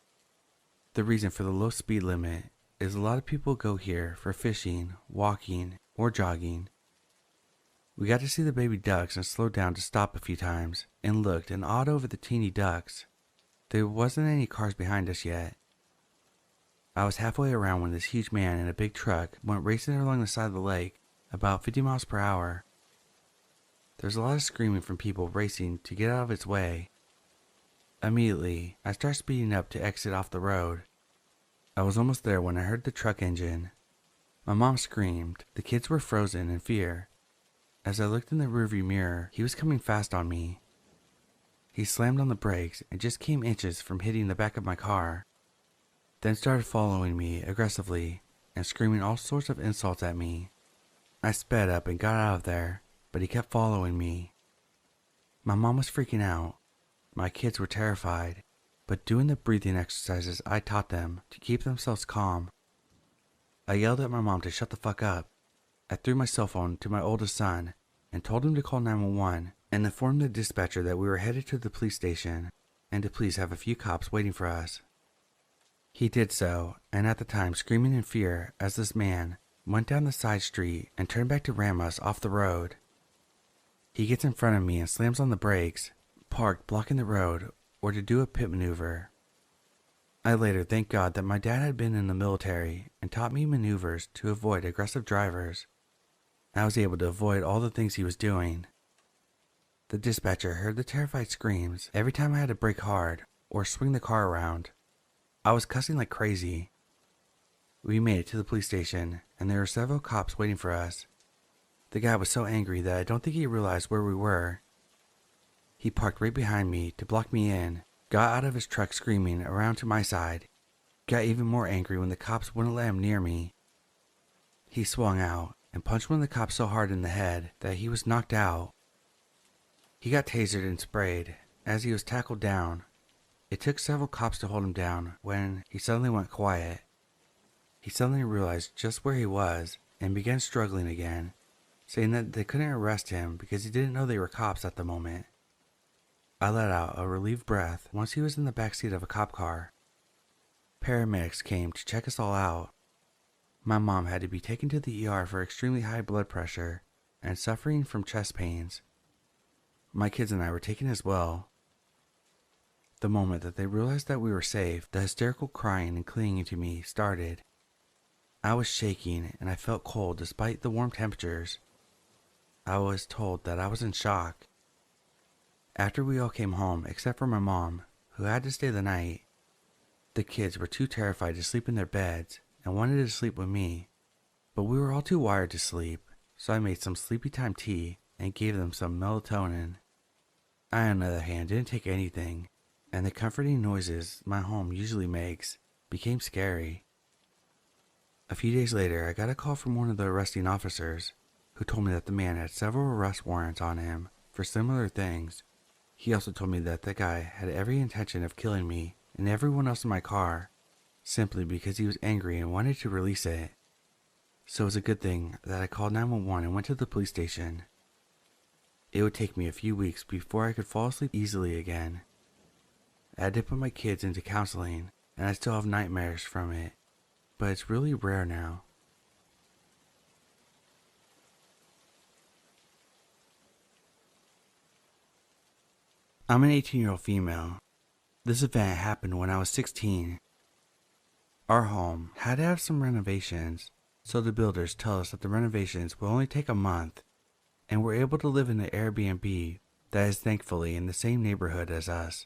The reason for the low speed limit is a lot of people go here for fishing, walking, or jogging. We got to see the baby ducks and slowed down to stop a few times and looked and awed over the teeny ducks. There wasn't any cars behind us yet. I was halfway around when this huge man in a big truck went racing along the side of the lake, about 50 miles per hour. There's a lot of screaming from people racing to get out of its way. Immediately, I started speeding up to exit off the road. I was almost there when I heard the truck engine. My mom screamed. The kids were frozen in fear. As I looked in the rearview mirror, he was coming fast on me. He slammed on the brakes and just came inches from hitting the back of my car, then started following me aggressively and screaming all sorts of insults at me. I sped up and got out of there, but he kept following me. My mom was freaking out. My kids were terrified, but doing the breathing exercises I taught them to keep themselves calm. I yelled at my mom to shut the fuck up. I threw my cell phone to my oldest son and told him to call 911 and inform the dispatcher that we were headed to the police station and to please have a few cops waiting for us. He did so, and at the time screaming in fear as this man went down the side street and turned back to ram us off the road. He gets in front of me and slams on the brakes, parked blocking the road, or to do a pit maneuver. I later thanked God that my dad had been in the military and taught me maneuvers to avoid aggressive drivers. I was able to avoid all the things he was doing. The dispatcher heard the terrified screams every time I had to brake hard or swing the car around. I was cussing like crazy. We made it to the police station, and there were several cops waiting for us. The guy was so angry that I don't think he realized where we were. He parked right behind me to block me in, got out of his truck screaming around to my side, got even more angry when the cops wouldn't let him near me. He swung out and punched one of the cops so hard in the head that he was knocked out. He got tasered and sprayed as he was tackled down. It took several cops to hold him down when he suddenly went quiet. He suddenly realized just where he was and began struggling again, saying that they couldn't arrest him because he didn't know they were cops at the moment. I let out a relieved breath once he was in the backseat of a cop car. Paramedics came to check us all out. My mom had to be taken to the ER for extremely high blood pressure and suffering from chest pains. My kids and I were taken as well. The moment that they realized that we were safe, the hysterical crying and clinging to me started. I was shaking and I felt cold despite the warm temperatures. I was told that I was in shock. After we all came home, except for my mom, who had to stay the night, the kids were too terrified to sleep in their beds and wanted to sleep with me, but we were all too wired to sleep, so I made some sleepy time tea and gave them some melatonin. I, on the other hand, didn't take anything, and the comforting noises my home usually makes became scary. A few days later, I got a call from one of the arresting officers, who told me that the man had several arrest warrants on him for similar things. He also told me that the guy had every intention of killing me and everyone else in my car, simply because he was angry and wanted to release it. So it was a good thing that I called 911 and went to the police station. It would take me a few weeks before I could fall asleep easily again. I had to put my kids into counseling, and I still have nightmares from it, but it's really rare now. I'm an 18-year-old female. This event happened when I was 16. Our home had to have some renovations, so the builders tell us that the renovations will only take a month, and we're able to live in an Airbnb that is thankfully in the same neighborhood as us.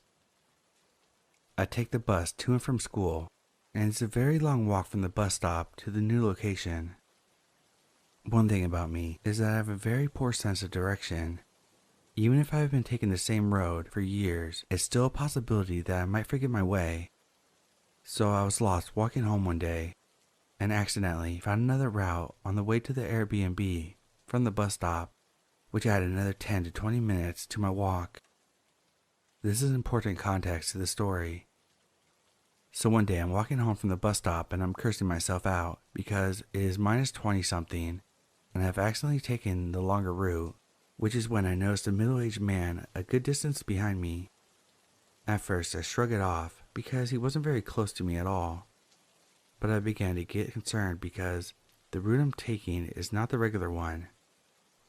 I take the bus to and from school, and it's a very long walk from the bus stop to the new location. One thing about me is that I have a very poor sense of direction. Even if I have been taking the same road for years, it's still a possibility that I might forget my way. So I was lost walking home one day, and accidentally found another route on the way to the Airbnb from the bus stop, which added another 10 to 20 minutes to my walk. This is important context to the story. So one day I'm walking home from the bus stop and I'm cursing myself out because it is minus 20 something and I've accidentally taken the longer route, which is when I noticed a middle-aged man a good distance behind me. At first I shrugged it off because he wasn't very close to me at all, but I began to get concerned because the route I'm taking is not the regular one.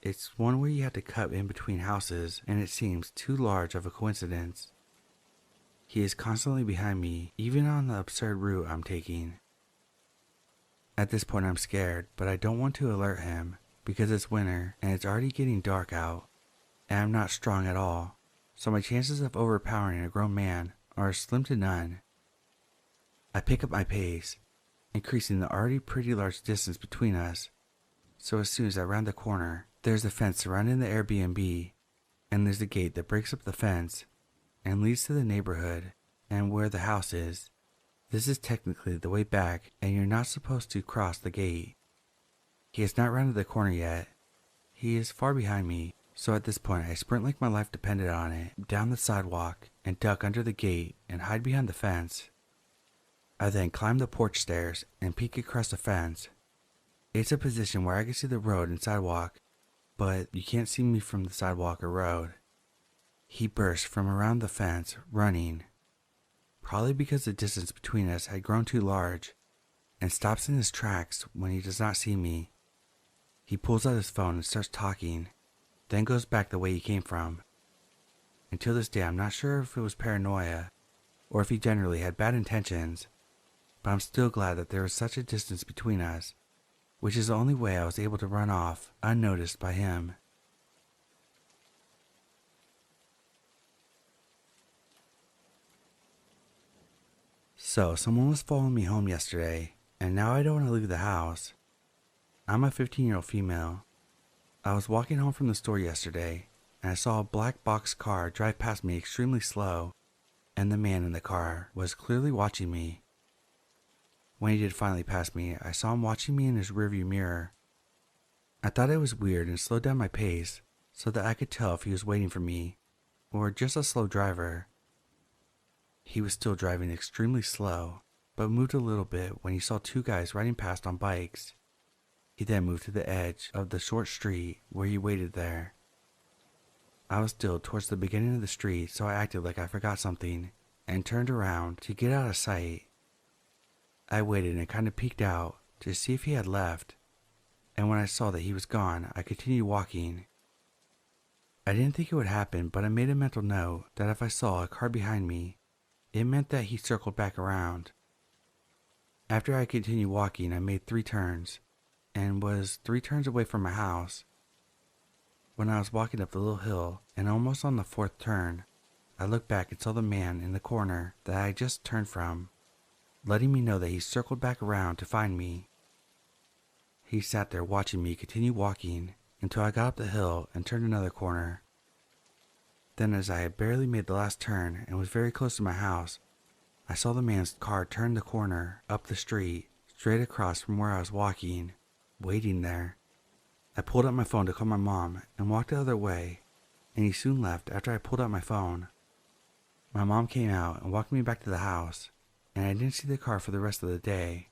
It's one where you have to cut in between houses, and it seems too large of a coincidence. He is constantly behind me, even on the absurd route I'm taking. At this point I'm scared, but I don't want to alert him, because it's winter and it's already getting dark out, and I'm not strong at all, so my chances of overpowering a grown man are slim to none. I pick up my pace, increasing the already pretty large distance between us, so as soon as I round the corner, there's a fence surrounding the Airbnb, and there's a gate that breaks up the fence and leads to the neighborhood and where the house is. This is technically the way back, and you're not supposed to cross the gate. He has not rounded the corner yet. He is far behind me, so at this point I sprint like my life depended on it, down the sidewalk and duck under the gate and hide behind the fence. I then climb the porch stairs and peek across the fence. It's a position where I can see the road and sidewalk, but you can't see me from the sidewalk or road. He bursts from around the fence, running, probably because the distance between us had grown too large, and stops in his tracks when he does not see me. He pulls out his phone and starts talking, then goes back the way he came from. Until this day, I'm not sure if it was paranoia, or if he generally had bad intentions, but I'm still glad that there was such a distance between us, which is the only way I was able to run off unnoticed by him. So, someone was following me home yesterday, and now I don't want to leave the house. I'm a 15-year-old female. I was walking home from the store yesterday, and I saw a black box car drive past me extremely slow, and the man in the car was clearly watching me. When he did finally pass me, I saw him watching me in his rearview mirror. I thought it was weird and slowed down my pace, so that I could tell if he was waiting for me or just a slow driver. He was still driving extremely slow, but moved a little bit when he saw two guys riding past on bikes. He then moved to the edge of the short street where he waited there. I was still towards the beginning of the street, so I acted like I forgot something and turned around to get out of sight. I waited and kind of peeked out to see if he had left, and when I saw that he was gone, I continued walking. I didn't think it would happen, but I made a mental note that if I saw a car behind me, it meant that he circled back around. After I continued walking, I made 3 turns and was 3 turns away from my house. When I was walking up the little hill and almost on the 4th turn, I looked back and saw the man in the corner that I had just turned from, letting me know that he circled back around to find me. He sat there watching me continue walking until I got up the hill and turned another corner. Then, as I had barely made the last turn and was very close to my house, I saw the man's car turn the corner up the street, straight across from where I was walking, waiting there. I pulled out my phone to call my mom and walked the other way, and he soon left after I pulled out my phone. My mom came out and walked me back to the house, and I didn't see the car for the rest of the day.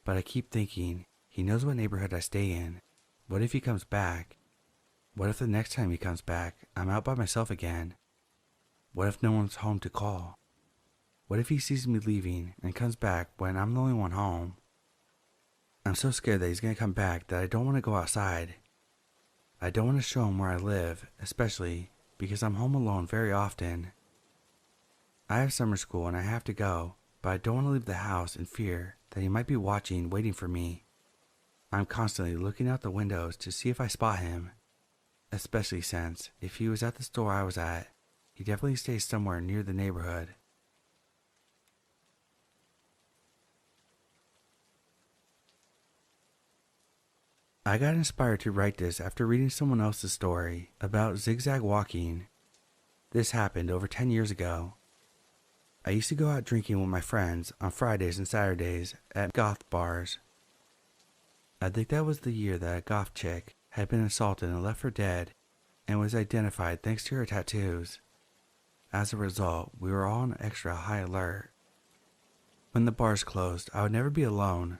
But I keep thinking, he knows what neighborhood I stay in. What if he comes back? What if the next time he comes back, I'm out by myself again? What if no one's home to call? What if he sees me leaving and comes back when I'm the only one home? I'm so scared that he's going to come back that I don't want to go outside. I don't want to show him where I live, especially because I'm home alone very often. I have summer school and I have to go, but I don't want to leave the house in fear that he might be watching, waiting for me. I'm constantly looking out the windows to see if I spot him, especially since if he was at the store I was at, he definitely stays somewhere near the neighborhood. I got inspired to write this after reading someone else's story about zigzag walking. This happened over 10 years ago. I used to go out drinking with my friends on Fridays and Saturdays at goth bars. I think that was the year that a goth chick had been assaulted and left for dead and was identified thanks to her tattoos. As a result, we were all on extra high alert. When the bars closed, I would never be alone.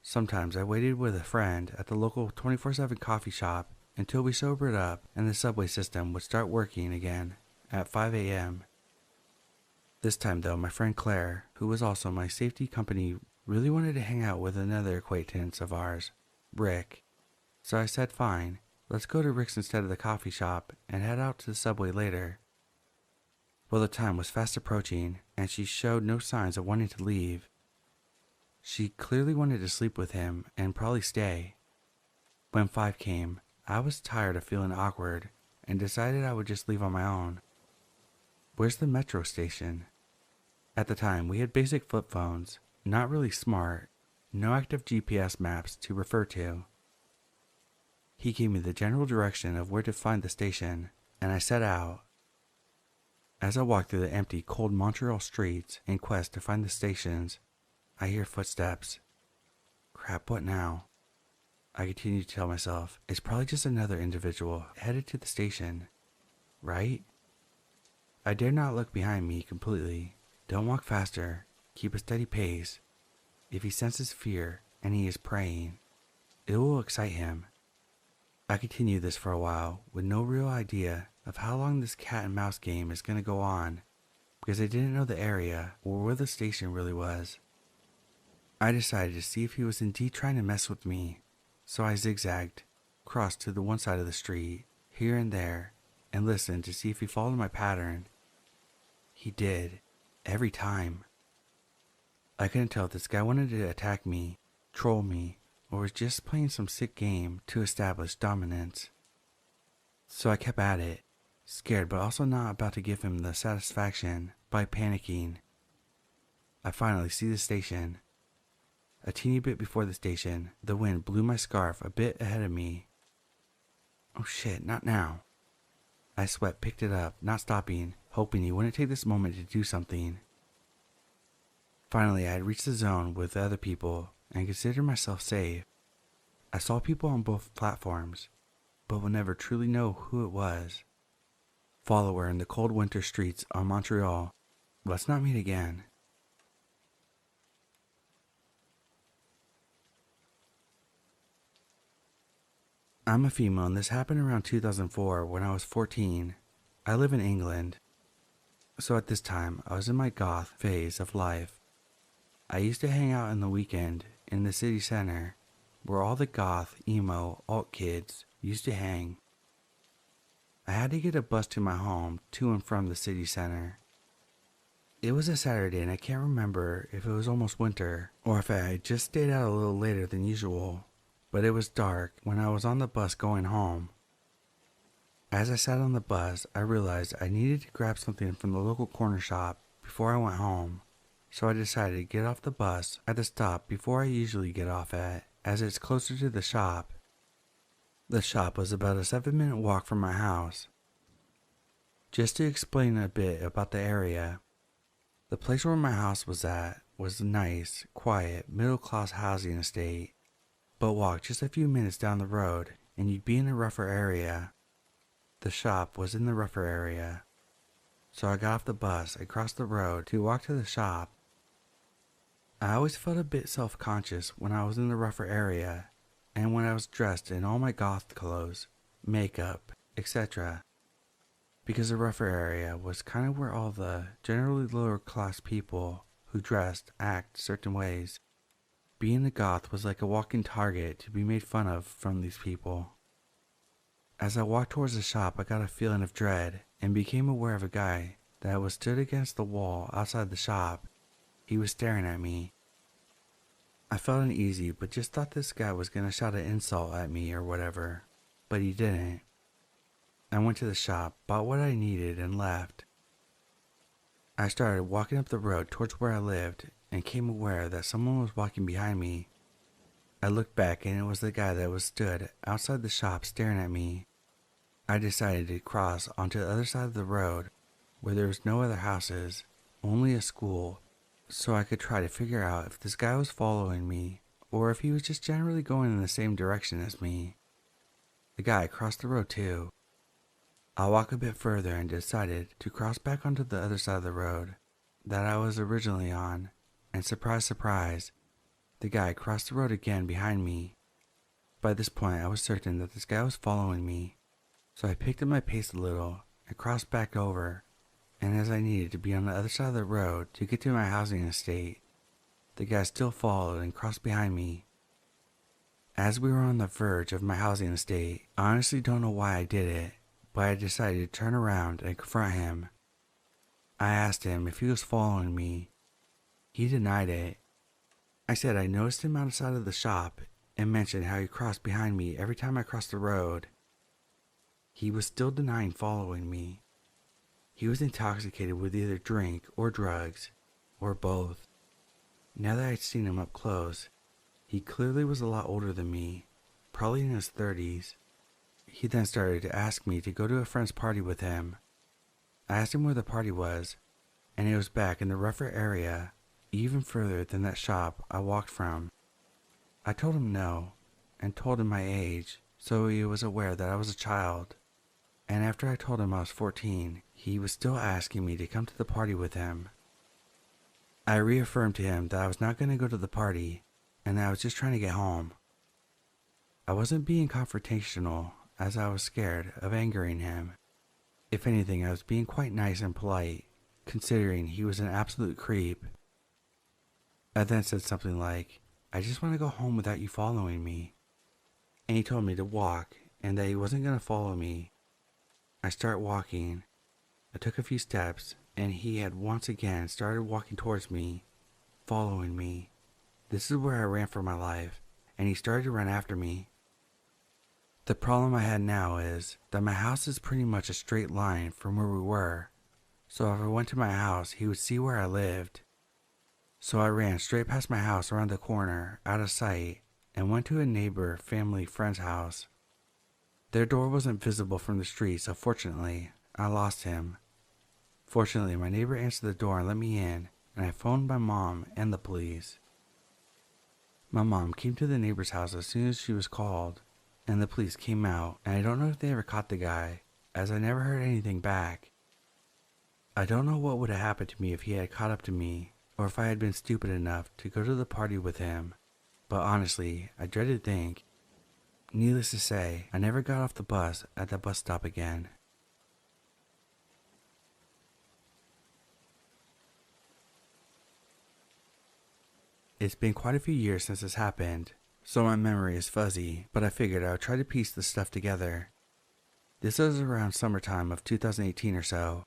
Sometimes I waited with a friend at the local 24/7 coffee shop until we sobered up and the subway system would start working again at 5 a.m. This time though, my friend Claire, who was also my safety company, really wanted to hang out with another acquaintance of ours, Rick. So I said fine, let's go to Rick's instead of the coffee shop and head out to the subway later. Well, the time was fast approaching and she showed no signs of wanting to leave. She clearly wanted to sleep with him and probably stay. When 5 came, I was tired of feeling awkward and decided I would just leave on my own. Where's the metro station? At the time, we had basic flip phones, not really smart, no active GPS maps to refer to. He gave me the general direction of where to find the station, and I set out. As I walked through the empty, cold Montreal streets in quest to find the stations, I hear footsteps. Crap, what now? I continue to tell myself, it's probably just another individual headed to the station, right? I dare not look behind me completely. Don't walk faster. Keep a steady pace. If he senses fear and he is praying, it will excite him. I continue this for a while with no real idea of how long this cat and mouse game is going to go on because I didn't know the area or where the station really was. I decided to see if he was indeed trying to mess with me, so I zigzagged, crossed to the one side of the street, here and there, and listened to see if he followed my pattern. He did, every time. I couldn't tell if this guy wanted to attack me, troll me, or was just playing some sick game to establish dominance. So I kept at it, scared but also not about to give him the satisfaction by panicking. I finally see the station. A teeny bit before the station, the wind blew my scarf a bit ahead of me. Oh shit, not now. I sweat, picked it up, not stopping, hoping he wouldn't take this moment to do something. Finally, I had reached the zone with the other people and considered myself safe. I saw people on both platforms, but will never truly know who it was. Follower in the cold winter streets of Montreal. Let's not meet again. I'm a female, and this happened around 2004 when I was 14. I live in England. So at this time, I was in my goth phase of life. I used to hang out in the weekend in the city center, where all the goth, emo, alt kids used to hang. I had to get a bus to my home to and from the city center. It was a Saturday, and I can't remember if it was almost winter or if I had just stayed out a little later than usual, but it was dark when I was on the bus going home. As I sat on the bus, I realized I needed to grab something from the local corner shop before I went home, so I decided to get off the bus at the stop before I usually get off at, as it's closer to the shop. The shop was about a 7-minute walk from my house. Just to explain a bit about the area, the place where my house was at was a nice, quiet, middle-class housing estate, but walk just a few minutes down the road and you'd be in a rougher area. The shop was in the rougher area, so I got off the bus and crossed the road to walk to the shop. I always felt a bit self-conscious when I was in the rougher area and when I was dressed in all my goth clothes, makeup, etc. Because the rougher area was kind of where all the generally lower class people who dressed act certain ways. Being a goth was like a walking target to be made fun of from these people. As I walked towards the shop, I got a feeling of dread and became aware of a guy that was stood against the wall outside the shop. He was staring at me. I felt uneasy, but just thought this guy was going to shout an insult at me or whatever, but he didn't. I went to the shop, bought what I needed, and left. I started walking up the road towards where I lived and came aware that someone was walking behind me. I looked back and it was the guy that was stood outside the shop staring at me. I decided to cross onto the other side of the road where there was no other houses, only a school, so I could try to figure out if this guy was following me or if he was just generally going in the same direction as me. The guy crossed the road too. I walked a bit further and decided to cross back onto the other side of the road that I was originally on, and surprise, surprise, the guy crossed the road again behind me. By this point, I was certain that this guy was following me, so I picked up my pace a little and crossed back over, and as I needed to be on the other side of the road to get to my housing estate, the guy still followed and crossed behind me. As we were on the verge of my housing estate, I honestly don't know why I did it, but I decided to turn around and confront him. I asked him if he was following me. He denied it. I said I noticed him outside of the shop and mentioned how he crossed behind me every time I crossed the road. He was still denying following me. He was intoxicated with either drink or drugs, or both. Now that I'd seen him up close, he clearly was a lot older than me, probably in his 30s. He then started to ask me to go to a friend's party with him. I asked him where the party was, and it was back in the rougher area, even further than that shop I walked from. I told him no, and told him my age, so he was aware that I was a child. And after I told him I was 14, he was still asking me to come to the party with him. I reaffirmed to him that I was not going to go to the party, and that I was just trying to get home. I wasn't being confrontational, as I was scared of angering him. If anything, I was being quite nice and polite, considering he was an absolute creep. I then said something like, "I just want to go home without you following me." And he told me to walk and that he wasn't going to follow me. I started walking. I took a few steps and he had once again started walking towards me, following me. This is where I ran for my life, and he started to run after me. The problem I had now is that my house is pretty much a straight line from where we were, so if I went to my house, he would see where I lived. So I ran straight past my house around the corner, out of sight, and went to a neighbor, family, friend's house. Their door wasn't visible from the street, so fortunately, I lost him. Fortunately, my neighbor answered the door and let me in, and I phoned my mom and the police. My mom came to the neighbor's house as soon as she was called, and the police came out, and I don't know if they ever caught the guy, as I never heard anything back. I don't know what would have happened to me if he had caught up to me, or if I had been stupid enough to go to the party with him, but honestly, I dread to think. Needless to say, I never got off the bus at that bus stop again. It's been quite a few years since this happened, so my memory is fuzzy, but I figured I would try to piece the stuff together. This was around summertime of 2018 or so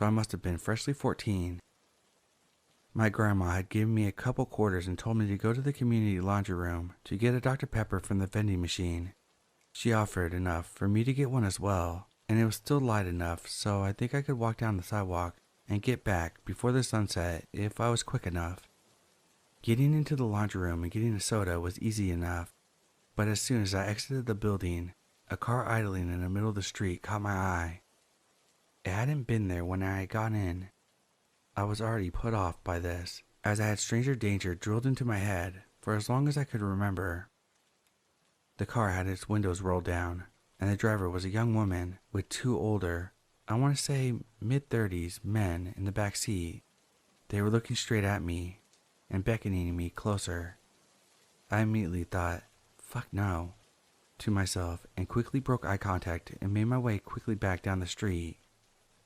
I must have been freshly 14. My grandma had given me a couple quarters and told me to go to the community laundry room to get a Dr. Pepper from the vending machine. She offered enough for me to get one as well, and it was still light enough so I think I could walk down the sidewalk and get back before the sunset if I was quick enough. Getting into the laundry room and getting a soda was easy enough, but as soon as I exited the building, a car idling in the middle of the street caught my eye. It hadn't been there when I had gone in. I was already put off by this, as I had stranger danger drilled into my head for as long as I could remember. The car had its windows rolled down, and the driver was a young woman with two older, I want to say mid-30s men in the back seat. They were looking straight at me and beckoning me closer. I immediately thought, fuck no, to myself and quickly broke eye contact and made my way quickly back down the street.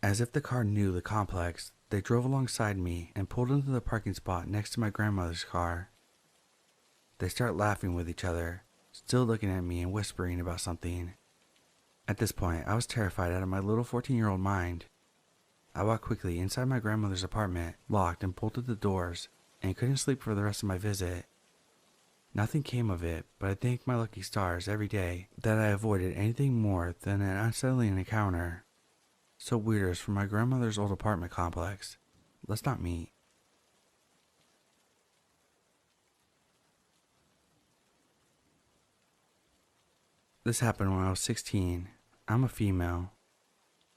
As if the car knew the complex, they drove alongside me and pulled into the parking spot next to my grandmother's car. They start laughing with each other, still looking at me and whispering about something. At this point, I was terrified out of my little 14-year-old mind. I walked quickly inside my grandmother's apartment, locked and bolted the doors, and couldn't sleep for the rest of my visit. Nothing came of it, but I thank my lucky stars every day that I avoided anything more than an unsettling encounter. So weird as from my grandmother's old apartment complex. Let's not meet. This happened when I was 16. I'm a female.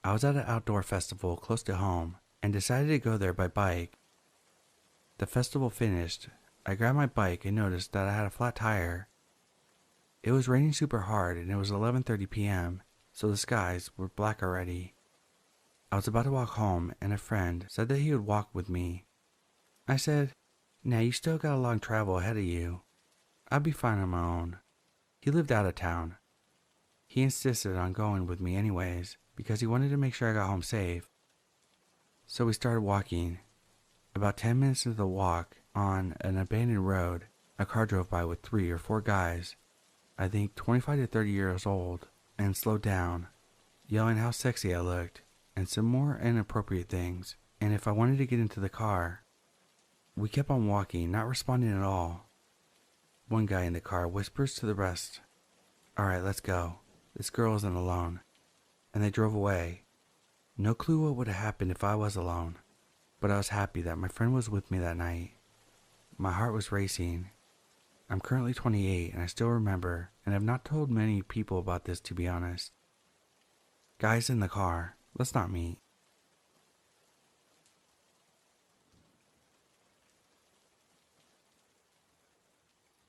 I was at an outdoor festival close to home and decided to go there by bike. The festival finished, I grabbed my bike and noticed that I had a flat tire. It was raining super hard and it was 11:30 p.m., so the skies were black already. I was about to walk home and a friend said that he would walk with me. I said, "Nah, you still got a long travel ahead of you. I'll be fine on my own." He lived out of town. He insisted on going with me anyways because he wanted to make sure I got home safe. So we started walking. About 10 minutes into the walk, on an abandoned road, a car drove by with 3 or 4 guys, I think 25 to 30 years old, and slowed down, yelling how sexy I looked, and some more inappropriate things, and if I wanted to get into the car. We kept on walking, not responding at all. One guy in the car whispers to the rest, "Alright, let's go. This girl isn't alone." And they drove away. No clue what would have happened if I was alone, but I was happy that my friend was with me that night. My heart was racing. I'm currently 28 and I still remember, and have not told many people about this to be honest. Guys in the car, let's not meet.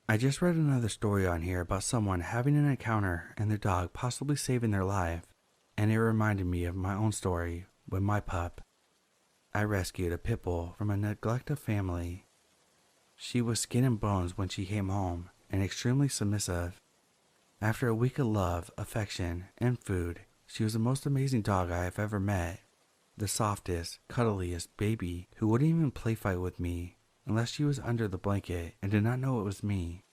I just read another story on here about someone having an encounter and their dog possibly saving their life, and it reminded me of my own story with my pup. I rescued a pit bull from a neglected family. She was skin and bones when she came home and extremely submissive. After a week of love, affection, and food, she was the most amazing dog I have ever met. The softest, cuddliest baby who wouldn't even play fight with me unless she was under the blanket and did not know it was me.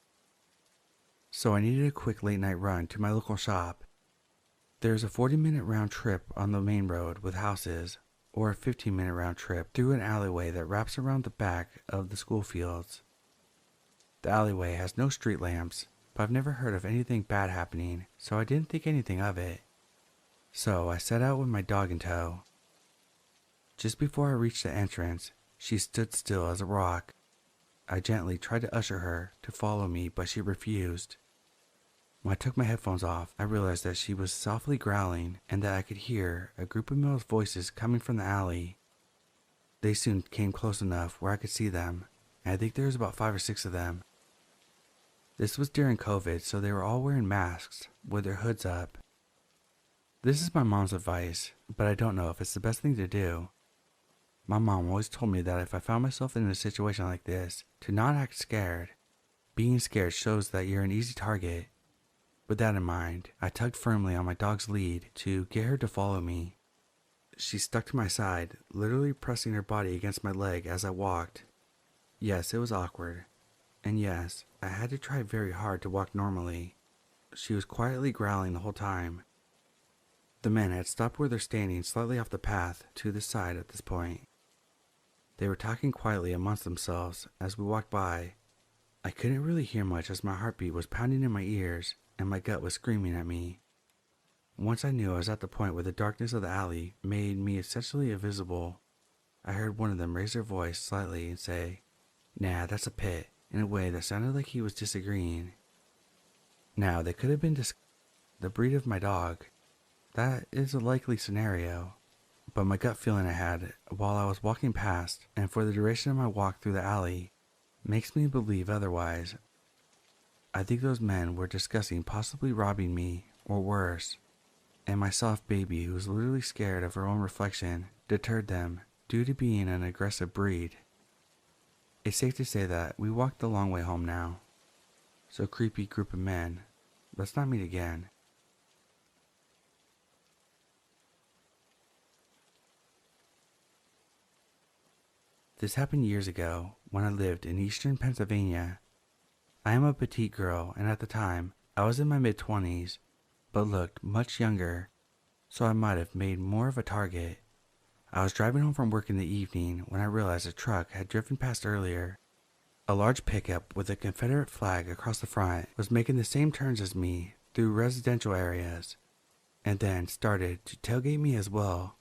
So I needed a quick late night run to my local shop. There's a 40-minute round trip on the main road with houses, or a 15-minute round trip through an alleyway that wraps around the back of the school fields. The alleyway has no street lamps, but I've never heard of anything bad happening, so I didn't think anything of it. So I set out with my dog in tow. Just before I reached the entrance, she stood still as a rock. I gently tried to usher her to follow me, but she refused. When I took my headphones off, I realized that she was softly growling and that I could hear a group of male voices coming from the alley. They soon came close enough where I could see them, and I think there was about 5 or 6 of them. This was during COVID, so they were all wearing masks with their hoods up. This is my mom's advice, but I don't know if it's the best thing to do. My mom always told me that if I found myself in a situation like this, to not act scared. Being scared shows that you're an easy target. With that in mind, I tugged firmly on my dog's lead to get her to follow me. She stuck to my side, literally pressing her body against my leg as I walked. Yes, it was awkward. And yes, I had to try very hard to walk normally. She was quietly growling the whole time. The men had stopped where they're standing slightly off the path to the side at this point. They were talking quietly amongst themselves as we walked by. I couldn't really hear much as my heartbeat was pounding in my ears and my gut was screaming at me. Once I knew I was at the point where the darkness of the alley made me essentially invisible, I heard one of them raise their voice slightly and say, "Nah, that's a pit," in a way that sounded like he was disagreeing. Now, they could have been the breed of my dog. That is a likely scenario. But my gut feeling I had while I was walking past and for the duration of my walk through the alley makes me believe otherwise. I think those men were discussing possibly robbing me or worse, and my soft baby who was literally scared of her own reflection deterred them due to being an aggressive breed. It's safe to say that we walked the long way home now. So creepy group of men, let's not meet again. This happened years ago when I lived in eastern Pennsylvania. I am a petite girl, and at the time, I was in my mid-20s, but looked much younger, so I might have made more of a target. I was driving home from work in the evening when I realized a truck had driven past earlier. A large pickup with a Confederate flag across the front was making the same turns as me through residential areas, and then started to tailgate me as well.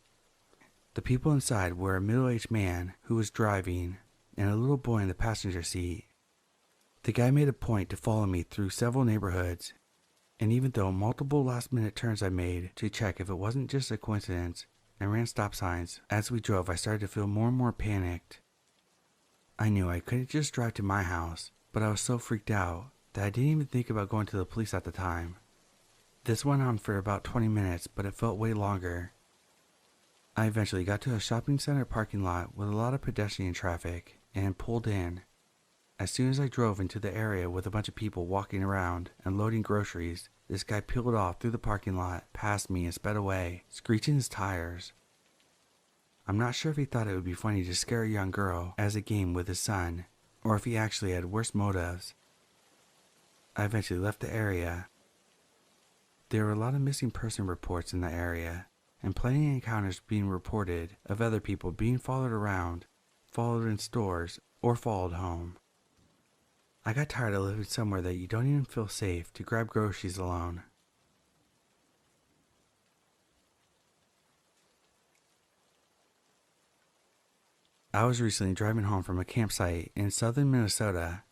The people inside were a middle-aged man who was driving and a little boy in the passenger seat. The guy made a point to follow me through several neighborhoods, and even though multiple last-minute turns I made to check if it wasn't just a coincidence and ran stop signs, as we drove I started to feel more and more panicked. I knew I couldn't just drive to my house, but I was so freaked out that I didn't even think about going to the police at the time. This went on for about 20 minutes, but it felt way longer. I eventually got to a shopping center parking lot with a lot of pedestrian traffic and pulled in. As soon as I drove into the area with a bunch of people walking around and loading groceries, this guy peeled off through the parking lot past me and sped away, screeching his tires. I'm not sure if he thought it would be funny to scare a young girl as a game with his son, or if he actually had worse motives. I eventually left the area. There were a lot of missing person reports in the area, and plenty of encounters being reported of other people being followed around, followed in stores, or followed home. I got tired of living somewhere that you don't even feel safe to grab groceries alone. I was recently driving home from a campsite in southern Minnesota.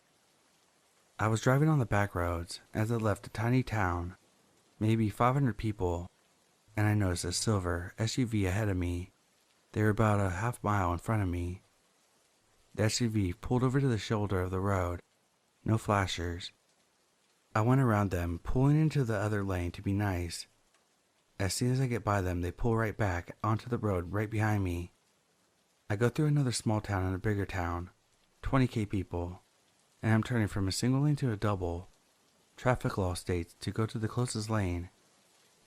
I was driving on the back roads as I left a tiny town, maybe 500 people, and I noticed a silver SUV ahead of me. They were about a half mile in front of me. The SUV pulled over to the shoulder of the road, no flashers. I went around them, pulling into the other lane to be nice. As soon as I get by them, they pull right back onto the road right behind me. I go through another small town and a bigger town, 20,000 people, and I'm turning from a single lane to a double. Traffic law states to go to the closest lane.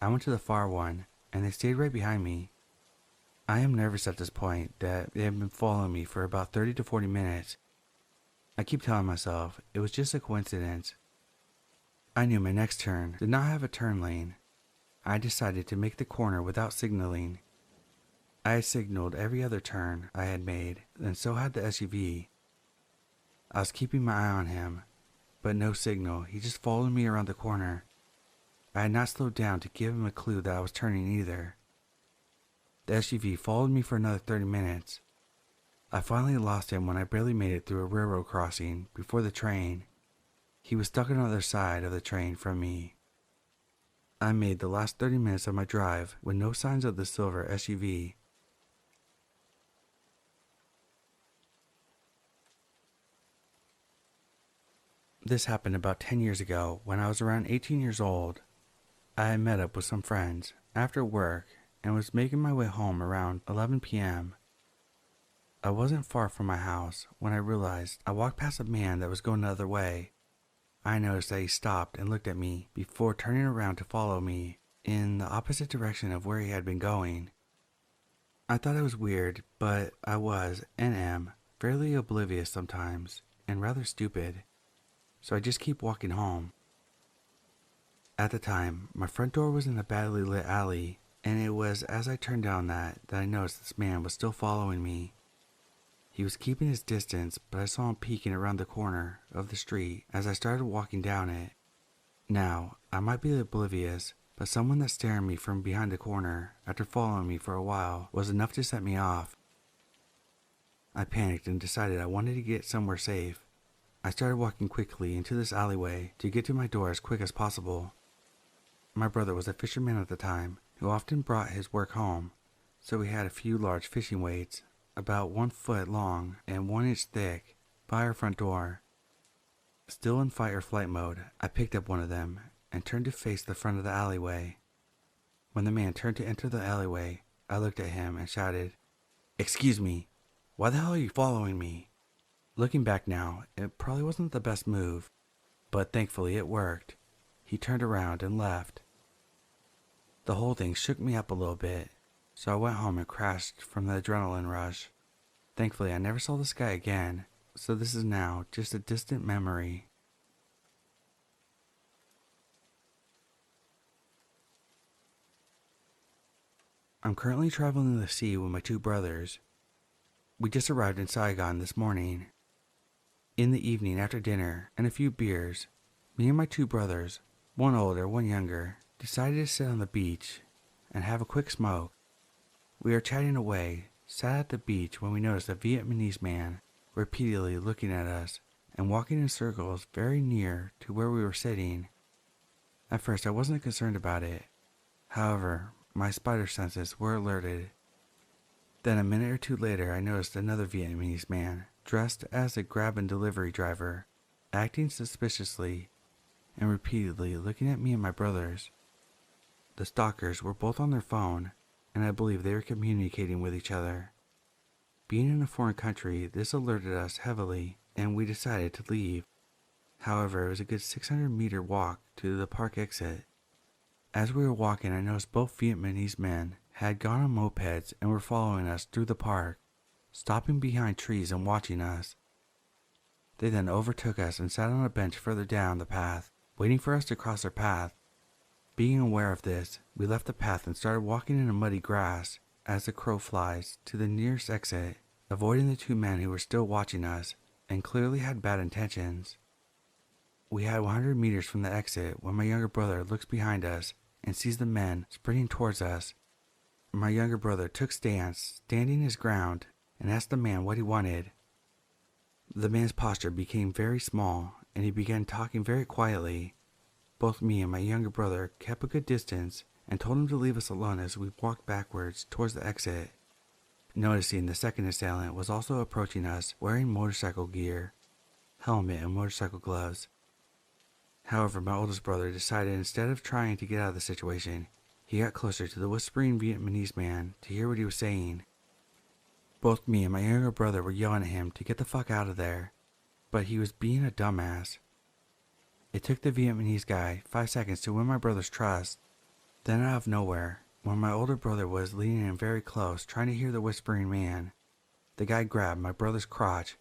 I went to the far one, and they stayed right behind me. I am nervous at this point that they have been following me for about 30 to 40 minutes. I keep telling myself it was just a coincidence. I knew my next turn did not have a turn lane. I decided to make the corner without signaling. I had signaled every other turn I had made, and so had the SUV. I was keeping my eye on him, but no signal. He just followed me around the corner. I had not slowed down to give him a clue that I was turning either. The SUV followed me for another 30 minutes. I finally lost him when I barely made it through a railroad crossing before the train. He was stuck on the other side of the train from me. I made the last 30 minutes of my drive with no signs of the silver SUV. This happened about 10 years ago when I was around 18 years old. I had met up with some friends after work and was making my way home around 11 p.m. I wasn't far from my house when I realized I walked past a man that was going the other way. I noticed that he stopped and looked at me before turning around to follow me in the opposite direction of where he had been going. I thought it was weird, but I was, and am, fairly oblivious sometimes, and rather stupid, so I just keep walking home. At the time, my front door was in a badly lit alley, and it was as I turned down that I noticed this man was still following me. He was keeping his distance, but I saw him peeking around the corner of the street as I started walking down it. Now, I might be oblivious, but someone that stared at me from behind the corner after following me for a while was enough to set me off. I panicked and decided I wanted to get somewhere safe. I started walking quickly into this alleyway to get to my door as quick as possible. My brother was a fisherman at the time who often brought his work home, so we had a few large fishing weights, about 1 foot long and 1 inch thick, by our front door. Still in fight or flight mode, I picked up one of them and turned to face the front of the alleyway. When the man turned to enter the alleyway, I looked at him and shouted, "Excuse me, why the hell are you following me?" Looking back now, it probably wasn't the best move, but thankfully it worked. He turned around and left. The whole thing shook me up a little bit, so I went home and crashed from the adrenaline rush. Thankfully, I never saw this guy again, so this is now just a distant memory. I'm currently traveling the sea with my 2 brothers. We just arrived in Saigon this morning. In the evening after dinner and a few beers, me and my 2 brothers, one older, one younger, decided to sit on the beach and have a quick smoke. We were chatting away, sat at the beach when we noticed a Vietnamese man repeatedly looking at us and walking in circles very near to where we were sitting. At first I wasn't concerned about it. However, my spider senses were alerted. Then a minute or 2 later I noticed another Vietnamese man dressed as a grab and delivery driver, acting suspiciously and repeatedly looking at me and my brothers. The stalkers were both on their phone, and I believe they were communicating with each other. Being in a foreign country, this alerted us heavily, and we decided to leave. However, it was a good 600-meter walk to the park exit. As we were walking, I noticed both Vietnamese men had gone on mopeds and were following us through the park, stopping behind trees and watching us. They then overtook us and sat on a bench further down the path, waiting for us to cross their path. Being aware of this, we left the path and started walking in the muddy grass as the crow flies to the nearest exit, avoiding the 2 men who were still watching us and clearly had bad intentions. We had 100 meters from the exit when my younger brother looks behind us and sees the men sprinting towards us. My younger brother took stance, standing his ground, and asked the man what he wanted. The man's posture became very small, and he began talking very quietly. Both me and my younger brother kept a good distance and told him to leave us alone as we walked backwards towards the exit. Noticing the second assailant was also approaching us wearing motorcycle gear, helmet and motorcycle gloves. However, my oldest brother decided instead of trying to get out of the situation, he got closer to the whispering Vietnamese man to hear what he was saying. Both me and my younger brother were yelling at him to get the fuck out of there, but he was being a dumbass. It took the Vietnamese guy 5 seconds to win my brother's trust. Then out of nowhere, when my older brother was leaning in very close trying to hear the whispering man, the guy grabbed my brother's crotch,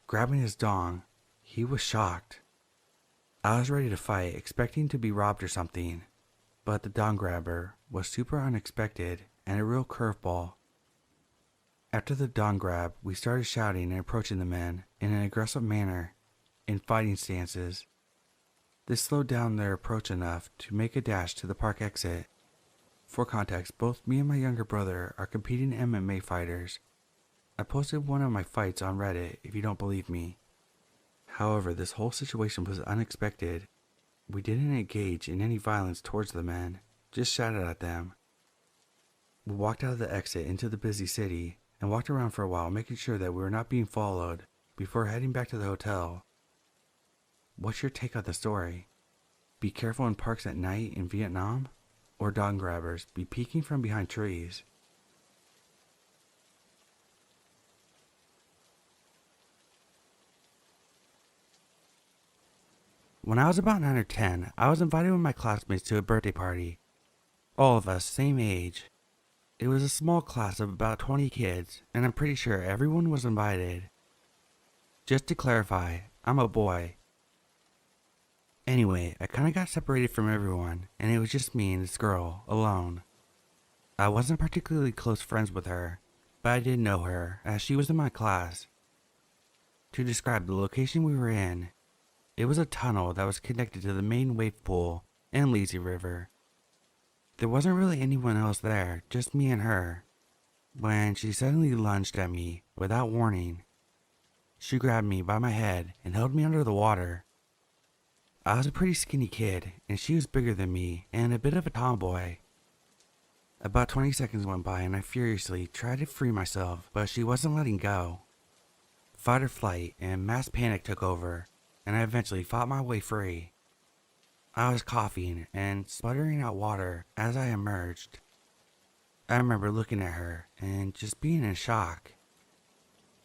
grabbing his dong. He was shocked. I was ready to fight, expecting to be robbed or something, but the dong grabber was super unexpected and a real curveball. After the dong grab, we started shouting and approaching the men in an aggressive manner, in fighting stances. This slowed down their approach enough to make a dash to the park exit. For context, both me and my younger brother are competing MMA fighters. I posted one of my fights on Reddit if you don't believe me. However, this whole situation was unexpected. We didn't engage in any violence towards the men, just shouted at them. We walked out of the exit into the busy city and walked around for a while making sure that we were not being followed before heading back to the hotel. What's your take on the story? Be careful in parks at night in Vietnam? Or dog grabbers be peeking from behind trees? When I was about 9 or 10, I was invited with my classmates to a birthday party. All of us, same age. It was a small class of about 20 kids, and I'm pretty sure everyone was invited. Just to clarify, I'm a boy. Anyway, I kinda got separated from everyone, and it was just me and this girl, alone. I wasn't particularly close friends with her, but I did know her, as she was in my class. To describe the location we were in, it was a tunnel that was connected to the main wave pool and lazy river. There wasn't really anyone else there, just me and her, when she suddenly lunged at me without warning. She grabbed me by my head and held me under the water. I was a pretty skinny kid, and she was bigger than me and a bit of a tomboy. About 20 seconds went by and I furiously tried to free myself, but she wasn't letting go. Fight or flight and mass panic took over, and I eventually fought my way free. I was coughing and sputtering out water as I emerged. I remember looking at her and just being in shock.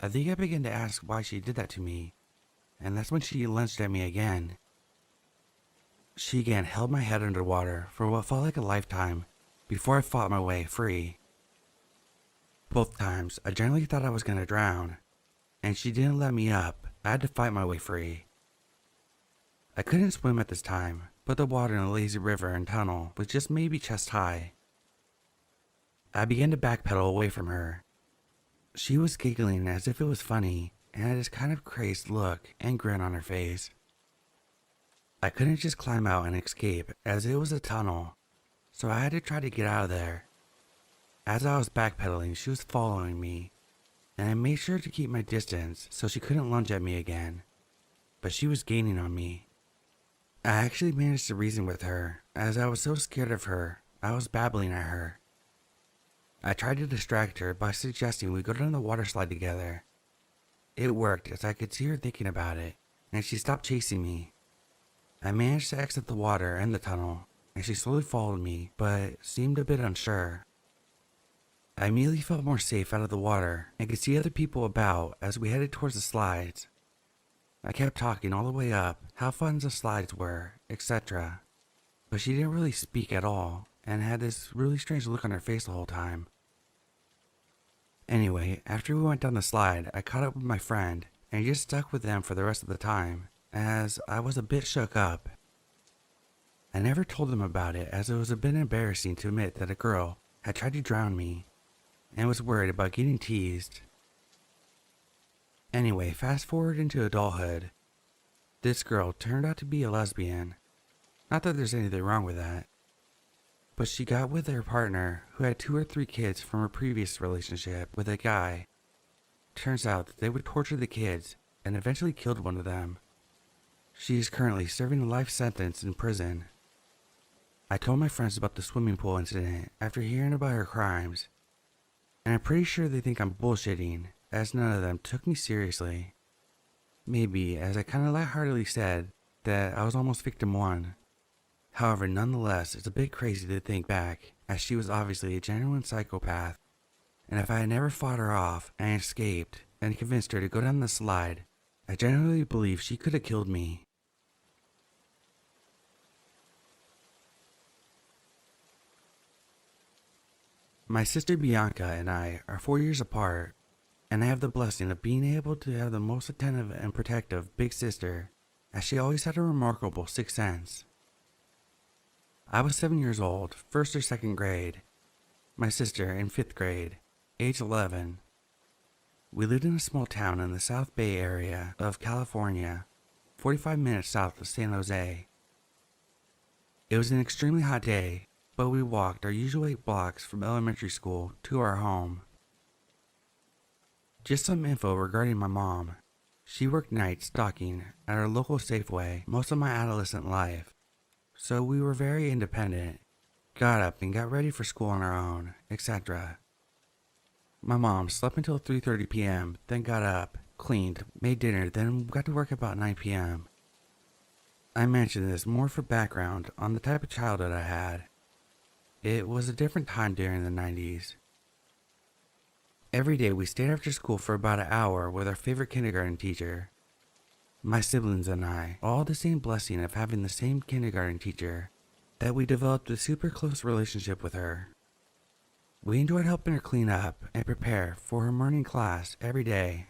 I think I began to ask why she did that to me, and that's when she lunged at me again. She again held my head underwater for what felt like a lifetime before I fought my way free. Both times, I generally thought I was going to drown, and she didn't let me up. I had to fight my way free. I couldn't swim at this time, but the water in the lazy river and tunnel was just maybe chest high. I began to backpedal away from her. She was giggling as if it was funny, and had this kind of crazed look and grin on her face. I couldn't just climb out and escape, as it was a tunnel, so I had to try to get out of there. As I was backpedaling, she was following me, and I made sure to keep my distance so she couldn't lunge at me again, but she was gaining on me. I actually managed to reason with her, as I was so scared of her, I was babbling at her. I tried to distract her by suggesting we go down the water slide together. It worked, as I could see her thinking about it, and she stopped chasing me. I managed to exit the water and the tunnel, and she slowly followed me, but seemed a bit unsure. I immediately felt more safe out of the water and could see other people about as we headed towards the slides. I kept talking all the way up, how fun the slides were, etc. But she didn't really speak at all, and had this really strange look on her face the whole time. Anyway, after we went down the slide, I caught up with my friend, and just stuck with them for the rest of the time, as I was a bit shook up. I never told them about it, as it was a bit embarrassing to admit that a girl had tried to drown me, and was worried about getting teased. Anyway, fast forward into adulthood. This girl turned out to be a lesbian. Not that there's anything wrong with that. But she got with her partner, who had 2 or 3 kids from her previous relationship with a guy. Turns out that they would torture the kids, and eventually killed one of them. She is currently serving a life sentence in prison. I told my friends about the swimming pool incident after hearing about her crimes, and I'm pretty sure they think I'm bullshitting, as none of them took me seriously. Maybe, as I kinda lightheartedly said, that I was almost victim 1. However, nonetheless, it's a bit crazy to think back, as she was obviously a genuine psychopath, and if I had never fought her off and escaped and convinced her to go down the slide, I genuinely believe she could have killed me. My sister Bianca and I are 4 years apart, and I have the blessing of being able to have the most attentive and protective big sister, as she always had a remarkable sixth sense. I was 7 years old, 1st or 2nd grade. My sister in 5th grade, age 11. We lived in a small town in the South Bay area of California, 45 minutes south of San Jose. It was an extremely hot day, but we walked our usual 8 blocks from elementary school to our home. Just some info regarding my mom. She worked nights stocking at our local Safeway most of my adolescent life, so we were very independent, got up and got ready for school on our own, etc. My mom slept until 3:30 p.m., then got up, cleaned, made dinner, then got to work about 9 p.m. I mention this more for background on the type of childhood I had. It was a different time during the 90s. Every day we stayed after school for about an hour with our favorite kindergarten teacher. My siblings and I, all the same blessing of having the same kindergarten teacher, that we developed a super close relationship with her. We enjoyed helping her clean up and prepare for her morning class every day.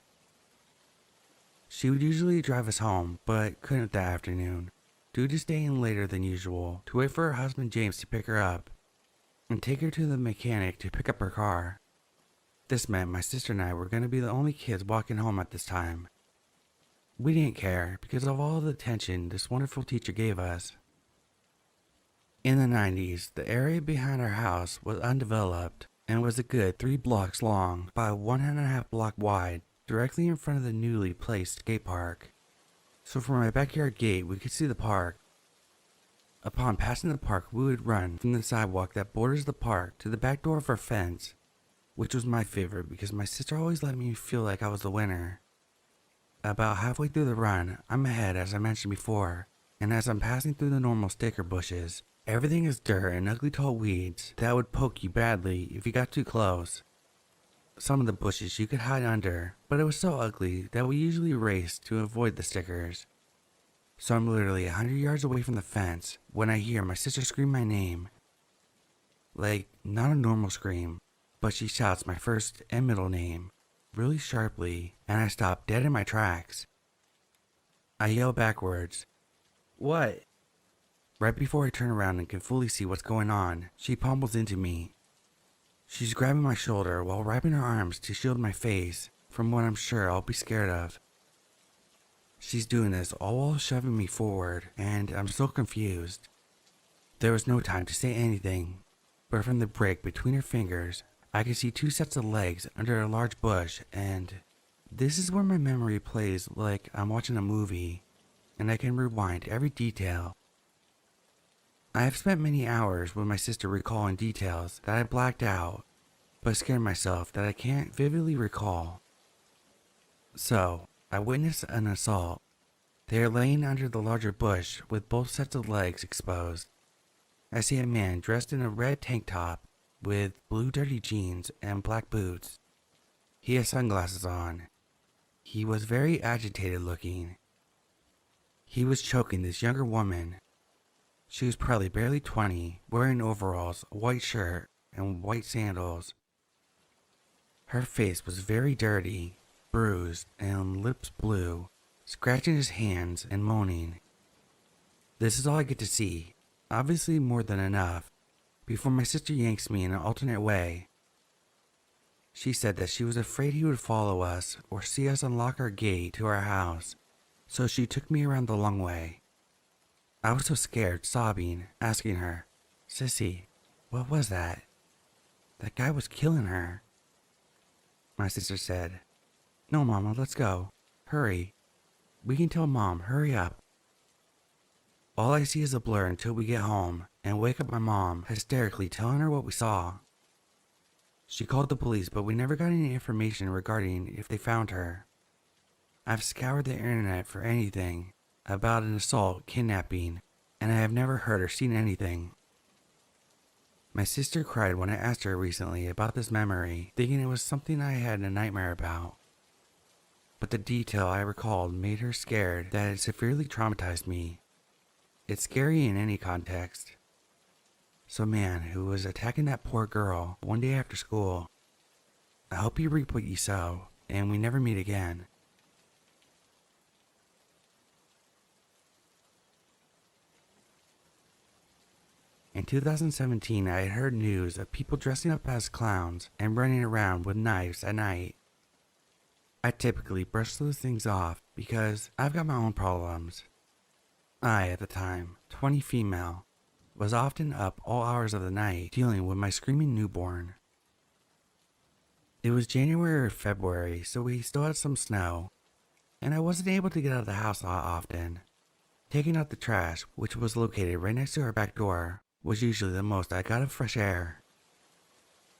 She would usually drive us home, but couldn't that afternoon, due to staying later than usual to wait for her husband James to pick her up and take her to the mechanic to pick up her car. This meant my sister and I were going to be the only kids walking home at this time. We didn't care because of all the attention this wonderful teacher gave us. In the 90s, the area behind our house was undeveloped and was a good 3 blocks long by 1.5 block wide, directly in front of the newly placed skate park. So from my backyard gate, we could see the park. Upon passing the park, we would run from the sidewalk that borders the park to the back door of our fence, which was my favorite because my sister always let me feel like I was the winner. About halfway through the run, I'm ahead as I mentioned before, and as I'm passing through the normal sticker bushes, everything is dirt and ugly tall weeds that would poke you badly if you got too close. Some of the bushes you could hide under, but it was so ugly that we usually raced to avoid the stickers. So I'm literally 100 yards away from the fence when I hear my sister scream my name. Like, not a normal scream, but she shouts my first and middle name really sharply, and I stop dead in my tracks. I yell backwards, "What?" Right before I turn around and can fully see what's going on, she pummels into me. She's grabbing my shoulder while wrapping her arms to shield my face from what I'm sure I'll be scared of. She's doing this all while shoving me forward, and I'm so confused. There was no time to say anything, but from the break between her fingers, I could see 2 sets of legs under a large bush, and this is where my memory plays like I'm watching a movie, and I can rewind every detail. I have spent many hours with my sister recalling details that I blacked out, but scared myself that I can't vividly recall. So, I witnessed an assault. They are laying under the larger bush with both sets of legs exposed. I see a man dressed in a red tank top with blue dirty jeans and black boots. He has sunglasses on. He was very agitated looking. He was choking this younger woman. She was probably barely 20, wearing overalls, a white shirt, and white sandals. Her face was very dirty, bruised, and lips blue, scratching his hands and moaning. This is all I get to see, obviously more than enough, before my sister yanks me in an alternate way. She said that she was afraid he would follow us or see us unlock our gate to our house, so she took me around the long way. I was so scared, sobbing, asking her, "Sissy, what was that? That guy was killing her." My sister said, "No, Mama, let's go. Hurry. We can tell Mom, hurry up." All I see is a blur until we get home and wake up my mom hysterically telling her what we saw. She called the police, but we never got any information regarding if they found her. I've scoured the internet for anything about an assault, kidnapping, and I have never heard or seen anything. My sister cried when I asked her recently about this memory, thinking it was something I had a nightmare about. But the detail I recalled made her scared that it severely traumatized me. It's scary in any context. Some man who was attacking that poor girl one day after school. I hope you reap what you sow, and we never meet again. In 2017, I had heard news of people dressing up as clowns and running around with knives at night. I typically brush those things off because I've got my own problems. I, at the time, 20 female, was often up all hours of the night dealing with my screaming newborn. It was January or February, so we still had some snow, and I wasn't able to get out of the house a lot often. Taking out the trash, which was located right next to our back door, was usually the most I got of fresh air.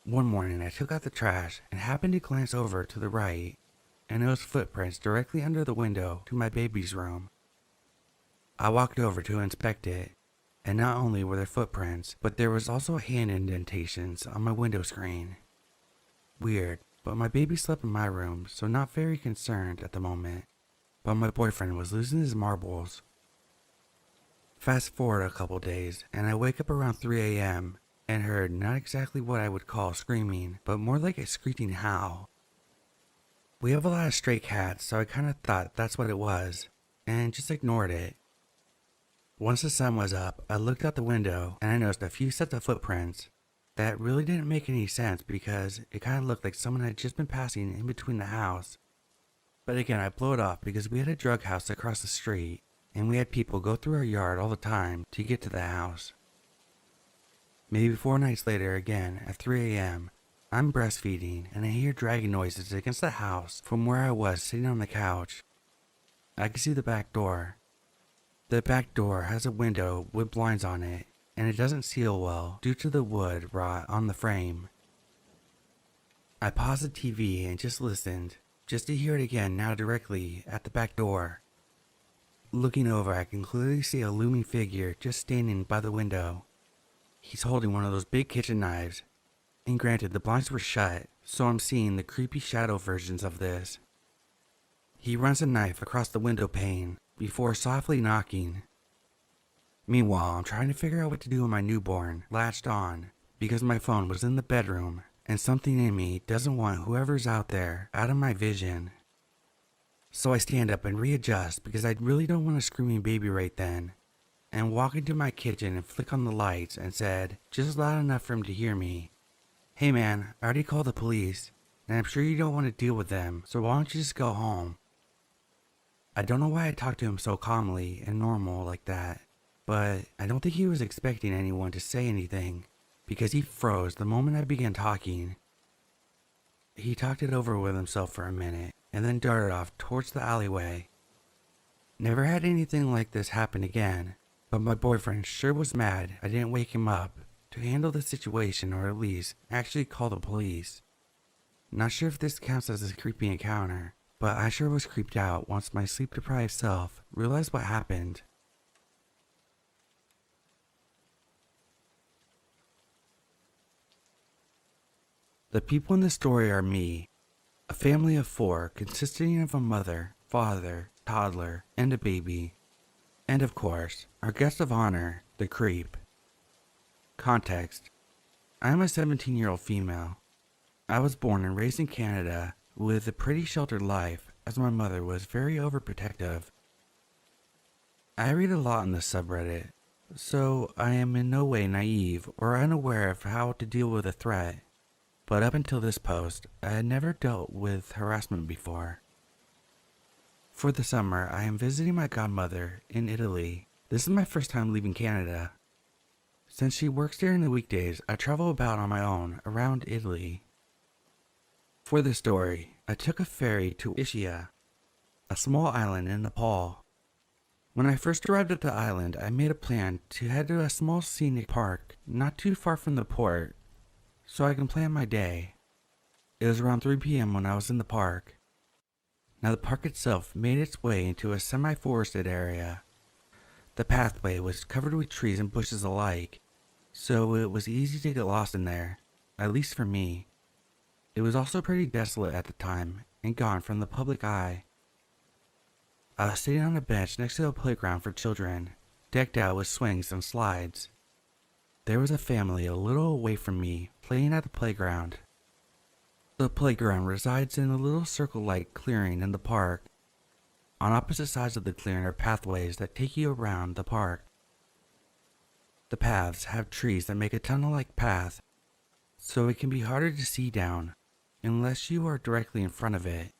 One morning I took out the trash and happened to glance over to the right, and it was footprints directly under the window to my baby's room. I walked over to inspect it, and not only were there footprints, but there was also hand indentations on my window screen. Weird, but my baby slept in my room, so not very concerned at the moment. But my boyfriend was losing his marbles. Fast forward a couple days, and I wake up around 3 a.m. and heard not exactly what I would call screaming, but more like a screeching howl. We have a lot of stray cats, so I kind of thought that's what it was, and just ignored it. Once the sun was up, I looked out the window, and I noticed a few sets of footprints. That really didn't make any sense because it kind of looked like someone had just been passing in between the house. But again, I blew it off because we had a drug house across the street, and we had people go through our yard all the time to get to the house. Maybe 4 nights later, again, at 3 a.m., I'm breastfeeding and I hear dragging noises against the house from where I was sitting on the couch. I can see the back door. The back door has a window with blinds on it, and it doesn't seal well due to the wood rot on the frame. I paused the TV and just listened, just to hear it again now directly at the back door. Looking over, I can clearly see a looming figure just standing by the window. He's holding one of those big kitchen knives, and granted the blinds were shut, so I'm seeing the creepy shadow versions of this. He runs a knife across the window pane before softly knocking. Meanwhile, I'm trying to figure out what to do with my newborn, latched on, because my phone was in the bedroom, and something in me doesn't want whoever's out there out of my vision. So I stand up and readjust because I really don't want a screaming baby right then, and walk into my kitchen and flick on the lights and said, just loud enough for him to hear me, "Hey man, I already called the police, and I'm sure you don't want to deal with them, so why don't you just go home?" I don't know why I talked to him so calmly and normal like that, but I don't think he was expecting anyone to say anything, because he froze the moment I began talking. He talked it over with himself for a minute, and then darted off towards the alleyway. Never had anything like this happen again, but my boyfriend sure was mad I didn't wake him up to handle the situation or at least actually call the police. Not sure if this counts as a creepy encounter, but I sure was creeped out once my sleep-deprived self realized what happened. The people in the story are me, a family of 4 consisting of a mother, father, toddler, and a baby. And of course, our guest of honor, the creep. Context: I am a 17-year-old female. I was born and raised in Canada with a pretty sheltered life as my mother was very overprotective. I read a lot on the subreddit, so I am in no way naive or unaware of how to deal with a threat. But up until this post, I had never dealt with harassment before. For the summer, I am visiting my godmother in Italy. This is my first time leaving Canada. Since she works during the weekdays, I travel about on my own around Italy. For the story, I took a ferry to Ischia, a small island in Nepal. When I first arrived at the island, I made a plan to head to a small scenic park not too far from the port, so I can plan my day. It was around 3 p.m. when I was in the park. Now the park itself made its way into a semi-forested area. The pathway was covered with trees and bushes alike, so it was easy to get lost in there, at least for me. It was also pretty desolate at the time and gone from the public eye. I was sitting on a bench next to a playground for children, decked out with swings and slides. There was a family a little away from me playing at the playground. The playground resides in a little circle-like clearing in the park. On opposite sides of the clearing are pathways that take you around the park. The paths have trees that make a tunnel-like path, so it can be harder to see down unless you are directly in front of it.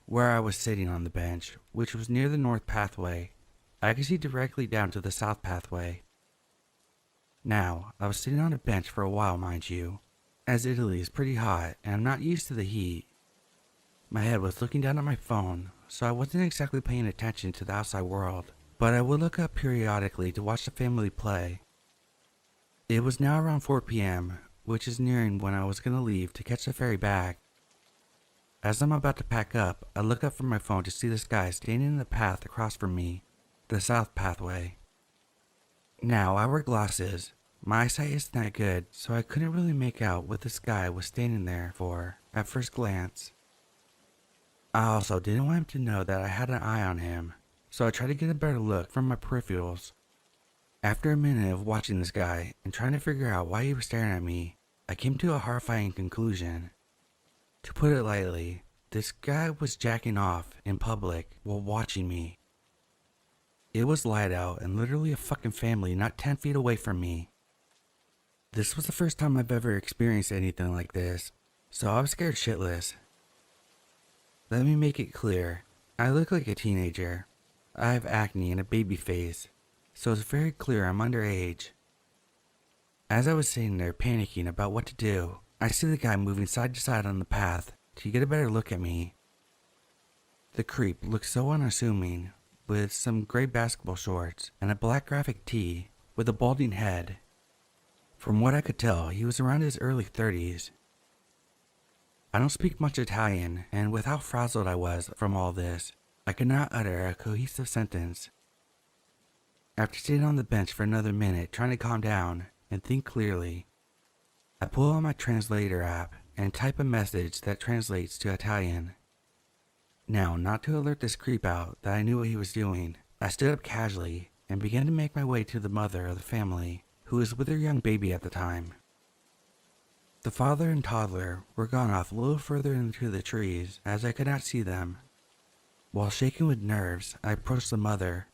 Where I was sitting on the bench, which was near the north pathway, I could see directly down to the south pathway. Now, I was sitting on a bench for a while, mind you, as Italy is pretty hot and I'm not used to the heat. My head was looking down at my phone, so I wasn't exactly paying attention to the outside world, but I would look up periodically to watch the family play. It was now around 4 p.m., which is nearing when I was going to leave to catch the ferry back. As I'm about to pack up, I look up from my phone to see this guy standing in the path across from me, the south pathway. Now, I wear glasses. My eyesight isn't that good, so I couldn't really make out what this guy was standing there for at first glance. I also didn't want him to know that I had an eye on him, so I tried to get a better look from my peripherals. After a minute of watching this guy and trying to figure out why he was staring at me, I came to a horrifying conclusion. To put it lightly, this guy was jacking off in public while watching me. It was light out and literally a fucking family not 10 feet away from me. This was the first time I've ever experienced anything like this, so I was scared shitless. Let me make it clear, I look like a teenager. I have acne and a baby face, so it's very clear I'm underage. As I was sitting there panicking about what to do, I see the guy moving side to side on the path to get a better look at me. The creep looked so unassuming, with some gray basketball shorts and a black graphic tee with a balding head. From what I could tell, he was around his early 30s. I don't speak much Italian, and with how frazzled I was from all this, I could not utter a cohesive sentence. After sitting on the bench for another minute trying to calm down and think clearly, I pull out my translator app and type a message that translates to Italian. Now, not to alert this creep out that I knew what he was doing, I stood up casually and began to make my way to the mother of the family, who was with her young baby at the time. The father and toddler were gone off a little further into the trees as I could not see them. While shaking with nerves, I approached the mother,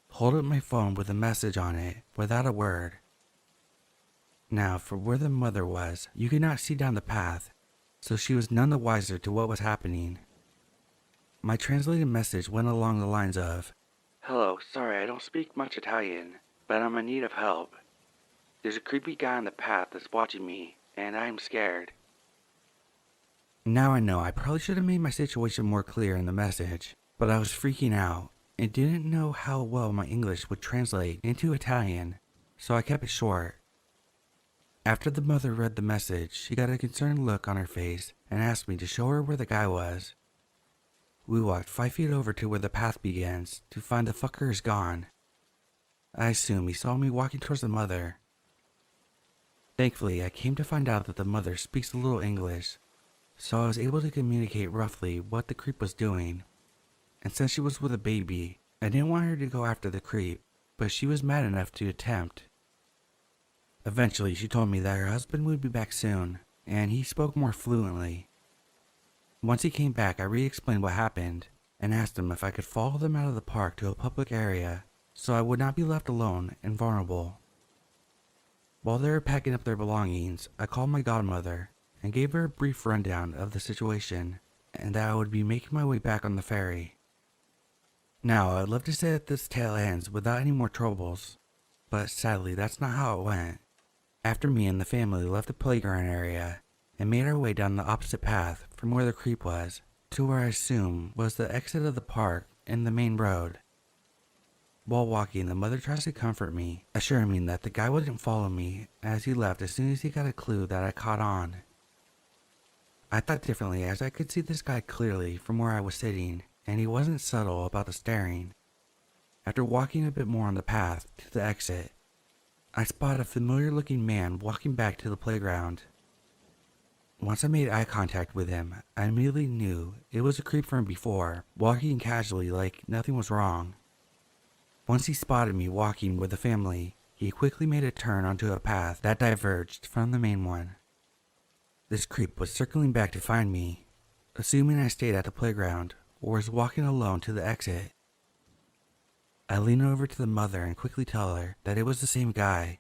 hold up my phone with a message on it without a word. Now, from where the mother was, you could not see down the path, so she was none the wiser to what was happening. My translated message went along the lines of, "Hello, sorry I don't speak much Italian, but I'm in need of help. There's a creepy guy on the path that's watching me, and I'm scared." Now I know I probably should have made my situation more clear in the message, but I was freaking out and didn't know how well my English would translate into Italian, so I kept it short. After the mother read the message, she got a concerned look on her face and asked me to show her where the guy was. We walked 5 feet over to where the path begins to find the fucker is gone. I assume he saw me walking towards the mother. Thankfully, I came to find out that the mother speaks a little English, so I was able to communicate roughly what the creep was doing. And since she was with a baby, I didn't want her to go after the creep, but she was mad enough to attempt. Eventually, she told me that her husband would be back soon, and he spoke more fluently. Once he came back, I re-explained what happened, and asked him if I could follow them out of the park to a public area, so I would not be left alone and vulnerable. While they were packing up their belongings, I called my godmother, and gave her a brief rundown of the situation, and that I would be making my way back on the ferry. Now, I'd love to say that this tale ends without any more troubles, but sadly that's not how it went. After me and the family left the playground area and made our way down the opposite path from where the creep was to where I assume was the exit of the park and the main road. While walking, the mother tries to comfort me, assuring me that the guy wouldn't follow me as he left as soon as he got a clue that I caught on. I thought differently as I could see this guy clearly from where I was sitting, and he wasn't subtle about the staring. After walking a bit more on the path to the exit, I spotted a familiar-looking man walking back to the playground. Once I made eye contact with him, I immediately knew it was a creep from before, walking casually like nothing was wrong. Once he spotted me walking with the family, he quickly made a turn onto a path that diverged from the main one. This creep was circling back to find me, assuming I stayed at the playground or was walking alone to the exit. I leaned over to the mother and quickly tell her that it was the same guy.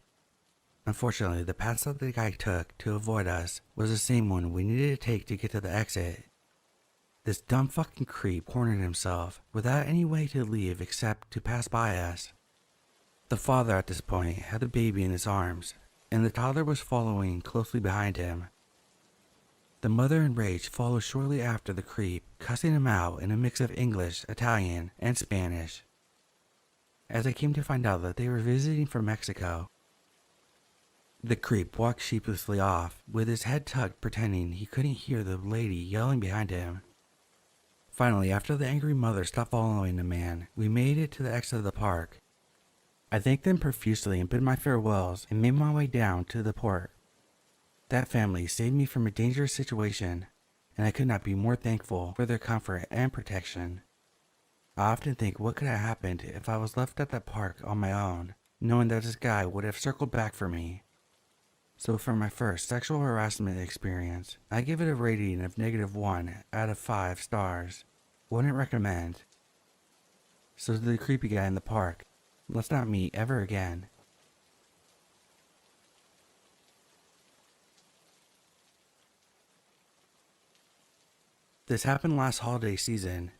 Unfortunately, the path that the guy took to avoid us was the same one we needed to take to get to the exit. This dumb fucking creep cornered himself without any way to leave except to pass by us. The father at this point had the baby in his arms, and the toddler was following closely behind him. The mother enraged followed shortly after the creep, cussing him out in a mix of English, Italian, and Spanish. As I came to find out that they were visiting from Mexico. The creep walked sheepishly off, with his head tucked pretending he couldn't hear the lady yelling behind him. Finally, after the angry mother stopped following the man, we made it to the exit of the park. I thanked them profusely and bid my farewells and made my way down to the port. That family saved me from a dangerous situation, and I could not be more thankful for their comfort and protection. I often think what could have happened if I was left at that park on my own, knowing that this guy would have circled back for me. So for my first sexual harassment experience, I give it a rating of -1 out of 5 stars. Wouldn't recommend. So to the creepy guy in the park, let's not meet ever again. This happened last holiday season.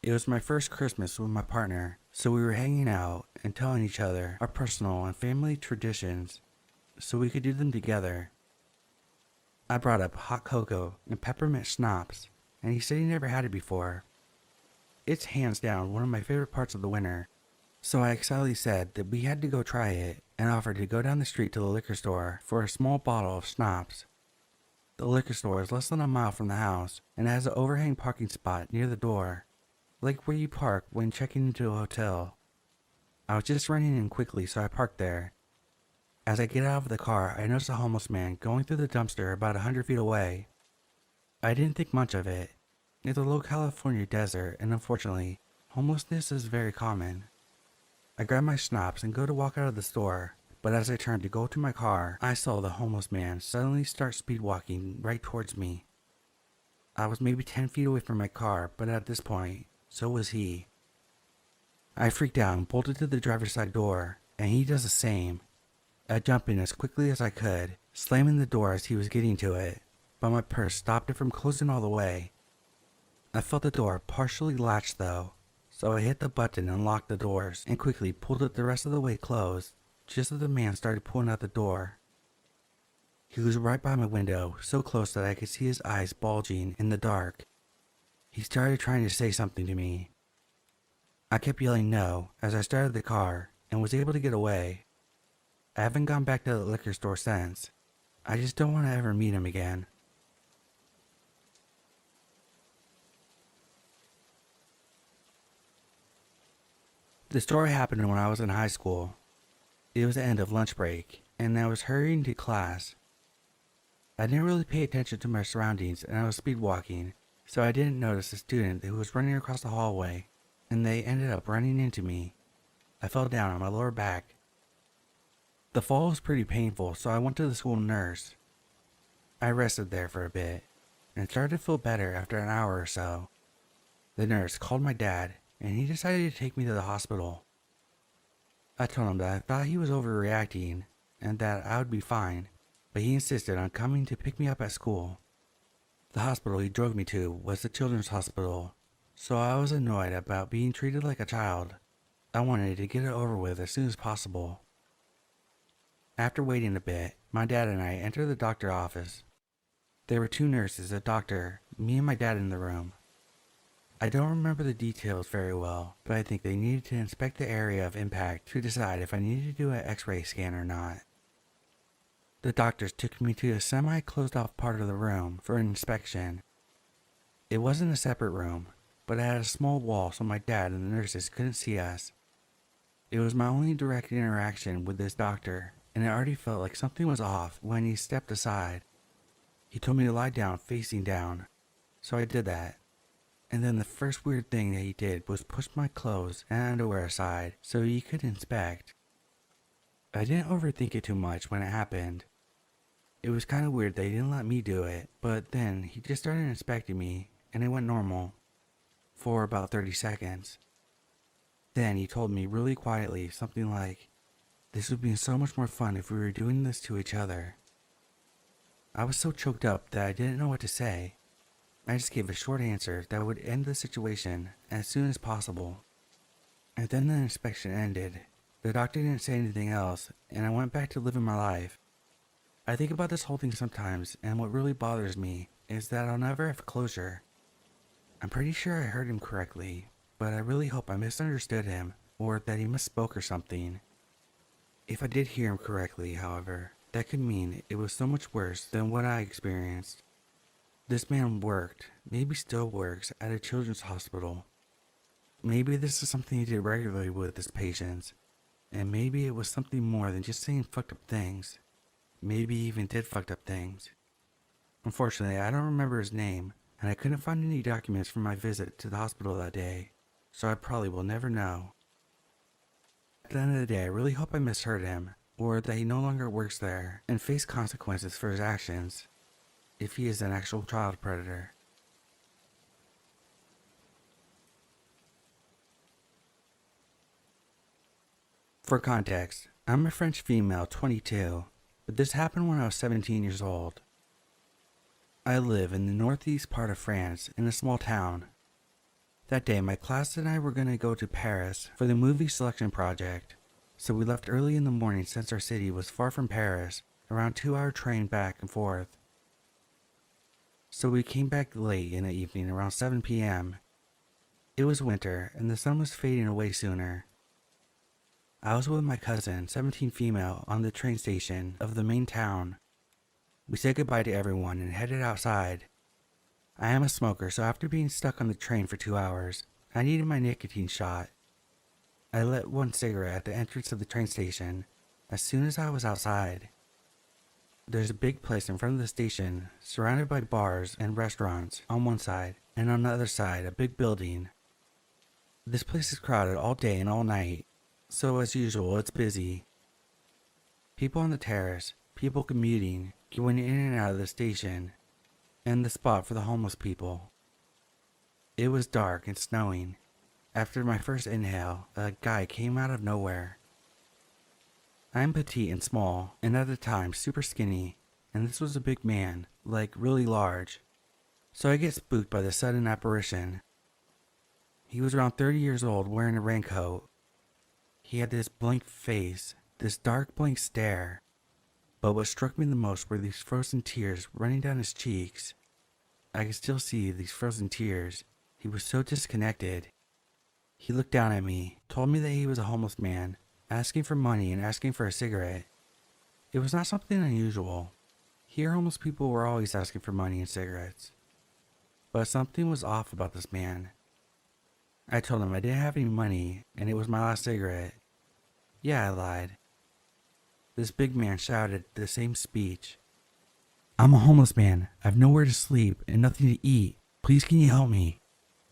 It was my first Christmas with my partner, so we were hanging out and telling each other our personal and family traditions so we could do them together. I brought up hot cocoa and peppermint schnapps, and he said he never had it before. It's hands down one of my favorite parts of the winter, so I excitedly said that we had to go try it and offered to go down the street to the liquor store for a small bottle of schnapps. The liquor store is less than a mile from the house and has an overhang parking spot near the door, like where you park when checking into a hotel. I was just running in quickly, so I parked there. As I get out of the car, I notice a homeless man going through the dumpster about 100 feet away. I didn't think much of it. It's a low California desert, and unfortunately, homelessness is very common. I grab my schnapps and go to walk out of the store, but as I turned to go to my car, I saw the homeless man suddenly start speed walking right towards me. I was maybe 10 feet away from my car, but at this point, so was he. I freaked out and bolted to the driver's side door, and he does the same. I jumped in as quickly as I could, slamming the door as he was getting to it, but my purse stopped it from closing all the way. I felt the door partially latched though, so I hit the button and locked the doors and quickly pulled it the rest of the way closed, just as the man started pulling out the door. He was right by my window, so close that I could see his eyes bulging in the dark. He started trying to say something to me. I kept yelling no as I started the car and was able to get away. I haven't gone back to the liquor store since. I just don't want to ever meet him again. The story happened when I was in high school. It was the end of lunch break, and I was hurrying to class. I didn't really pay attention to my surroundings, and I was speed walking, so I didn't notice a student who was running across the hallway, and they ended up running into me. I fell down on my lower back. The fall was pretty painful, so I went to the school nurse. I rested there for a bit, and started to feel better after an hour or so. The nurse called my dad, and he decided to take me to the hospital. I told him that I thought he was overreacting, and that I would be fine, but he insisted on coming to pick me up at school. The hospital he drove me to was the children's hospital, so I was annoyed about being treated like a child. I wanted to get it over with as soon as possible. After waiting a bit, my dad and I entered the doctor's office. There were 2 nurses, a doctor, me and my dad in the room. I don't remember the details very well, but I think they needed to inspect the area of impact to decide if I needed to do an X-ray scan or not. The doctors took me to a semi-closed off part of the room for an inspection. It wasn't a separate room, but it had a small wall so my dad and the nurses couldn't see us. It was my only direct interaction with this doctor, and it already felt like something was off when he stepped aside. He told me to lie down facing down, so I did that. And then the first weird thing that he did was push my clothes and underwear aside so he could inspect. I didn't overthink it too much when it happened. It was kind of weird that he didn't let me do it, but then he just started inspecting me, and it went normal. For about 30 seconds. Then he told me really quietly something like, "This would be so much more fun if we were doing this to each other." I was so choked up that I didn't know what to say. I just gave a short answer that would end the situation as soon as possible. And then the inspection ended. The doctor didn't say anything else, and I went back to living my life. I think about this whole thing sometimes, and what really bothers me is that I'll never have closure. I'm pretty sure I heard him correctly, but I really hope I misunderstood him, or that he misspoke or something. If I did hear him correctly, however, that could mean it was so much worse than what I experienced. This man worked, maybe still works, at a children's hospital. Maybe this is something he did regularly with his patients, and maybe it was something more than just saying fucked up things. Maybe he even did fucked up things. Unfortunately, I don't remember his name, and I couldn't find any documents from my visit to the hospital that day, so I probably will never know. At the end of the day, I really hope I misheard him, or that he no longer works there and face consequences for his actions, if he is an actual child predator. For context, I'm a French female, 22, but this happened when I was 17 years old. I live in the northeast part of France, in a small town. That day, my class and I were going to go to Paris for the movie selection project, so we left early in the morning since our city was far from Paris, around 2-hour train back and forth. So we came back late in the evening, around 7 p.m. It was winter, and the sun was fading away sooner. I was with my cousin, 17 female, on the train station of the main town. We said goodbye to everyone and headed outside. I am a smoker, so after being stuck on the train for 2 hours, I needed my nicotine shot. I lit one cigarette at the entrance of the train station as soon as I was outside. There's a big place in front of the station, surrounded by bars and restaurants on one side, and on the other side, a big building. This place is crowded all day and all night, so as usual, it's busy. People on the terrace, people commuting, going in and out of the station, and the spot for the homeless people. It was dark and snowing. After my first inhale, a guy came out of nowhere. I'm petite and small, and at the time super skinny, and this was a big man, like really large. So I get spooked by the sudden apparition. He was around 30 years old, wearing a raincoat. He had this blank face, this dark blank stare. But what struck me the most were these frozen tears running down his cheeks. I could still see these frozen tears. He was so disconnected. He looked down at me, told me that he was a homeless man, asking for money and asking for a cigarette. It was not something unusual. Here, homeless people were always asking for money and cigarettes. But something was off about this man. I told him I didn't have any money, and it was my last cigarette. Yeah, I lied. This big man shouted the same speech. I'm a homeless man. I have nowhere to sleep and nothing to eat. Please, can you help me?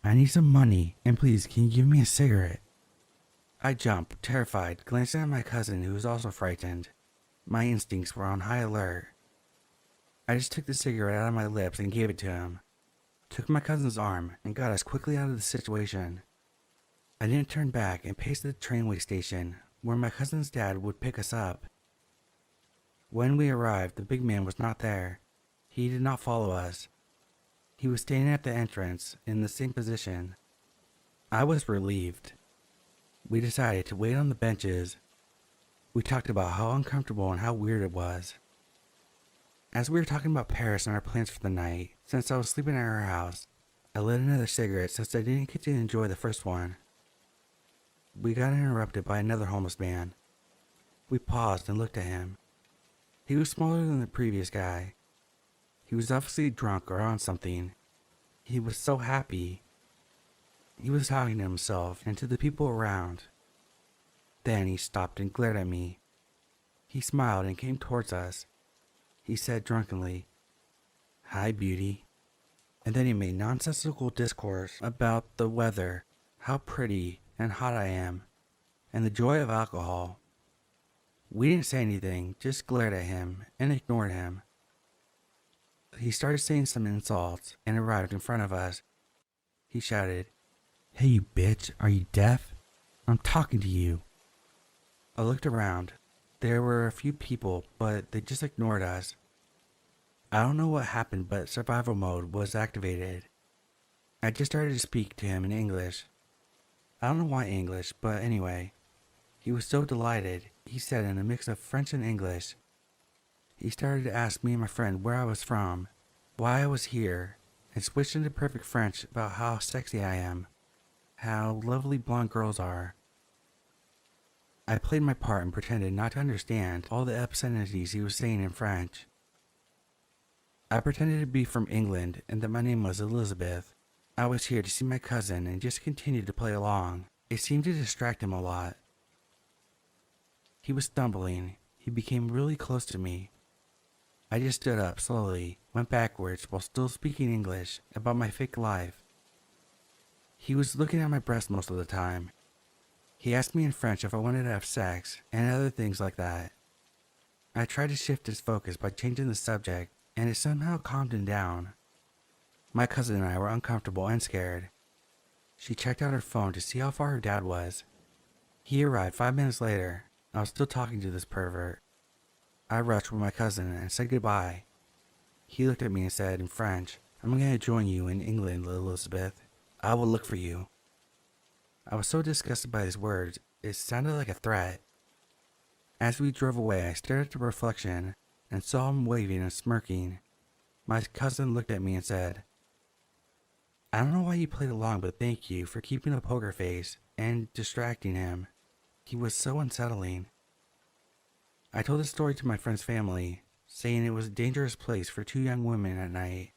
I need some money, and please, can you give me a cigarette? I jumped, terrified, glancing at my cousin, who was also frightened. My instincts were on high alert. I just took the cigarette out of my lips and gave it to him. Took my cousin's arm and got us quickly out of the situation. I didn't turn back and paced to the trainway station, where my cousin's dad would pick us up. When we arrived, the big man was not there. He did not follow us. He was standing at the entrance, in the same position. I was relieved. We decided to wait on the benches. We talked about how uncomfortable and how weird it was. As we were talking about Paris and our plans for the night, since I was sleeping at her house, I lit another cigarette since I didn't get to enjoy the first one. We got interrupted by another homeless man. We paused and looked at him. He was smaller than the previous guy. He was obviously drunk or on something. He was so happy. He was talking to himself and to the people around. Then he stopped and glared at me. He smiled and came towards us. He said drunkenly, "Hi, beauty." And then he made nonsensical discourse about the weather, how pretty and hot I am, and the joy of alcohol. We didn't say anything, just glared at him and ignored him. He started saying some insults and arrived in front of us. He shouted, "Hey, you bitch, are you deaf? I'm talking to you." I looked around. There were a few people, but they just ignored us. I don't know what happened, but survival mode was activated. I just started to speak to him in English. I don't know why English, but anyway. He was so delighted, he said in a mix of French and English. He started to ask me and my friend where I was from, why I was here, and switched into perfect French about how sexy I am, how lovely blonde girls are. I played my part and pretended not to understand all the obscenities he was saying in French. I pretended to be from England and that my name was Elizabeth. I was here to see my cousin and just continued to play along. It seemed to distract him a lot. He was stumbling. He became really close to me. I just stood up slowly, went backwards while still speaking English about my fake life. He was looking at my breast most of the time. He asked me in French if I wanted to have sex and other things like that. I tried to shift his focus by changing the subject, and it somehow calmed him down. My cousin and I were uncomfortable and scared. She checked out her phone to see how far her dad was. He arrived 5 minutes later. I was still talking to this pervert. I rushed with my cousin and said goodbye. He looked at me and said in French, "I'm going to join you in England, Elizabeth. I will look for you." I was so disgusted by his words, it sounded like a threat. As we drove away, I stared at the reflection and saw him waving and smirking. My cousin looked at me and said, "I don't know why you played along, but thank you for keeping a poker face and distracting him. He was so unsettling." I told the story to my friend's family, saying it was a dangerous place for two young women at night.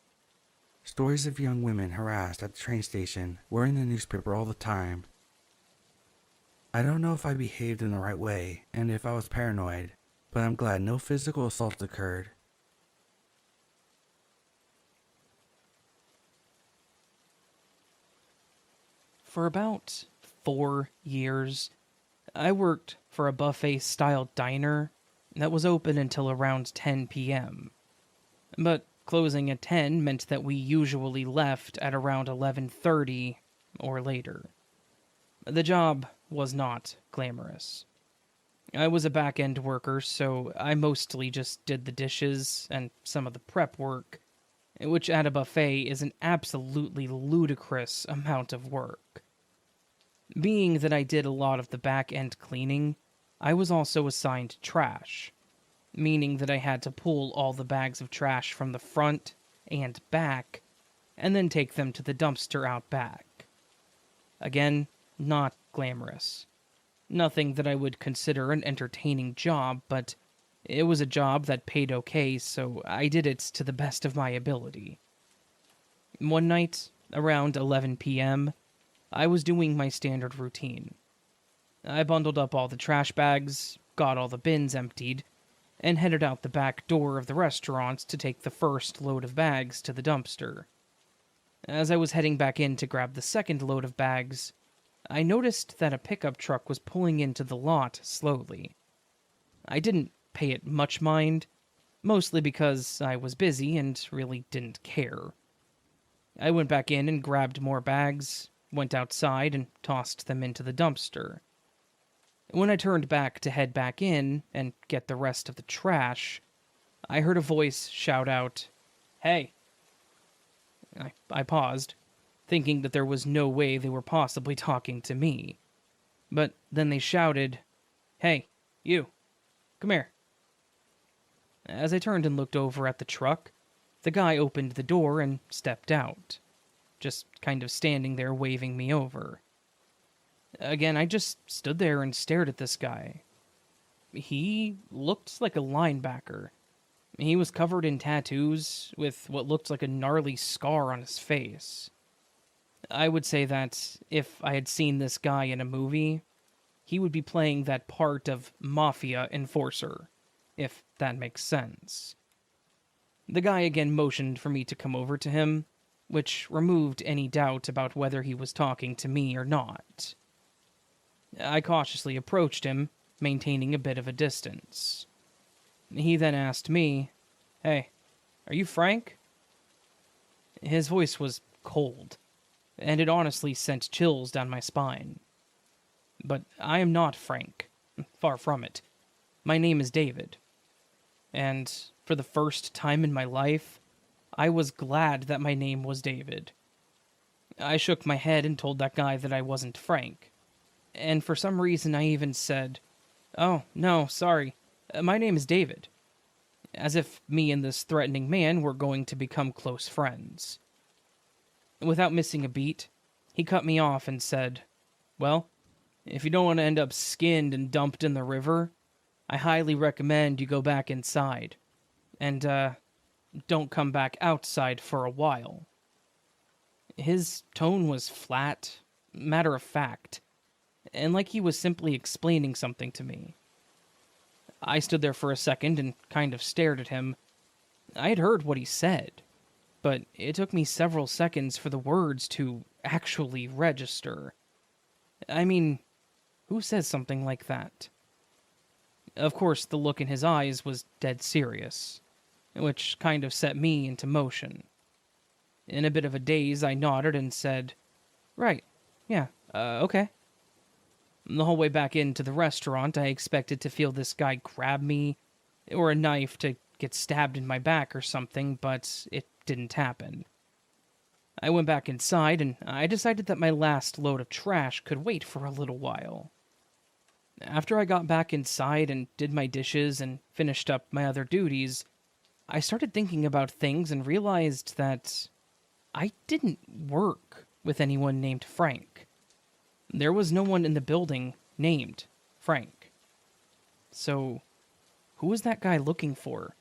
Stories of young women harassed at the train station were in the newspaper all the time. I don't know if I behaved in the right way and if I was paranoid, but I'm glad no physical assaults occurred. For about 4 years, I worked for a buffet-style diner that was open until around 10 p.m. But closing at 10 meant that we usually left at around 11:30 or later. The job was not glamorous. I was a back-end worker, so I mostly just did the dishes and some of the prep work, which at a buffet is an absolutely ludicrous amount of work. Being that I did a lot of the back-end cleaning, I was also assigned trash, meaning that I had to pull all the bags of trash from the front and back, and then take them to the dumpster out back. Again, not glamorous. Nothing that I would consider an entertaining job, but it was a job that paid okay, so I did it to the best of my ability. One night, around 11 p.m., I was doing my standard routine. I bundled up all the trash bags, got all the bins emptied, and headed out the back door of the restaurant to take the first load of bags to the dumpster. As I was heading back in to grab the second load of bags, I noticed that a pickup truck was pulling into the lot slowly. I didn't pay it much mind, mostly because I was busy and really didn't care. I went back in and grabbed more bags, went outside and tossed them into the dumpster. When I turned back to head back in and get the rest of the trash, I heard a voice shout out, "Hey!" I paused, thinking that there was no way they were possibly talking to me. But then they shouted, "Hey, you, come here." As I turned and looked over at the truck, the guy opened the door and stepped out, just kind of standing there waving me over. Again, I just stood there and stared at this guy. He looked like a linebacker. He was covered in tattoos, with what looked like a gnarly scar on his face. I would say that if I had seen this guy in a movie, he would be playing that part of mafia enforcer, if that makes sense. The guy again motioned for me to come over to him, which removed any doubt about whether he was talking to me or not. I cautiously approached him, maintaining a bit of a distance. He then asked me, "Hey, are you Frank?" His voice was cold, and it honestly sent chills down my spine. But I am not Frank. Far from it. My name is David. And for the first time in my life, I was glad that my name was David. I shook my head and told that guy that I wasn't Frank. And for some reason I even said, "Oh, no, sorry. My name is David." As if me and this threatening man were going to become close friends. Without missing a beat, he cut me off and said, "Well, if you don't want to end up skinned and dumped in the river, I highly recommend you go back inside. And, don't come back outside for a while. His tone was flat, matter of fact, and like he was simply explaining something to me. I stood there for a second and kind of stared at him. I had heard what he said, but it took me several seconds for the words to actually register. I mean, who says something like that? Of course, the look in his eyes was dead serious, which kind of set me into motion. In a bit of a daze, I nodded and said, "Right, yeah, okay." The whole way back into the restaurant, I expected to feel this guy grab me, or a knife to get stabbed in my back or something, but it didn't happen. I went back inside, and I decided that my last load of trash could wait for a little while. After I got back inside and did my dishes and finished up my other duties, I started thinking about things and realized that I didn't work with anyone named Frank. There was no one in the building named Frank. So, who was that guy looking for?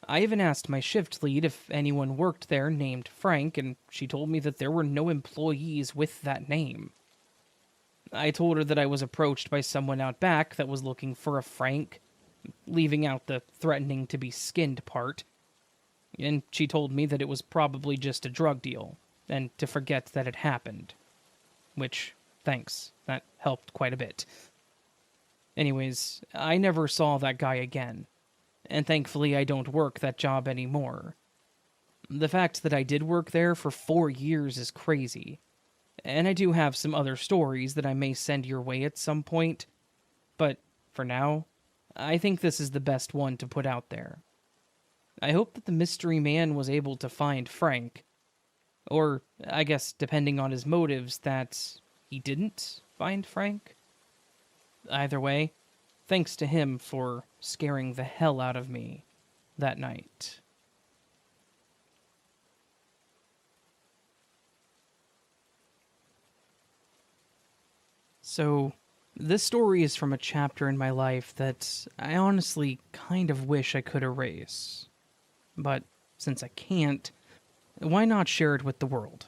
I even asked my shift lead if anyone worked there named Frank, and she told me that there were no employees with that name. I told her that I was approached by someone out back that was looking for a Frank, leaving out the threatening to be skinned part, and she told me that it was probably just a drug deal, and to forget that it happened. Which, thanks, that helped quite a bit. Anyways, I never saw that guy again, and thankfully I don't work that job anymore. The fact that I did work there for 4 years is crazy, and I do have some other stories that I may send your way at some point, but for now, I think this is the best one to put out there. I hope that the mystery man was able to find Frank, or, I guess, depending on his motives, that he didn't find Frank. Either way, thanks to him for scaring the hell out of me that night. So, this story is from a chapter in my life that I honestly kind of wish I could erase. But since I can't, why not share it with the world?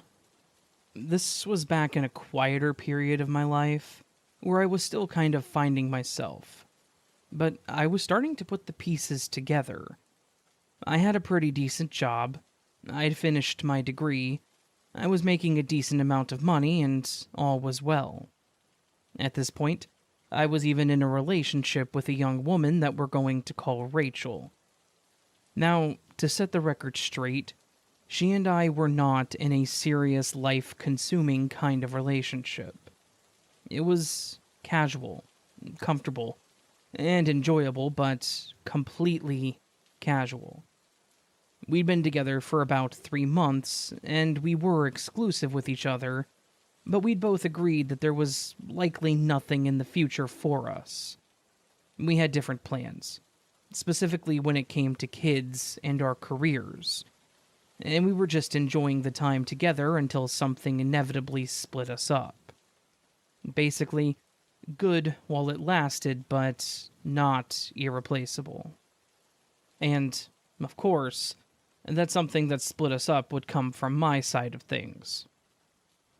This was back in a quieter period of my life, where I was still kind of finding myself. But I was starting to put the pieces together. I had a pretty decent job, I'd finished my degree, I was making a decent amount of money, and all was well. At this point, I was even in a relationship with a young woman that we're going to call Rachel. Now, to set the record straight, she and I were not in a serious, life-consuming kind of relationship. It was casual, comfortable, and enjoyable, but completely casual. We'd been together for about 3 months, and we were exclusive with each other, but we'd both agreed that there was likely nothing in the future for us. We had different plans, specifically when it came to kids and our careers, and we were just enjoying the time together until something inevitably split us up. Basically, good while it lasted, but not irreplaceable. And, of course, that something that split us up would come from my side of things.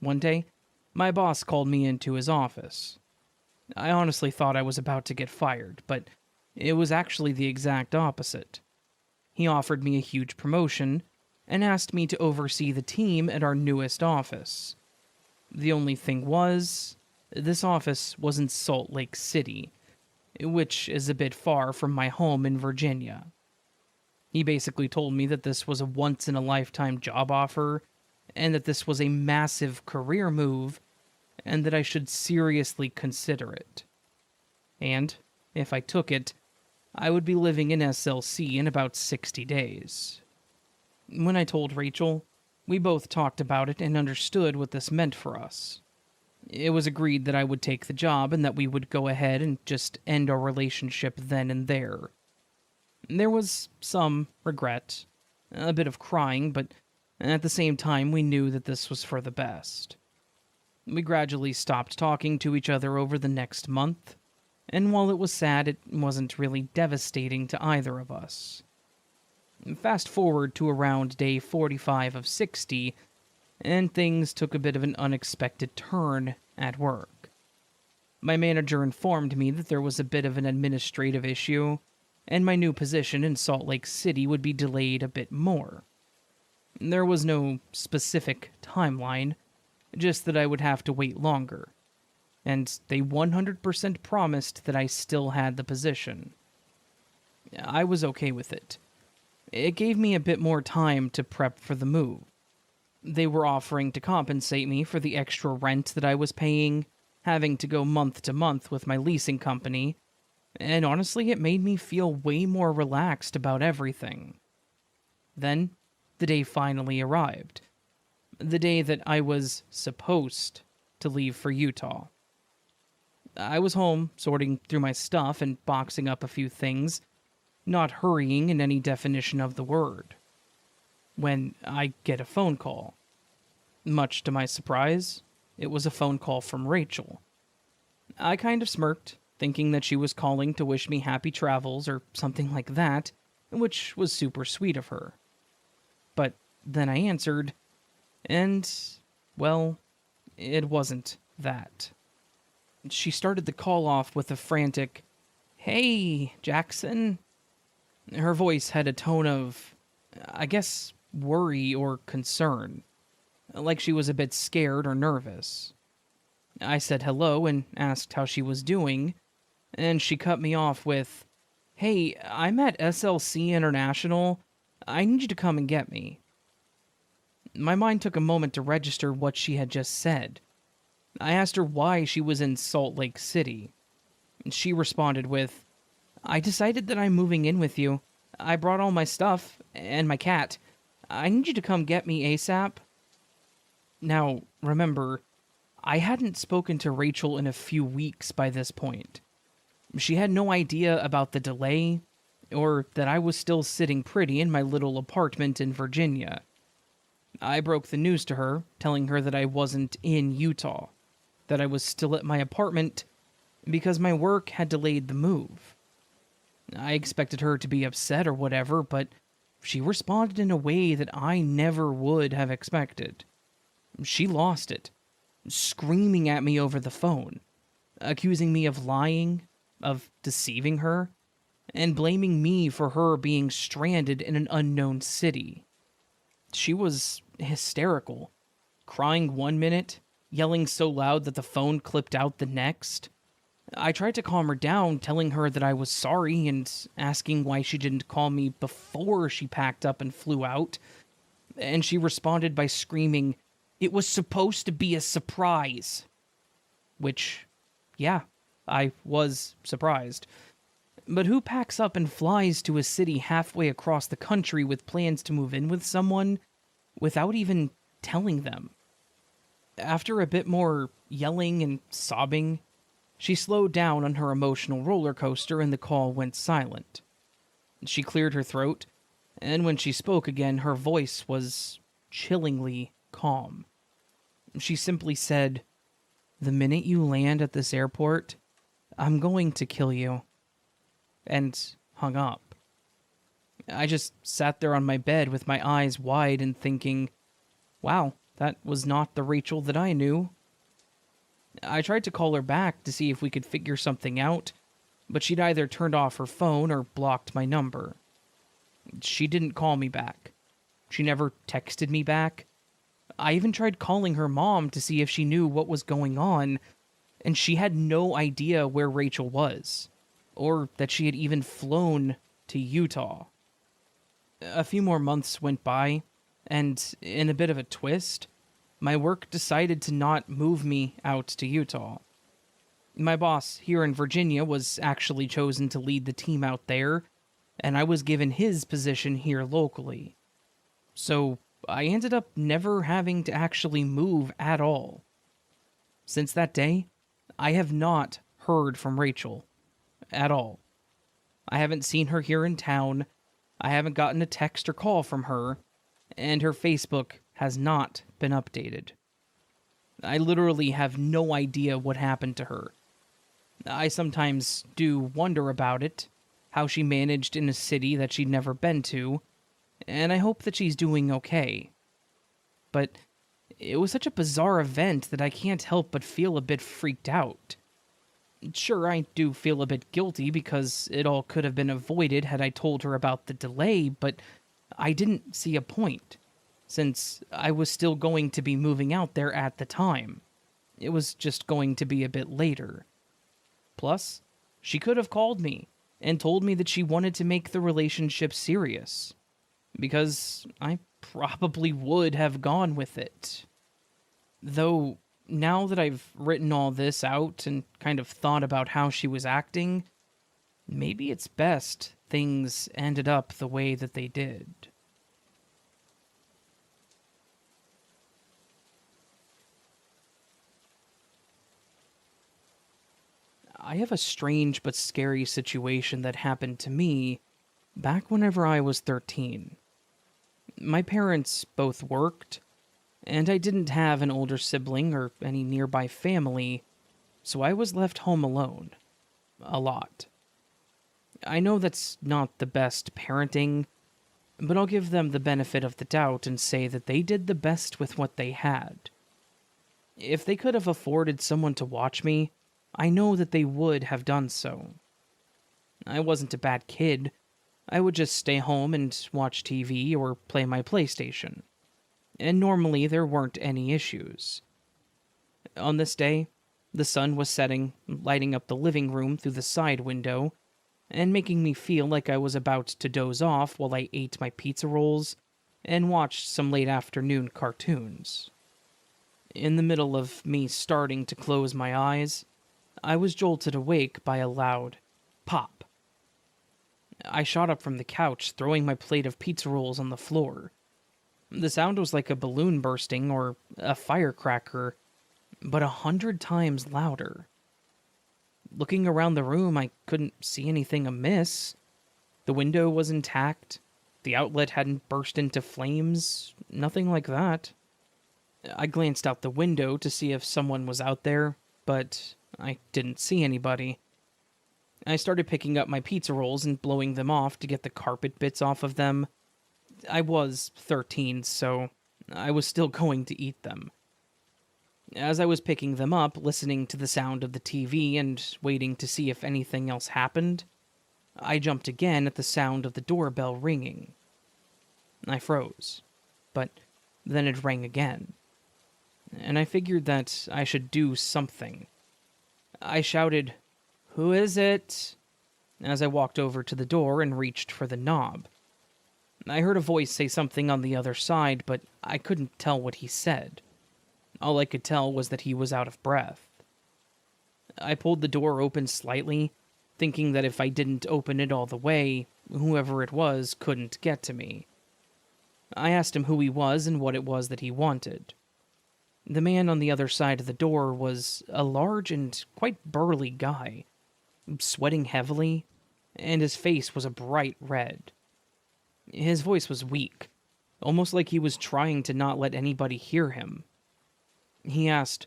One day, my boss called me into his office. I honestly thought I was about to get fired, but it was actually the exact opposite. He offered me a huge promotion and asked me to oversee the team at our newest office. The only thing was, this office was in Salt Lake City, which is a bit far from my home in Virginia. He basically told me that this was a once-in-a-lifetime job offer, and that this was a massive career move, and that I should seriously consider it. And, if I took it, I would be living in SLC in about 60 days. When I told Rachel, we both talked about it and understood what this meant for us. It was agreed that I would take the job and that we would go ahead and just end our relationship then and there. There was some regret, a bit of crying, but at the same time we knew that this was for the best. We gradually stopped talking to each other over the next month, and while it was sad, it wasn't really devastating to either of us. Fast forward to around day 45 of 60, and things took a bit of an unexpected turn at work. My manager informed me that there was a bit of an administrative issue, and my new position in Salt Lake City would be delayed a bit more. There was no specific timeline, just that I would have to wait longer, and they 100% promised that I still had the position. I was okay with it. It gave me a bit more time to prep for the move. They were offering to compensate me for the extra rent that I was paying, having to go month to month with my leasing company, and honestly, it made me feel way more relaxed about everything. Then, the day finally arrived. The day that I was supposed to leave for Utah. I was home, sorting through my stuff and boxing up a few things, not hurrying in any definition of the word, when I get a phone call. Much to my surprise, it was a phone call from Rachel. I kind of smirked, thinking that she was calling to wish me happy travels or something like that, which was super sweet of her. But then I answered, and, well, it wasn't that. She started the call off with a frantic, "Hey, Jackson." Her voice had a tone of, I guess, worry or concern, like she was a bit scared or nervous. I said hello and asked how she was doing, and she cut me off with, "Hey, I'm at SLC International. I need you to come and get me." My mind took a moment to register what she had just said. I asked her why she was in Salt Lake City. She responded with, "I decided that I'm moving in with you. I brought all my stuff, and my cat. I need you to come get me ASAP." Now, remember, I hadn't spoken to Rachel in a few weeks by this point. She had no idea about the delay, or that I was still sitting pretty in my little apartment in Virginia. I broke the news to her, telling her that I wasn't in Utah, that I was still at my apartment because my work had delayed the move. I expected her to be upset or whatever, but she responded in a way that I never would have expected. She lost it, screaming at me over the phone, accusing me of lying, of deceiving her, and blaming me for her being stranded in an unknown city. She was hysterical, crying one minute, yelling so loud that the phone clipped out the next. I tried to calm her down, telling her that I was sorry and asking why she didn't call me before she packed up and flew out. And she responded by screaming, "It was supposed to be a surprise." Which, yeah, I was surprised. But who packs up and flies to a city halfway across the country with plans to move in with someone without even telling them? After a bit more yelling and sobbing, she slowed down on her emotional roller coaster and the call went silent. She cleared her throat, and when she spoke again, her voice was chillingly calm. She simply said, "The minute you land at this airport, I'm going to kill you," and hung up. I just sat there on my bed with my eyes wide and thinking, wow, that was not the Rachel that I knew. I tried to call her back to see if we could figure something out, but she'd either turned off her phone or blocked my number. She didn't call me back. She never texted me back. I even tried calling her mom to see if she knew what was going on, and she had no idea where Rachel was, or that she had even flown to Utah. A few more months went by, and in a bit of a twist, my work decided to not move me out to Utah. My boss here in Virginia was actually chosen to lead the team out there, and I was given his position here locally. So I ended up never having to actually move at all. Since that day, I have not heard from Rachel at all. I haven't seen her here in town, I haven't gotten a text or call from her, and her Facebook has not been updated. I literally have no idea what happened to her. I sometimes do wonder about it, how she managed in a city that she'd never been to, and I hope that she's doing okay. But it was such a bizarre event that I can't help but feel a bit freaked out. Sure, I do feel a bit guilty because it all could have been avoided had I told her about the delay, but I didn't see a point, since I was still going to be moving out there at the time. It was just going to be a bit later. Plus, she could have called me and told me that she wanted to make the relationship serious, because I probably would have gone with it. Though, now that I've written all this out and kind of thought about how she was acting, maybe it's best things ended up the way that they did. I have a strange but scary situation that happened to me back whenever I was 13. My parents both worked, and I didn't have an older sibling or any nearby family, so I was left home alone. A lot. I know that's not the best parenting, but I'll give them the benefit of the doubt and say that they did the best with what they had. If they could have afforded someone to watch me, I know that they would have done so. I wasn't a bad kid. I would just stay home and watch TV or play my PlayStation. And normally there weren't any issues. On this day, the sun was setting, lighting up the living room through the side window, and making me feel like I was about to doze off while I ate my pizza rolls and watched some late afternoon cartoons. In the middle of me starting to close my eyes, I was jolted awake by a loud pop. I shot up from the couch, throwing my plate of pizza rolls on the floor. The sound was like a balloon bursting or a firecracker, but 100 times louder. Looking around the room, I couldn't see anything amiss. The window was intact. The outlet hadn't burst into flames. Nothing like that. I glanced out the window to see if someone was out there, but I didn't see anybody. I started picking up my pizza rolls and blowing them off to get the carpet bits off of them. I was 13, so I was still going to eat them. As I was picking them up, listening to the sound of the TV and waiting to see if anything else happened, I jumped again at the sound of the doorbell ringing. I froze, but then it rang again, and I figured that I should do something. I shouted, "Who is it?" as I walked over to the door and reached for the knob. I heard a voice say something on the other side, but I couldn't tell what he said. All I could tell was that he was out of breath. I pulled the door open slightly, thinking that if I didn't open it all the way, whoever it was couldn't get to me. I asked him who he was and what it was that he wanted. The man on the other side of the door was a large and quite burly guy, sweating heavily, and his face was a bright red. His voice was weak, almost like he was trying to not let anybody hear him. He asked,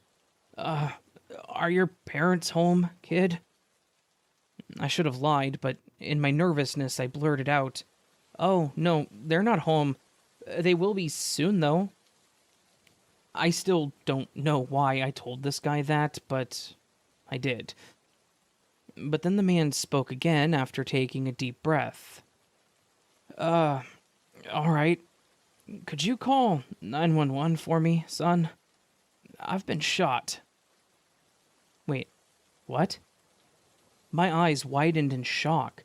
"Are your parents home, kid?" I should have lied, but in my nervousness I blurted out, "Oh, no, they're not home. They will be soon, though." I still don't know why I told this guy that, but I did. But then the man spoke again after taking a deep breath. All right. Could you call 911 for me, son? I've been shot." Wait, what? My eyes widened in shock.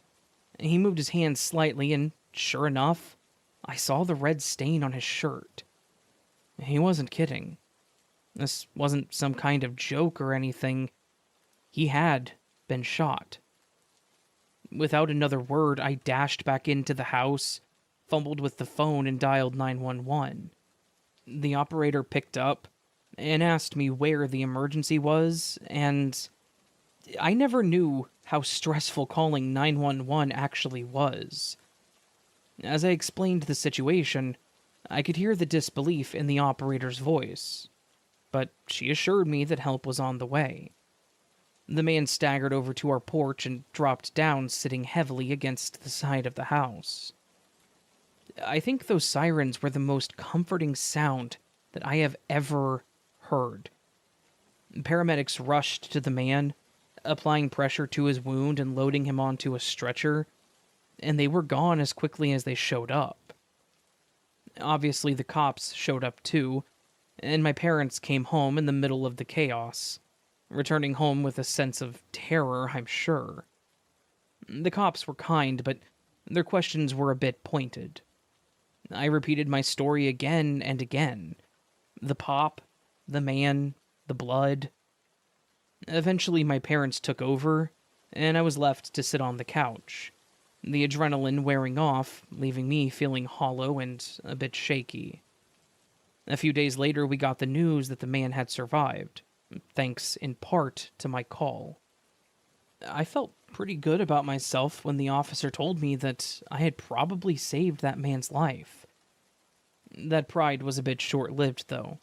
He moved his hand slightly, and sure enough, I saw the red stain on his shirt. He wasn't kidding. This wasn't some kind of joke or anything. He had been shot. Without another word, I dashed back into the house, fumbled with the phone, and dialed 911. The operator picked up and asked me where the emergency was, and I never knew how stressful calling 911 actually was. As I explained the situation, I could hear the disbelief in the operator's voice, but she assured me that help was on the way. The man staggered over to our porch and dropped down, sitting heavily against the side of the house. I think those sirens were the most comforting sound that I have ever heard. Paramedics rushed to the man, applying pressure to his wound and loading him onto a stretcher, and they were gone as quickly as they showed up. Obviously, the cops showed up too, and my parents came home in the middle of the chaos, returning home with a sense of terror, I'm sure. The cops were kind, but their questions were a bit pointed. I repeated my story again and again. The pop, the man, the blood. Eventually, my parents took over, and I was left to sit on the couch, the adrenaline wearing off, leaving me feeling hollow and a bit shaky. A few days later, we got the news that the man had survived, thanks in part to my call. I felt pretty good about myself when the officer told me that I had probably saved that man's life. That pride was a bit short-lived, though.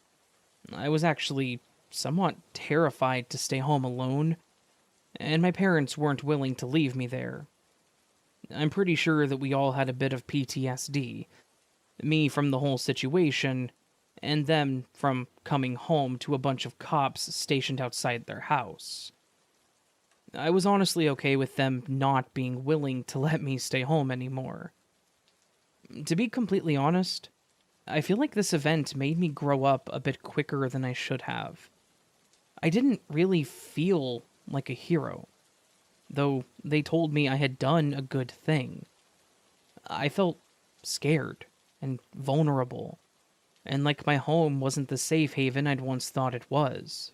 I was actually somewhat terrified to stay home alone, and my parents weren't willing to leave me there. I'm pretty sure that we all had a bit of PTSD. Me from the whole situation, and them from coming home to a bunch of cops stationed outside their house. I was honestly okay with them not being willing to let me stay home anymore. To be completely honest, I feel like this event made me grow up a bit quicker than I should have. I didn't really feel like a hero, though they told me I had done a good thing. I felt scared and vulnerable, and like my home wasn't the safe haven I'd once thought it was.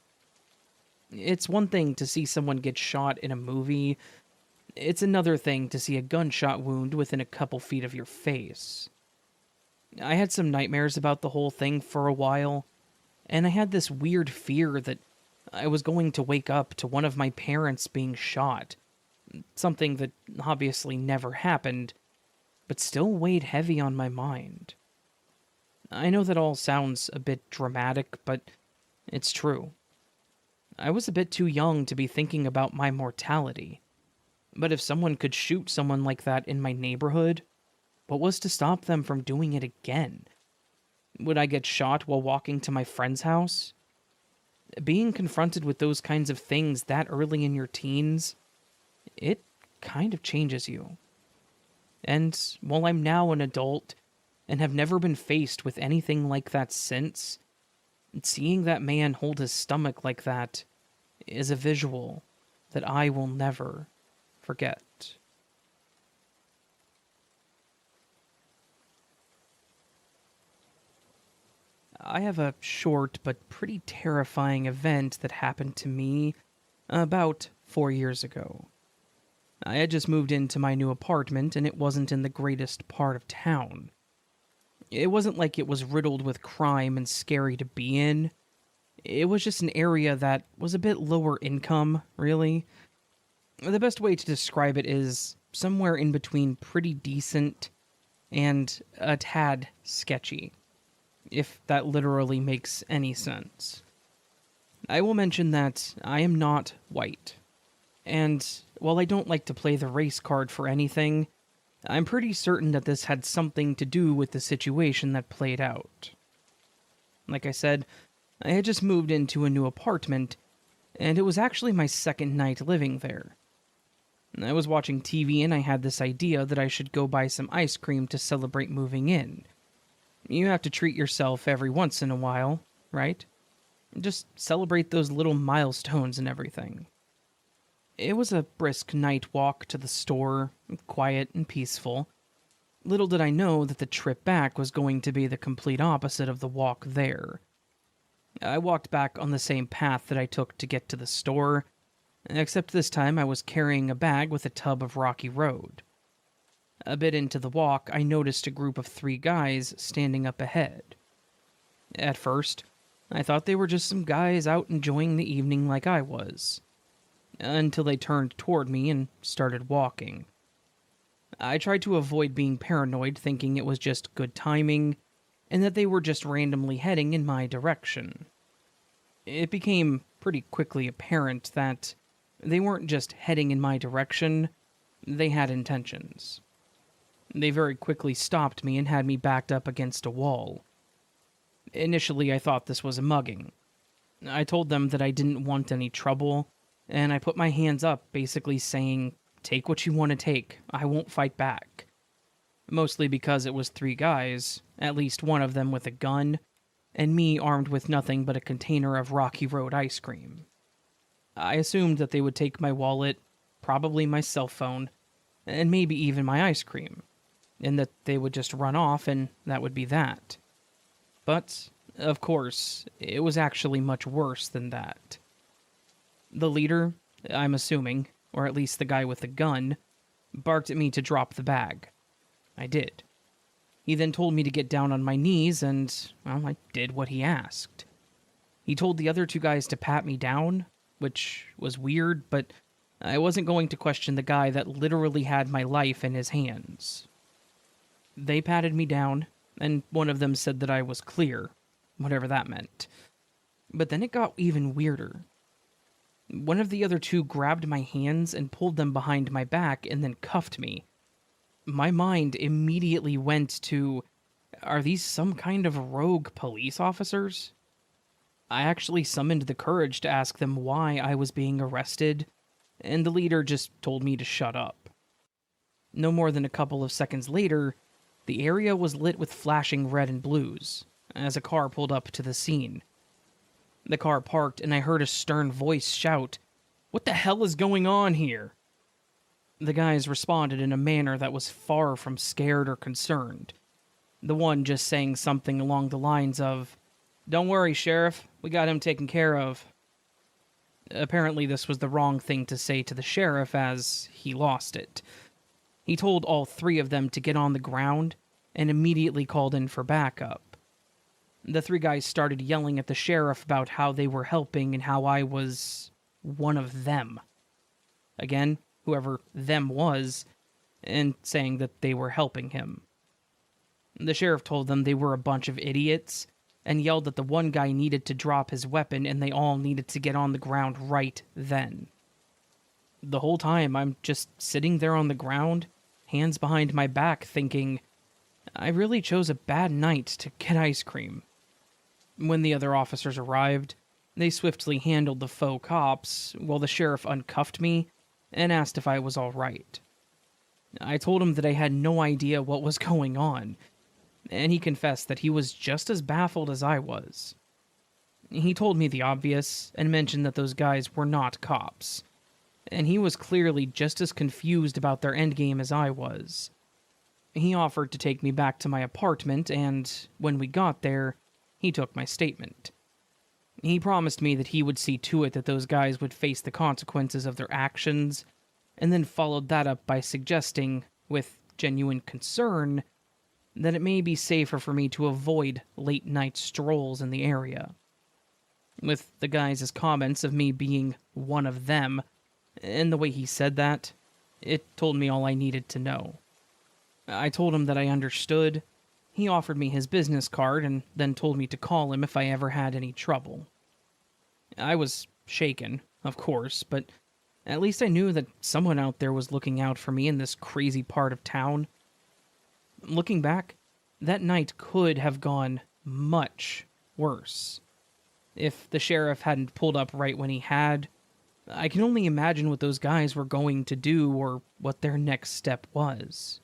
It's one thing to see someone get shot in a movie. It's another thing to see a gunshot wound within a couple feet of your face. I had some nightmares about the whole thing for a while, and I had this weird fear that I was going to wake up to one of my parents being shot. Something that obviously never happened, but still weighed heavy on my mind. I know that all sounds a bit dramatic, but it's true. I was a bit too young to be thinking about my mortality. But if someone could shoot someone like that in my neighborhood, what was to stop them from doing it again? Would I get shot while walking to my friend's house? Being confronted with those kinds of things that early in your teens, it kind of changes you. And while I'm now an adult and have never been faced with anything like that since, seeing that man hold his stomach like that is a visual that I will never forget. I have a short but pretty terrifying event that happened to me about 4 years ago. I had just moved into my new apartment, and it wasn't in the greatest part of town. It wasn't like it was riddled with crime and scary to be in. It was just an area that was a bit lower income, really. The best way to describe it is somewhere in between pretty decent and a tad sketchy, if that literally makes any sense. I will mention that I am not white, and while I don't like to play the race card for anything, I'm pretty certain that this had something to do with the situation that played out. Like I said, I had just moved into a new apartment, and it was actually my second night living there. I was watching TV and I had this idea that I should go buy some ice cream to celebrate moving in. You have to treat yourself every once in a while, right? Just celebrate those little milestones and everything. It was a brisk night walk to the store, quiet and peaceful. Little did I know that the trip back was going to be the complete opposite of the walk there. I walked back on the same path that I took to get to the store, except this time I was carrying a bag with a tub of Rocky Road. A bit into the walk, I noticed a group of 3 guys standing up ahead. At first, I thought they were just some guys out enjoying the evening like I was, until they turned toward me and started walking. I tried to avoid being paranoid, thinking it was just good timing, and that they were just randomly heading in my direction. It became pretty quickly apparent that they weren't just heading in my direction, they had intentions. They very quickly stopped me and had me backed up against a wall. Initially, I thought this was a mugging. I told them that I didn't want any trouble, and I put my hands up, basically saying, "Take what you want to take, I won't fight back." Mostly because it was 3 guys, at least one of them with a gun, and me armed with nothing but a container of Rocky Road ice cream. I assumed that they would take my wallet, probably my cell phone, and maybe even my ice cream, and that they would just run off and that would be that. But, of course, it was actually much worse than that. The leader, I'm assuming, or at least the guy with the gun, barked at me to drop the bag. I did. He then told me to get down on my knees, and, well, I did what he asked. He told the other 2 guys to pat me down, which was weird, but I wasn't going to question the guy that literally had my life in his hands. They patted me down, and one of them said that I was clear, whatever that meant. But then it got even weirder. One of the other 2 grabbed my hands and pulled them behind my back and then cuffed me. My mind immediately went to, are these some kind of rogue police officers? I actually summoned the courage to ask them why I was being arrested, and the leader just told me to shut up. No more than a couple of seconds later, the area was lit with flashing red and blues, as a car pulled up to the scene. The car parked, and I heard a stern voice shout, "What the hell is going on here?" The guys responded in a manner that was far from scared or concerned. The one just saying something along the lines of, "Don't worry, Sheriff, we got him taken care of." Apparently this was the wrong thing to say to the sheriff, as he lost it. He told all 3 of them to get on the ground, and immediately called in for backup. The 3 guys started yelling at the sheriff about how they were helping and how I was one of them. Again, whoever them was, and saying that they were helping him. The sheriff told them they were a bunch of idiots, and yelled that the one guy needed to drop his weapon and they all needed to get on the ground right then. The whole time, I'm just sitting there on the ground, hands behind my back, thinking, I really chose a bad night to get ice cream. When the other officers arrived, they swiftly handled the faux cops, while the sheriff uncuffed me and asked if I was all right. I told him that I had no idea what was going on, and he confessed that he was just as baffled as I was. He told me the obvious, and mentioned that those guys were not cops, and he was clearly just as confused about their endgame as I was. He offered to take me back to my apartment, and when we got there, he took my statement. He promised me that he would see to it that those guys would face the consequences of their actions, and then followed that up by suggesting, with genuine concern, that it may be safer for me to avoid late-night strolls in the area. With the guys' comments of me being one of them, and the way he said that, it told me all I needed to know. I told him that I understood. He offered me his business card and then told me to call him if I ever had any trouble. I was shaken, of course, but at least I knew that someone out there was looking out for me in this crazy part of town. Looking back, that night could have gone much worse. If the sheriff hadn't pulled up right when he had, I can only imagine what those guys were going to do or what their next step was.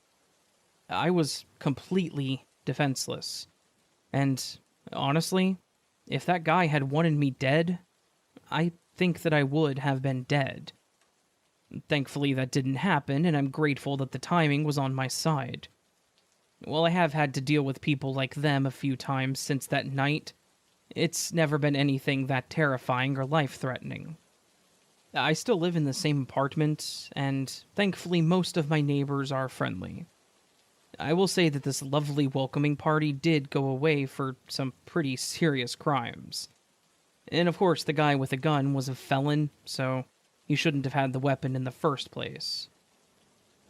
I was completely defenseless. And honestly, if that guy had wanted me dead, I think that I would have been dead. Thankfully, that didn't happen, and I'm grateful that the timing was on my side. While I have had to deal with people like them a few times since that night, it's never been anything that terrifying or life-threatening. I still live in the same apartment, and thankfully most of my neighbors are friendly. I will say that this lovely welcoming party did go away for some pretty serious crimes. And of course the guy with a gun was a felon, so he shouldn't have had the weapon in the first place.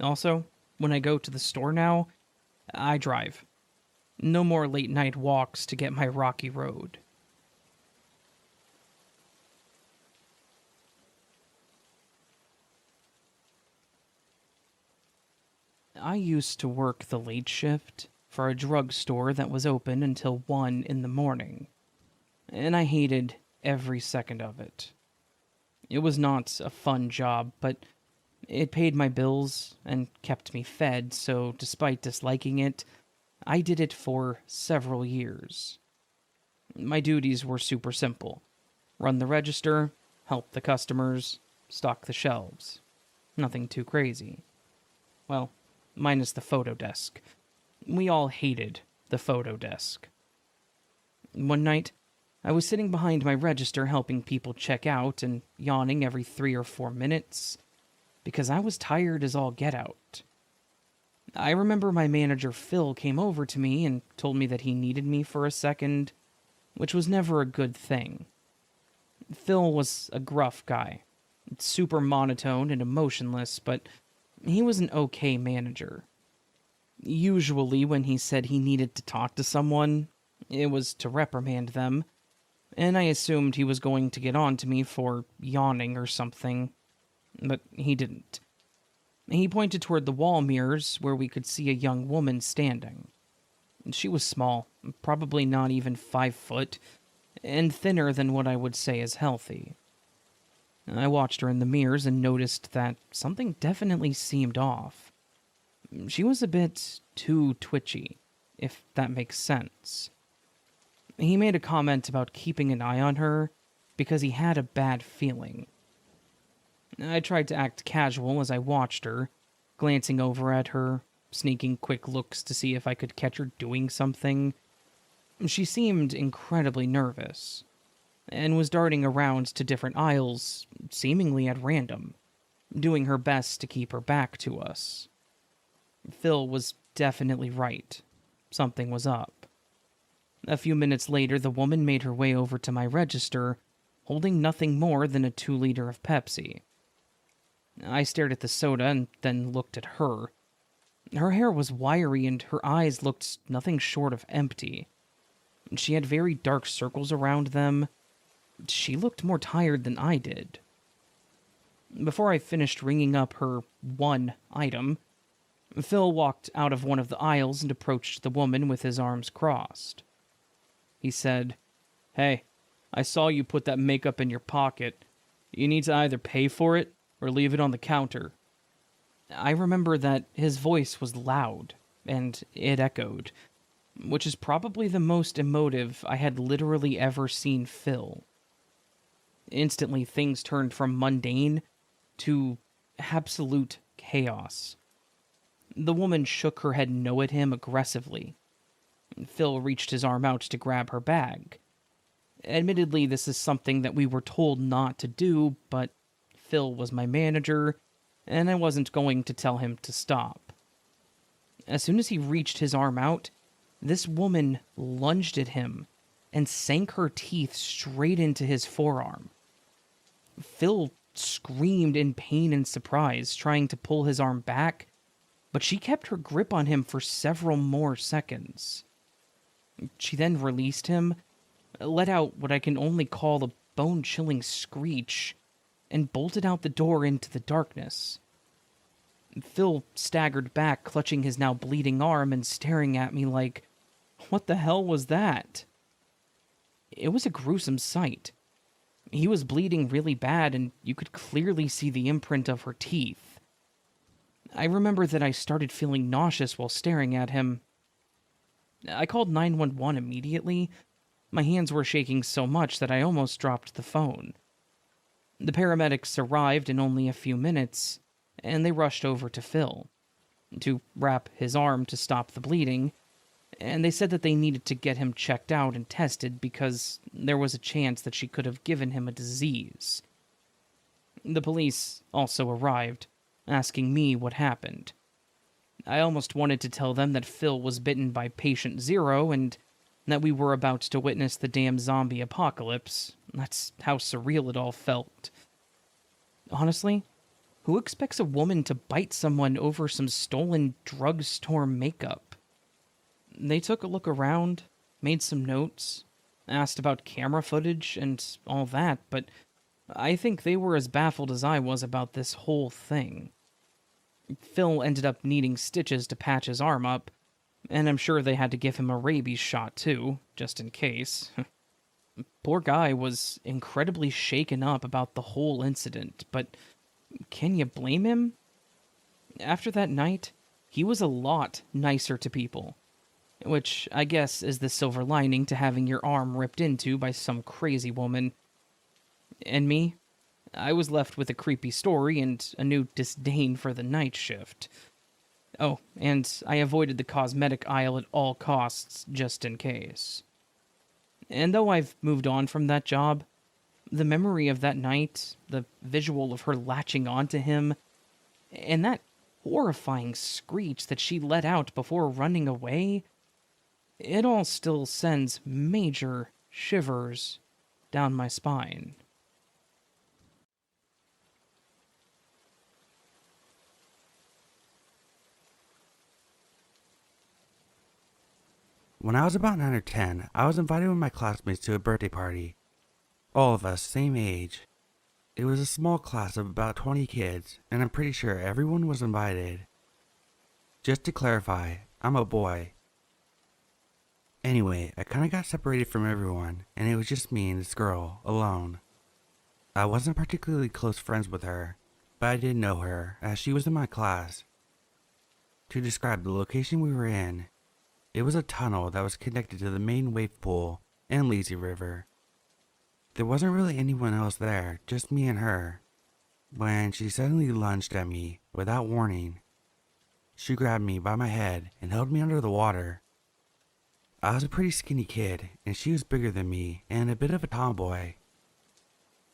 Also, when I go to the store now, I drive. No more late-night walks to get my Rocky Road. I used to work the late shift for a drugstore that was open until 1 in the morning, and I hated every second of it. It was not a fun job, but it paid my bills and kept me fed, so despite disliking it, I did it for several years. My duties were super simple: run the register, help the customers, stock the shelves. Nothing too crazy. Well, minus the photo desk. We all hated the photo desk. One night, I was sitting behind my register helping people check out and yawning every 3 or 4 minutes because I was tired as all get out. I remember my manager Phil came over to me and told me that he needed me for a second, which was never a good thing. Phil was a gruff guy, super monotone and emotionless, but he was an okay manager. Usually when he said he needed to talk to someone, it was to reprimand them, and I assumed he was going to get on to me for yawning or something, but he didn't. He pointed toward the wall mirrors where we could see a young woman standing. She was small, probably not even 5 foot, and thinner than what I would say is healthy. I watched her in the mirrors and noticed that something definitely seemed off. She was a bit too twitchy, if that makes sense. He made a comment about keeping an eye on her because he had a bad feeling. I tried to act casual as I watched her, glancing over at her, sneaking quick looks to see if I could catch her doing something. She seemed incredibly nervous, and was darting around to different aisles, seemingly at random, doing her best to keep her back to us. Phil was definitely right. Something was up. A few minutes later, the woman made her way over to my register, holding nothing more than a 2-liter of Pepsi. I stared at the soda and then looked at her. Her hair was wiry and her eyes looked nothing short of empty. She had very dark circles around them. She looked more tired than I did. Before I finished ringing up her one item, Phil walked out of one of the aisles and approached the woman with his arms crossed. He said, "Hey, I saw you put that makeup in your pocket. You need to either pay for it or leave it on the counter." I remember that his voice was loud, and it echoed, which is probably the most emotive I had literally ever seen Phil. Instantly, things turned from mundane to absolute chaos. The woman shook her head no at him aggressively. Phil reached his arm out to grab her bag. Admittedly, this is something that we were told not to do, but Phil was my manager, and I wasn't going to tell him to stop. As soon as he reached his arm out, this woman lunged at him and sank her teeth straight into his forearm. Phil screamed in pain and surprise, trying to pull his arm back, but she kept her grip on him for several more seconds. She then released him, let out what I can only call a bone-chilling screech, and bolted out the door into the darkness. Phil staggered back, clutching his now bleeding arm and staring at me like, what the hell was that? It was a gruesome sight. He was bleeding really bad, and you could clearly see the imprint of her teeth. I remember that I started feeling nauseous while staring at him. I called 911 immediately. My hands were shaking so much that I almost dropped the phone. The paramedics arrived in only a few minutes, and they rushed over to Phil to wrap his arm to stop the bleeding, and they said that they needed to get him checked out and tested because there was a chance that she could have given him a disease. The police also arrived, asking me what happened. I almost wanted to tell them that Phil was bitten by Patient Zero and that we were about to witness the damn zombie apocalypse. That's how surreal it all felt. Honestly, who expects a woman to bite someone over some stolen drugstore makeup? They took a look around, made some notes, asked about camera footage and all that, but I think they were as baffled as I was about this whole thing. Phil ended up needing stitches to patch his arm up, and I'm sure they had to give him a rabies shot too, just in case. Poor guy was incredibly shaken up about the whole incident, but can you blame him? After that night, he was a lot nicer to people, which I guess is the silver lining to having your arm ripped into by some crazy woman. And me? I was left with a creepy story and a new disdain for the night shift. Oh, and I avoided the cosmetic aisle at all costs, just in case. And though I've moved on from that job, the memory of that night, the visual of her latching onto him, and that horrifying screech that she let out before running away, it all still sends major shivers down my spine. When I was about 9 or 10, I was invited with my classmates to a birthday party. All of us, same age. It was a small class of about 20 kids, and I'm pretty sure everyone was invited. Just to clarify, I'm a boy. Anyway, I kinda got separated from everyone, and it was just me and this girl, alone. I wasn't particularly close friends with her, but I did know her, as she was in my class. To describe the location we were in, it was a tunnel that was connected to the main wave pool and lazy river. There wasn't really anyone else there, just me and her, when she suddenly lunged at me without warning. She grabbed me by my head and held me under the water. I was a pretty skinny kid, and she was bigger than me and a bit of a tomboy.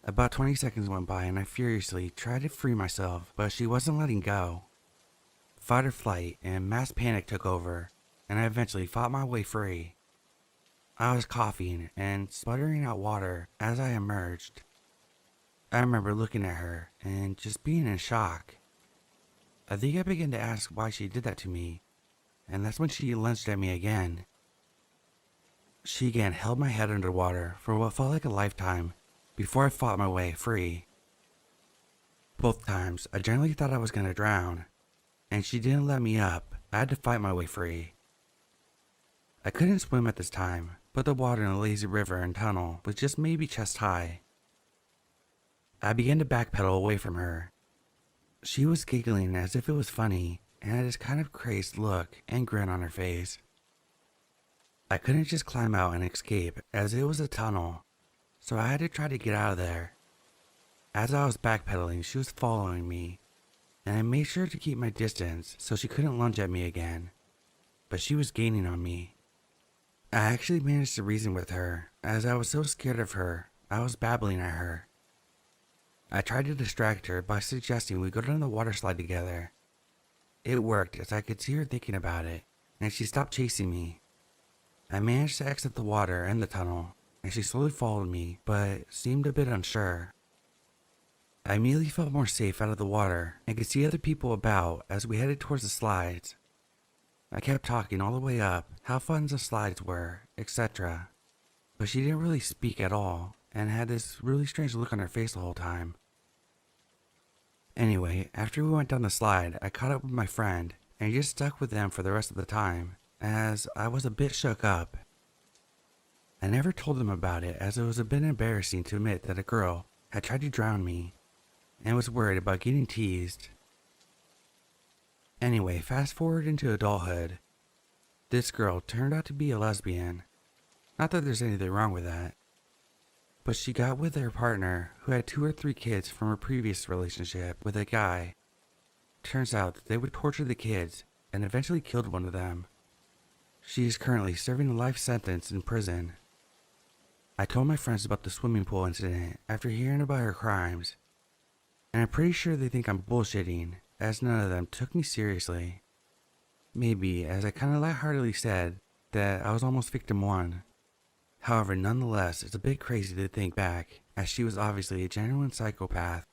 About 20 seconds went by and I furiously tried to free myself, but she wasn't letting go. Fight or flight and mass panic took over, and I eventually fought my way free. I was coughing and sputtering out water as I emerged. I remember looking at her and just being in shock. I think I began to ask why she did that to me, and that's when she lunged at me again. She again held my head underwater for what felt like a lifetime before I fought my way free. Both times, I generally thought I was going to drown, and she didn't let me up. I had to fight my way free. I couldn't swim at this time, but the water in the lazy river and tunnel was just maybe chest high. I began to backpedal away from her. She was giggling as if it was funny, and had this kind of crazed look and grin on her face. I couldn't just climb out and escape, as it was a tunnel, so I had to try to get out of there. As I was backpedaling, she was following me, and I made sure to keep my distance so she couldn't lunge at me again, but she was gaining on me. I actually managed to reason with her, as I was so scared of her, I was babbling at her. I tried to distract her by suggesting we go down the water slide together. It worked, as I could see her thinking about it, and she stopped chasing me. I managed to exit the water and the tunnel, and she slowly followed me, but seemed a bit unsure. I immediately felt more safe out of the water, and could see other people about as we headed towards the slides. I kept talking all the way up, how fun the slides were, etc. But she didn't really speak at all, and had this really strange look on her face the whole time. Anyway, after we went down the slide, I caught up with my friend, and just stuck with them for the rest of the time, as I was a bit shook up. I never told them about it, as it was a bit embarrassing to admit that a girl had tried to drown me, and was worried about getting teased. Anyway, fast forward into adulthood. This girl turned out to be a lesbian. Not that there's anything wrong with that. But she got with her partner, who had 2 or 3 kids from her previous relationship with a guy. Turns out that they would torture the kids, and eventually killed one of them. She is currently serving a life sentence in prison. I told my friends about the swimming pool incident after hearing about her crimes, and I'm pretty sure they think I'm bullshitting, as none of them took me seriously. Maybe, as I kinda lightheartedly said, that I was almost victim 1. However, nonetheless, it's a bit crazy to think back, as she was obviously a genuine psychopath,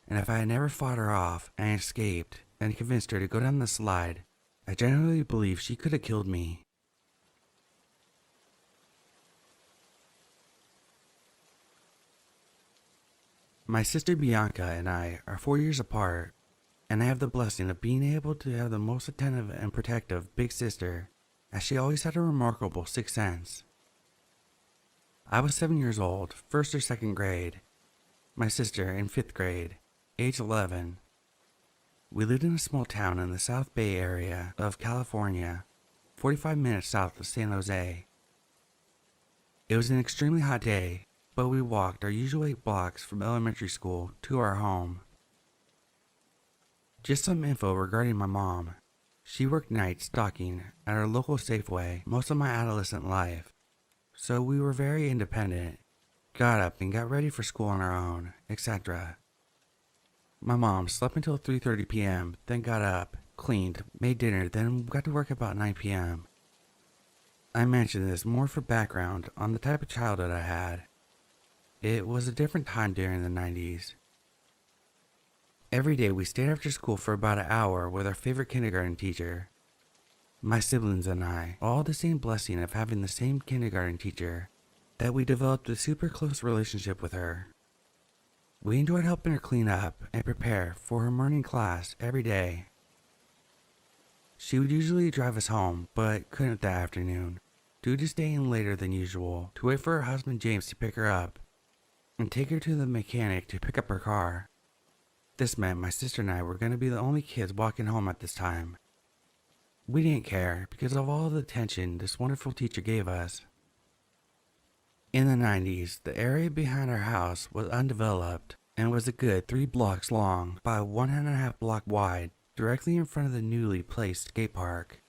and if I had never fought her off and escaped and convinced her to go down the slide, I genuinely believe she could have killed me. My sister Bianca and I are 4 years apart. and I have the blessing of being able to have the most attentive and protective big sister, as she always had a remarkable sixth sense. I was 7 years old, first or second grade. My sister in 5th grade, age 11. We lived in a small town in the South Bay area of California, 45 minutes south of San Jose. It was an extremely hot day, but we walked our usual 8 blocks from elementary school to our home. Just some info regarding my mom. She worked night stocking at our local Safeway most of my adolescent life, so we were very independent, got up and got ready for school on our own, etc. My mom slept until 3:30 p.m., then got up, cleaned, made dinner, then got to work about 9 p.m. I mention this more for background on the type of childhood I had. It was a different time during the 90s. Every day we stayed after school for about an hour with our favorite kindergarten teacher. My siblings and I all had the same blessing of having the same kindergarten teacher, that we developed a super close relationship with her. We enjoyed helping her clean up and prepare for her morning class every day. She would usually drive us home, but couldn't that afternoon, due to staying later than usual to wait for her husband James to pick her up and take her to the mechanic to pick up her car. This meant my sister and I were going to be the only kids walking home at this time. We didn't care because of all the attention this wonderful teacher gave us. In the 90s, the area behind our house was undeveloped and was a good 3 blocks long by 1.5 block wide, directly in front of the newly placed skate park.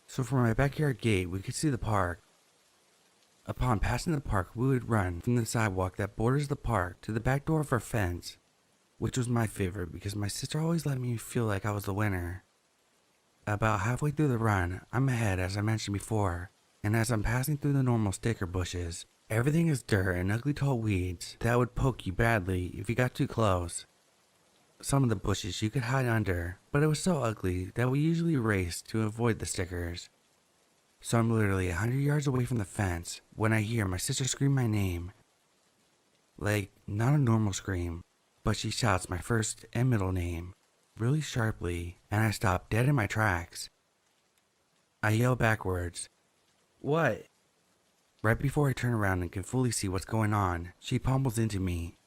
So from my backyard gate, we could see the park. Upon passing the park, we would run from the sidewalk that borders the park to the back door of our fence, which was my favorite because my sister always let me feel like I was the winner. About halfway through the run, I'm ahead as I mentioned before, and as I'm passing through the normal sticker bushes, everything is dirt and ugly tall weeds that would poke you badly if you got too close. Some of the bushes you could hide under, but it was so ugly that we usually raced to avoid the stickers. So I'm literally 100 yards away from the fence when I hear my sister scream my name. Like, not a normal scream, but she shouts my first and middle name, really sharply, and I stop dead in my tracks. I yell backwards, "What?" Right before I turn around and can fully see what's going on, she pummels into me.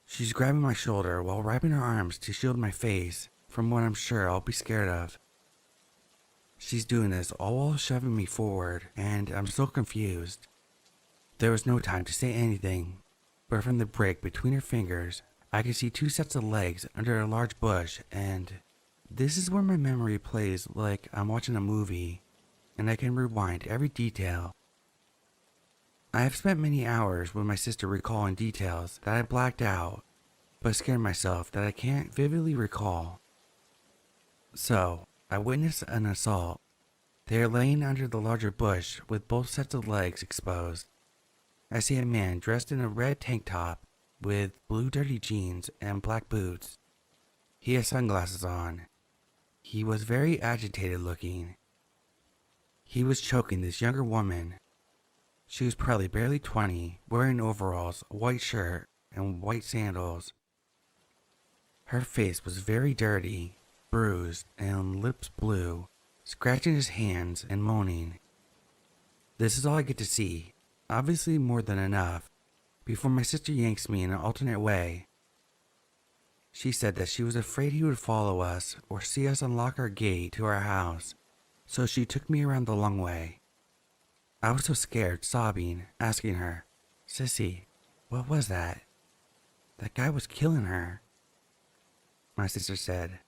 She's grabbing my shoulder while wrapping her arms to shield my face from what I'm sure I'll be scared of. She's doing this all while shoving me forward, and I'm so confused. There was no time to say anything, but from the break between her fingers, I could see 2 sets of legs under a large bush, and this is where my memory plays like I'm watching a movie, and I can rewind every detail. I have spent many hours with my sister recalling details that I blacked out, but scared myself that I can't vividly recall. So, I witnessed an assault. They are laying under the larger bush with both sets of legs exposed. I see a man dressed in a red tank top with blue dirty jeans and black boots. He has sunglasses on. He was very agitated looking. He was choking this younger woman. She was probably barely 20, wearing overalls, a white shirt, and white sandals. Her face was very dirty, bruised, and lips blue, scratching his hands and moaning. This is all I get to see, obviously more than enough, before my sister yanks me in an alternate way. She said that she was afraid he would follow us or see us unlock our gate to our house, so she took me around the long way. I was so scared, sobbing, asking her, "Sissy, what was that? That guy was killing her." My sister said,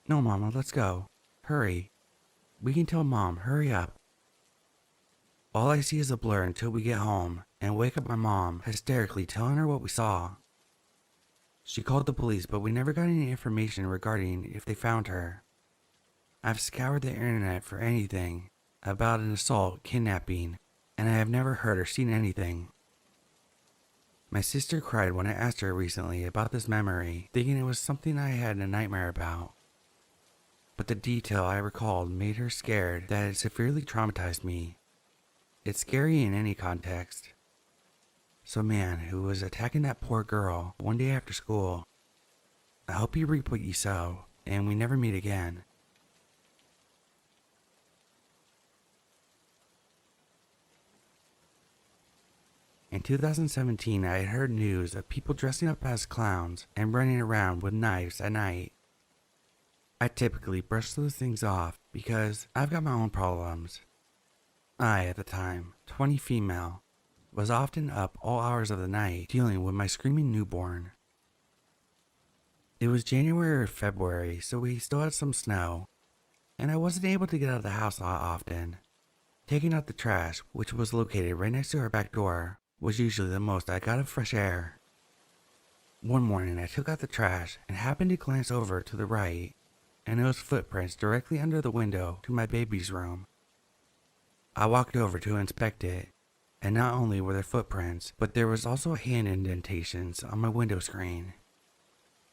"No, Mama, let's go. Hurry. We can tell Mom, hurry up." All I see is a blur until we get home and wake up my mom hysterically telling her what we saw. She called the police, but we never got any information regarding if they found her. I've scoured the internet for anything about an assault, kidnapping, and I have never heard or seen anything. My sister cried when I asked her recently about this memory, thinking it was something I had a nightmare about. But the detail I recalled made her scared that it severely traumatized me. It's scary in any context. So man who was attacking that poor girl one day after school, I hope you reap what you sow, and we never meet again. In 2017, I had heard news of people dressing up as clowns and running around with knives at night. I typically brush those things off because I've got my own problems. I, at the time, 20 female, was often up all hours of the night dealing with my screaming newborn. It was January or February, so we still had some snow, and I wasn't able to get out of the house a lot often. Taking out the trash, which was located right next to our back door, was usually the most I got of fresh air. One morning I took out the trash and happened to glance over to the right, and it was footprints directly under the window to my baby's room. I walked over to inspect it, and not only were there footprints, but there was also hand indentations on my window screen.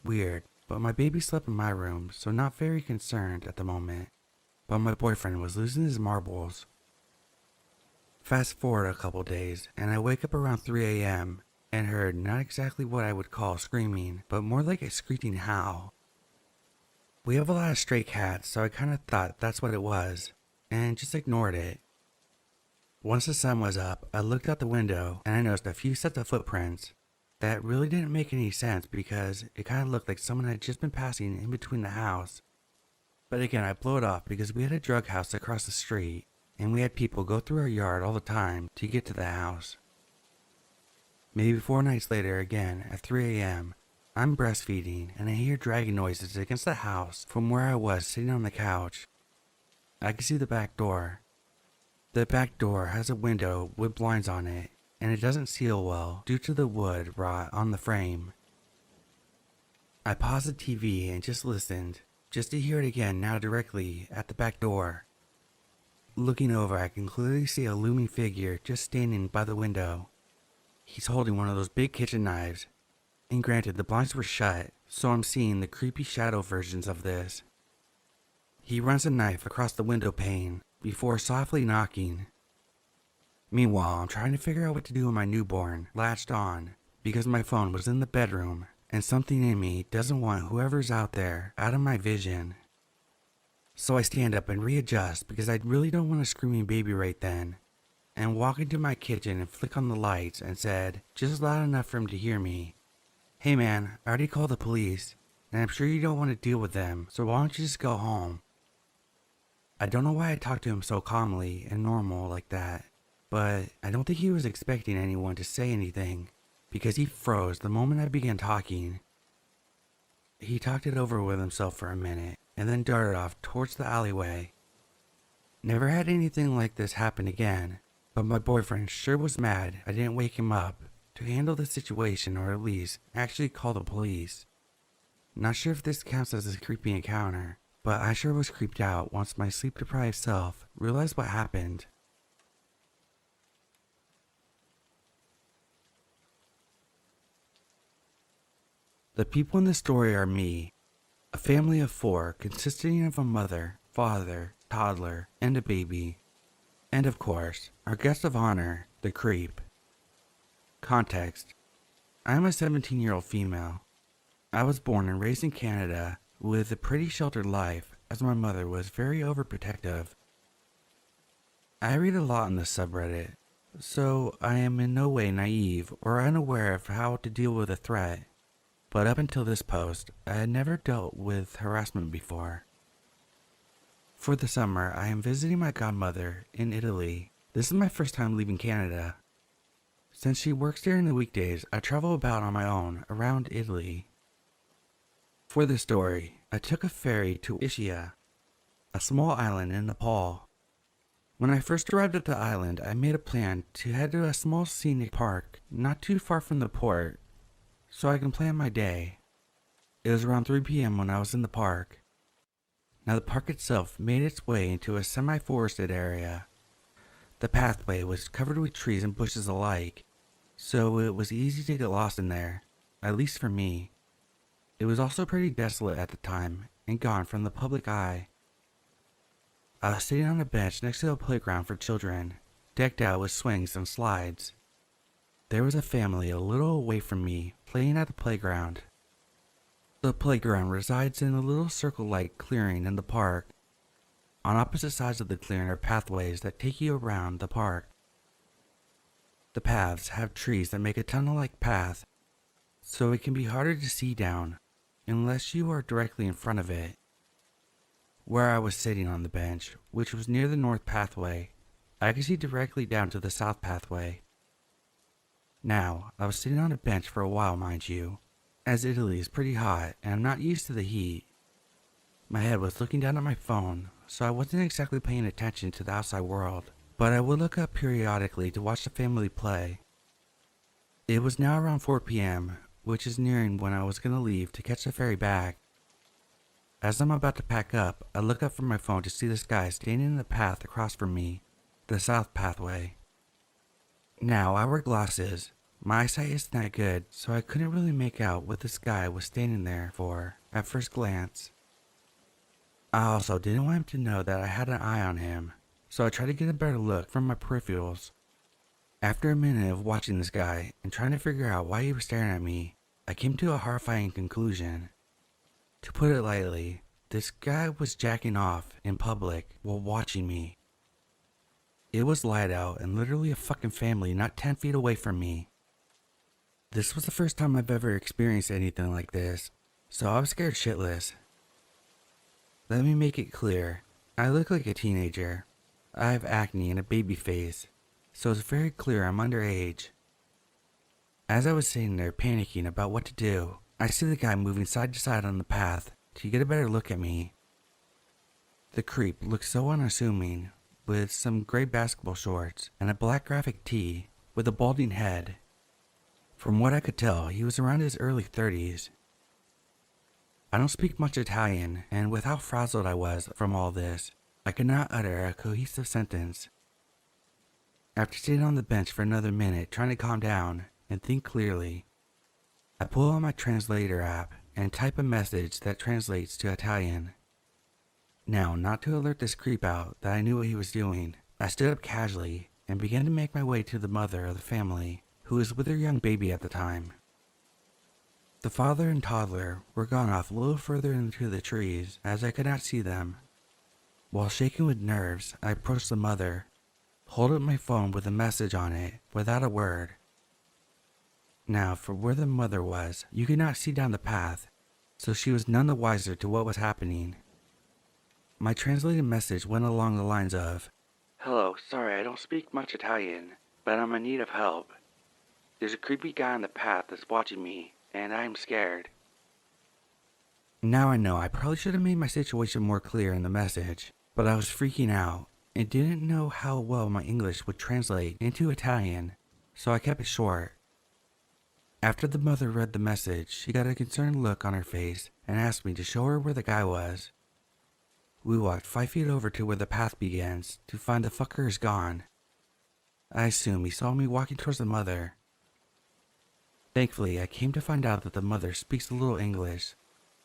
Weird, but my baby slept in my room, so not very concerned at the moment, but my boyfriend was losing his marbles. Fast forward a couple days, and I wake up around 3 a.m. and heard not exactly what I would call screaming, but more like a screeching howl. We have a lot of stray cats, so I kind of thought that's what it was, and just ignored it. Once the sun was up, I looked out the window, and I noticed a few sets of footprints. That really didn't make any sense because it kind of looked like someone had just been passing in between the house. But again, I blew it off because we had a drug house across the street, and we had people go through our yard all the time to get to the house. Maybe 4 nights later, again, at 3 a.m., I'm breastfeeding and I hear dragging noises against the house from where I was sitting on the couch. I can see the back door. The back door has a window with blinds on it, and it doesn't seal well due to the wood rot on the frame. I paused the TV and just listened, just to hear it again now directly at the back door. Looking over, I can clearly see a looming figure just standing by the window. He's holding one of those big kitchen knives, and granted the blinds were shut, so I'm seeing the creepy shadow versions of this. He runs a knife across the window pane before softly knocking. Meanwhile, I'm trying to figure out what to do with my newborn latched on because my phone was in the bedroom and something in me doesn't want whoever's out there out of my vision. So I stand up and readjust because I really don't want a screaming baby right then, and walk into my kitchen and flick on the lights and said, just loud enough for him to hear me, "Hey man, I already called the police, and I'm sure you don't want to deal with them, so why don't you just go home?" I don't know why I talked to him so calmly and normal like that, but I don't think he was expecting anyone to say anything, because he froze the moment I began talking. He talked it over with himself for a minute, and then darted off towards the alleyway. Never had anything like this happen again, but my boyfriend sure was mad I didn't wake him up to handle the situation or at least actually call the police. Not sure if this counts as a creepy encounter, but I sure was creeped out once my sleep-deprived self realized what happened. The people in this story are me, a family of 4 consisting of a mother, father, toddler, and a baby. And of course, our guest of honor, the creep. Context: I am a 17-year-old female. I was born and raised in Canada with a pretty sheltered life as my mother was very overprotective. I read a lot on the subreddit, so I am in no way naive or unaware of how to deal with a threat. But up until this post, I had never dealt with harassment before. For the summer, I am visiting my godmother in Italy. This is my first time leaving Canada. Since she works during the weekdays, I travel about on my own around Italy. For this story, I took a ferry to Ischia, a small island in Nepal. When I first arrived at the island, I made a plan to head to a small scenic park not too far from the port, so I can plan my day. It was around 3 p.m. when I was in the park. Now the park itself made its way into a semi-forested area. The pathway was covered with trees and bushes alike, so it was easy to get lost in there, at least for me. It was also pretty desolate at the time and gone from the public eye. I was sitting on a bench next to a playground for children, decked out with swings and slides. There was a family a little away from me playing at the playground. The playground resides in a little circle-like clearing in the park. On opposite sides of the clearing are pathways that take you around the park. The paths have trees that make a tunnel-like path, so it can be harder to see down unless you are directly in front of it. Where I was sitting on the bench, which was near the north pathway, I could see directly down to the south pathway. Now, I was sitting on a bench for a while, mind you, as Italy is pretty hot and I'm not used to the heat. My head was looking down at my phone, so I wasn't exactly paying attention to the outside world, but I would look up periodically to watch the family play. It was now around 4 p.m., which is nearing when I was going to leave to catch the ferry back. As I'm about to pack up, I look up from my phone to see this guy standing in the path across from me, the south pathway. Now, I wear glasses. My eyesight isn't that good, so I couldn't really make out what this guy was standing there for at first glance. I also didn't want him to know that I had an eye on him, so I tried to get a better look from my peripherals. After a minute of watching this guy and trying to figure out why he was staring at me, I came to a horrifying conclusion. To put it lightly, this guy was jacking off in public while watching me. It was light out and literally a fucking family not 10 feet away from me. This was the first time I've ever experienced anything like this, so I was scared shitless. Let me make it clear, I look like a teenager. I have acne and a baby face, so it's very clear I'm underage. As I was sitting there panicking about what to do, I see the guy moving side to side on the path to get a better look at me. The creep looked so unassuming, with some gray basketball shorts and a black graphic tee with a balding head. From what I could tell, he was around his early 30s. I don't speak much Italian, and with how frazzled I was from all this, I could not utter a cohesive sentence. After sitting on the bench for another minute trying to calm down and think clearly, I pull out my translator app and type a message that translates to Italian. Now, not to alert this creep out that I knew what he was doing, I stood up casually and began to make my way to the mother of the family, who was with her young baby at the time. The father and toddler were gone off a little further into the trees as I could not see them. While shaking with nerves, I approached the mother, holding up my phone with a message on it without a word. Now, from where the mother was, you could not see down the path, so she was none the wiser to what was happening. My translated message went along the lines of, "Hello, sorry I don't speak much Italian, but I'm in need of help. There's a creepy guy on the path that's watching me, and I'm scared." Now I know I probably should have made my situation more clear in the message, but I was freaking out and didn't know how well my English would translate into Italian, so I kept it short. After the mother read the message, she got a concerned look on her face and asked me to show her where the guy was. We walked 5 feet over to where the path begins to find the fucker is gone. I assume he saw me walking towards the mother. Thankfully, I came to find out that the mother speaks a little English,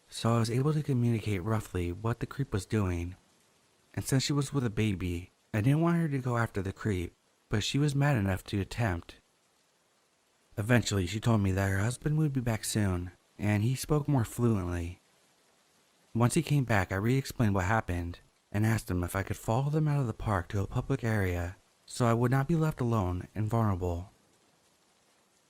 so I was able to communicate roughly what the creep was doing. And since she was with a baby, I didn't want her to go after the creep, but she was mad enough to attempt. Eventually, she told me that her husband would be back soon, and he spoke more fluently. Once he came back, I re-explained what happened, and asked him if I could follow them out of the park to a public area, so I would not be left alone and vulnerable.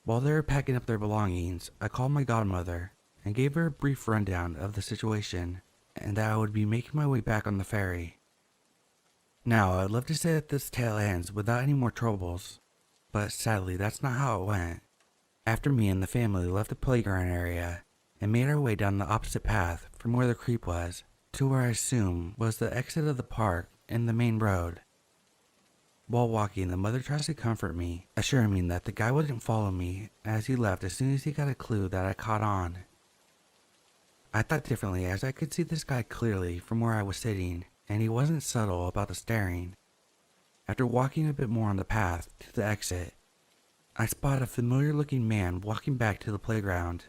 While they were packing up their belongings, I called my godmother and gave her a brief rundown of the situation and that I would be making my way back on the ferry. Now, I'd love to say that this tale ends without any more troubles, but sadly that's not how it went. After me and the family left the playground area and made our way down the opposite path from where the creep was to where I assume was the exit of the park and the main road. While walking, the mother tries to comfort me, assuring me that the guy wouldn't follow me as he left as soon as he got a clue that I caught on. I thought differently as I could see this guy clearly from where I was sitting, and he wasn't subtle about the staring. After walking a bit more on the path to the exit, I spot a familiar looking man walking back to the playground.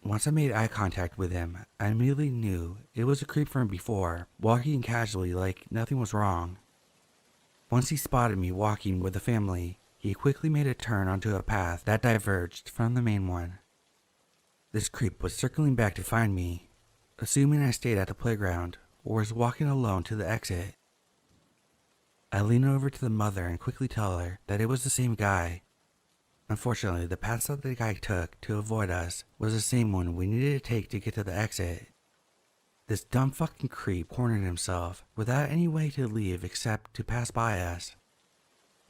Once I made eye contact with him, I immediately knew it was a creep from before, walking casually like nothing was wrong. Once he spotted me walking with the family, he quickly made a turn onto a path that diverged from the main one. This creep was circling back to find me, assuming I stayed at the playground or was walking alone to the exit. I lean over to the mother and quickly tell her that it was the same guy. Unfortunately, the path that the guy took to avoid us was the same one we needed to take to get to the exit. This dumb fucking creep cornered himself without any way to leave except to pass by us.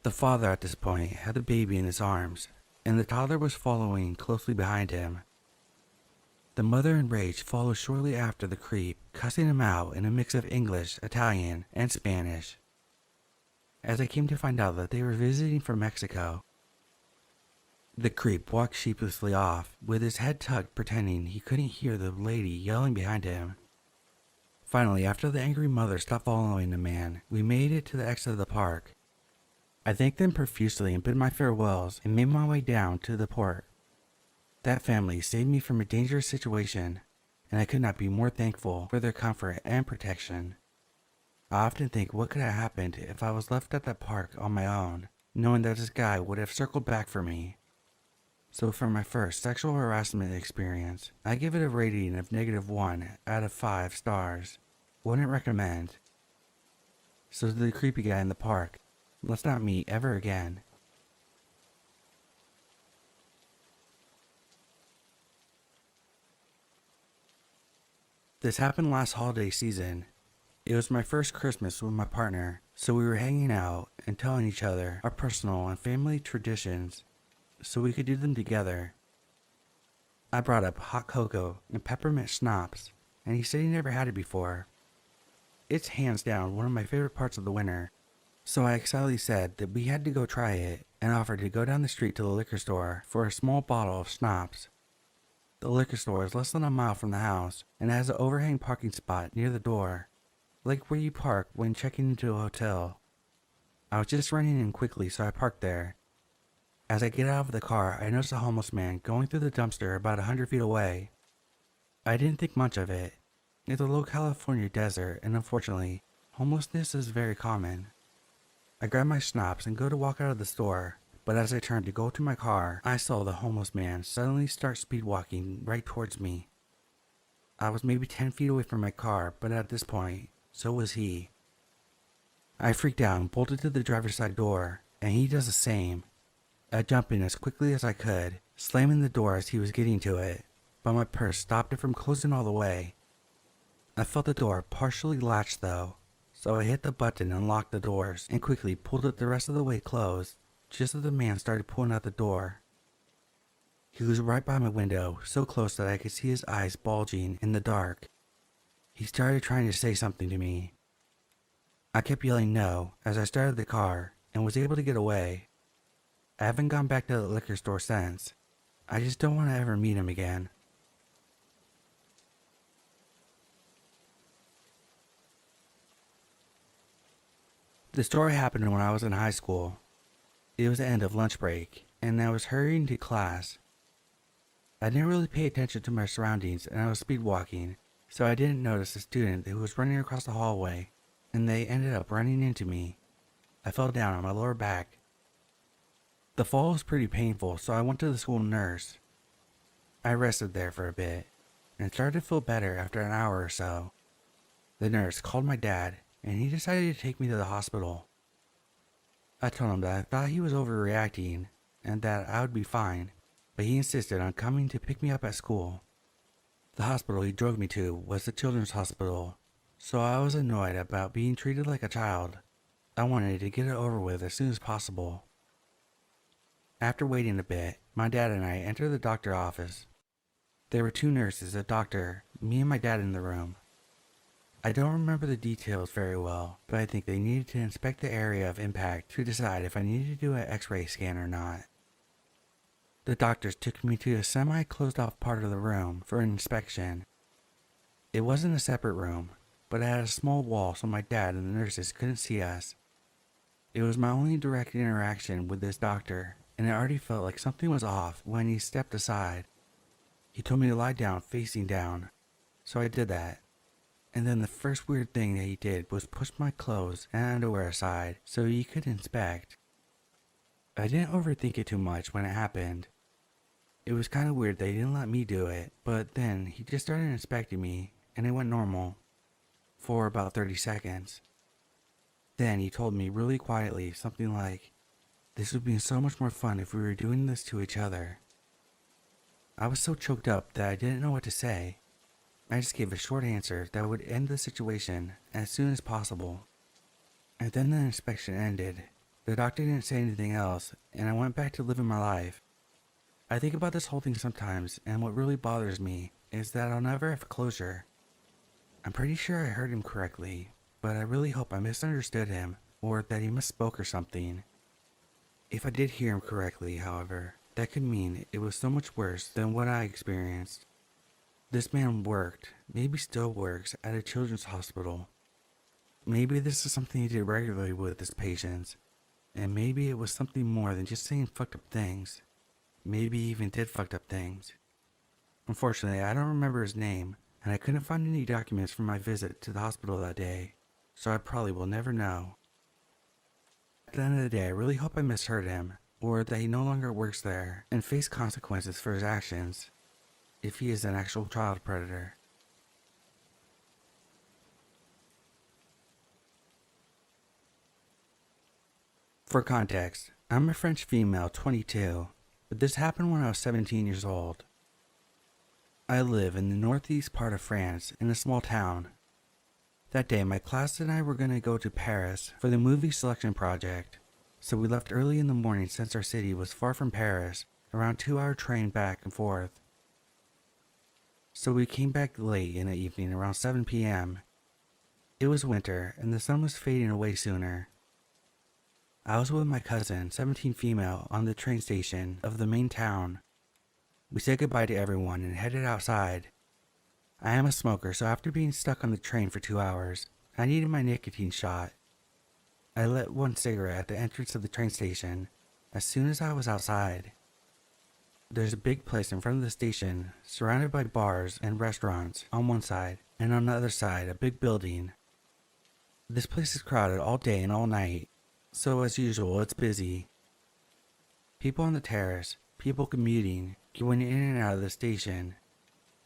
The father at this point had the baby in his arms, and the toddler was following closely behind him. The mother in rage followed shortly after the creep, cussing him out in a mix of English, Italian, and Spanish. As I came to find out that they were visiting from Mexico, the creep walked sheepishly off, with his head tucked, pretending he couldn't hear the lady yelling behind him. Finally, after the angry mother stopped following the man, we made it to the exit of the park. I thanked them profusely and bid my farewells and made my way down to the port. That family saved me from a dangerous situation, and I could not be more thankful for their comfort and protection. I often think what could have happened if I was left at that park on my own, knowing that this guy would have circled back for me. So for my first sexual harassment experience, I give it a rating of -1 out of 5 stars. Wouldn't recommend. So to the creepy guy in the park, let's not meet ever again. This happened last holiday season. It was my first Christmas with my partner, so we were hanging out and telling each other our personal and family traditions so we could do them together. I brought up hot cocoa and peppermint schnapps, and he said he never had it before. It's hands down one of my favorite parts of the winter, so I excitedly said that we had to go try it and offered to go down the street to the liquor store for a small bottle of schnapps. The liquor store is less than a mile from the house and has an overhang parking spot near the door, like where you park when checking into a hotel. I was just running in quickly, so I parked there. As I get out of the car, I notice a homeless man going through the dumpster about 100 feet away. I didn't think much of it. It's a low California desert, and unfortunately, homelessness is very common. I grab my schnapps and go to walk out of the store, but as I turned to go to my car, I saw the homeless man suddenly start speed walking right towards me. I was maybe 10 feet away from my car, but at this point, so was he. I freaked out and bolted to the driver's side door, and he does the same. I jumped in as quickly as I could, slamming the door as he was getting to it, but my purse stopped it from closing all the way. I felt the door partially latched though, so I hit the button and locked the doors and quickly pulled it the rest of the way closed, just as the man started pulling out the door. He was right by my window, so close that I could see his eyes bulging in the dark. He started trying to say something to me. I kept yelling no as I started the car and was able to get away. I haven't gone back to the liquor store since. I just don't want to ever meet him again. The story happened when I was in high school. It was the end of lunch break, and I was hurrying to class. I didn't really pay attention to my surroundings, and I was speed walking, so I didn't notice a student who was running across the hallway, and they ended up running into me. I fell down on my lower back. The fall was pretty painful, so I went to the school nurse. I rested there for a bit, and started to feel better after an hour or so. The nurse called my dad, and he decided to take me to the hospital. I told him that I thought he was overreacting, and that I would be fine, but he insisted on coming to pick me up at school. The hospital he drove me to was the children's hospital, so I was annoyed about being treated like a child. I wanted to get it over with as soon as possible. After waiting a bit, my dad and I entered the doctor's office. There were 2 nurses, a doctor, me and my dad in the room. I don't remember the details very well, but I think they needed to inspect the area of impact to decide if I needed to do an x-ray scan or not. The doctors took me to a semi-closed off part of the room for an inspection. It wasn't a separate room, but it had a small wall so my dad and the nurses couldn't see us. It was my only direct interaction with this doctor, and it already felt like something was off when he stepped aside. He told me to lie down facing down, so I did that. And then the first weird thing that he did was push my clothes and underwear aside so he could inspect. I didn't overthink it too much when it happened. It was kind of weird they didn't let me do it, but then he just started inspecting me, and it went normal for about 30 seconds. Then he told me really quietly something like, "This would be so much more fun if we were doing this to each other." I was so choked up that I didn't know what to say. I just gave a short answer that would end the situation as soon as possible. And then the inspection ended. The doctor didn't say anything else, and I went back to living my life. I think about this whole thing sometimes, and what really bothers me is that I'll never have closure. I'm pretty sure I heard him correctly, but I really hope I misunderstood him, or that he misspoke or something. If I did hear him correctly, however, that could mean it was so much worse than what I experienced. This man worked, maybe still works, at a children's hospital. Maybe this is something he did regularly with his patients, and maybe it was something more than just saying fucked up things. Maybe he even did fucked up things. Unfortunately, I don't remember his name, and I couldn't find any documents from my visit to the hospital that day, so I probably will never know. At the end of the day, I really hope I misheard him, or that he no longer works there and face consequences for his actions, if he is an actual child predator. For context, I'm a French female, 22, but this happened when I was 17 years old. I live in the northeast part of France in a small town. That day, my class and I were going to go to Paris for the movie selection project, so we left early in the morning since our city was far from Paris, around 2-hour train back and forth. So we came back late in the evening around 7 p.m. It was winter and the sun was fading away sooner. I was with my cousin, 17 female, on the train station of the main town. We said goodbye to everyone and headed outside. I am a smoker, so after being stuck on the train for 2 hours, I needed my nicotine shot. I lit one cigarette at the entrance of the train station as soon as I was outside. There's a big place in front of the station, surrounded by bars and restaurants on one side, and on the other side a big building. This place is crowded all day and all night, so as usual it's busy. People on the terrace, people commuting, going in and out of the station,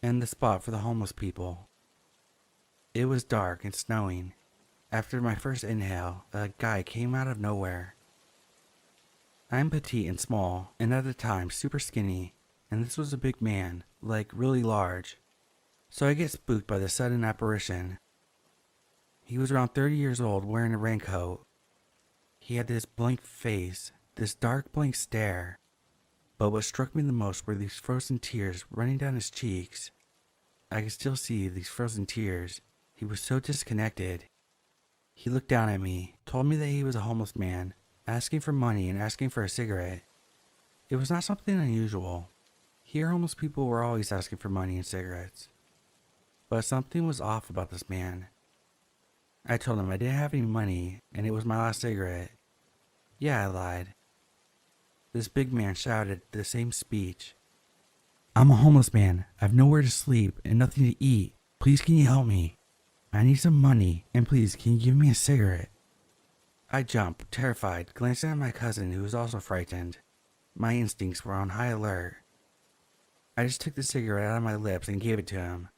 and the spot for the homeless people. It was dark and snowing. After my first inhale, a guy came out of nowhere. I'm petite and small, and at the time super skinny, and this was a big man, like really large. So I get spooked by the sudden apparition. He was around 30 years old, wearing a raincoat. He had this blank face, this dark blank stare. But what struck me the most were these frozen tears running down his cheeks. I could still see these frozen tears. He was so disconnected. He looked down at me, told me that he was a homeless man, asking for money and asking for a cigarette. It was not something unusual. Here homeless people were always asking for money and cigarettes. But something was off about this man. I told him I didn't have any money and it was my last cigarette. Yeah, I lied. This big man shouted the same speech. "I'm a homeless man. I have nowhere to sleep and nothing to eat. Please can you help me? I need some money, and please can you give me a cigarette?" I jumped, terrified, glancing at my cousin who was also frightened. My instincts were on high alert. I just took the cigarette out of my lips and gave it to him.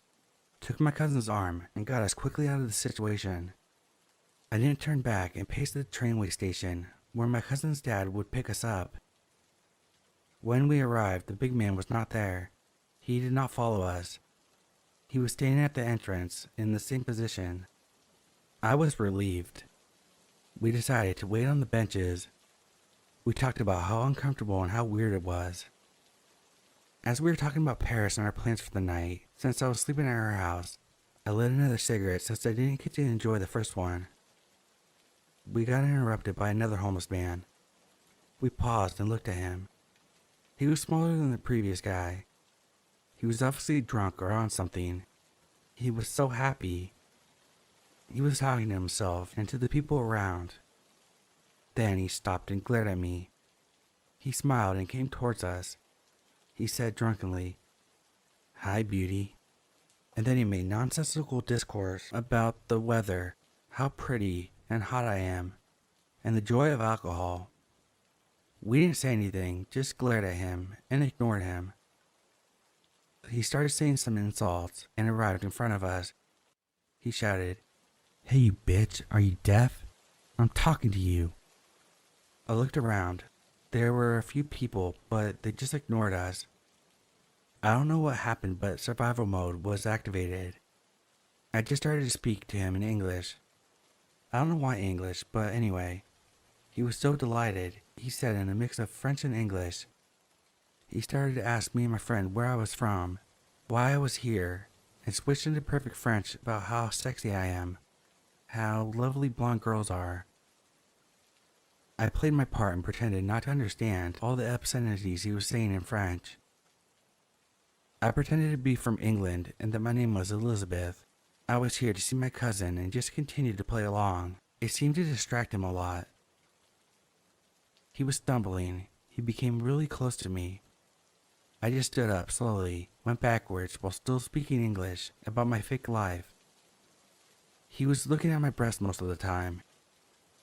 Took my cousin's arm and got us quickly out of the situation. I didn't turn back and paced to the trainway station where my cousin's dad would pick us up. When we arrived, the big man was not there. He did not follow us. He was standing at the entrance in the same position. I was relieved. We decided to wait on the benches. We talked about how uncomfortable and how weird it was. As we were talking about Paris and our plans for the night, since I was sleeping at her house, I lit another cigarette since I didn't get to enjoy the first one. We got interrupted by another homeless man. We paused and looked at him. He was smaller than the previous guy. He was obviously drunk or on something. He was so happy. He was talking to himself and to the people around. Then he stopped and glared at me. He smiled and came towards us. He said drunkenly, "Hi, beauty." And then he made nonsensical discourse about the weather, how pretty and hot I am, and the joy of alcohol. We didn't say anything, just glared at him and ignored him. he started saying some insults and arrived in front of us. He shouted, "Hey, you bitch, are you deaf? I'm talking to you." I looked around. There were a few people, but they just ignored us. I don't know what happened, but survival mode was activated. I just started to speak to him in English. I don't know why English, but anyway. He was so delighted, he said in a mix of French and English. He started to ask me and my friend where I was from, why I was here, and switched into perfect French about how sexy I am, how lovely blonde girls are. I played my part and pretended not to understand all the obscenities he was saying in French. I pretended to be from England and that my name was Elizabeth. I was here to see my cousin and just continued to play along. It seemed to distract him a lot. He was stumbling. He became really close to me. I just stood up slowly, went backwards while still speaking English about my fake life. He was looking at my breast most of the time.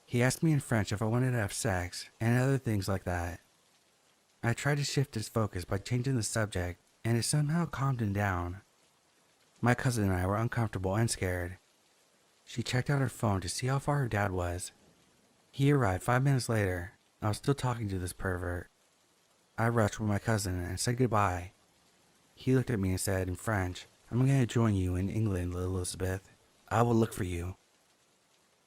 He asked me in French if I wanted to have sex and other things like that. I tried to shift his focus by changing the subject, and it somehow calmed him down. My cousin and I were uncomfortable and scared. She checked out her phone to see how far her dad was. He arrived 5 minutes later. I was still talking to this pervert. I rushed with my cousin and said goodbye. He looked at me and said in French, "I'm going to join you in England, Elizabeth. I will look for you."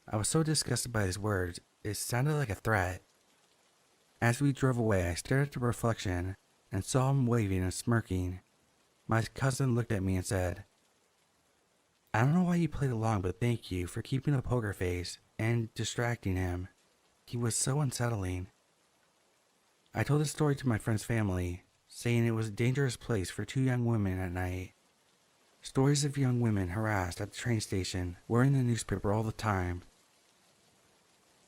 I was so disgusted by his words, it sounded like a threat. As we drove away, I stared at the reflection and saw him waving and smirking. My cousin looked at me and said, "I don't know why you played along, but thank you for keeping a poker face and distracting him. He was so unsettling." I told the story to my friend's family, saying it was a dangerous place for two young women at night. Stories of young women harassed at the train station were in the newspaper all the time.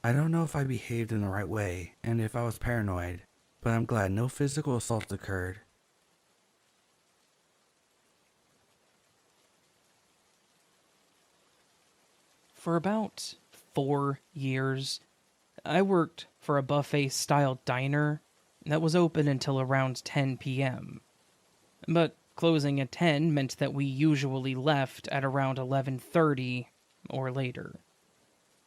I don't know if I behaved in the right way and if I was paranoid, but I'm glad no physical assaults occurred. For about 4 years, I worked for a buffet-style diner that was open until around 10 p.m. But closing at 10 meant that we usually left at around 11:30 or later.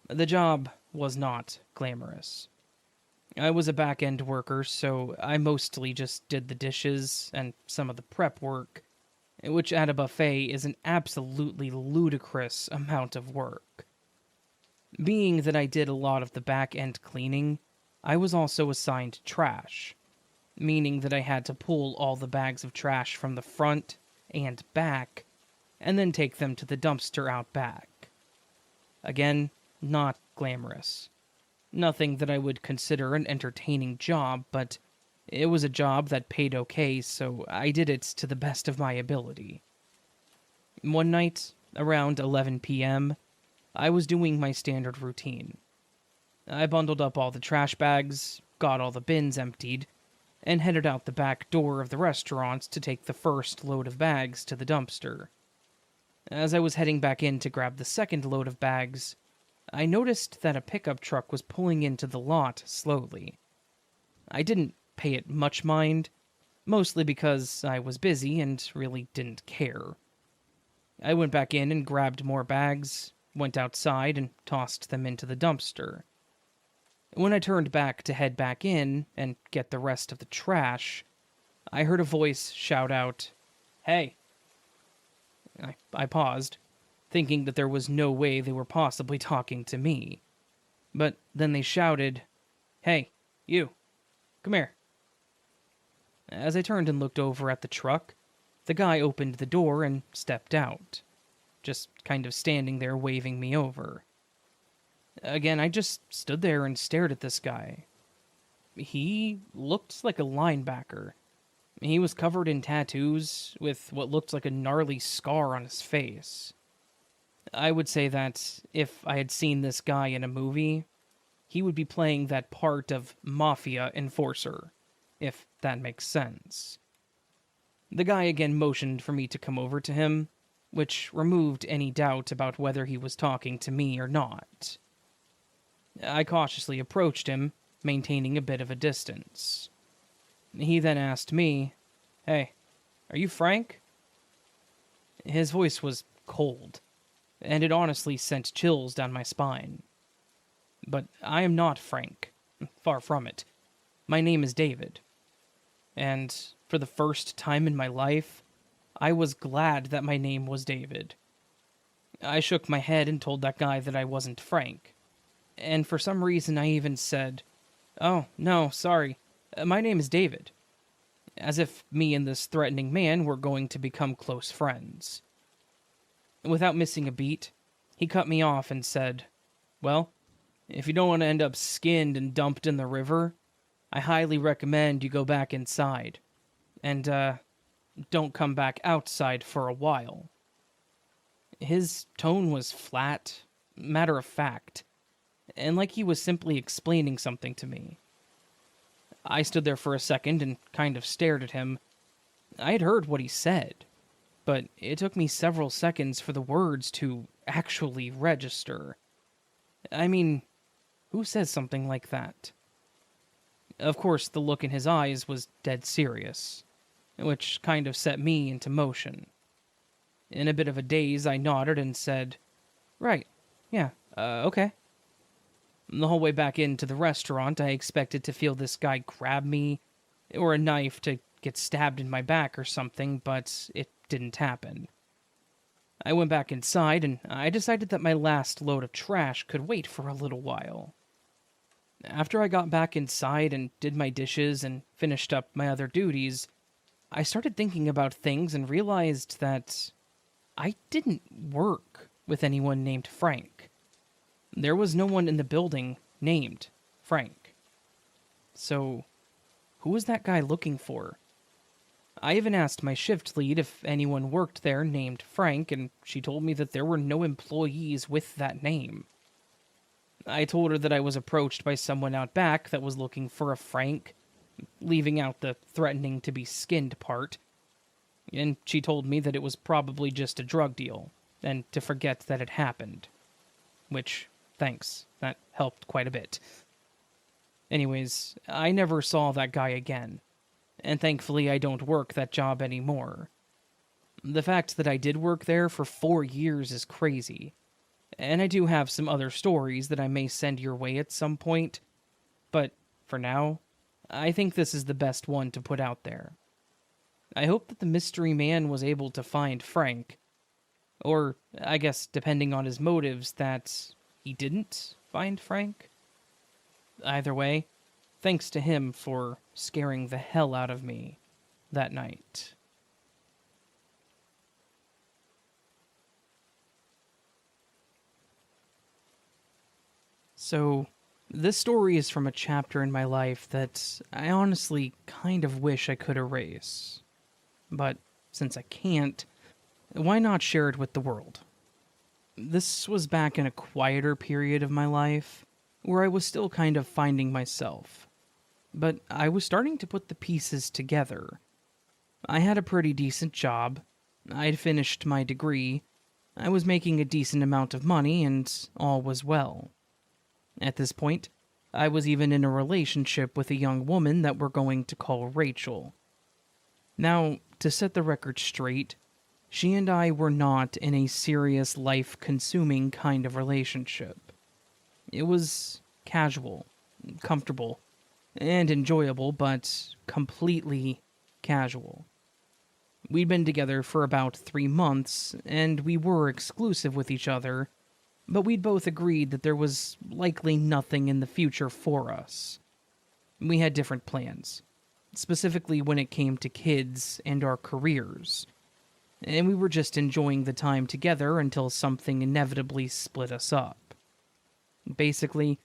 The job was not glamorous. I was a back-end worker, so I mostly just did the dishes and some of the prep work, which at a buffet is an absolutely ludicrous amount of work. Being that I did a lot of the back-end cleaning, I was also assigned trash, meaning that I had to pull all the bags of trash from the front and back, and then take them to the dumpster out back. Again, not glamorous. Nothing that I would consider an entertaining job, but it was a job that paid okay, so I did it to the best of my ability. One night, around 11 p.m., I was doing my standard routine. I bundled up all the trash bags, got all the bins emptied, and headed out the back door of the restaurant to take the first load of bags to the dumpster. As I was heading back in to grab the second load of bags, I noticed that a pickup truck was pulling into the lot slowly. I didn't pay it much mind, mostly because I was busy and really didn't care. I went back in and grabbed more bags, went outside and tossed them into the dumpster. When I turned back to head back in and get the rest of the trash, I heard a voice shout out, "Hey!" I paused, thinking that there was no way they were possibly talking to me. But then they shouted, "Hey, you, come here." As I turned and looked over at the truck, the guy opened the door and stepped out, just kind of standing there waving me over. Again, I just stood there and stared at this guy. He looked like a linebacker. He was covered in tattoos, with what looked like a gnarly scar on his face. I would say that if I had seen this guy in a movie, he would be playing that part of mafia enforcer, if that makes sense. The guy again motioned for me to come over to him, which removed any doubt about whether he was talking to me or not. I cautiously approached him, maintaining a bit of a distance. He then asked me, "Hey, are you Frank?" His voice was cold, and it honestly sent chills down my spine. But I am not Frank. Far from it. My name is David. And for the first time in my life, I was glad that my name was David. I shook my head and told that guy that I wasn't Frank. And for some reason I even said, "Oh, no, sorry. My name is David." As if me and this threatening man were going to become close friends. Without missing a beat, he cut me off and said, "Well, if you don't want to end up skinned and dumped in the river, I highly recommend you go back inside. And, don't come back outside for a while." His tone was flat, matter of fact, and like he was simply explaining something to me. I stood there for a second and kind of stared at him. I had heard what he said, but it took me several seconds for the words to actually register. I mean, who says something like that? Of course, the look in his eyes was dead serious, which kind of set me into motion. In a bit of a daze, I nodded and said, "Right, yeah, okay." The whole way back into the restaurant, I expected to feel this guy grab me, or a knife to get stabbed in my back or something, but it didn't happen. I went back inside, and I decided that my last load of trash could wait for a little while. After I got back inside and did my dishes and finished up my other duties, I started thinking about things and realized that I didn't work with anyone named Frank. There was no one in the building named Frank. So, who was that guy looking for? I even asked my shift lead if anyone worked there named Frank, and she told me that there were no employees with that name. I told her that I was approached by someone out back that was looking for a Frank, leaving out the threatening to be skinned part, and she told me that it was probably just a drug deal, and to forget that it happened. Which, thanks, that helped quite a bit. Anyways, I never saw that guy again, and thankfully I don't work that job anymore. The fact that I did work there for 4 years is crazy, and I do have some other stories that I may send your way at some point, but for now, I think this is the best one to put out there. I hope that the mystery man was able to find Frank, or, I guess, depending on his motives, that he didn't find Frank. Either way, thanks to him for scaring the hell out of me that night. So, this story is from a chapter in my life that I honestly kind of wish I could erase. But since I can't, why not share it with the world? This was back in a quieter period of my life, where I was still kind of finding myself. But I was starting to put the pieces together. I had a pretty decent job, I'd finished my degree, I was making a decent amount of money, and all was well. At this point, I was even in a relationship with a young woman that we're going to call Rachel. Now, to set the record straight, she and I were not in a serious, life-consuming kind of relationship. It was casual, comfortable, and enjoyable, but completely casual. We'd been together for about 3 months, and we were exclusive with each other, but we'd both agreed that there was likely nothing in the future for us. We had different plans, specifically when it came to kids and our careers, and we were just enjoying the time together until something inevitably split us up. Basically,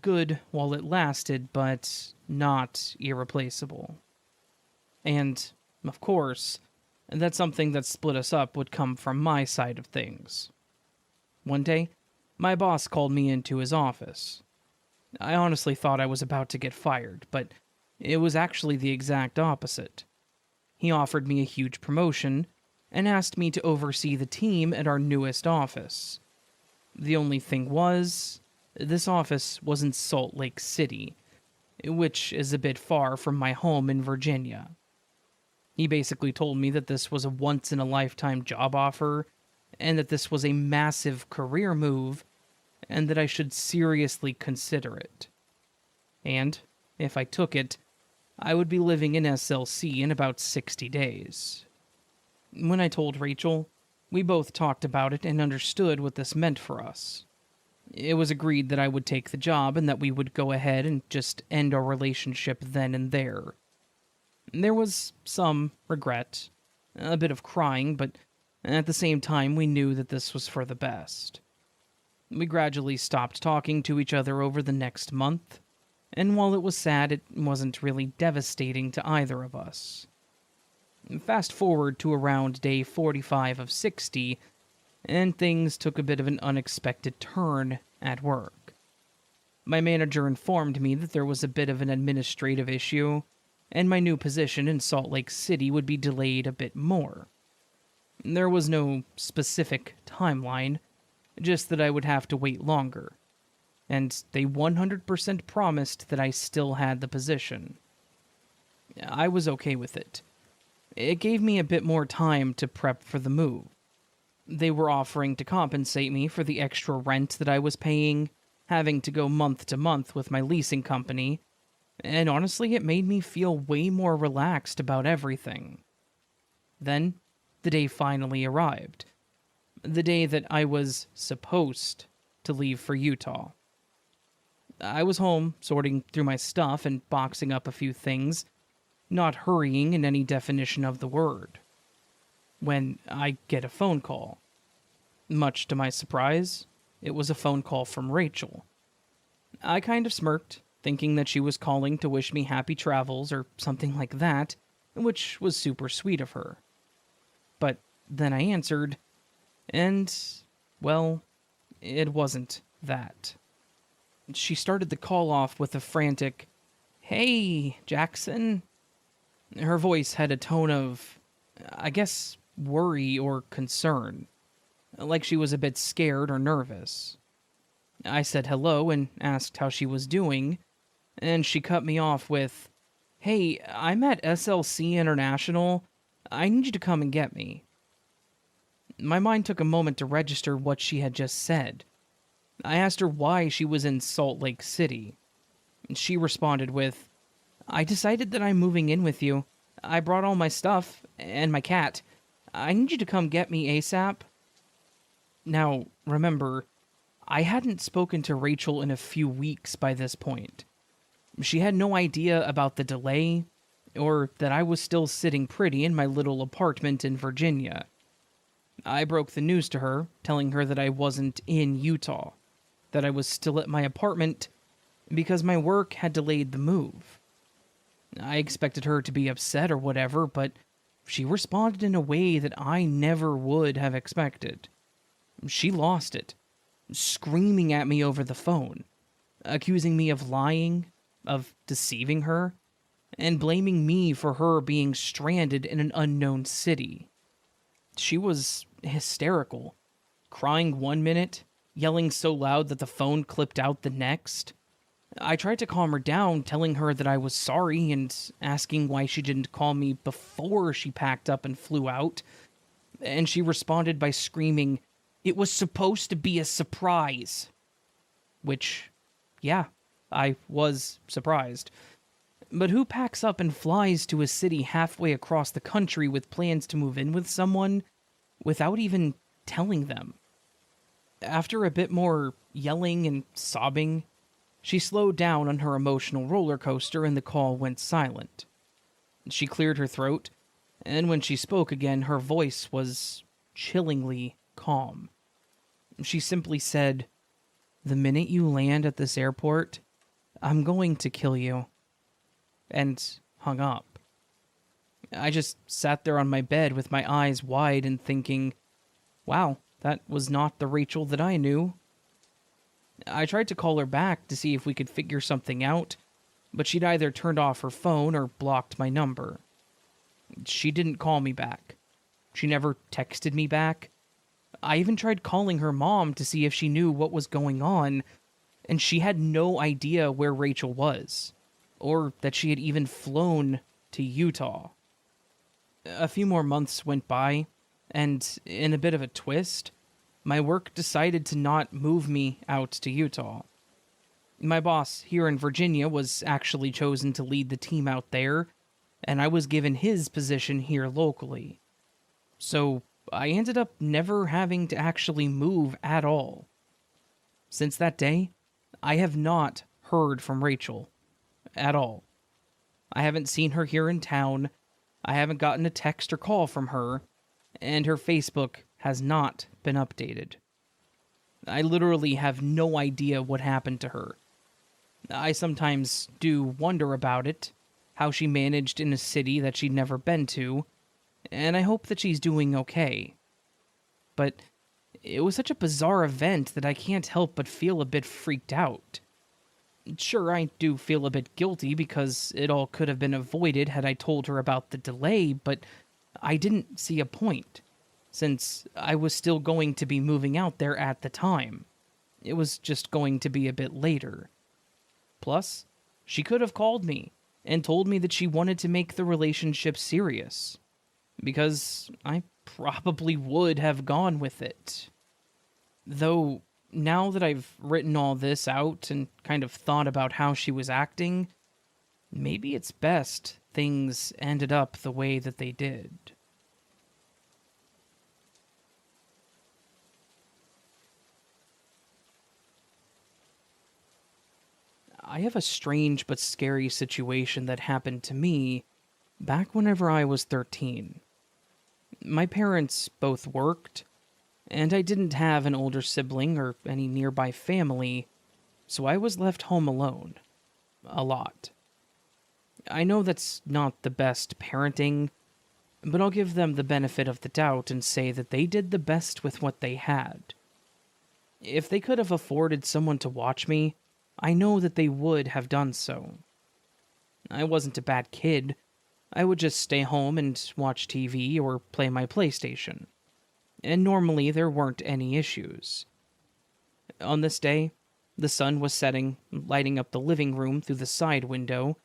good while it lasted, but not irreplaceable. And, of course, that something that split us up would come from my side of things. One day, my boss called me into his office. I honestly thought I was about to get fired, but it was actually the exact opposite. He offered me a huge promotion and asked me to oversee the team at our newest office. The only thing was, this office was in Salt Lake City, which is a bit far from my home in Virginia. He basically told me that this was a once-in-a-lifetime job offer, and that this was a massive career move, and that I should seriously consider it. And, if I took it, I would be living in SLC in about 60 days. When I told Rachel, we both talked about it and understood what this meant for us. It was agreed that I would take the job and that we would go ahead and just end our relationship then and there. There was some regret, a bit of crying, but at the same time we knew that this was for the best. We gradually stopped talking to each other over the next month, and while it was sad, it wasn't really devastating to either of us. Fast forward to around day 45 of 60, and things took a bit of an unexpected turn at work. My manager informed me that there was a bit of an administrative issue, and my new position in Salt Lake City would be delayed a bit more. There was no specific timeline, just that I would have to wait longer, and they 100% promised that I still had the position. I was okay with it. It gave me a bit more time to prep for the move. They were offering to compensate me for the extra rent that I was paying, having to go month to month with my leasing company, and honestly, it made me feel way more relaxed about everything. Then, the day finally arrived. The day that I was supposed to leave for Utah. I was home, sorting through my stuff and boxing up a few things, not hurrying in any definition of the word, when I get a phone call. Much to my surprise, it was a phone call from Rachel. I kind of smirked, thinking that she was calling to wish me happy travels or something like that, which was super sweet of her. But then I answered, and, well, it wasn't that. She started the call off with a frantic, "Hey, Jackson." Her voice had a tone of, I guess, worry or concern, like she was a bit scared or nervous. I said hello and asked how she was doing, and she cut me off with, "Hey, I'm at SLC International. I need you to come and get me." My mind took a moment to register what she had just said. I asked her why she was in Salt Lake City. She responded with, "I decided that I'm moving in with you. I brought all my stuff, and my cat. I need you to come get me ASAP." Now, remember, I hadn't spoken to Rachel in a few weeks by this point. She had no idea about the delay, or that I was still sitting pretty in my little apartment in Virginia. I broke the news to her, telling her that I wasn't in Utah, that I was still at my apartment because my work had delayed the move. I expected her to be upset or whatever, but she responded in a way that I never would have expected. She lost it, screaming at me over the phone, accusing me of lying, of deceiving her, and blaming me for her being stranded in an unknown city. She was hysterical, crying one minute, yelling so loud that the phone clipped out the next. I tried to calm her down, telling her that I was sorry and asking why she didn't call me before she packed up and flew out, and she responded by screaming, "It was supposed to be a surprise." Which, yeah, I was surprised. But who packs up and flies to a city halfway across the country with plans to move in with someone without even telling them? After a bit more yelling and sobbing, she slowed down on her emotional roller coaster and the call went silent. She cleared her throat, and when she spoke again, her voice was chillingly calm. She simply said, "The minute you land at this airport, I'm going to kill you," and hung up. I just sat there on my bed with my eyes wide and thinking, wow, that was not the Rachel that I knew. I tried to call her back to see if we could figure something out, but she'd either turned off her phone or blocked my number. She didn't call me back. She never texted me back. I even tried calling her mom to see if she knew what was going on, and she had no idea where Rachel was, or that she had even flown to Utah. A few more months went by, and in a bit of a twist, my work decided to not move me out to Utah. My boss here in Virginia was actually chosen to lead the team out there, and I was given his position here locally. So I ended up never having to actually move at all. Since that day, I have not heard from Rachel at all. I haven't seen her here in town, I haven't gotten a text or call from her, and her Facebook has not been updated. I literally have no idea what happened to her. I sometimes do wonder about it, how she managed in a city that she'd never been to, and I hope that she's doing okay. But it was such a bizarre event that I can't help but feel a bit freaked out. Sure, I do feel a bit guilty because it all could have been avoided had I told her about the delay, but I didn't see a point, since I was still going to be moving out there at the time. It was just going to be a bit later. Plus, she could have called me and told me that she wanted to make the relationship serious, because I probably would have gone with it. Though, now that I've written all this out and kind of thought about how she was acting, maybe it's best things ended up the way that they did. I have a strange but scary situation that happened to me back whenever I was 13. My parents both worked, and I didn't have an older sibling or any nearby family, so I was left home alone. A lot. I know that's not the best parenting, but I'll give them the benefit of the doubt and say that they did the best with what they had. If they could have afforded someone to watch me, I know that they would have done so. I wasn't a bad kid. I would just stay home and watch TV or play my PlayStation. And normally there weren't any issues. On this day, the sun was setting, lighting up the living room through the side window,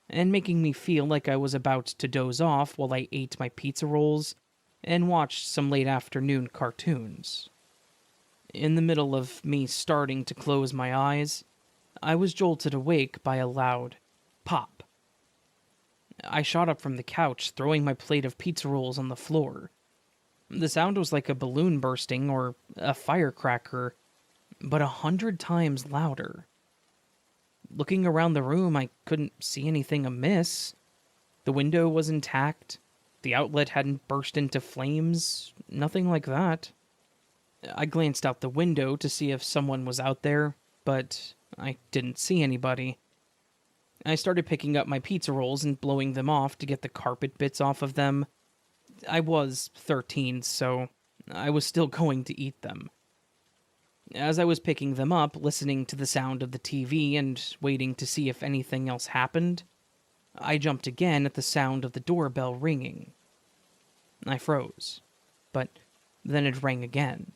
and making me feel like I was about to doze off while I ate my pizza rolls and watched some late afternoon cartoons. In the middle of me starting to close my eyes, I was jolted awake by a loud pop. I shot up from the couch, throwing my plate of pizza rolls on the floor. The sound was like a balloon bursting or a firecracker, but 100 times louder. Looking around the room, I couldn't see anything amiss. The window was intact. The outlet hadn't burst into flames. Nothing like that. I glanced out the window to see if someone was out there, but I didn't see anybody. I started picking up my pizza rolls and blowing them off to get the carpet bits off of them. I was 13, so I was still going to eat them. As I was picking them up, listening to the sound of the TV and waiting to see if anything else happened, I jumped again at the sound of the doorbell ringing. I froze, but then it rang again,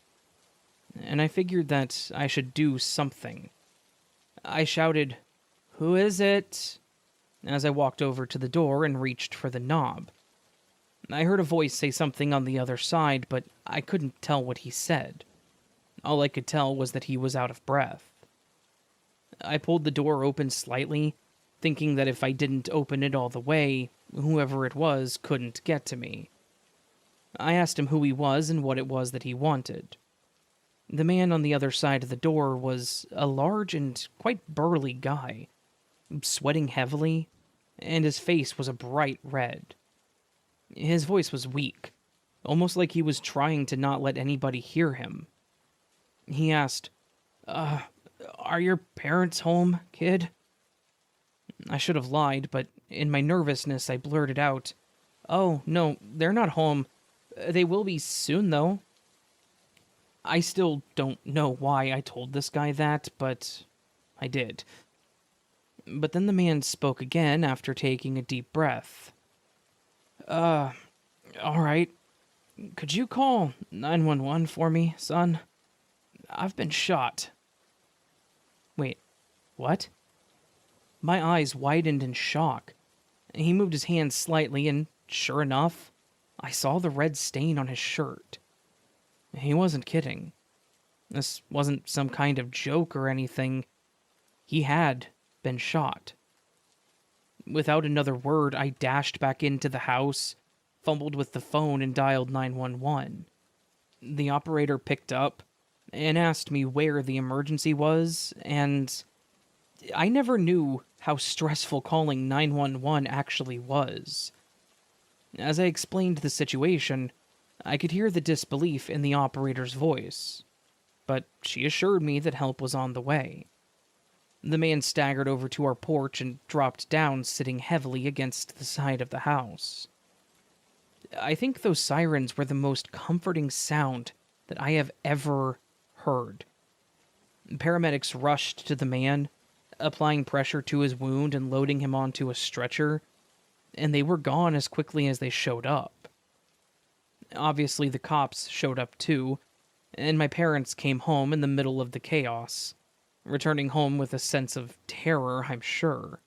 and I figured that I should do something. I shouted, "Who is it?" as I walked over to the door and reached for the knob. I heard a voice say something on the other side, but I couldn't tell what he said. All I could tell was that he was out of breath. I pulled the door open slightly, thinking that if I didn't open it all the way, whoever it was couldn't get to me. I asked him who he was and what it was that he wanted. The man on the other side of the door was a large and quite burly guy, sweating heavily, and his face was a bright red. His voice was weak, almost like he was trying to not let anybody hear him. He asked, "Are your parents home, kid?" I should have lied, but in my nervousness I blurted out, "Oh, no, they're not home. They will be soon, though." I still don't know why I told this guy that, but I did. But then the man spoke again after taking a deep breath. All right. Could you call 911 for me, son? I've been shot." Wait, what? My eyes widened in shock. He moved his hand slightly, and sure enough, I saw the red stain on his shirt. He wasn't kidding. This wasn't some kind of joke or anything. He had been shot. Without another word, I dashed back into the house, fumbled with the phone, and dialed 911. The operator picked up and asked me where the emergency was, and I never knew how stressful calling 911 actually was. As I explained the situation, I could hear the disbelief in the operator's voice, but she assured me that help was on the way. The man staggered over to our porch and dropped down, sitting heavily against the side of the house. I think those sirens were the most comforting sound that I have ever heard. Paramedics rushed to the man, applying pressure to his wound and loading him onto a stretcher, and they were gone as quickly as they showed up. Obviously, the cops showed up too, and my parents came home in the middle of the chaos, returning home with a sense of terror, I'm sure.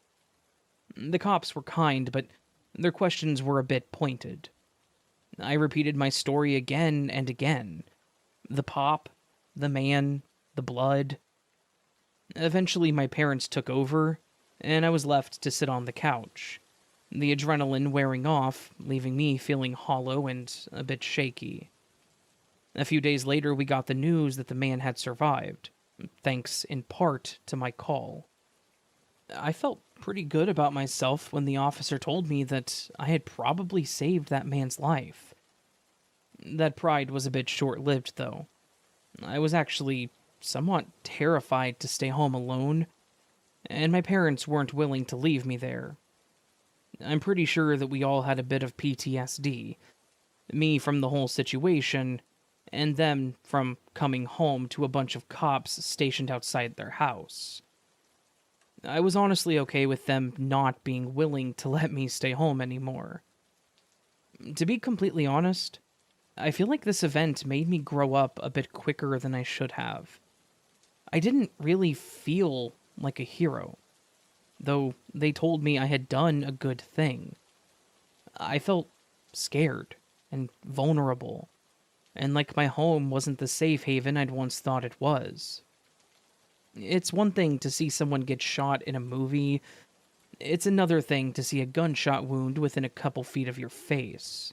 The cops were kind, but their questions were a bit pointed. I repeated my story again and again. The pop, the man, the blood. Eventually, my parents took over, and I was left to sit on the couch, the adrenaline wearing off, leaving me feeling hollow and a bit shaky. A few days later, we got the news that the man had survived, thanks in part to my call. I felt pretty good about myself when the officer told me that I had probably saved that man's life. That pride was a bit short-lived, though. I was actually somewhat terrified to stay home alone, and my parents weren't willing to leave me there. I'm pretty sure that we all had a bit of PTSD. Me from the whole situation, and them from coming home to a bunch of cops stationed outside their house. I was honestly okay with them not being willing to let me stay home anymore. To be completely honest, I feel like this event made me grow up a bit quicker than I should have. I didn't really feel like a hero, though they told me I had done a good thing. I felt scared and vulnerable, and like my home wasn't the safe haven I'd once thought it was. It's one thing to see someone get shot in a movie. It's another thing to see a gunshot wound within a couple feet of your face.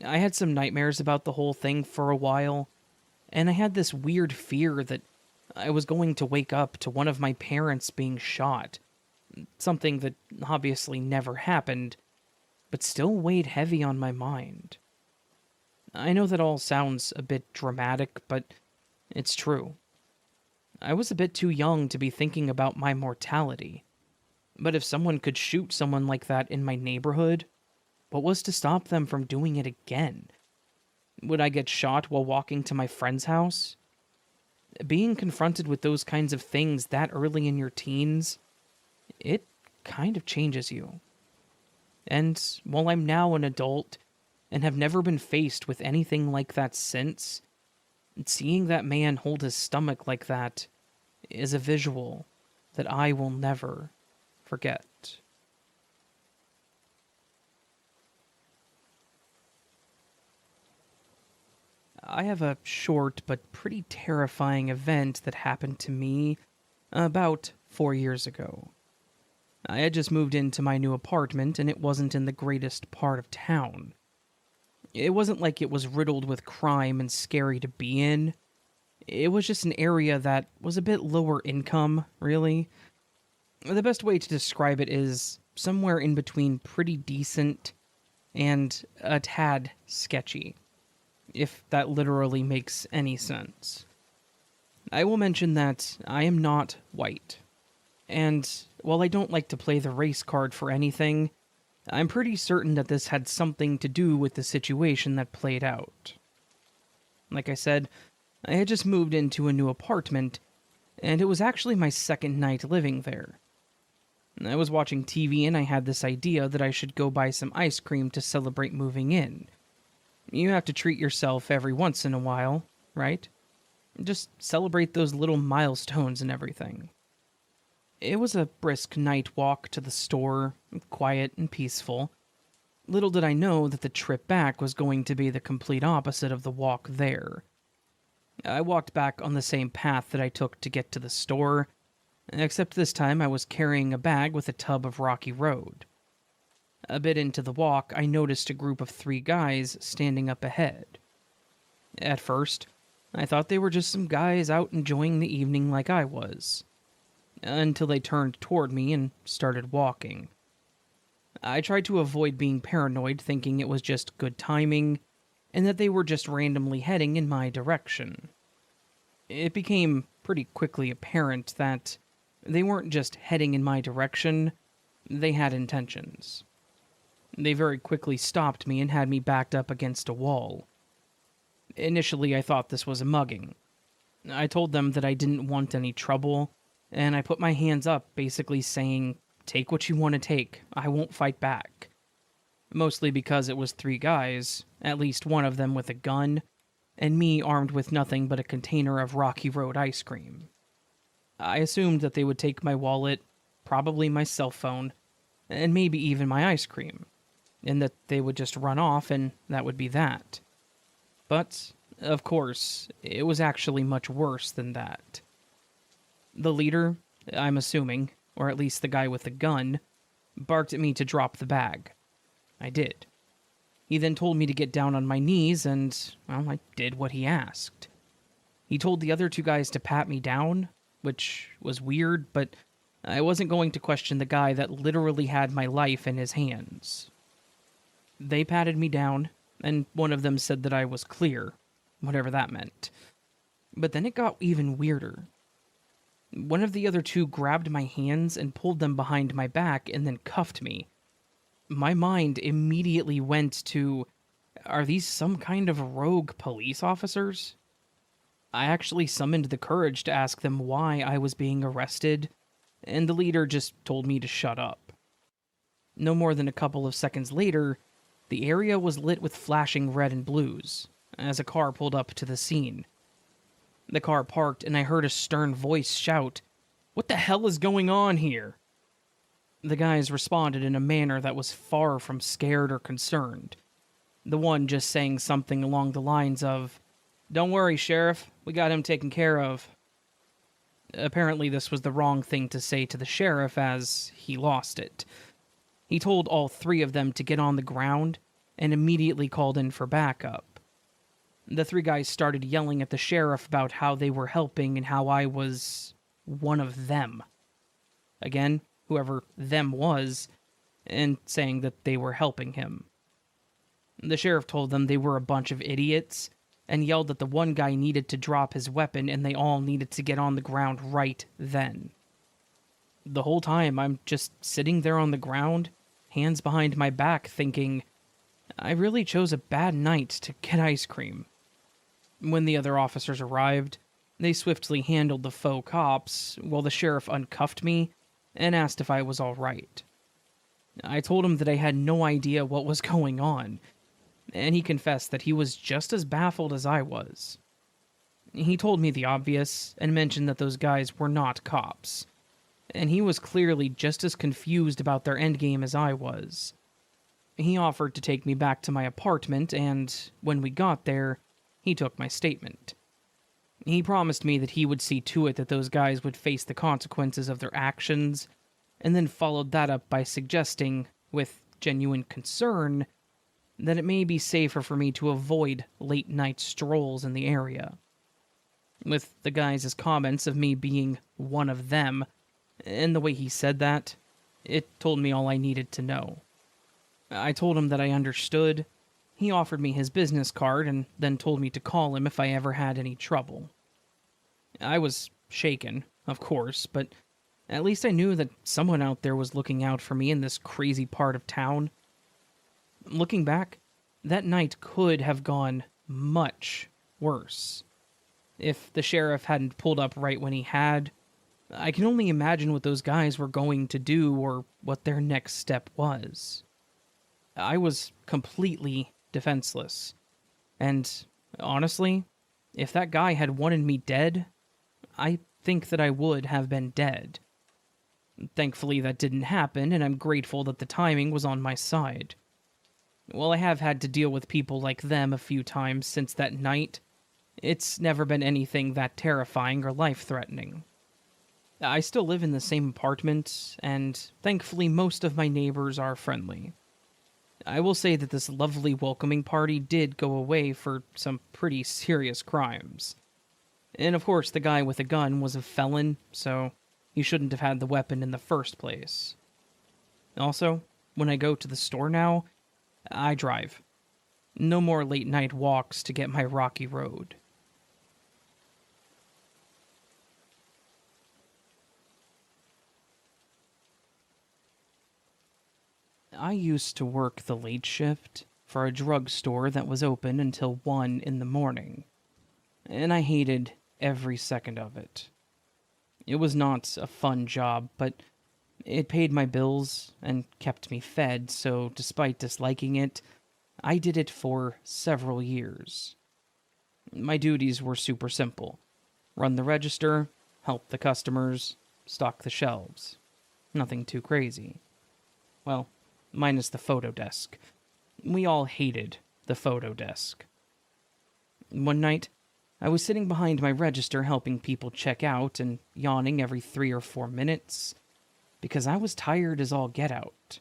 I had some nightmares about the whole thing for a while, and I had this weird fear that I was going to wake up to one of my parents being shot. Something that obviously never happened, but still weighed heavy on my mind. I know that all sounds a bit dramatic, but it's true. I was a bit too young to be thinking about my mortality. But if someone could shoot someone like that in my neighborhood, what was to stop them from doing it again? Would I get shot while walking to my friend's house? Being confronted with those kinds of things that early in your teens, it kind of changes you. And while I'm now an adult and have never been faced with anything like that since, seeing that man hold his stomach like that is a visual that I will never forget. I have a short but pretty terrifying event that happened to me about 4 years ago. I had just moved into my new apartment, and it wasn't in the greatest part of town. It wasn't like it was riddled with crime and scary to be in. It was just an area that was a bit lower income, really. The best way to describe it is somewhere in between pretty decent and a tad sketchy, if that literally makes any sense. I will mention that I am not white, and while I don't like to play the race card for anything, I'm pretty certain that this had something to do with the situation that played out. Like I said, I had just moved into a new apartment, and it was actually my second night living there. I was watching TV and I had this idea that I should go buy some ice cream to celebrate moving in. You have to treat yourself every once in a while, right? Just celebrate those little milestones and everything. It was a brisk night walk to the store, quiet and peaceful. Little did I know that the trip back was going to be the complete opposite of the walk there. I walked back on the same path that I took to get to the store, except this time I was carrying a bag with a tub of Rocky Road. A bit into the walk, I noticed a group of 3 guys standing up ahead. At first, I thought they were just some guys out enjoying the evening like I was, until they turned toward me and started walking. I tried to avoid being paranoid, thinking it was just good timing, and that they were just randomly heading in my direction. It became pretty quickly apparent that they weren't just heading in my direction, they had intentions. They very quickly stopped me and had me backed up against a wall. Initially, I thought this was a mugging. I told them that I didn't want any trouble, and I put my hands up, basically saying, "Take what you want to take, I won't fight back." Mostly because it was 3 guys, at least one of them with a gun, and me armed with nothing but a container of Rocky Road ice cream. I assumed that they would take my wallet, probably my cell phone, and maybe even my ice cream, and that they would just run off and that would be that. But, of course, it was actually much worse than that. The leader, I'm assuming, or at least the guy with the gun, barked at me to drop the bag. I did. He then told me to get down on my knees, and, well, I did what he asked. He told the other 2 guys to pat me down, which was weird, but I wasn't going to question the guy that literally had my life in his hands. They patted me down, and one of them said that I was clear, whatever that meant. But then it got even weirder. One of the other 2 grabbed my hands and pulled them behind my back and then cuffed me. My mind immediately went to, are these some kind of rogue police officers? I actually summoned the courage to ask them why I was being arrested, and the leader just told me to shut up. No more than a couple of seconds later, the area was lit with flashing red and blues, as a car pulled up to the scene. The car parked, and I heard a stern voice shout, "What the hell is going on here?" The guys responded in a manner that was far from scared or concerned. The one just saying something along the lines of, "Don't worry, Sheriff, we got him taken care of." Apparently this was the wrong thing to say to the sheriff, as he lost it. He told all 3 of them to get on the ground and immediately called in for backup. The 3 guys started yelling at the sheriff about how they were helping and how I was one of them. Again, whoever them was, and saying that they were helping him. The sheriff told them they were a bunch of idiots, and yelled that the one guy needed to drop his weapon and they all needed to get on the ground right then. The whole time, I'm just sitting there on the ground, hands behind my back, thinking, I really chose a bad night to get ice cream. When the other officers arrived, they swiftly handled the faux cops, while the sheriff uncuffed me and asked if I was all right. I told him that I had no idea what was going on, and he confessed that he was just as baffled as I was. He told me the obvious, and mentioned that those guys were not cops, and he was clearly just as confused about their endgame as I was. He offered to take me back to my apartment, and when we got there, he took my statement. He promised me that he would see to it that those guys would face the consequences of their actions, and then followed that up by suggesting, with genuine concern, that it may be safer for me to avoid late-night strolls in the area. With the guys' comments of me being one of them, and the way he said that, it told me all I needed to know. I told him that I understood. He offered me his business card and then told me to call him if I ever had any trouble. I was shaken, of course, but at least I knew that someone out there was looking out for me in this crazy part of town. Looking back, that night could have gone much worse. If the sheriff hadn't pulled up right when he had, I can only imagine what those guys were going to do or what their next step was. I was completely defenseless. And honestly, if that guy had wanted me dead, I think that I would have been dead. Thankfully, that didn't happen, and I'm grateful that the timing was on my side. While I have had to deal with people like them a few times since that night, it's never been anything that terrifying or life-threatening. I still live in the same apartment, and thankfully most of my neighbors are friendly. I will say that this lovely welcoming party did go away for some pretty serious crimes. And of course, the guy with the gun was a felon, so he shouldn't have had the weapon in the first place. Also, when I go to the store now, I drive. No more late night walks to get my rocky road. I used to work the late shift for a drugstore that was open until 1 in the morning, and I hated every second of it. It was not a fun job, but it paid my bills and kept me fed, so despite disliking it, I did it for several years. My duties were super simple. Run the register, help the customers, stock the shelves. Nothing too crazy. Well, minus the photo desk. We all hated the photo desk. One night, I was sitting behind my register helping people check out and yawning every 3 or 4 minutes because I was tired as all get out.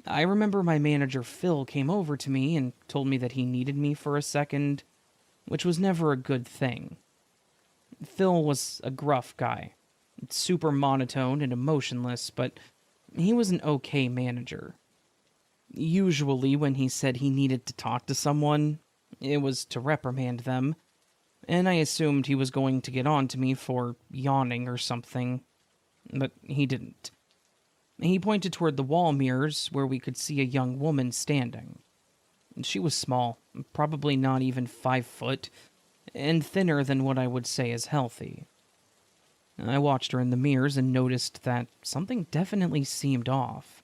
I remember my manager Phil came over to me and told me that he needed me for a second, which was never a good thing. Phil was a gruff guy, super monotone and emotionless, but he was an okay manager. Usually when he said he needed to talk to someone, it was to reprimand them, and I assumed he was going to get on to me for yawning or something, but he didn't. He pointed toward the wall mirrors where we could see a young woman standing. She was small, probably not even 5 foot, and thinner than what I would say is healthy. I watched her in the mirrors and noticed that something definitely seemed off.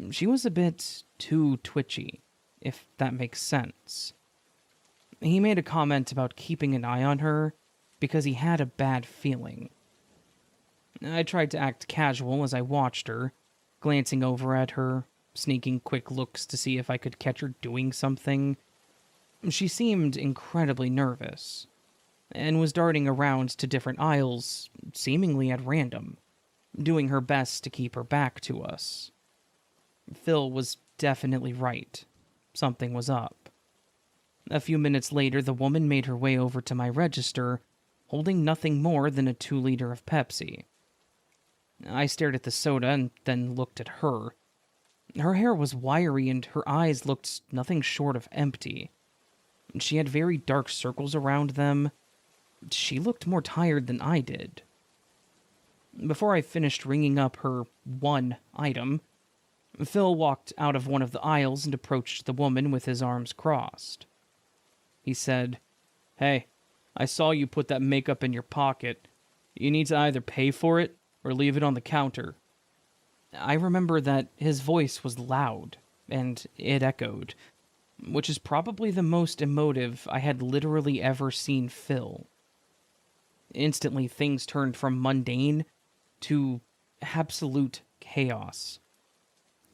She was a bit too twitchy, if that makes sense. He made a comment about keeping an eye on her because he had a bad feeling. I tried to act casual as I watched her, glancing over at her, sneaking quick looks to see if I could catch her doing something. She seemed incredibly nervous, and was darting around to different aisles, seemingly at random, doing her best to keep her back to us. Phil was definitely right. Something was up. A few minutes later, the woman made her way over to my register, holding nothing more than a 2-liter of Pepsi. I stared at the soda and then looked at her. Her hair was wiry and her eyes looked nothing short of empty. She had very dark circles around them. She looked more tired than I did. Before I finished ringing up her one item, Phil walked out of one of the aisles and approached the woman with his arms crossed. He said, "Hey, I saw you put that makeup in your pocket. You need to either pay for it or leave it on the counter." I remember that his voice was loud, and it echoed, which is probably the most emotive I had literally ever seen Phil. Instantly, things turned from mundane to absolute chaos.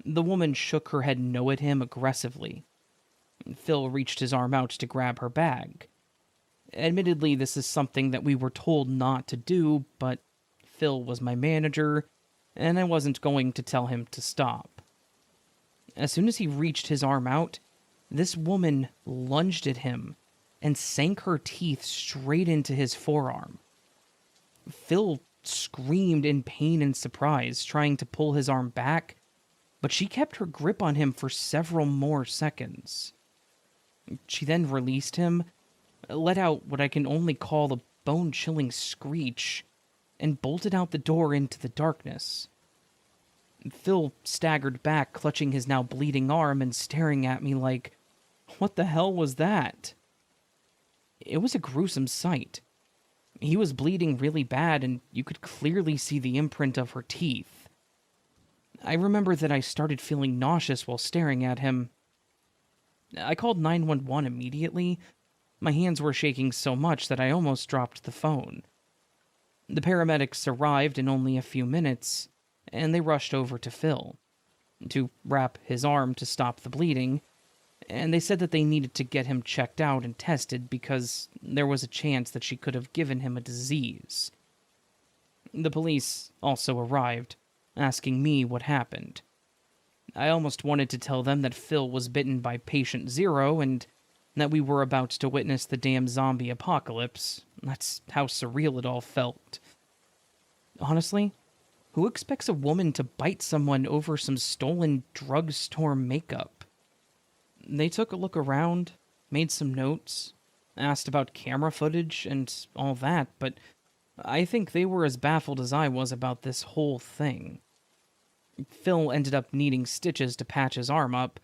The woman shook her head no at him aggressively. Phil reached his arm out to grab her bag. Admittedly, this is something that we were told not to do, but Phil was my manager, and I wasn't going to tell him to stop. As soon as he reached his arm out, this woman lunged at him and sank her teeth straight into his forearm. Phil screamed in pain and surprise, trying to pull his arm back, but she kept her grip on him for several more seconds. She then released him, let out what I can only call a bone-chilling screech, and bolted out the door into the darkness. Phil staggered back, clutching his now bleeding arm and staring at me like, what the hell was that? It was a gruesome sight. He was bleeding really bad, and you could clearly see the imprint of her teeth. I remember that I started feeling nauseous while staring at him. I called 911 immediately. My hands were shaking so much that I almost dropped the phone. The paramedics arrived in only a few minutes, and they rushed over to Phil. to wrap his arm to stop the bleeding, and they said that they needed to get him checked out and tested because there was a chance that she could have given him a disease. The police also arrived, asking me what happened. I almost wanted to tell them that Phil was bitten by Patient Zero and that we were about to witness the damn zombie apocalypse. That's how surreal it all felt. Honestly, who expects a woman to bite someone over some stolen drugstore makeup? They took a look around, made some notes, asked about camera footage and all that, but I think they were as baffled as I was about this whole thing. Phil ended up needing stitches to patch his arm up,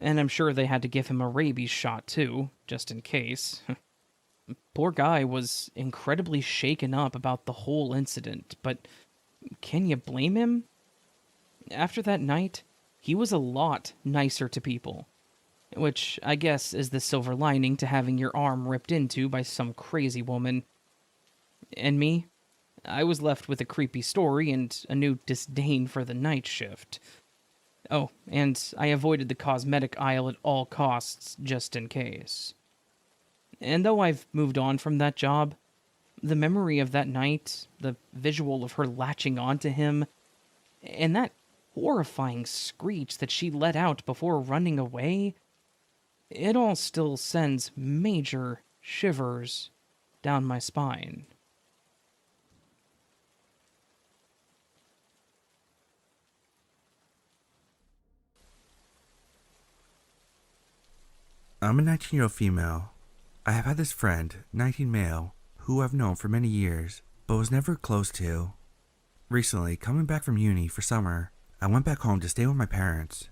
and I'm sure they had to give him a rabies shot too, just in case. Poor guy was incredibly shaken up about the whole incident, but can you blame him? After that night, he was a lot nicer to people, which I guess is the silver lining to having your arm ripped into by some crazy woman. And me? I was left with a creepy story and a new disdain for the night shift. Oh, and I avoided the cosmetic aisle at all costs, just in case. And though I've moved on from that job, the memory of that night, the visual of her latching onto him, and that horrifying screech that she let out before running away, it all still sends major shivers down my spine. I'm a 19-year-old female. I have had this friend, 19 male, who I've known for many years, but was never close to. Recently, coming back from uni for summer, I went back home to stay with my parents.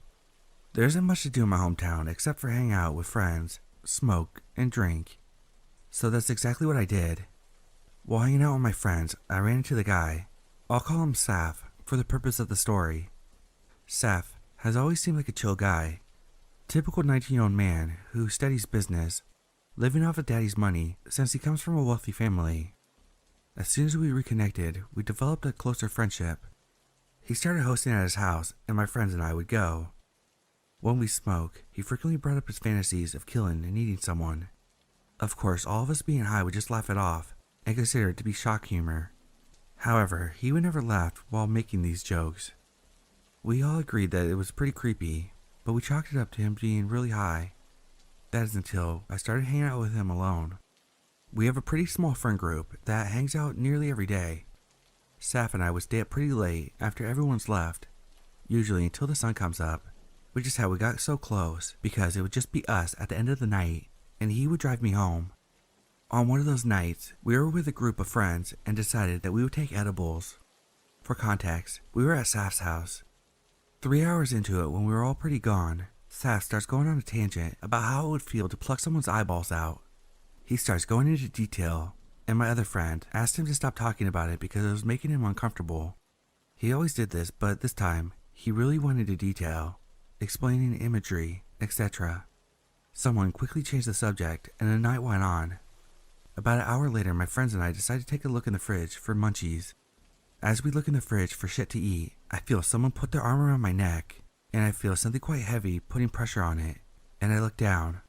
There isn't much to do in my hometown except for hang out with friends, smoke, and drink. So that's exactly what I did. While hanging out with my friends, I ran into the guy. I'll call him Saf for the purpose of the story. Saf has always seemed like a chill guy. Typical 19-year-old man who studies business, living off of daddy's money since he comes from a wealthy family. As soon as we reconnected, we developed a closer friendship. He started hosting at his house, and my friends and I would go. When we smoke, he frequently brought up his fantasies of killing and eating someone. Of course, all of us being high would just laugh it off and consider it to be shock humor. However, he would never laugh while making these jokes. We all agreed that it was pretty creepy, but we chalked it up to him being really high. That is until I started hanging out with him alone. We have a pretty small friend group that hangs out nearly every day. Saf and I would stay up pretty late after everyone's left, usually until the sun comes up, which is how we got so close because it would just be us at the end of the night and he would drive me home. On one of those nights, we were with a group of friends and decided that we would take edibles. For context, we were at Saf's house. 3 hours into it, when we were all pretty gone, Saf starts going on a tangent about how it would feel to pluck someone's eyeballs out. He starts going into detail, and my other friend asked him to stop talking about it because it was making him uncomfortable. He always did this, but this time, he really went into detail, explaining imagery, etc. Someone quickly changed the subject, and the night went on. About an hour later, my friends and I decided to take a look in the fridge for munchies. As we look in the fridge for shit to eat, I feel someone put their arm around my neck, and I feel something quite heavy putting pressure on it, and I look down.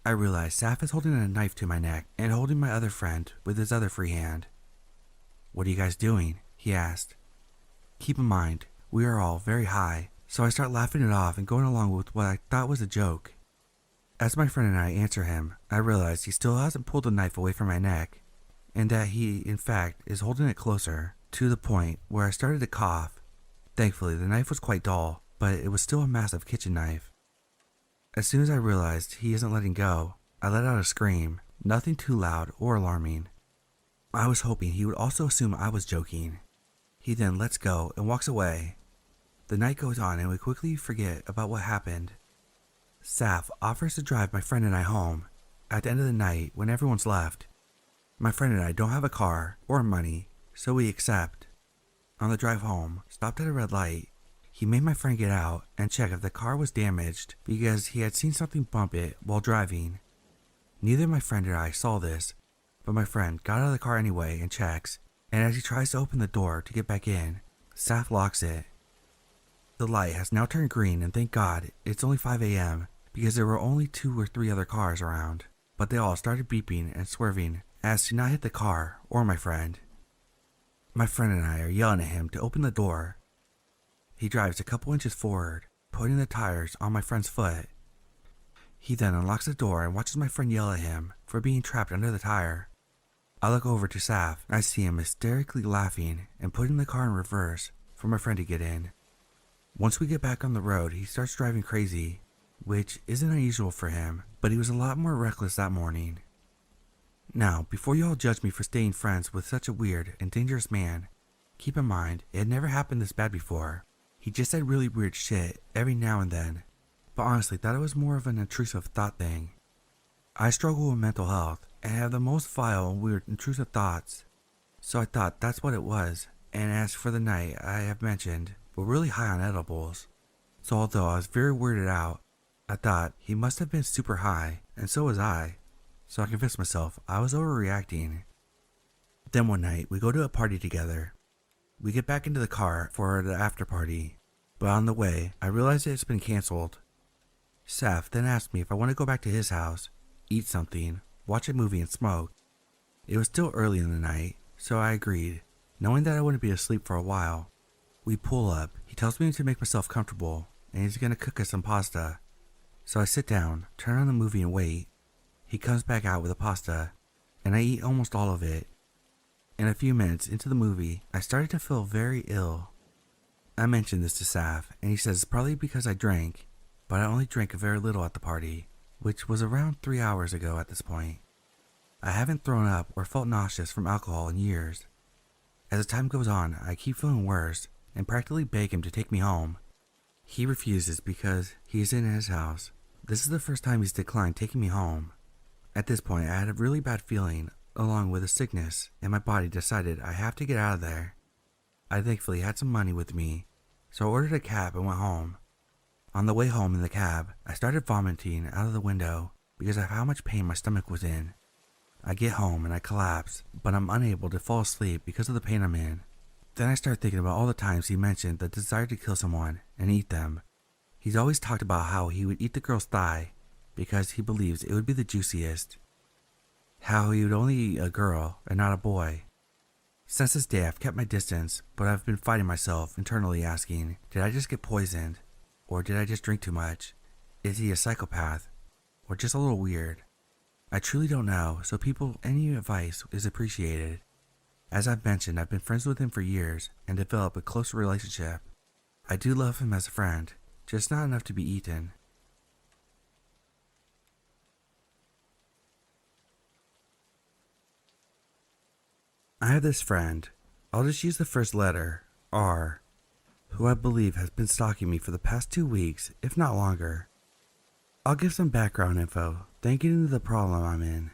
I realize Saf is holding a knife to my neck and holding my other friend with his other free hand. "What are you guys doing?" he asked. Keep in mind, we are all very high, so I start laughing it off and going along with what I thought was a joke. As my friend and I answer him, I realize he still hasn't pulled the knife away from my neck, and that he, in fact, is holding it closer, to the point where I started to cough. Thankfully, the knife was quite dull, but it was still a massive kitchen knife. As soon as I realized he isn't letting go, I let out a scream, nothing too loud or alarming. I was hoping he would also assume I was joking. He then lets go and walks away. The night goes on and we quickly forget about what happened. Saf offers to drive my friend and I home at the end of the night when everyone's left. My friend and I don't have a car or money, so we accept. On the drive home, stopped at a red light. He made my friend get out and check if the car was damaged because he had seen something bump it while driving. Neither my friend or I saw this, but my friend got out of the car anyway and checks, and as he tries to open the door to get back in, Saf locks it. The light has now turned green, and thank God it's only 5 a.m. because there were only 2 or 3 other cars around, but they all started beeping and swerving as to not hit the car or my friend. My friend and I are yelling at him to open the door. He drives a couple inches forward, putting the tires on my friend's foot. He then unlocks the door and watches my friend yell at him for being trapped under the tire. I look over to Saf and I see him hysterically laughing and putting the car in reverse for my friend to get in. Once we get back on the road, he starts driving crazy, which isn't unusual for him, but he was a lot more reckless that morning. Now, before you all judge me for staying friends with such a weird and dangerous man, keep in mind it had never happened this bad before. He just said really weird shit every now and then, but honestly thought it was more of an intrusive thought thing. I struggle with mental health and have the most vile and weird intrusive thoughts, so I thought that's what it was, and as for the night I have mentioned, we're really high on edibles, so although I was very weirded out, I thought he must have been super high, and so was I, so I convinced myself I was overreacting. Then one night, we go to a party together. We get back into the car for the after party, but on the way, I realize it's been canceled. Saf then asked me if I want to go back to his house, eat something, watch a movie and smoke. It was still early in the night, so I agreed, knowing that I wouldn't be asleep for a while. We pull up, he tells me to make myself comfortable, and he's gonna cook us some pasta. So I sit down, turn on the movie and wait. He comes back out with the pasta, and I eat almost all of it. In a few minutes into the movie, I started to feel very ill. I mentioned this to Saf, and he says it's probably because I drank, but I only drank very little at the party, which was around 3 hours ago at this point. I haven't thrown up or felt nauseous from alcohol in years. As the time goes on, I keep feeling worse, and practically beg him to take me home. He refuses because he is in his house. This is the first time he's declined taking me home. At this point, I had a really bad feeling, along with a sickness, and my body decided I have to get out of there. I thankfully had some money with me, so I ordered a cab and went home. On the way home in the cab, I started vomiting out of the window because of how much pain my stomach was in. I get home and I collapse, but I'm unable to fall asleep because of the pain I'm in. Then I start thinking about all the times he mentioned the desire to kill someone and eat them. He's always talked about how he would eat the girl's thigh because he believes it would be the juiciest. How he would only eat a girl and not a boy. Since this day I've kept my distance, but I've been fighting myself internally asking, did I just get poisoned? Or did I just drink too much? Is he a psychopath? Or just a little weird? I truly don't know, so any advice is appreciated. As I've mentioned, I've been friends with him for years and developed a close relationship. I do love him as a friend, just not enough to be eaten. I have this friend, I'll just use the first letter, R, who I believe has been stalking me for the past 2 weeks, if not longer. I'll give some background info, then get into the problem I'm in.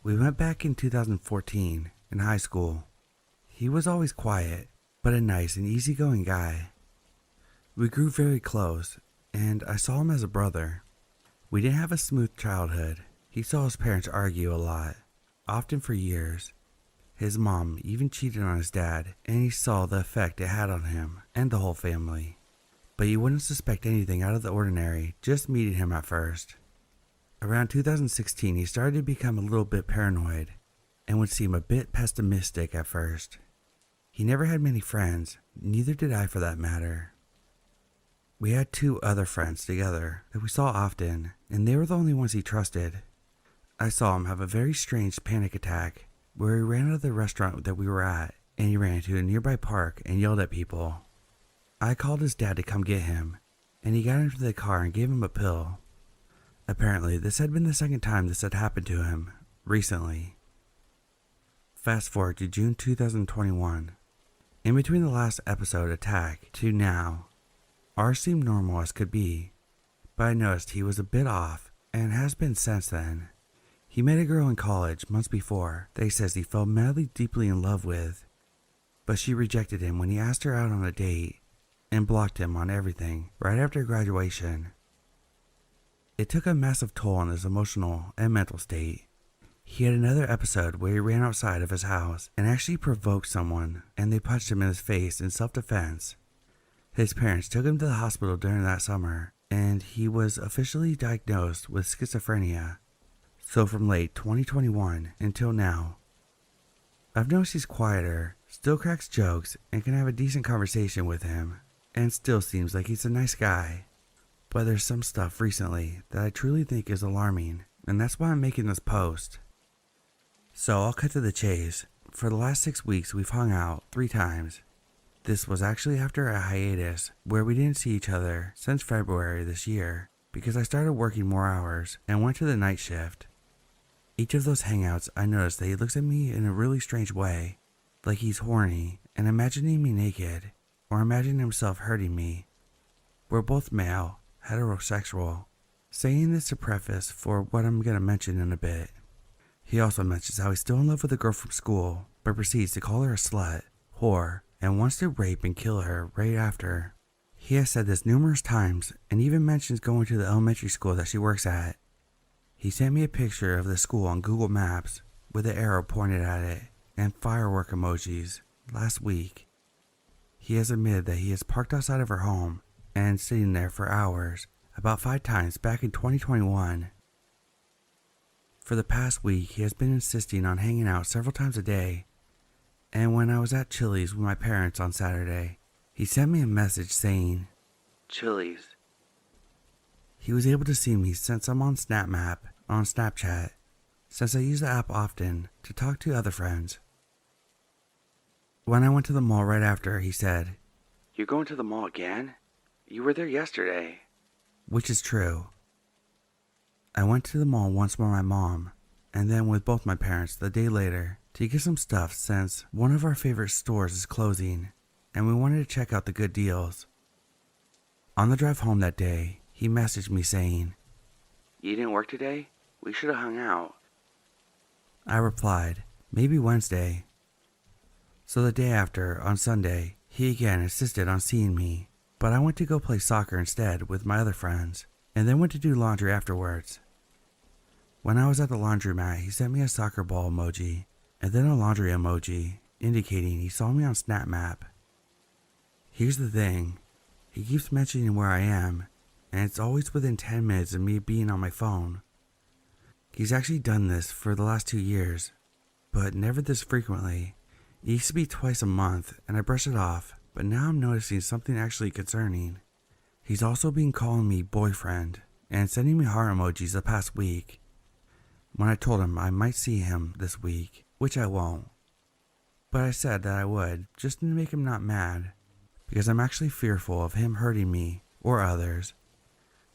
We met back in 2014, in high school. He was always quiet, but a nice and easygoing guy. We grew very close, and I saw him as a brother. We didn't have a smooth childhood. He saw his parents argue a lot, often for years. His mom even cheated on his dad, and he saw the effect it had on him and the whole family. But you wouldn't suspect anything out of the ordinary just meeting him at first. Around 2016, he started to become a little bit paranoid and would seem a bit pessimistic at first. He never had many friends, neither did I for that matter. We had 2 other friends together that we saw often, and they were the only ones he trusted. I saw him have a very strange panic attack where he ran out of the restaurant that we were at, and he ran to a nearby park and yelled at people. I called his dad to come get him, and he got into the car and gave him a pill. Apparently, this had been the second time this had happened to him, recently. Fast forward to June 2021. In between the last episode attack to now, R seemed normal as could be, but I noticed he was a bit off and has been since then. He met a girl in college months before that he says he fell madly deeply in love with, but she rejected him when he asked her out on a date and blocked him on everything right after graduation. It took a massive toll on his emotional and mental state. He had another episode where he ran outside of his house and actually provoked someone, and they punched him in his face in self-defense. His parents took him to the hospital during that summer, and he was officially diagnosed with schizophrenia. So from late 2021 until now, I've noticed he's quieter, still cracks jokes, and can have a decent conversation with him, and still seems like he's a nice guy. But there's some stuff recently that I truly think is alarming, and that's why I'm making this post. So I'll cut to the chase. For the last 6 weeks, we've hung out 3 times. This was actually after a hiatus where we didn't see each other since February this year because I started working more hours and went to the night shift. Each of those hangouts, I noticed that he looks at me in a really strange way, like he's horny and imagining me naked, or imagining himself hurting me. We're both male, heterosexual. Saying this to preface for what I'm going to mention in a bit. He also mentions how he's still in love with a girl from school, but proceeds to call her a slut, whore, and wants to rape and kill her right after. He has said this numerous times and even mentions going to the elementary school that she works at. He sent me a picture of the school on Google Maps with an arrow pointed at it and firework emojis last week. He has admitted that he has parked outside of her home and sitting there for hours, about 5 times back in 2021. For the past week, he has been insisting on hanging out several times a day, and when I was at Chili's with my parents on Saturday, he sent me a message saying, "Chili's." He was able to see me since I'm on SnapMap on Snapchat, since I use the app often to talk to other friends. When I went to the mall right after, he said, "You're going to the mall again? You were there yesterday." Which is true. I went to the mall once with my mom, and then with both my parents the day later to get some stuff since one of our favorite stores is closing, and we wanted to check out the good deals. On the drive home that day, he messaged me saying, "You didn't work today? We should have hung out." I replied, "Maybe Wednesday." So the day after, on Sunday, he again insisted on seeing me, but I went to go play soccer instead with my other friends, and then went to do laundry afterwards. When I was at the laundromat, he sent me a soccer ball emoji, and then a laundry emoji, indicating he saw me on SnapMap. Here's the thing, he keeps mentioning where I am, and it's always within 10 minutes of me being on my phone. He's actually done this for the last 2 years, but never this frequently. It used to be twice a month, and I brushed it off, but now I'm noticing something actually concerning. He's also been calling me boyfriend, and sending me heart emojis the past week. When I told him I might see him this week, which I won't, but I said that I would, just to make him not mad, because I'm actually fearful of him hurting me, or others.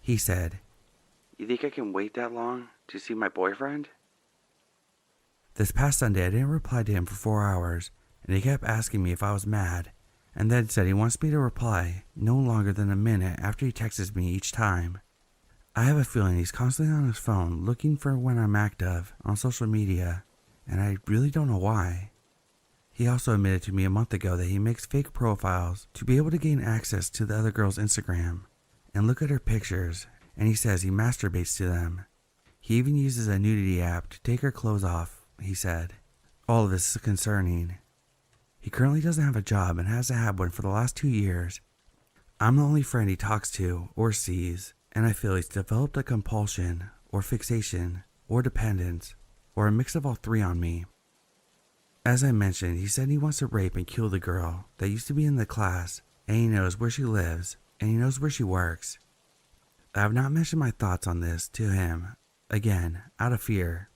He said, "You think I can wait that long to see my boyfriend?" This past Sunday I didn't reply to him for 4 hours, and he kept asking me if I was mad, and then said he wants me to reply no longer than a minute after he texts me each time. I have a feeling he's constantly on his phone looking for when I'm active on social media, and I really don't know why. He also admitted to me a month ago that he makes fake profiles to be able to gain access to the other girl's Instagram and look at her pictures, and he says he masturbates to them. He even uses a nudity app to take her clothes off, he said. All of this is concerning. He currently doesn't have a job and hasn't had one for the last 2 years. I'm the only friend he talks to or sees, and I feel he's developed a compulsion or fixation or dependence or a mix of all 3 on me. As I mentioned, he said he wants to rape and kill the girl that used to be in the class, and he knows where she lives, and he knows where she works. I have not mentioned my thoughts on this to him, again, out of fear.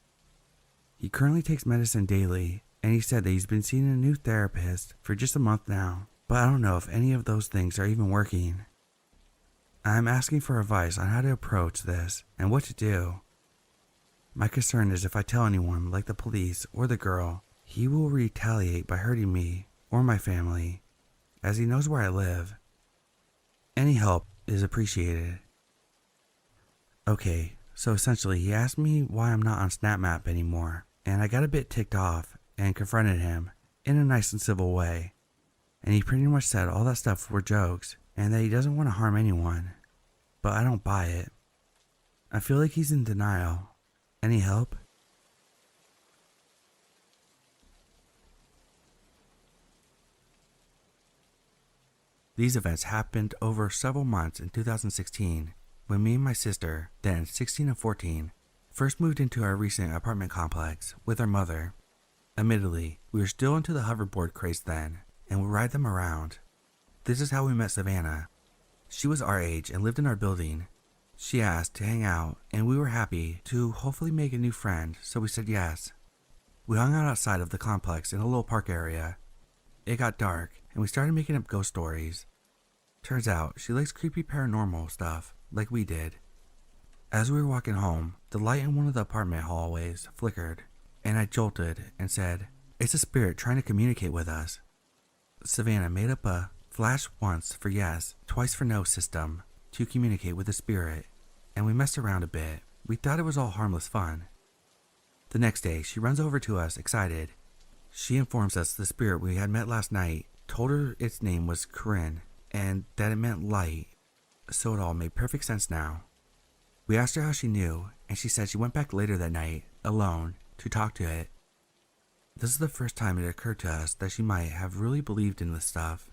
He currently takes medicine daily, and he said that he's been seeing a new therapist for just a month now, but I don't know if any of those things are even working. I'm asking for advice on how to approach this and what to do. My concern is if I tell anyone, like the police or the girl, he will retaliate by hurting me or my family, as he knows where I live. Any help is appreciated. Okay, so essentially he asked me why I'm not on SnapMap anymore, and I got a bit ticked off and confronted him in a nice and civil way. And he pretty much said all that stuff were jokes and that he doesn't want to harm anyone. But I don't buy it. I feel like he's in denial. Any help? These events happened over several months in 2016 when me and my sister, then 16 and 14, first moved into our recent apartment complex with our mother. Admittedly, we were still into the hoverboard craze then and would ride them around. This is how we met Savannah. She was our age and lived in our building. She asked to hang out and we were happy to hopefully make a new friend, so we said yes. We hung out outside of the complex in a little park area. It got dark and we started making up ghost stories. Turns out she likes creepy paranormal stuff like we did. As we were walking home, the light in one of the apartment hallways flickered and I jolted and said, "It's a spirit trying to communicate with us." Savannah made up a flash once for yes, twice for no system to communicate with the spirit, and we messed around a bit. We thought it was all harmless fun. The next day, she runs over to us excited. She informs us the spirit we had met last night told her its name was Corinne and that it meant light, so it all made perfect sense now. We asked her how she knew, and she said she went back later that night, alone, to talk to it. This is the first time it occurred to us that she might have really believed in this stuff.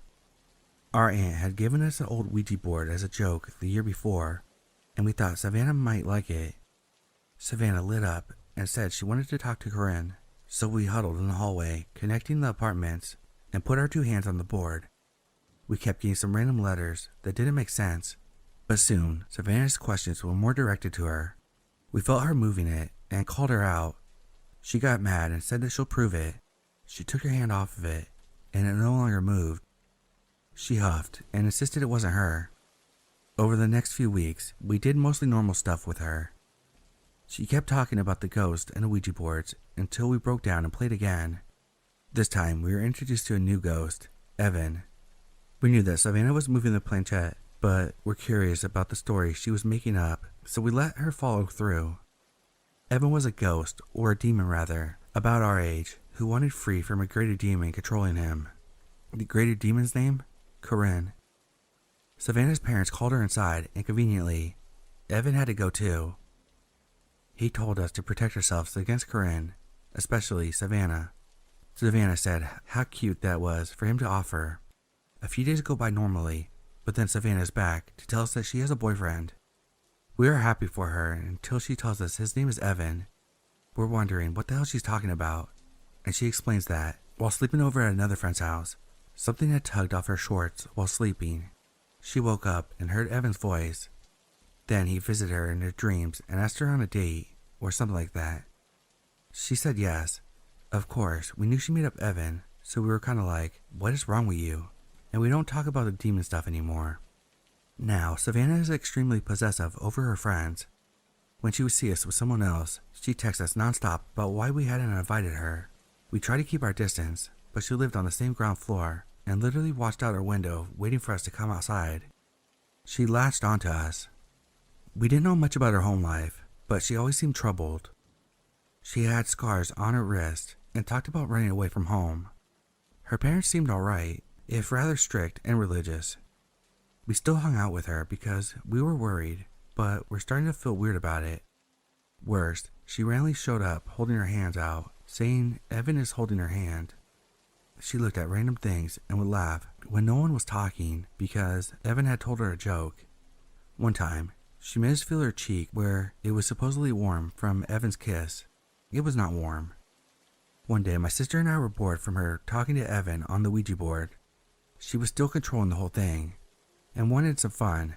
Our aunt had given us an old Ouija board as a joke the year before, and we thought Savannah might like it. Savannah lit up and said she wanted to talk to Corinne, so we huddled in the hallway, connecting the apartments, and put our two hands on the board. We kept getting some random letters that didn't make sense, but soon Savannah's questions were more directed to her. We felt her moving it and called her out. She got mad and said that she'll prove it. She took her hand off of it, and it no longer moved. She huffed and insisted it wasn't her. Over the next few weeks, we did mostly normal stuff with her. She kept talking about the ghost and the Ouija boards until we broke down and played again. This time, we were introduced to a new ghost, Evan. We knew that Savannah was moving the planchette, but were curious about the story she was making up, so we let her follow through. Evan was a ghost, or a demon rather, about our age, who wanted free from a greater demon controlling him. The greater demon's name? Corinne. Savannah's parents called her inside, and conveniently, Evan had to go too. He told us to protect ourselves against Corinne, especially Savannah. Savannah said how cute that was for him to offer. A few days go by normally, but then Savannah's back to tell us that she has a boyfriend. We are happy for her until she tells us his name is Evan. We're wondering what the hell she's talking about, and she explains that, while sleeping over at another friend's house, something had tugged off her shorts while sleeping. She woke up and heard Evan's voice. Then he visited her in her dreams and asked her on a date, or something like that. She said yes. Of course, we knew she made up Evan, so we were kinda like, what is wrong with you? And we don't talk about the demon stuff anymore. Now, Savannah is extremely possessive over her friends. When she would see us with someone else, she'd text us nonstop about why we hadn't invited her. We tried to keep our distance, but she lived on the same ground floor and literally watched out our window waiting for us to come outside. She latched onto us. We didn't know much about her home life, but she always seemed troubled. She had scars on her wrist and talked about running away from home. Her parents seemed alright, if rather strict and religious. We still hung out with her because we were worried, but we're starting to feel weird about it. Worst, she randomly showed up holding her hands out, saying Evan is holding her hand. She looked at random things and would laugh when no one was talking because Evan had told her a joke. One time, she managed to feel her cheek where it was supposedly warm from Evan's kiss. It was not warm. One day, my sister and I were bored from her talking to Evan on the Ouija board. She was still controlling the whole thing and wanted some fun.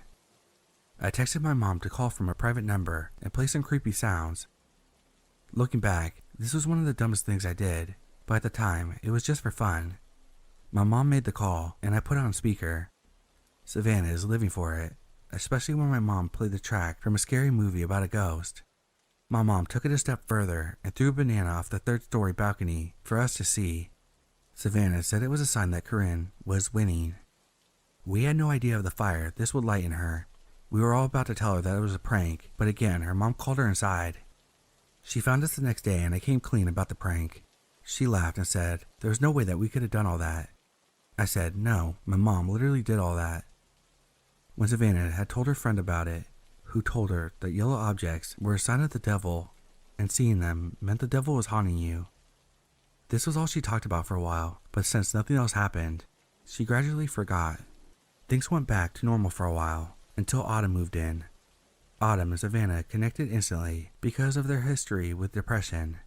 I texted my mom to call from a private number and play some creepy sounds. Looking back, this was one of the dumbest things I did, but at the time, it was just for fun. My mom made the call and I put it on speaker. Savannah is living for it, especially when my mom played the track from a scary movie about a ghost. My mom took it a step further and threw a banana off the third-story balcony for us to see. Savannah said it was a sign that Corinne was winning. We had no idea of the fire this would light in her. We were all about to tell her that it was a prank, but again, her mom called her inside. She found us the next day and I came clean about the prank. She laughed and said there was no way that we could have done all that. I said, no, my mom literally did all that. When Savannah had told her friend about it, who told her that yellow objects were a sign of the devil, and seeing them meant the devil was haunting you. This was all she talked about for a while, but since nothing else happened, she gradually forgot. Things went back to normal for a while, until Autumn moved in. Autumn and Savannah connected instantly because of their history with depression.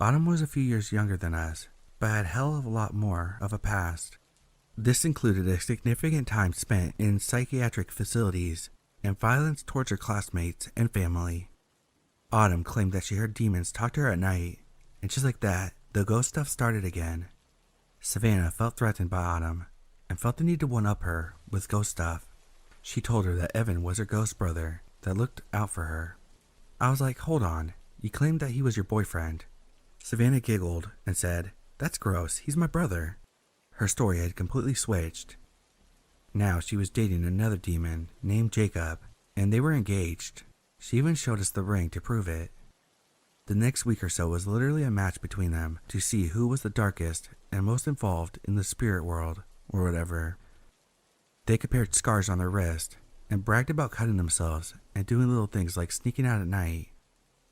Autumn was a few years younger than us, but had a hell of a lot more of a past. This included a significant time spent in psychiatric facilities and violence towards her classmates and family. Autumn claimed that she heard demons talk to her at night, and just like that, the ghost stuff started again. Savannah felt threatened by Autumn and felt the need to one-up her with ghost stuff. She told her that Evan was her ghost brother that looked out for her. I was like, hold on, you claimed that he was your boyfriend. Savannah giggled and said, that's gross, he's my brother. Her story had completely switched. Now she was dating another demon named Jacob, and they were engaged. She even showed us the ring to prove it. The next week or so was literally a match between them to see who was the darkest and most involved in the spirit world, or whatever. They compared scars on their wrist and bragged about cutting themselves and doing little things like sneaking out at night.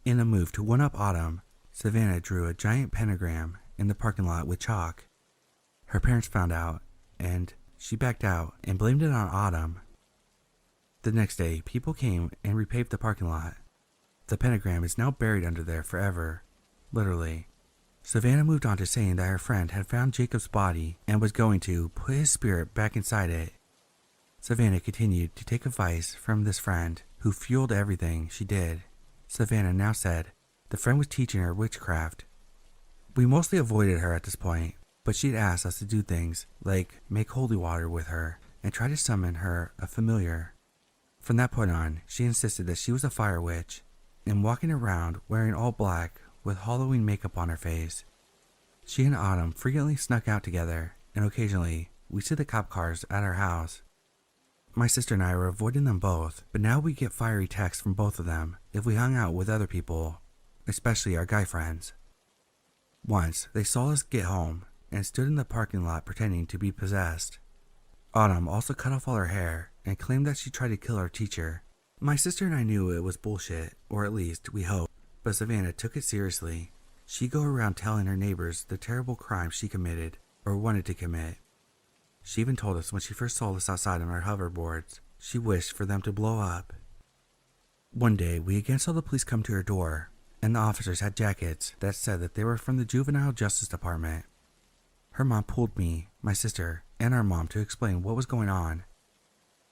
In a move to one-up Autumn, Savannah drew a giant pentagram in the parking lot with chalk. Her parents found out, and she backed out and blamed it on Autumn. The next day, people came and repaved the parking lot. The pentagram is now buried under there forever, literally. Savannah moved on to saying that her friend had found Jacob's body and was going to put his spirit back inside it. Savannah continued to take advice from this friend who fueled everything she did. Savannah now said the friend was teaching her witchcraft. We mostly avoided her at this point, but she'd asked us to do things like make holy water with her and try to summon her a familiar. From that point on, she insisted that she was a fire witch and walking around wearing all black with Halloween makeup on her face. She and Autumn frequently snuck out together, and occasionally we'd see the cop cars at our house. My sister and I were avoiding them both, but now we get fiery texts from both of them if we hung out with other people, especially our guy friends. Once, they saw us get home and stood in the parking lot pretending to be possessed. Autumn also cut off all her hair and claimed that she tried to kill our teacher. My sister and I knew it was bullshit, or at least we hoped, but Savannah took it seriously. She'd go around telling her neighbors the terrible crimes she committed or wanted to commit. She even told us when she first saw us outside on our hoverboards, she wished for them to blow up. One day, we again saw the police come to her door, and the officers had jackets that said that they were from the Juvenile Justice Department. Her mom pulled me, my sister, and our mom to explain what was going on.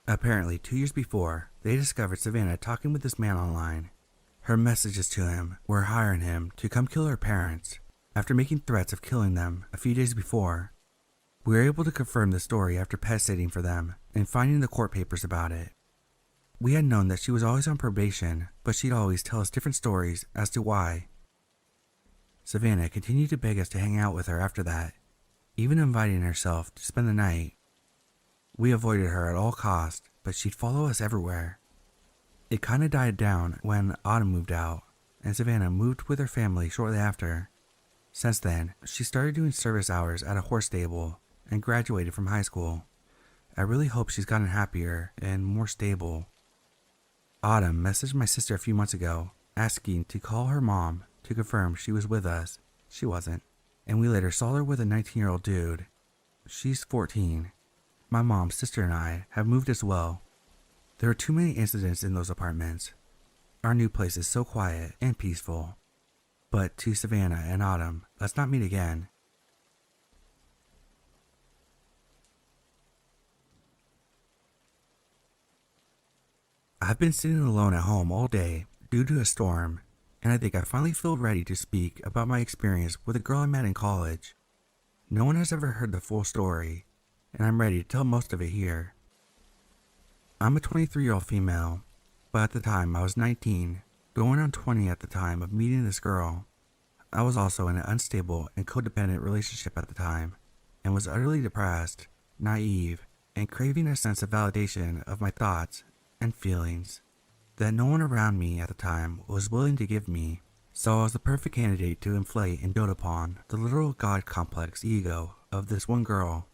Apparently, 2 years before, they discovered Savannah talking with this man online. Her messages to him were hiring him to come kill her parents after making threats of killing them a few days before. We were able to confirm the story after pet sitting for them and finding the court papers about it. We had known that she was always on probation, but she'd always tell us different stories as to why. Savannah continued to beg us to hang out with her after that, even inviting herself to spend the night. We avoided her at all costs, but she'd follow us everywhere. It kinda died down when Autumn moved out, and Savannah moved with her family shortly after. Since then, she started doing service hours at a horse stable and graduated from high school. I really hope she's gotten happier and more stable. Autumn messaged my sister a few months ago, asking to call her mom to confirm she was with us. She wasn't, and we later saw her with a 19-year-old dude. She's 14. My mom, sister, and I have moved as well. There are too many incidents in those apartments. Our new place is so quiet and peaceful. But to Savannah and Autumn, let's not meet again. I've been sitting alone at home all day due to a storm, and I think I finally feel ready to speak about my experience with a girl I met in college. No one has ever heard the full story, and I'm ready to tell most of it here. I'm a 23-year-old female, but at the time I was 19, going on 20 at the time of meeting this girl. I was also in an unstable and codependent relationship at the time, and was utterly depressed, naive, and craving a sense of validation of my thoughts and feelings that no one around me at the time was willing to give me, so I was the perfect candidate to inflate and dote upon the literal god complex ego of this one girl.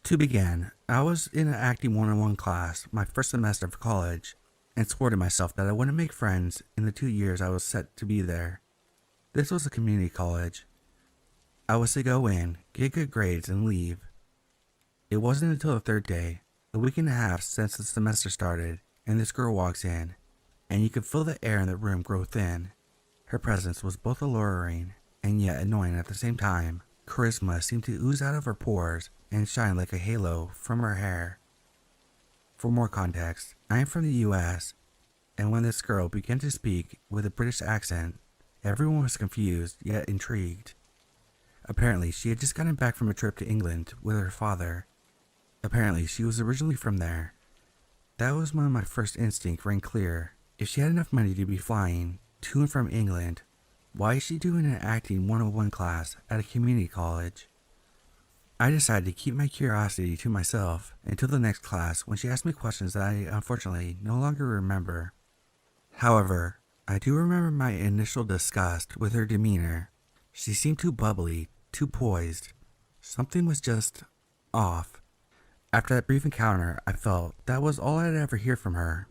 To begin, I was in an acting 101 class my first semester of college, and swore to myself that I wouldn't make friends in the 2 years I was set to be there. This was a community college. I was to go in, get good grades, and leave. It wasn't until the third day, a week and a half since the semester started, and this girl walks in, and you could feel the air in the room grow thin. Her presence was both alluring and yet annoying at the same time. Charisma seemed to ooze out of her pores and shine like a halo from her hair. For more context, I am from the US, and when this girl began to speak with a British accent, everyone was confused yet intrigued. Apparently, she had just gotten back from a trip to England with her father. Apparently, she was originally from there. That was when my first instinct rang clear. If she had enough money to be flying to and from England, why is she doing an acting 101 class at a community college? I decided to keep my curiosity to myself until the next class when she asked me questions that I unfortunately no longer remember. However, I do remember my initial disgust with her demeanor. She seemed too bubbly, too poised. Something was just off. After that brief encounter, I felt that was all I'd ever hear from her.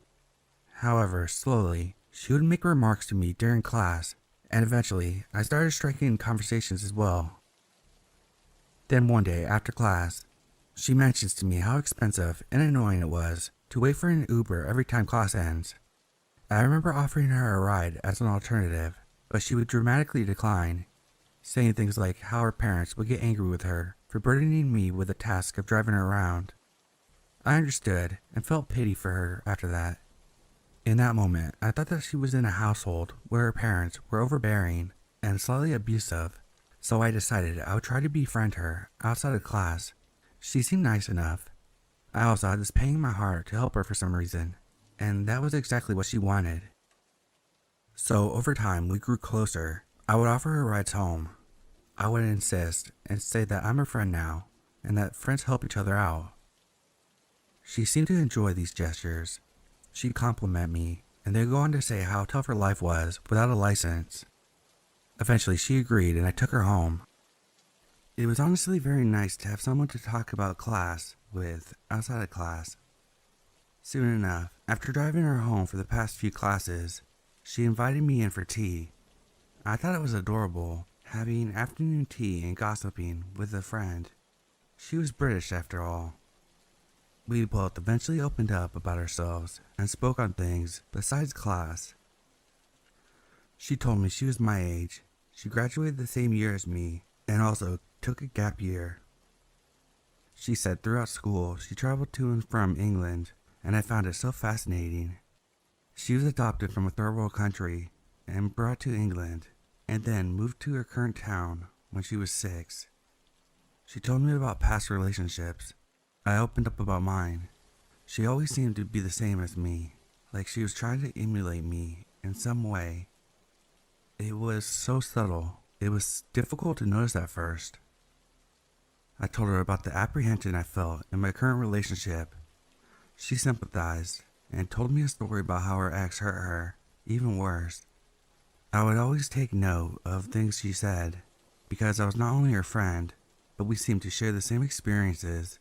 However, slowly, she would make remarks to me during class, and eventually, I started striking conversations as well. Then one day, after class, she mentions to me how expensive and annoying it was to wait for an Uber every time class ends. I remember offering her a ride as an alternative, but she would dramatically decline, saying things like how her parents would get angry with her for burdening me with the task of driving her around. I understood and felt pity for her after that. In that moment, I thought that she was in a household where her parents were overbearing and slightly abusive, so I decided I would try to befriend her outside of class. She seemed nice enough. I also had this pain in my heart to help her for some reason, and that was exactly what she wanted. So over time, we grew closer. I would offer her rides home. I would insist and say that I'm her friend now, and that friends help each other out. She seemed to enjoy these gestures. She'd compliment me, and then go on to say how tough her life was without a license. Eventually, she agreed, and I took her home. It was honestly very nice to have someone to talk about class with outside of class. Soon enough, after driving her home for the past few classes, she invited me in for tea. I thought it was adorable, having afternoon tea and gossiping with a friend. She was British after all. We both eventually opened up about ourselves and spoke on things besides class. She told me she was my age, she graduated the same year as me, and also took a gap year. She said throughout school she traveled to and from England, and I found it so fascinating. She was adopted from a third world country and brought to England, and then moved to her current town when she was 6. She told me about past relationships. I opened up about mine. She always seemed to be the same as me, like she was trying to emulate me in some way. It was so subtle, it was difficult to notice at first. I told her about the apprehension I felt in my current relationship. She sympathized and told me a story about how her ex hurt her, even worse. I would always take note of things she said, because I was not only her friend, but we seemed to share the same experiences.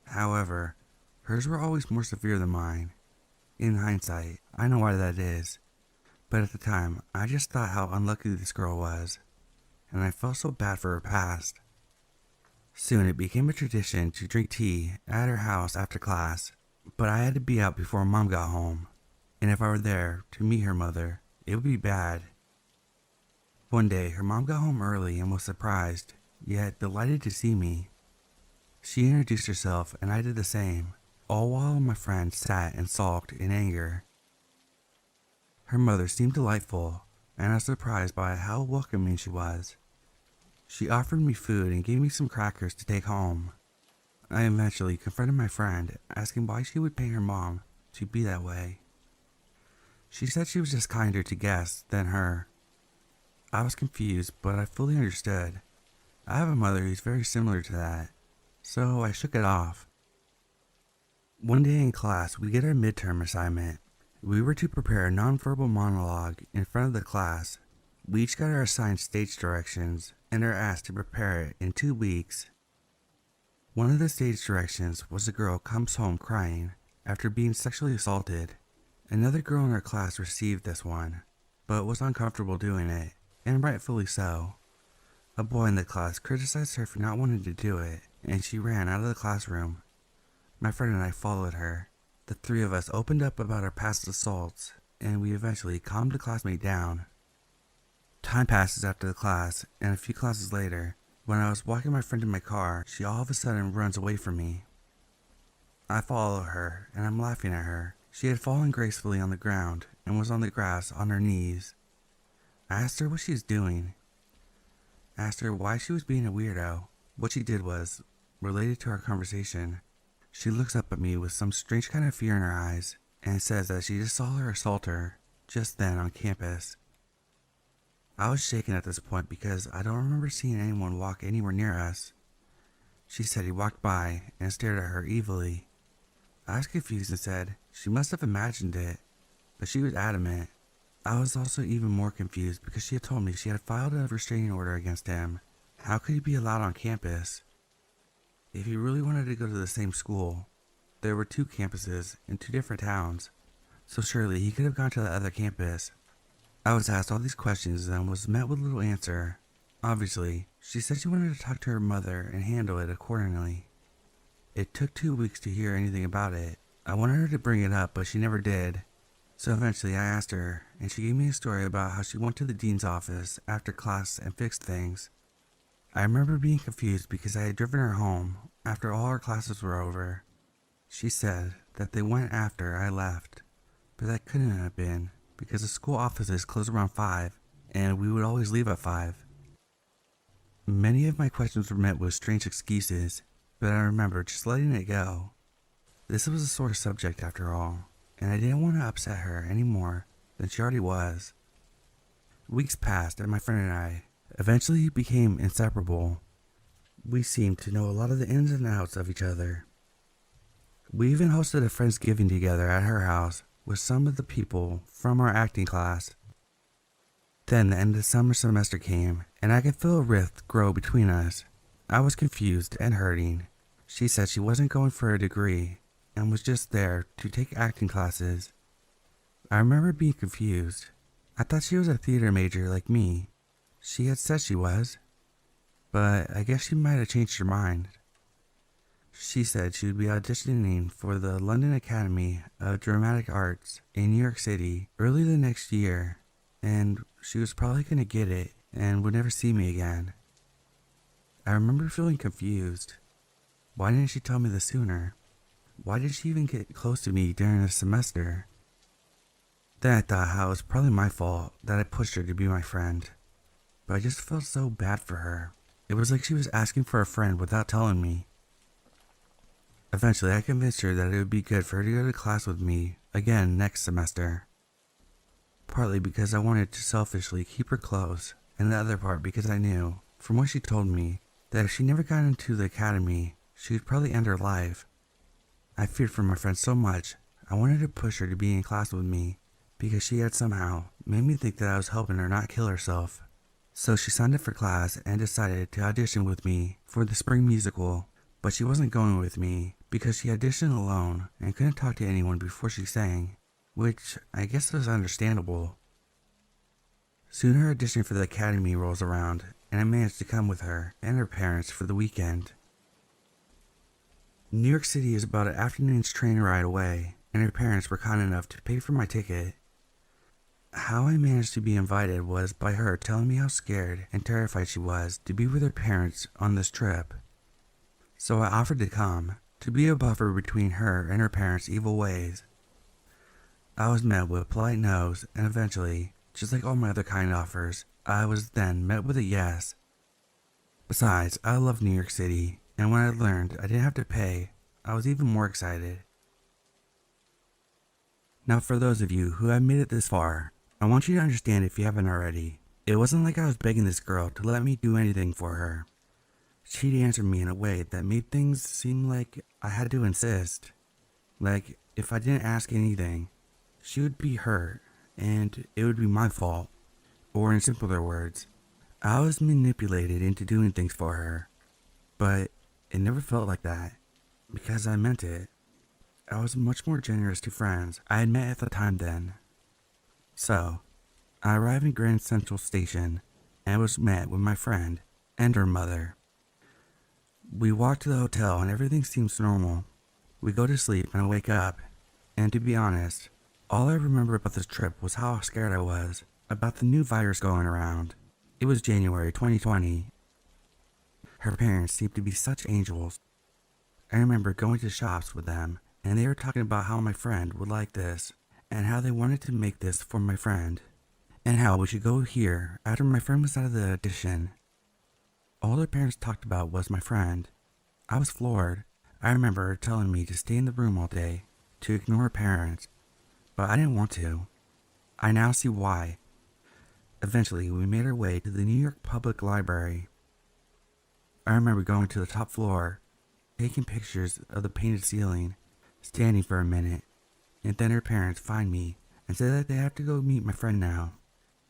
However, hers were always more severe than mine. In hindsight, I know why that is, but at the time, I just thought how unlucky this girl was, and I felt so bad for her past. Soon it became a tradition to drink tea at her house after class, but I had to be out before Mom got home, and if I were there to meet her mother, it would be bad. One day, her mom got home early and was surprised, yet delighted to see me. She introduced herself and I did the same, all while my friend sat and sulked in anger. Her mother seemed delightful, and I was surprised by how welcoming she was. She offered me food and gave me some crackers to take home. I eventually confronted my friend, asking why she would pay her mom to be that way. She said she was just kinder to guests than her. I was confused, but I fully understood. I have a mother who's very similar to that, so I shook it off. One day in class, we get our midterm assignment. We were to prepare a nonverbal monologue in front of the class. We each got our assigned stage directions and are asked to prepare it in 2 weeks. One of the stage directions was a girl comes home crying after being sexually assaulted. Another girl in our class received this one, but was uncomfortable doing it, and rightfully so. A boy in the class criticized her for not wanting to do it, and she ran out of the classroom. My friend and I followed her. The three of us opened up about our past assaults, and we eventually calmed the classmate down. Time passes after the class, and a few classes later, when I was walking my friend in my car, she all of a sudden runs away from me. I follow her, and I'm laughing at her. She had fallen gracefully on the ground and was on the grass on her knees. I asked her what she was doing. I asked her why she was being a weirdo. What she did was related to our conversation. She looks up at me with some strange kind of fear in her eyes and says that she just saw her assault her just then on campus. I was shaken at this point because I don't remember seeing anyone walk anywhere near us. She said he walked by and stared at her evilly. I was confused and said she must have imagined it, but she was adamant. I was also even more confused because she had told me she had filed a restraining order against him. How could he be allowed on campus? If he really wanted to go to the same school, there were 2 campuses in 2 different towns, so surely he could have gone to the other campus. I was asked all these questions and was met with little answer. Obviously, she said she wanted to talk to her mother and handle it accordingly. It took 2 weeks to hear anything about it. I wanted her to bring it up, but she never did. So eventually I asked her, and she gave me a story about how she went to the dean's office after class and fixed things. I remember being confused because I had driven her home after all our classes were over. She said that they went after I left, but that couldn't have been because the school offices closed around 5, and we would always leave at 5. Many of my questions were met with strange excuses, but I remember just letting it go. This was a sore subject after all, and I didn't want to upset her any more than she already was. Weeks passed, and my friend and I eventually became inseparable. We seemed to know a lot of the ins and outs of each other. We even hosted a Friendsgiving together at her house with some of the people from our acting class. Then the end of the summer semester came, and I could feel a rift grow between us. I was confused and hurting. She said she wasn't going for a degree and was just there to take acting classes. I remember being confused. I thought she was a theater major like me. She had said she was, but I guess she might have changed her mind. She said she would be auditioning for the London Academy of Dramatic Arts in New York City early the next year, and she was probably going to get it and would never see me again. I remember feeling confused. Why didn't she tell me this sooner? Why did she even get close to me during the semester? Then I thought how it was probably my fault that I pushed her to be my friend. But I just felt so bad for her. It was like she was asking for a friend without telling me. Eventually, I convinced her that it would be good for her to go to class with me again next semester. Partly because I wanted to selfishly keep her close, and the other part because I knew, from what she told me, that if she never got into the academy, she would probably end her life. I feared for my friend so much, I wanted to push her to be in class with me, because she had somehow made me think that I was helping her not kill herself. So she signed up for class and decided to audition with me for the spring musical, but she wasn't going with me because she auditioned alone and couldn't talk to anyone before she sang, which I guess was understandable. Soon her audition for the academy rolls around, and I managed to come with her and her parents for the weekend. New York City is about an afternoon's train ride away, and her parents were kind enough to pay for my ticket. How I managed to be invited was by her telling me how scared and terrified she was to be with her parents on this trip. So I offered to come, to be a buffer between her and her parents' evil ways. I was met with polite no's, and eventually, just like all my other kind offers, I was then met with a yes. Besides, I love New York City, and when I learned I didn't have to pay, I was even more excited. Now for those of you who have made it this far, I want you to understand if you haven't already, it wasn't like I was begging this girl to let me do anything for her. She'd answered me in a way that made things seem like I had to insist. Like, if I didn't ask anything, she would be hurt, and it would be my fault. Or in simpler words, I was manipulated into doing things for her. But it never felt like that, because I meant it. I was much more generous to friends I had met at the time then. So, I arrived in Grand Central Station, and was met with my friend and her mother. We walk to the hotel and everything seems normal. We go to sleep and I wake up. And to be honest, all I remember about this trip was how scared I was about the new virus going around. It was January 2020. Her parents seemed to be such angels. I remember going to shops with them and they were talking about how my friend would like this and how they wanted to make this for my friend and how we should go here after my friend was out of the audition. All their parents talked about was my friend. I was floored. I remember her telling me to stay in the room all day, to ignore her parents, but I didn't want to. I now see why. Eventually, we made our way to the New York Public Library. I remember going to the top floor, taking pictures of the painted ceiling, standing for a minute, and then her parents find me and say that they have to go meet my friend now.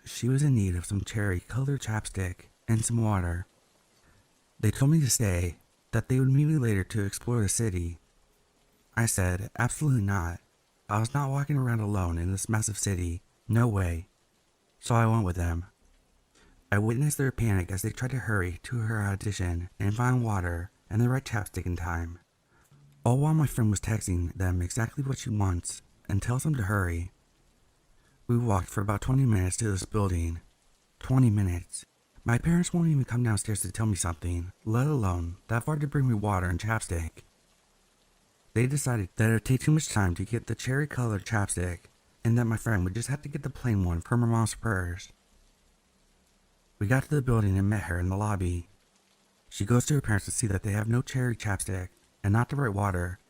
She was in need of some cherry-colored chapstick and some water. They told me to stay, that they would meet me later to explore the city. I said, absolutely not. I was not walking around alone in this massive city. No way. So I went with them. I witnessed their panic as they tried to hurry to her audition and find water and the right chapstick in time. All while my friend was texting them exactly what she wants and tells them to hurry. We walked for about 20 minutes to this building. 20 minutes. My parents won't even come downstairs to tell me something, let alone that far to bring me water and chapstick. They decided that it would take too much time to get the cherry-colored chapstick, and that my friend would just have to get the plain one from her mom's purse. We got to the building and met her in the lobby. She goes to her parents to see that they have no cherry chapstick and not the right water.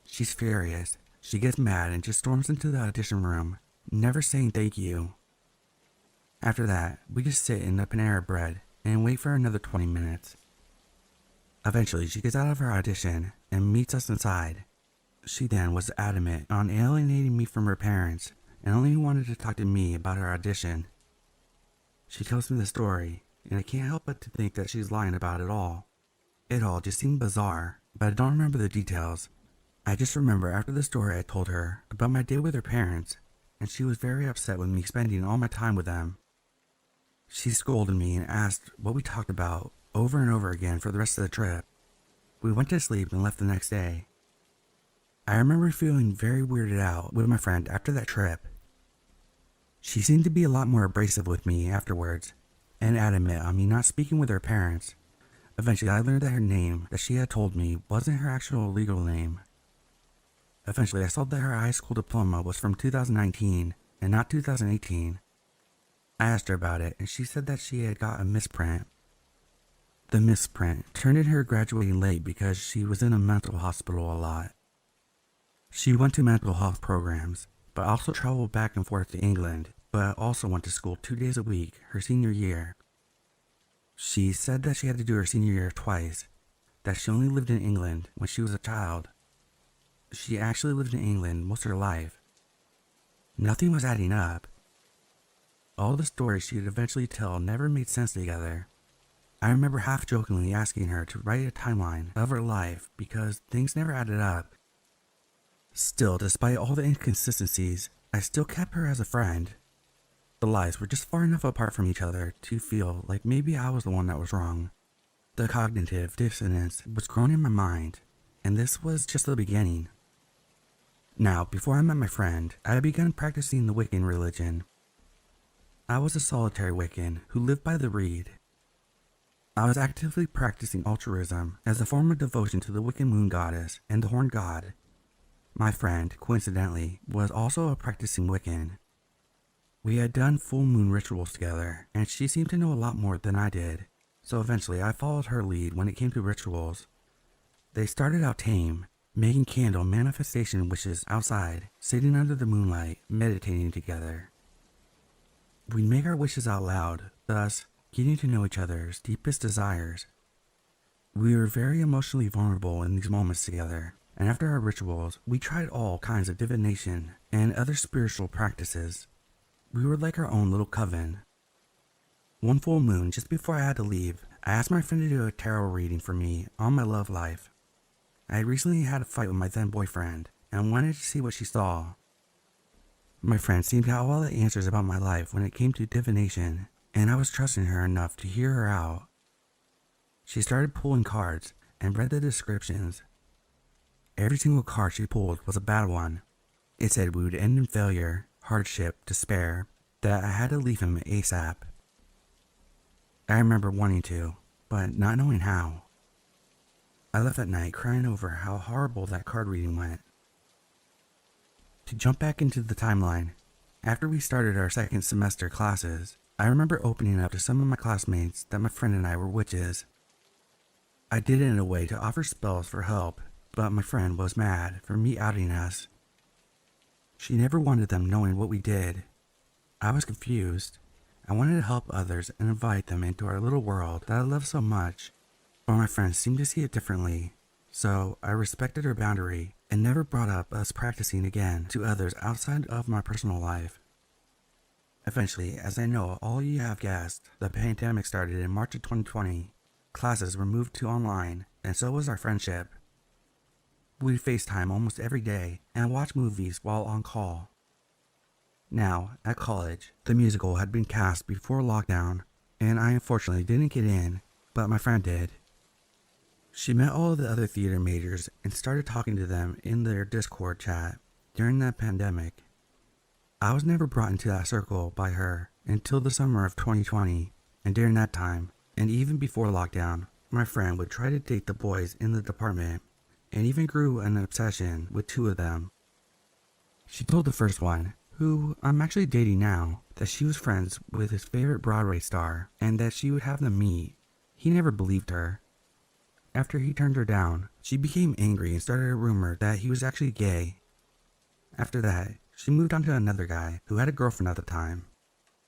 She's furious. She gets mad and just storms into the audition room, never saying thank you. After that, we just sit in the Panera Bread and wait for another 20 minutes. Eventually, she gets out of her audition and meets us inside. She then was adamant on alienating me from her parents and only wanted to talk to me about her audition. She tells me the story, and I can't help but to think that she's lying about it all. It all just seemed bizarre, but I don't remember the details. I just remember after the story I told her about my day with her parents, and she was very upset with me spending all my time with them. She scolded me and asked what we talked about over and over again for the rest of the trip. We went to sleep and left the next day. I remember feeling very weirded out with my friend after that trip. She seemed to be a lot more abrasive with me afterwards, and adamant on me not speaking with her parents. Eventually, I learned that her name that she had told me wasn't her actual legal name. Eventually, I saw that her high school diploma was from 2019 and not 2018. I asked her about it, and she said that she had got a misprint. The misprint turned in her graduating late because she was in a mental hospital a lot. She went to mental health programs, but also traveled back and forth to England, but also went to school 2 days a week her senior year. She said that she had to do her senior year twice, that she only lived in England when she was a child. She actually lived in England most of her life. Nothing was adding up. All the stories she would eventually tell never made sense together. I remember half-jokingly asking her to write a timeline of her life because things never added up. Still, despite all the inconsistencies, I still kept her as a friend. The lies were just far enough apart from each other to feel like maybe I was the one that was wrong. The cognitive dissonance was growing in my mind, and this was just the beginning. Now, before I met my friend, I had begun practicing the Wiccan religion. I was a solitary Wiccan who lived by the reed. I was actively practicing altruism as a form of devotion to the Wiccan moon goddess and the horn god. My friend, coincidentally, was also a practicing Wiccan. We had done full moon rituals together, and she seemed to know a lot more than I did, so eventually I followed her lead when it came to rituals. They started out tame, making candle manifestation wishes outside, sitting under the moonlight, meditating together. We'd make our wishes out loud, thus getting to know each other's deepest desires. We were very emotionally vulnerable in these moments together, and after our rituals, we tried all kinds of divination and other spiritual practices. We were like our own little coven. One full moon, just before I had to leave, I asked my friend to do a tarot reading for me on my love life. I had recently had a fight with my then boyfriend, and wanted to see what she saw. My friend seemed to have all the answers about my life when it came to divination, and I was trusting her enough to hear her out. She started pulling cards, and read the descriptions. Every single card she pulled was a bad one. It said we would end in failure, hardship, despair, that I had to leave him ASAP. I remember wanting to, but not knowing how. I left that night crying over how horrible that card reading went. To jump back into the timeline, after we started our second semester classes, I remember opening up to some of my classmates that my friend and I were witches. I did it in a way to offer spells for help, but my friend was mad for me outing us. She never wanted them knowing what we did. I was confused. I wanted to help others and invite them into our little world that I love so much, but my friends seemed to see it differently, so I respected her boundary and never brought up us practicing again to others outside of my personal life. Eventually, as I know all you have guessed, the pandemic started in March of 2020. Classes were moved to online, and so was our friendship. We'd FaceTime almost every day and watch movies while on call. Now, at college, the musical had been cast before lockdown, and I unfortunately didn't get in, but my friend did. She met all of the other theater majors and started talking to them in their Discord chat during that pandemic. I was never brought into that circle by her until the summer of 2020, and during that time, and even before lockdown, my friend would try to date the boys in the department, and even grew an obsession with two of them. She told the first one, who I'm actually dating now, that she was friends with his favorite Broadway star and that she would have them meet. He never believed her. After he turned her down, she became angry and started a rumor that he was actually gay. After that, she moved on to another guy who had a girlfriend at the time.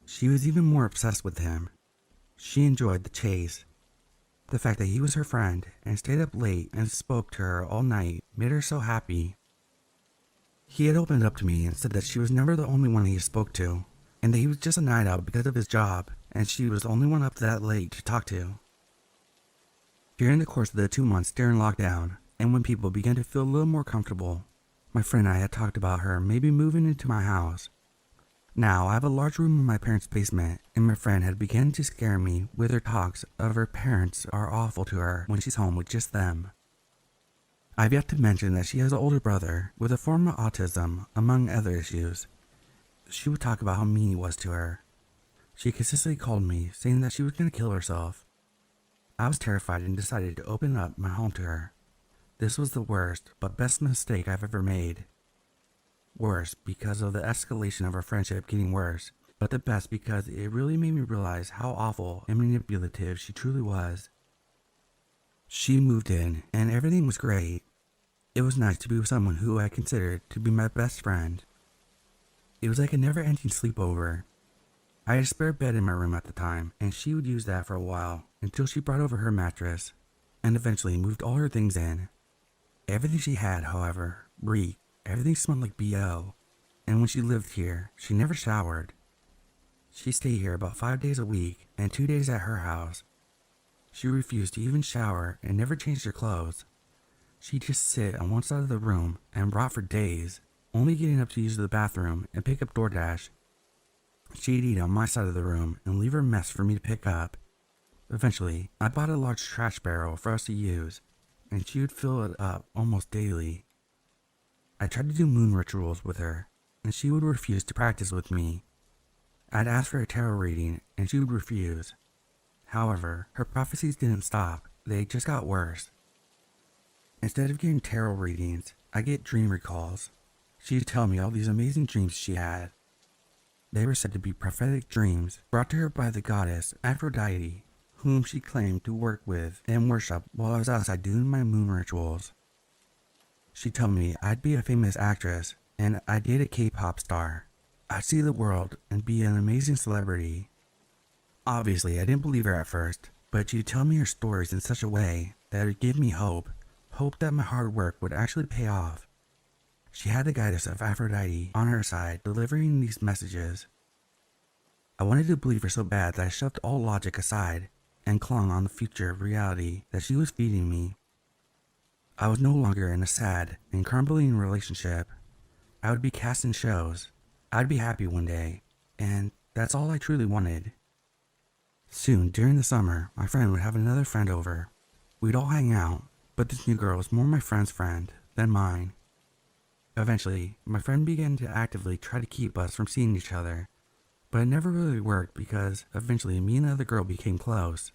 She was even more obsessed with him. She enjoyed the chase. The fact that he was her friend and stayed up late and spoke to her all night made her so happy. He had opened up to me and said that she was never the only one he spoke to, and that he was just a night out because of his job, and she was the only one up that late to talk to. During the course of the 2 months during lockdown, and when people began to feel a little more comfortable, my friend and I had talked about her maybe moving into my house. Now, I have a large room in my parents' basement, and my friend had begun to scare me with her talks of her parents are awful to her when she's home with just them. I've yet to mention that she has an older brother with a form of autism, among other issues. She would talk about how mean he was to her. She consistently called me, saying that she was going to kill herself. I was terrified and decided to open up my home to her. This was the worst, but best mistake I've ever made. Worse because of the escalation of our friendship getting worse, but the best because it really made me realize how awful and manipulative she truly was. She moved in, and everything was great. It was nice to be with someone who I considered to be my best friend. It was like a never-ending sleepover. I had a spare bed in my room at the time, and she would use that for a while, until she brought over her mattress, and eventually moved all her things in. Everything she had, however, reeked. Everything smelled like BO, and when she lived here, she never showered. She stayed here about 5 days a week, and 2 days at her house. She refused to even shower and never changed her clothes. She'd just sit on one side of the room and rot for days, only getting up to use the bathroom and pick up DoorDash. She'd eat on my side of the room and leave her mess for me to pick up. Eventually, I bought a large trash barrel for us to use, and she would fill it up almost daily. I tried to do moon rituals with her, and she would refuse to practice with me. I'd ask for a tarot reading, and she would refuse. However, her prophecies didn't stop, they just got worse. Instead of getting tarot readings, I get dream recalls. She would tell me all these amazing dreams she had. They were said to be prophetic dreams brought to her by the goddess Aphrodite, whom she claimed to work with and worship while I was outside doing my moon rituals. She'd tell me I'd be a famous actress and I'd date a K-pop star. I'd see the world and be an amazing celebrity. Obviously, I didn't believe her at first, but she'd tell me her stories in such a way that it would give me hope that my hard work would actually pay off. She had the goddess of Aphrodite on her side, delivering these messages. I wanted to believe her so bad that I shoved all logic aside and clung on the future reality that she was feeding me. I was no longer in a sad and crumbling relationship. I would be cast in shows. I'd be happy one day, and that's all I truly wanted. Soon, during the summer, my friend would have another friend over. We'd all hang out, But this new girl was more my friend's friend than mine. Eventually, my friend began to actively try to keep us from seeing each other, but it never really worked because eventually me and the other girl became close.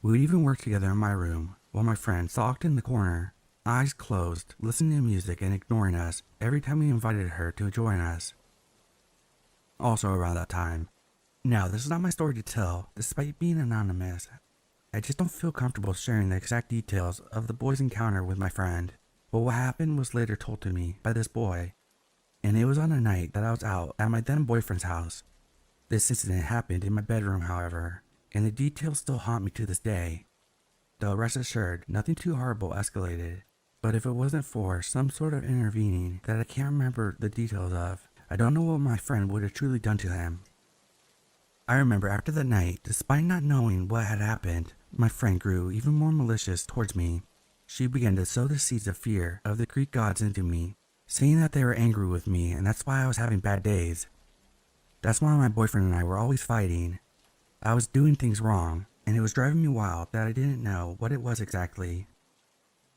We would even work together in my room while my friend sulked in the corner, eyes closed, listening to music and ignoring us every time we invited her to join us. Also around that time. Now, this is not my story to tell, despite being anonymous. I just don't feel comfortable sharing the exact details of the boy's encounter with my friend. But what happened was later told to me by this boy, and it was on a night that I was out at my then boyfriend's house. This incident happened in my bedroom, however, and the details still haunt me to this day. Though rest assured, nothing too horrible escalated, but if it wasn't for some sort of intervening that I can't remember the details of, I don't know what my friend would have truly done to him. I remember after that night, despite not knowing what had happened, my friend grew even more malicious towards me. She began to sow the seeds of fear of the Greek gods into me, saying that they were angry with me and that's why I was having bad days. That's why my boyfriend and I were always fighting. I was doing things wrong, and it was driving me wild that I didn't know what it was exactly.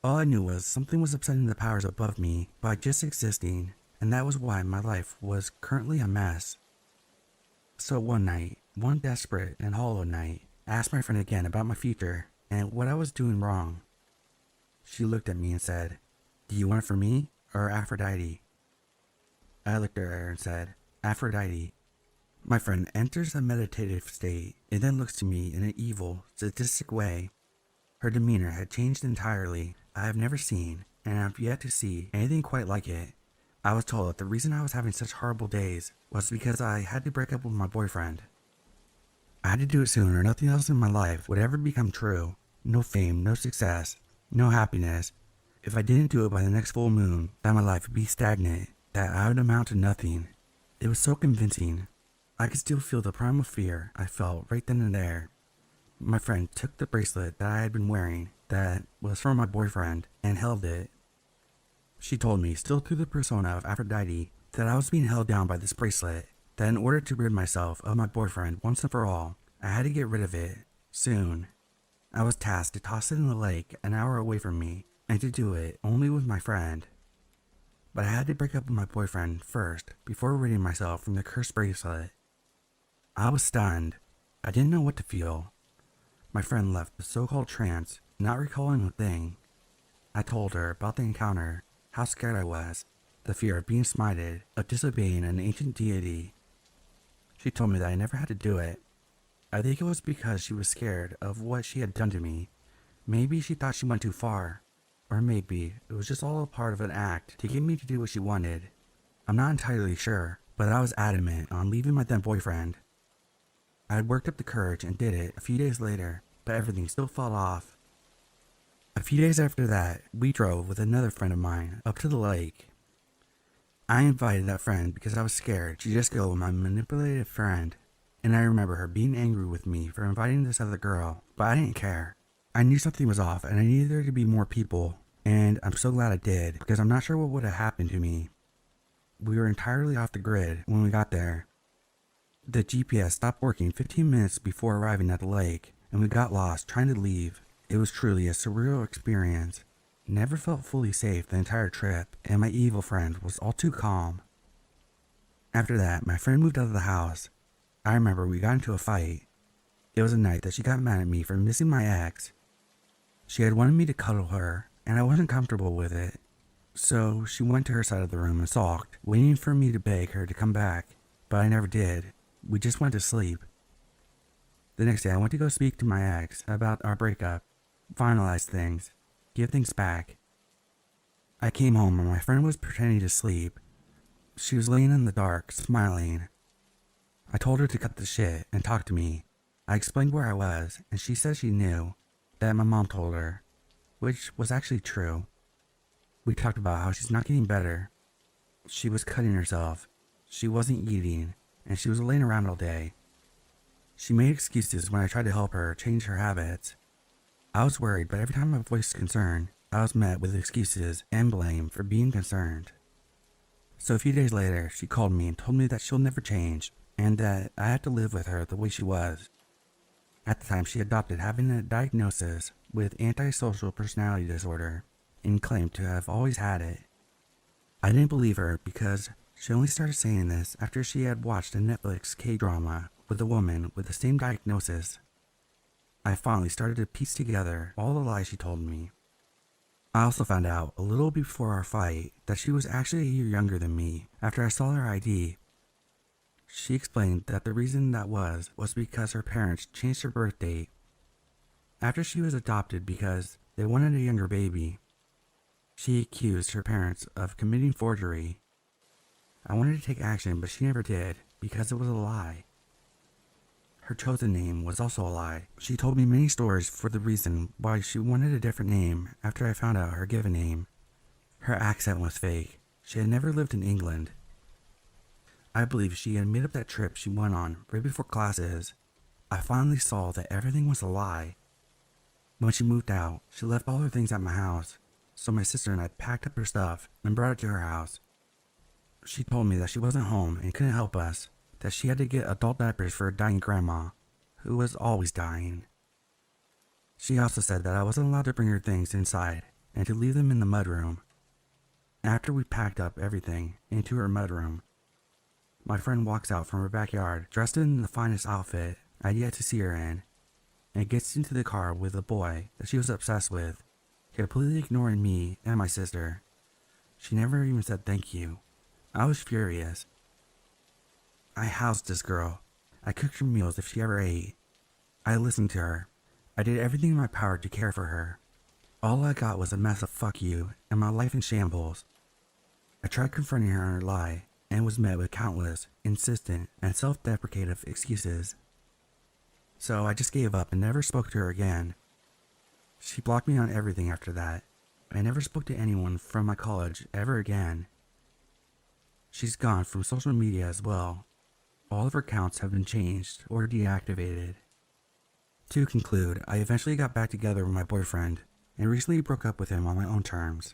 All I knew was something was upsetting the powers above me by just existing, and that was why my life was currently a mess. So one night, one desperate and hollow night, I asked my friend again about my future and what I was doing wrong. She looked at me and said, "Do you want it for me or Aphrodite?" I looked at her and said, "Aphrodite." My friend enters a meditative state and then looks to me in an evil, sadistic way. Her demeanor had changed entirely. I have never seen, and I have yet to see, anything quite like it. I was told that the reason I was having such horrible days was because I had to break up with my boyfriend. I had to do it soon or nothing else in my life would ever become true. No fame, no success, no happiness. If I didn't do it by the next full moon, that my life would be stagnant, that I would amount to nothing. It was so convincing. I could still feel the primal fear I felt right then and there. My friend took the bracelet that I had been wearing, that was from my boyfriend, and held it. She told me, still through the persona of Aphrodite, that I was being held down by this bracelet, that in order to rid myself of my boyfriend once and for all, I had to get rid of it, soon. I was tasked to toss it in the lake an hour away from me, and to do it only with my friend. But I had to break up with my boyfriend first, before ridding myself from the cursed bracelet. I was stunned. I didn't know what to feel. My friend left the so-called trance, not recalling a thing. I told her about the encounter, how scared I was, the fear of being smited, of disobeying an ancient deity. She told me that I never had to do it. I think it was because she was scared of what she had done to me. Maybe she thought she went too far. Or maybe it was just all a part of an act to get me to do what she wanted. I'm not entirely sure, but I was adamant on leaving my then boyfriend. I had worked up the courage and did it a few days later, but everything still fell off. A few days after that, we drove with another friend of mine up to the lake. I invited that friend because I was scared to just go with my manipulative friend, and I remember her being angry with me for inviting this other girl, but I didn't care. I knew something was off and I needed there to be more people, and I'm so glad I did because I'm not sure what would have happened to me. We were entirely off the grid when we got there. The GPS stopped working 15 minutes before arriving at the lake, and we got lost trying to leave. It was truly a surreal experience. Never felt fully safe the entire trip, and my evil friend was all too calm. After that, my friend moved out of the house. I remember we got into a fight. It was a night that she got mad at me for missing my ex. She had wanted me to cuddle her, and I wasn't comfortable with it. So she went to her side of the room and sulked, waiting for me to beg her to come back, but I never did. We just went to sleep. The next day I went to go speak to my ex about our breakup, finalize things, give things back. I came home and my friend was pretending to sleep. She was laying in the dark, smiling. I told her to cut the shit and talk to me. I explained where I was, and she said she knew, that my mom told her, which was actually true. We talked about how she's not getting better. She was cutting herself, she wasn't eating, and she was laying around all day. She made excuses when I tried to help her change her habits. I was worried, but every time I voiced concern, I was met with excuses and blame for being concerned. So a few days later, she called me and told me that she'll never change, and that I had to live with her the way she was. At the time, she adopted having a diagnosis with antisocial personality disorder and claimed to have always had it. I didn't believe her because she only started saying this after she had watched a Netflix K-drama with a woman with the same diagnosis. I finally started to piece together all the lies she told me. I also found out a little before our fight that she was actually a year younger than me after I saw her ID. She explained that the reason that was because her parents changed her birth date after she was adopted because they wanted a younger baby. She accused her parents of committing forgery. I wanted to take action, but she never did because it was a lie. Her chosen name was also a lie. She told me many stories for the reason why she wanted a different name after I found out her given name. Her accent was fake. She had never lived in England. I believe she had made up that trip she went on right before classes. I finally saw that everything was a lie. When she moved out, she left all her things at my house, so my sister and I packed up her stuff and brought it to her house. She told me that she wasn't home and couldn't help us, that she had to get adult diapers for her dying grandma, who was always dying. She also said that I wasn't allowed to bring her things inside and to leave them in the mudroom. After we packed up everything into her mudroom, my friend walks out from her backyard dressed in the finest outfit I'd yet to see her in, and gets into the car with a boy that she was obsessed with, completely ignoring me and my sister. She never even said thank you. I was furious. I housed this girl. I cooked her meals if she ever ate. I listened to her. I did everything in my power to care for her. All I got was a mess of fuck you and my life in shambles. I tried confronting her on her lie and was met with countless, insistent, and self-deprecative excuses. So I just gave up and never spoke to her again. She blocked me on everything after that. I never spoke to anyone from my college ever again. She's gone from social media as well. All of her accounts have been changed or deactivated. To conclude, I eventually got back together with my boyfriend and recently broke up with him on my own terms.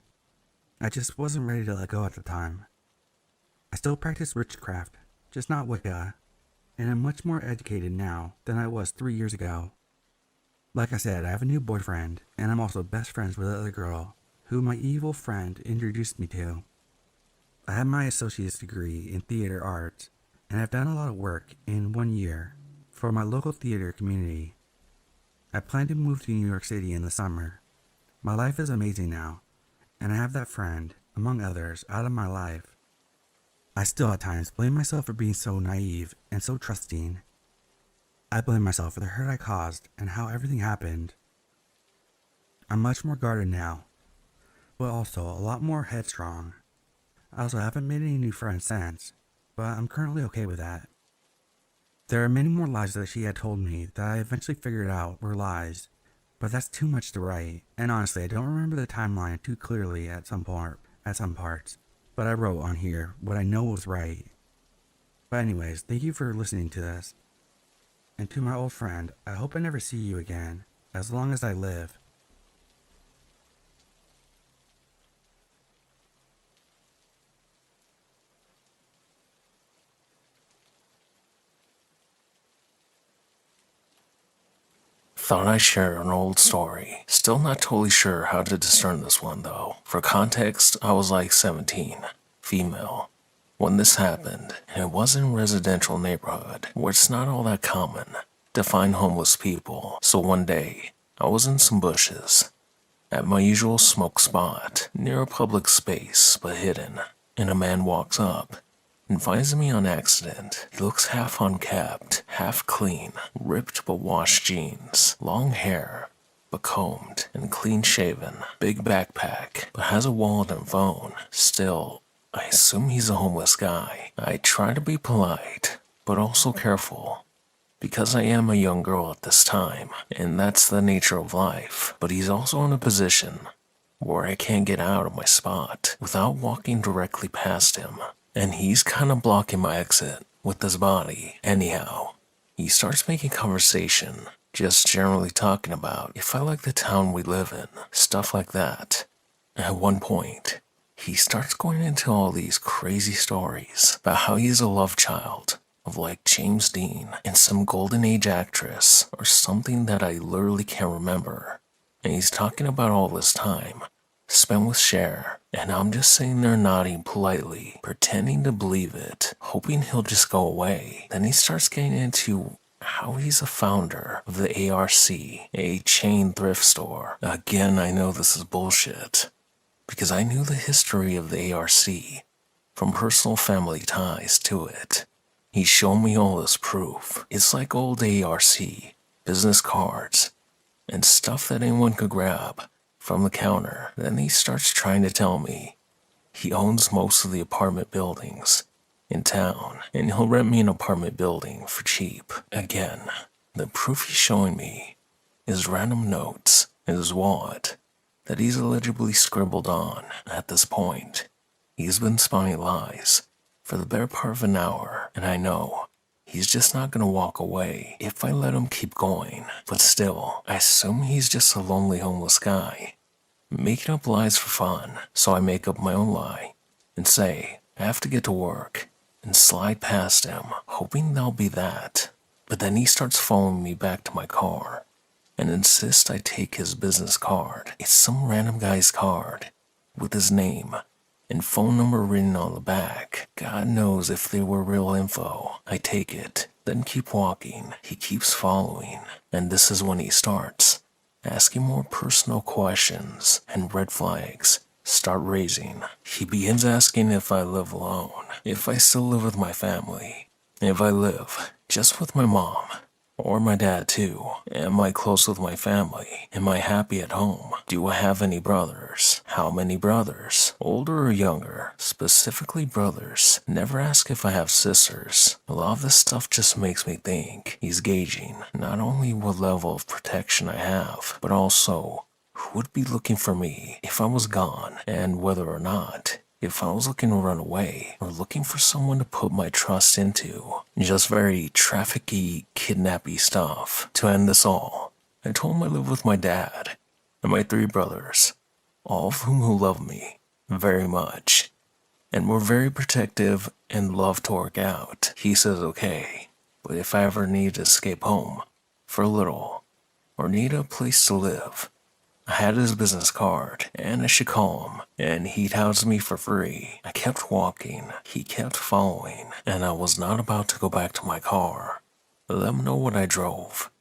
I just wasn't ready to let go at the time. I still practice witchcraft, just not Wicca, and I'm much more educated now than I was 3 years ago. Like I said, I have a new boyfriend, and I'm also best friends with the other girl, who my evil friend introduced me to. I have my associate's degree in theater arts, and I've done a lot of work in 1 year for my local theater community. I plan to move to New York City in the summer. My life is amazing now, and I have that friend, among others, out of my life. I still at times blame myself for being so naive and so trusting. I blame myself for the hurt I caused and how everything happened. I'm much more guarded now, but also a lot more headstrong. I also haven't made any new friends since, but I'm currently okay with that. There are many more lies that she had told me that I eventually figured out were lies, but that's too much to write, and honestly I don't remember the timeline too clearly at some parts, but I wrote on here what I know was right. But anyways, thank you for listening to this. And to my old friend, I hope I never see you again, as long as I live. Thought I'd share an old story. Still not totally sure how to discern this one though. For context, I was like 17, female, when this happened, and it was in a residential neighborhood where it's not all that common to find homeless people. So one day, I was in some bushes at my usual smoke spot near a public space but hidden, and a man walks up and finds me on accident. He looks half unkept, half clean, ripped but washed jeans, long hair but combed and clean shaven, big backpack but has a wallet and phone. Still, I assume he's a homeless guy. I try to be polite but also careful, because I am a young girl at this time, and that's the nature of life. But he's also in a position where I can't get out of my spot without walking directly past him, and he's kind of blocking my exit with his body. Anyhow, he starts making conversation, just generally talking about if I like the town we live in, stuff like that. At one point, he starts going into all these crazy stories about how he's a love child of like James Dean and some golden age actress or something that I literally can't remember. And he's talking about all this time spent with Cher, and I'm just sitting there nodding politely, pretending to believe it, hoping he'll just go away. Then he starts getting into how he's a founder of the ARC, a chain thrift store. Again, I know this is bullshit, because I knew the history of the ARC, from personal family ties to it. He showed me all this proof. It's like old ARC, business cards, and stuff that anyone could grab from the counter. Then he starts trying to tell me he owns most of the apartment buildings in town, and he'll rent me an apartment building for cheap. Again, the proof he's showing me is random notes in his wallet that he's illegibly scribbled on. At this point, he's been spouting lies for the better part of an hour, and I know he's just not gonna walk away if I let him keep going. But still, I assume he's just a lonely homeless guy making up lies for fun, so I make up my own lie and say I have to get to work and slide past him, hoping that'll be that. But then he starts following me back to my car and insists I take his business card. It's some random guy's card with his name and phone number written on the back. God knows if they were real info. I take it, then keep walking. He keeps following, and this is when he starts asking more personal questions, and red flags start raising. He begins asking if I live alone, if I still live with my family, if I live just with my mom, or my dad too. Am I close with my family? Am I happy at home? Do I have any brothers? How many brothers? Older or younger? Specifically brothers. Never ask if I have sisters. A lot of this stuff just makes me think he's gauging not only what level of protection I have, but also who would be looking for me if I was gone, and whether or not if I was looking to run away or looking for someone to put my trust into. Just very trafficky, kidnappy stuff. To end this all, I told him I live with my dad and my 3 brothers, all of whom who love me very much and were very protective and love to work out. He says okay, but if I ever need to escape home for a little or need a place to live, I had his business card, and I should call him, and he'd house me for free. I kept walking, he kept following, and I was not about to go back to my car, let him know what I drove,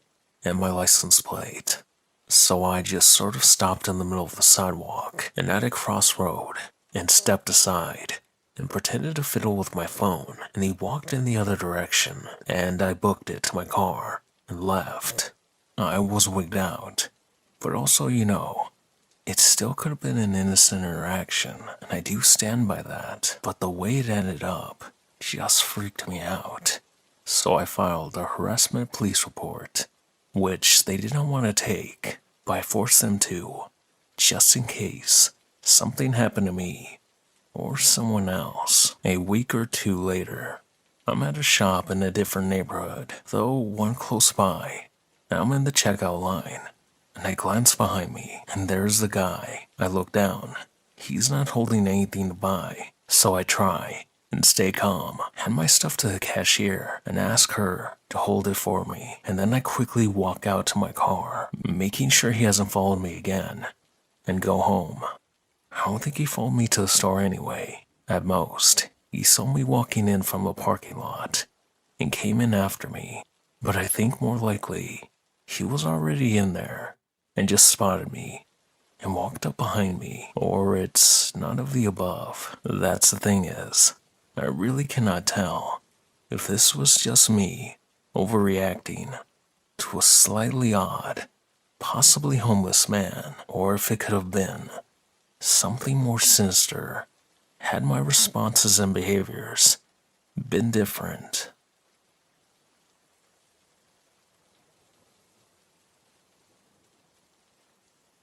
and my license plate. So I just sort of stopped in the middle of the sidewalk, and at a crossroad, and stepped aside, and pretended to fiddle with my phone, and he walked in the other direction, and I booked it to my car, and left. I was wigged out. But also, it still could have been an innocent interaction, and I do stand by that. But the way it ended up just freaked me out. So I filed a harassment police report, which they did not want to take, but I forced them to, just in case something happened to me or someone else. A week or 2 later, I'm at a shop in a different neighborhood, though one close by. I'm in the checkout line, and I glance behind me, and there's the guy. I look down. He's not holding anything to buy, so I try and stay calm, hand my stuff to the cashier, and ask her to hold it for me. And then I quickly walk out to my car, making sure he hasn't followed me again, and go home. I don't think he followed me to the store anyway. At most, he saw me walking in from the parking lot and came in after me. But I think more likely, he was already in there and just spotted me and walked up behind me, or it's none of the above. That's the thing is, I really cannot tell if this was just me overreacting to a slightly odd, possibly homeless man, or if it could have been something more sinister had my responses and behaviors been different.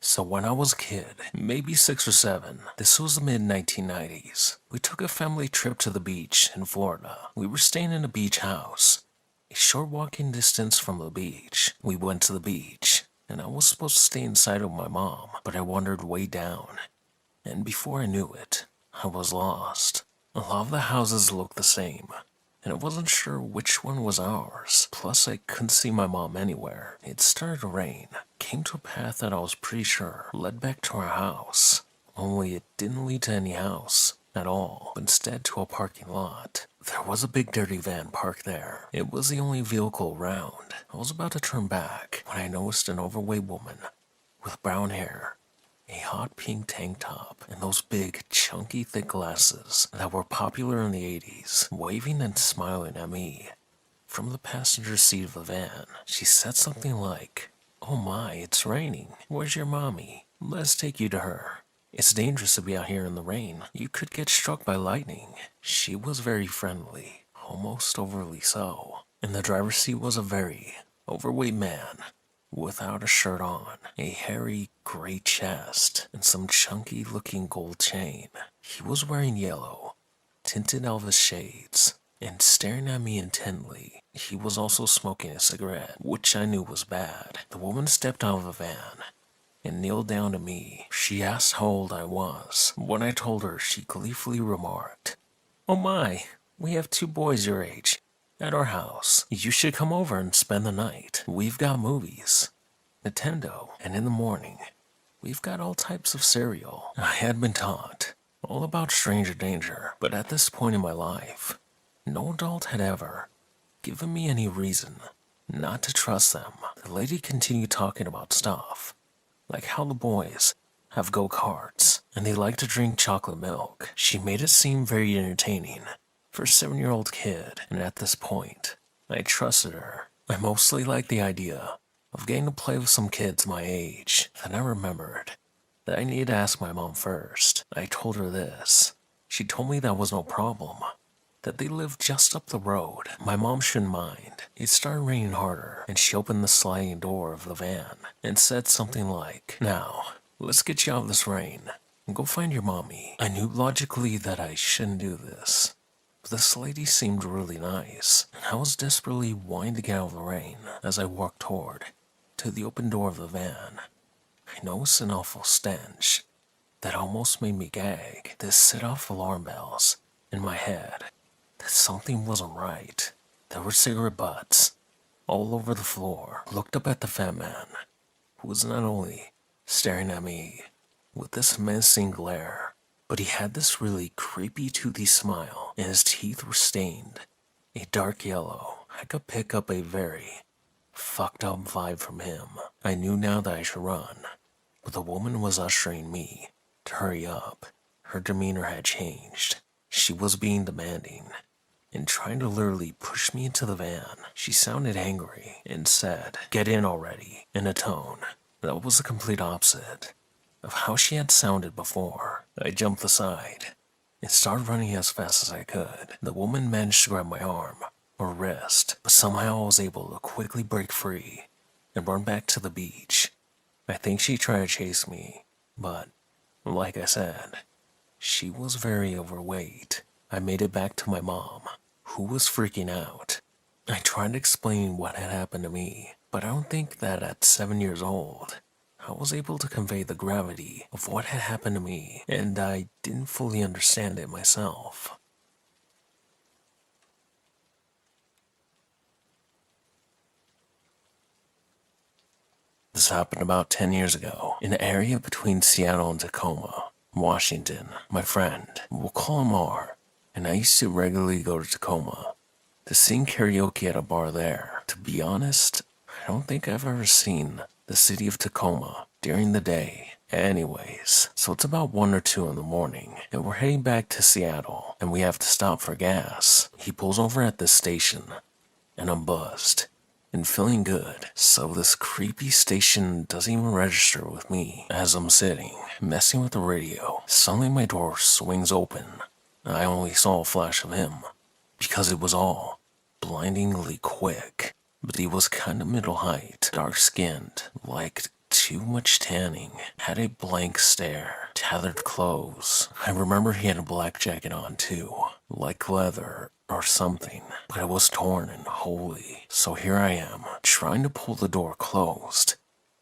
So when I was a kid, maybe 6 or 7, this was the mid-1990s, we took a family trip to the beach in Florida. We were staying in a beach house, a short walking distance from the beach. We went to the beach, and I was supposed to stay inside with my mom, but I wandered way down, and before I knew it, I was lost. A lot of the houses looked the same, and I wasn't sure which one was ours. Plus, I couldn't see my mom anywhere. It started to rain. Came to a path that I was pretty sure led back to our house. Only it didn't lead to any house at all, but instead to a parking lot. There was a big dirty van parked there. It was the only vehicle around. I was about to turn back when I noticed an overweight woman with brown hair, a hot pink tank top, and those big, chunky, thick glasses that were popular in the 80s, waving and smiling at me. From the passenger seat of the van, she said something like, "Oh my, it's raining. Where's your mommy? Let's take you to her. It's dangerous to be out here in the rain. You could get struck by lightning." She was very friendly, almost overly so. In the driver's seat was a very overweight man without a shirt on, a hairy gray chest, and some chunky looking gold chain. He was wearing yellow, tinted Elvis shades, and staring at me intently. He was also smoking a cigarette, which I knew was bad. The woman stepped out of the van and kneeled down to me. She asked how old I was. When I told her, she gleefully remarked, "Oh my, we have 2 boys your age at our house. You should come over and spend the night. We've got movies, Nintendo, and in the morning, we've got all types of cereal." I had been taught all about stranger danger, but at this point in my life, no adult had ever given me any reason not to trust them. The lady continued talking about stuff, like how the boys have go-karts and they like to drink chocolate milk. She made it seem very entertaining for a 7-year-old kid, and at this point, I trusted her. I mostly liked the idea of getting to play with some kids my age. Then I remembered that I needed to ask my mom first. I told her this. She told me that was no problem, that they lived just up the road. My mom shouldn't mind. It started raining harder, and she opened the sliding door of the van and said something like, "Now, let's get you out of this rain and go find your mommy." I knew logically that I shouldn't do this, but this lady seemed really nice, and I was desperately wanting to get out of the rain. As I walked toward to the open door of the van, I noticed an awful stench that almost made me gag. This set off alarm bells in my head that something wasn't right. There were cigarette butts all over the floor. I looked up at the fat man, who was not only staring at me with this menacing glare, but he had this really creepy toothy smile, and his teeth were stained a dark yellow. I could pick up a very fucked up vibe from him. I knew now that I should run, but the woman was ushering me to hurry up. Her demeanor had changed. She was being demanding and trying to literally push me into the van. She sounded angry and said, "Get in already," in a tone that was the complete opposite of how she had sounded before. I jumped aside and started running as fast as I could. The woman managed to grab my arm or wrist, but somehow I was able to quickly break free and run back to the beach. I think she tried to chase me, but like I said, she was very overweight. I made it back to my mom, who was freaking out. I tried explaining what had happened to me, but I don't think that at 7 years old, I was able to convey the gravity of what had happened to me, and I didn't fully understand it myself. This happened about 10 years ago, in an area between Seattle and Tacoma, Washington. My friend, we'll call him R, and I used to regularly go to Tacoma to sing karaoke at a bar there. To be honest, I don't think I've ever seen the city of Tacoma during the day. Anyways, so it's about 1 or 2 in the morning, and we're heading back to Seattle, and we have to stop for gas. He pulls over at this station, and I'm buzzed and feeling good. So this creepy station doesn't even register with me. As I'm sitting, messing with the radio, suddenly my door swings open. I only saw a flash of him, because it was all blindingly quick. But he was kind of middle height, dark-skinned, liked too much tanning, had a blank stare, tattered clothes. I remember he had a black jacket on too, like leather or something, but it was torn and holey. So here I am, trying to pull the door closed,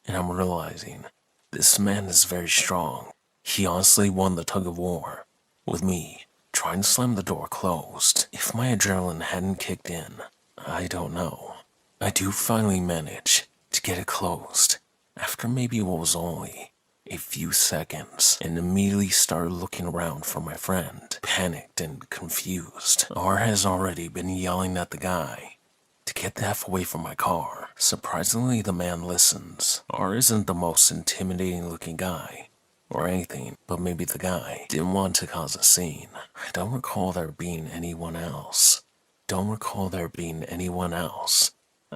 and I'm realizing this man is very strong. He honestly won the tug of war with me, trying to slam the door closed. If my adrenaline hadn't kicked in, I don't know. I do finally manage to get it closed after maybe what was only a few seconds, and immediately started looking around for my friend, panicked and confused. R has already been yelling at the guy to get the F away from my car. Surprisingly, the man listens. R isn't the most intimidating looking guy or anything, but maybe the guy didn't want to cause a scene. I don't recall there being anyone else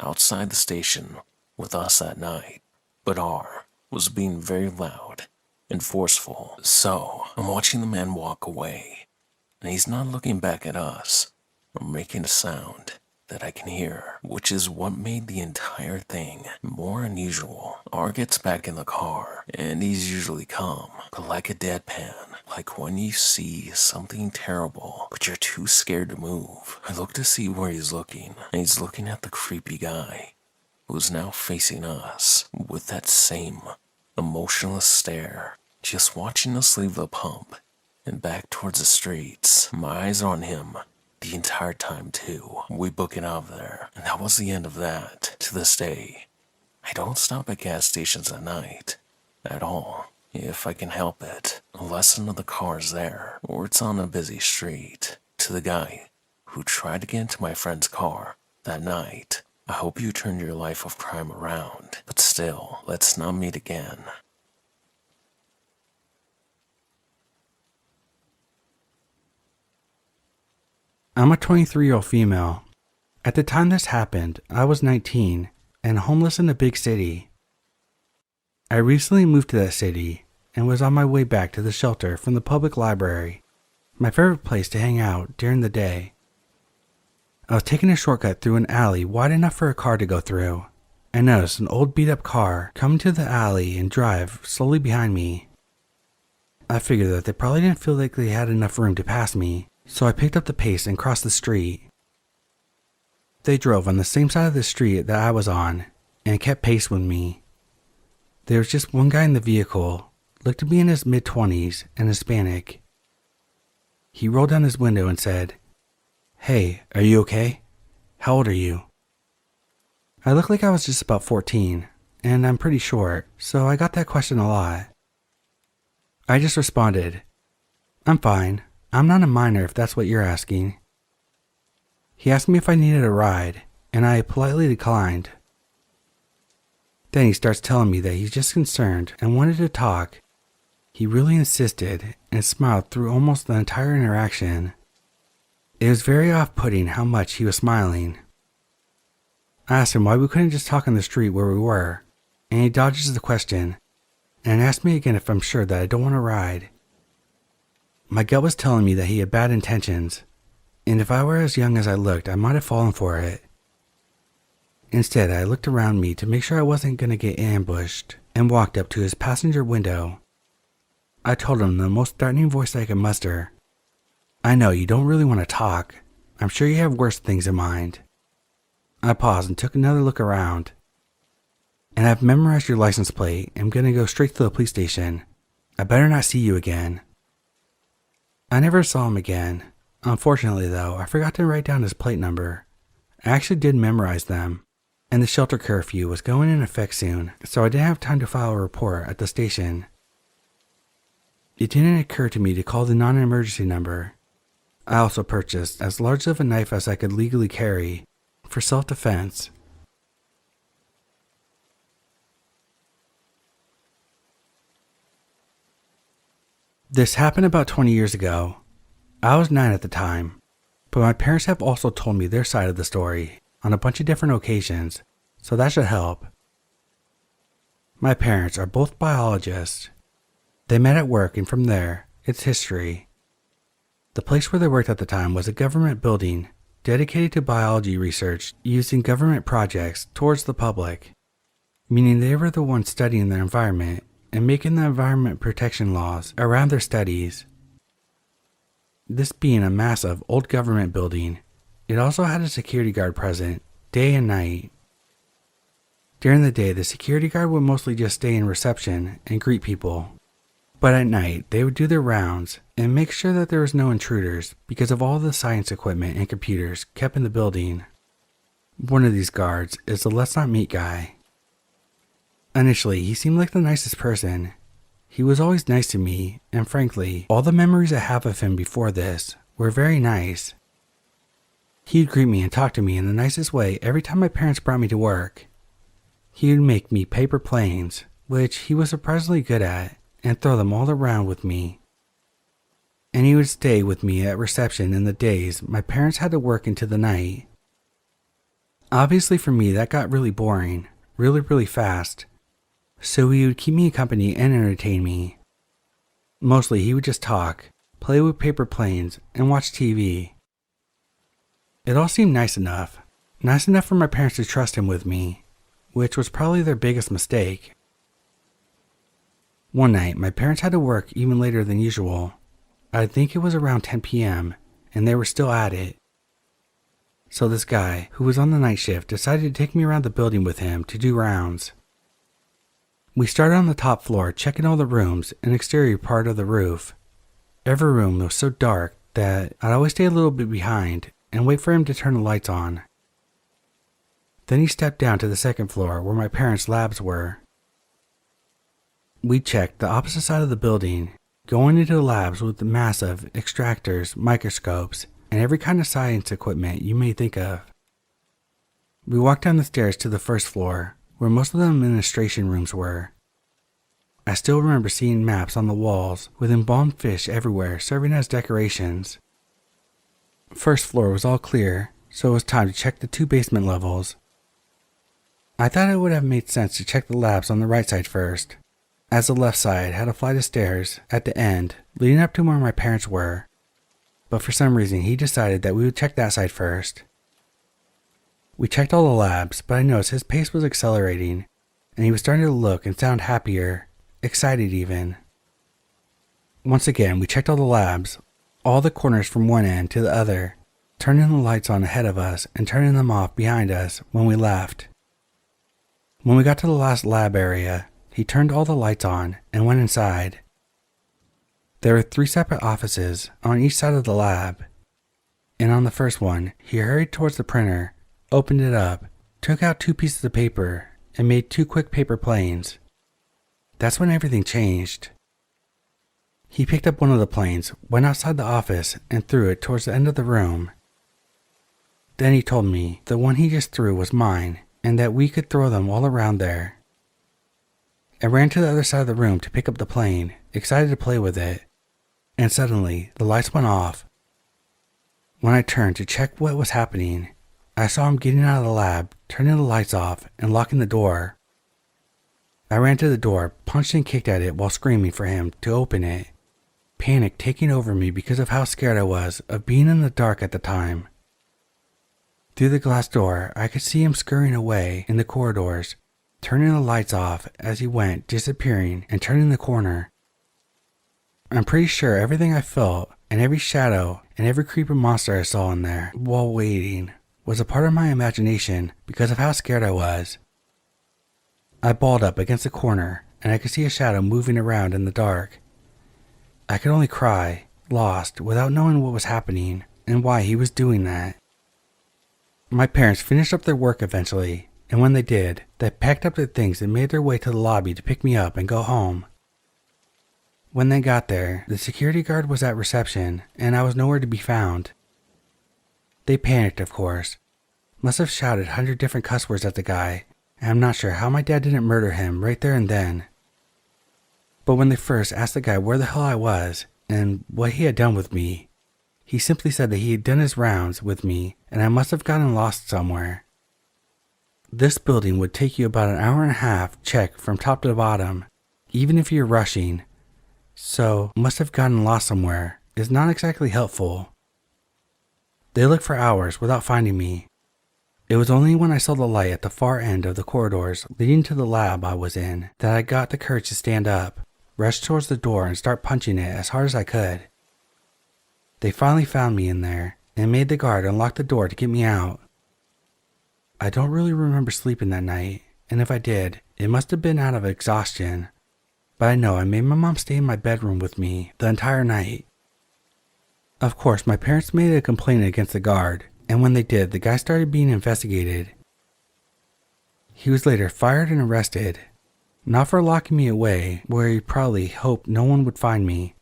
outside the station with us that night, but R was being very loud and forceful. So I'm watching the man walk away, and he's not looking back at us or making a sound that I can hear, which is what made the entire thing more unusual. R gets back in the car, and he's usually calm, but like a deadpan, like when you see something terrible, but you're too scared to move. I look to see where he's looking, and he's looking at the creepy guy, who's now facing us with that same emotionless stare, just watching us leave the pump and back towards the streets. My eyes are on him the entire time too. We book it out of there, and that was the end of that. To this day, I don't stop at gas stations at night at all, if I can help it, unless another car is there or it's on a busy street. To the guy who tried to get into my friend's car that night, I hope you turned your life of crime around, but still, let's not meet again. I'm a 23-year-old female. At the time this happened, I was 19 and homeless in a big city. I recently moved to that city and was on my way back to the shelter from the public library, my favorite place to hang out during the day. I was taking a shortcut through an alley wide enough for a car to go through. I noticed an old beat-up car come into the alley and drive slowly behind me. I figured that they probably didn't feel like they had enough room to pass me, so I picked up the pace and crossed the street. They drove on the same side of the street that I was on and kept pace with me. There was just one guy in the vehicle, looked to be in his mid-20s and Hispanic. He rolled down his window and said, "Hey, are you okay? How old are you?" I looked like I was just about 14, and I'm pretty short, so I got that question a lot. I just responded, "I'm fine. I'm not a minor if that's what you're asking." He asked me if I needed a ride, and I politely declined. Then he starts telling me that he's just concerned and wanted to talk. He really insisted and smiled through almost the entire interaction. It was very off-putting how much he was smiling. I asked him why we couldn't just talk on the street where we were, and he dodges the question and asked me again if I'm sure that I don't want to ride. My gut was telling me that he had bad intentions, and if I were as young as I looked, I might have fallen for it. Instead, I looked around me to make sure I wasn't going to get ambushed and walked up to his passenger window. I told him in the most threatening voice I could muster, "I know you don't really want to talk. I'm sure you have worse things in mind." I paused and took another look around. "And I've memorized your license plate. I'm going to go straight to the police station. I better not see you again." I never saw him again. Unfortunately, though, I forgot to write down his plate number. I actually did memorize them, and the shelter curfew was going in effect soon, so I didn't have time to file a report at the station. It didn't occur to me to call the non-emergency number. I also purchased as large of a knife as I could legally carry for self-defense. This happened about 20 years ago. I was 9 at the time, but my parents have also told me their side of the story on a bunch of different occasions, so that should help. My parents are both biologists. They met at work, and from there, it's history. The place where they worked at the time was a government building dedicated to biology research used in government projects towards the public, meaning they were the ones studying their environment and making the environment protection laws around their studies. This being a massive old government building, it also had a security guard present day and night. During the day, the security guard would mostly just stay in reception and greet people, But at night, they would do their rounds and make sure that there was no intruders because of all the science equipment and computers kept in the building. One of these guards is the let's not meet guy. Initially, he seemed like the nicest person. He was always nice to me, and frankly, all the memories I have of him before this were very nice. He'd greet me and talk to me in the nicest way every time my parents brought me to work. He would make me paper planes, which he was surprisingly good at, and throw them all around with me. And he would stay with me at reception in the days my parents had to work into the night. Obviously for me that got really boring, really fast, so he would keep me company and entertain me. Mostly he would just talk, play with paper planes, and watch TV. It all seemed nice enough for my parents to trust him with me, which was probably their biggest mistake. One night, my parents had to work even later than usual. I think it was around 10 p.m., and they were still at it. So this guy, who was on the night shift, decided to take me around the building with him to do rounds. We started on the top floor, checking all the rooms and exterior part of the roof. Every room was so dark that I'd always stay a little bit behind and wait for him to turn the lights on. Then he stepped down to the second floor where my parents' labs were. We checked the opposite side of the building, going into the labs with the massive extractors, microscopes, and every kind of science equipment you may think of. We walked down the stairs to the first floor, where most of the administration rooms were. I still remember seeing maps on the walls with embalmed fish everywhere serving as decorations. First floor was all clear, so it was time to check the 2 basement levels. I thought it would have made sense to check the labs on the right side first, as the left side had a flight of stairs at the end leading up to where my parents were. But for some reason he decided that we would check that side first. We checked all the labs, but I noticed his pace was accelerating, and he was starting to look and sound happier, excited even. Once again, we checked all the labs, all the corners from one end to the other, turning the lights on ahead of us and turning them off behind us when we left. When we got to the last lab area, he turned all the lights on and went inside. There were 3 separate offices on each side of the lab, and on the first one, he hurried towards the printer, opened it up, took out 2 pieces of paper, and made 2 quick paper planes. That's when everything changed. He picked up one of the planes, went outside the office, and threw it towards the end of the room. Then he told me the one he just threw was mine, and that we could throw them all around there. I ran to the other side of the room to pick up the plane, excited to play with it, and suddenly the lights went off. When I turned to check what was happening, I saw him getting out of the lab, turning the lights off, and locking the door. I ran to the door, punched and kicked at it while screaming for him to open it, panic taking over me because of how scared I was of being in the dark at the time. Through the glass door, I could see him scurrying away in the corridors, turning the lights off as he went, disappearing and turning the corner. I'm pretty sure everything I felt, and every shadow, and every creepy monster I saw in there while waiting was a part of my imagination because of how scared I was. I balled up against the corner, and I could see a shadow moving around in the dark. I could only cry, lost, without knowing what was happening and why he was doing that. My parents finished up their work eventually, and when they did, they packed up their things and made their way to the lobby to pick me up and go home. When they got there, the security guard was at reception, and I was nowhere to be found. They panicked, of course. Must have shouted 100 different cuss words at the guy, and I'm not sure how my dad didn't murder him right there and then. But when they first asked the guy where the hell I was, and what he had done with me, he simply said that he had done his rounds with me, and I must have gotten lost somewhere. This building would take you about an hour and a half check from top to bottom, even if you're rushing, so must have gotten lost somewhere is not exactly helpful. They looked for hours without finding me. It was only when I saw the light at the far end of the corridors leading to the lab I was in that I got the courage to stand up, rush towards the door and start punching it as hard as I could. They finally found me in there and made the guard unlock the door to get me out. I don't really remember sleeping that night, and if I did, it must have been out of exhaustion. but I know I made my mom stay in my bedroom with me the entire night. Of course, my parents made a complaint against the guard, and when they did, the guy started being investigated. He was later fired and arrested, not for locking me away where he probably hoped no one would find me,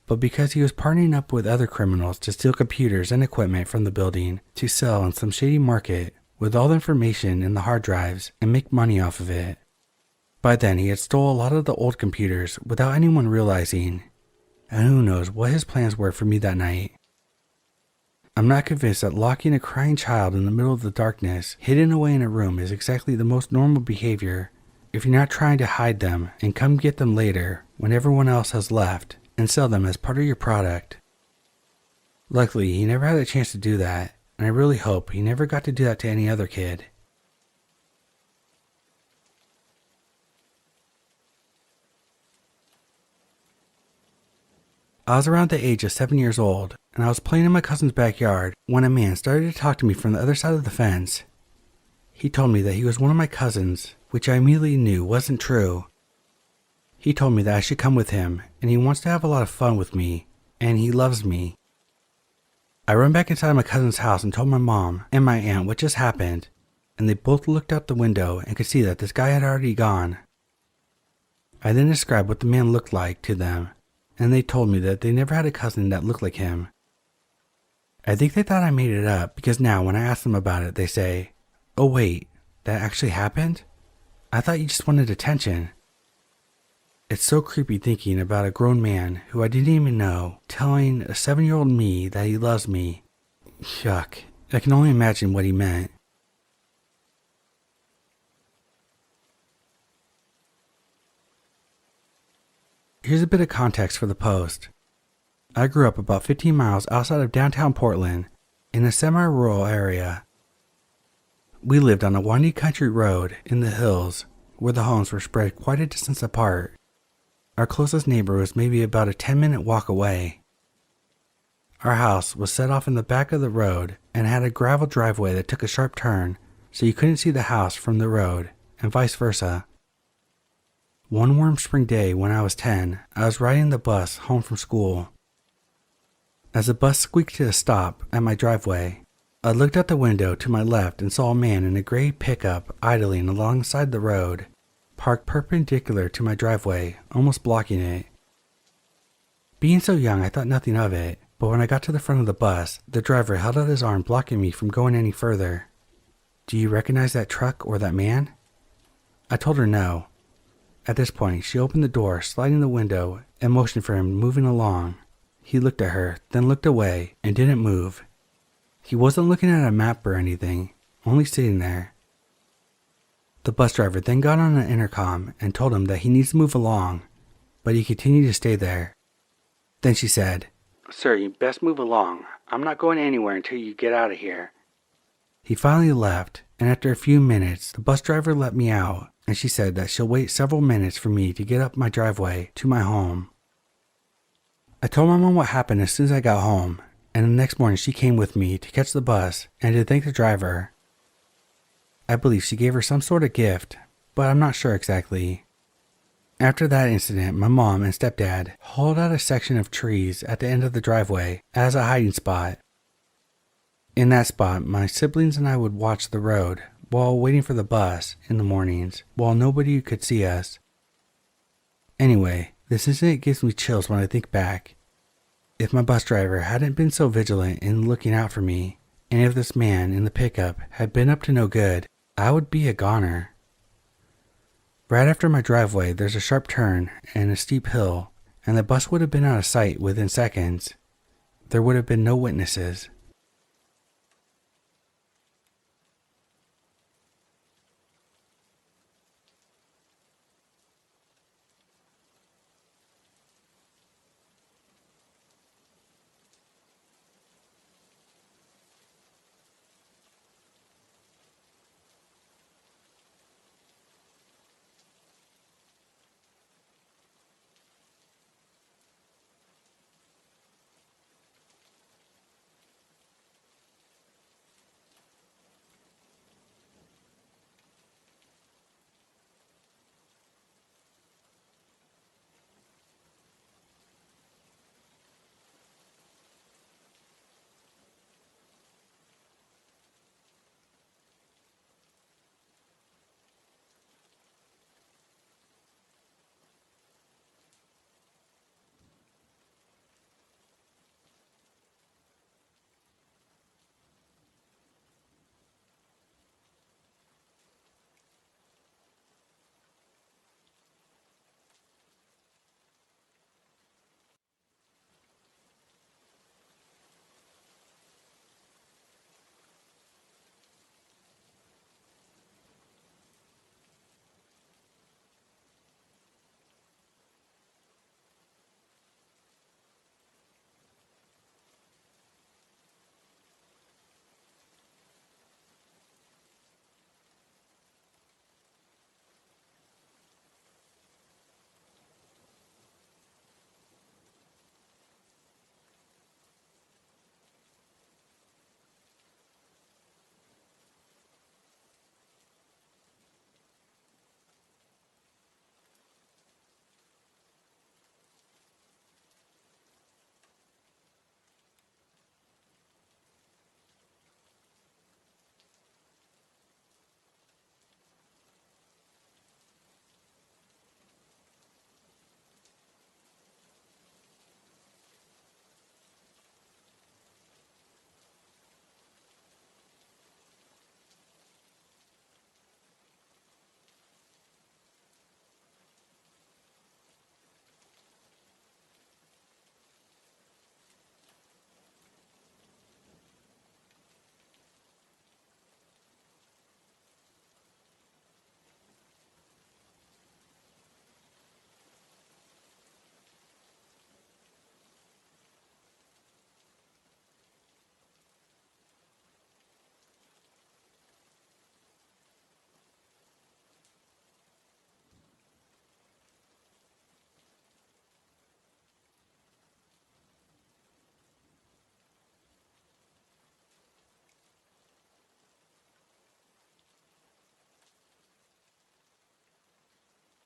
but because he was partnering up with other criminals to steal computers and equipment from the building to sell on some shady market with all the information in the hard drives and make money off of it. By then, he had stole a lot of the old computers without anyone realizing, and who knows what his plans were for me that night. I'm not convinced that locking a crying child in the middle of the darkness, hidden away in a room, is exactly the most normal behavior if you're not trying to hide them and come get them later when everyone else has left and sell them as part of your product. Luckily, he never had a chance to do that, and I really hope he never got to do that to any other kid. I was around the age of 7 years old, and I was playing in my cousin's backyard when a man started to talk to me from the other side of the fence. He told me that he was one of my cousins, which I immediately knew wasn't true. He told me that I should come with him, and he wants to have a lot of fun with me, and he loves me. I ran back inside my cousin's house and told my mom and my aunt what just happened, and they both looked out the window and could see that this guy had already gone. I then described what the man looked like to them, and they told me that they never had a cousin that looked like him. I think they thought I made it up because now when I ask them about it, they say, "Oh wait, that actually happened? I thought you just wanted attention." It's so creepy thinking about a grown man who I didn't even know telling a 7-year-old me that he loves me. Yuck, I can only imagine what he meant. Here's a bit of context for the post. I grew up about 15 miles outside of downtown Portland in a semi-rural area. We lived on a windy country road in the hills where the homes were spread quite a distance apart. Our closest neighbor was maybe about a 10-minute walk away. Our house was set off in the back of the road and had a gravel driveway that took a sharp turn so you couldn't see the house from the road, and vice versa. One warm spring day when I was 10, I was riding the bus home from school. As the bus squeaked to a stop at my driveway, I looked out the window to my left and saw a man in a gray pickup idling alongside the road, parked perpendicular to my driveway, almost blocking it. Being so young, I thought nothing of it, but when I got to the front of the bus, the driver held out his arm blocking me from going any further. "Do you recognize that truck or that man?" I told her no. At this point, she opened the door, sliding the window, and motioned for him moving along. He looked at her, then looked away, and didn't move. He wasn't looking at a map or anything, only sitting there. The bus driver then got on an intercom and told him that he needs to move along, but he continued to stay there. Then she said, "Sir, you best move along. I'm not going anywhere until you get out of here." He finally left, and after a few minutes, the bus driver let me out, and she said that she'll wait several minutes for me to get up my driveway to my home. I told my mom what happened as soon as I got home, and the next morning she came with me to catch the bus and to thank the driver. I believe she gave her some sort of gift, but I'm not sure exactly. After that incident, my mom and stepdad hauled out a section of trees at the end of the driveway as a hiding spot. In that spot, my siblings and I would watch the road while waiting for the bus in the mornings while nobody could see us. Anyway, this incident gives me chills when I think back. If my bus driver hadn't been so vigilant in looking out for me, and if this man in the pickup had been up to no good, I would be a goner. Right after my driveway, there's a sharp turn and a steep hill, and the bus would have been out of sight within seconds. There would have been no witnesses.